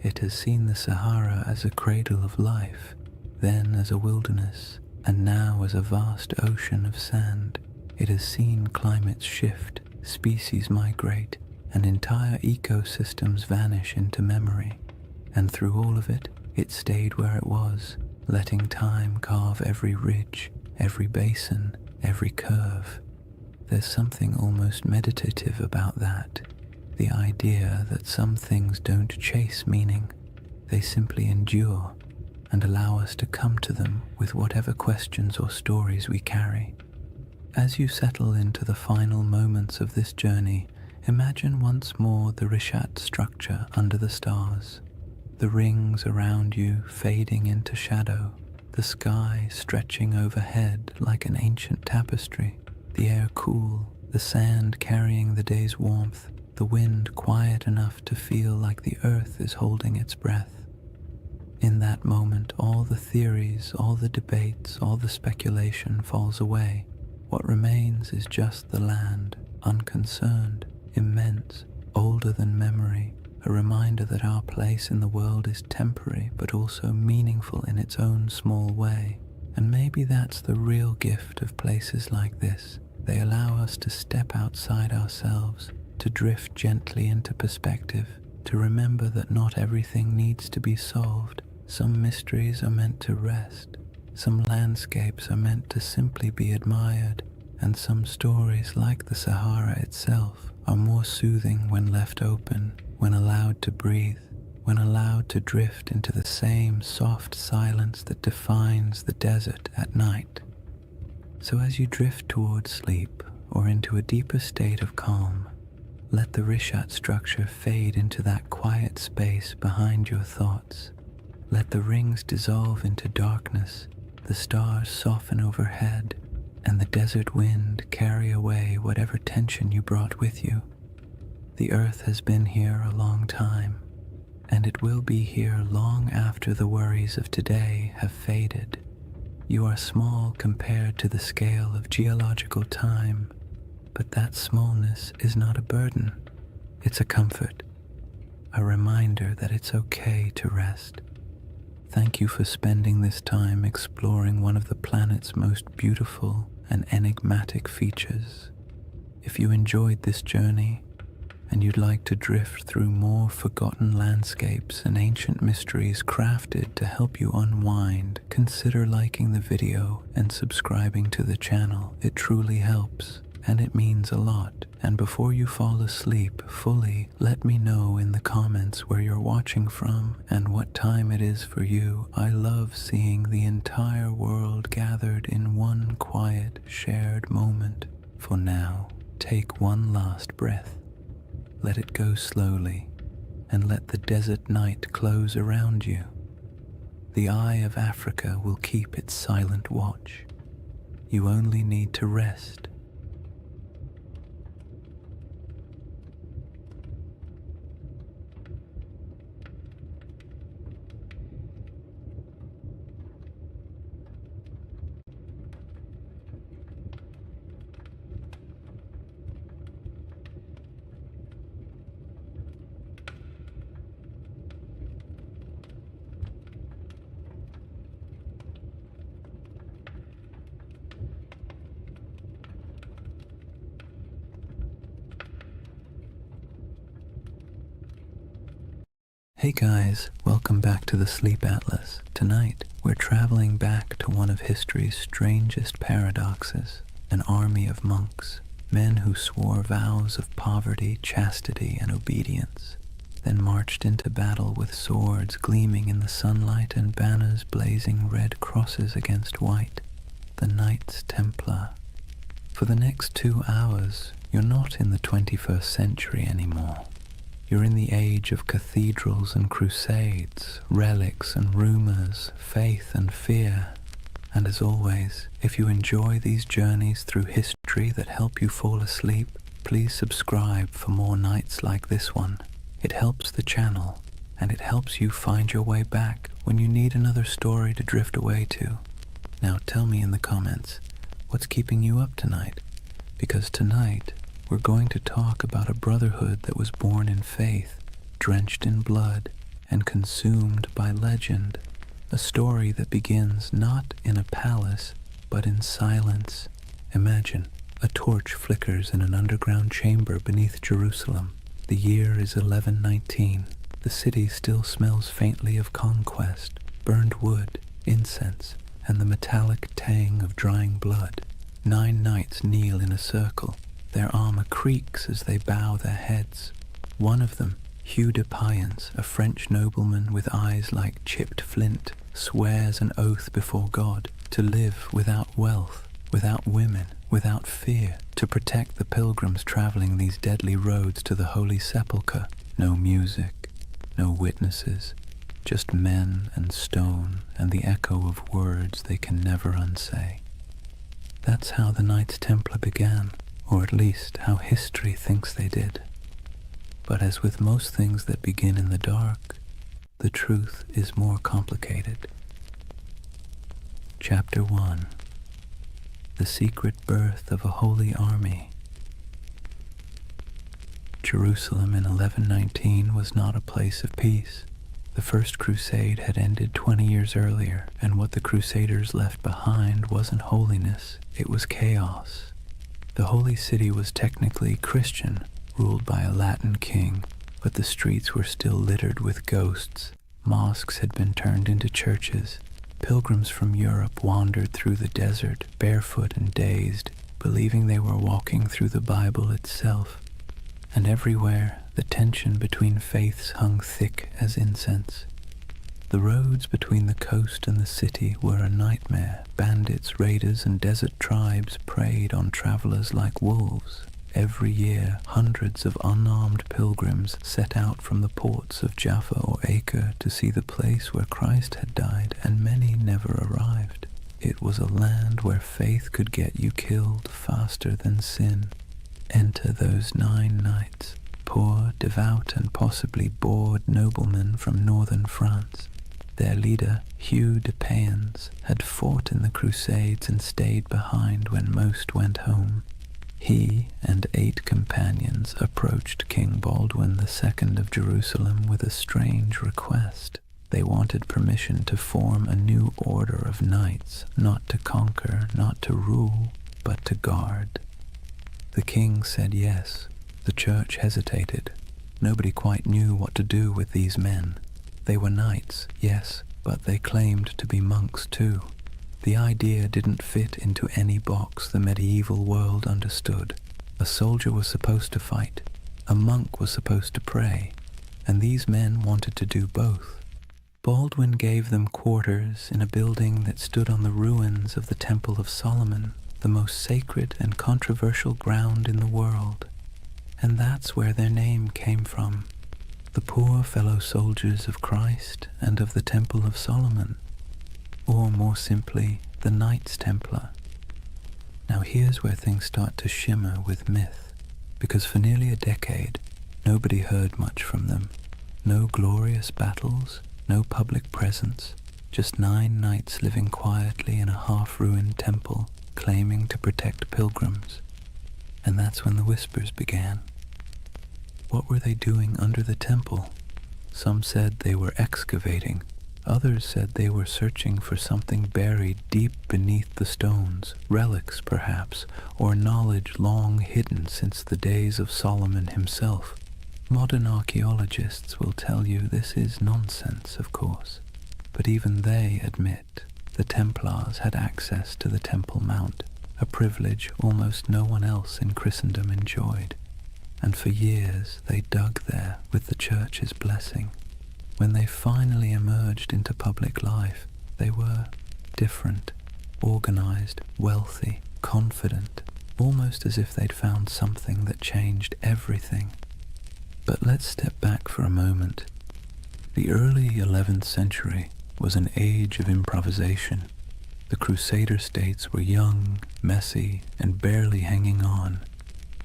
It has seen the Sahara as a cradle of life, then as a wilderness, and now as a vast ocean of sand. It has seen climates shift, species migrate, and entire ecosystems vanish into memory. And through all of it, it stayed where it was, letting time carve every ridge, every basin, every curve. There's something almost meditative about that, the idea that some things don't chase meaning, they simply endure and allow us to come to them with whatever questions or stories we carry. As you settle into the final moments of this journey, imagine once more the Rishat structure under the stars, the rings around you fading into shadow, the sky stretching overhead like an ancient tapestry, the air cool, the sand carrying the day's warmth, the wind quiet enough to feel like the earth is holding its breath. In that moment, all the theories, all the debates, all the speculation falls away. What remains is just the land, unconcerned, immense, older than memory, a reminder that our place in the world is temporary but also meaningful in its own small way. And maybe that's the real gift of places like this. They allow us to step outside ourselves, to drift gently into perspective, to remember that not everything needs to be solved. Some mysteries are meant to rest. Some landscapes are meant to simply be admired, and some stories, like the Sahara itself, are more soothing when left open, when allowed to breathe, when allowed to drift into the same soft silence that defines the desert at night. So as you drift towards sleep or into a deeper state of calm, let the Rishat structure fade into that quiet space behind your thoughts. Let the rings dissolve into darkness, the stars soften overhead, and the desert wind carry away whatever tension you brought with you. The earth has been here a long time, and it will be here long after the worries of today have faded. You are small compared to the scale of geological time, but that smallness is not a burden. It's a comfort, a reminder that it's okay to rest. Thank you for spending this time exploring one of the planet's most beautiful and enigmatic features. If you enjoyed this journey and you'd like to drift through more forgotten landscapes and ancient mysteries crafted to help you unwind, consider liking the video and subscribing to the channel. It truly helps, and it means a lot. And before you fall asleep fully, let me know in the comments where you're watching from and what time it is for you. I love seeing the entire world gathered in one quiet, shared moment. For now, take one last breath. Let it go slowly, and let the desert night close around you. The Eye of Africa will keep its silent watch. You only need to rest. Hey guys, welcome back to the Sleep Atlas. Tonight, we're traveling back to one of history's strangest paradoxes, an army of monks, men who swore vows of poverty, chastity, and obedience, then marched into battle with swords gleaming in the sunlight and banners blazing red crosses against white, the Knights Templar. For the next 2 hours, you're not in the 21st century anymore. You're in the age of cathedrals and crusades, relics and rumors, faith and fear. And as always, if you enjoy these journeys through history that help you fall asleep, please subscribe for more nights like this one. It helps the channel, and it helps you find your way back when you need another story to drift away to. Now tell me in the comments, what's keeping you up tonight? Because tonight, we're going to talk about a brotherhood that was born in faith, drenched in blood, and consumed by legend. A story that begins not in a palace, but in silence. Imagine, a torch flickers in an underground chamber beneath Jerusalem. The year is 1119. The city still smells faintly of conquest, burned wood, incense, and the metallic tang of drying blood. 9 knights kneel in a circle. Their armor creaks as they bow their heads. One of them, Hugh de Payens, a French nobleman with eyes like chipped flint, swears an oath before God to live without wealth, without women, without fear, to protect the pilgrims traveling these deadly roads to the Holy Sepulchre. No music, no witnesses, just men and stone and the echo of words they can never unsay. That's how the Knights Templar began, or at least how history thinks they did. But as with most things that begin in the dark, the truth is more complicated. Chapter 1. The Secret Birth of a Holy Army. Jerusalem in 1119 was not a place of peace. The First Crusade had ended 20 years earlier, and what the Crusaders left behind wasn't holiness, it was chaos. The Holy City was technically Christian, ruled by a Latin king, but the streets were still littered with ghosts. Mosques had been turned into churches. Pilgrims from Europe wandered through the desert, barefoot and dazed, believing they were walking through the Bible itself. And everywhere, the tension between faiths hung thick as incense. The roads between the coast and the city were a nightmare. Bandits, raiders, and desert tribes preyed on travelers like wolves. Every year, hundreds of unarmed pilgrims set out from the ports of Jaffa or Acre to see the place where Christ had died, and many never arrived. It was a land where faith could get you killed faster than sin. Enter those 9 knights, poor, devout, and possibly bored noblemen from northern France. Their leader, Hugh de Payens, had fought in the Crusades and stayed behind when most went home. He and 8 companions approached King Baldwin II of Jerusalem with a strange request. They wanted permission to form a new order of knights, not to conquer, not to rule, but to guard. The king said yes. The church hesitated. Nobody quite knew what to do with these men. They were knights, yes, but they claimed to be monks too. The idea didn't fit into any box the medieval world understood. A soldier was supposed to fight, a monk was supposed to pray, and these men wanted to do both. Baldwin gave them quarters in a building that stood on the ruins of the Temple of Solomon, the most sacred and controversial ground in the world. And that's where their name came from. The poor fellow soldiers of Christ and of the Temple of Solomon, or more simply, the Knights Templar. Now here's where things start to shimmer with myth, because for nearly a decade, nobody heard much from them. No glorious battles, no public presence, just 9 knights living quietly in a half-ruined temple, claiming to protect pilgrims. And that's when the whispers began. What were they doing under the temple? Some said they were excavating. Others said they were searching for something buried deep beneath the stones, relics perhaps, or knowledge long hidden since the days of Solomon himself. Modern archaeologists will tell you this is nonsense, of course, but even they admit the Templars had access to the Temple Mount, a privilege almost no one else in Christendom enjoyed, and for years they dug there with the Church's blessing. When they finally emerged into public life, they were different, organized, wealthy, confident, almost as if they'd found something that changed everything. But let's step back for a moment. The early 11th century was an age of improvisation. The Crusader states were young, messy, and barely hanging on.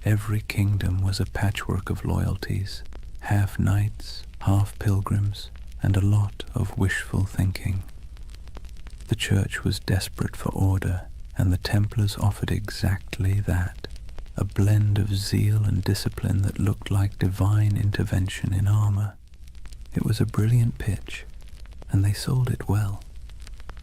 Every kingdom was a patchwork of loyalties, half knights, half pilgrims, and a lot of wishful thinking. The Church was desperate for order, and the Templars offered exactly that, a blend of zeal and discipline that looked like divine intervention in armor. It was a brilliant pitch, and they sold it well.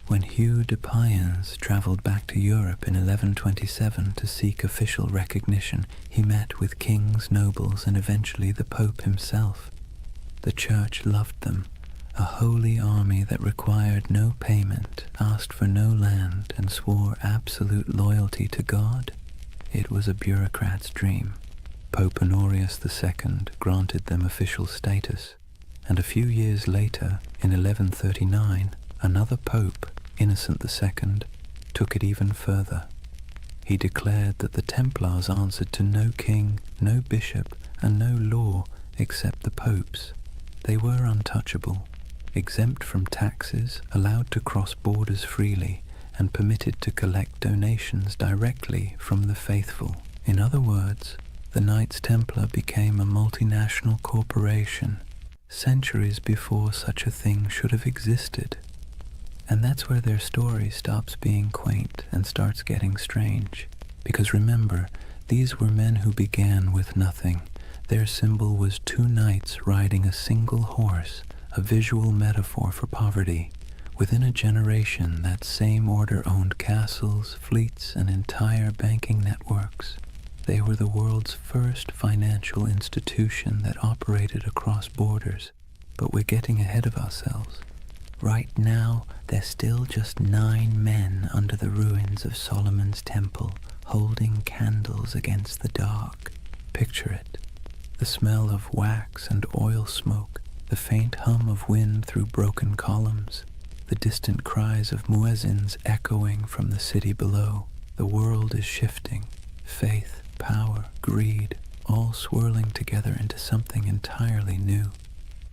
When Hugh de Payens travelled back to Europe in 1127 to seek official recognition, he met with kings, nobles, and eventually the Pope himself. The Church loved them, a holy army that required no payment, asked for no land, and swore absolute loyalty to God. It was a bureaucrat's dream. Pope Honorius II granted them official status, and a few years later, in 1139, another pope, Innocent II, took it even further. He declared that the Templars answered to no king, no bishop, and no law except the popes. They were untouchable, exempt from taxes, allowed to cross borders freely, and permitted to collect donations directly from the faithful. In other words, the Knights Templar became a multinational corporation, centuries before such a thing should have existed. And that's where their story stops being quaint and starts getting strange. Because remember, these were men who began with nothing. Their symbol was two knights riding a single horse, a visual metaphor for poverty. Within a generation, that same order owned castles, fleets, and entire banking networks. They were the world's first financial institution that operated across borders. But we're getting ahead of ourselves. Right now, there's still just 9 men under the ruins of Solomon's temple, holding candles against the dark. Picture it. The smell of wax and oil smoke, the faint hum of wind through broken columns, the distant cries of muezzins echoing from the city below. The world is shifting. Faith, power, greed, all swirling together into something entirely new.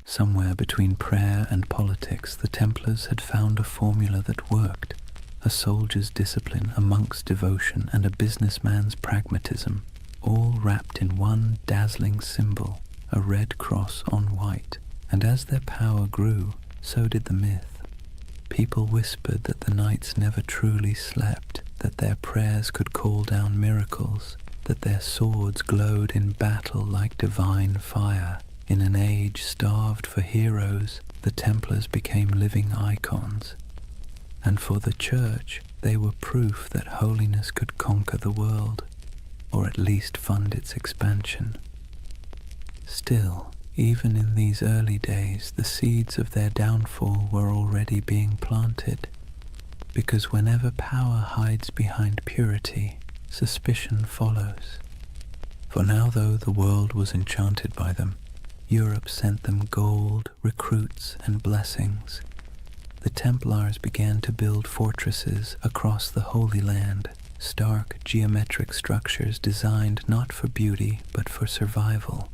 Somewhere between prayer and politics, the Templars had found a formula that worked. A soldier's discipline, a monk's devotion, and a businessman's pragmatism, all wrapped in one dazzling symbol, a red cross on white. And as their power grew, so did the myth. People whispered that the knights never truly slept, that their prayers could call down miracles, that their swords glowed in battle like divine fire. In an age starved for heroes, the Templars became living icons. And for the Church, they were proof that holiness could conquer the world, or at least fund its expansion. Still, even in these early days, the seeds of their downfall were already being planted, because whenever power hides behind purity, suspicion follows. For now, though the world was enchanted by them, Europe sent them gold, recruits, and blessings. The Templars began to build fortresses across the Holy Land, stark geometric structures designed not for beauty but for survival.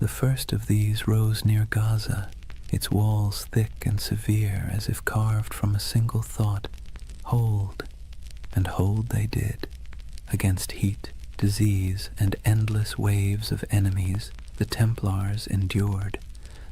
The first of these rose near Gaza, its walls thick and severe as if carved from a single thought: hold. And hold they did. Against heat, disease, and endless waves of enemies, the Templars endured.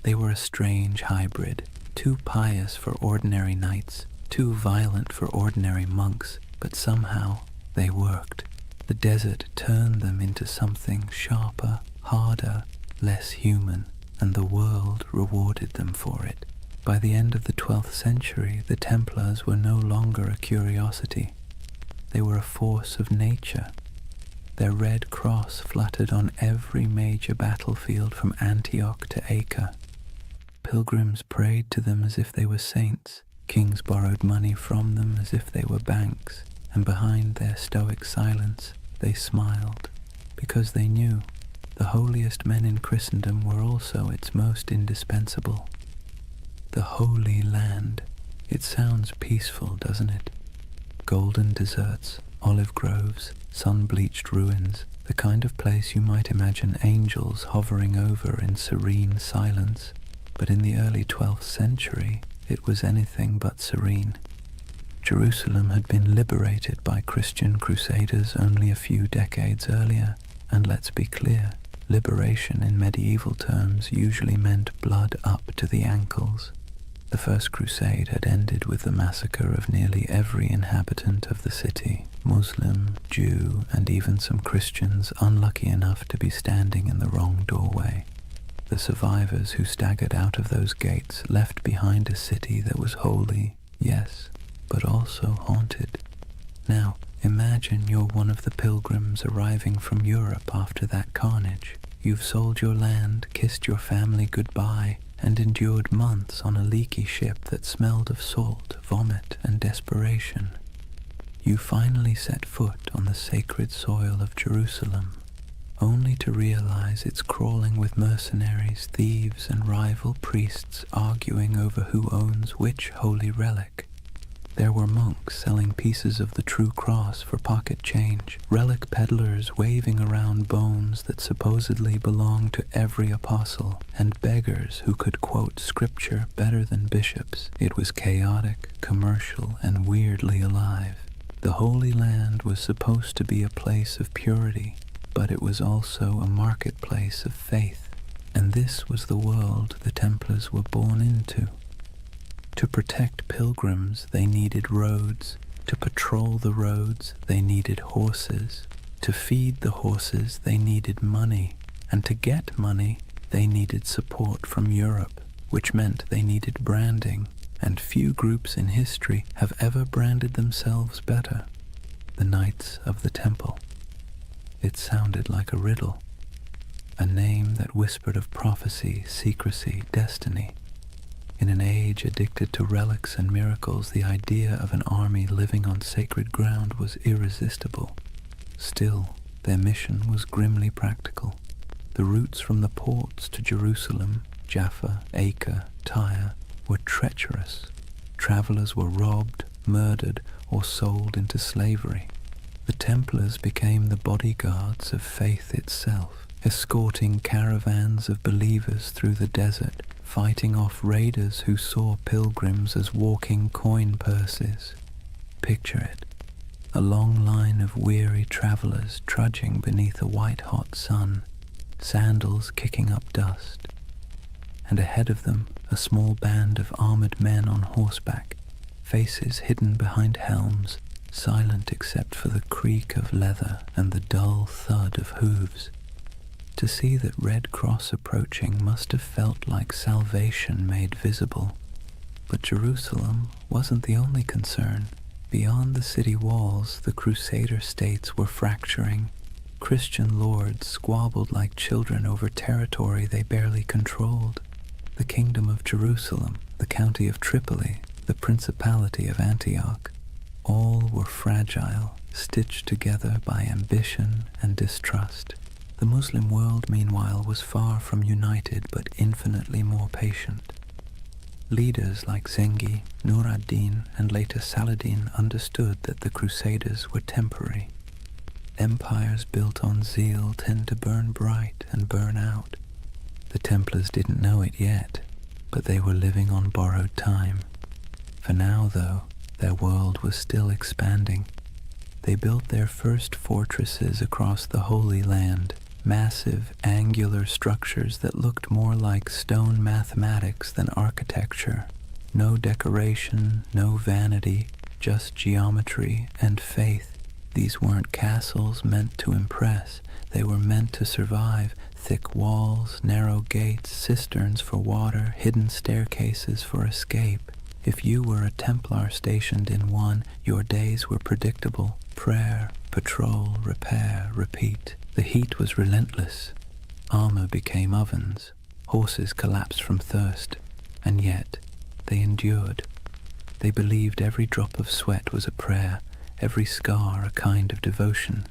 They were a strange hybrid, too pious for ordinary knights, too violent for ordinary monks, but somehow they worked. The desert turned them into something sharper, harder, less human, and the world rewarded them for it. By the end of the 12th century, the Templars were no longer a curiosity. They were a force of nature. Their red cross fluttered on every major battlefield from Antioch to Acre. Pilgrims prayed to them as if they were saints. Kings borrowed money from them as if they were banks, and behind their stoic silence they smiled, because they knew the holiest men in Christendom were also its most indispensable. The Holy Land. It sounds peaceful, doesn't it? Golden deserts, olive groves, sun-bleached ruins, the kind of place you might imagine angels hovering over in serene silence. But in the early 12th century, it was anything but serene. Jerusalem had been liberated by Christian crusaders only a few decades earlier, and let's be clear, liberation in medieval terms usually meant blood up to the ankles. The First Crusade had ended with the massacre of nearly every inhabitant of the city, Muslim, Jew, and even some Christians unlucky enough to be standing in the wrong doorway. The survivors who staggered out of those gates left behind a city that was holy, yes, but also haunted. Now, imagine you're one of the pilgrims arriving from Europe after that carnage. You've sold your land, kissed your family goodbye, and endured months on a leaky ship that smelled of salt, vomit, and desperation. You finally set foot on the sacred soil of Jerusalem, only to realize it's crawling with mercenaries, thieves, and rival priests arguing over who owns which holy relic. There were monks selling pieces of the true cross for pocket change, relic peddlers waving around bones that supposedly belonged to every apostle, and beggars who could quote scripture better than bishops. It was chaotic, commercial, and weirdly alive. The Holy Land was supposed to be a place of purity, but it was also a marketplace of faith, and this was the world the Templars were born into. To protect pilgrims, they needed roads. To patrol the roads, they needed horses. To feed the horses, they needed money. And to get money, they needed support from Europe, which meant they needed branding. And few groups in history have ever branded themselves better. The Knights of the Temple. It sounded like a riddle. A name that whispered of prophecy, secrecy, destiny. In an age addicted to relics and miracles, the idea of an army living on sacred ground was irresistible. Still, their mission was grimly practical. The routes from the ports to Jerusalem, Jaffa, Acre, Tyre, were treacherous. Travelers were robbed, murdered, or sold into slavery. The Templars became the bodyguards of faith itself, escorting caravans of believers through the desert, fighting off raiders who saw pilgrims as walking coin purses. Picture it, a long line of weary travelers trudging beneath a white-hot sun, sandals kicking up dust, and ahead of them a small band of armored men on horseback, faces hidden behind helms, silent except for the creak of leather and the dull thud of hooves. To see that Red Cross approaching must have felt like salvation made visible. But Jerusalem wasn't the only concern. Beyond the city walls, the Crusader states were fracturing. Christian lords squabbled like children over territory they barely controlled. The Kingdom of Jerusalem, the County of Tripoli, the Principality of Antioch, all were fragile, stitched together by ambition and distrust. The Muslim world, meanwhile, was far from united but infinitely more patient. Leaders like Zengi, Nur ad-Din, and later Saladin understood that the Crusaders were temporary. Empires built on zeal tend to burn bright and burn out. The Templars didn't know it yet, but they were living on borrowed time. For now, though, their world was still expanding. They built their first fortresses across the Holy Land, massive, angular structures that looked more like stone mathematics than architecture. No decoration, no vanity, just geometry and faith. These weren't castles meant to impress. They were meant to survive. Thick walls, narrow gates, cisterns for water, hidden staircases for escape. If you were a Templar stationed in one, your days were predictable. Prayer, patrol, repair, repeat. The heat was relentless. Armor became ovens. Horses collapsed from thirst. And yet, they endured. They believed every drop of sweat was a prayer, every scar a kind of devotion.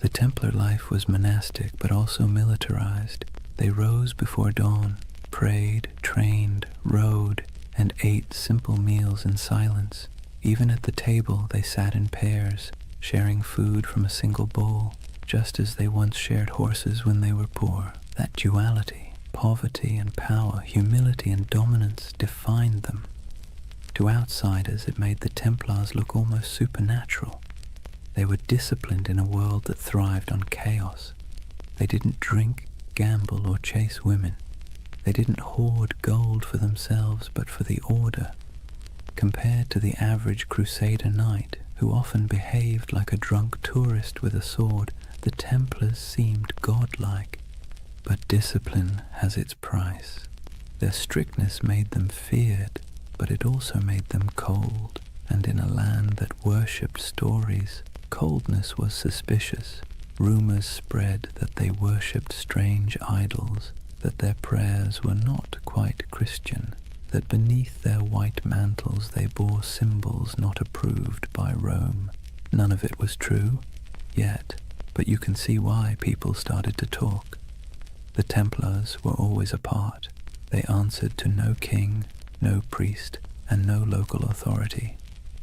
The Templar life was monastic but also militarized. They rose before dawn, prayed, trained, rode, and ate simple meals in silence. Even at the table they sat in pairs, sharing food from a single bowl, just as they once shared horses when they were poor. That duality, poverty and power, humility and dominance, defined them. To outsiders it made the Templars look almost supernatural. They were disciplined in a world that thrived on chaos. They didn't drink, gamble, or chase women. They didn't hoard gold for themselves, but for the order. Compared to the average Crusader knight, who often behaved like a drunk tourist with a sword, the Templars seemed godlike. But discipline has its price. Their strictness made them feared, but it also made them cold. And in a land that worshipped stories, coldness was suspicious. Rumors spread that they worshipped strange idols, that their prayers were not quite Christian, that beneath their white mantles they bore symbols not approved by Rome. None of it was true, yet, but you can see why people started to talk. The Templars were always apart. They answered to no king, no priest, and no local authority.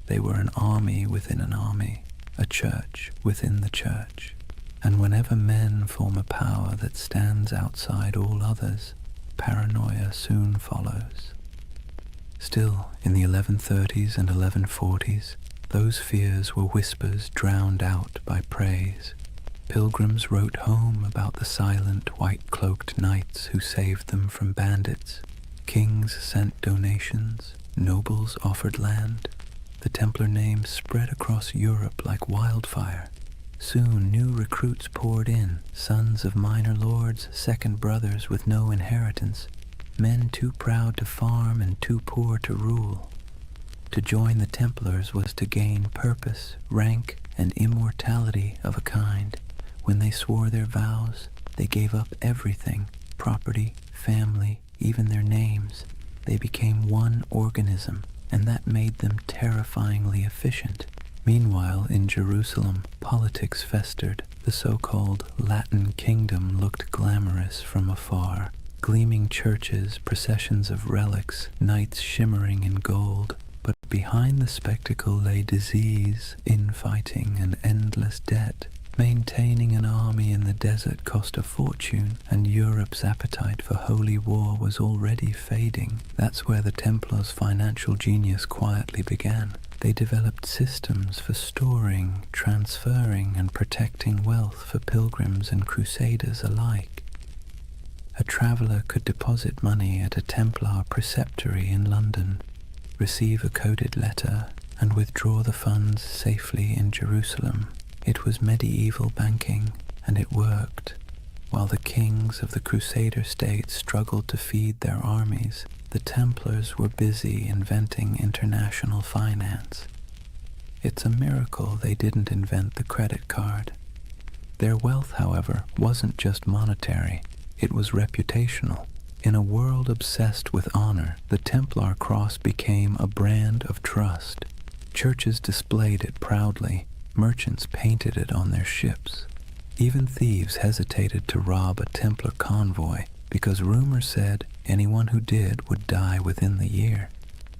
They were an army within an army, a church within the church. And whenever men form a power that stands outside all others, paranoia soon follows. Still, in the 1130s and 1140s, those fears were whispers drowned out by praise. Pilgrims wrote home about the silent, white-cloaked knights who saved them from bandits. Kings sent donations, nobles offered land. The Templar name spread across Europe like wildfire. Soon new recruits poured in, sons of minor lords, second brothers with no inheritance, men too proud to farm and too poor to rule. To join the Templars was to gain purpose, rank, and immortality of a kind. When they swore their vows, they gave up everything, property, family, even their names. They became one organism, and that made them terrifyingly efficient. Meanwhile, in Jerusalem, politics festered. The so-called Latin Kingdom looked glamorous from afar. Gleaming churches, processions of relics, knights shimmering in gold. But behind the spectacle lay disease, infighting, and endless debt. Maintaining an army in the desert cost a fortune, and Europe's appetite for holy war was already fading. That's where the Templars' financial genius quietly began. They developed systems for storing, transferring, and protecting wealth for pilgrims and crusaders alike. A traveler could deposit money at a Templar preceptory in London, receive a coded letter, and withdraw the funds safely in Jerusalem. It was medieval banking, and it worked. While the kings of the Crusader states struggled to feed their armies, the Templars were busy inventing international finance. It's a miracle they didn't invent the credit card. Their wealth, however, wasn't just monetary, it was reputational. In a world obsessed with honor, the Templar cross became a brand of trust. Churches displayed it proudly. Merchants painted it on their ships. Even thieves hesitated to rob a Templar convoy because rumor said anyone who did would die within the year.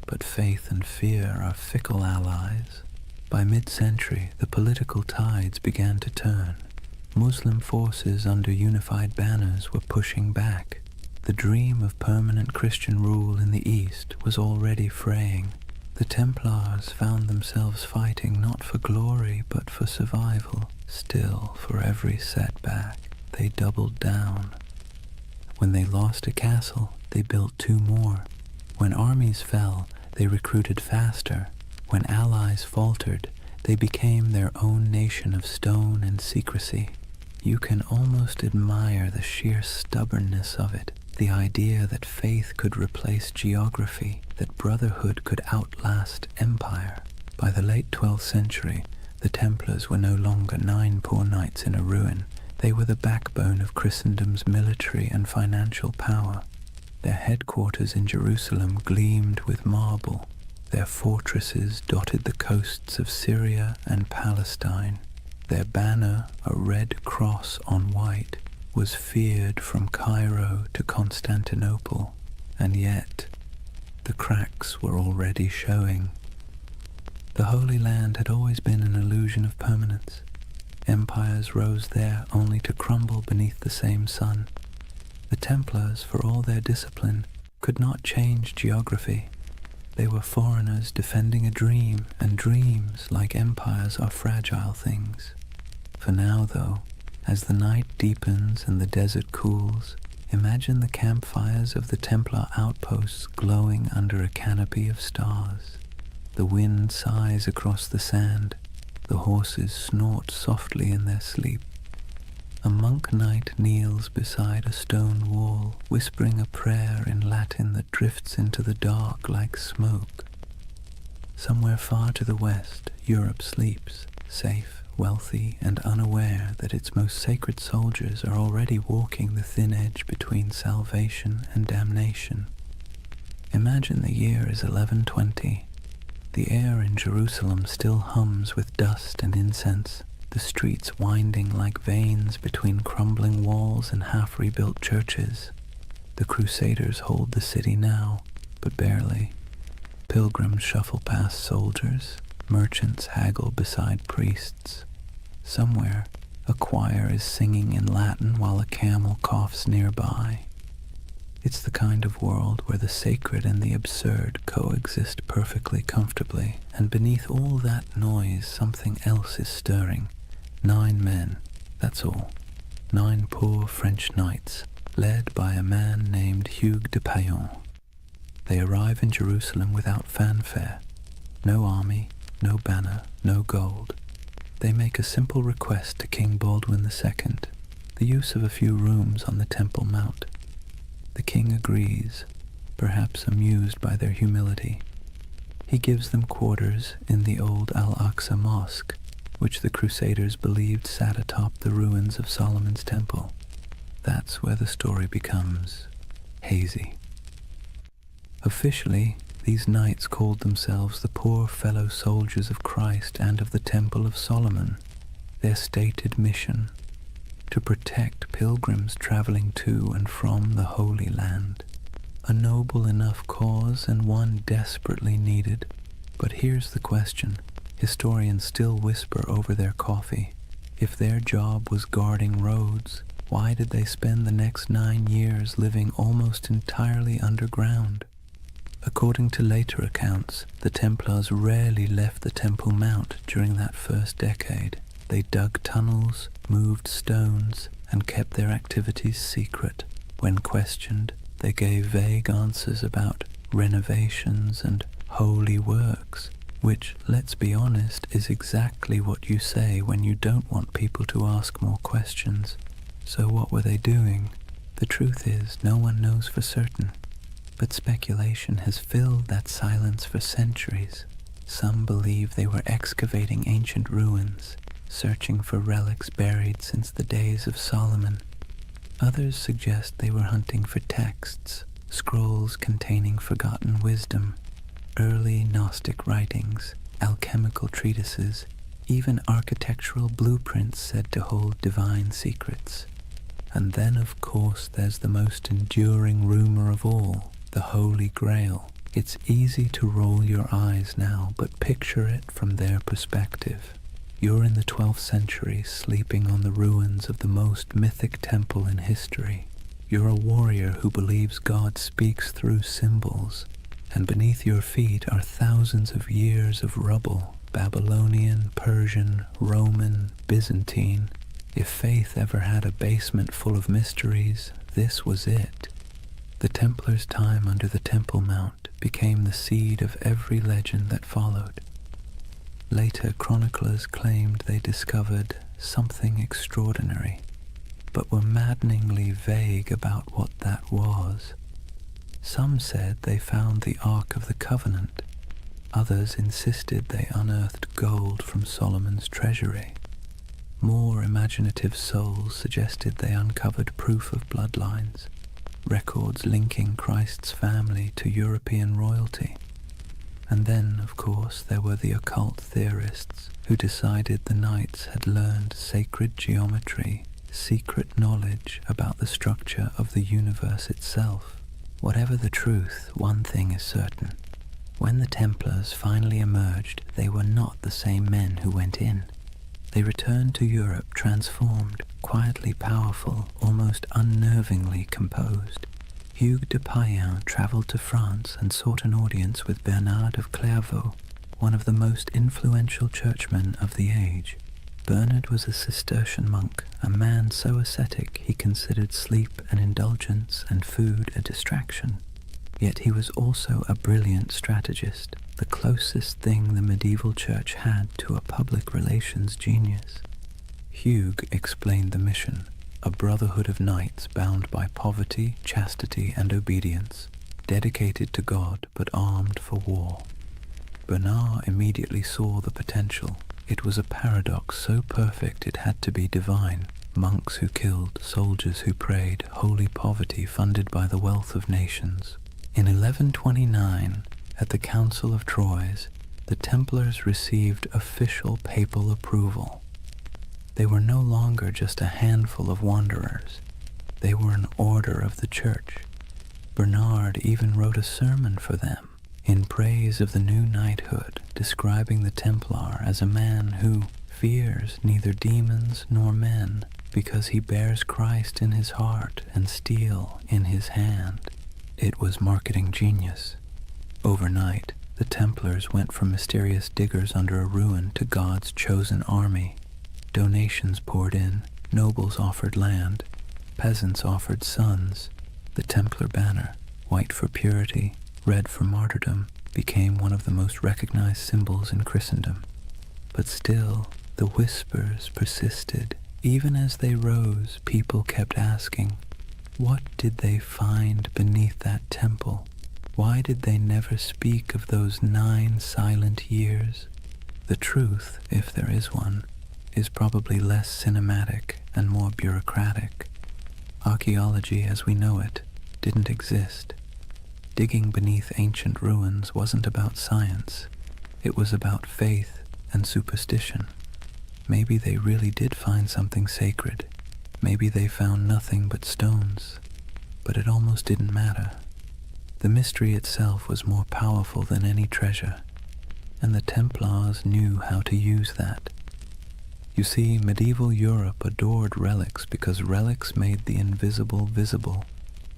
But faith and fear are fickle allies. By mid-century, the political tides began to turn. Muslim forces under unified banners were pushing back. The dream of permanent Christian rule in the East was already fraying. The Templars found themselves fighting not for glory but for survival. Still, for every setback, they doubled down. When they lost a castle, they built two more. When armies fell, they recruited faster. When allies faltered, they became their own nation of stone and secrecy. You can almost admire the sheer stubbornness of it. The idea that faith could replace geography, that brotherhood could outlast empire. By the late 12th century, the Templars were no longer 9 poor knights in a ruin. They were the backbone of Christendom's military and financial power. Their headquarters in Jerusalem gleamed with marble. Their fortresses dotted the coasts of Syria and Palestine. Their banner, a red cross on white, was feared from Cairo to Constantinople, and yet the cracks were already showing. The Holy Land had always been an illusion of permanence. Empires rose there only to crumble beneath the same sun. The Templars, for all their discipline, could not change geography. They were foreigners defending a dream, and dreams, like empires, are fragile things. For now, though, as the night deepens and the desert cools, imagine the campfires of the Templar outposts glowing under a canopy of stars. The wind sighs across the sand. The horses snort softly in their sleep. A monk knight kneels beside a stone wall, whispering a prayer in Latin that drifts into the dark like smoke. Somewhere far to the west, Europe sleeps, safe, wealthy, and unaware that its most sacred soldiers are already walking the thin edge between salvation and damnation. Imagine the year is 1120. The air in Jerusalem still hums with dust and incense, the streets winding like veins between crumbling walls and half-rebuilt churches. The Crusaders hold the city now, but barely. Pilgrims shuffle past soldiers, merchants haggle beside priests. Somewhere, a choir is singing in Latin while a camel coughs nearby. It's the kind of world where the sacred and the absurd coexist perfectly comfortably, and beneath all that noise something else is stirring. 9 men, that's all. 9 poor French knights, led by a man named Hugues de Payan. They arrive in Jerusalem without fanfare. No army, no banner, no gold. They make a simple request to King Baldwin II, the use of a few rooms on the Temple Mount. The king agrees, perhaps amused by their humility. He gives them quarters in the old Al-Aqsa Mosque, which the Crusaders believed sat atop the ruins of Solomon's Temple. That's where the story becomes hazy. Officially, these knights called themselves the poor fellow soldiers of Christ and of the Temple of Solomon. Their stated mission: to protect pilgrims traveling to and from the Holy Land. A noble enough cause and one desperately needed. But here's the question. Historians still whisper over their coffee. If their job was guarding roads, why did they spend the next 9 years living almost entirely underground? According to later accounts, the Templars rarely left the Temple Mount during that first decade. They dug tunnels, moved stones, and kept their activities secret. When questioned, they gave vague answers about renovations and holy works, which, let's be honest, is exactly what you say when you don't want people to ask more questions. So what were they doing? The truth is, no one knows for certain. But speculation has filled that silence for centuries. Some believe they were excavating ancient ruins, searching for relics buried since the days of Solomon. Others suggest they were hunting for texts, scrolls containing forgotten wisdom, early Gnostic writings, alchemical treatises, even architectural blueprints said to hold divine secrets. And then, of course, there's the most enduring rumor of all, the Holy Grail. It's easy to roll your eyes now, but picture it from their perspective. You're in the 12th century, sleeping on the ruins of the most mythic temple in history. You're a warrior who believes God speaks through symbols, and beneath your feet are thousands of years of rubble, Babylonian, Persian, Roman, Byzantine. If faith ever had a basement full of mysteries, this was it. The Templars' time under the Temple Mount became the seed of every legend that followed. Later chroniclers claimed they discovered something extraordinary. but were maddeningly vague about what that was. Some said they found the Ark of the Covenant. Others insisted they unearthed gold from Solomon's treasury. More imaginative souls suggested they uncovered proof of bloodlines, records linking Christ's family to European royalty. And then, of course, there were the occult theorists who decided the knights had learned sacred geometry, secret knowledge about the structure of the universe itself. Whatever the truth, one thing is certain. When the Templars finally emerged, they were not the same men who went in. They returned to Europe transformed, quietly powerful, almost unnervingly composed. Hugues de Payen travelled to France and sought an audience with Bernard of Clairvaux, one of the most influential churchmen of the age. Bernard was a Cistercian monk, a man so ascetic he considered sleep an indulgence and food a distraction. Yet he was also a brilliant strategist, the closest thing the medieval church had to a public relations genius. Hugues explained the mission, a brotherhood of knights bound by poverty, chastity, and obedience, dedicated to God but armed for war. Bernard immediately saw the potential. It was a paradox so perfect it had to be divine. Monks who killed, soldiers who prayed, holy poverty funded by the wealth of nations. In 1129, at the Council of Troyes, the Templars received official papal approval. They were no longer just a handful of wanderers. They were an order of the Church. Bernard even wrote a sermon for them, in praise of the new knighthood, describing the Templar as a man who fears neither demons nor men, because he bears Christ in his heart and steel in his hand. It was marketing genius. Overnight, the Templars went from mysterious diggers under a ruin to God's chosen army. Donations poured in, nobles offered land, peasants offered sons. The Templar banner, white for purity, red for martyrdom, became one of the most recognized symbols in Christendom. But still, the whispers persisted. Even as they rose, people kept asking, what did they find beneath that temple? Why did they never speak of those 9 silent years? The truth, if there is one, is probably less cinematic and more bureaucratic. Archaeology as we know it didn't exist. Digging beneath ancient ruins wasn't about science. It was about faith and superstition. Maybe they really did find something sacred. Maybe they found nothing but stones. But it almost didn't matter. The mystery itself was more powerful than any treasure, and the Templars knew how to use that. You see, medieval Europe adored relics because relics made the invisible visible.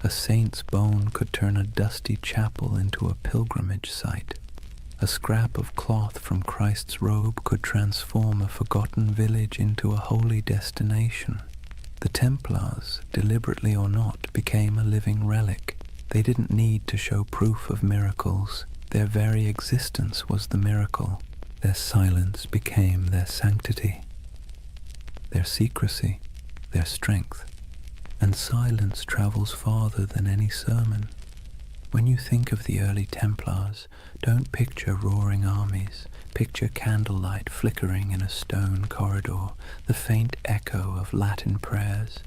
A saint's bone could turn a dusty chapel into a pilgrimage site. A scrap of cloth from Christ's robe could transform a forgotten village into a holy destination. The Templars, deliberately or not, became a living relic. They didn't need to show proof of miracles. Their very existence was the miracle. Their silence became their sanctity, their secrecy, their strength. And silence travels farther than any sermon. When you think of the early Templars, don't picture roaring armies. Picture candlelight flickering in a stone corridor, the faint echo of Latin prayers,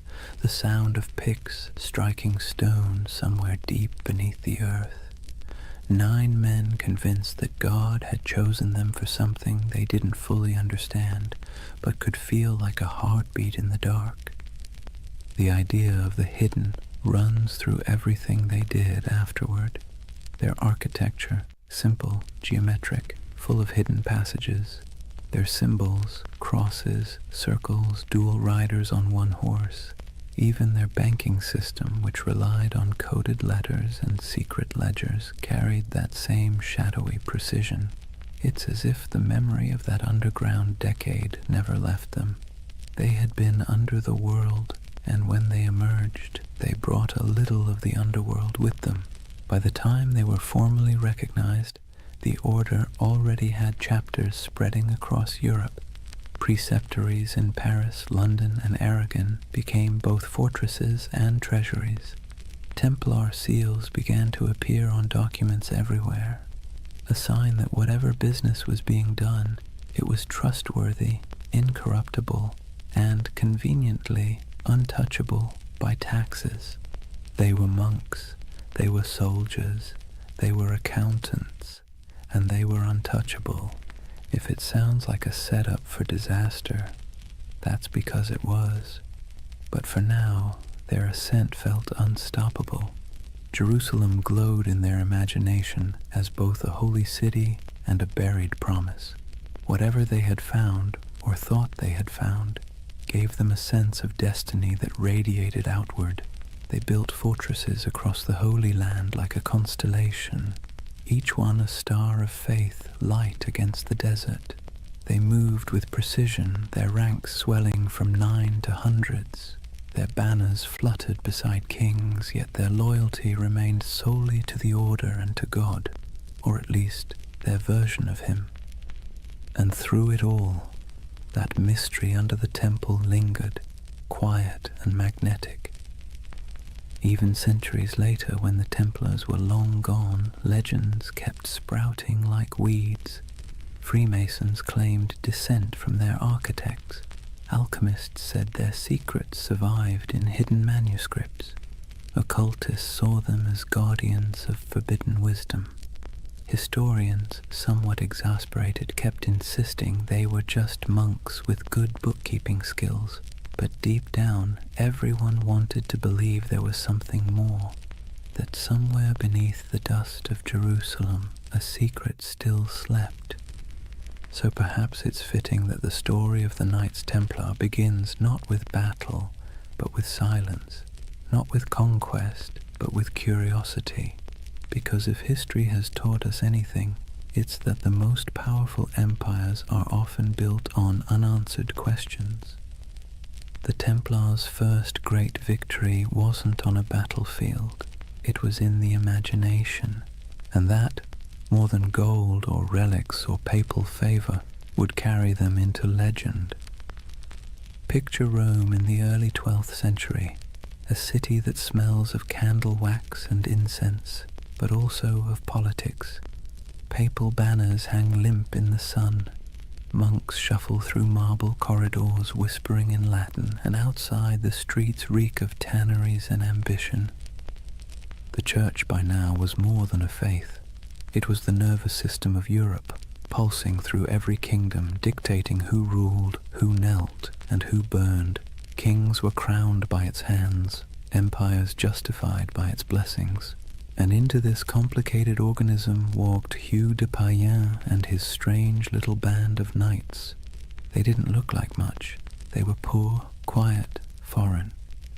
the sound of picks striking stone somewhere deep beneath the earth. 9 men convinced that God had chosen them for something they didn't fully understand, but could feel like a heartbeat in the dark. The idea of the hidden runs through everything they did afterward. Their architecture, simple, geometric, full of hidden passages. Their symbols, crosses, circles, dual riders on one horse. Even their banking system, which relied on coded letters and secret ledgers, carried that same shadowy precision. It's as if the memory of that underground decade never left them. They had been under the world, and when they emerged, they brought a little of the underworld with them. By the time they were formally recognized, the order already had chapters spreading across Europe. Preceptories in Paris, London, and Aragon became both fortresses and treasuries. Templar seals began to appear on documents everywhere, a sign that whatever business was being done, it was trustworthy, incorruptible, and conveniently untouchable by taxes. They were monks, they were soldiers, they were accountants, and they were untouchable. If it sounds like a setup for disaster, that's because it was. But for now, their ascent felt unstoppable. Jerusalem glowed in their imagination as both a holy city and a buried promise. Whatever they had found, or thought they had found, gave them a sense of destiny that radiated outward. They built fortresses across the Holy Land like a constellation, each one a star of faith, light against the desert. They moved with precision, their ranks swelling from 9 to hundreds. Their banners fluttered beside kings, yet their loyalty remained solely to the order and to God, or at least their version of him. And through it all, that mystery under the temple lingered, quiet and magnetic. Even centuries later, when the Templars were long gone, legends kept sprouting like weeds. Freemasons claimed descent from their architects. Alchemists said their secrets survived in hidden manuscripts. Occultists saw them as guardians of forbidden wisdom. Historians, somewhat exasperated, kept insisting they were just monks with good bookkeeping skills. But deep down, everyone wanted to believe there was something more, that somewhere beneath the dust of Jerusalem, a secret still slept. So perhaps it's fitting that the story of the Knights Templar begins not with battle, but with silence, not with conquest, but with curiosity. Because if history has taught us anything, it's that the most powerful empires are often built on unanswered questions. The Templars' first great victory wasn't on a battlefield, it was in the imagination, and that, more than gold or relics or papal favor, would carry them into legend. Picture Rome in the early 12th century, a city that smells of candle wax and incense, but also of politics. Papal banners hang limp in the sun. Monks shuffle through marble corridors whispering in Latin, and outside the streets reek of tanneries and ambition. The church by now was more than a faith. It was the nervous system of Europe, pulsing through every kingdom, dictating who ruled, who knelt, and who burned. Kings were crowned by its hands, empires justified by its blessings. And into this complicated organism walked Hugh de Payen and his strange little band of knights. They didn't look like much. They were poor, quiet, foreign.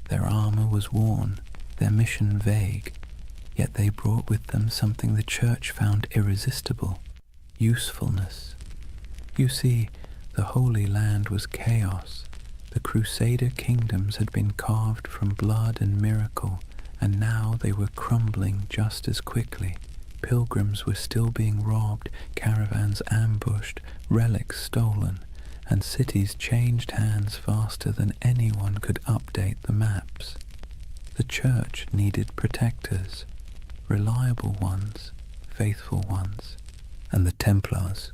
Their armor was worn, their mission vague. Yet they brought with them something the church found irresistible: usefulness. You see, the Holy Land was chaos. The Crusader kingdoms had been carved from blood and miracle, and now they were crumbling just as quickly. Pilgrims were still being robbed, caravans ambushed, relics stolen, and cities changed hands faster than anyone could update the maps. The church needed protectors, reliable ones, faithful ones. And the Templars,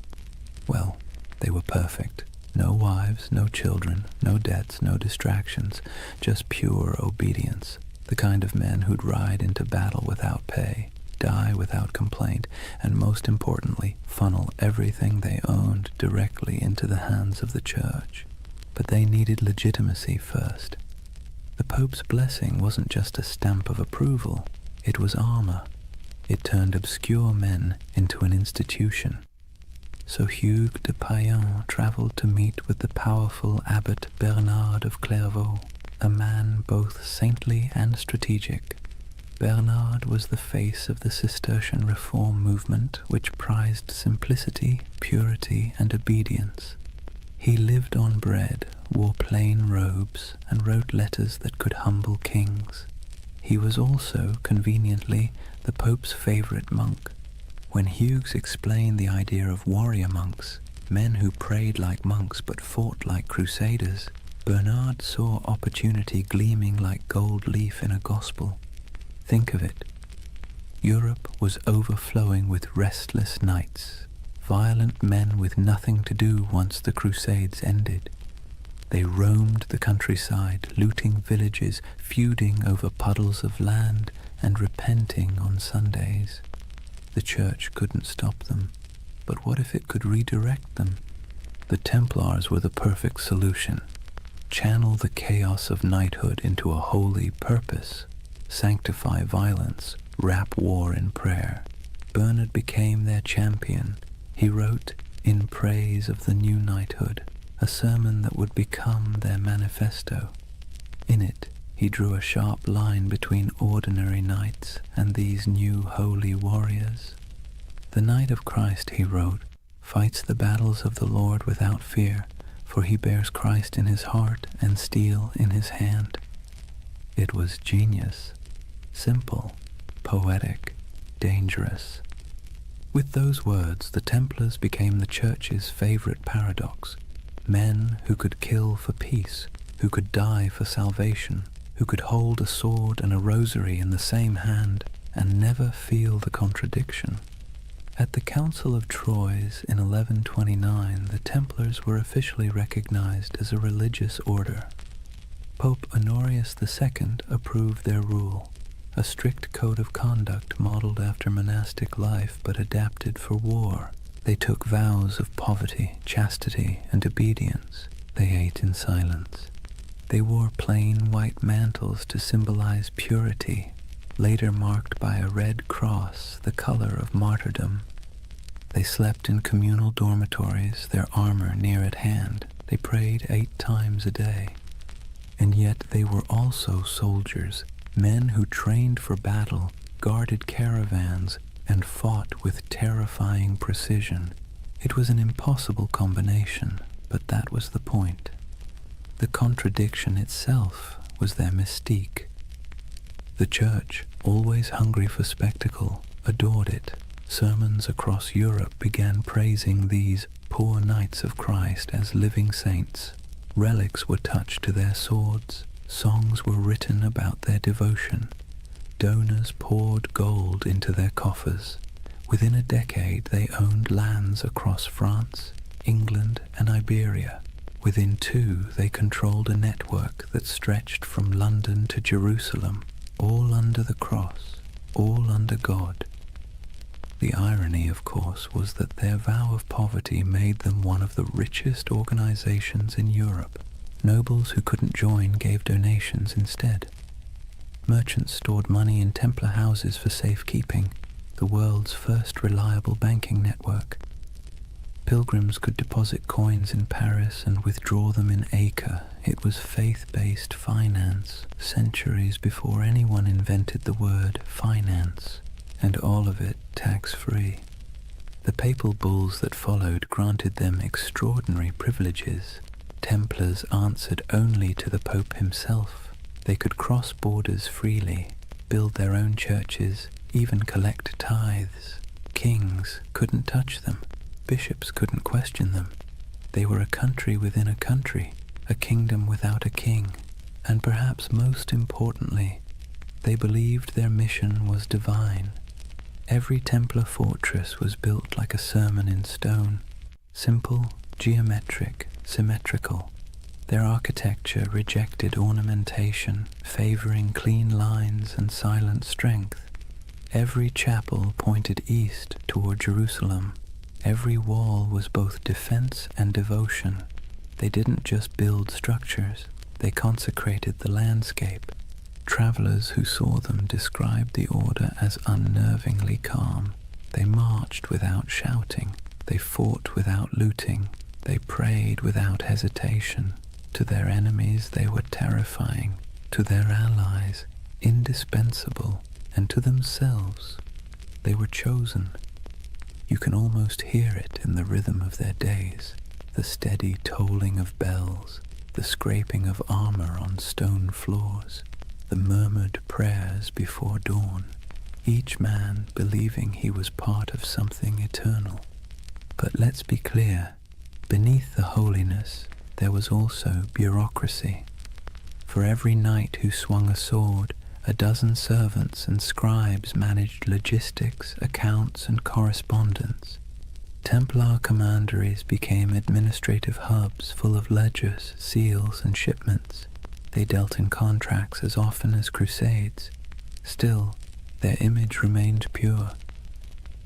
well, they were perfect. No wives, no children, no debts, no distractions, just pure obedience. The kind of men who'd ride into battle without pay, die without complaint, and most importantly, funnel everything they owned directly into the hands of the church. But they needed legitimacy first. The Pope's blessing wasn't just a stamp of approval, it was armor. It turned obscure men into an institution. So Hugh de Payen traveled to meet with the powerful Abbot Bernard of Clairvaux, a man both saintly and strategic. Bernard was the face of the Cistercian reform movement, which prized simplicity, purity, and obedience. He lived on bread, wore plain robes, and wrote letters that could humble kings. He was also, conveniently, the Pope's favorite monk. When Hughes explained the idea of warrior monks, men who prayed like monks but fought like crusaders, Bernard saw opportunity gleaming like gold leaf in a gospel. Think of it. Europe was overflowing with restless knights, violent men with nothing to do once the Crusades ended. They roamed the countryside, looting villages, feuding over puddles of land, and repenting on Sundays. The church couldn't stop them, but what if it could redirect them? The Templars were the perfect solution. Channel the chaos of knighthood into a holy purpose. Sanctify violence, wrap war in prayer. Bernard became their champion. He wrote, in praise of the new knighthood, a sermon that would become their manifesto. In it, he drew a sharp line between ordinary knights and these new holy warriors. The Knight of Christ, he wrote, fights the battles of the Lord without fear, for he bears Christ in his heart and steel in his hand. It was genius, simple, poetic, dangerous. With those words, the Templars became the Church's favorite paradox. Men who could kill for peace, who could die for salvation, who could hold a sword and a rosary in the same hand and never feel the contradiction. At the Council of Troyes in 1129, the Templars were officially recognized as a religious order. Pope Honorius II approved their rule, a strict code of conduct modeled after monastic life but adapted for war. They took vows of poverty, chastity, and obedience. They ate in silence. They wore plain white mantles to symbolize purity, later marked by a red cross, the color of martyrdom. They slept in communal dormitories, their armor near at hand. They prayed 8 times a day. And yet they were also soldiers, men who trained for battle, guarded caravans, and fought with terrifying precision. It was an impossible combination, but that was the point. The contradiction itself was their mystique. The Church, always hungry for spectacle, adored it. Sermons across Europe began praising these poor knights of Christ as living saints. Relics were touched to their swords. Songs were written about their devotion. Donors poured gold into their coffers. Within a decade, they owned lands across France, England, and Iberia. Within 2, they controlled a network that stretched from London to Jerusalem, all under the cross, all under God. The irony, of course, was that their vow of poverty made them one of the richest organizations in Europe. Nobles who couldn't join gave donations instead. Merchants stored money in Templar houses for safekeeping, the world's first reliable banking network. Pilgrims could deposit coins in Paris and withdraw them in Acre. It was faith-based finance, centuries before anyone invented the word finance, and all of it tax-free. The papal bulls that followed granted them extraordinary privileges. Templars answered only to the Pope himself. They could cross borders freely, build their own churches, even collect tithes. Kings couldn't touch them. Bishops couldn't question them. They were a country within a country, a kingdom without a king. And perhaps most importantly, they believed their mission was divine. Every Templar fortress was built like a sermon in stone, simple, geometric, symmetrical. Their architecture rejected ornamentation, favoring clean lines and silent strength. Every chapel pointed east toward Jerusalem. Every wall was both defense and devotion. They didn't just build structures, they consecrated the landscape. Travelers who saw them described the order as unnervingly calm. They marched without shouting. They fought without looting. They prayed without hesitation. To their enemies they were terrifying. To their allies, indispensable. And to themselves, they were chosen. You can almost hear it in the rhythm of their days, the steady tolling of bells, the scraping of armor on stone floors, the murmured prayers before dawn, each man believing he was part of something eternal. But let's be clear, Beneath the holiness, there was also bureaucracy. For every knight who swung a sword, a dozen servants and scribes managed logistics, accounts, and correspondence. Templar commanderies became administrative hubs full of ledgers, seals, and shipments. They dealt in contracts as often as crusades. Still, their image remained pure.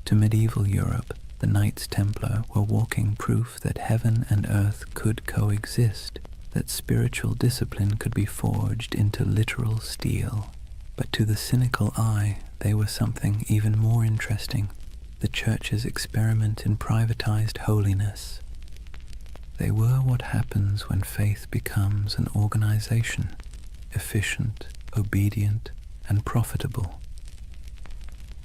To medieval Europe, the Knights Templar were walking proof that heaven and earth could coexist, that spiritual discipline could be forged into literal steel. But to the cynical eye, they were something even more interesting, the Church's experiment in privatized holiness. They were what happens when faith becomes an organization, efficient, obedient, and profitable.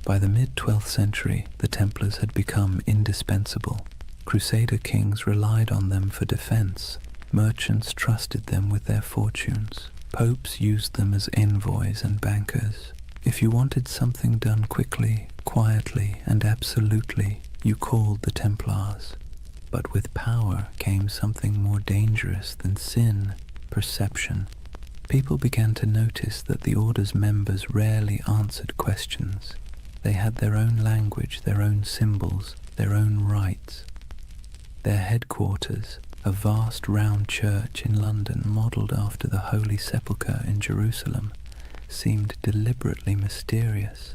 By the mid-12th century, the Templars had become indispensable. Crusader kings relied on them for defense. Merchants trusted them with their fortunes. Popes used them as envoys and bankers. If you wanted something done quickly, quietly, and absolutely, you called the Templars. But with power came something more dangerous than sin, perception. People began to notice that the order's members rarely answered questions. They had their own language, their own symbols, their own rites. Their headquarters, a vast round church in London modelled after the Holy Sepulchre in Jerusalem, seemed deliberately mysterious.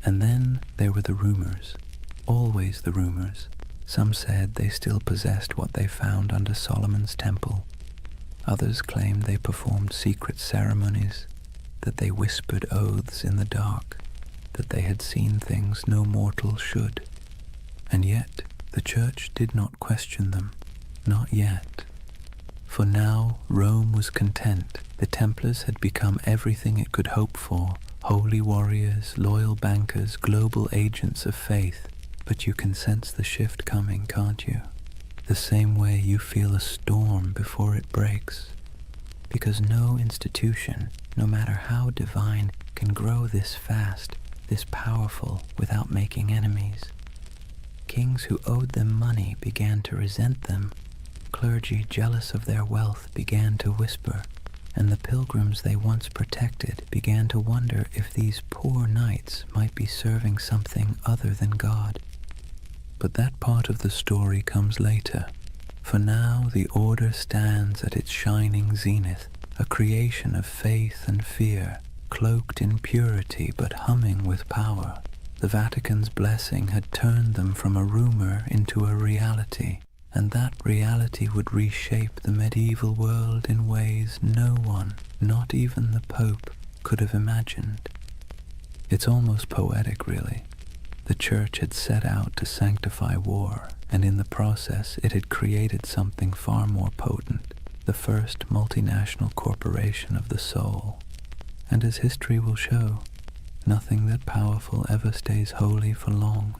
And then there were the rumours, always the rumours. Some said they still possessed what they found under Solomon's temple. Others claimed they performed secret ceremonies, that they whispered oaths in the dark, that they had seen things no mortal should. And yet the Church did not question them, not yet. For now Rome was content. The Templars had become everything it could hope for, holy warriors, loyal bankers, global agents of faith. But you can sense the shift coming, can't you? The same way you feel a storm before it breaks. Because no institution, no matter how divine, can grow this fast, this powerful, without making enemies. Kings who owed them money began to resent them. Clergy jealous of their wealth began to whisper, and the pilgrims they once protected began to wonder if these poor knights might be serving something other than God. But that part of the story comes later. For now the order stands at its shining zenith, a creation of faith and fear, cloaked in purity but humming with power. The Vatican's blessing had turned them from a rumor into a reality, and that reality would reshape the medieval world in ways no one, not even the Pope, could have imagined. It's almost poetic, really. The Church had set out to sanctify war, and in the process it had created something far more potent, the first multinational corporation of the soul. And as history will show, nothing that powerful ever stays holy for long.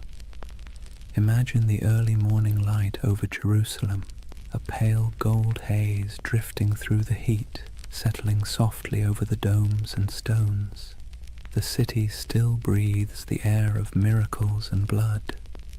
Imagine the early morning light over Jerusalem, a pale gold haze drifting through the heat, settling softly over the domes and stones. The city still breathes the air of miracles and blood.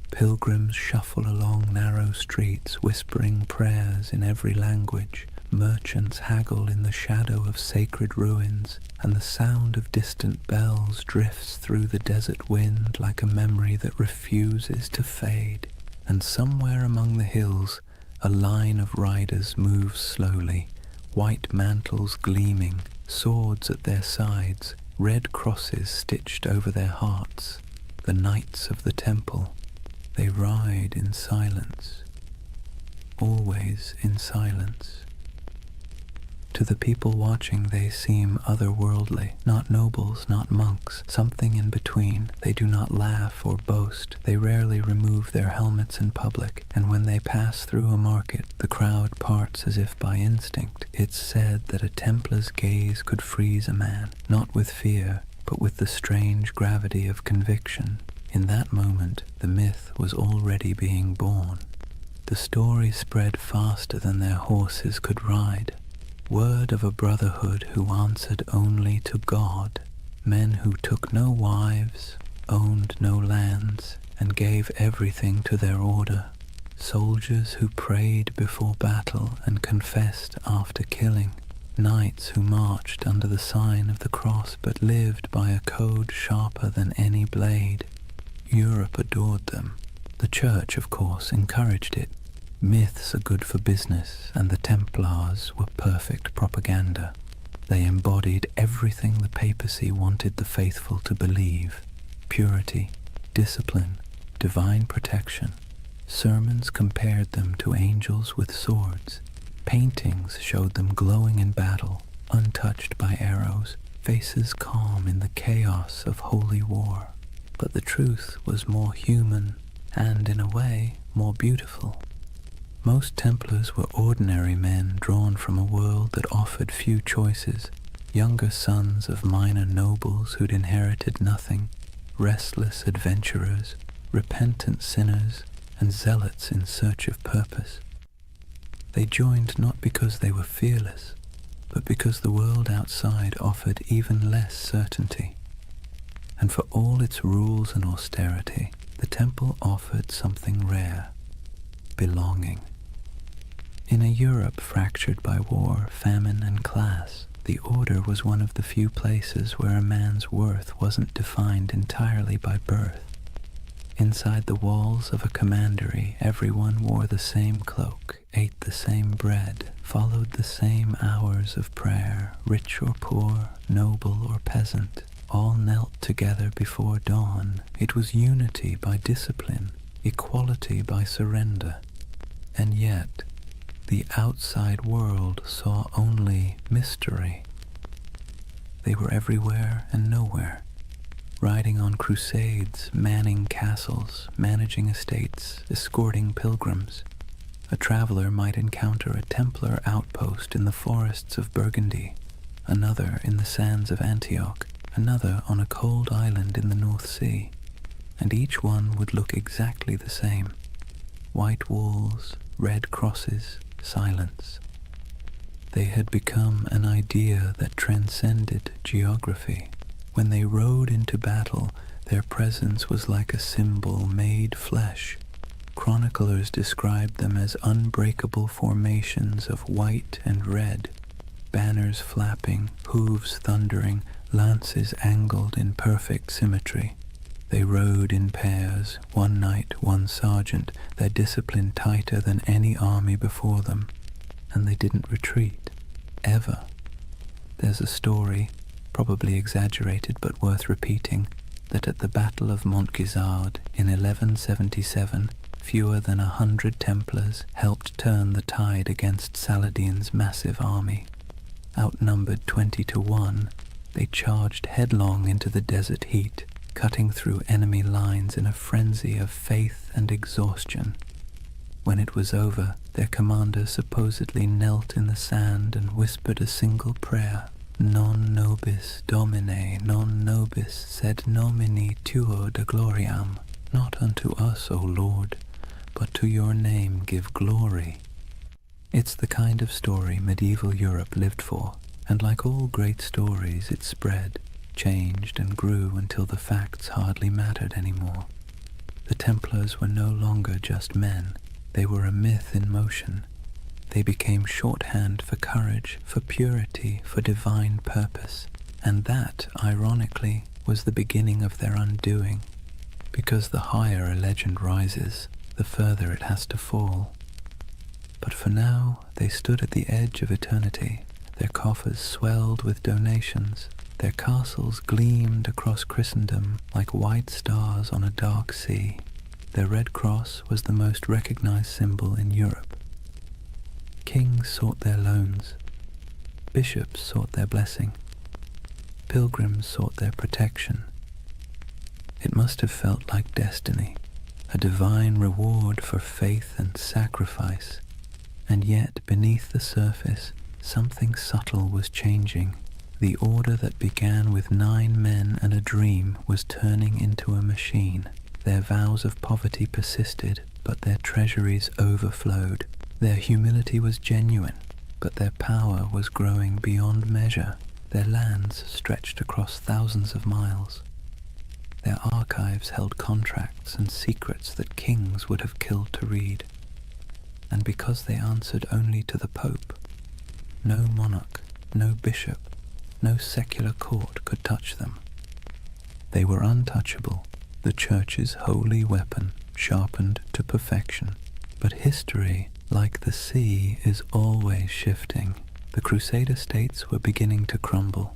Pilgrims shuffle along narrow streets, whispering prayers in every language. Merchants haggle in the shadow of sacred ruins, and the sound of distant bells drifts through the desert wind like a memory that refuses to fade. And somewhere among the hills, a line of riders moves slowly, white mantles gleaming, swords at their sides, red crosses stitched over their hearts. The knights of the temple. They ride in silence, always in silence. To the people watching they seem otherworldly, not nobles, not monks, something in between. They do not laugh or boast. They rarely remove their helmets in public, and when they pass through a market, the crowd parts as if by instinct. It's said that a Templar's gaze could freeze a man, not with fear, but with the strange gravity of conviction. In that moment, the myth was already being born. The story spread faster than their horses could ride. Word of a brotherhood who answered only to God, men who took no wives, owned no lands, and gave everything to their order. Soldiers who prayed before battle and confessed after killing. Knights who marched under the sign of the cross but lived by a code sharper than any blade. Europe adored them. The Church, of course, encouraged it. Myths are good for business, and the Templars were perfect propaganda. They embodied everything the papacy wanted the faithful to believe: purity, discipline, divine protection. Sermons compared them to angels with swords. Paintings showed them glowing in battle, untouched by arrows, faces calm in the chaos of holy war. But the truth was more human and, in a way, more beautiful. Most Templars were ordinary men drawn from a world that offered few choices, younger sons of minor nobles who'd inherited nothing, restless adventurers, repentant sinners, and zealots in search of purpose. They joined not because they were fearless, but because the world outside offered even less certainty. And for all its rules and austerity, the temple offered something rare: belonging. In a Europe fractured by war, famine, and class, the Order was one of the few places where a man's worth wasn't defined entirely by birth. Inside the walls of a commandery, everyone wore the same cloak, ate the same bread, followed the same hours of prayer. Rich or poor, noble or peasant, all knelt together before dawn. It was unity by discipline, equality by surrender. And yet, the outside world saw only mystery. They were everywhere and nowhere, riding on crusades, manning castles, managing estates, escorting pilgrims. A traveler might encounter a Templar outpost in the forests of Burgundy, another in the sands of Antioch, another on a cold island in the North Sea, and each one would look exactly the same: white walls, red crosses, silence. They had become an idea that transcended geography. When they rode into battle, their presence was like a symbol made flesh. Chroniclers described them as unbreakable formations of white and red, banners flapping, hooves thundering, lances angled in perfect symmetry. They rode in pairs, one knight, one sergeant, their discipline tighter than any army before them, and they didn't retreat, ever. There's a story, probably exaggerated but worth repeating, that at the Battle of Montgisard in 1177, fewer than 100 Templars helped turn the tide against Saladin's massive army. Outnumbered 20-1, they charged headlong into the desert heat, cutting through enemy lines in a frenzy of faith and exhaustion. When it was over, their commander supposedly knelt in the sand and whispered a single prayer: Non nobis Domine, non nobis sed nomini tuo de gloriam. Not unto us, O Lord, but to your name give glory. It's the kind of story medieval Europe lived for, and like all great stories, it spread, changed and grew until the facts hardly mattered anymore. The Templars were no longer just men. They were a myth in motion. They became shorthand for courage, for purity, for divine purpose. And that, ironically, was the beginning of their undoing. Because the higher a legend rises, the further it has to fall. But for now, they stood at the edge of eternity. Their coffers swelled with donations. Their castles gleamed across Christendom like white stars on a dark sea. Their red cross was the most recognized symbol in Europe. Kings sought their loans. Bishops sought their blessing. Pilgrims sought their protection. It must have felt like destiny, a divine reward for faith and sacrifice. And yet, beneath the surface, something subtle was changing. The order that began with 9 men and a dream was turning into a machine. Their vows of poverty persisted, but their treasuries overflowed. Their humility was genuine, but their power was growing beyond measure. Their lands stretched across thousands of miles. Their archives held contracts and secrets that kings would have killed to read. and because they answered only to the Pope. No monarch, no bishop, no secular court could touch them. They were untouchable, the Church's holy weapon, sharpened to perfection. But history, like the sea, is always shifting. The Crusader states were beginning to crumble.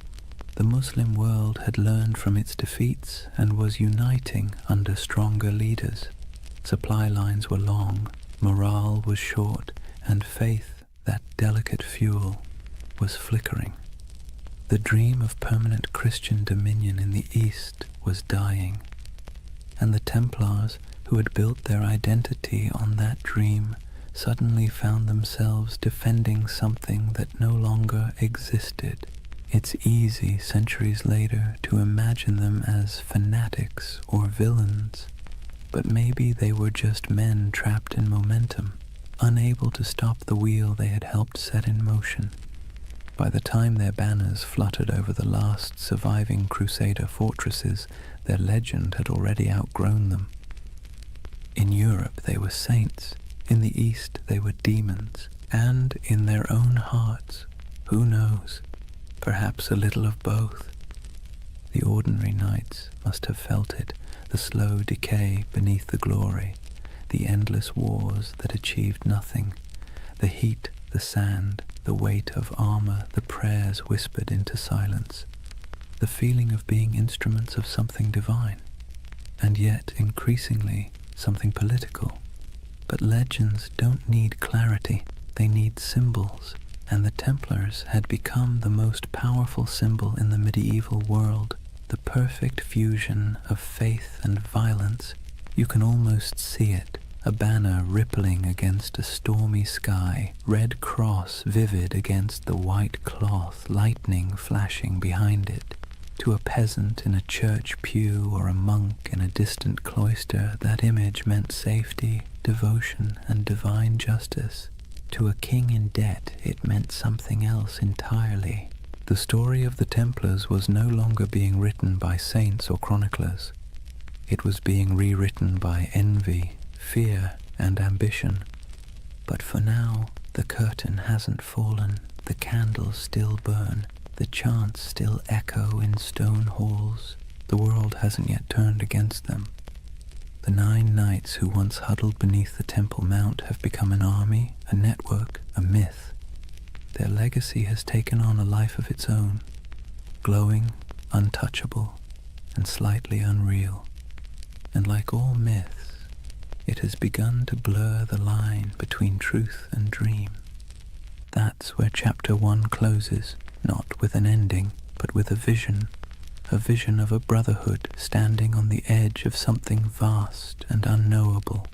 The Muslim world had learned from its defeats and was uniting under stronger leaders. Supply lines were long, morale was short, and faith, that delicate fuel, was flickering. The dream of permanent Christian dominion in the East was dying, and the Templars, who had built their identity on that dream, suddenly found themselves defending something that no longer existed. It's easy, centuries later, to imagine them as fanatics or villains, but maybe they were just men trapped in momentum, unable to stop the wheel they had helped set in motion. By the time their banners fluttered over the last surviving Crusader fortresses, their legend had already outgrown them. In Europe they were saints, in the East they were demons, and in their own hearts, who knows, perhaps a little of both. The ordinary knights must have felt it, the slow decay beneath the glory, the endless wars that achieved nothing, the heat, the sand, the weight of armor, the prayers whispered into silence, the feeling of being instruments of something divine, and yet increasingly something political. But legends don't need clarity, they need symbols, and the Templars had become the most powerful symbol in the medieval world, the perfect fusion of faith and violence. You can almost see it, a banner rippling against a stormy sky, red cross vivid against the white cloth, lightning flashing behind it. To a peasant in a church pew or a monk in a distant cloister, that image meant safety, devotion, and divine justice. To a king in debt, it meant something else entirely. The story of the Templars was no longer being written by saints or chroniclers. It was being rewritten by envy, fear, and ambition. But for now, the curtain hasn't fallen, the candles still burn, the chants still echo in stone halls. The world hasn't yet turned against them. The 9 knights who once huddled beneath the Temple Mount have become an army, a network, a myth. Their legacy has taken on a life of its own, glowing, untouchable, and slightly unreal. And like all myths, it has begun to blur the line between truth and dream. That's where chapter 1 closes, not with an ending, but with a vision of a brotherhood standing on the edge of something vast and unknowable.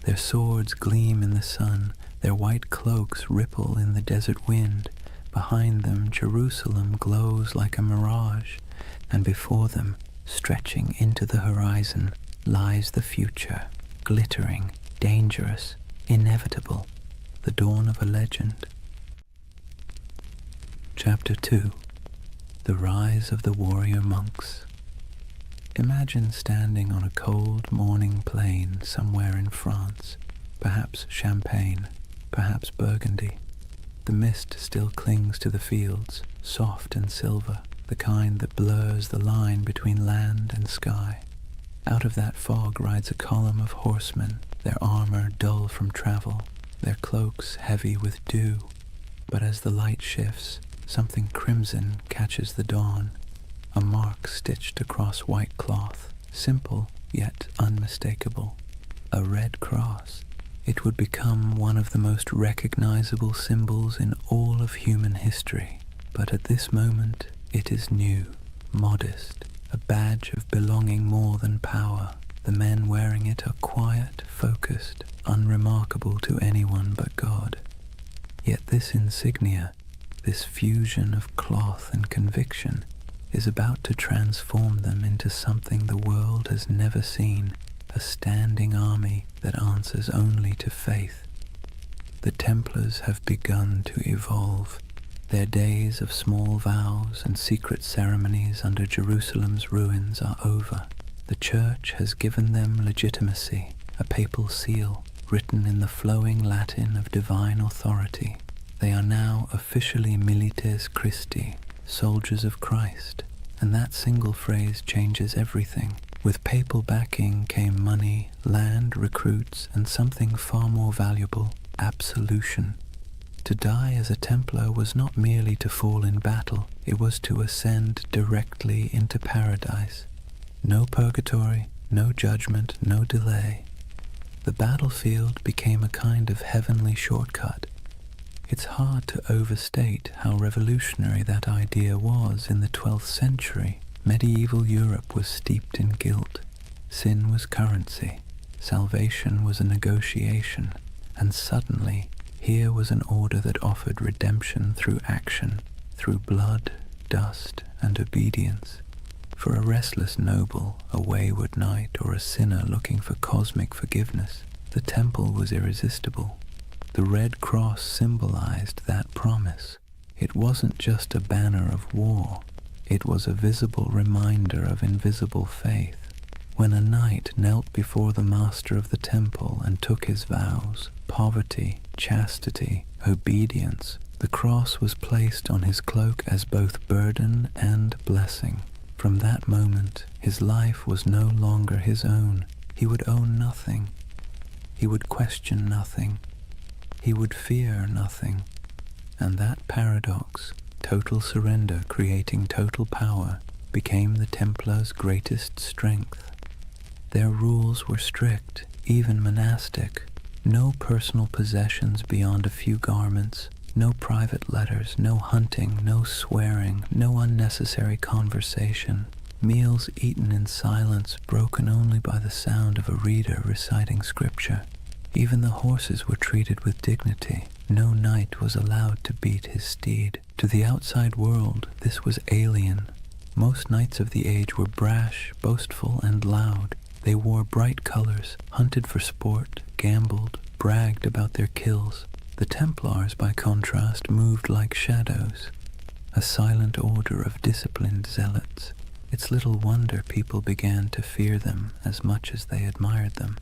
Their swords gleam in the sun, their white cloaks ripple in the desert wind. Behind them, Jerusalem glows like a mirage, and before them, stretching into the horizon, lies the future, glittering, dangerous, inevitable, the dawn of a legend. Chapter 2. The Rise of the Warrior Monks. Imagine standing on a cold morning plain somewhere in France, perhaps Champagne, perhaps Burgundy. The mist still clings to the fields, soft and silver, the kind that blurs the line between land and sky. Out of that fog rides a column of horsemen, their armor dull from travel, their cloaks heavy with dew. But as the light shifts, something crimson catches the dawn, a mark stitched across white cloth, simple yet unmistakable, a red cross. It would become one of the most recognizable symbols in all of human history, but at this moment it is new, modest, a badge of belonging more than power. The men wearing it are quiet, focused, unremarkable to anyone but God. Yet this insignia, this fusion of cloth and conviction, is about to transform them into something the world has never seen, a standing army that answers only to faith. The Templars have begun to evolve. Their days of small vows and secret ceremonies under Jerusalem's ruins are over. The Church has given them legitimacy, a papal seal, written in the flowing Latin of divine authority. They are now officially milites Christi, soldiers of Christ, and that single phrase changes everything. With papal backing came money, land, recruits, and something far more valuable, absolution. To die as a Templar was not merely to fall in battle, it was to ascend directly into paradise. No purgatory, no judgment, no delay. The battlefield became a kind of heavenly shortcut. It's hard to overstate how revolutionary that idea was in the 12th century. Medieval Europe was steeped in guilt. Sin was currency. Salvation was a negotiation. And suddenly, here was an order that offered redemption through action, through blood, dust, and obedience. For a restless noble, a wayward knight, or a sinner looking for cosmic forgiveness, the temple was irresistible. The Red Cross symbolized that promise. It wasn't just a banner of war. It was a visible reminder of invisible faith. When a knight knelt before the master of the temple and took his vows, poverty, chastity, obedience, the cross was placed on his cloak as both burden and blessing. From that moment, his life was no longer his own. He would own nothing. He would question nothing. He would fear nothing. And that paradox, total surrender creating total power, became the Templars' greatest strength. Their rules were strict, even monastic. No personal possessions beyond a few garments, no private letters, no hunting, no swearing, no unnecessary conversation. Meals eaten in silence, broken only by the sound of a reader reciting scripture. Even the horses were treated with dignity. No knight was allowed to beat his steed. To the outside world, this was alien. Most knights of the age were brash, boastful, and loud. They wore bright colors, hunted for sport, gambled, bragged about their kills. The Templars, by contrast, moved like shadows, a silent order of disciplined zealots. It's little wonder people began to fear them as much as they admired them.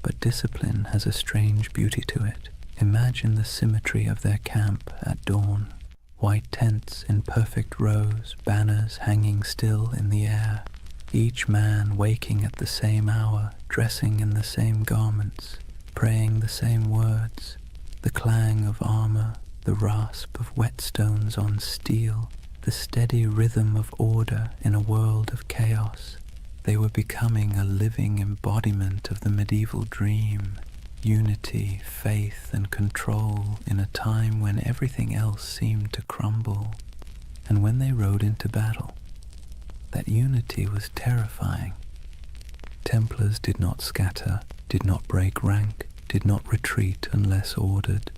But discipline has a strange beauty to it. Imagine the symmetry of their camp at dawn. White tents in perfect rows, banners hanging still in the air. Each man waking at the same hour, dressing in the same garments, praying the same words. The clang of armor, the rasp of whetstones on steel, the steady rhythm of order in a world of chaos. They were becoming a living embodiment of the medieval dream, unity, faith, and control in a time when everything else seemed to crumble. And when they rode into battle, that unity was terrifying. Templars did not scatter, did not break rank, did not retreat unless ordered.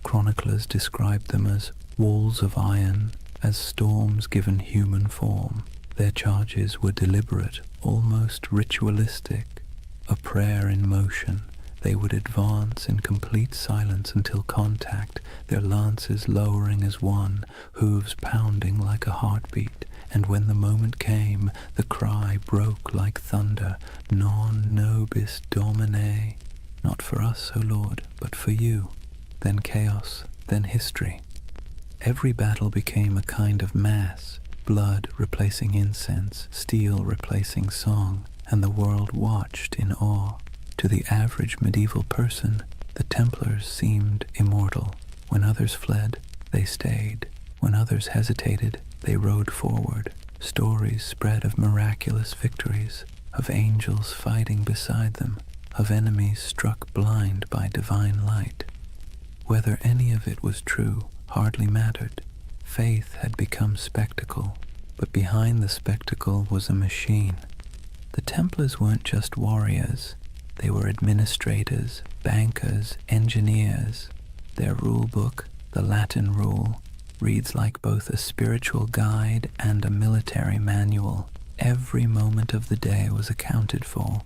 Chroniclers described them as walls of iron, as storms given human form. Their charges were deliberate, almost ritualistic, a prayer in motion. They would advance in complete silence until contact, their lances lowering as one, hooves pounding like a heartbeat. And when the moment came, the cry broke like thunder, Non nobis Domine. Not for us, O Lord, but for you. Then chaos, then history. Every battle became a kind of mass, blood replacing incense, steel replacing song, and the world watched in awe. To the average medieval person, the Templars seemed immortal. When others fled, they stayed. When others hesitated, they rode forward. Stories spread of miraculous victories, of angels fighting beside them, of enemies struck blind by divine light. Whether any of it was true hardly mattered. Faith had become spectacle, but behind the spectacle was a machine. The Templars weren't just warriors. They were administrators, bankers, engineers. Their rule book, the Latin rule, reads like both a spiritual guide and a military manual. Every moment of the day was accounted for,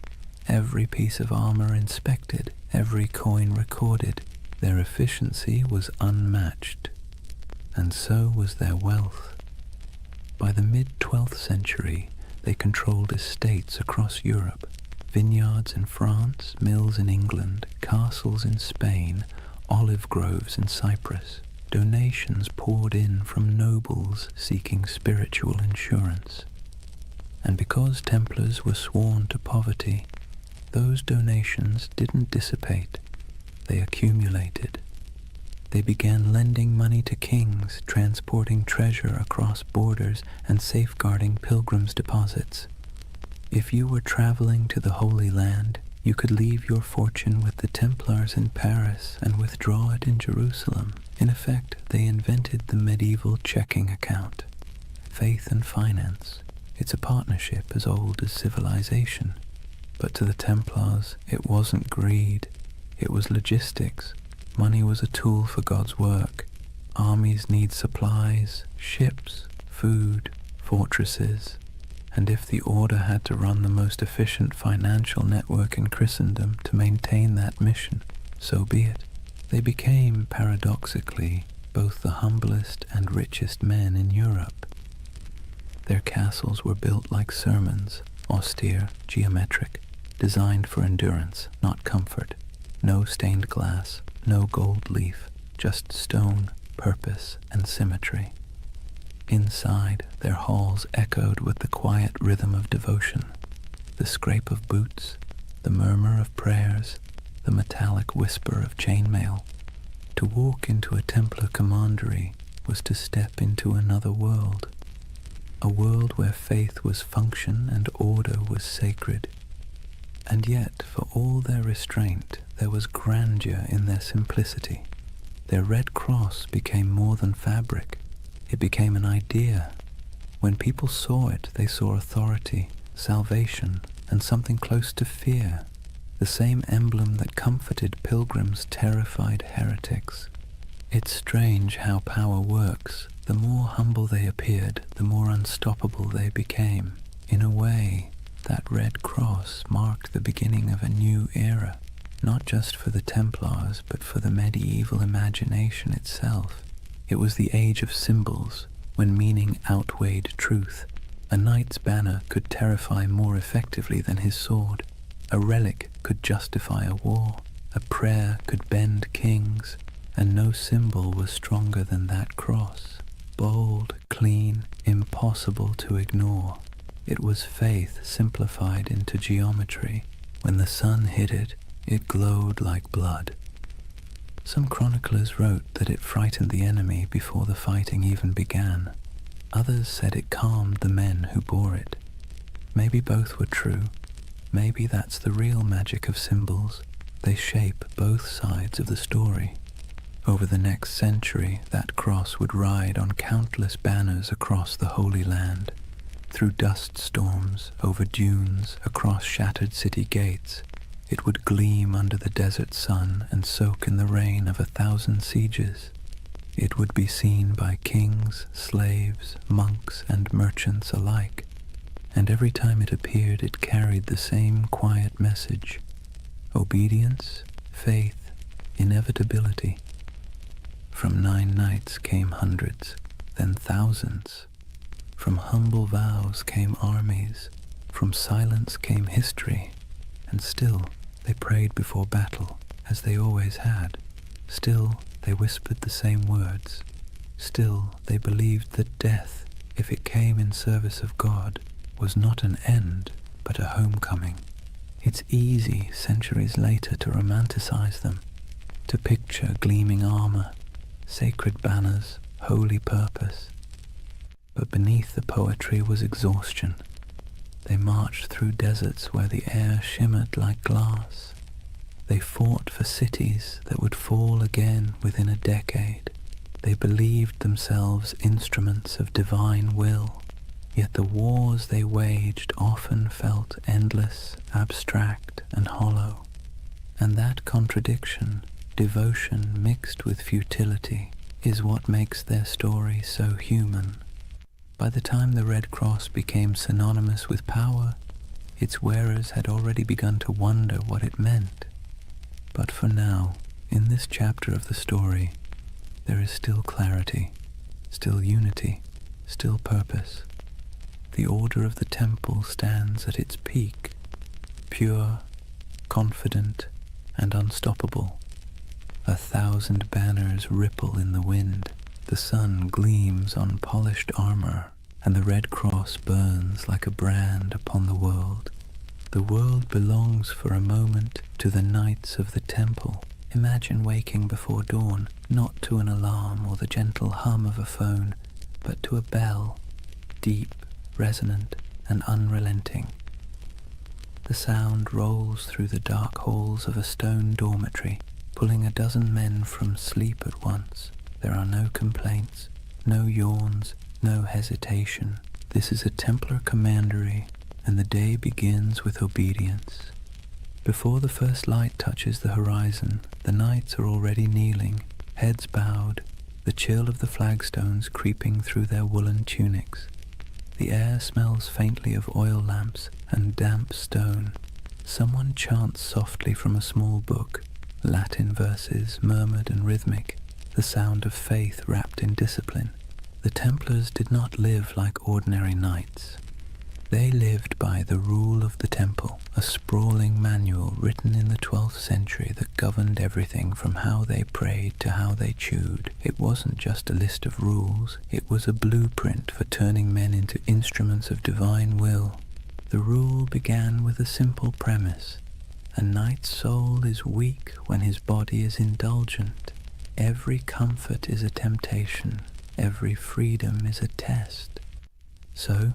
every piece of armor inspected, every coin recorded. Their efficiency was unmatched, and so was their wealth. By the mid-12th century, they controlled estates across Europe. Vineyards in France, mills in England, castles in Spain, olive groves in Cyprus. Donations poured in from nobles seeking spiritual insurance. And because Templars were sworn to poverty, those donations didn't dissipate, they accumulated. They began lending money to kings, transporting treasure across borders, and safeguarding pilgrims' deposits. If you were traveling to the Holy Land, you could leave your fortune with the Templars in Paris and withdraw it in Jerusalem. In effect, they invented the medieval checking account. Faith and finance. It's a partnership as old as civilization. But to the Templars, it wasn't greed, it was logistics. Money was a tool for God's work. Armies need supplies, ships, food, fortresses. And if the order had to run the most efficient financial network in Christendom to maintain that mission, so be it. They became, paradoxically, both the humblest and richest men in Europe. Their castles were built like sermons, austere, geometric, designed for endurance, not comfort. No stained glass, no gold leaf, just stone, purpose, and symmetry. Inside, their halls echoed with the quiet rhythm of devotion, the scrape of boots, the murmur of prayers, the metallic whisper of chainmail. To walk into a Templar commandery was to step into another world, a world where faith was function and order was sacred. And yet, for all their restraint, there was grandeur in their simplicity. Their red cross became more than fabric. It became an idea. When people saw it, they saw authority, salvation, and something close to fear. The same emblem that comforted pilgrims terrified heretics. It's strange how power works. The more humble they appeared, the more unstoppable they became. In a way, that red cross marked the beginning of a new era, not just for the Templars, but for the medieval imagination itself. It was the age of symbols, when meaning outweighed truth. A knight's banner could terrify more effectively than his sword. A relic could justify a war. A prayer could bend kings, and no symbol was stronger than that cross. Bold, clean, impossible to ignore. It was faith simplified into geometry. When the sun hit it, it glowed like blood. Some chroniclers wrote that it frightened the enemy before the fighting even began. Others said it calmed the men who bore it. Maybe both were true. Maybe that's the real magic of symbols. They shape both sides of the story. Over the next century, that cross would ride on countless banners across the Holy Land. Through dust storms, over dunes, across shattered city gates, it would gleam under the desert sun and soak in the rain of 1,000 sieges. It would be seen by kings, slaves, monks, and merchants alike, and every time it appeared it carried the same quiet message: obedience, faith, inevitability. From 9 nights came hundreds, then thousands. From humble vows came armies, from silence came history, and still they prayed before battle, as they always had. Still they whispered the same words. Still they believed that death, if it came in service of God, was not an end, but a homecoming. It's easy, centuries later, to romanticize them, to picture gleaming armor, sacred banners, holy purpose. But beneath the poetry was exhaustion. They marched through deserts where the air shimmered like glass. They fought for cities that would fall again within a decade. They believed themselves instruments of divine will, yet the wars they waged often felt endless, abstract, and hollow. And that contradiction, devotion mixed with futility, is what makes their story so human. By the time the Red Cross became synonymous with power, its wearers had already begun to wonder what it meant. But for now, in this chapter of the story, there is still clarity, still unity, still purpose. The order of the temple stands at its peak, pure, confident, and unstoppable. 1,000 banners ripple in the wind, the sun gleams on polished armor, and the red cross burns like a brand upon the world. The world belongs for a moment to the knights of the temple. Imagine waking before dawn, not to an alarm or the gentle hum of a phone, but to a bell, deep, resonant, and unrelenting. The sound rolls through the dark halls of a stone dormitory, pulling a dozen men from sleep at once. There are no complaints, no yawns, no hesitation. This is a Templar commandery, and the day begins with obedience. Before the first light touches the horizon, the knights are already kneeling, heads bowed, the chill of the flagstones creeping through their woolen tunics. The air smells faintly of oil lamps and damp stone. Someone chants softly from a small book, Latin verses murmured and rhythmic, the sound of faith wrapped in discipline. The Templars did not live like ordinary knights. They lived by the rule of the temple, a sprawling manual written in the 12th century that governed everything from how they prayed to how they chewed. It wasn't just a list of rules, it was a blueprint for turning men into instruments of divine will. The rule began with a simple premise. A knight's soul is weak when his body is indulgent. Every comfort is a temptation, every freedom is a test. So,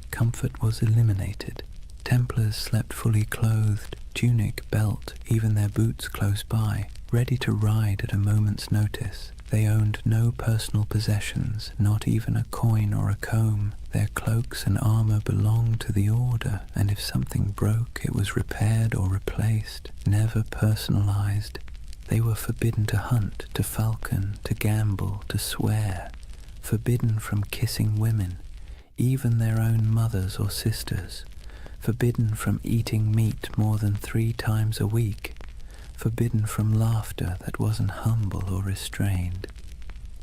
comfort was eliminated. Templars slept fully clothed, tunic, belt, even their boots close by, ready to ride at a moment's notice. They owned no personal possessions, not even a coin or a comb. Their cloaks and armor belonged to the order, and if something broke, it was repaired or replaced, never personalized. They were forbidden to hunt, to falcon, to gamble, to swear, forbidden from kissing women, even their own mothers or sisters, forbidden from eating meat more than 3 times a week, forbidden from laughter that wasn't humble or restrained.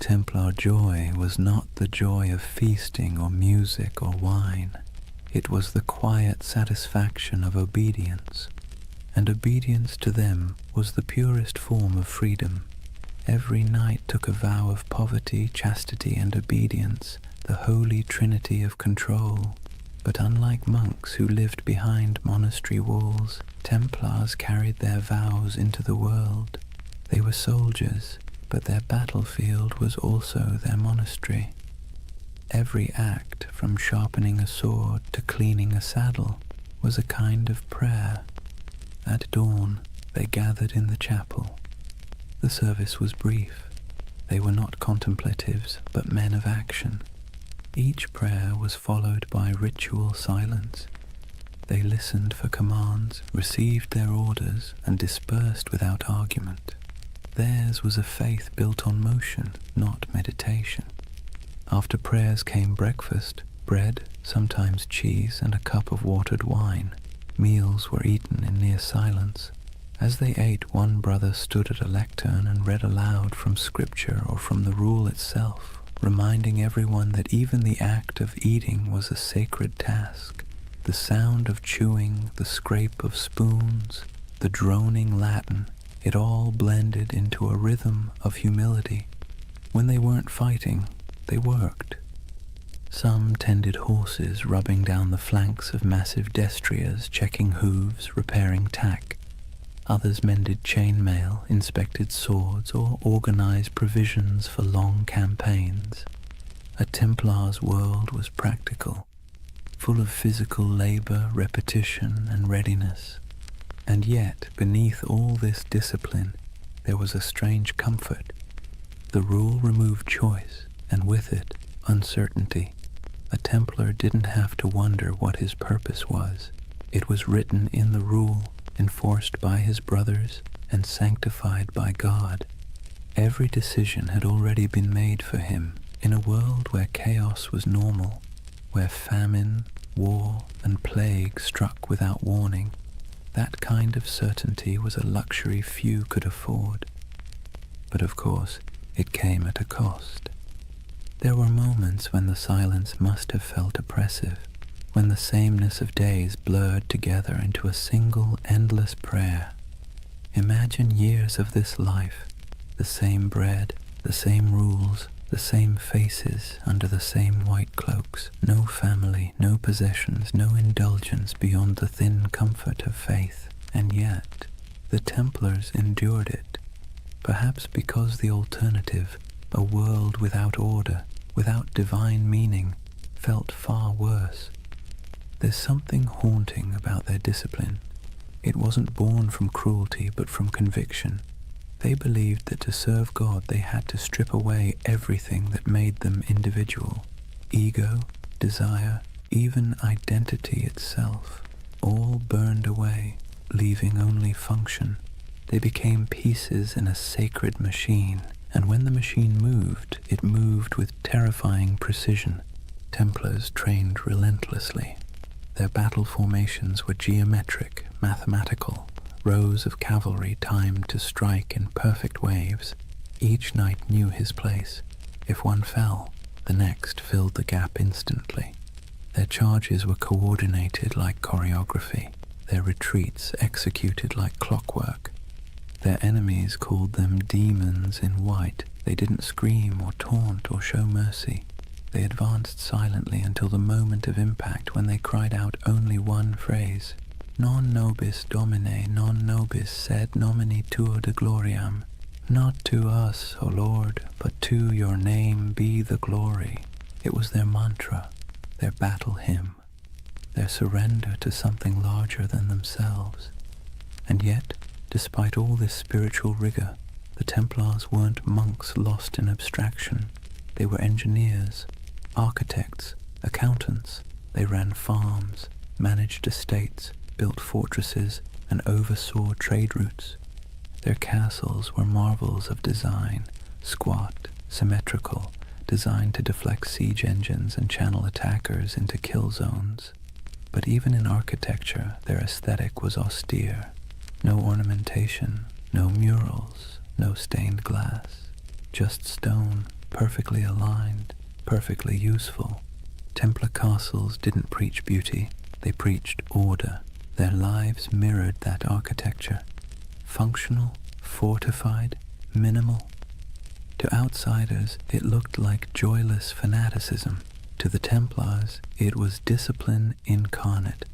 Templar joy was not the joy of feasting or music or wine. It was the quiet satisfaction of obedience, and obedience to them was the purest form of freedom. Every knight took a vow of poverty, chastity, and obedience, the holy trinity of control. But unlike monks who lived behind monastery walls, Templars carried their vows into the world. They were soldiers, but their battlefield was also their monastery. Every act, from sharpening a sword to cleaning a saddle, was a kind of prayer. At dawn, they gathered in the chapel. The service was brief. They were not contemplatives, but men of action. Each prayer was followed by ritual silence. They listened for commands, received their orders, and dispersed without argument. Theirs was a faith built on motion, not meditation. After prayers came breakfast, bread, sometimes cheese, and a cup of watered wine. Meals were eaten in near silence. As they ate, one brother stood at a lectern and read aloud from scripture or from the rule itself, reminding everyone that even the act of eating was a sacred task. The sound of chewing, the scrape of spoons, the droning Latin, it all blended into a rhythm of humility. When they weren't fighting, they worked. Some tended horses, rubbing down the flanks of massive destriers, checking hooves, repairing tack. Others mended chainmail, inspected swords, or organized provisions for long campaigns. A Templar's world was practical, full of physical labor, repetition, and readiness. And yet, beneath all this discipline, there was a strange comfort. The rule removed choice, and with it, uncertainty. A Templar didn't have to wonder what his purpose was. It was written in the rule, enforced by his brothers, and sanctified by God. Every decision had already been made for him. In a world where chaos was normal, where famine, war, and plague struck without warning, that kind of certainty was a luxury few could afford. But of course, it came at a cost. There were moments when the silence must have felt oppressive, when the sameness of days blurred together into a single endless prayer. Imagine years of this life, the same bread, the same rules, the same faces under the same white cloaks, no family, no possessions, no indulgence beyond the thin comfort of faith. And yet, the Templars endured it, perhaps because the alternative, a world without order, without divine meaning, felt far worse. There's something haunting about their discipline. It wasn't born from cruelty but from conviction. They believed that to serve God they had to strip away everything that made them individual. Ego, desire, even identity itself, all burned away, leaving only function. They became pieces in a sacred machine, and when the machine moved, it moved with terrifying precision. Templars trained relentlessly. Their battle formations were geometric, mathematical, rows of cavalry timed to strike in perfect waves. Each knight knew his place. If one fell, the next filled the gap instantly. Their charges were coordinated like choreography, their retreats executed like clockwork. Their enemies called them demons in white. They didn't scream or taunt or show mercy. They advanced silently until the moment of impact, when they cried out only one phrase: Non nobis Domine, non nobis sed nomini tuo de gloriam. Not to us, O Lord, but to your name be the glory. It was their mantra, their battle hymn, their surrender to something larger than themselves. And yet, despite all this spiritual rigor, the Templars weren't monks lost in abstraction. They were engineers, architects, accountants. They ran farms, managed estates, built fortresses, and oversaw trade routes. Their castles were marvels of design, squat, symmetrical, designed to deflect siege engines and channel attackers into kill zones. But even in architecture, their aesthetic was austere. No ornamentation, no murals, no stained glass, just stone, perfectly aligned, perfectly useful. Templar castles didn't preach beauty, they preached order. Their lives mirrored that architecture. Functional, fortified, minimal. To outsiders, it looked like joyless fanaticism. To the Templars, it was discipline incarnate.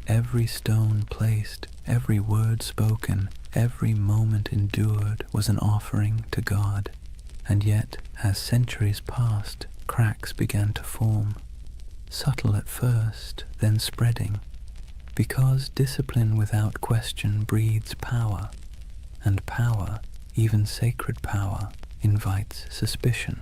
Every stone placed, every word spoken, every moment endured was an offering to God. And yet, as centuries passed, cracks began to form, subtle at first, then spreading, because discipline without question breeds power, and power, even sacred power, invites suspicion.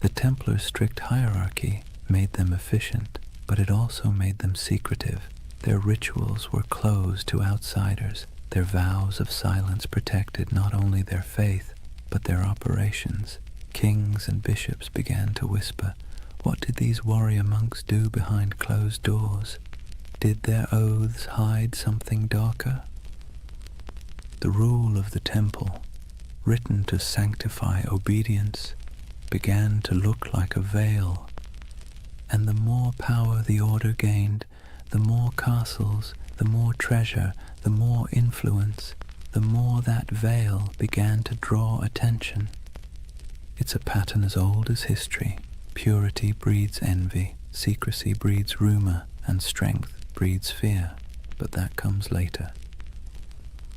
The Templars' strict hierarchy made them efficient, but it also made them secretive. Their rituals were closed to outsiders. Their vows of silence protected not only their faith, but their operations. Kings and bishops began to whisper, what did these warrior monks do behind closed doors? Did their oaths hide something darker? The rule of the temple, written to sanctify obedience, began to look like a veil. And the more power the order gained, the more castles, the more treasure, the more influence, the more that veil began to draw attention. It's a pattern as old as history. Purity breeds envy, secrecy breeds rumor, and strength breeds fear. But that comes later.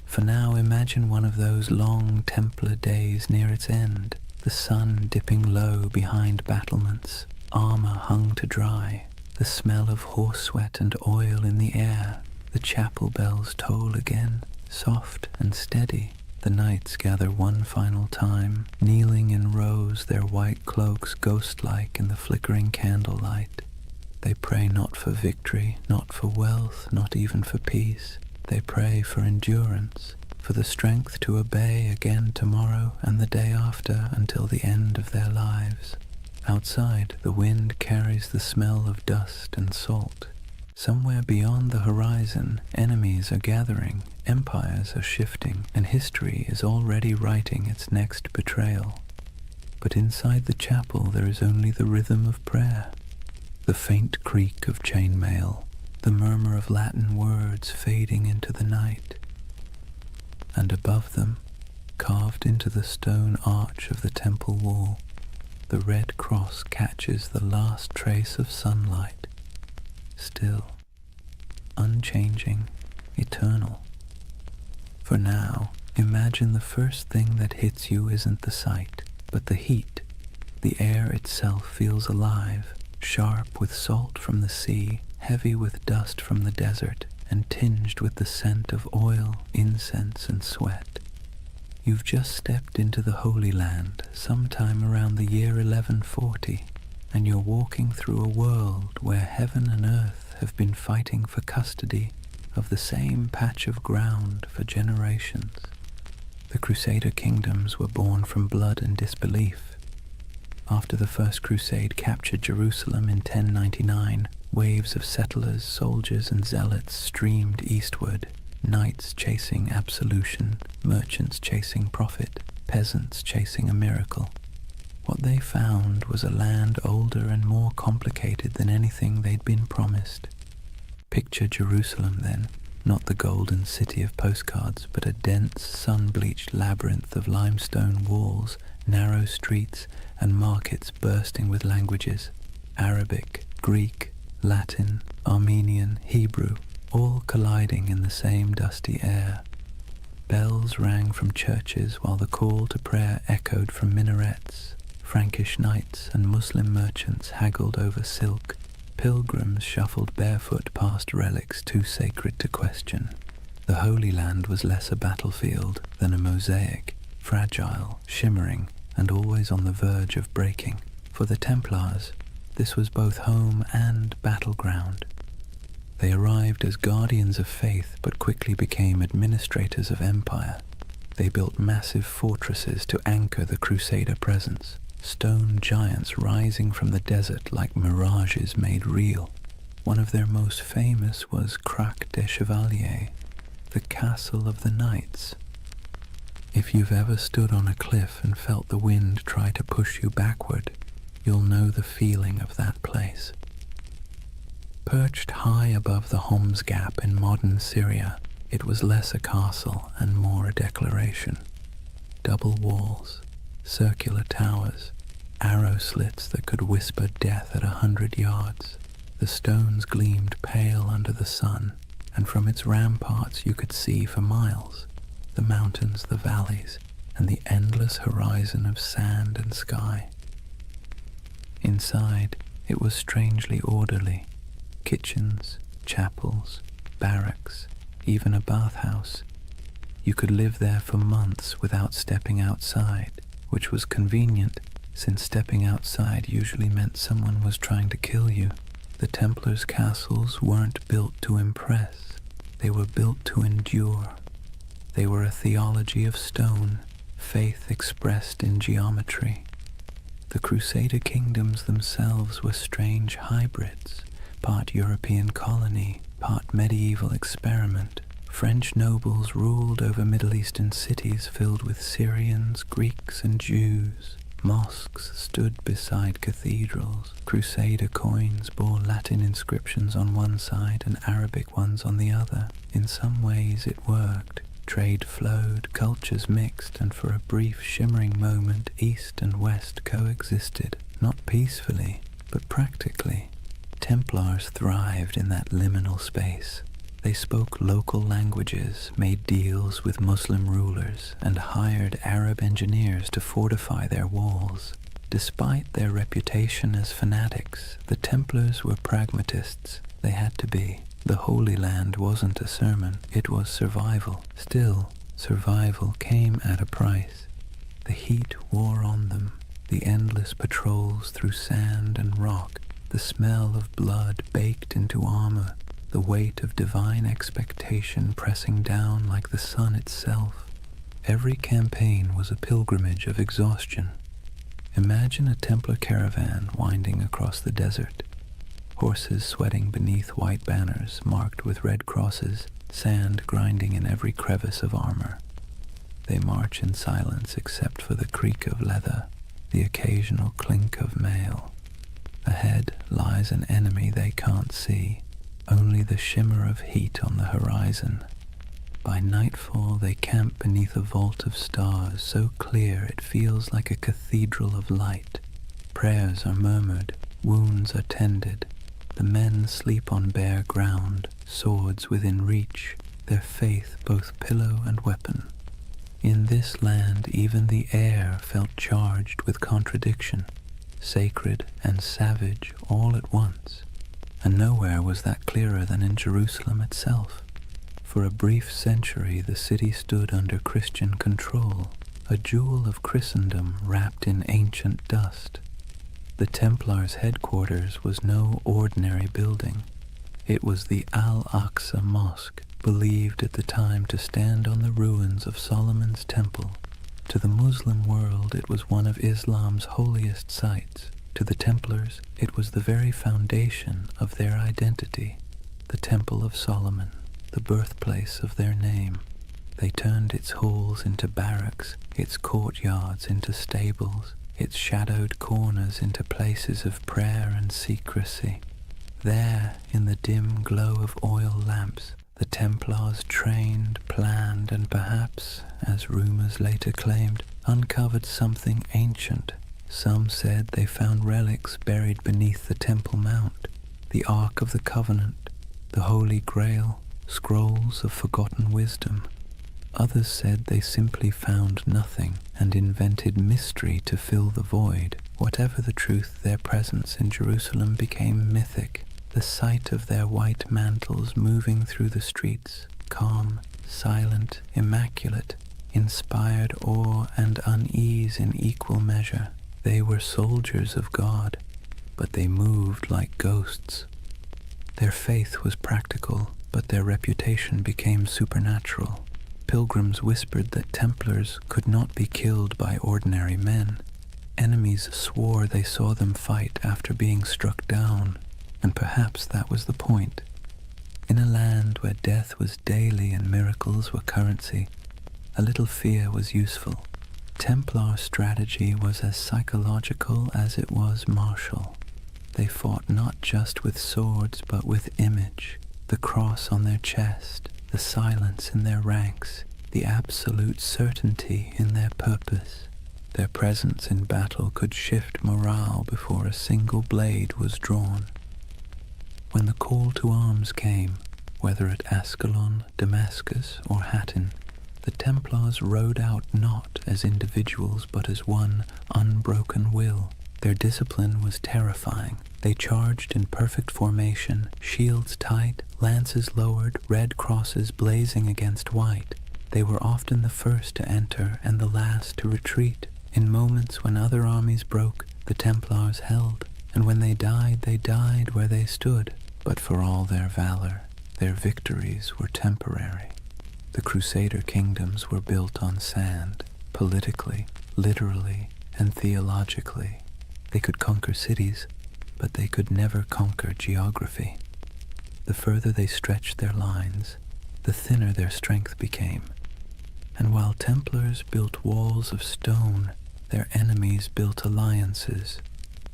For now, imagine one of those long Templar days near its end, the sun dipping low behind battlements, armor hung to dry, the smell of horse sweat and oil in the air. The chapel bells toll again, soft and steady. The knights gather one final time, kneeling in rows, their white cloaks ghost-like in the flickering candlelight. They pray not for victory, not for wealth, not even for peace. They pray for endurance, for the strength to obey again tomorrow and the day after until the end of their lives. Outside, the wind carries the smell of dust and salt. Somewhere beyond the horizon, enemies are gathering, empires are shifting, and history is already writing its next betrayal. But inside the chapel there is only the rhythm of prayer, the faint creak of chainmail, the murmur of Latin words fading into the night. And above them, carved into the stone arch of the temple wall, the red cross catches the last trace of sunlight, still, unchanging, eternal. For now, imagine the first thing that hits you isn't the sight, but the heat. The air itself feels alive, sharp with salt from the sea, heavy with dust from the desert, and tinged with the scent of oil, incense, and sweat. You've just stepped into the Holy Land sometime around the year 1140, and you're walking through a world where heaven and earth have been fighting for custody of the same patch of ground for generations. The Crusader kingdoms were born from blood and disbelief. After the First Crusade captured Jerusalem in 1099, waves of settlers, soldiers, and zealots streamed eastward, knights chasing absolution, merchants chasing profit, peasants chasing a miracle. What they found was a land older and more complicated than anything they'd been promised. Picture Jerusalem then, not the golden city of postcards, but a dense, sun-bleached labyrinth of limestone walls, narrow streets, and markets bursting with languages: Arabic, Greek, Latin, Armenian, Hebrew, all colliding in the same dusty air. Bells rang from churches while the call to prayer echoed from minarets. Frankish knights and Muslim merchants haggled over silk. Pilgrims shuffled barefoot past relics too sacred to question. The Holy Land was less a battlefield than a mosaic, fragile, shimmering, and always on the verge of breaking. For the Templars, this was both home and battleground. They arrived as guardians of faith but quickly became administrators of empire. They built massive fortresses to anchor the Crusader presence, stone giants rising from the desert like mirages made real. One of their most famous was Crac des Chevaliers, the castle of the knights. If you've ever stood on a cliff and felt the wind try to push you backward, you'll know the feeling of that place. Perched high above the Homs Gap in modern Syria, it was less a castle and more a declaration. Double walls, circular towers, arrow slits that could whisper death at 100 yards. The stones gleamed pale under the sun, and from its ramparts you could see for miles the mountains, the valleys, and the endless horizon of sand and sky. Inside, it was strangely orderly. Kitchens, chapels, barracks, even a bathhouse. You could live there for months without stepping outside, which was convenient, since stepping outside usually meant someone was trying to kill you. The Templars' castles weren't built to impress, they were built to endure. They were a theology of stone, faith expressed in geometry. The Crusader kingdoms themselves were strange hybrids, part European colony, part medieval experiment. French nobles ruled over Middle Eastern cities filled with Syrians, Greeks, and Jews. Mosques stood beside cathedrals. Crusader coins bore Latin inscriptions on one side and Arabic ones on the other. In some ways it worked. Trade flowed, cultures mixed, and for a brief shimmering moment East and West coexisted, not peacefully, but practically. Templars thrived in that liminal space. They spoke local languages, made deals with Muslim rulers, and hired Arab engineers to fortify their walls. Despite their reputation as fanatics, the Templars were pragmatists. They had to be. The Holy Land wasn't a sermon, it was survival. Still, survival came at a price. The heat wore on them, the endless patrols through sand and rock, the smell of blood baked into armor, the weight of divine expectation pressing down like the sun itself. Every campaign was a pilgrimage of exhaustion. Imagine a Templar caravan winding across the desert, horses sweating beneath white banners marked with red crosses, sand grinding in every crevice of armor. They march in silence except for the creak of leather, the occasional clink of mail. Ahead, lies an enemy they can't see, only the shimmer of heat on the horizon. By nightfall they camp beneath a vault of stars so clear it feels like a cathedral of light. Prayers are murmured, wounds are tended. The men sleep on bare ground, swords within reach, their faith both pillow and weapon. In this land even the air felt charged with contradiction, sacred and savage all at once, and nowhere was that clearer than in Jerusalem itself. For a brief century the city stood under Christian control, a jewel of Christendom wrapped in ancient dust. The Templars' headquarters was no ordinary building. It was the Al-Aqsa Mosque, believed at the time to stand on the ruins of Solomon's temple. To the Muslim world it was one of Islam's holiest sites. To the Templars it was the very foundation of their identity, the Temple of Solomon, the birthplace of their name. They turned its halls into barracks, its courtyards into stables, its shadowed corners into places of prayer and secrecy. There, in the dim glow of oil lamps, the Templars trained, planned, and perhaps, as rumors later claimed, uncovered something ancient. Some said they found relics buried beneath the Temple Mount, the Ark of the Covenant, the Holy Grail, scrolls of forgotten wisdom. Others said they simply found nothing and invented mystery to fill the void. Whatever the truth, their presence in Jerusalem became mythic. The sight of their white mantles moving through the streets, calm, silent, immaculate, inspired awe and unease in equal measure. They were soldiers of God, but they moved like ghosts. Their faith was practical, but their reputation became supernatural. Pilgrims whispered that Templars could not be killed by ordinary men. Enemies swore they saw them fight after being struck down, and perhaps that was the point. In a land where death was daily and miracles were currency, a little fear was useful. Templar strategy was as psychological as it was martial. They fought not just with swords but with image, the cross on their chest, the silence in their ranks, the absolute certainty in their purpose. Their presence in battle could shift morale before a single blade was drawn. When the call to arms came, whether at Ascalon, Damascus, or Hattin, the Templars rode out not as individuals but as one unbroken will. Their discipline was terrifying. They charged in perfect formation, shields tight, lances lowered, red crosses blazing against white. They were often the first to enter and the last to retreat. In moments when other armies broke, the Templars held, and when they died where they stood. But for all their valor, their victories were temporary. The Crusader kingdoms were built on sand, politically, literally, and theologically. They could conquer cities, but they could never conquer geography. The further they stretched their lines, the thinner their strength became. And while Templars built walls of stone, their enemies built alliances.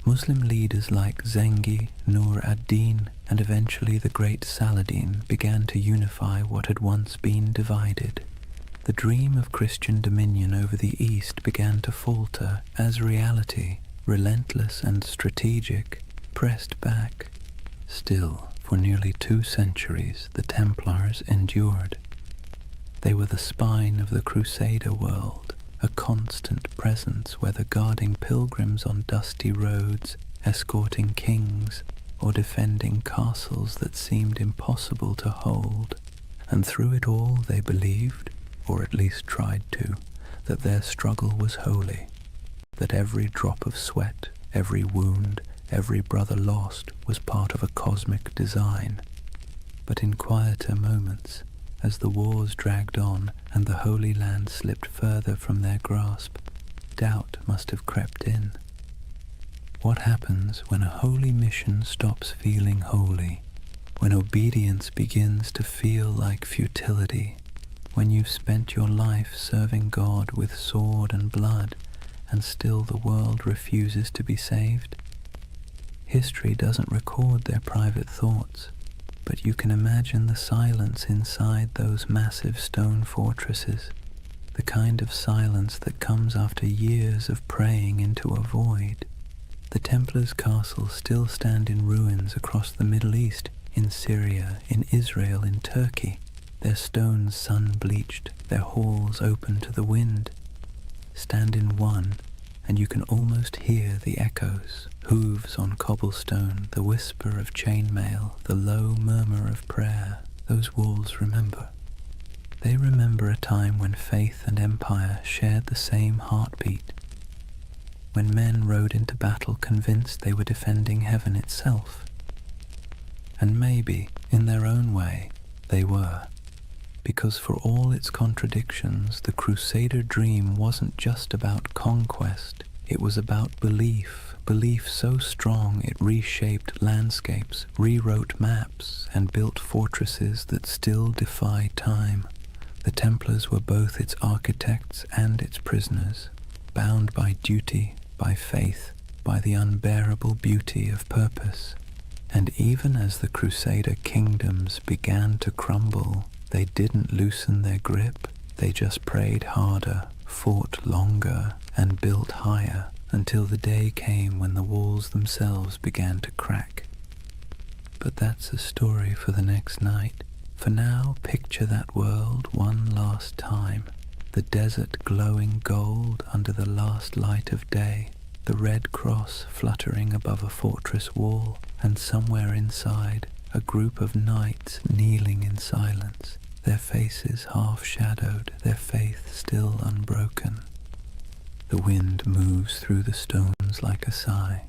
Muslim leaders like Zengi, Nur ad-Din, and eventually the great Saladin began to unify what had once been divided. The dream of Christian dominion over the East began to falter as reality, relentless and strategic, pressed back. Still, for nearly 2 centuries, the Templars endured. They were the spine of the Crusader world, a constant presence whether guarding pilgrims on dusty roads, escorting kings, or defending castles that seemed impossible to hold. And through it all they believed, or at least tried to, that their struggle was holy, that every drop of sweat, every wound, every brother lost was part of a cosmic design. But in quieter moments, as the wars dragged on and the Holy Land slipped further from their grasp, doubt must have crept in. What happens when a holy mission stops feeling holy, when obedience begins to feel like futility, when you've spent your life serving God with sword and blood, and still the world refuses to be saved? History doesn't record their private thoughts, but you can imagine the silence inside those massive stone fortresses, the kind of silence that comes after years of praying into a void. The Templars' castles still stand in ruins across the Middle East, in Syria, in Israel, in Turkey, their stones sun-bleached, their halls open to the wind. Stand in one, and you can almost hear the echoes, hooves on cobblestone, the whisper of chainmail, the low murmur of prayer. Those walls remember. They remember a time when faith and empire shared the same heartbeat, when men rode into battle convinced they were defending heaven itself. And maybe, in their own way, they were. Because for all its contradictions, the Crusader dream wasn't just about conquest, it was about belief, belief so strong it reshaped landscapes, rewrote maps, and built fortresses that still defy time. The Templars were both its architects and its prisoners, bound by duty, by faith, by the unbearable beauty of purpose. And even as the Crusader kingdoms began to crumble, they didn't loosen their grip, they just prayed harder, fought longer, and built higher, until the day came when the walls themselves began to crack. But that's a story for the next night. For now, picture that world one last time, the desert glowing gold under the last light of day, the red cross fluttering above a fortress wall, and somewhere inside, a group of knights kneeling in silence, their faces half-shadowed, their faith still unbroken. The wind moves through the stones like a sigh,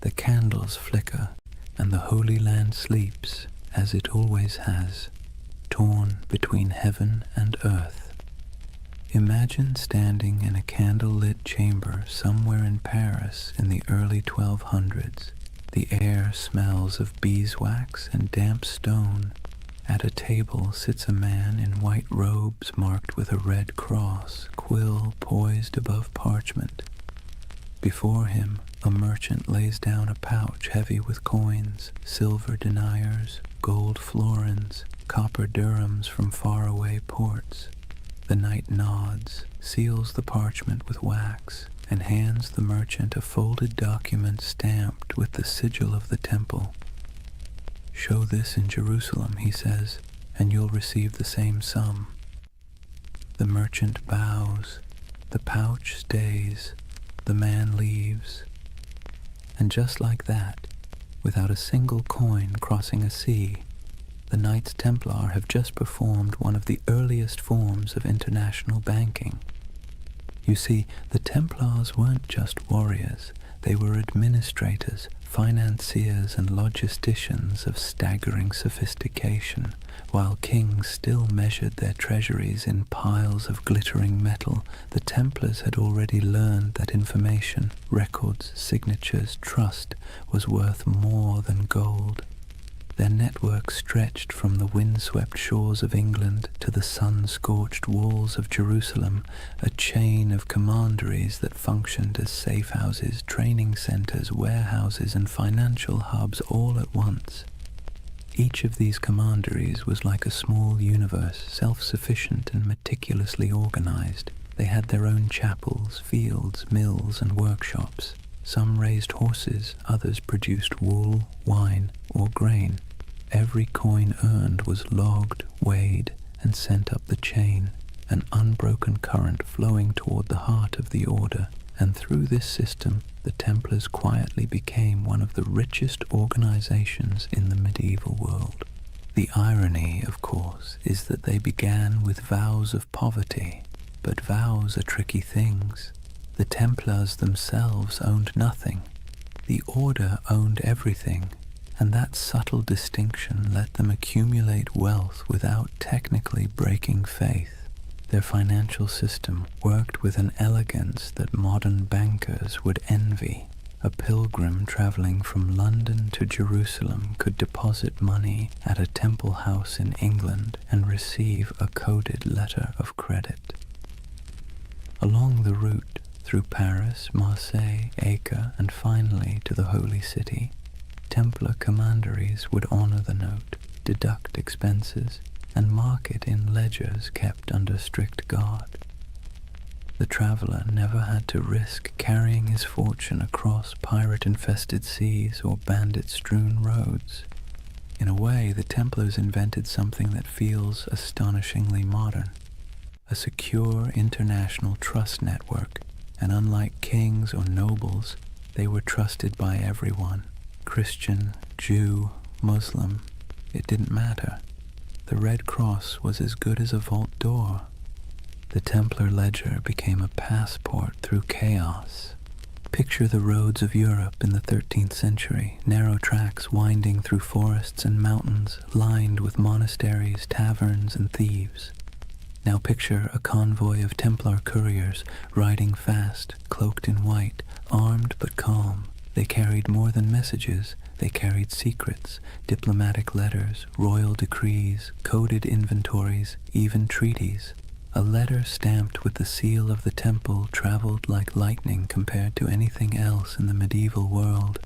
the candles flicker, and the Holy Land sleeps, as it always has, torn between heaven and earth. Imagine standing in a candle-lit chamber somewhere in Paris in the early 1200s. The air smells of beeswax and damp stone. At a table sits a man in white robes marked with a red cross, quill poised above parchment. Before him, a merchant lays down a pouch heavy with coins, silver deniers, gold florins, copper dirhams from faraway ports. The knight nods, seals the parchment with wax, and hands the merchant a folded document stamped with the sigil of the temple. "Show this in Jerusalem," he says, "and you'll receive the same sum." The merchant bows, the pouch stays, the man leaves. And just like that, without a single coin crossing a sea, the Knights Templar have just performed one of the earliest forms of international banking. You see, the Templars weren't just warriors, they were administrators, financiers and logisticians of staggering sophistication. While kings still measured their treasuries in piles of glittering metal, the Templars had already learned that information, records, signatures, trust was worth more than gold. Their network stretched from the windswept shores of England to the sun-scorched walls of Jerusalem, a chain of commanderies that functioned as safe houses, training centers, warehouses, and financial hubs all at once. Each of these commanderies was like a small universe, self-sufficient and meticulously organized. They had their own chapels, fields, mills, and workshops. Some raised horses, others produced wool, wine, or grain. Every coin earned was logged, weighed, and sent up the chain, an unbroken current flowing toward the heart of the order, and through this system the Templars quietly became one of the richest organizations in the medieval world. The irony, of course, is that they began with vows of poverty, but vows are tricky things. The Templars themselves owned nothing. The order owned everything, and that subtle distinction let them accumulate wealth without technically breaking faith. Their financial system worked with an elegance that modern bankers would envy. A pilgrim traveling from London to Jerusalem could deposit money at a temple house in England and receive a coded letter of credit. Along the route, through Paris, Marseille, Acre, and finally to the Holy City, Templar commanderies would honor the note, deduct expenses, and mark it in ledgers kept under strict guard. The traveler never had to risk carrying his fortune across pirate-infested seas or bandit-strewn roads. In a way, the Templars invented something that feels astonishingly modern, a secure international trust network, and unlike kings or nobles, they were trusted by everyone. Christian, Jew, Muslim, it didn't matter. The Red Cross was as good as a vault door. The Templar ledger became a passport through chaos. Picture the roads of Europe in the 13th century, narrow tracks winding through forests and mountains, lined with monasteries, taverns, and thieves. Now picture a convoy of Templar couriers riding fast, cloaked in white, armed but calm. They carried more than messages. They carried secrets, diplomatic letters, royal decrees, coded inventories, even treaties. A letter stamped with the seal of the temple traveled like lightning compared to anything else in the medieval world.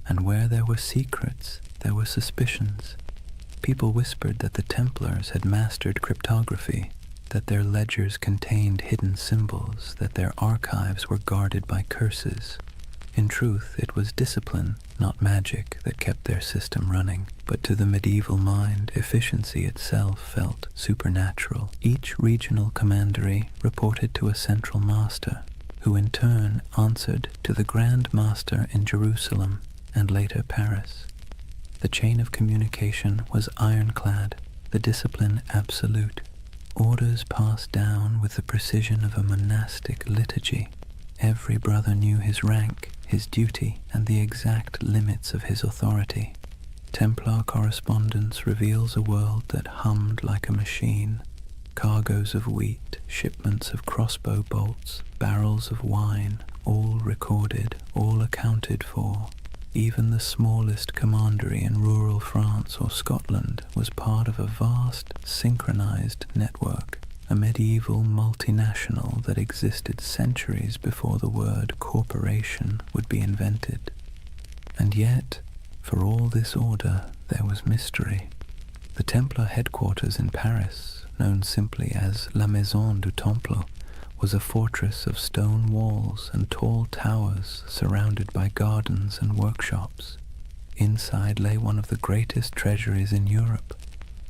And where there were secrets, there were suspicions. People whispered that the Templars had mastered cryptography, that their ledgers contained hidden symbols, that their archives were guarded by curses. In truth, it was discipline, not magic, that kept their system running, but to the medieval mind, efficiency itself felt supernatural. Each regional commandery reported to a central master, who in turn answered to the Grand Master in Jerusalem and later Paris. The chain of communication was ironclad, the discipline absolute. Orders passed down with the precision of a monastic liturgy. Every brother knew his rank, his duty, and the exact limits of his authority. Templar correspondence reveals a world that hummed like a machine. Cargoes of wheat, shipments of crossbow bolts, barrels of wine, all recorded, all accounted for. Even the smallest commandery in rural France or Scotland was part of a vast, synchronized network, a medieval multinational that existed centuries before the word corporation would be invented. And yet, for all this order, there was mystery. The Templar headquarters in Paris, known simply as La Maison du Temple, was a fortress of stone walls and tall towers surrounded by gardens and workshops. Inside lay one of the greatest treasuries in Europe,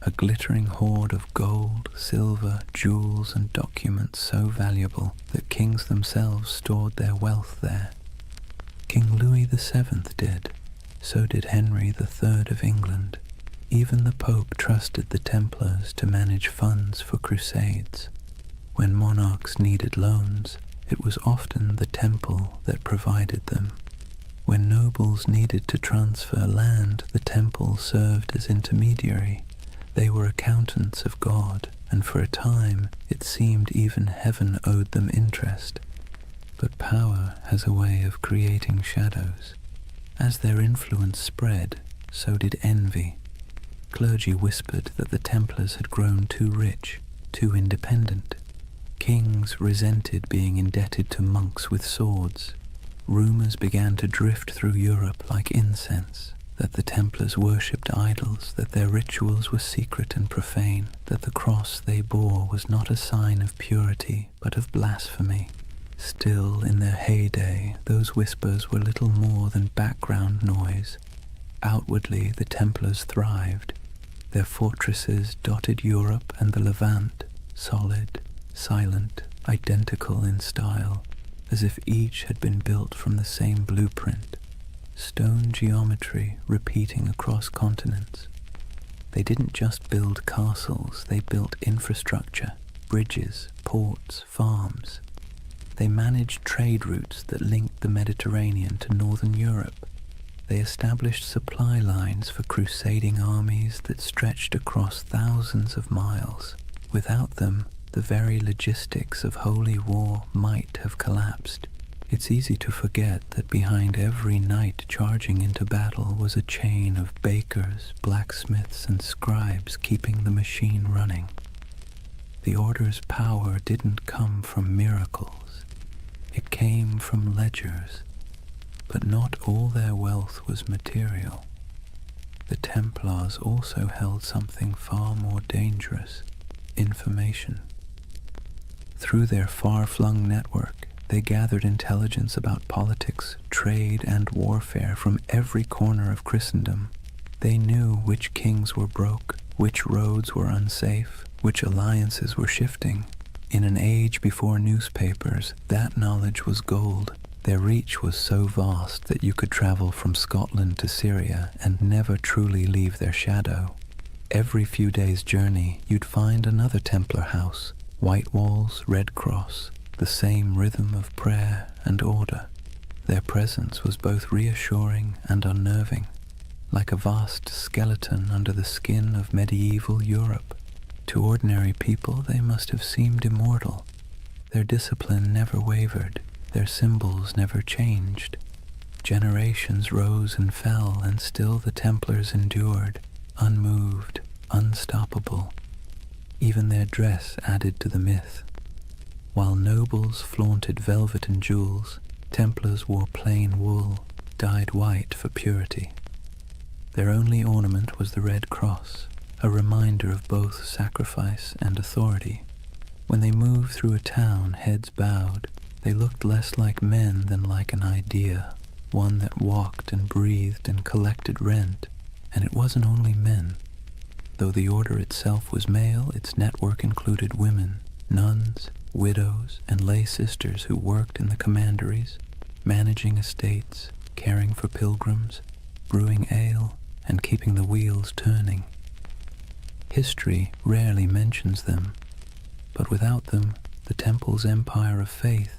a glittering hoard of gold, silver, jewels, and documents so valuable that kings themselves stored their wealth there. King Louis VII did. So did Henry III of England. Even the Pope trusted the Templars to manage funds for crusades. When monarchs needed loans, it was often the temple that provided them. When nobles needed to transfer land, the temple served as intermediary. They were accountants of God, and for a time it seemed even heaven owed them interest. But power has a way of creating shadows. As their influence spread, so did envy. Clergy whispered that the Templars had grown too rich, too independent. Kings resented being indebted to monks with swords. Rumors began to drift through Europe like incense, that the Templars worshipped idols, that their rituals were secret and profane, that the cross they bore was not a sign of purity, but of blasphemy. Still, in their heyday, those whispers were little more than background noise. Outwardly, the Templars thrived. Their fortresses dotted Europe and the Levant, solid, silent, identical in style, as if each had been built from the same blueprint. Stone geometry repeating across continents. They didn't just build castles, they built infrastructure, bridges, ports, farms. They managed trade routes that linked the Mediterranean to northern Europe. They established supply lines for crusading armies that stretched across thousands of miles. Without them, the very logistics of holy war might have collapsed. It's easy to forget that behind every knight charging into battle was a chain of bakers, blacksmiths, and scribes keeping the machine running. The Order's power didn't come from miracles. It came from ledgers. But not all their wealth was material. The Templars also held something far more dangerous: information. Through their far-flung network, they gathered intelligence about politics, trade, and warfare from every corner of Christendom. They knew which kings were broke, which roads were unsafe, which alliances were shifting. In an age before newspapers, that knowledge was gold. Their reach was so vast that you could travel from Scotland to Syria and never truly leave their shadow. Every few days' journey, you'd find another Templar house, white walls, red cross, the same rhythm of prayer and order. Their presence was both reassuring and unnerving, like a vast skeleton under the skin of medieval Europe. To ordinary people, they must have seemed immortal. Their discipline never wavered. Their symbols never changed. Generations rose and fell, and still the Templars endured, unmoved, unstoppable. Even their dress added to the myth. While nobles flaunted velvet and jewels, Templars wore plain wool, dyed white for purity. Their only ornament was the red cross, a reminder of both sacrifice and authority. When they moved through a town, heads bowed, they looked less like men than like an idea, one that walked and breathed and collected rent. And it wasn't only men. Though the order itself was male, its network included women, nuns, widows, and lay sisters who worked in the commanderies, managing estates, caring for pilgrims, brewing ale, and keeping the wheels turning. History rarely mentions them, but without them, the Temple's empire of faith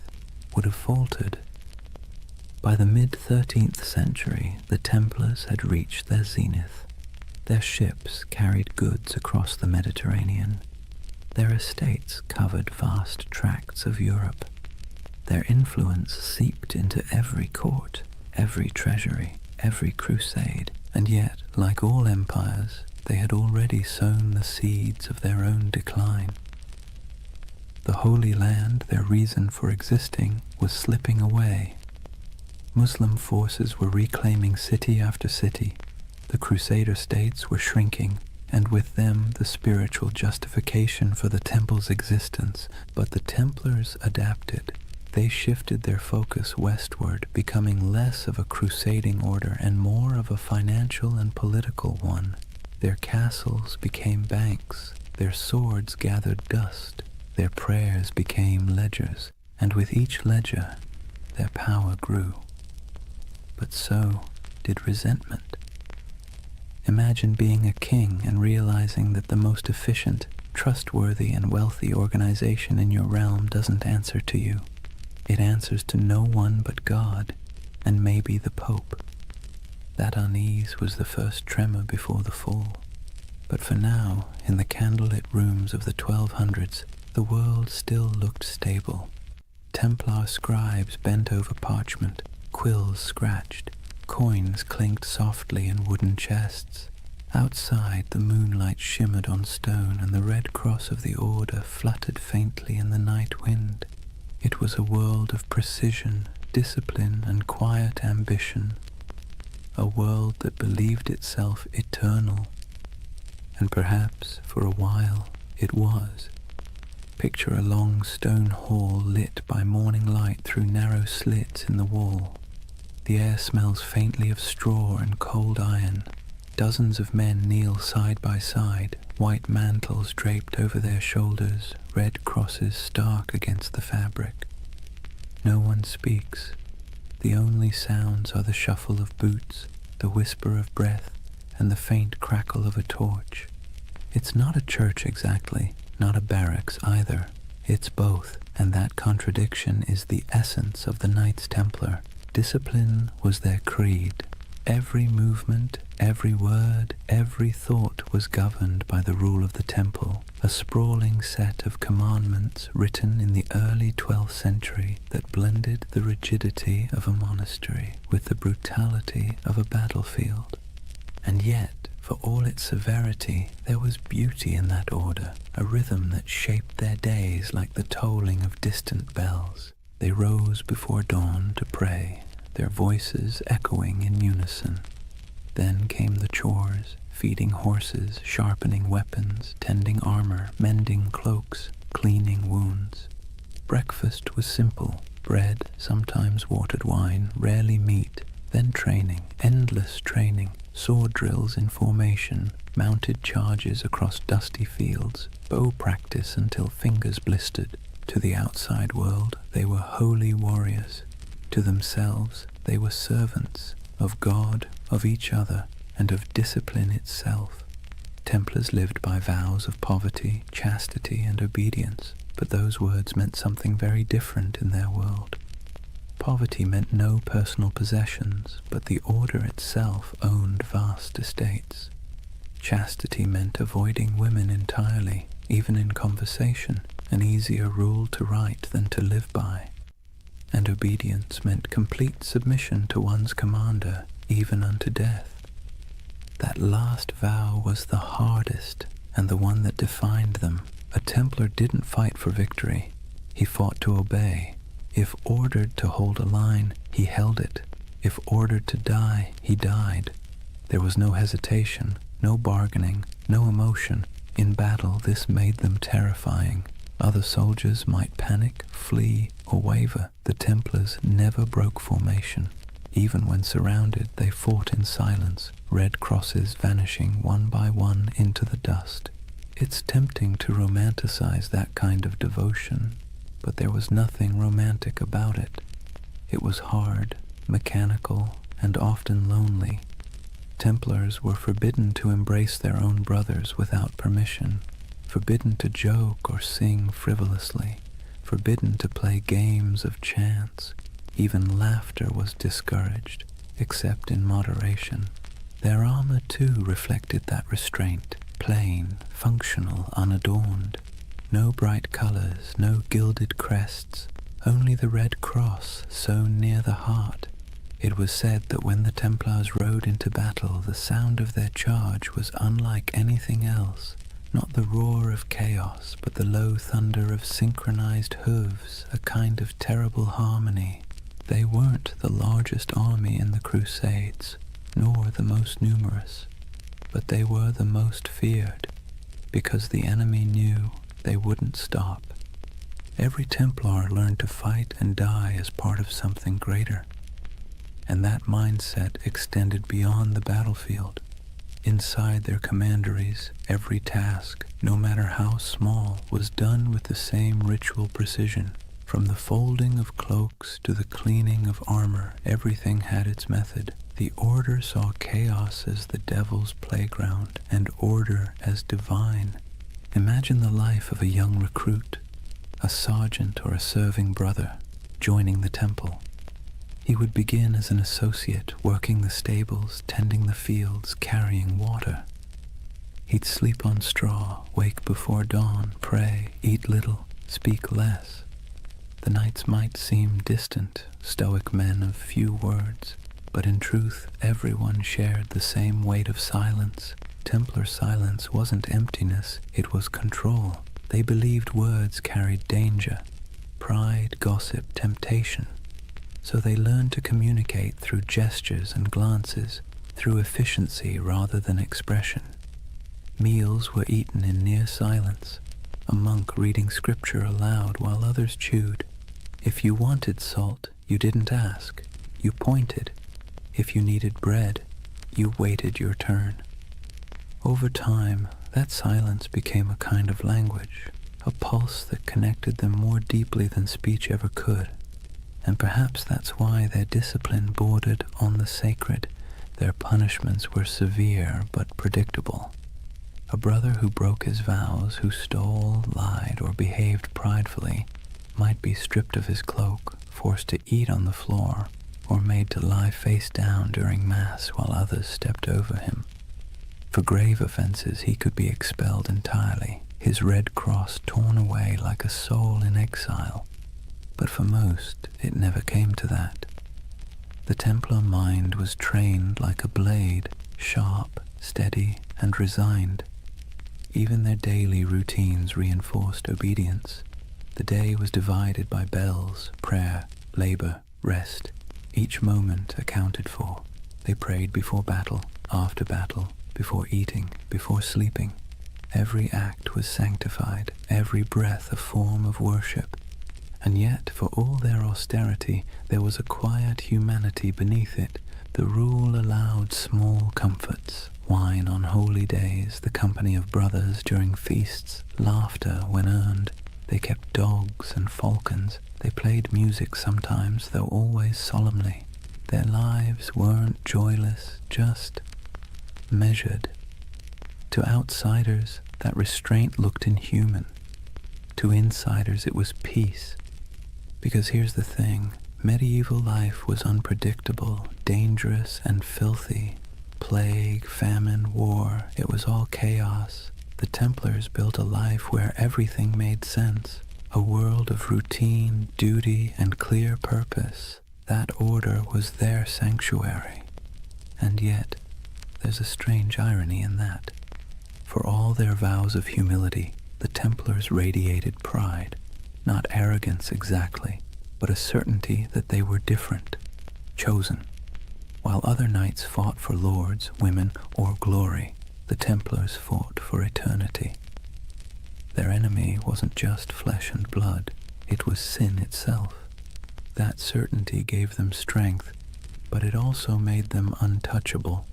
would have faltered. By the mid-13th century, the Templars had reached their zenith. Their ships carried goods across the Mediterranean. Their estates covered vast tracts of Europe. Their influence seeped into every court, every treasury, every crusade, and yet, like all empires, they had already sown the seeds of their own decline. The Holy Land, their reason for existing, was slipping away. Muslim forces were reclaiming city after city. The Crusader states were shrinking, and with them the spiritual justification for the Temple's existence. But the Templars adapted. They shifted their focus westward, becoming less of a crusading order and more of a financial and political one. Their castles became banks, their swords gathered dust, their prayers became ledgers, and with each ledger, their power grew. But so did resentment. Imagine being a king and realizing that the most efficient, trustworthy, and wealthy organization in your realm doesn't answer to you. It answers to no one but God, and maybe the Pope. That unease was the first tremor before the fall. But for now, in the candlelit rooms of the 1200s, the world still looked stable. Templar scribes bent over parchment, quills scratched, coins clinked softly in wooden chests. Outside, the moonlight shimmered on stone, and the red cross of the order fluttered faintly in the night wind. It was a world of precision, discipline, and quiet ambition. A world that believed itself eternal. And perhaps, for a while, it was. Picture a long stone hall lit by morning light through narrow slits in the wall. The air smells faintly of straw and cold iron. Dozens of men kneel side by side, white mantles draped over their shoulders, red crosses stark against the fabric. No one speaks. The only sounds are the shuffle of boots, the whisper of breath, and the faint crackle of a torch. It's not a church exactly, not a barracks either. It's both, and that contradiction is the essence of the Knights Templar. Discipline was their creed. Every movement, every word, every thought was governed by the rule of the temple, a sprawling set of commandments written in the early 12th century that blended the rigidity of a monastery with the brutality of a battlefield. And yet, for all its severity, there was beauty in that order, a rhythm that shaped their days like the tolling of distant bells. They rose before dawn to pray, their voices echoing in unison. Then came the chores, feeding horses, sharpening weapons, tending armor, mending cloaks, cleaning wounds. Breakfast was simple: bread, sometimes watered wine, rarely meat. Then training, endless training, sword drills in formation, mounted charges across dusty fields, bow practice until fingers blistered. To the outside world, they were holy warriors. To themselves, they were servants of God, of each other, and of discipline itself. Templars lived by vows of poverty, chastity, and obedience, but those words meant something very different in their world. Poverty meant no personal possessions, but the order itself owned vast estates. Chastity meant avoiding women entirely, even in conversation, an easier rule to write than to live by. And obedience meant complete submission to one's commander, even unto death. That last vow was the hardest, and the one that defined them. A Templar didn't fight for victory. He fought to obey. If ordered to hold a line, he held it. If ordered to die, he died. There was no hesitation, no bargaining, no emotion. In battle, this made them terrifying. Other soldiers might panic, flee, or waver. The Templars never broke formation. Even when surrounded, they fought in silence, red crosses vanishing one by one into the dust. It's tempting to romanticize that kind of devotion, but there was nothing romantic about it. It was hard, mechanical, and often lonely. Templars were forbidden to embrace their own brothers without permission, forbidden to joke or sing frivolously, forbidden to play games of chance. Even laughter was discouraged, except in moderation. Their armor, too, reflected that restraint, plain, functional, unadorned. No bright colors, no gilded crests, only the red cross sewn near the heart. It was said that when the Templars rode into battle, the sound of their charge was unlike anything else. Not the roar of chaos, but the low thunder of synchronized hooves, a kind of terrible harmony. They weren't the largest army in the Crusades, nor the most numerous, but they were the most feared, because the enemy knew they wouldn't stop. Every Templar learned to fight and die as part of something greater, and that mindset extended beyond the battlefield. Inside their commanderies, every task, no matter how small, was done with the same ritual precision. From the folding of cloaks to the cleaning of armor, everything had its method. The order saw chaos as the devil's playground, and order as divine. Imagine the life of a young recruit, a sergeant or a serving brother, joining the temple. He would begin as an associate, working the stables, tending the fields, carrying water. He'd sleep on straw, wake before dawn, pray, eat little, speak less. The nights might seem distant, stoic men of few words, but in truth everyone shared the same weight of silence. Templar silence wasn't emptiness, it was control. They believed words carried danger, pride, gossip, temptation. So they learned to communicate through gestures and glances, through efficiency rather than expression. Meals were eaten in near silence, a monk reading scripture aloud while others chewed. If you wanted salt, you didn't ask, you pointed. If you needed bread, you waited your turn. Over time, that silence became a kind of language, a pulse that connected them more deeply than speech ever could. And perhaps that's why their discipline bordered on the sacred. Their punishments were severe but predictable. A brother who broke his vows, who stole, lied, or behaved pridefully, might be stripped of his cloak, forced to eat on the floor, or made to lie face down during Mass while others stepped over him. For grave offenses he could be expelled entirely, his red cross torn away like a soul in exile. But for most, it never came to that. The Templar mind was trained like a blade, sharp, steady, and resigned. Even their daily routines reinforced obedience. The day was divided by bells, prayer, labor, rest. each moment accounted for. They prayed before battle, after battle, before eating, before sleeping. Every act was sanctified, every breath a form of worship. And yet, for all their austerity, there was a quiet humanity beneath it. The rule allowed small comforts, wine on holy days, the company of brothers during feasts, laughter when earned. They kept dogs and falcons. They played music sometimes, though always solemnly. Their lives weren't joyless, just measured. To outsiders, that restraint looked inhuman. To insiders, it was peace. Because here's the thing, medieval life was unpredictable, dangerous, and filthy. Plague, famine, war, it was all chaos. The Templars built a life where everything made sense, a world of routine, duty, and clear purpose. That order was their sanctuary. And yet, there's a strange irony in that. For all their vows of humility, the Templars radiated pride. Not arrogance exactly, but a certainty that they were different, chosen. While other knights fought for lords, women, or glory, the Templars fought for eternity. Their enemy wasn't just flesh and blood, it was sin itself. That certainty gave them strength, but it also made them untouchable.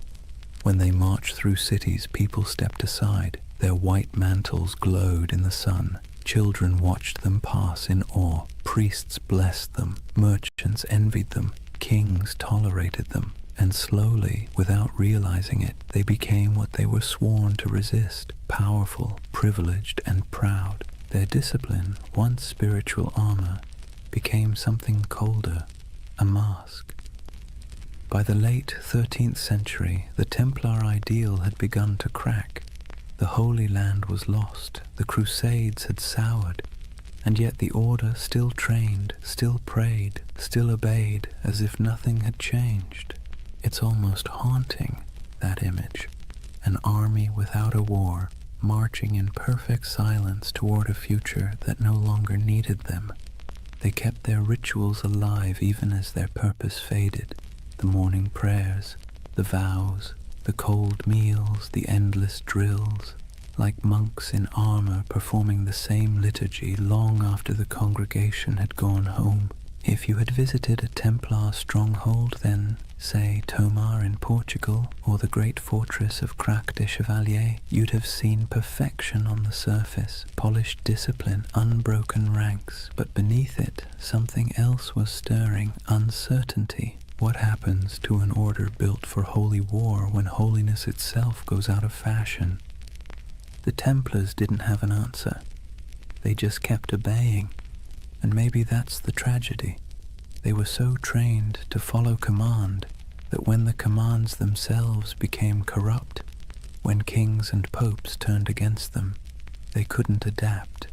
When they marched through cities, people stepped aside. Their white mantles glowed in the sun. Children watched them pass in awe. Priests blessed them. Merchants envied them. Kings tolerated them. And slowly, without realizing it, they became what they were sworn to resist, powerful, privileged, and proud. Their discipline, once spiritual armor, became something colder, a mask. By the late 13th century, the Templar ideal had begun to crack. The Holy Land was lost, the Crusades had soured, and yet the Order still trained, still prayed, still obeyed, as if nothing had changed. It's almost haunting, that image. An army without a war, marching in perfect silence toward a future that no longer needed them. They kept their rituals alive even as their purpose faded. The morning prayers, the vows, the cold meals, the endless drills, like monks in armor performing the same liturgy long after the congregation had gone home. If you had visited a Templar stronghold, then, say, Tomar in Portugal, or the great fortress of Crac des Chevaliers, you'd have seen perfection on the surface, polished discipline, unbroken ranks, but beneath it, something else was stirring, uncertainty. What happens to an order built for holy war when holiness itself goes out of fashion? The Templars didn't have an answer. They just kept obeying. And maybe that's the tragedy. They were so trained to follow command that when the commands themselves became corrupt, when kings and popes turned against them, they couldn't adapt.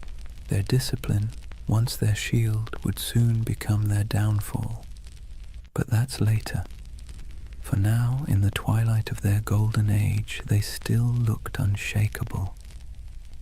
Their discipline, once their shield, would soon become their downfall. But that's later. For now, in the twilight of their golden age, they still looked unshakable.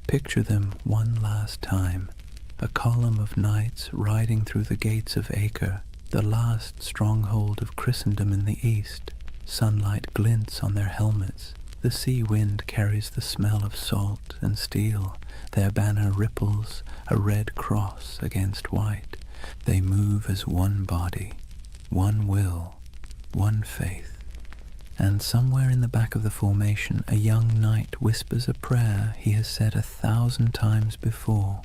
Picture them one last time, a column of knights riding through the gates of Acre, the last stronghold of Christendom in the east. Sunlight glints on their helmets. The sea wind carries the smell of salt and steel. Their banner ripples, a red cross against white. They move as one body, one will, one faith. And somewhere in the back of the formation, a young knight whispers a prayer he has said 1,000 times before.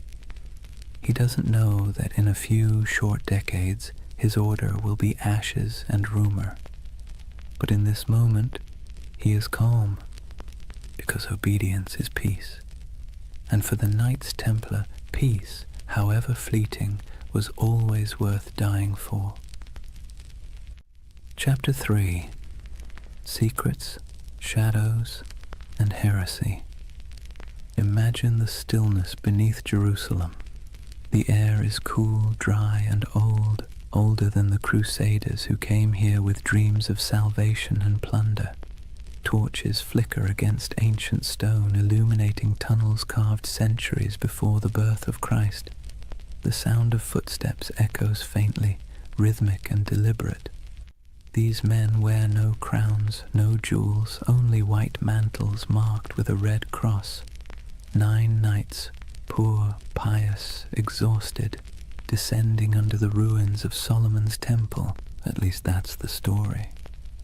He doesn't know that in a few short decades, his order will be ashes and rumor. But in this moment, he is calm, because obedience is peace. And for the Knights Templar, peace, however fleeting, was always worth dying for. Chapter 3. Secrets, Shadows, and Heresy. Imagine the stillness beneath Jerusalem. The air is cool, dry, and old, older than the Crusaders who came here with dreams of salvation and plunder. Torches flicker against ancient stone, illuminating tunnels carved centuries before the birth of Christ. The sound of footsteps echoes faintly, rhythmic and deliberate. These men wear no crowns, no jewels, only white mantles marked with a red cross. 9 knights, poor, pious, exhausted, descending under the ruins of Solomon's temple. At least that's the story.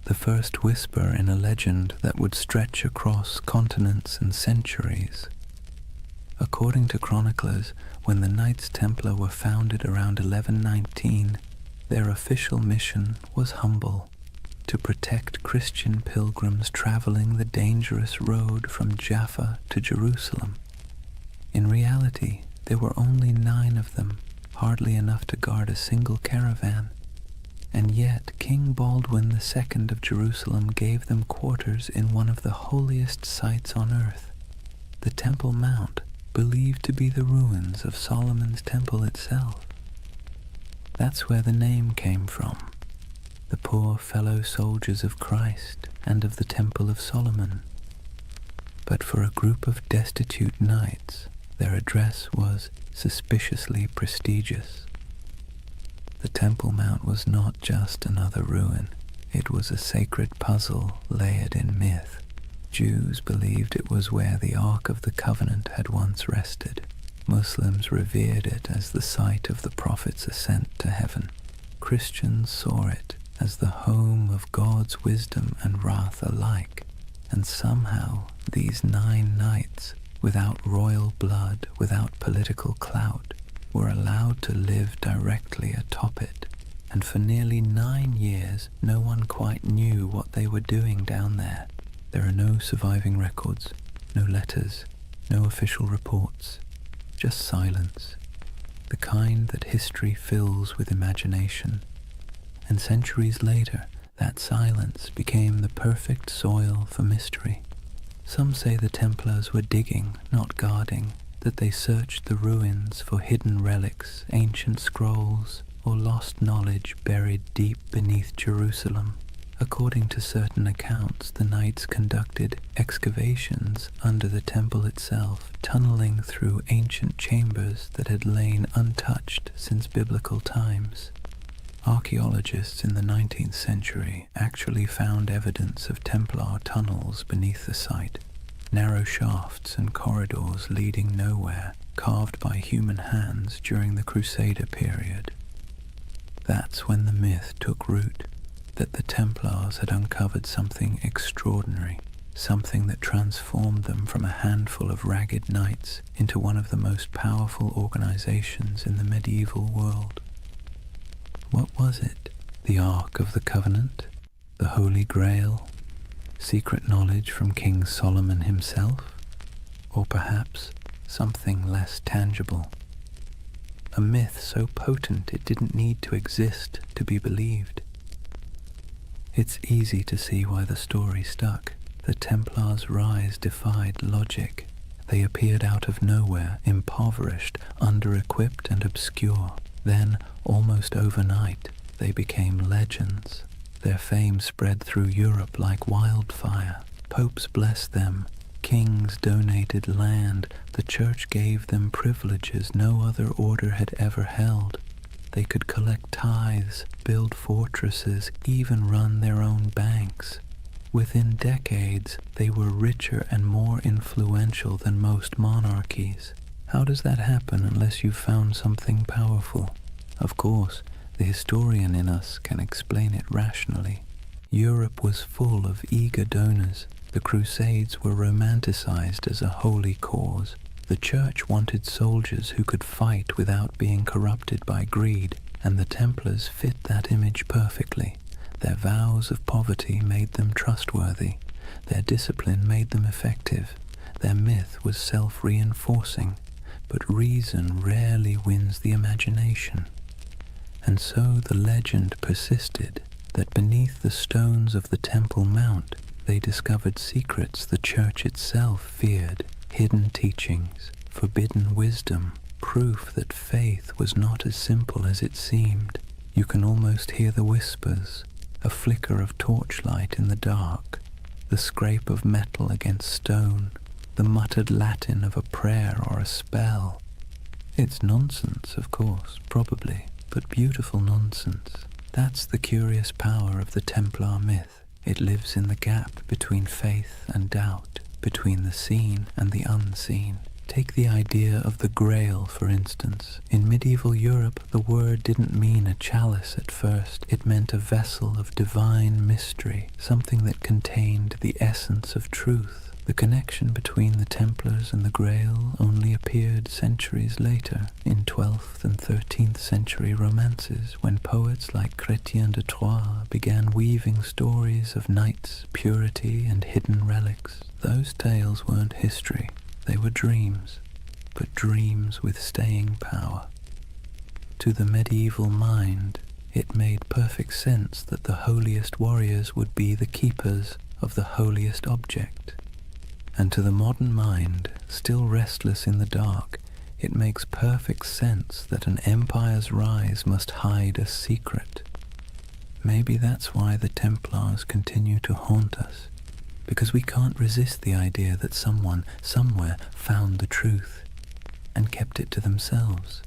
The first whisper in a legend that would stretch across continents and centuries. According to chroniclers, when the Knights Templar were founded around 1119, their official mission was humble: to protect Christian pilgrims traveling the dangerous road from Jaffa to Jerusalem. In reality, there were only 9 of them, hardly enough to guard a single caravan. And yet King Baldwin II of Jerusalem gave them quarters in one of the holiest sites on earth, the Temple Mount, believed to be the ruins of Solomon's temple itself. That's where the name came from, the poor fellow soldiers of Christ and of the Temple of Solomon. But for a group of destitute knights, their address was suspiciously prestigious. The Temple Mount was not just another ruin, it was a sacred puzzle layered in myth. Jews believed it was where the Ark of the Covenant had once rested. Muslims revered it as the site of the Prophet's ascent to heaven. Christians saw it as the home of God's wisdom and wrath alike. And somehow these 9 knights, without royal blood, without political clout, were allowed to live directly atop it. And for nearly 9 years, no one quite knew what they were doing down there. There are no surviving records, no letters, no official reports, just silence, the kind that history fills with imagination. And centuries later, that silence became the perfect soil for mystery. Some say the Templars were digging, not guarding, that they searched the ruins for hidden relics, ancient scrolls, or lost knowledge buried deep beneath Jerusalem. According to certain accounts, the knights conducted excavations under the temple itself, tunneling through ancient chambers that had lain untouched since biblical times. Archaeologists in the 19th century actually found evidence of Templar tunnels beneath the site, narrow shafts and corridors leading nowhere, carved by human hands during the Crusader period. That's when the myth took root, that the Templars had uncovered something extraordinary, something that transformed them from a handful of ragged knights into one of the most powerful organizations in the medieval world. What was it? The Ark of the Covenant? The Holy Grail? Secret knowledge from King Solomon himself? Or perhaps something less tangible? A myth so potent it didn't need to exist to be believed. It's easy to see why the story stuck. The Templars' rise defied logic. They appeared out of nowhere, impoverished, under-equipped and obscure. Then, almost overnight, they became legends. Their fame spread through Europe like wildfire. Popes blessed them. Kings donated land. The church gave them privileges no other order had ever held. They could collect tithes, build fortresses, even run their own banks. Within decades, they were richer and more influential than most monarchies. How does that happen unless you've found something powerful? Of course, the historian in us can explain it rationally. Europe was full of eager donors. The Crusades were romanticized as a holy cause. The Church wanted soldiers who could fight without being corrupted by greed, and the Templars fit that image perfectly. Their vows of poverty made them trustworthy. Their discipline made them effective. Their myth was self-reinforcing, but reason rarely wins the imagination. And so the legend persisted that beneath the stones of the Temple Mount, they discovered secrets the Church itself feared. Hidden teachings, forbidden wisdom, proof that faith was not as simple as it seemed. You can almost hear the whispers, a flicker of torchlight in the dark, the scrape of metal against stone, the muttered Latin of a prayer or a spell. It's nonsense, of course, probably, but beautiful nonsense. That's the curious power of the Templar myth. It lives in the gap between faith and doubt, between the seen and the unseen. Take the idea of the Grail, for instance. In medieval Europe, the word didn't mean a chalice at first. It meant a vessel of divine mystery, something that contained the essence of truth. The connection between the Templars and the Grail only appeared centuries later, in 12th and 13th century romances, when poets like Chrétien de Troyes began weaving stories of knights, purity, and hidden relics. Those tales weren't history. They were dreams, but dreams with staying power. To the medieval mind, it made perfect sense that the holiest warriors would be the keepers of the holiest object. And to the modern mind, still restless in the dark, it makes perfect sense that an empire's rise must hide a secret. Maybe that's why the Templars continue to haunt us, because we can't resist the idea that someone, somewhere, found the truth and kept it to themselves.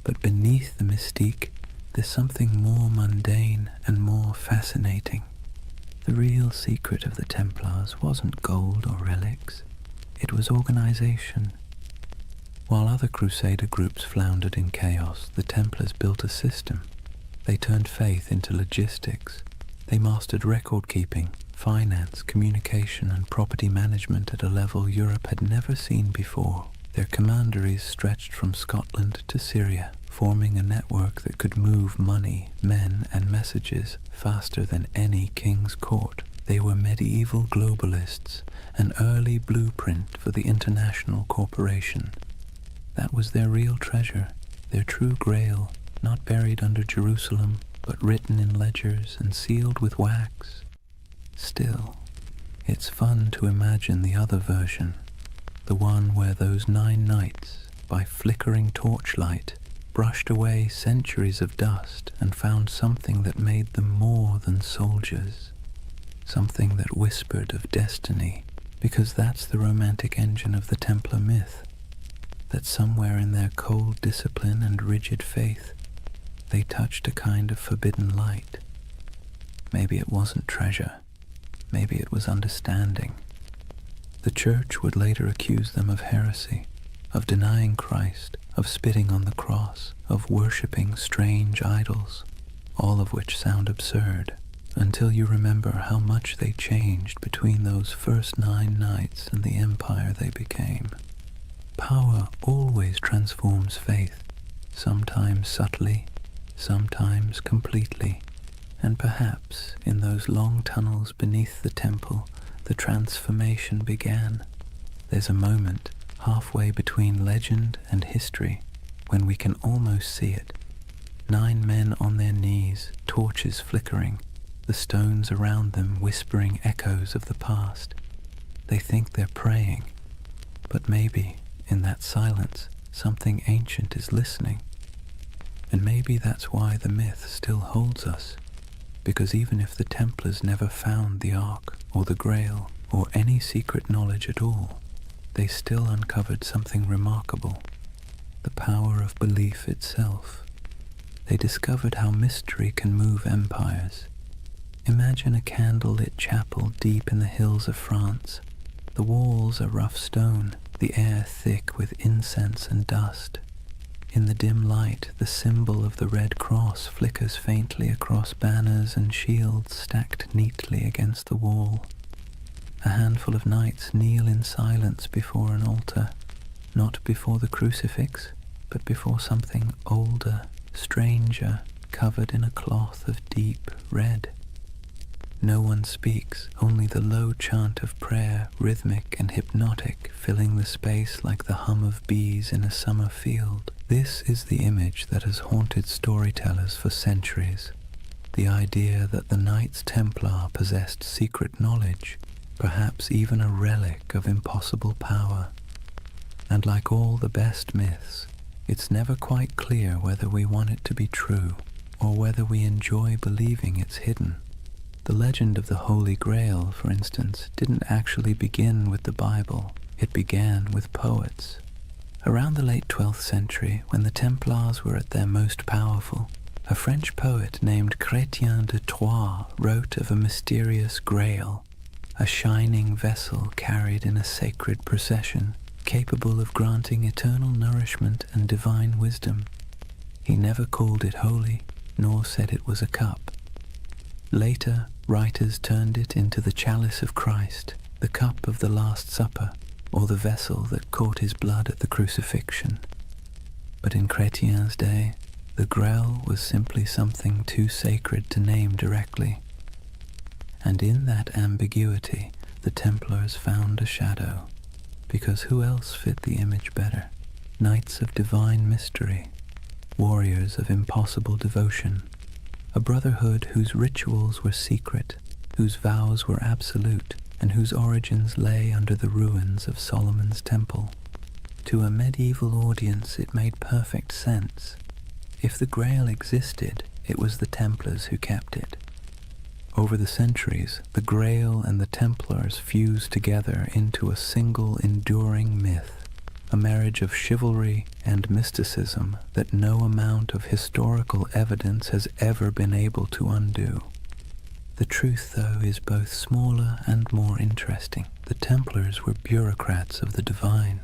But beneath the mystique, there's something more mundane and more fascinating. The real secret of the Templars wasn't gold or relics. It was organization. While other Crusader groups floundered in chaos, the Templars built a system. They turned faith into logistics. They mastered record-keeping, finance, communication, and property management at a level Europe had never seen before. Their commanderies stretched from Scotland to Syria, forming a network that could move money, men, and messages faster than any king's court. They were medieval globalists, an early blueprint for the international corporation. That was their real treasure, their true grail, not buried under Jerusalem, but written in ledgers and sealed with wax. Still, it's fun to imagine the other version, the one where those 9 knights, by flickering torchlight, brushed away centuries of dust and found something that made them more than soldiers, something that whispered of destiny, because that's the romantic engine of the Templar myth, that somewhere in their cold discipline and rigid faith, they touched a kind of forbidden light. Maybe it wasn't treasure, maybe it was understanding. The Church would later accuse them of heresy, of denying Christ, of spitting on the cross, of worshipping strange idols, all of which sound absurd, until you remember how much they changed between those first 9 knights and the empire they became. Power always transforms faith, sometimes subtly, sometimes completely, and perhaps in those long tunnels beneath the temple, the transformation began. There's a moment halfway between legend and history when we can almost see it. 9 men on their knees, torches flickering, the stones around them whispering echoes of the past. They think they're praying, but maybe in that silence something ancient is listening. And maybe that's why the myth still holds us, because even if the Templars never found the Ark or the Grail or any secret knowledge at all, they still uncovered something remarkable, the power of belief itself. They discovered how mystery can move empires. Imagine a candlelit chapel deep in the hills of France. The walls are rough stone, the air thick with incense and dust. In the dim light, the symbol of the Red Cross flickers faintly across banners and shields stacked neatly against the wall. A handful of knights kneel in silence before an altar, not before the crucifix, but before something older, stranger, covered in a cloth of deep red. No one speaks, only the low chant of prayer, rhythmic and hypnotic, filling the space like the hum of bees in a summer field. This is the image that has haunted storytellers for centuries. The idea that the Knights Templar possessed secret knowledge, perhaps even a relic of impossible power. And like all the best myths, it's never quite clear whether we want it to be true or whether we enjoy believing it's hidden. The legend of the Holy Grail, for instance, didn't actually begin with the Bible. It began with poets. Around the late 12th century, when the Templars were at their most powerful, A French poet named Chrétien de Troyes wrote of a mysterious grail, a shining vessel carried in a sacred procession, capable of granting eternal nourishment and divine wisdom. He never called it holy, nor said it was a cup. Later, writers turned it into the chalice of Christ, the cup of the Last Supper, or the vessel that caught his blood at the crucifixion. But in Chrétien's day, the Grail was simply something too sacred to name directly. And in that ambiguity, the Templars found a shadow, because who else fit the image better? Knights of divine mystery, warriors of impossible devotion, a brotherhood whose rituals were secret, whose vows were absolute, and whose origins lay under the ruins of Solomon's temple. To a medieval audience it made perfect sense. If the Grail existed, it was the Templars who kept it. Over the centuries, the Grail and the Templars fused together into a single enduring myth, a marriage of chivalry and mysticism that no amount of historical evidence has ever been able to undo. The truth, though, is both smaller and more interesting. The Templars were bureaucrats of the divine.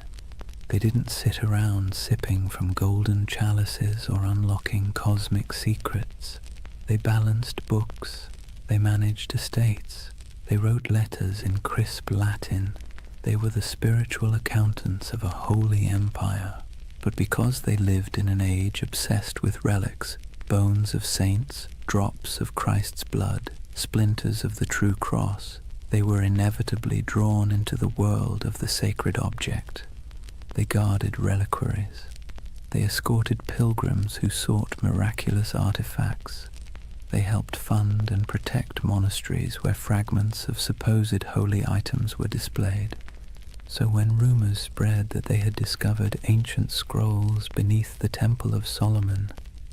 They didn't sit around sipping from golden chalices or unlocking cosmic secrets. They balanced books, they managed estates, they wrote letters in crisp Latin. They were the spiritual accountants of a holy empire. But because they lived in an age obsessed with relics, bones of saints, drops of Christ's blood, splinters of the true cross, they were inevitably drawn into the world of the sacred object. They guarded reliquaries. They escorted pilgrims who sought miraculous artifacts. They helped fund and protect monasteries where fragments of supposed holy items were displayed. So when rumors spread that they had discovered ancient scrolls beneath the Temple of Solomon,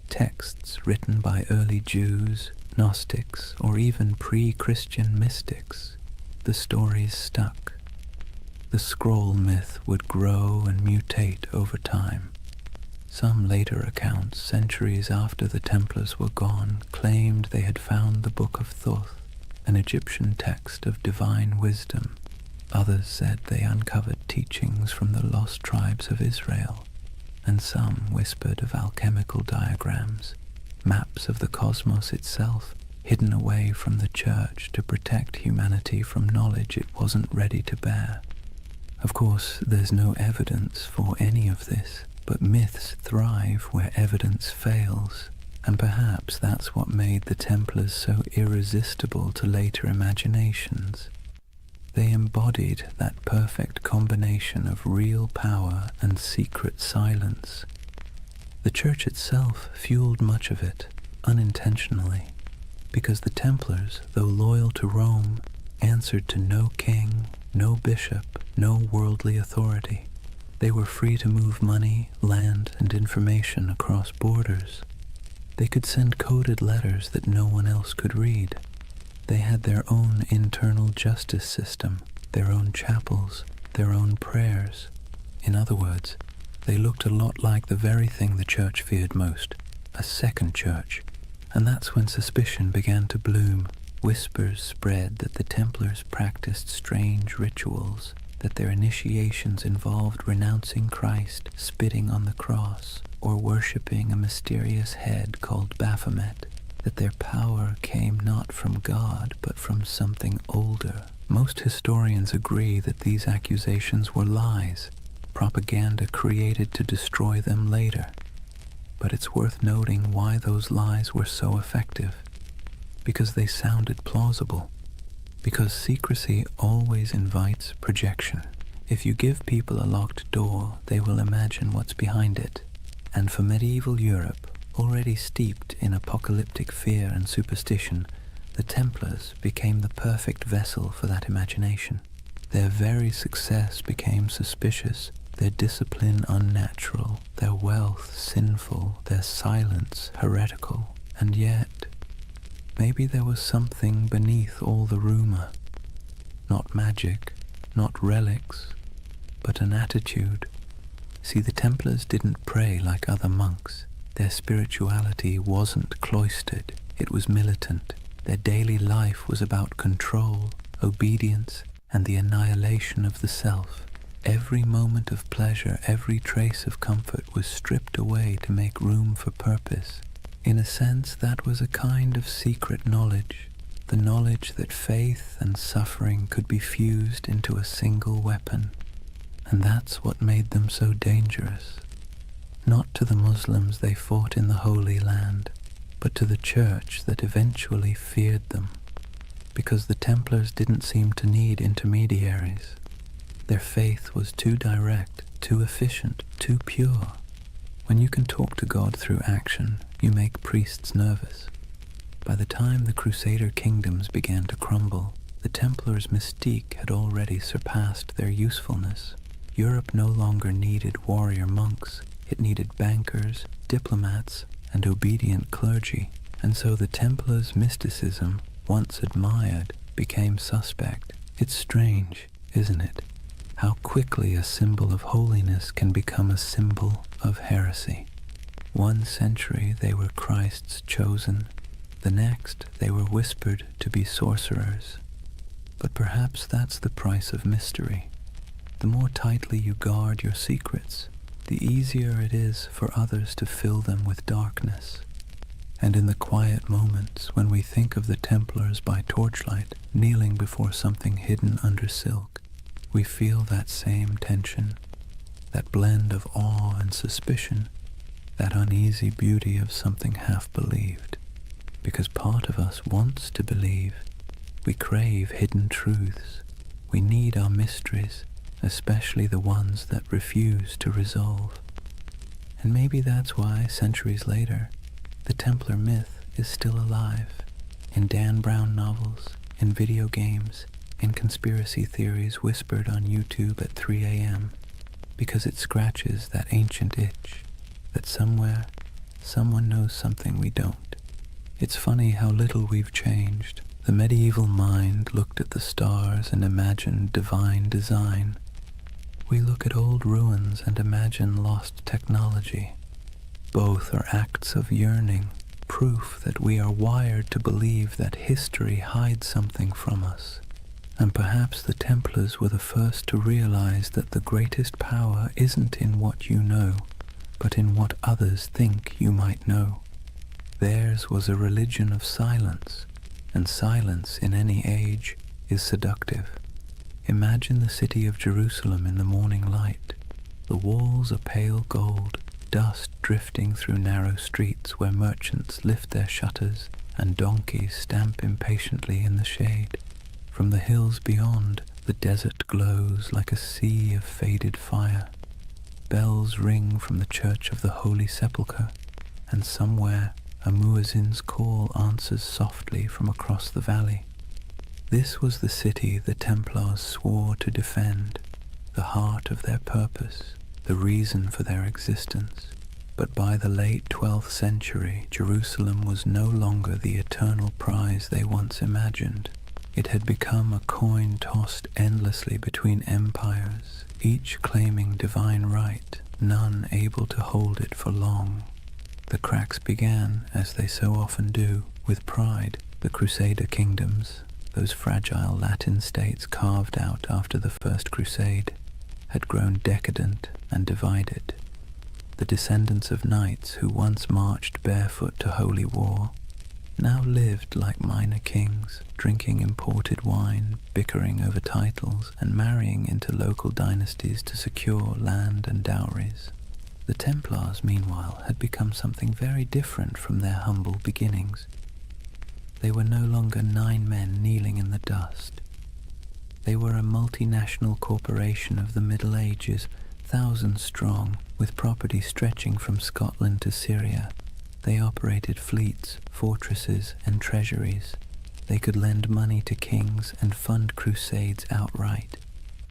texts written by early Jews, Gnostics, or even pre-Christian mystics, the stories stuck. The scroll myth would grow and mutate over time. Some later accounts, centuries after the Templars were gone, claimed they had found the Book of Thoth, an Egyptian text of divine wisdom. Others said they uncovered teachings from the lost tribes of Israel, and some whispered of alchemical diagrams, maps of the cosmos itself, hidden away from the church to protect humanity from knowledge it wasn't ready to bear. Of course, there's no evidence for any of this, but myths thrive where evidence fails, and perhaps that's what made the Templars so irresistible to later imaginations. They embodied that perfect combination of real power and secret silence. The church itself fueled much of it, unintentionally, because the Templars, though loyal to Rome, answered to no king, no bishop, no worldly authority. They were free to move money, land, and information across borders. They could send coded letters that no one else could read. They had their own internal justice system, their own chapels, their own prayers. In other words, they looked a lot like the very thing the church feared most, a second church. And that's when suspicion began to bloom. Whispers spread that the Templars practiced strange rituals, that their initiations involved renouncing Christ, spitting on the cross, or worshipping a mysterious head called Baphomet, that their power came not from God but from something older. Most historians agree that these accusations were lies, propaganda created to destroy them later. But it's worth noting why those lies were so effective. Because they sounded plausible. Because secrecy always invites projection. If you give people a locked door, they will imagine what's behind it. And for medieval Europe, already steeped in apocalyptic fear and superstition, the Templars became the perfect vessel for that imagination. Their very success became suspicious, their discipline unnatural, their wealth sinful, their silence heretical. And yet, maybe there was something beneath all the rumor. Not magic, not relics, but an attitude. See, the Templars didn't pray like other monks. Their spirituality wasn't cloistered, it was militant. Their daily life was about control, obedience, and the annihilation of the self. Every moment of pleasure, every trace of comfort was stripped away to make room for purpose. In a sense, that was a kind of secret knowledge, the knowledge that faith and suffering could be fused into a single weapon. And that's what made them so dangerous. Not to the Muslims they fought in the Holy Land, but to the church that eventually feared them, because the Templars didn't seem to need intermediaries. Their faith was too direct, too efficient, too pure. When you can talk to God through action, you make priests nervous. By the time the Crusader kingdoms began to crumble, the Templars' mystique had already surpassed their usefulness. Europe no longer needed warrior monks, it needed bankers, diplomats, and obedient clergy, and so the Templars' mysticism, once admired, became suspect. It's strange, isn't it? How quickly a symbol of holiness can become a symbol of heresy. One century they were Christ's chosen, the next they were whispered to be sorcerers. But perhaps that's the price of mystery. The more tightly you guard your secrets, the easier it is for others to fill them with darkness. And in the quiet moments when we think of the Templars by torchlight, kneeling before something hidden under silk, we feel that same tension, that blend of awe and suspicion, that uneasy beauty of something half-believed. Because part of us wants to believe. We crave hidden truths. We need our mysteries, especially the ones that refuse to resolve. And maybe that's why, centuries later, the Templar myth is still alive, in Dan Brown novels, in video games, in conspiracy theories whispered on YouTube at 3 a.m., because it scratches that ancient itch, that somewhere, someone knows something we don't. It's funny how little we've changed. The medieval mind looked at the stars and imagined divine design. We look at old ruins and imagine lost technology. Both are acts of yearning, proof that we are wired to believe that history hides something from us. And perhaps the Templars were the first to realize that the greatest power isn't in what you know, but in what others think you might know. Theirs was a religion of silence, and silence in any age is seductive. Imagine the city of Jerusalem in the morning light. The walls are pale gold, dust drifting through narrow streets where merchants lift their shutters and donkeys stamp impatiently in the shade. From the hills beyond, the desert glows like a sea of faded fire. Bells ring from the Church of the Holy Sepulchre, and somewhere a muezzin's call answers softly from across the valley. This was the city the Templars swore to defend, the heart of their purpose, the reason for their existence. But by the late 12th century, Jerusalem was no longer the eternal prize they once imagined. It had become a coin tossed endlessly between empires, each claiming divine right, none able to hold it for long. The cracks began, as they so often do, with pride. The Crusader kingdoms, those fragile Latin states carved out after the First Crusade, had grown decadent and divided. The descendants of knights who once marched barefoot to holy war now lived like minor kings, drinking imported wine, bickering over titles, and marrying into local dynasties to secure land and dowries. The Templars, meanwhile, had become something very different from their humble beginnings. They were no longer 9 men kneeling in the dust. They were a multinational corporation of the Middle Ages, thousands strong, with property stretching from Scotland to Syria. They operated fleets, fortresses, and treasuries. They could lend money to kings and fund crusades outright.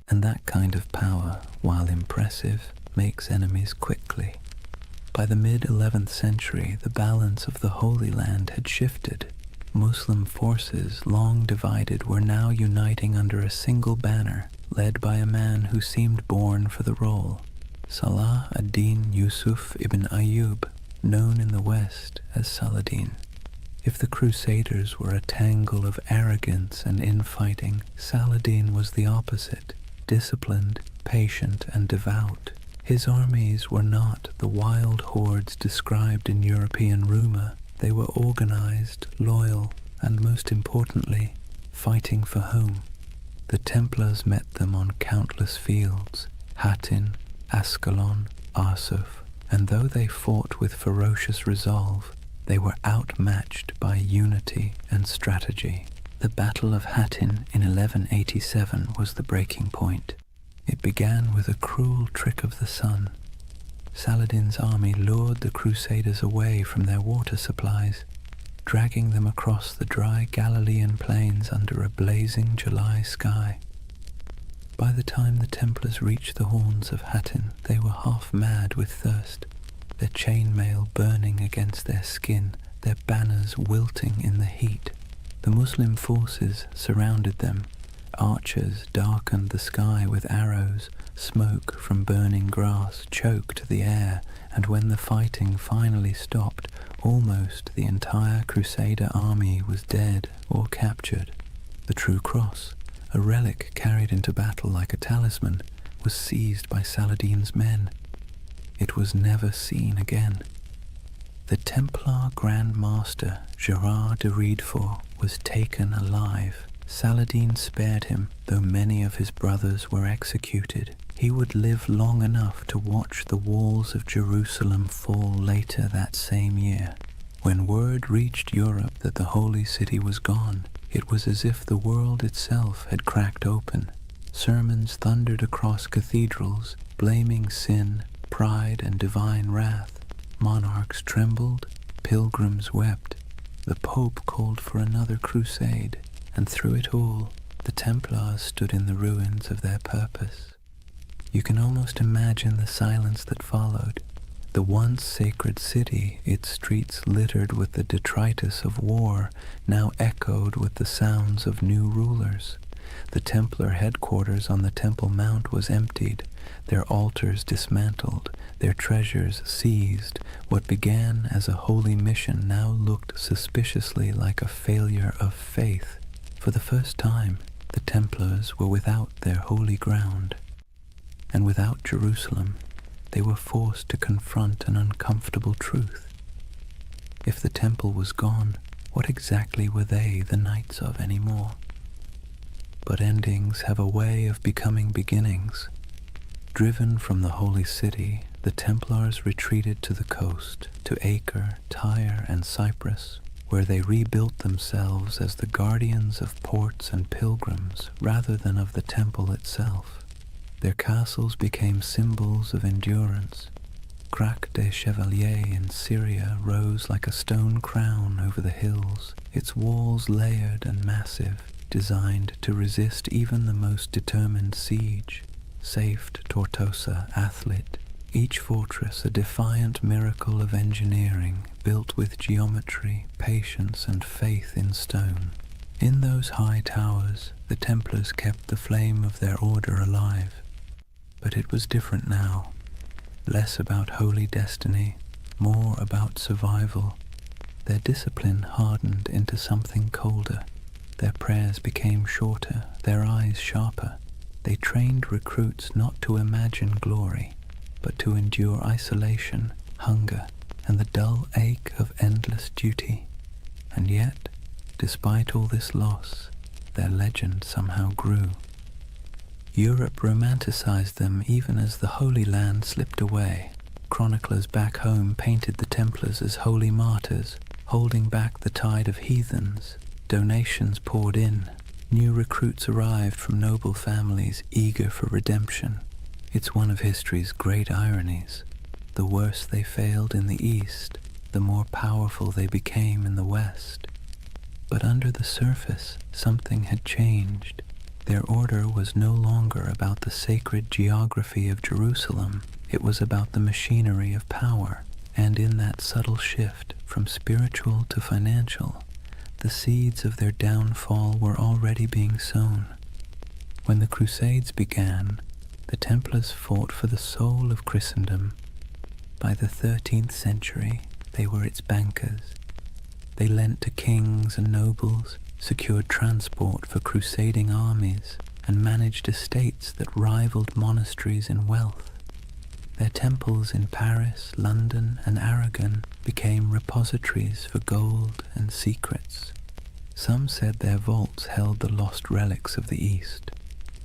And that kind of power, while impressive, makes enemies quickly. By the mid-11th century, the balance of the Holy Land had shifted. Muslim forces, long divided, were now uniting under a single banner, led by a man who seemed born for the role. Salah ad-Din Yusuf ibn Ayyub, known in the West as Saladin. If the Crusaders were a tangle of arrogance and infighting, Saladin was the opposite, disciplined, patient, and devout. His armies were not the wild hordes described in European rumor. They were organized, loyal, and most importantly, fighting for home. The Templars met them on countless fields, Hattin, Ascalon, Arsuf, and though they fought with ferocious resolve, they were outmatched by unity and strategy. The Battle of Hattin in 1187 was the breaking point. It began with a cruel trick of the sun. Saladin's army lured the Crusaders away from their water supplies, dragging them across the dry Galilean plains under a blazing July sky. By the time the Templars reached the horns of Hattin, they were half mad with thirst, their chainmail burning against their skin, their banners wilting in the heat. The Muslim forces surrounded them. Archers darkened the sky with arrows, smoke from burning grass choked the air, and when the fighting finally stopped, almost the entire Crusader army was dead or captured. The True Cross, a relic carried into battle like a talisman, was seized by Saladin's men. It was never seen again. The Templar Grand Master Gerard de Riedfort was taken alive. Saladin spared him, though many of his brothers were executed. He would live long enough to watch the walls of Jerusalem fall later that same year. When word reached Europe that the Holy City was gone, it was as if the world itself had cracked open. Sermons thundered across cathedrals, blaming sin, pride, and divine wrath. Monarchs trembled, pilgrims wept. The Pope called for another crusade, and through it all, the Templars stood in the ruins of their purpose. You can almost imagine the silence that followed. The once sacred city, its streets littered with the detritus of war, now echoed with the sounds of new rulers. The Templar headquarters on the Temple Mount was emptied, their altars dismantled, their treasures seized. What began as a holy mission now looked suspiciously like a failure of faith. For the first time, the Templars were without their holy ground, and without Jerusalem. They were forced to confront an uncomfortable truth. If the temple was gone, what exactly were they the knights of anymore? But endings have a way of becoming beginnings. Driven from the holy city, the Templars retreated to the coast, to Acre, Tyre, and Cyprus, where they rebuilt themselves as the guardians of ports and pilgrims rather than of the temple itself. Their castles became symbols of endurance. Crac des Chevaliers in Syria rose like a stone crown over the hills, its walls layered and massive, designed to resist even the most determined siege. Safed Tortosa, Athlit, each fortress a defiant miracle of engineering, built with geometry, patience, and faith in stone. In those high towers, the Templars kept the flame of their order alive. But it was different now. Less about holy destiny, more about survival. Their discipline hardened into something colder. Their prayers became shorter, their eyes sharper. They trained recruits not to imagine glory, but to endure isolation, hunger, and the dull ache of endless duty. And yet, despite all this loss, their legend somehow grew. Europe romanticized them even as the Holy Land slipped away. Chroniclers back home painted the Templars as holy martyrs, holding back the tide of heathens. Donations poured in. New recruits arrived from noble families eager for redemption. It's one of history's great ironies. The worse they failed in the East, the more powerful they became in the West. But under the surface, something had changed. Their order was no longer about the sacred geography of Jerusalem. It was about the machinery of power. And in that subtle shift from spiritual to financial, the seeds of their downfall were already being sown. When the Crusades began, the Templars fought for the soul of Christendom. By the 13th century, they were its bankers. They lent to kings and nobles, secured transport for crusading armies, and managed estates that rivaled monasteries in wealth. Their temples in Paris, London, and Aragon became repositories for gold and secrets. Some said their vaults held the lost relics of the East.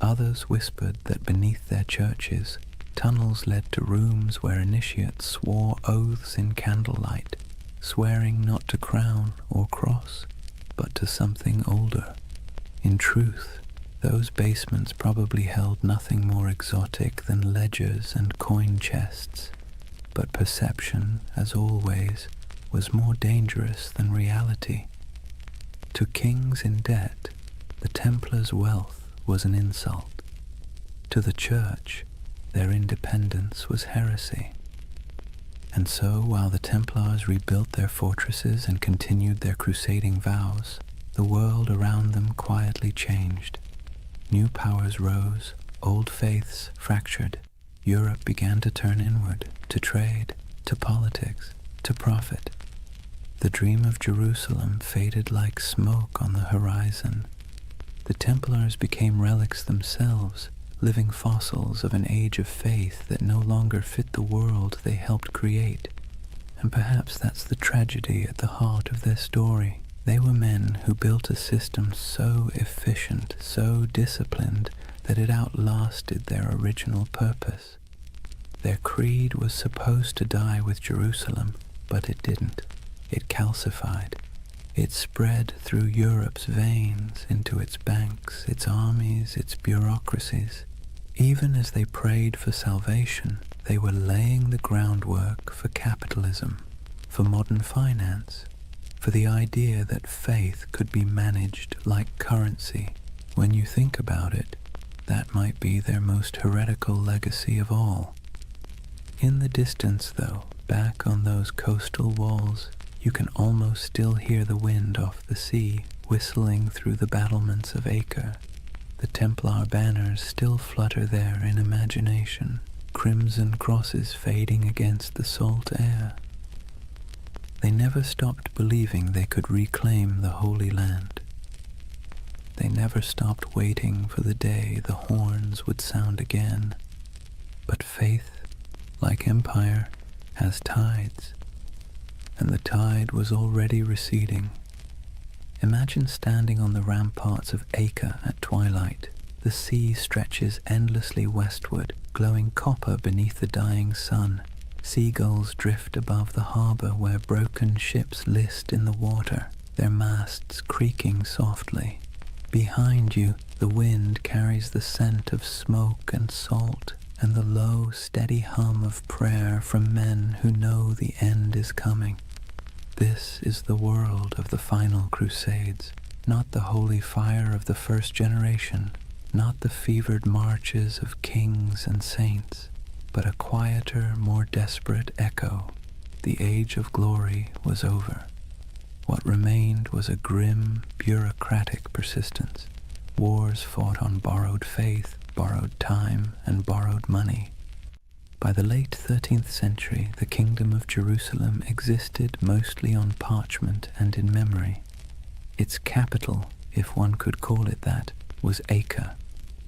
Others whispered that beneath their churches, tunnels led to rooms where initiates swore oaths in candlelight, swearing not to crown or cross, but to something older. In truth, those basements probably held nothing more exotic than ledgers and coin chests, but perception, as always, was more dangerous than reality. To kings in debt, the Templars' wealth was an insult. To the Church, their independence was heresy. And so, while the Templars rebuilt their fortresses and continued their crusading vows, the world around them quietly changed. New powers rose, old faiths fractured. Europe began to turn inward, to trade, to politics, to profit. The dream of Jerusalem faded like smoke on the horizon. The Templars became relics themselves, living fossils of an age of faith that no longer fit the world they helped create. And perhaps that's the tragedy at the heart of their story. They were men who built a system so efficient, so disciplined, that it outlasted their original purpose. Their creed was supposed to die with Jerusalem, but it didn't. It calcified. It spread through Europe's veins, into its banks, its armies, its bureaucracies. Even as they prayed for salvation, they were laying the groundwork for capitalism, for modern finance, for the idea that faith could be managed like currency. When you think about it, that might be their most heretical legacy of all. In the distance, though, back on those coastal walls, you can almost still hear the wind off the sea whistling through the battlements of Acre. The Templar banners still flutter there in imagination, crimson crosses fading against the salt air. They never stopped believing they could reclaim the Holy Land. They never stopped waiting for the day the horns would sound again. But faith, like empire, has tides, and the tide was already receding. Imagine standing on the ramparts of Acre at twilight. The sea stretches endlessly westward, glowing copper beneath the dying sun. Seagulls drift above the harbor where broken ships list in the water, their masts creaking softly. Behind you, the wind carries the scent of smoke and salt, and the low, steady hum of prayer from men who know the end is coming. This is the world of the final crusades, not the holy fire of the first generation, not the fevered marches of kings and saints, but a quieter, more desperate echo. The age of glory was over. What remained was a grim, bureaucratic persistence. Wars fought on borrowed faith, borrowed time, and borrowed money. By the late 13th century, the Kingdom of Jerusalem existed mostly on parchment and in memory. Its capital, if one could call it that, was Acre,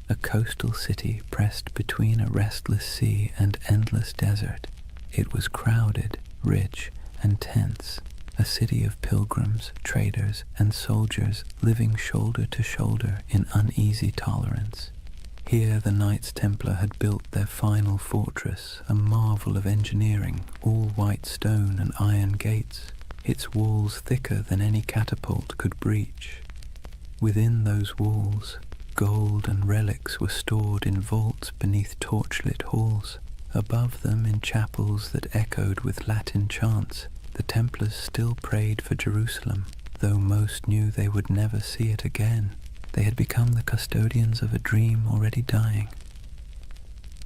a coastal city pressed between a restless sea and endless desert. It was crowded, rich, and tense, a city of pilgrims, traders, and soldiers living shoulder to shoulder in uneasy tolerance. Here the Knights Templar had built their final fortress, a marvel of engineering, all white stone and iron gates, its walls thicker than any catapult could breach. Within those walls, gold and relics were stored in vaults beneath torchlit halls. Above them, in chapels that echoed with Latin chants, the Templars still prayed for Jerusalem, though most knew they would never see it again. They had become the custodians of a dream already dying.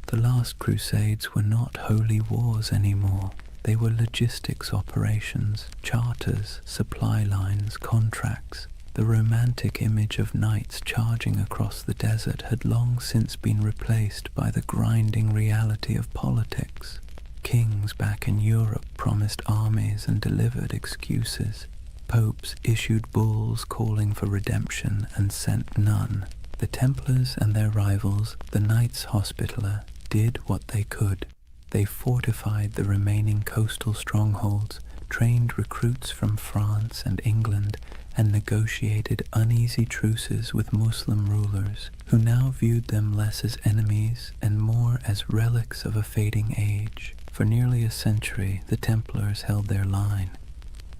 The last crusades were not holy wars anymore. They were logistics operations, charters, supply lines, contracts. The romantic image of knights charging across the desert had long since been replaced by the grinding reality of politics. Kings back in Europe promised armies and delivered excuses. Popes issued bulls calling for redemption and sent none. The Templars and their rivals, the Knights Hospitaller, did what they could. They fortified the remaining coastal strongholds, trained recruits from France and England, and negotiated uneasy truces with Muslim rulers, who now viewed them less as enemies and more as relics of a fading age. For nearly a century, the Templars held their line.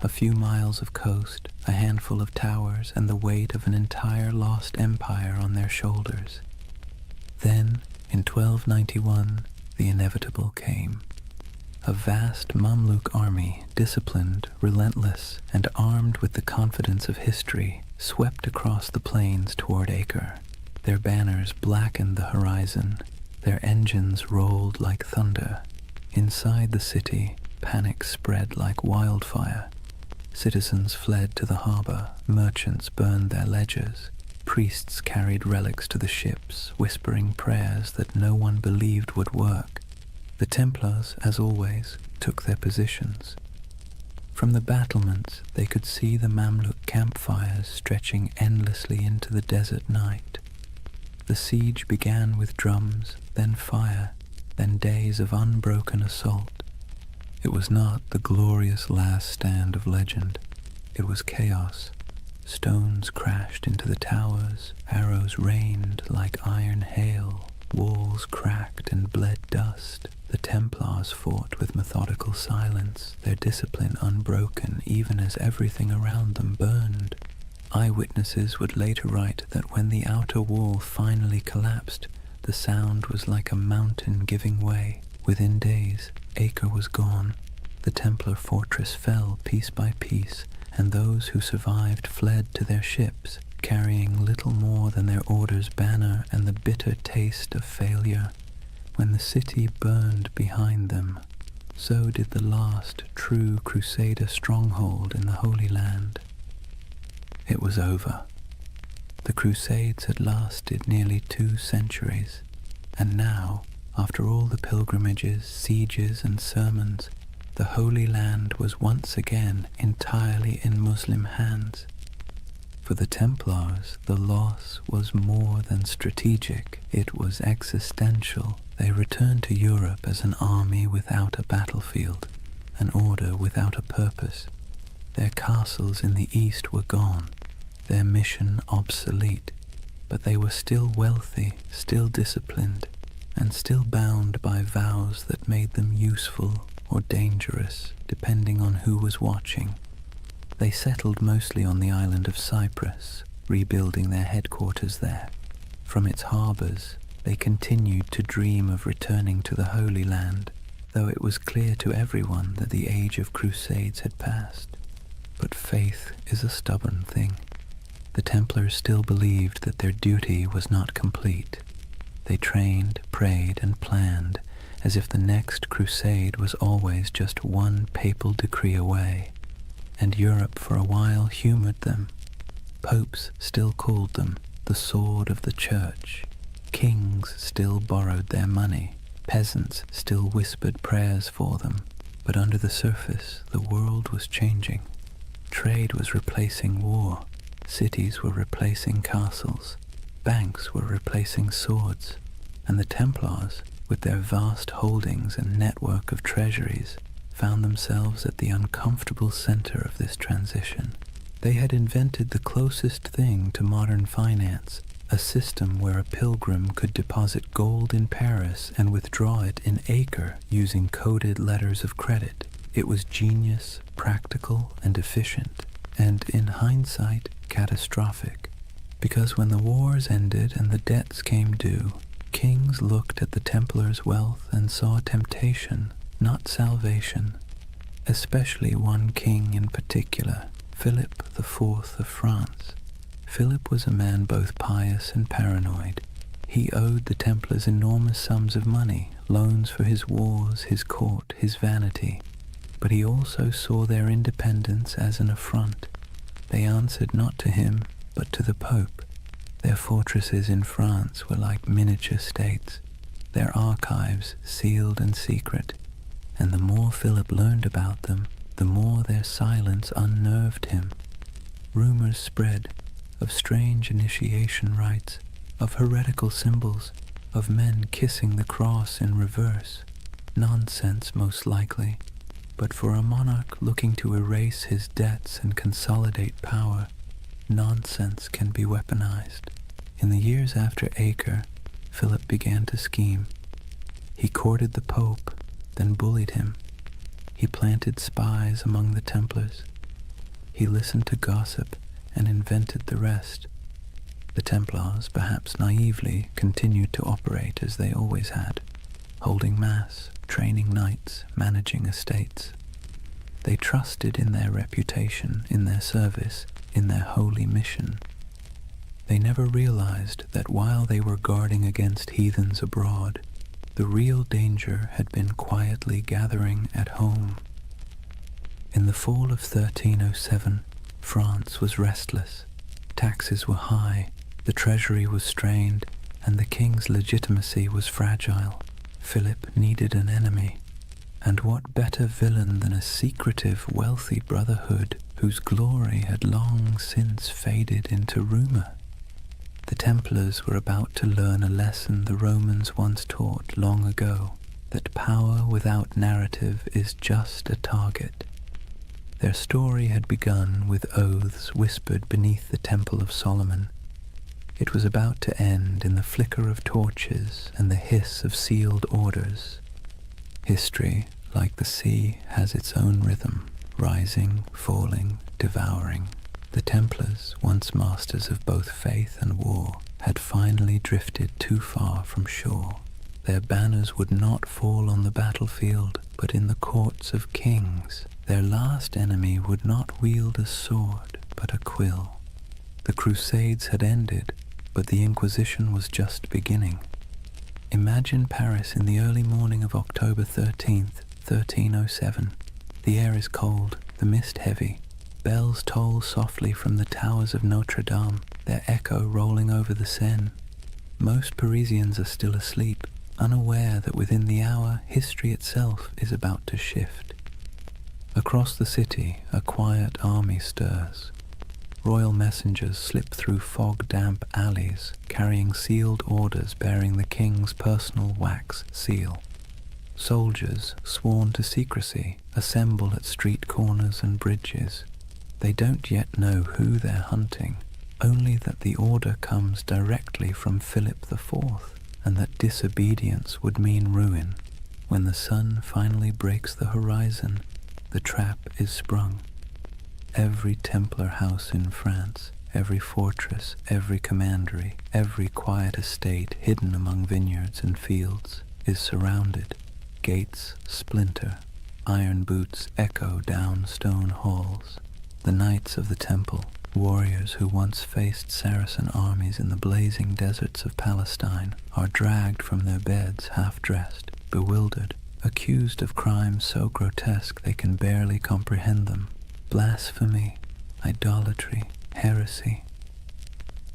A few miles of coast, a handful of towers, and the weight of an entire lost empire on their shoulders. Then, in 1291, the inevitable came. A vast Mamluk army, disciplined, relentless, and armed with the confidence of history, swept across the plains toward Acre. Their banners blackened the horizon. Their engines rolled like thunder. Inside the city, panic spread like wildfire. Citizens fled to the harbor, merchants burned their ledgers, priests carried relics to the ships, whispering prayers that no one believed would work. The Templars, as always, took their positions. From the battlements, they could see the Mamluk campfires stretching endlessly into the desert night. The siege began with drums, then fire, then days of unbroken assault. It was not the glorious last stand of legend. It was chaos. Stones crashed into the towers, arrows rained like iron hail, walls cracked and bled dust. The Templars fought with methodical silence, their discipline unbroken even as everything around them burned. Eyewitnesses would later write that when the outer wall finally collapsed, the sound was like a mountain giving way. Within days, Acre was gone. The Templar fortress fell piece by piece, and those who survived fled to their ships, carrying little more than their order's banner and the bitter taste of failure. When the city burned behind them, so did the last true Crusader stronghold in the Holy Land. It was over. The Crusades had lasted nearly 2 centuries, and now, after all the pilgrimages, sieges, and sermons, the Holy Land was once again entirely in Muslim hands. For the Templars, the loss was more than strategic, it was existential. They returned to Europe as an army without a battlefield, an order without a purpose. Their castles in the east were gone, their mission obsolete, but they were still wealthy, still disciplined, and still bound by vows that made them useful or dangerous, depending on who was watching. They settled mostly on the island of Cyprus, rebuilding their headquarters there. From its harbors, they continued to dream of returning to the Holy Land, though it was clear to everyone that the age of crusades had passed. But faith is a stubborn thing. The Templars still believed that their duty was not complete. They trained, prayed, and planned as if the next crusade was always just one papal decree away. And Europe for a while humored them. Popes still called them the sword of the church. Kings still borrowed their money. Peasants still whispered prayers for them. But under the surface, the world was changing. Trade was replacing war. Cities were replacing castles. Banks were replacing swords. And the Templars, with their vast holdings and network of treasuries, found themselves at the uncomfortable center of this transition. They had invented the closest thing to modern finance, a system where a pilgrim could deposit gold in Paris and withdraw it in Acre using coded letters of credit. It was genius, practical, and efficient, and in hindsight, catastrophic. Because when the wars ended and the debts came due, kings looked at the Templars' wealth and saw temptation, not salvation. Especially one king in particular, Philip IV of France. Philip was a man both pious and paranoid. He owed the Templars enormous sums of money, loans for his wars, his court, his vanity. But he also saw their independence as an affront. They answered not to him, but to the Pope. Their fortresses in France were like miniature states, their archives sealed and secret, and the more Philip learned about them, the more their silence unnerved him. Rumors spread of strange initiation rites, of heretical symbols, of men kissing the cross in reverse. Nonsense, most likely, but for a monarch looking to erase his debts and consolidate power, nonsense can be weaponized. In the years after Acre, Philip began to scheme. He courted the Pope, then bullied him. He planted spies among the Templars. He listened to gossip and invented the rest. The Templars, perhaps naively, continued to operate as they always had, holding mass, training knights, managing estates. They trusted in their reputation, in their service, in their holy mission. They never realized that while they were guarding against heathens abroad, the real danger had been quietly gathering at home. In the fall of 1307, France was restless. Taxes were high, the treasury was strained, and the king's legitimacy was fragile. Philip needed an enemy. And what better villain than a secretive, wealthy brotherhood whose glory had long since faded into rumor? The Templars were about to learn a lesson the Romans once taught long ago, that power without narrative is just a target. Their story had begun with oaths whispered beneath the Temple of Solomon. It was about to end in the flicker of torches and the hiss of sealed orders. History, like the sea, has its own rhythm, rising, falling, devouring. The Templars, once masters of both faith and war, had finally drifted too far from shore. Their banners would not fall on the battlefield, but in the courts of kings. Their last enemy would not wield a sword, but a quill. The Crusades had ended, but the Inquisition was just beginning. Imagine Paris in the early morning of October 13th, 1307. The air is cold, the mist heavy. Bells toll softly from the towers of Notre Dame, their echo rolling over the Seine. Most Parisians are still asleep, unaware that within the hour history itself is about to shift. Across the city, a quiet army stirs. Royal messengers slip through fog-damp alleys, carrying sealed orders bearing the king's personal wax seal. Soldiers, sworn to secrecy, assemble at street corners and bridges. They don't yet know who they're hunting, only that the order comes directly from Philip IV, and that disobedience would mean ruin. When the sun finally breaks the horizon, the trap is sprung. Every Templar house in France, every fortress, every commandery, every quiet estate hidden among vineyards and fields is surrounded. Gates splinter, iron boots echo down stone halls. The knights of the temple, warriors who once faced Saracen armies in the blazing deserts of Palestine, are dragged from their beds half-dressed, bewildered, accused of crimes so grotesque they can barely comprehend them. Blasphemy, idolatry, heresy.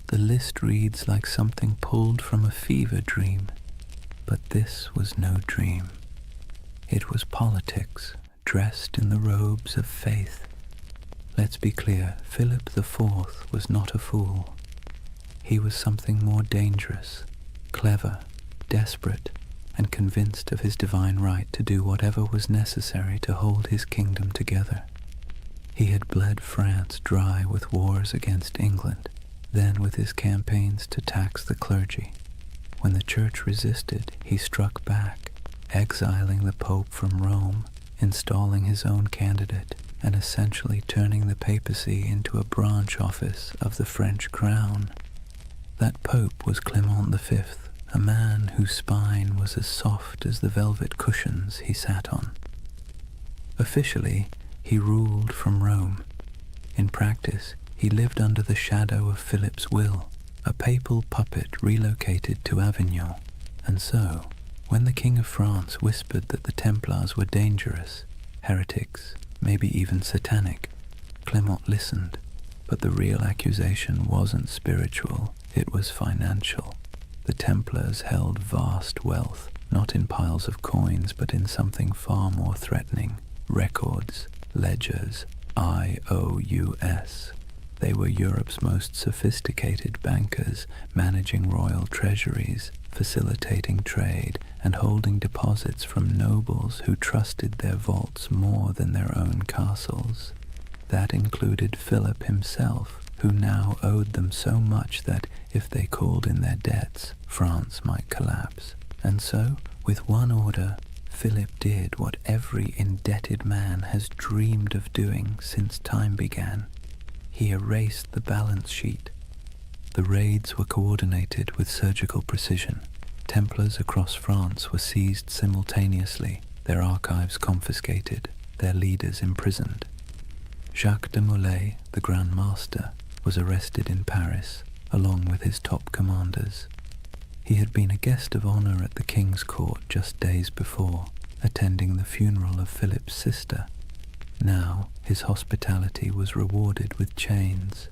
The list reads like something pulled from a fever dream, but this was no dream. It was politics, dressed in the robes of faith. Let's be clear, Philip IV was not a fool. He was something more dangerous, clever, desperate, and convinced of his divine right to do whatever was necessary to hold his kingdom together. He had bled France dry with wars against England, then with his campaigns to tax the clergy. When the church resisted, he struck back, exiling the Pope from Rome, installing his own candidate, and essentially turning the papacy into a branch office of the French crown. That Pope was Clement V, a man whose spine was as soft as the velvet cushions he sat on. Officially, he ruled from Rome. In practice, he lived under the shadow of Philip's will, a papal puppet relocated to Avignon. And so, when the King of France whispered that the Templars were dangerous, heretics, maybe even satanic, Clement listened. But the real accusation wasn't spiritual, it was financial. The Templars held vast wealth, not in piles of coins, but in something far more threatening: records, ledgers, IOUs. They were Europe's most sophisticated bankers, managing royal treasuries, facilitating trade, and holding deposits from nobles who trusted their vaults more than their own castles. That included Philip himself, who now owed them so much that, if they called in their debts, France might collapse. And so, with one order, Philip did what every indebted man has dreamed of doing since time began. He erased the balance sheet. The raids were coordinated with surgical precision. Templars across France were seized simultaneously, their archives confiscated, their leaders imprisoned. Jacques de Molay, the Grand Master, was arrested in Paris, along with his top commanders. He had been a guest of honor at the king's court just days before, attending the funeral of Philip's sister. Now his hospitality was rewarded with chains.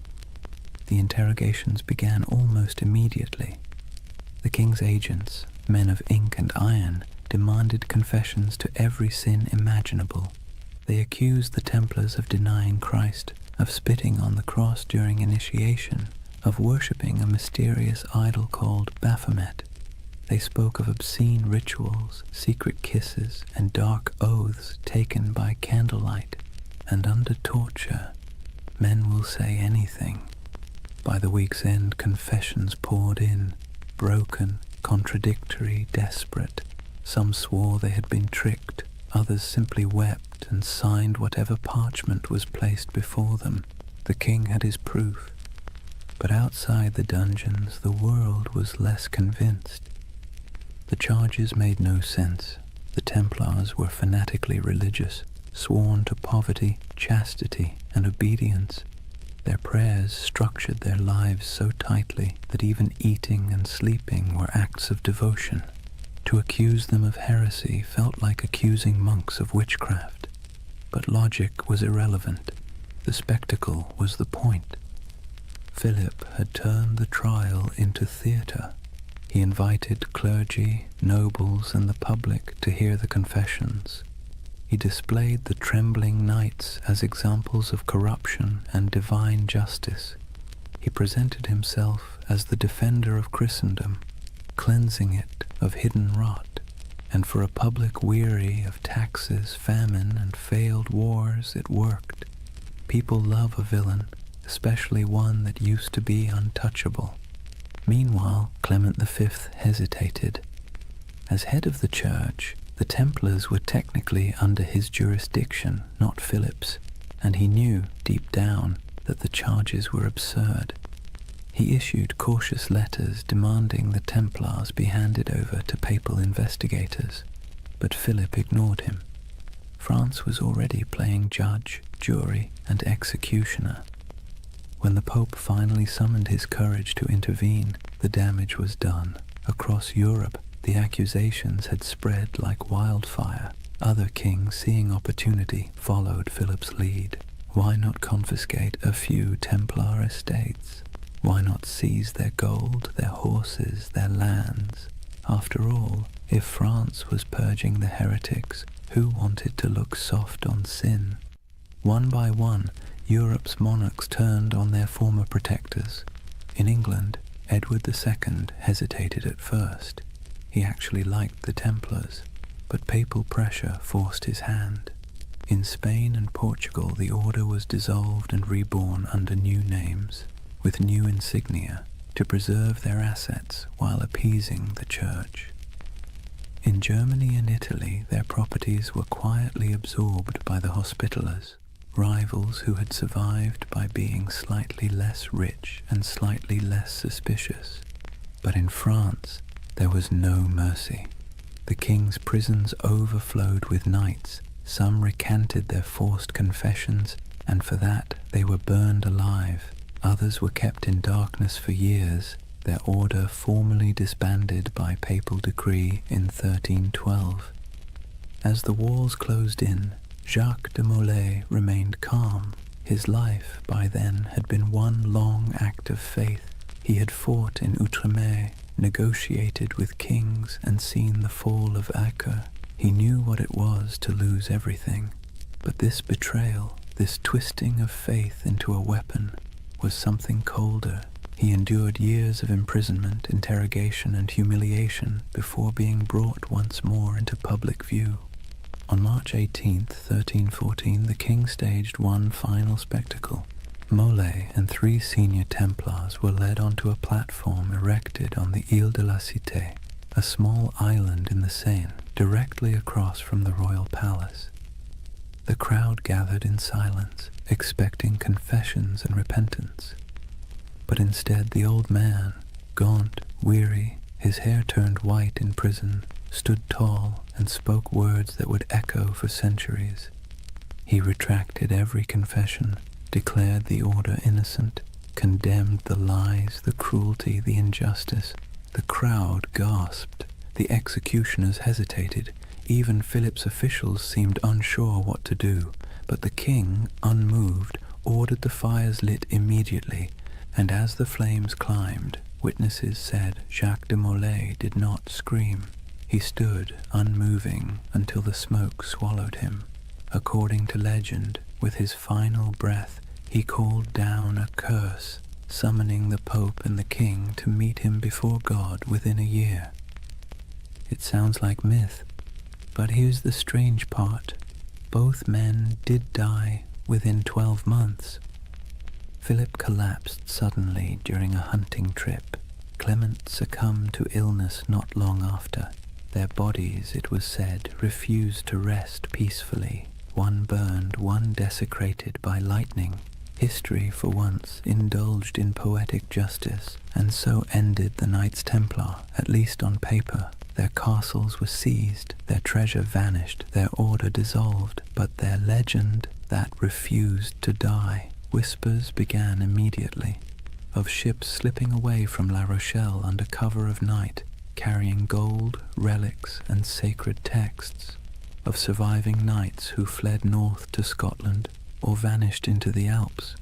The interrogations began almost immediately. The king's agents, men of ink and iron, demanded confessions to every sin imaginable. They accused the Templars of denying Christ, of spitting on the cross during initiation, of worshipping a mysterious idol called Baphomet. They spoke of obscene rituals, secret kisses, and dark oaths taken by candlelight. And under torture, men will say anything. By the week's end, confessions poured in, broken, contradictory, desperate. Some swore they had been tricked, others simply wept and signed whatever parchment was placed before them. The king had his proof. But outside the dungeons, the world was less convinced. The charges made no sense. The Templars were fanatically religious, sworn to poverty, chastity, and obedience. Their prayers structured their lives so tightly that even eating and sleeping were acts of devotion. To accuse them of heresy felt like accusing monks of witchcraft. But logic was irrelevant. The spectacle was the point. Philip had turned the trial into theatre. He invited clergy, nobles, and the public to hear the confessions. He displayed the trembling knights as examples of corruption and divine justice. He presented himself as the defender of Christendom, cleansing it of hidden rot. And for a public weary of taxes, famine, and failed wars, it worked. People love a villain, especially one that used to be untouchable. Meanwhile, Clement V hesitated. As head of the church, the Templars were technically under his jurisdiction, not Philip's, and he knew, deep down, that the charges were absurd. He issued cautious letters demanding the Templars be handed over to papal investigators, but Philip ignored him. France was already playing judge, jury, and executioner. When the Pope finally summoned his courage to intervene, the damage was done. Across Europe, the accusations had spread like wildfire. Other kings, seeing opportunity, followed Philip's lead. Why not confiscate a few Templar estates? Why not seize their gold, their horses, their lands? After all, if France was purging the heretics, who wanted to look soft on sin? One by one, Europe's monarchs turned on their former protectors. In England, Edward II hesitated at first. He actually liked the Templars, but papal pressure forced his hand. In Spain and Portugal, the order was dissolved and reborn under new names, with new insignia, to preserve their assets while appeasing the church. In Germany and Italy, their properties were quietly absorbed by the Hospitallers, rivals who had survived by being slightly less rich and slightly less suspicious. But in France, there was no mercy. The king's prisons overflowed with knights. Some recanted their forced confessions, and for that they were burned alive. Others were kept in darkness for years, their order formally disbanded by papal decree in 1312. As the walls closed in, Jacques de Molay remained calm. His life, by then, had been one long act of faith. He had fought in Outremer, negotiated with kings, and seen the fall of Acre. He knew what it was to lose everything. But this betrayal, this twisting of faith into a weapon, was something colder. He endured years of imprisonment, interrogation, and humiliation before being brought once more into public view. On March 18th, 1314, the king staged one final spectacle. Molay and 3 senior Templars were led onto a platform erected on the Ile de la Cité, a small island in the Seine, directly across from the royal palace. The crowd gathered in silence, expecting confessions and repentance. But instead the old man, gaunt, weary, his hair turned white in prison, stood tall and spoke words that would echo for centuries. He retracted every confession, declared the order innocent, condemned the lies, the cruelty, the injustice. The crowd gasped. The executioners hesitated. Even Philip's officials seemed unsure what to do. But the king, unmoved, ordered the fires lit immediately, and as the flames climbed, witnesses said Jacques de Molay did not scream. He stood, unmoving, until the smoke swallowed him. According to legend, with his final breath, he called down a curse, summoning the Pope and the King to meet him before God within a year. It sounds like myth, but here's the strange part. Both men did die within 12 months. Philip collapsed suddenly during a hunting trip. Clement succumbed to illness not long after. Their bodies, it was said, refused to rest peacefully. One burned, one desecrated by lightning. History, for once, indulged in poetic justice, and so ended the Knights Templar, at least on paper. Their castles were seized, their treasure vanished, their order dissolved, but their legend, that refused to die. Whispers began immediately, of ships slipping away from La Rochelle under cover of night, carrying gold, relics, and sacred texts, of surviving knights who fled north to Scotland or vanished into the Alps,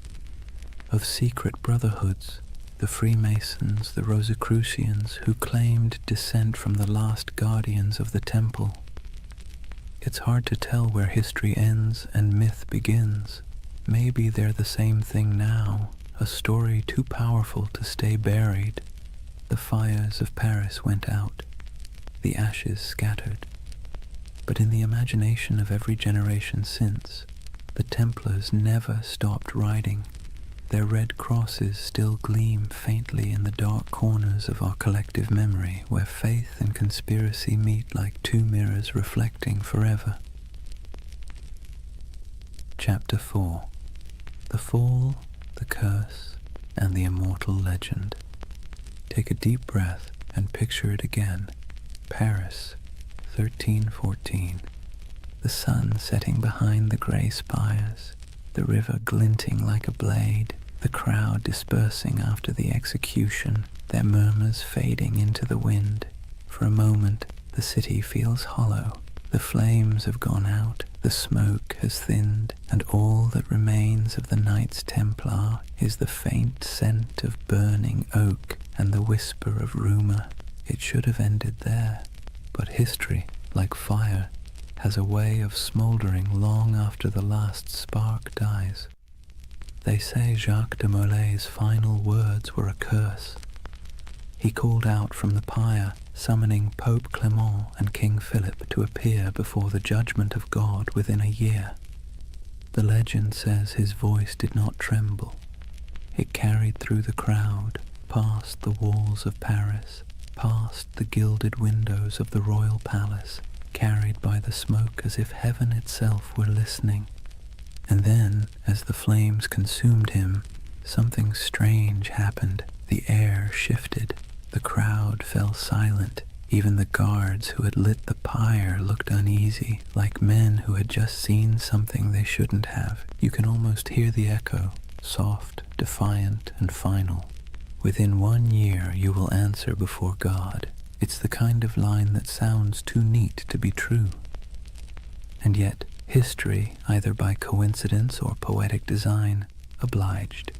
of secret brotherhoods, the Freemasons, the Rosicrucians, who claimed descent from the last guardians of the temple. It's hard to tell where history ends and myth begins. Maybe they're the same thing now, a story too powerful to stay buried. The fires of Paris went out, the ashes scattered. But in the imagination of every generation since, the Templars never stopped riding. Their red crosses still gleam faintly in the dark corners of our collective memory, where faith and conspiracy meet like two mirrors reflecting forever. Chapter 4. The Fall, the Curse, and the Immortal Legend. Take a deep breath and picture it again. Paris, 1314. The sun setting behind the grey spires, the river glinting like a blade, the crowd dispersing after the execution, their murmurs fading into the wind. For a moment, the city feels hollow. The flames have gone out, the smoke has thinned, and all that remains of the Knights Templar is the faint scent of burning oak and the whisper of rumour. It should have ended there, but history, like fire, has a way of smouldering long after the last spark dies. They say Jacques de Molay's final words were a curse. He called out from the pyre, summoning Pope Clement and King Philip to appear before the judgment of God within a year. The legend says his voice did not tremble. It carried through the crowd, past the walls of Paris, past the gilded windows of the royal palace, carried by the smoke as if heaven itself were listening. And then, as the flames consumed him, something strange happened. The air shifted. The crowd fell silent. Even the guards who had lit the pyre looked uneasy, like men who had just seen something they shouldn't have. You can almost hear the echo, soft, defiant, and final. Within 1 year you will answer before God. It's the kind of line that sounds too neat to be true. And yet, history, either by coincidence or poetic design, obliged.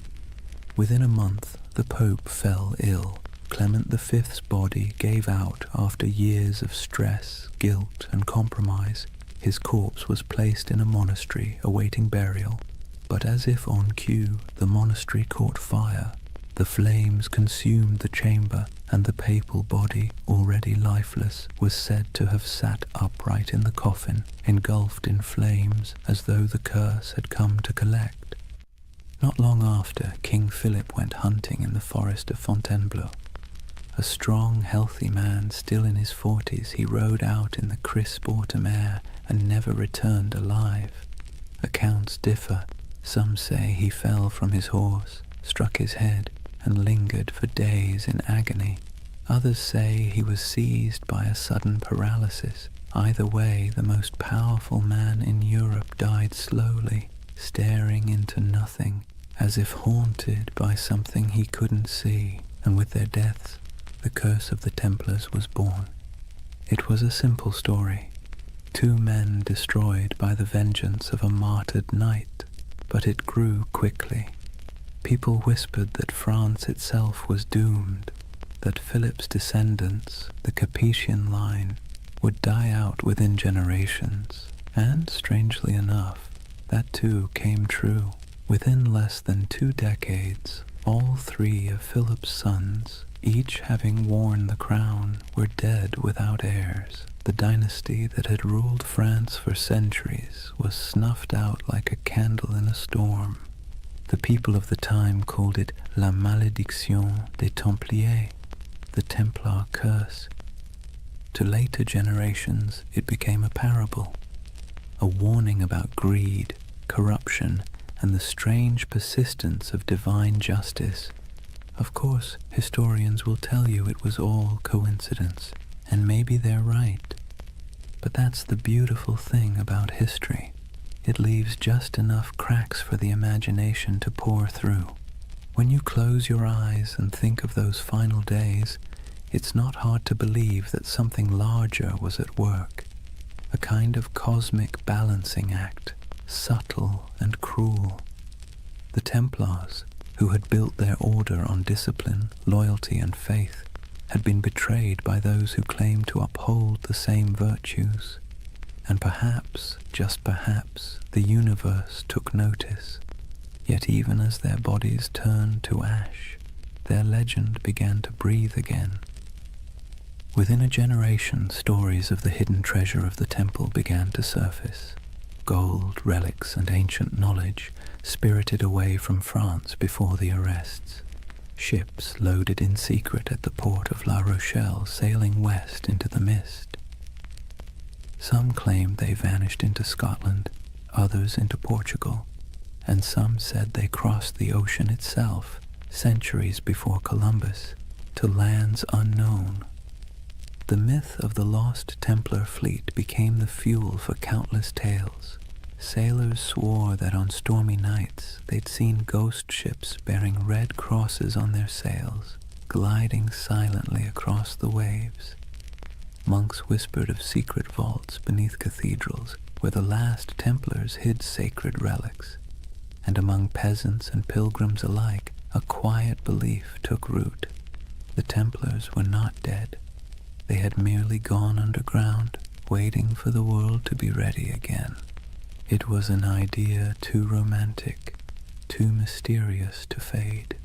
Within a month, the Pope fell ill. Clement V's body gave out after years of stress, guilt, and compromise. His corpse was placed in a monastery awaiting burial, but as if on cue, the monastery caught fire. The flames consumed the chamber, and the papal body, already lifeless, was said to have sat upright in the coffin, engulfed in flames, as though the curse had come to collect. Not long after, King Philip went hunting in the forest of Fontainebleau. A strong, healthy man, still in his 40s, he rode out in the crisp autumn air and never returned alive. Accounts differ. Some say he fell from his horse, struck his head, and lingered for days in agony. Others say he was seized by a sudden paralysis. Either way, the most powerful man in Europe died slowly, staring into nothing, as if haunted by something he couldn't see, and with their deaths, the curse of the Templars was born. It was a simple story. 2 men destroyed by the vengeance of a martyred knight, but it grew quickly. People whispered that France itself was doomed, that Philip's descendants, the Capetian line, would die out within generations, and, strangely enough, that too came true. Within less than 2 decades, all 3 of Philip's sons, each having worn the crown, were dead without heirs. The dynasty that had ruled France for centuries was snuffed out like a candle in a storm. The people of the time called it La Malédiction des Templiers, the Templar curse. To later generations, it became a parable, a warning about greed, corruption, and the strange persistence of divine justice. Of course, historians will tell you it was all coincidence, and maybe they're right. But that's the beautiful thing about history. It leaves just enough cracks for the imagination to pour through. When you close your eyes and think of those final days, it's not hard to believe that something larger was at work, a kind of cosmic balancing act, subtle and cruel. The Templars, who had built their order on discipline, loyalty, and faith, had been betrayed by those who claimed to uphold the same virtues. And perhaps, just perhaps, the universe took notice. Yet even as their bodies turned to ash, their legend began to breathe again. Within a generation, stories of the hidden treasure of the temple began to surface. Gold, relics, and ancient knowledge spirited away from France before the arrests. Ships loaded in secret at the port of La Rochelle, sailing west into the mist. Some claimed they vanished into Scotland, others into Portugal, and some said they crossed the ocean itself, centuries before Columbus, to lands unknown. The myth of the lost Templar fleet became the fuel for countless tales. Sailors swore that on stormy nights they'd seen ghost ships bearing red crosses on their sails, gliding silently across the waves. Monks whispered of secret vaults beneath cathedrals where the last Templars hid sacred relics, and among peasants and pilgrims alike, a quiet belief took root. The Templars were not dead. They had merely gone underground, waiting for the world to be ready again. It was an idea too romantic, too mysterious to fade.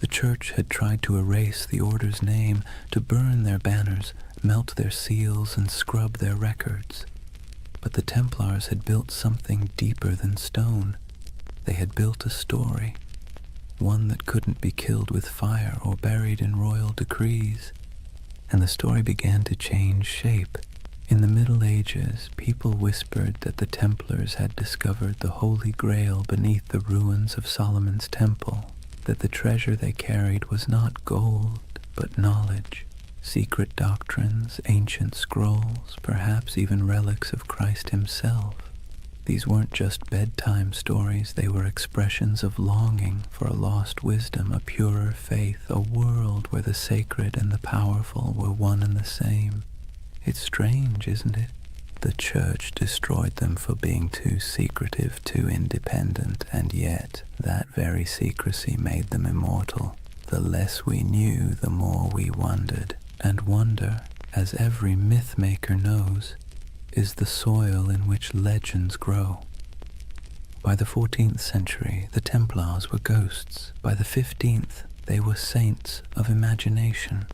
The church had tried to erase the order's name, to burn their banners, melt their seals, and scrub their records. But the Templars had built something deeper than stone. They had built a story, one that couldn't be killed with fire or buried in royal decrees. And the story began to change shape. In the Middle Ages, people whispered that the Templars had discovered the Holy Grail beneath the ruins of Solomon's temple, that the treasure they carried was not gold, but knowledge, secret doctrines, ancient scrolls, perhaps even relics of Christ himself. These weren't just bedtime stories, they were expressions of longing for a lost wisdom, a purer faith, a world where the sacred and the powerful were one and the same. It's strange, isn't it? The church destroyed them for being too secretive, too independent, and yet that very secrecy made them immortal. The less we knew, the more we wondered, and wonder, as every myth maker knows, is the soil in which legends grow. By the 14th century, the Templars were ghosts. By the 15th, they were saints of imagination.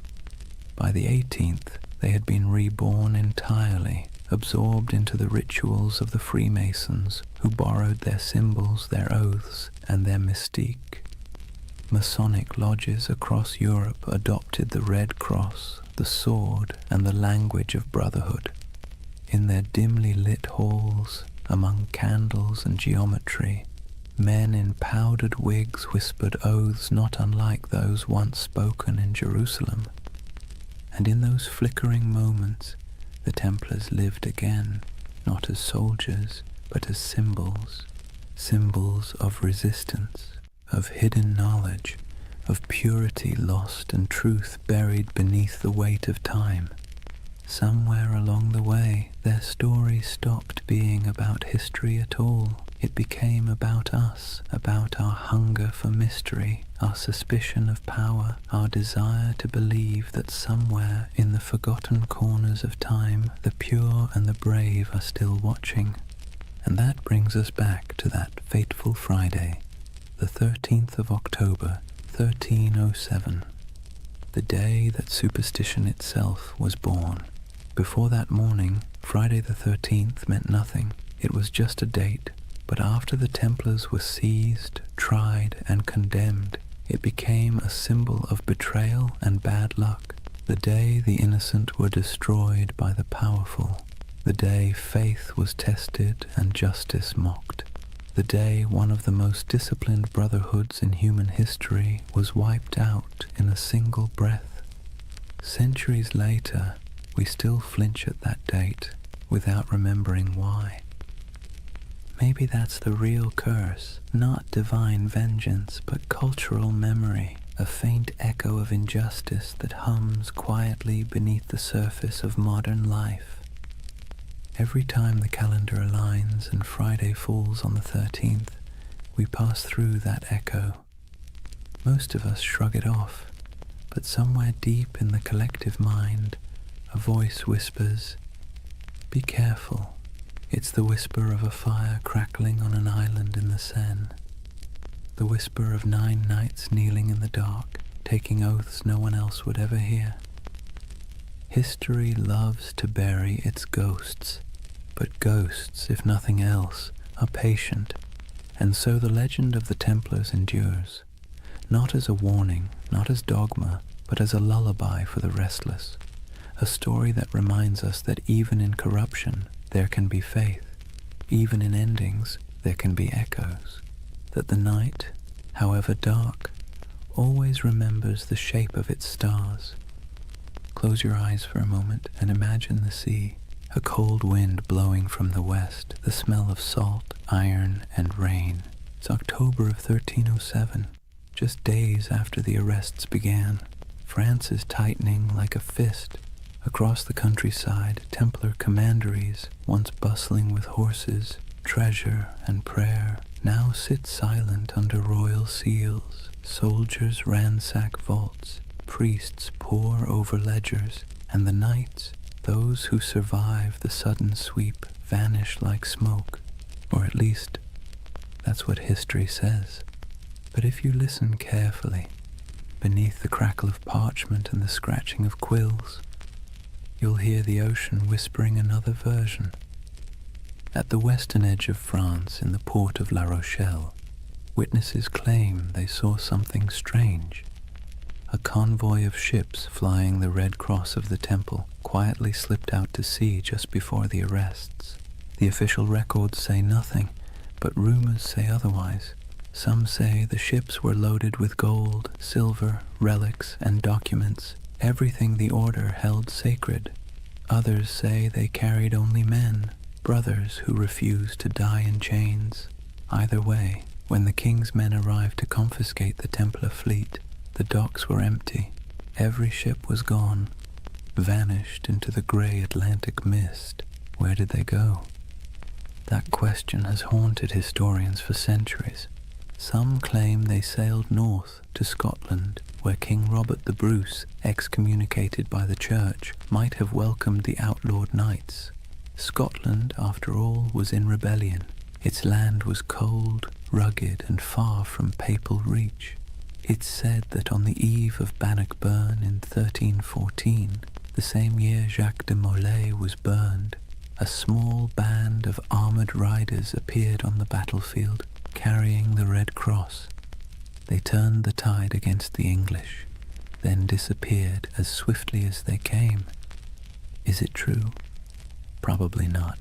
By the 18th, they had been reborn entirely, absorbed into the rituals of the Freemasons, who borrowed their symbols, their oaths, and their mystique. Masonic lodges across Europe adopted the Red Cross, the sword, and the language of brotherhood. In their dimly lit halls, among candles and geometry, men in powdered wigs whispered oaths not unlike those once spoken in Jerusalem. And in those flickering moments, the Templars lived again, not as soldiers, but as symbols, symbols of resistance, of hidden knowledge, of purity lost and truth buried beneath the weight of time. Somewhere along the way, their story stopped being about history at all. It became about us, about our hunger for mystery, our suspicion of power, our desire to believe that somewhere in the forgotten corners of time, the pure and the brave are still watching. And that brings us back to that fateful Friday, the 13th of October, 1307, the day that superstition itself was born. Before that morning, Friday the 13th meant nothing. It was just a date. But after the Templars were seized, tried, and condemned, it became a symbol of betrayal and bad luck. The day the innocent were destroyed by the powerful. The day faith was tested and justice mocked. The day one of the most disciplined brotherhoods in human history was wiped out in a single breath. Centuries later, we still flinch at that date without remembering why. Maybe that's the real curse, not divine vengeance, but cultural memory, a faint echo of injustice that hums quietly beneath the surface of modern life. Every time the calendar aligns and Friday falls on the 13th, we pass through that echo. Most of us shrug it off, but somewhere deep in the collective mind, a voice whispers, "Be careful." It's the whisper of a fire crackling on an island in the Seine. The whisper of 9 knights kneeling in the dark, taking oaths no one else would ever hear. History loves to bury its ghosts, but ghosts, if nothing else, are patient, and so the legend of the Templars endures, not as a warning, not as dogma, but as a lullaby for the restless, a story that reminds us that even in corruption, there can be faith. Even in endings, there can be echoes. That the night, however dark, always remembers the shape of its stars. Close your eyes for a moment and imagine the sea, a cold wind blowing from the west, the smell of salt, iron, and rain. It's October of 1307, just days after the arrests began. France is tightening like a fist. Across the countryside, Templar commanderies, once bustling with horses, treasure, and prayer, now sit silent under royal seals. Soldiers ransack vaults, priests pore over ledgers, and the knights, those who survive the sudden sweep, vanish like smoke. Or at least, that's what history says. But if you listen carefully, beneath the crackle of parchment and the scratching of quills, you'll hear the ocean whispering another version. At the western edge of France, in the port of La Rochelle, witnesses claim they saw something strange. A convoy of ships flying the Red Cross of the Temple quietly slipped out to sea just before the arrests. The official records say nothing, but rumors say otherwise. Some say the ships were loaded with gold, silver, relics, and documents, everything the order held sacred. Others say they carried only men, brothers who refused to die in chains. Either way, when the king's men arrived to confiscate the Templar fleet, the docks were empty. Every ship was gone, vanished into the grey Atlantic mist. Where did they go? That question has haunted historians for centuries. Some claim they sailed north to Scotland, where King Robert the Bruce, excommunicated by the Church, might have welcomed the outlawed knights. Scotland, after all, was in rebellion. Its land was cold, rugged, and far from papal reach. It's said that on the eve of Bannockburn in 1314, the same year Jacques de Molay was burned, a small band of armoured riders appeared on the battlefield, carrying the Red Cross. They turned the tide against the English, then disappeared as swiftly as they came. Is it true? Probably not.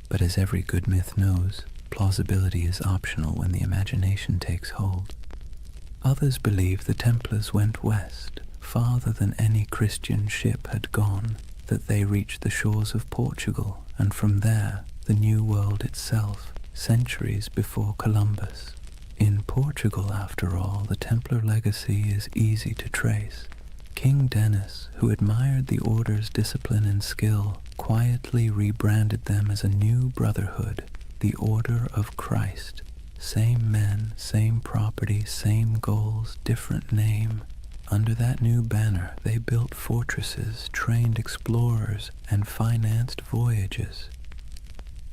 But as every good myth knows, plausibility is optional when the imagination takes hold. Others believe the Templars went west, farther than any Christian ship had gone, that they reached the shores of Portugal, and from there, the New World itself, centuries before Columbus. In Portugal, after all, the Templar legacy is easy to trace. King Denis, who admired the order's discipline and skill, quietly rebranded them as a new brotherhood, the Order of Christ. Same men, same property, same goals, different name. Under that new banner, they built fortresses, trained explorers, and financed voyages.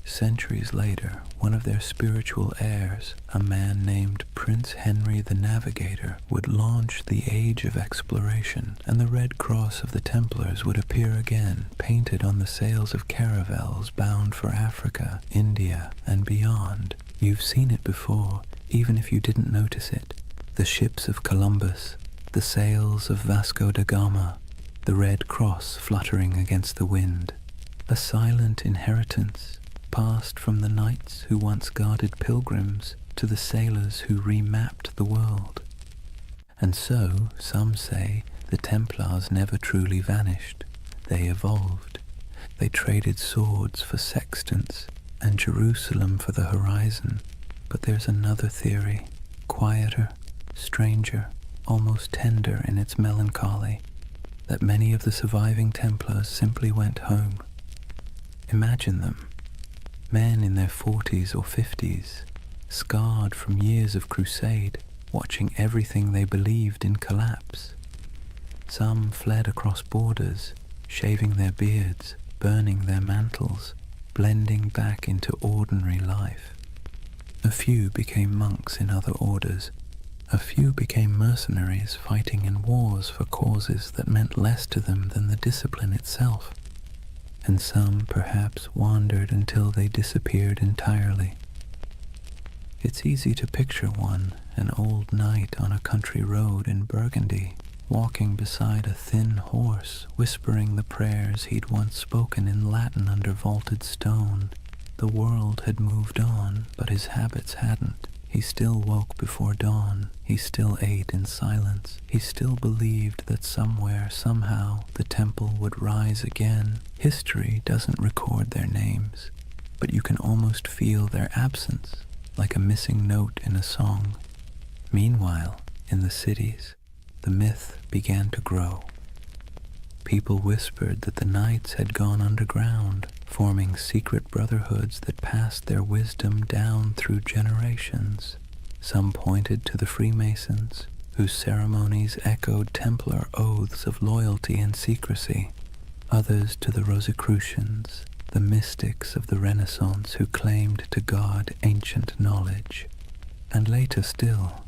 Centuries later, one of their spiritual heirs, a man named Prince Henry the Navigator, would launch the Age of Exploration, and the Red Cross of the Templars would appear again, painted on the sails of caravels bound for Africa, India, and beyond. You've seen it before, even if you didn't notice it. The ships of Columbus, the sails of Vasco da Gama, the Red Cross fluttering against the wind. A silent inheritance, passed from the knights who once guarded pilgrims to the sailors who remapped the world. And so, some say, the Templars never truly vanished. They evolved. They traded swords for sextants and Jerusalem for the horizon. But there's another theory, quieter, stranger, almost tender in its melancholy, that many of the surviving Templars simply went home. Imagine them. Men in their 40s or 50s, scarred from years of crusade, watching everything they believed in collapse. Some fled across borders, shaving their beards, burning their mantles, blending back into ordinary life. A few became monks in other orders. A few became mercenaries fighting in wars for causes that meant less to them than the discipline itself. And some perhaps wandered until they disappeared entirely. It's easy to picture one, an old knight on a country road in Burgundy, walking beside a thin horse, whispering the prayers he'd once spoken in Latin under vaulted stone. The world had moved on, but his habits hadn't. He still woke before dawn. He still ate in silence. He still believed that somewhere, somehow, the temple would rise again. History doesn't record their names, but you can almost feel their absence, like a missing note in a song. Meanwhile, in the cities, the myth began to grow. People whispered that the knights had gone underground, forming secret brotherhoods that passed their wisdom down through generations. Some pointed to the Freemasons, whose ceremonies echoed Templar oaths of loyalty and secrecy. Others to the Rosicrucians, the mystics of the Renaissance who claimed to guard ancient knowledge. And later still,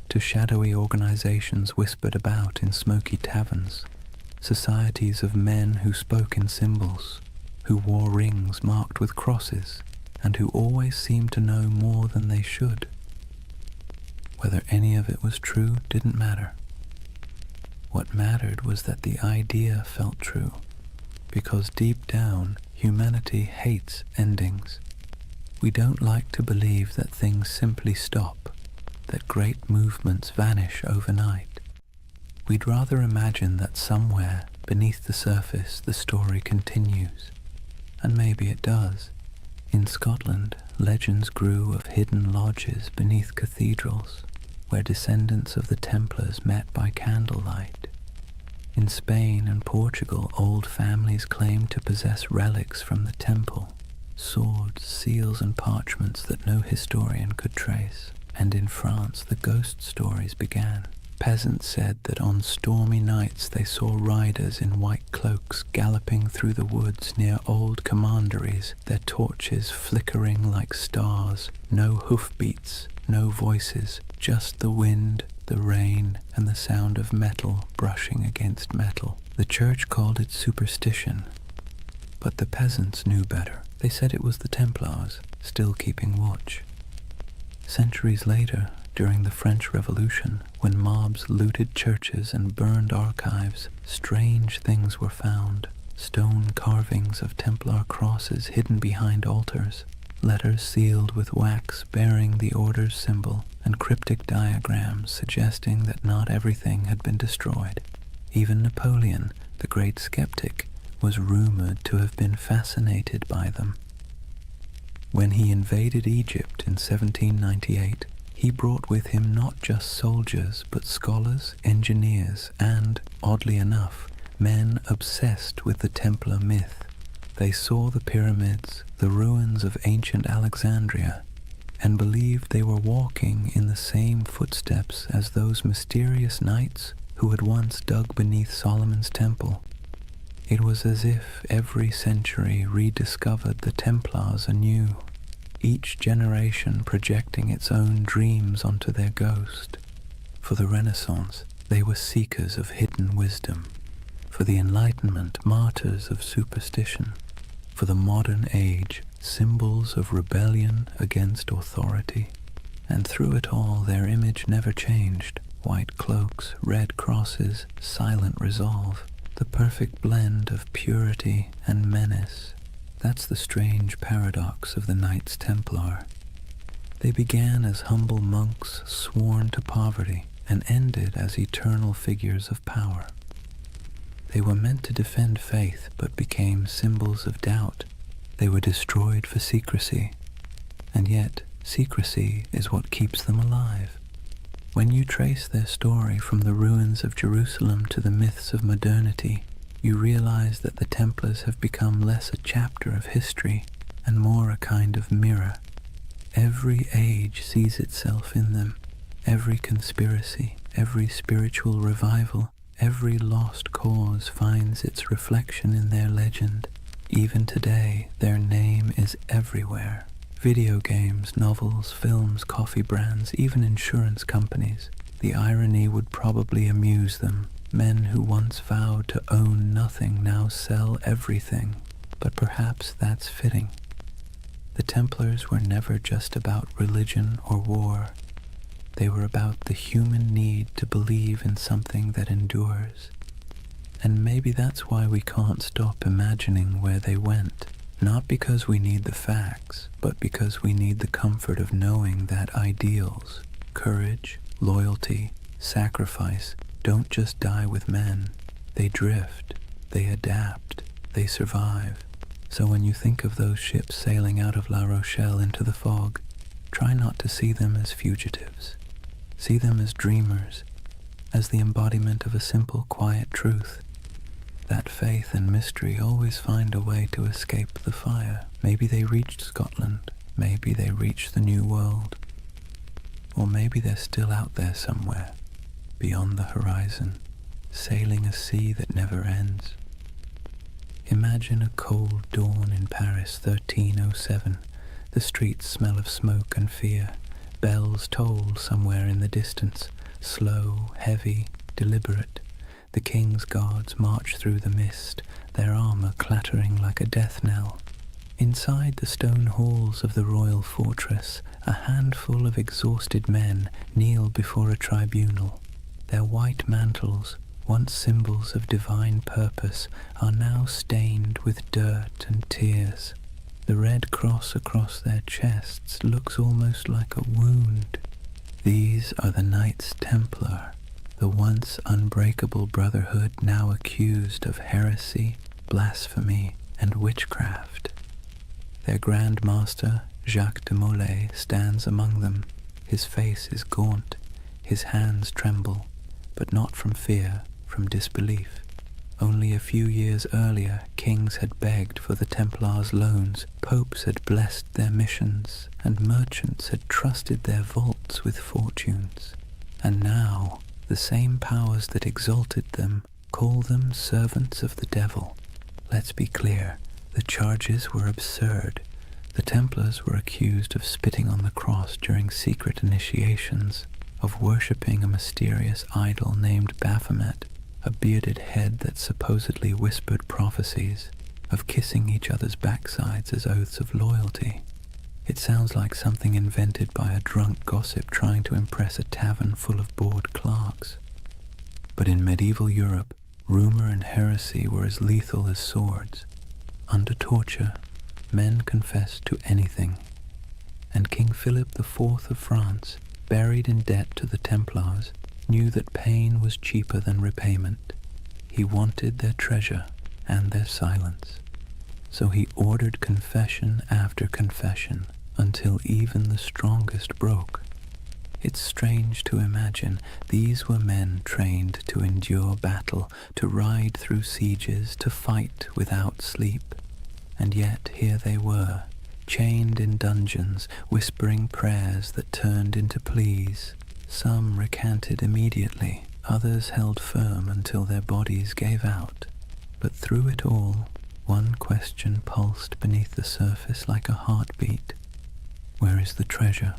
to shadowy organizations whispered about in smoky taverns, societies of men who spoke in symbols, who wore rings marked with crosses, and who always seemed to know more than they should. Whether any of it was true didn't matter. What mattered was that the idea felt true, because deep down, humanity hates endings. We don't like to believe that things simply stop, that great movements vanish overnight. We'd rather imagine that somewhere, beneath the surface, the story continues. And maybe it does. In Scotland, legends grew of hidden lodges beneath cathedrals, where descendants of the Templars met by candlelight. In Spain and Portugal, old families claimed to possess relics from the temple, swords, seals, and parchments that no historian could trace. And in France the ghost stories began. Peasants said that on stormy nights they saw riders in white cloaks galloping through the woods near old commanderies, their torches flickering like stars. No hoofbeats, no voices, just the wind, the rain, and the sound of metal brushing against metal. The church called it superstition, but the peasants knew better. They said it was the Templars, still keeping watch. Centuries later, during the French Revolution, when mobs looted churches and burned archives, strange things were found. Stone carvings of Templar crosses hidden behind altars, letters sealed with wax bearing the order's symbol, and cryptic diagrams suggesting that not everything had been destroyed. Even Napoleon, the great skeptic, was rumored to have been fascinated by them. When he invaded Egypt in 1798, he brought with him not just soldiers, but scholars, engineers, and, oddly enough, men obsessed with the Templar myth. They saw the pyramids, the ruins of ancient Alexandria, and believed they were walking in the same footsteps as those mysterious knights who had once dug beneath Solomon's temple. It was as if every century rediscovered the Templars anew, each generation projecting its own dreams onto their ghost. For the Renaissance, they were seekers of hidden wisdom. For the Enlightenment, martyrs of superstition. For the modern age, symbols of rebellion against authority. And through it all, their image never changed. White cloaks, red crosses, silent resolve. The perfect blend of purity and menace. That's the strange paradox of the Knights Templar. They began as humble monks sworn to poverty and ended as eternal figures of power. They were meant to defend faith but became symbols of doubt. They were destroyed for secrecy, and yet secrecy is what keeps them alive. When you trace their story from the ruins of Jerusalem to the myths of modernity, you realize that the Templars have become less a chapter of history and more a kind of mirror. Every age sees itself in them. Every conspiracy, every spiritual revival, every lost cause finds its reflection in their legend. Even today, their name is everywhere. Video games, novels, films, coffee brands, even insurance companies. The irony would probably amuse them. Men who once vowed to own nothing now sell everything. But perhaps that's fitting. The Templars were never just about religion or war. They were about the human need to believe in something that endures. And maybe that's why we can't stop imagining where they went. Not because we need the facts, but because we need the comfort of knowing that ideals, courage, loyalty, sacrifice don't just die with men. They drift, they adapt, they survive. So when you think of those ships sailing out of La Rochelle into the fog, try not to see them as fugitives. See them as dreamers, as the embodiment of a simple, quiet truth. That faith and mystery always find a way to escape the fire. Maybe they reached Scotland, maybe they reached the New World, or maybe they're still out there somewhere, beyond the horizon, sailing a sea that never ends. Imagine a cold dawn in Paris, 1307. The streets smell of smoke and fear. Bells toll somewhere in the distance, slow, heavy, deliberate. The king's guards march through the mist, their armor clattering like a death knell. Inside the stone halls of the royal fortress, a handful of exhausted men kneel before a tribunal. Their white mantles, once symbols of divine purpose, are now stained with dirt and tears. The red cross across their chests looks almost like a wound. These are the Knights Templar, the once unbreakable brotherhood now accused of heresy, blasphemy, and witchcraft. Their Grand Master, Jacques de Molay, stands among them. His face is gaunt, his hands tremble, but not from fear, from disbelief. Only a few years earlier, kings had begged for the Templars' loans, popes had blessed their missions, and merchants had trusted their vaults with fortunes. And now, the same powers that exalted them call them servants of the devil. Let's be clear, the charges were absurd. The Templars were accused of spitting on the cross during secret initiations, of worshipping a mysterious idol named Baphomet, a bearded head that supposedly whispered prophecies, of kissing each other's backsides as oaths of loyalty. It sounds like something invented by a drunk gossip trying to impress a tavern full of bored clerks. But in medieval Europe, rumor and heresy were as lethal as swords. Under torture, men confessed to anything, and King Philip IV of France, buried in debt to the Templars, knew that pain was cheaper than repayment. He wanted their treasure and their silence. So he ordered confession after confession until even the strongest broke. It's strange to imagine these were men trained to endure battle, to ride through sieges, to fight without sleep. And yet here they were, chained in dungeons, whispering prayers that turned into pleas. Some recanted immediately, others held firm until their bodies gave out. But through it all, one question pulsed beneath the surface like a heartbeat. Where is the treasure?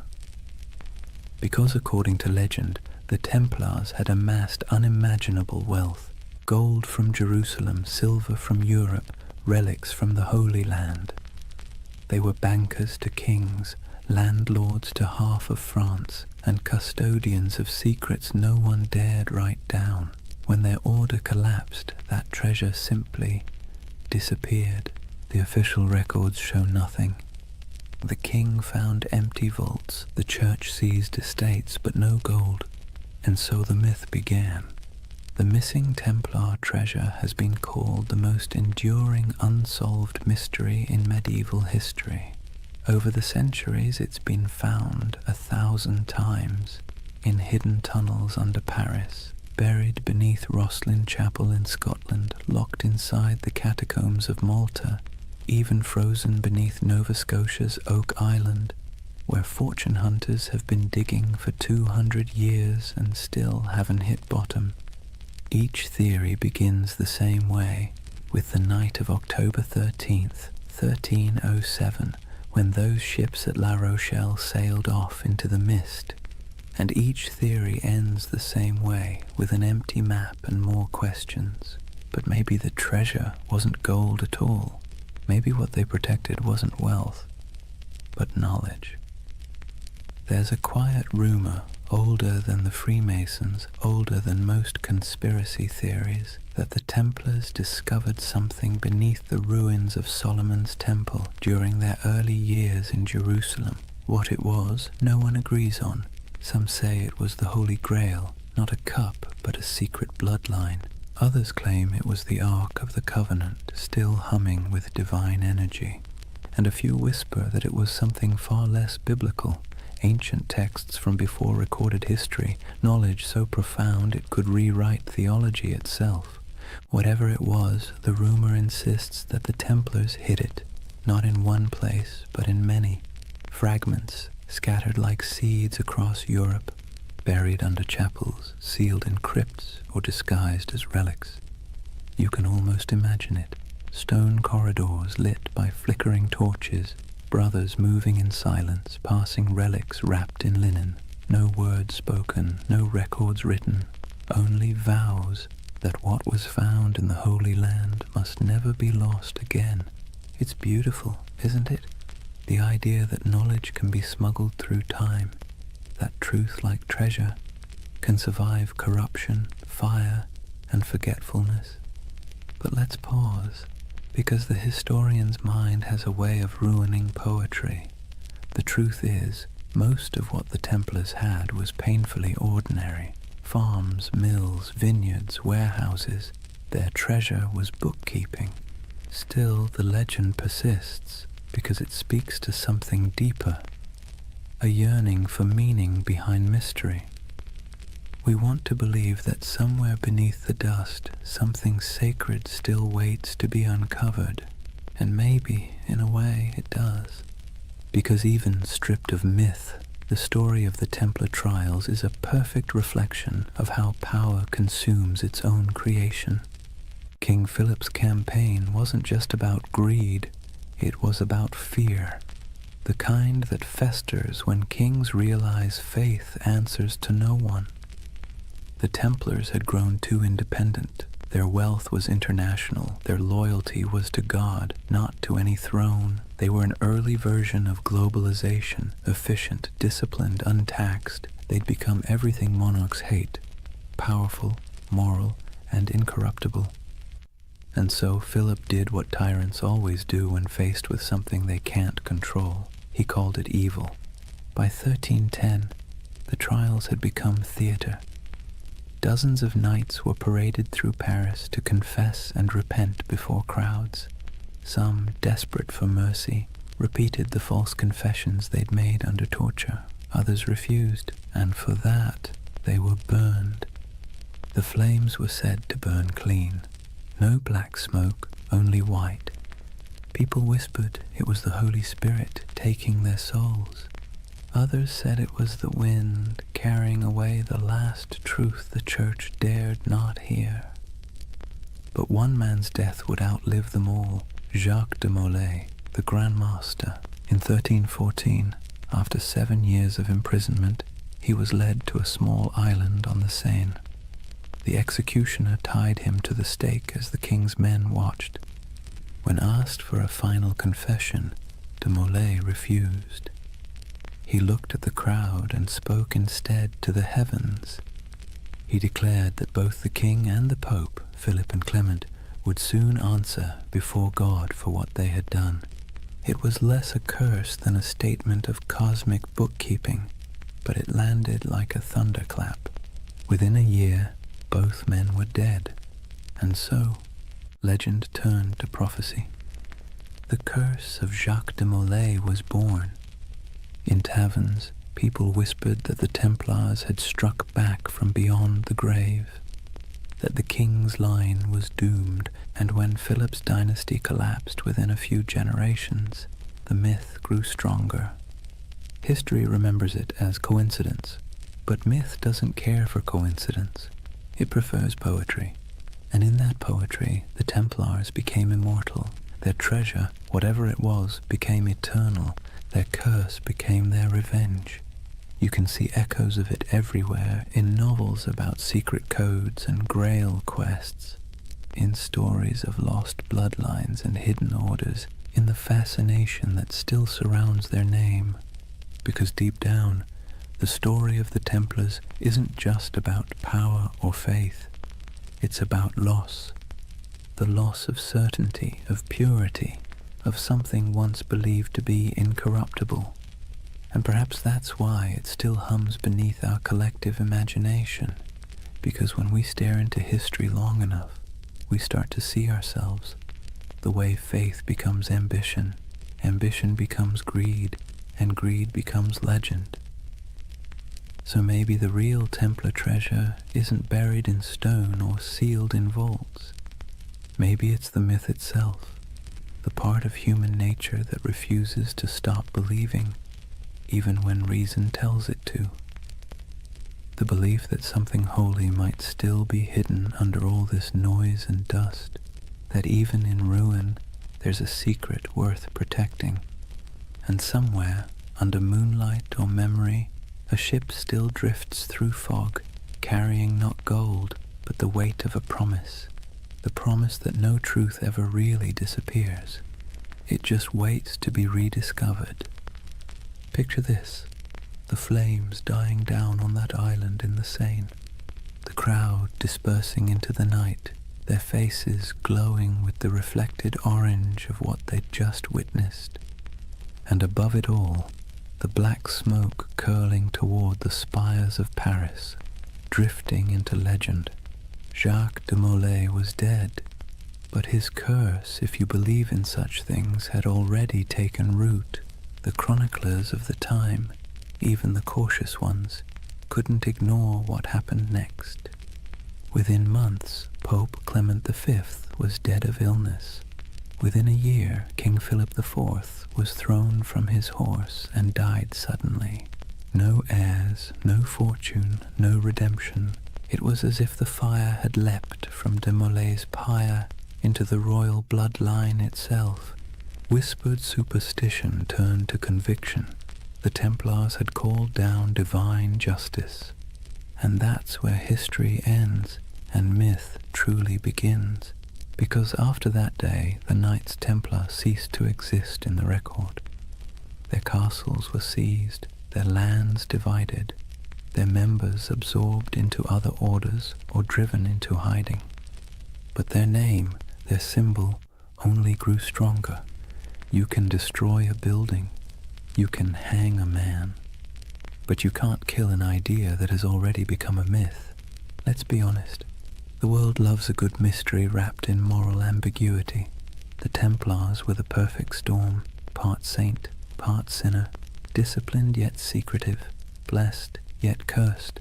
Because according to legend, the Templars had amassed unimaginable wealth. Gold from Jerusalem, silver from Europe, relics from the Holy Land. They were bankers to kings, landlords to half of France, and custodians of secrets no one dared write down. When their order collapsed, that treasure simply disappeared. The official records show nothing. The king found empty vaults, the church seized estates, but no gold. And so the myth began. The missing Templar treasure has been called the most enduring unsolved mystery in medieval history. Over the centuries it's been found 1,000 times, in hidden tunnels under Paris, buried beneath Rosslyn Chapel in Scotland, locked inside the catacombs of Malta, even frozen beneath Nova Scotia's Oak Island, where fortune hunters have been digging for 200 years and still haven't hit bottom. Each theory begins the same way, with the night of October 13th, 1307, when those ships at La Rochelle sailed off into the mist. And each theory ends the same way, with an empty map and more questions. But maybe the treasure wasn't gold at all. Maybe what they protected wasn't wealth, but knowledge. There's a quiet rumor, older than the Freemasons, older than most conspiracy theories, that the Templars discovered something beneath the ruins of Solomon's Temple during their early years in Jerusalem. What it was, no one agrees on. Some say it was the Holy Grail, not a cup, but a secret bloodline. Others claim it was the Ark of the Covenant, still humming with divine energy. And a few whisper that it was something far less biblical, ancient texts from before recorded history, knowledge so profound it could rewrite theology itself. Whatever it was, the rumor insists that the Templars hid it, not in one place, but in many. Fragments scattered like seeds across Europe, buried under chapels, sealed in crypts, or disguised as relics. You can almost imagine it. Stone corridors lit by flickering torches, brothers moving in silence, passing relics wrapped in linen. No words spoken, no records written, only vows that what was found in the Holy Land must never be lost again. It's beautiful, isn't it? The idea that knowledge can be smuggled through time, that truth, like treasure, can survive corruption, fire, and forgetfulness. But let's pause, because the historian's mind has a way of ruining poetry. The truth is, most of what the Templars had was painfully ordinary. Farms, mills, vineyards, warehouses. Their treasure was bookkeeping. Still, the legend persists, because it speaks to something deeper, a yearning for meaning behind mystery. We want to believe that somewhere beneath the dust, something sacred still waits to be uncovered, and maybe, in a way, it does. Because even stripped of myth, the story of the Templar trials is a perfect reflection of how power consumes its own creation. King Philip's campaign wasn't just about greed, it was about fear, the kind that festers when kings realize faith answers to no one. The Templars had grown too independent. Their wealth was international. Their loyalty was to God, not to any throne. They were an early version of globalization, efficient, disciplined, untaxed. They'd become everything monarchs hate, powerful, moral, and incorruptible. And so Philip did what tyrants always do when faced with something they can't control. He called it evil. By 1310, the trials had become theater. Dozens of knights were paraded through Paris to confess and repent before crowds. Some, desperate for mercy, repeated the false confessions they'd made under torture. Others refused, and for that they were burned. The flames were said to burn clean. No black smoke, only white. People whispered it was the Holy Spirit taking their souls. Others said it was the wind carrying away the last truth the church dared not hear. But one man's death would outlive them all, Jacques de Molay, the Grand Master. In 1314, after 7 years of imprisonment, he was led to a small island on the Seine. The executioner tied him to the stake as the king's men watched. When asked for a final confession, de Molay refused. He looked at the crowd and spoke instead to the heavens. He declared that both the king and the pope, Philip and Clement, would soon answer before God for what they had done. It was less a curse than a statement of cosmic bookkeeping, but it landed like a thunderclap. Within a year, both men were dead, and so legend turned to prophecy. The curse of Jacques de Molay was born. In taverns, people whispered that the Templars had struck back from beyond the grave, that the king's line was doomed, and when Philip's dynasty collapsed within a few generations, the myth grew stronger. History remembers it as coincidence, but myth doesn't care for coincidence. It prefers poetry, and in that poetry, the Templars became immortal. Their treasure, whatever it was, became eternal. Their curse became their revenge. You can see echoes of it everywhere, in novels about secret codes and grail quests, in stories of lost bloodlines and hidden orders, in the fascination that still surrounds their name. Because deep down, the story of the Templars isn't just about power or faith. It's about loss. The loss of certainty, of purity, of something once believed to be incorruptible. And perhaps that's why it still hums beneath our collective imagination, because when we stare into history long enough, we start to see ourselves. The way faith becomes ambition, ambition becomes greed, and greed becomes legend. So maybe the real Templar treasure isn't buried in stone or sealed in vaults. Maybe it's the myth itself, the part of human nature that refuses to stop believing, even when reason tells it to. The belief that something holy might still be hidden under all this noise and dust, that even in ruin there's a secret worth protecting, and somewhere, under moonlight or memory, a ship still drifts through fog, carrying not gold, but the weight of a promise, the promise that no truth ever really disappears. It just waits to be rediscovered. Picture this, the flames dying down on that island in the Seine, the crowd dispersing into the night, their faces glowing with the reflected orange of what they'd just witnessed. And above it all, the black smoke curling toward the spires of Paris, drifting into legend. Jacques de Molay was dead, but his curse, if you believe in such things, had already taken root. The chroniclers of the time, even the cautious ones, couldn't ignore what happened next. Within months, Pope Clement V was dead of illness. Within a year, King Philip IV was thrown from his horse and died suddenly. No heirs, no fortune, no redemption. It was as if the fire had leapt from de Molay's pyre into the royal bloodline itself. Whispered superstition turned to conviction. The Templars had called down divine justice. And that's where history ends and myth truly begins, because after that day the Knights Templar ceased to exist in the record. Their castles were seized, their lands divided, their members absorbed into other orders or driven into hiding. But their name, their symbol, only grew stronger. You can destroy a building, you can hang a man, but you can't kill an idea that has already become a myth. Let's be honest. The world loves a good mystery wrapped in moral ambiguity. The Templars were the perfect storm, part saint, part sinner, disciplined yet secretive, blessed yet cursed.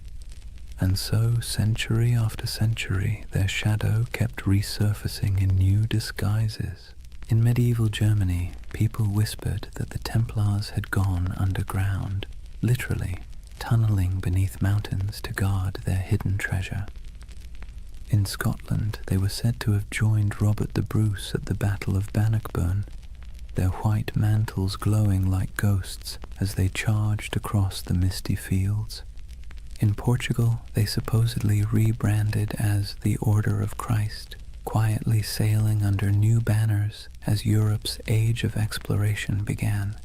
And so, century after century, their shadow kept resurfacing in new disguises. In medieval Germany, people whispered that the Templars had gone underground, literally tunneling beneath mountains to guard their hidden treasure. In Scotland, they were said to have joined Robert the Bruce at the Battle of Bannockburn, their white mantles glowing like ghosts as they charged across the misty fields. In Portugal, they supposedly rebranded as the Order of Christ, quietly sailing under new banners as Europe's age of exploration began.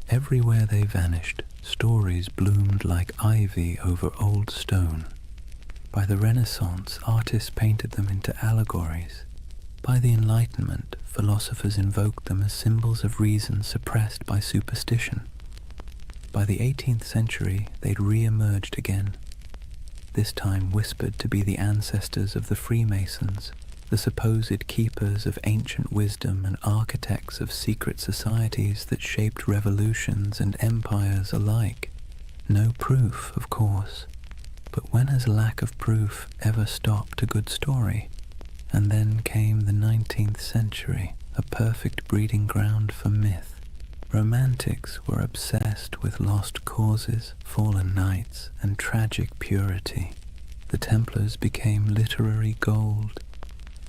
Everywhere they vanished, stories bloomed like ivy over old stone. By the Renaissance, artists painted them into allegories. By the Enlightenment, philosophers invoked them as symbols of reason suppressed by superstition. By the 18th century, they'd re-emerged again, this time whispered to be the ancestors of the Freemasons, the supposed keepers of ancient wisdom and architects of secret societies that shaped revolutions and empires alike. No proof, of course. But when has lack of proof ever stopped a good story? And then came the 19th century, a perfect breeding ground for myth. Romantics were obsessed with lost causes, fallen knights, and tragic purity. The Templars became literary gold.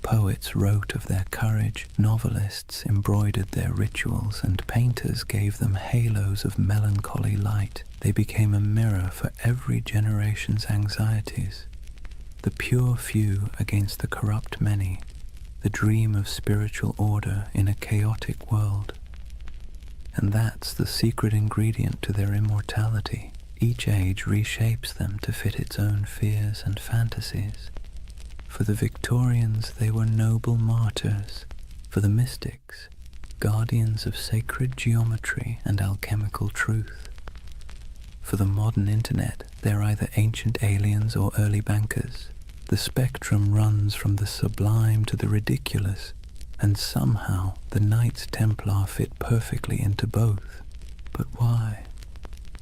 Poets wrote of their courage, novelists embroidered their rituals, and painters gave them halos of melancholy light. They became a mirror for every generation's anxieties. The pure few against the corrupt many, the dream of spiritual order in a chaotic world. And that's the secret ingredient to their immortality. Each age reshapes them to fit its own fears and fantasies. For the Victorians, they were noble martyrs. For the mystics, guardians of sacred geometry and alchemical truth. For the modern internet, they're either ancient aliens or early bankers. The spectrum runs from the sublime to the ridiculous, and somehow the Knights Templar fit perfectly into both. But why?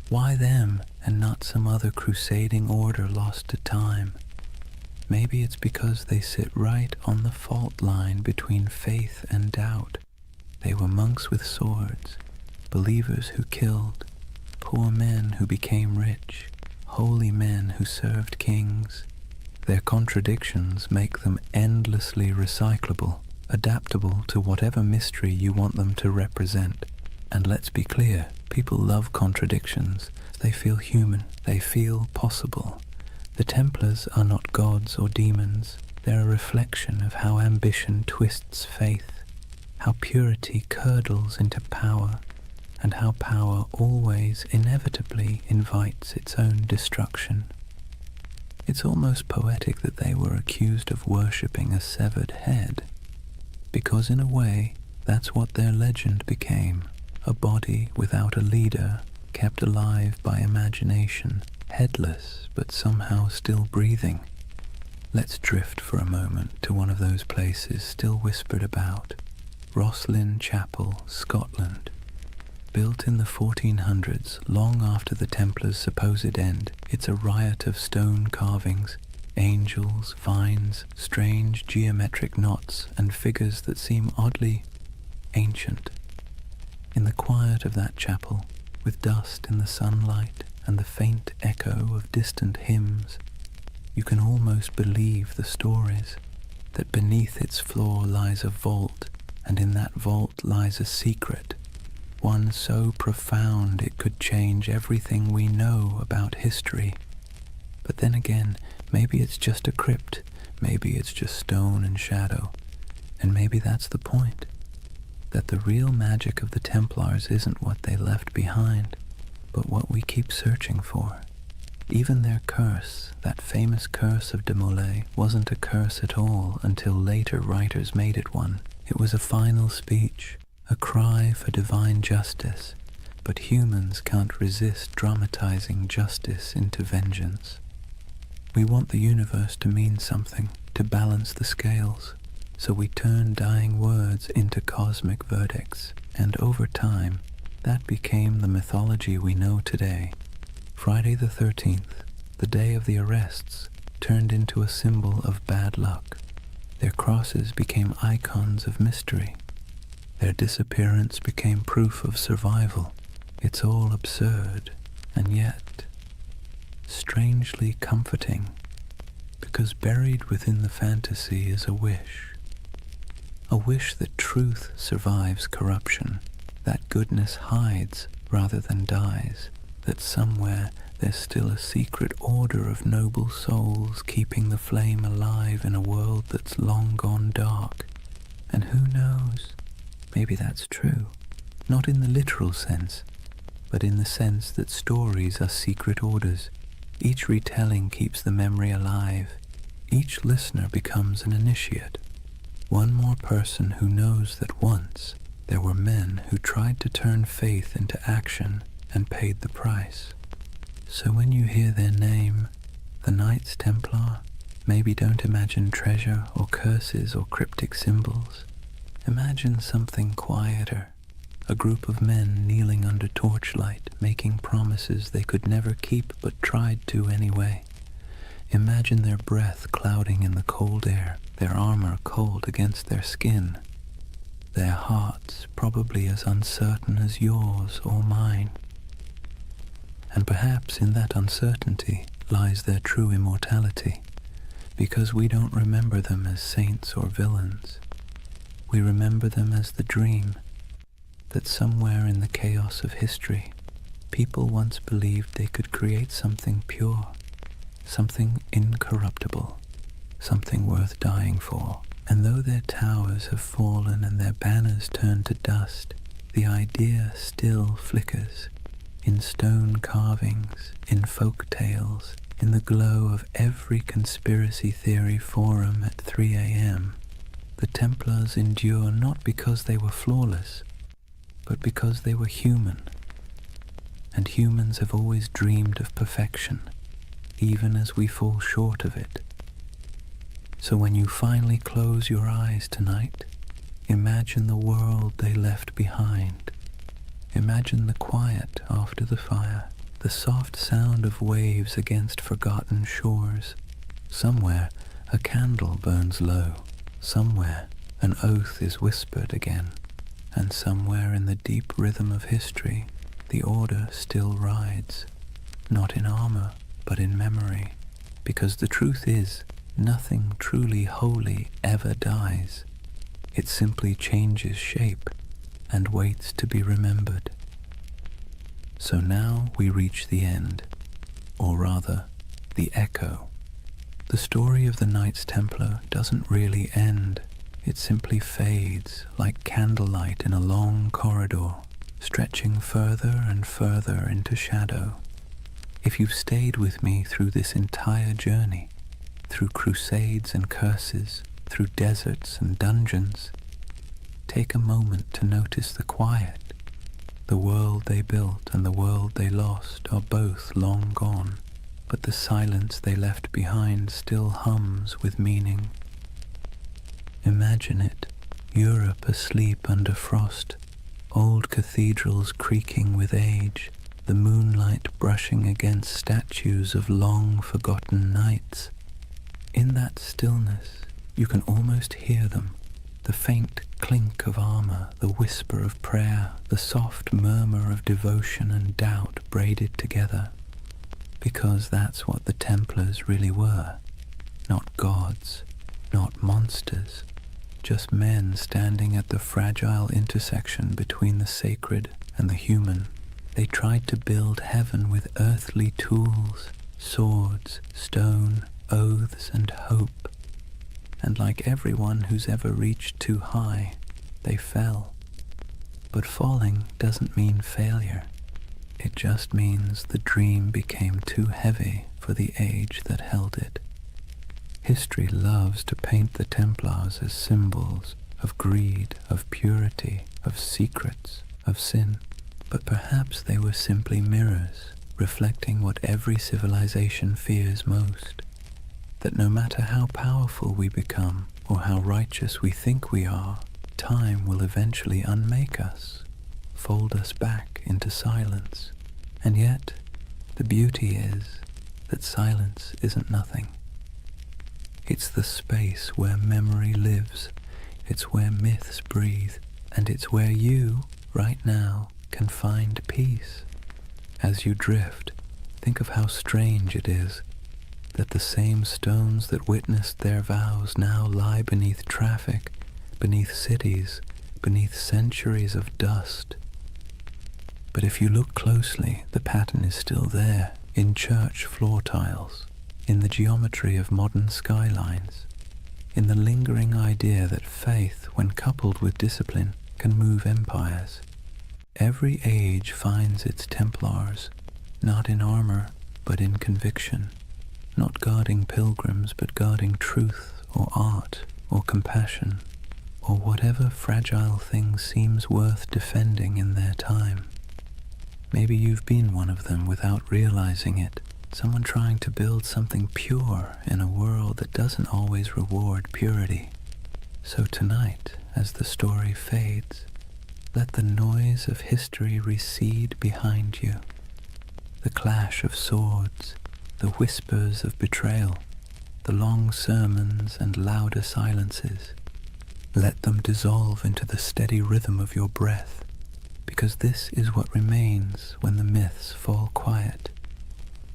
Why them and not some other crusading order lost to time? Maybe it's because they sit right on the fault line between faith and doubt. They were monks with swords, believers who killed, poor men who became rich, holy men who served kings. Their contradictions make them endlessly recyclable, adaptable to whatever mystery you want them to represent. And let's be clear, people love contradictions. They feel human, they feel possible. The Templars are not gods or demons. They're a reflection of how ambition twists faith, how purity curdles into power, and how power always inevitably invites its own destruction. It's almost poetic that they were accused of worshipping a severed head, because in a way, that's what their legend became, a body without a leader, kept alive by imagination, headless but somehow still breathing. Let's drift for a moment to one of those places still whispered about, Rosslyn Chapel, Scotland. Built in the 1400s, long after the Templars' supposed end, it's a riot of stone carvings, angels, vines, strange geometric knots, and figures that seem oddly ancient. In the quiet of that chapel, with dust in the sunlight and the faint echo of distant hymns, you can almost believe the stories, that beneath its floor lies a vault, and in that vault lies a secret, one so profound it could change everything we know about history. But then again, maybe it's just a crypt, maybe it's just stone and shadow, and maybe that's the point, that the real magic of the Templars isn't what they left behind, but what we keep searching for. Even their curse, that famous curse of de Molay, wasn't a curse at all until later writers made it one. It was a final speech, a cry for divine justice, but humans can't resist dramatizing justice into vengeance. We want the universe to mean something, to balance the scales, so we turn dying words into cosmic verdicts, and over time, that became the mythology we know today. Friday the 13th, the day of the arrests, turned into a symbol of bad luck. Their crosses became icons of mystery. Their disappearance became proof of survival. It's all absurd, and yet strangely comforting, because buried within the fantasy is a wish that truth survives corruption, that goodness hides rather than dies, that somewhere there's still a secret order of noble souls keeping the flame alive in a world that's long gone dark. And who knows, maybe that's true, not in the literal sense, but in the sense that stories are secret orders. Each retelling keeps the memory alive. Each listener becomes an initiate, one more person who knows that once there were men who tried to turn faith into action and paid the price. So when you hear their name, the Knights Templar, maybe don't imagine treasure or curses or cryptic symbols. Imagine something quieter, a group of men kneeling under torchlight, making promises they could never keep but tried to anyway. Imagine their breath clouding in the cold air, their armor cold against their skin, their hearts probably as uncertain as yours or mine. And perhaps in that uncertainty lies their true immortality, because we don't remember them as saints or villains. We remember them as the dream that somewhere in the chaos of history, people once believed they could create something pure, something incorruptible, something worth dying for. And though their towers have fallen and their banners turned to dust, the idea still flickers in stone carvings, in folk tales, in the glow of every conspiracy theory forum at 3 a.m. The Templars endure not because they were flawless, but because they were human. And humans have always dreamed of perfection, even as we fall short of it. So when you finally close your eyes tonight, imagine the world they left behind. Imagine the quiet after the fire, the soft sound of waves against forgotten shores. Somewhere a candle burns low, somewhere an oath is whispered again, and somewhere in the deep rhythm of history the order still rides, not in armor but in memory, because the truth is, nothing truly holy ever dies. It simply changes shape and waits to be remembered. So now we reach the end, or rather, the echo. The story of the Knights Templar doesn't really end. It simply fades like candlelight in a long corridor, stretching further and further into shadow. If you've stayed with me through this entire journey, through crusades and curses, through deserts and dungeons, take a moment to notice the quiet. The world they built and the world they lost are both long gone, but the silence they left behind still hums with meaning. Imagine it, Europe asleep under frost, old cathedrals creaking with age, the moonlight brushing against statues of long-forgotten knights. In that stillness, you can almost hear them, the faint clink of armor, the whisper of prayer, the soft murmur of devotion and doubt braided together. Because that's what the Templars really were. Not gods, not monsters, just men standing at the fragile intersection between the sacred and the human. They tried to build heaven with earthly tools, swords, stone, oaths, and hope. And like everyone who's ever reached too high, they fell. But falling doesn't mean failure. It just means the dream became too heavy for the age that held it. History loves to paint the Templars as symbols of greed, of purity, of secrets, of sin. But perhaps they were simply mirrors, reflecting what every civilization fears most. That no matter how powerful we become, or how righteous we think we are, time will eventually unmake us, fold us back into silence. And yet, the beauty is that silence isn't nothing. It's the space where memory lives, it's where myths breathe, and it's where you, right now, can find peace. As you drift, think of how strange it is that the same stones that witnessed their vows now lie beneath traffic, beneath cities, beneath centuries of dust. But if you look closely, the pattern is still there, in church floor tiles, in the geometry of modern skylines, in the lingering idea that faith, when coupled with discipline, can move empires. Every age finds its Templars, not in armor, but in conviction, not guarding pilgrims, but guarding truth, or art, or compassion, or whatever fragile thing seems worth defending in their time. Maybe you've been one of them without realizing it, someone trying to build something pure in a world that doesn't always reward purity. So tonight, as the story fades, let the noise of history recede behind you. The clash of swords, the whispers of betrayal, the long sermons and louder silences. Let them dissolve into the steady rhythm of your breath, because this is what remains when the myths fall quiet.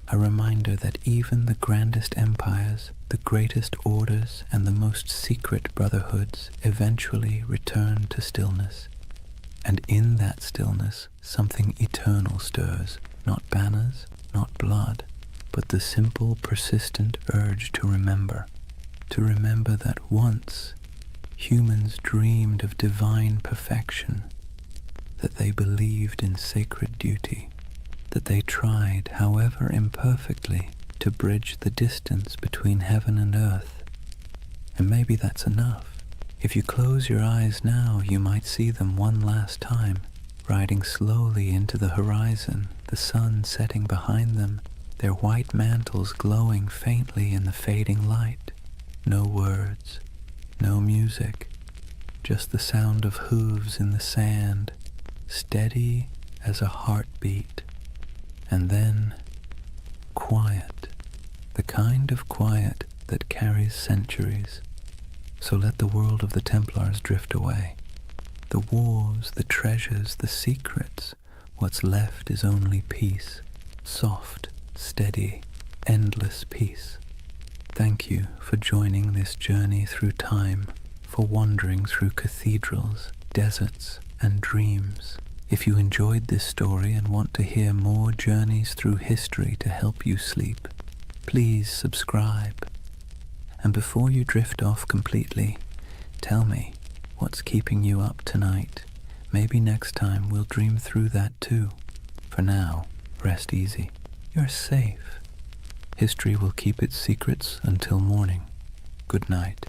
A reminder that even the grandest empires, the greatest orders, and the most secret brotherhoods eventually return to stillness. And in that stillness, something eternal stirs, not banners, not blood, but the simple, persistent urge to remember that once humans dreamed of divine perfection, that they believed in sacred duty, that they tried, however imperfectly, to bridge the distance between heaven and earth. And maybe that's enough. If you close your eyes now, you might see them one last time, riding slowly into the horizon, the sun setting behind them, their white mantles glowing faintly in the fading light. No words, no music, just the sound of hooves in the sand, steady as a heartbeat. And then, quiet, the kind of quiet that carries centuries. So let the world of the Templars drift away. The wars, the treasures, the secrets, what's left is only peace, soft, steady, endless peace. Thank you for joining this journey through time, for wandering through cathedrals, deserts, and dreams. If you enjoyed this story and want to hear more journeys through history to help you sleep, please subscribe. And before you drift off completely, tell me what's keeping you up tonight. Maybe next time we'll dream through that too. For now, rest easy. You're safe. History will keep its secrets until morning. Good night.